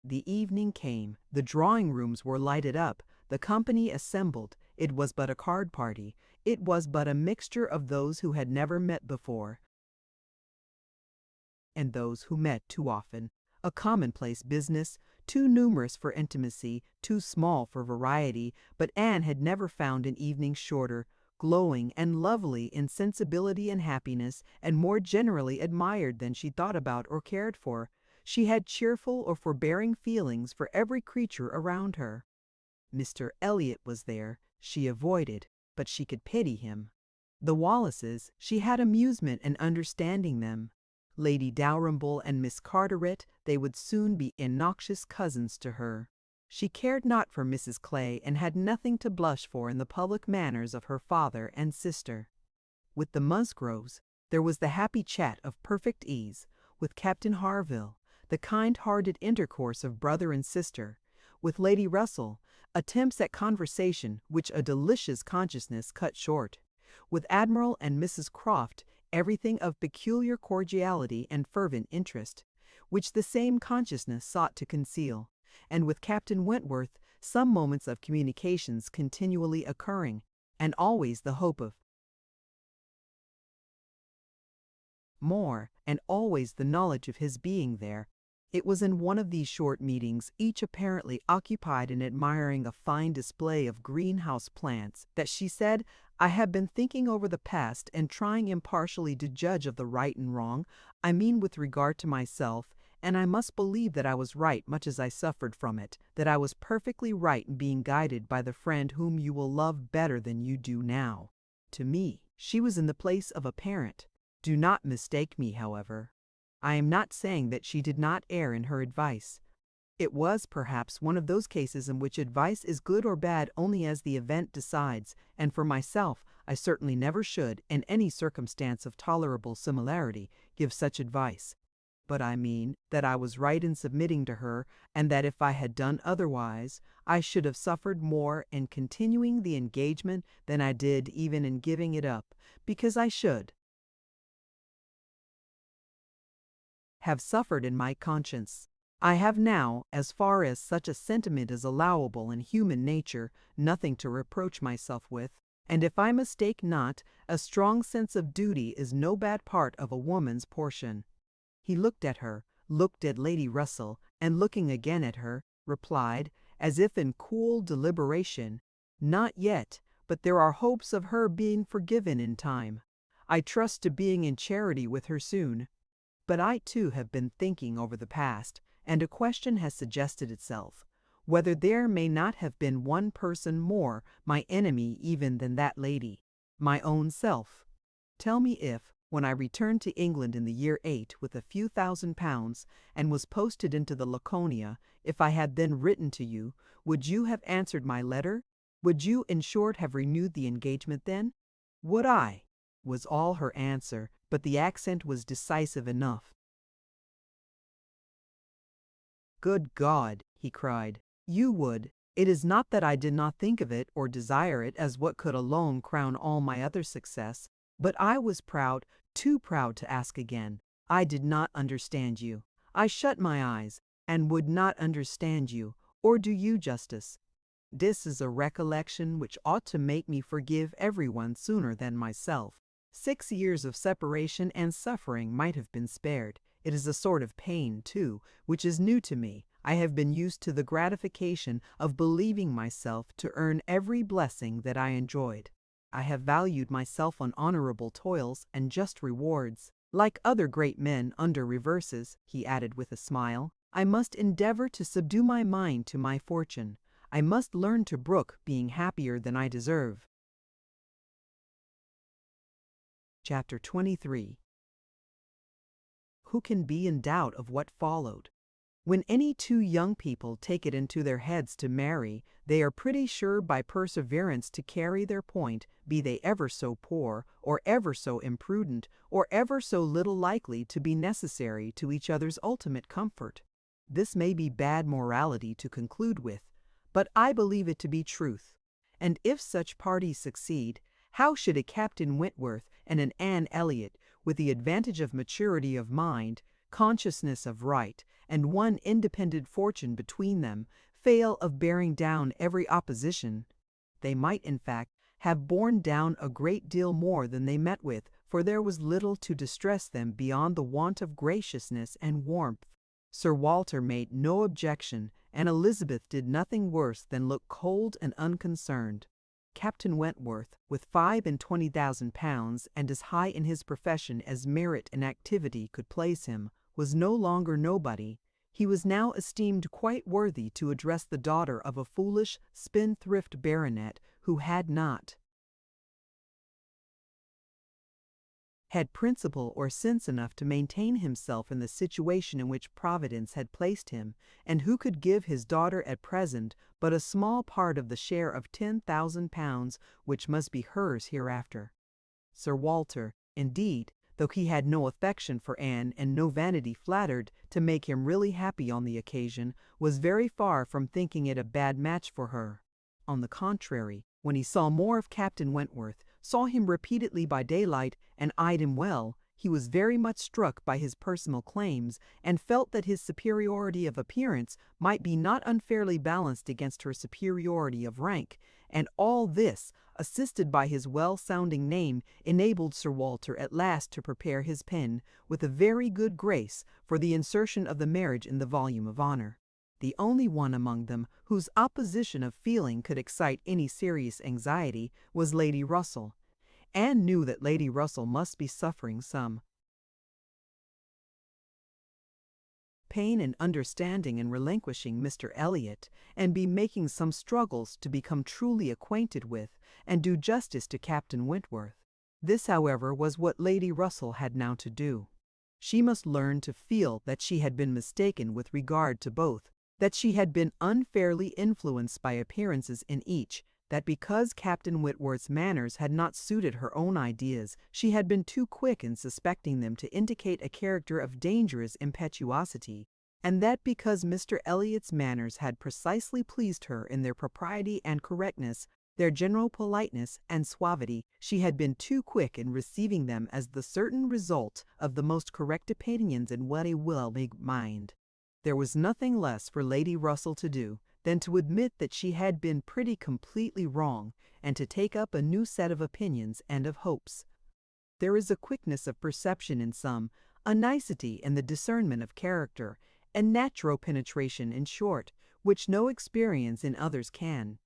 The evening came, the drawing-rooms were lighted up, the company assembled. It was but a card party, it was but a mixture of those who had never met before, and those who met too often, a commonplace business, too numerous for intimacy, too small for variety, but Anne had never found an evening shorter, glowing and lovely in sensibility and happiness, and more generally admired than she thought about or cared for. She had cheerful or forbearing feelings for every creature around her. Mr. Elliot was there, she avoided, but she could pity him. The Wallaces, she had amusement in understanding them. Lady Dalrymple and Miss Carteret, they would soon be innoxious cousins to her. She cared not for Mrs. Clay and had nothing to blush for in the public manners of her father and sister. With the Musgroves, there was the happy chat of perfect ease. With Captain Harville, the kind-hearted intercourse of brother and sister. With Lady Russell, attempts at conversation which a delicious consciousness cut short. With Admiral and Mrs. Croft, everything of peculiar cordiality and fervent interest, which the same consciousness sought to conceal. And with Captain Wentworth, some moments of communications continually occurring, and always the hope of more, and always the knowledge of his being there. It was in one of these short meetings, each apparently occupied in admiring a fine display of greenhouse plants, that she said, "I have been thinking over the past and trying impartially to judge of the right and wrong, I mean with regard to myself, and I must believe that I was right much as I suffered from it, that I was perfectly right in being guided by the friend whom you will love better than you do now." To me, she was in the place of a parent. Do not mistake me, however. I am not saying that she did not err in her advice. It was, perhaps, one of those cases in which advice is good or bad only as the event decides, and for myself, I certainly never should, in any circumstance of tolerable similarity, give such advice. But I mean that I was right in submitting to her, and that if I had done otherwise, I should have suffered more in continuing the engagement than I did even in giving it up, because I should have suffered in my conscience. I have now, as far as such a sentiment is allowable in human nature, nothing to reproach myself with, and if I mistake not, a strong sense of duty is no bad part of a woman's portion. He looked at her, looked at Lady Russell, and looking again at her, replied, as if in cool deliberation, "Not yet, but there are hopes of her being forgiven in time. I trust to being in charity with her soon. But I too have been thinking over the past, and a question has suggested itself, whether there may not have been one person more my enemy even than that lady, my own self. Tell me if, when I returned to England in the year 8 with a few £1,000 and was posted into the Laconia, if I had then written to you, would you have answered my letter? Would you, in short, have renewed the engagement then?" "Would I?" was all her answer, but the accent was decisive enough. "Good God!" he cried. "You would. It is not that I did not think of it or desire it as what could alone crown all my other success, but I was proud, too proud to ask again. I did not understand you. I shut my eyes, and would not understand you, or do you justice. This is a recollection which ought to make me forgive everyone sooner than myself. 6 years of separation and suffering might have been spared. It is a sort of pain, too, which is new to me. I have been used to the gratification of believing myself to earn every blessing that I enjoyed. I have valued myself on honorable toils and just rewards. Like other great men under reverses, he added with a smile, I must endeavor to subdue my mind to my fortune. I must learn to brook being happier than I deserve. Chapter 23. Who can be in doubt of what followed? When any two young people take it into their heads to marry, they are pretty sure by perseverance to carry their point, be they ever so poor, or ever so imprudent, or ever so little likely to be necessary to each other's ultimate comfort. This may be bad morality to conclude with, but I believe it to be truth. And if such parties succeed, how should a Captain Wentworth and an Anne Elliot, with the advantage of maturity of mind, consciousness of right, and one independent fortune between them, fail of bearing down every opposition? They might, in fact, have borne down a great deal more than they met with, for there was little to distress them beyond the want of graciousness and warmth. Sir Walter made no objection, and Elizabeth did nothing worse than look cold and unconcerned. Captain Wentworth, with £25,000 and as high in his profession as merit and activity could place him, was no longer nobody. He was now esteemed quite worthy to address the daughter of a foolish, spendthrift baronet who had not had principle or sense enough to maintain himself in the situation in which Providence had placed him, and who could give his daughter at present but a small part of the share of £10,000 which must be hers hereafter. Sir Walter, indeed, though he had no affection for Anne and no vanity flattered to make him really happy on the occasion, was very far from thinking it a bad match for her. On the contrary, when he saw more of Captain Wentworth, saw him repeatedly by daylight, and eyed him well, he was very much struck by his personal claims, and felt that his superiority of appearance might be not unfairly balanced against her superiority of rank, and all this, assisted by his well-sounding name, enabled Sir Walter at last to prepare his pen, with a very good grace, for the insertion of the marriage in the volume of honor. The only one among them whose opposition of feeling could excite any serious anxiety was Lady Russell. Anne knew that Lady Russell must be suffering some pain in understanding and relinquishing Mr. Elliot, and be making some struggles to become truly acquainted with and do justice to Captain Wentworth. This, however, was what Lady Russell had now to do. She must learn to feel that she had been mistaken with regard to both, that she had been unfairly influenced by appearances in each, that because Captain Wentworth's manners had not suited her own ideas, she had been too quick in suspecting them to indicate a character of dangerous impetuosity, and that because Mr. Elliot's manners had precisely pleased her in their propriety and correctness, their general politeness and suavity, she had been too quick in receiving them as the certain result of the most correct opinions in what a well-made mind. There was nothing less for Lady Russell to do than to admit that she had been pretty completely wrong, and to take up a new set of opinions and of hopes. There is a quickness of perception in some, a nicety in the discernment of character, and natural penetration, in short, which no experience in others can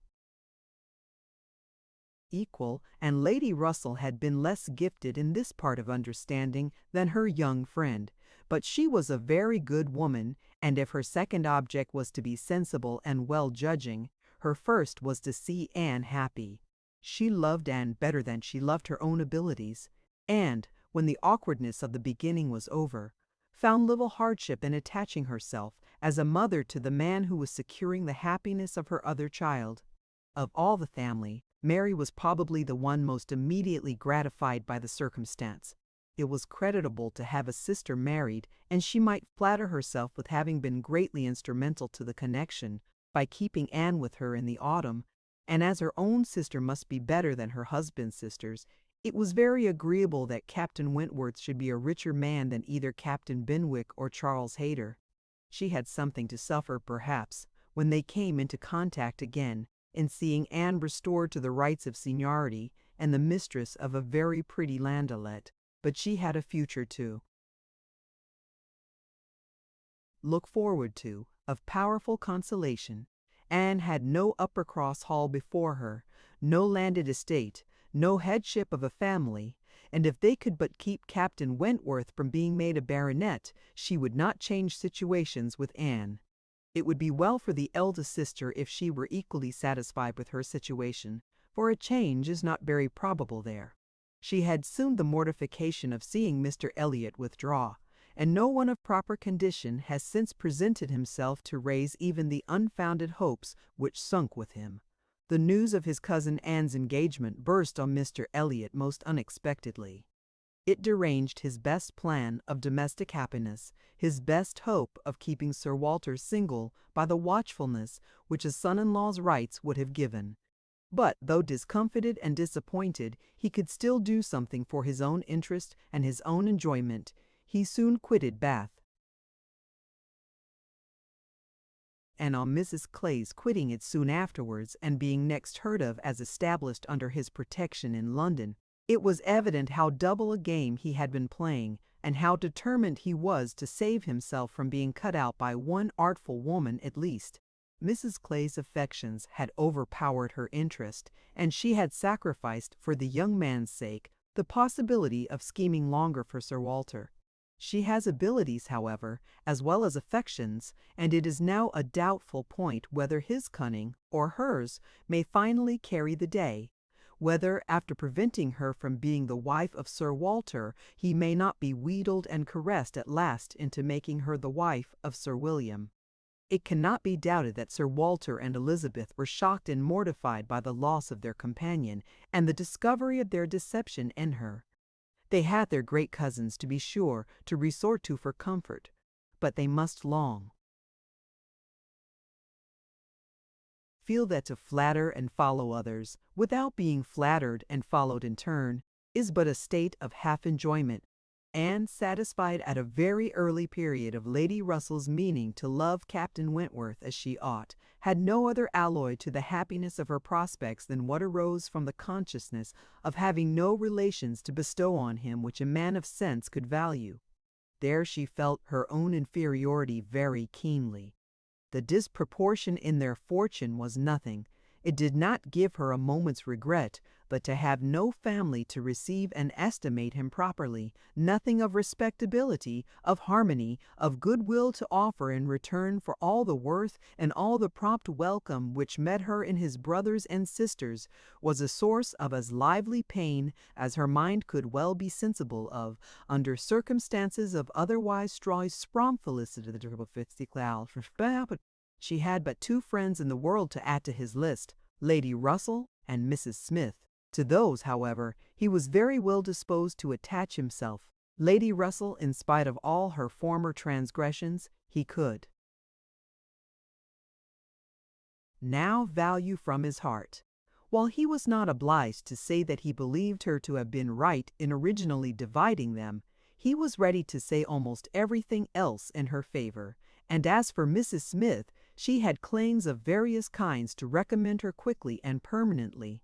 equal, and Lady Russell had been less gifted in this part of understanding than her young friend. But she was a very good woman, and if her second object was to be sensible and well-judging, her first was to see Anne happy. She loved Anne better than she loved her own abilities, and, when the awkwardness of the beginning was over, found little hardship in attaching herself as a mother to the man who was securing the happiness of her other child. Of all the family, Mary was probably the one most immediately gratified by the circumstance. It was creditable to have a sister married, and she might flatter herself with having been greatly instrumental to the connection, by keeping Anne with her in the autumn, and as her own sister must be better than her husband's sisters, It was very agreeable that Captain Wentworth should be a richer man than either Captain Benwick or Charles Hayter. She had something to suffer, perhaps, when they came into contact again, in seeing Anne restored to the rights of seniority and the mistress of a very pretty landaulette, but she had a future to look forward to, of powerful consolation. Anne had no Uppercross Hall before her, no landed estate, no headship of a family, and if they could but keep Captain Wentworth from being made a baronet, she would not change situations with Anne. It would be well for the eldest sister if she were equally satisfied with her situation, for a change is not very probable there. She had soon the mortification of seeing Mr. Elliot withdraw, and no one of proper condition has since presented himself to raise even the unfounded hopes which sunk with him. The news of his cousin Anne's engagement burst on Mr. Elliot most unexpectedly. It deranged his best plan of domestic happiness, his best hope of keeping Sir Walter single by the watchfulness which a son-in-law's rights would have given. But though discomfited and disappointed, he could still do something for his own interest and his own enjoyment. He soon quitted Bath, and on Mrs. Clay's quitting it soon afterwards and being next heard of as established under his protection in London, it was evident how double a game he had been playing, and how determined he was to save himself from being cut out by one artful woman at least. Mrs. Clay's affections had overpowered her interest, and she had sacrificed, for the young man's sake, the possibility of scheming longer for Sir Walter. She has abilities, however, as well as affections, and it is now a doubtful point whether his cunning, or hers, may finally carry the day, whether, after preventing her from being the wife of Sir Walter, he may not be wheedled and caressed at last into making her the wife of Sir William. It cannot be doubted that Sir Walter and Elizabeth were shocked and mortified by the loss of their companion and the discovery of their deception in her. They had their great cousins, to be sure, to resort to for comfort, but they must long feel that to flatter and follow others, without being flattered and followed in turn, is but a state of half-enjoyment. Anne, satisfied at a very early period of Lady Russell's meaning to love Captain Wentworth as she ought, had no other alloy to the happiness of her prospects than what arose from the consciousness of having no relations to bestow on him which a man of sense could value. There she felt her own inferiority very keenly. The disproportion in their fortune was nothing. It did not give her a moment's regret, but to have no family to receive and estimate him properly, nothing of respectability, of harmony, of goodwill to offer in return for all the worth and all the prompt welcome which met her in his brothers and sisters, was a source of as lively pain as her mind could well be sensible of, under circumstances of otherwise felicity. She had but two friends in the world to add to his list, Lady Russell and Mrs. Smith. To those, however, he was very well disposed to attach himself. Lady Russell, in spite of all her former transgressions, he could now value from his heart. While he was not obliged to say that he believed her to have been right in originally dividing them, he was ready to say almost everything else in her favor. And as for Mrs. Smith, she had claims of various kinds to recommend her quickly and permanently.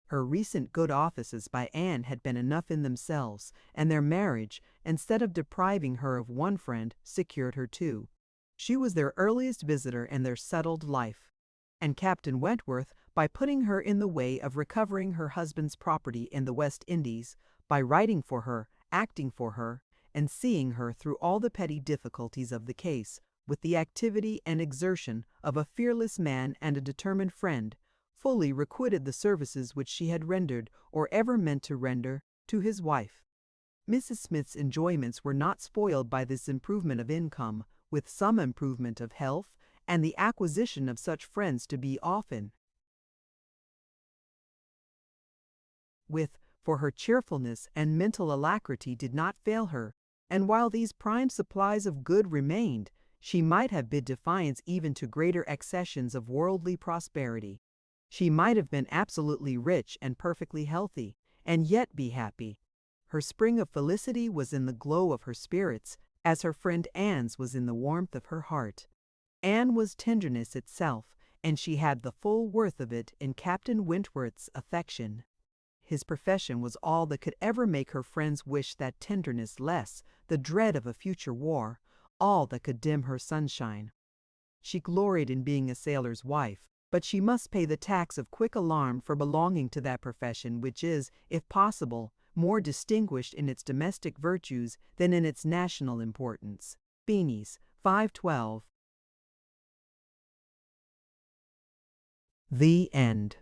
Her recent good offices by Anne had been enough in themselves, and their marriage, instead of depriving her of one friend, secured her two. She was their earliest visitor in their settled life. And Captain Wentworth, by putting her in the way of recovering her husband's property in the West Indies, by writing for her, acting for her, and seeing her through all the petty difficulties of the case, with the activity and exertion of a fearless man and a determined friend, fully requited the services which she had rendered, or ever meant to render, to his wife. Mrs. Smith's enjoyments were not spoiled by this improvement of income, with some improvement of health, and the acquisition of such friends to be often with, for her cheerfulness and mental alacrity did not fail her, and while these prime supplies of good remained, she might have bid defiance even to greater accessions of worldly prosperity. She might have been absolutely rich and perfectly healthy, and yet be happy. Her spring of felicity was in the glow of her spirits, as her friend Anne's was in the warmth of her heart. Anne was tenderness itself, and she had the full worth of it in Captain Wentworth's affection. His profession was all that could ever make her friends wish that tenderness less, the dread of a future war, all that could dim her sunshine. She gloried in being a sailor's wife, but she must pay the tax of quick alarm for belonging to that profession which is, if possible, more distinguished in its domestic virtues than in its national importance. Beanies, 512. The end.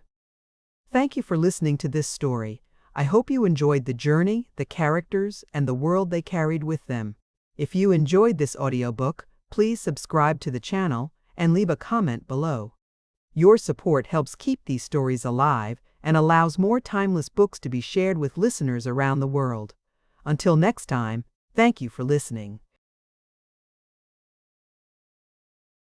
Thank you for listening to this story. I hope you enjoyed the journey, the characters, and the world they carried with them. If you enjoyed this audiobook, please subscribe to the channel and leave a comment below. Your support helps keep these stories alive and allows more timeless books to be shared with listeners around the world. Until next time, thank you for listening.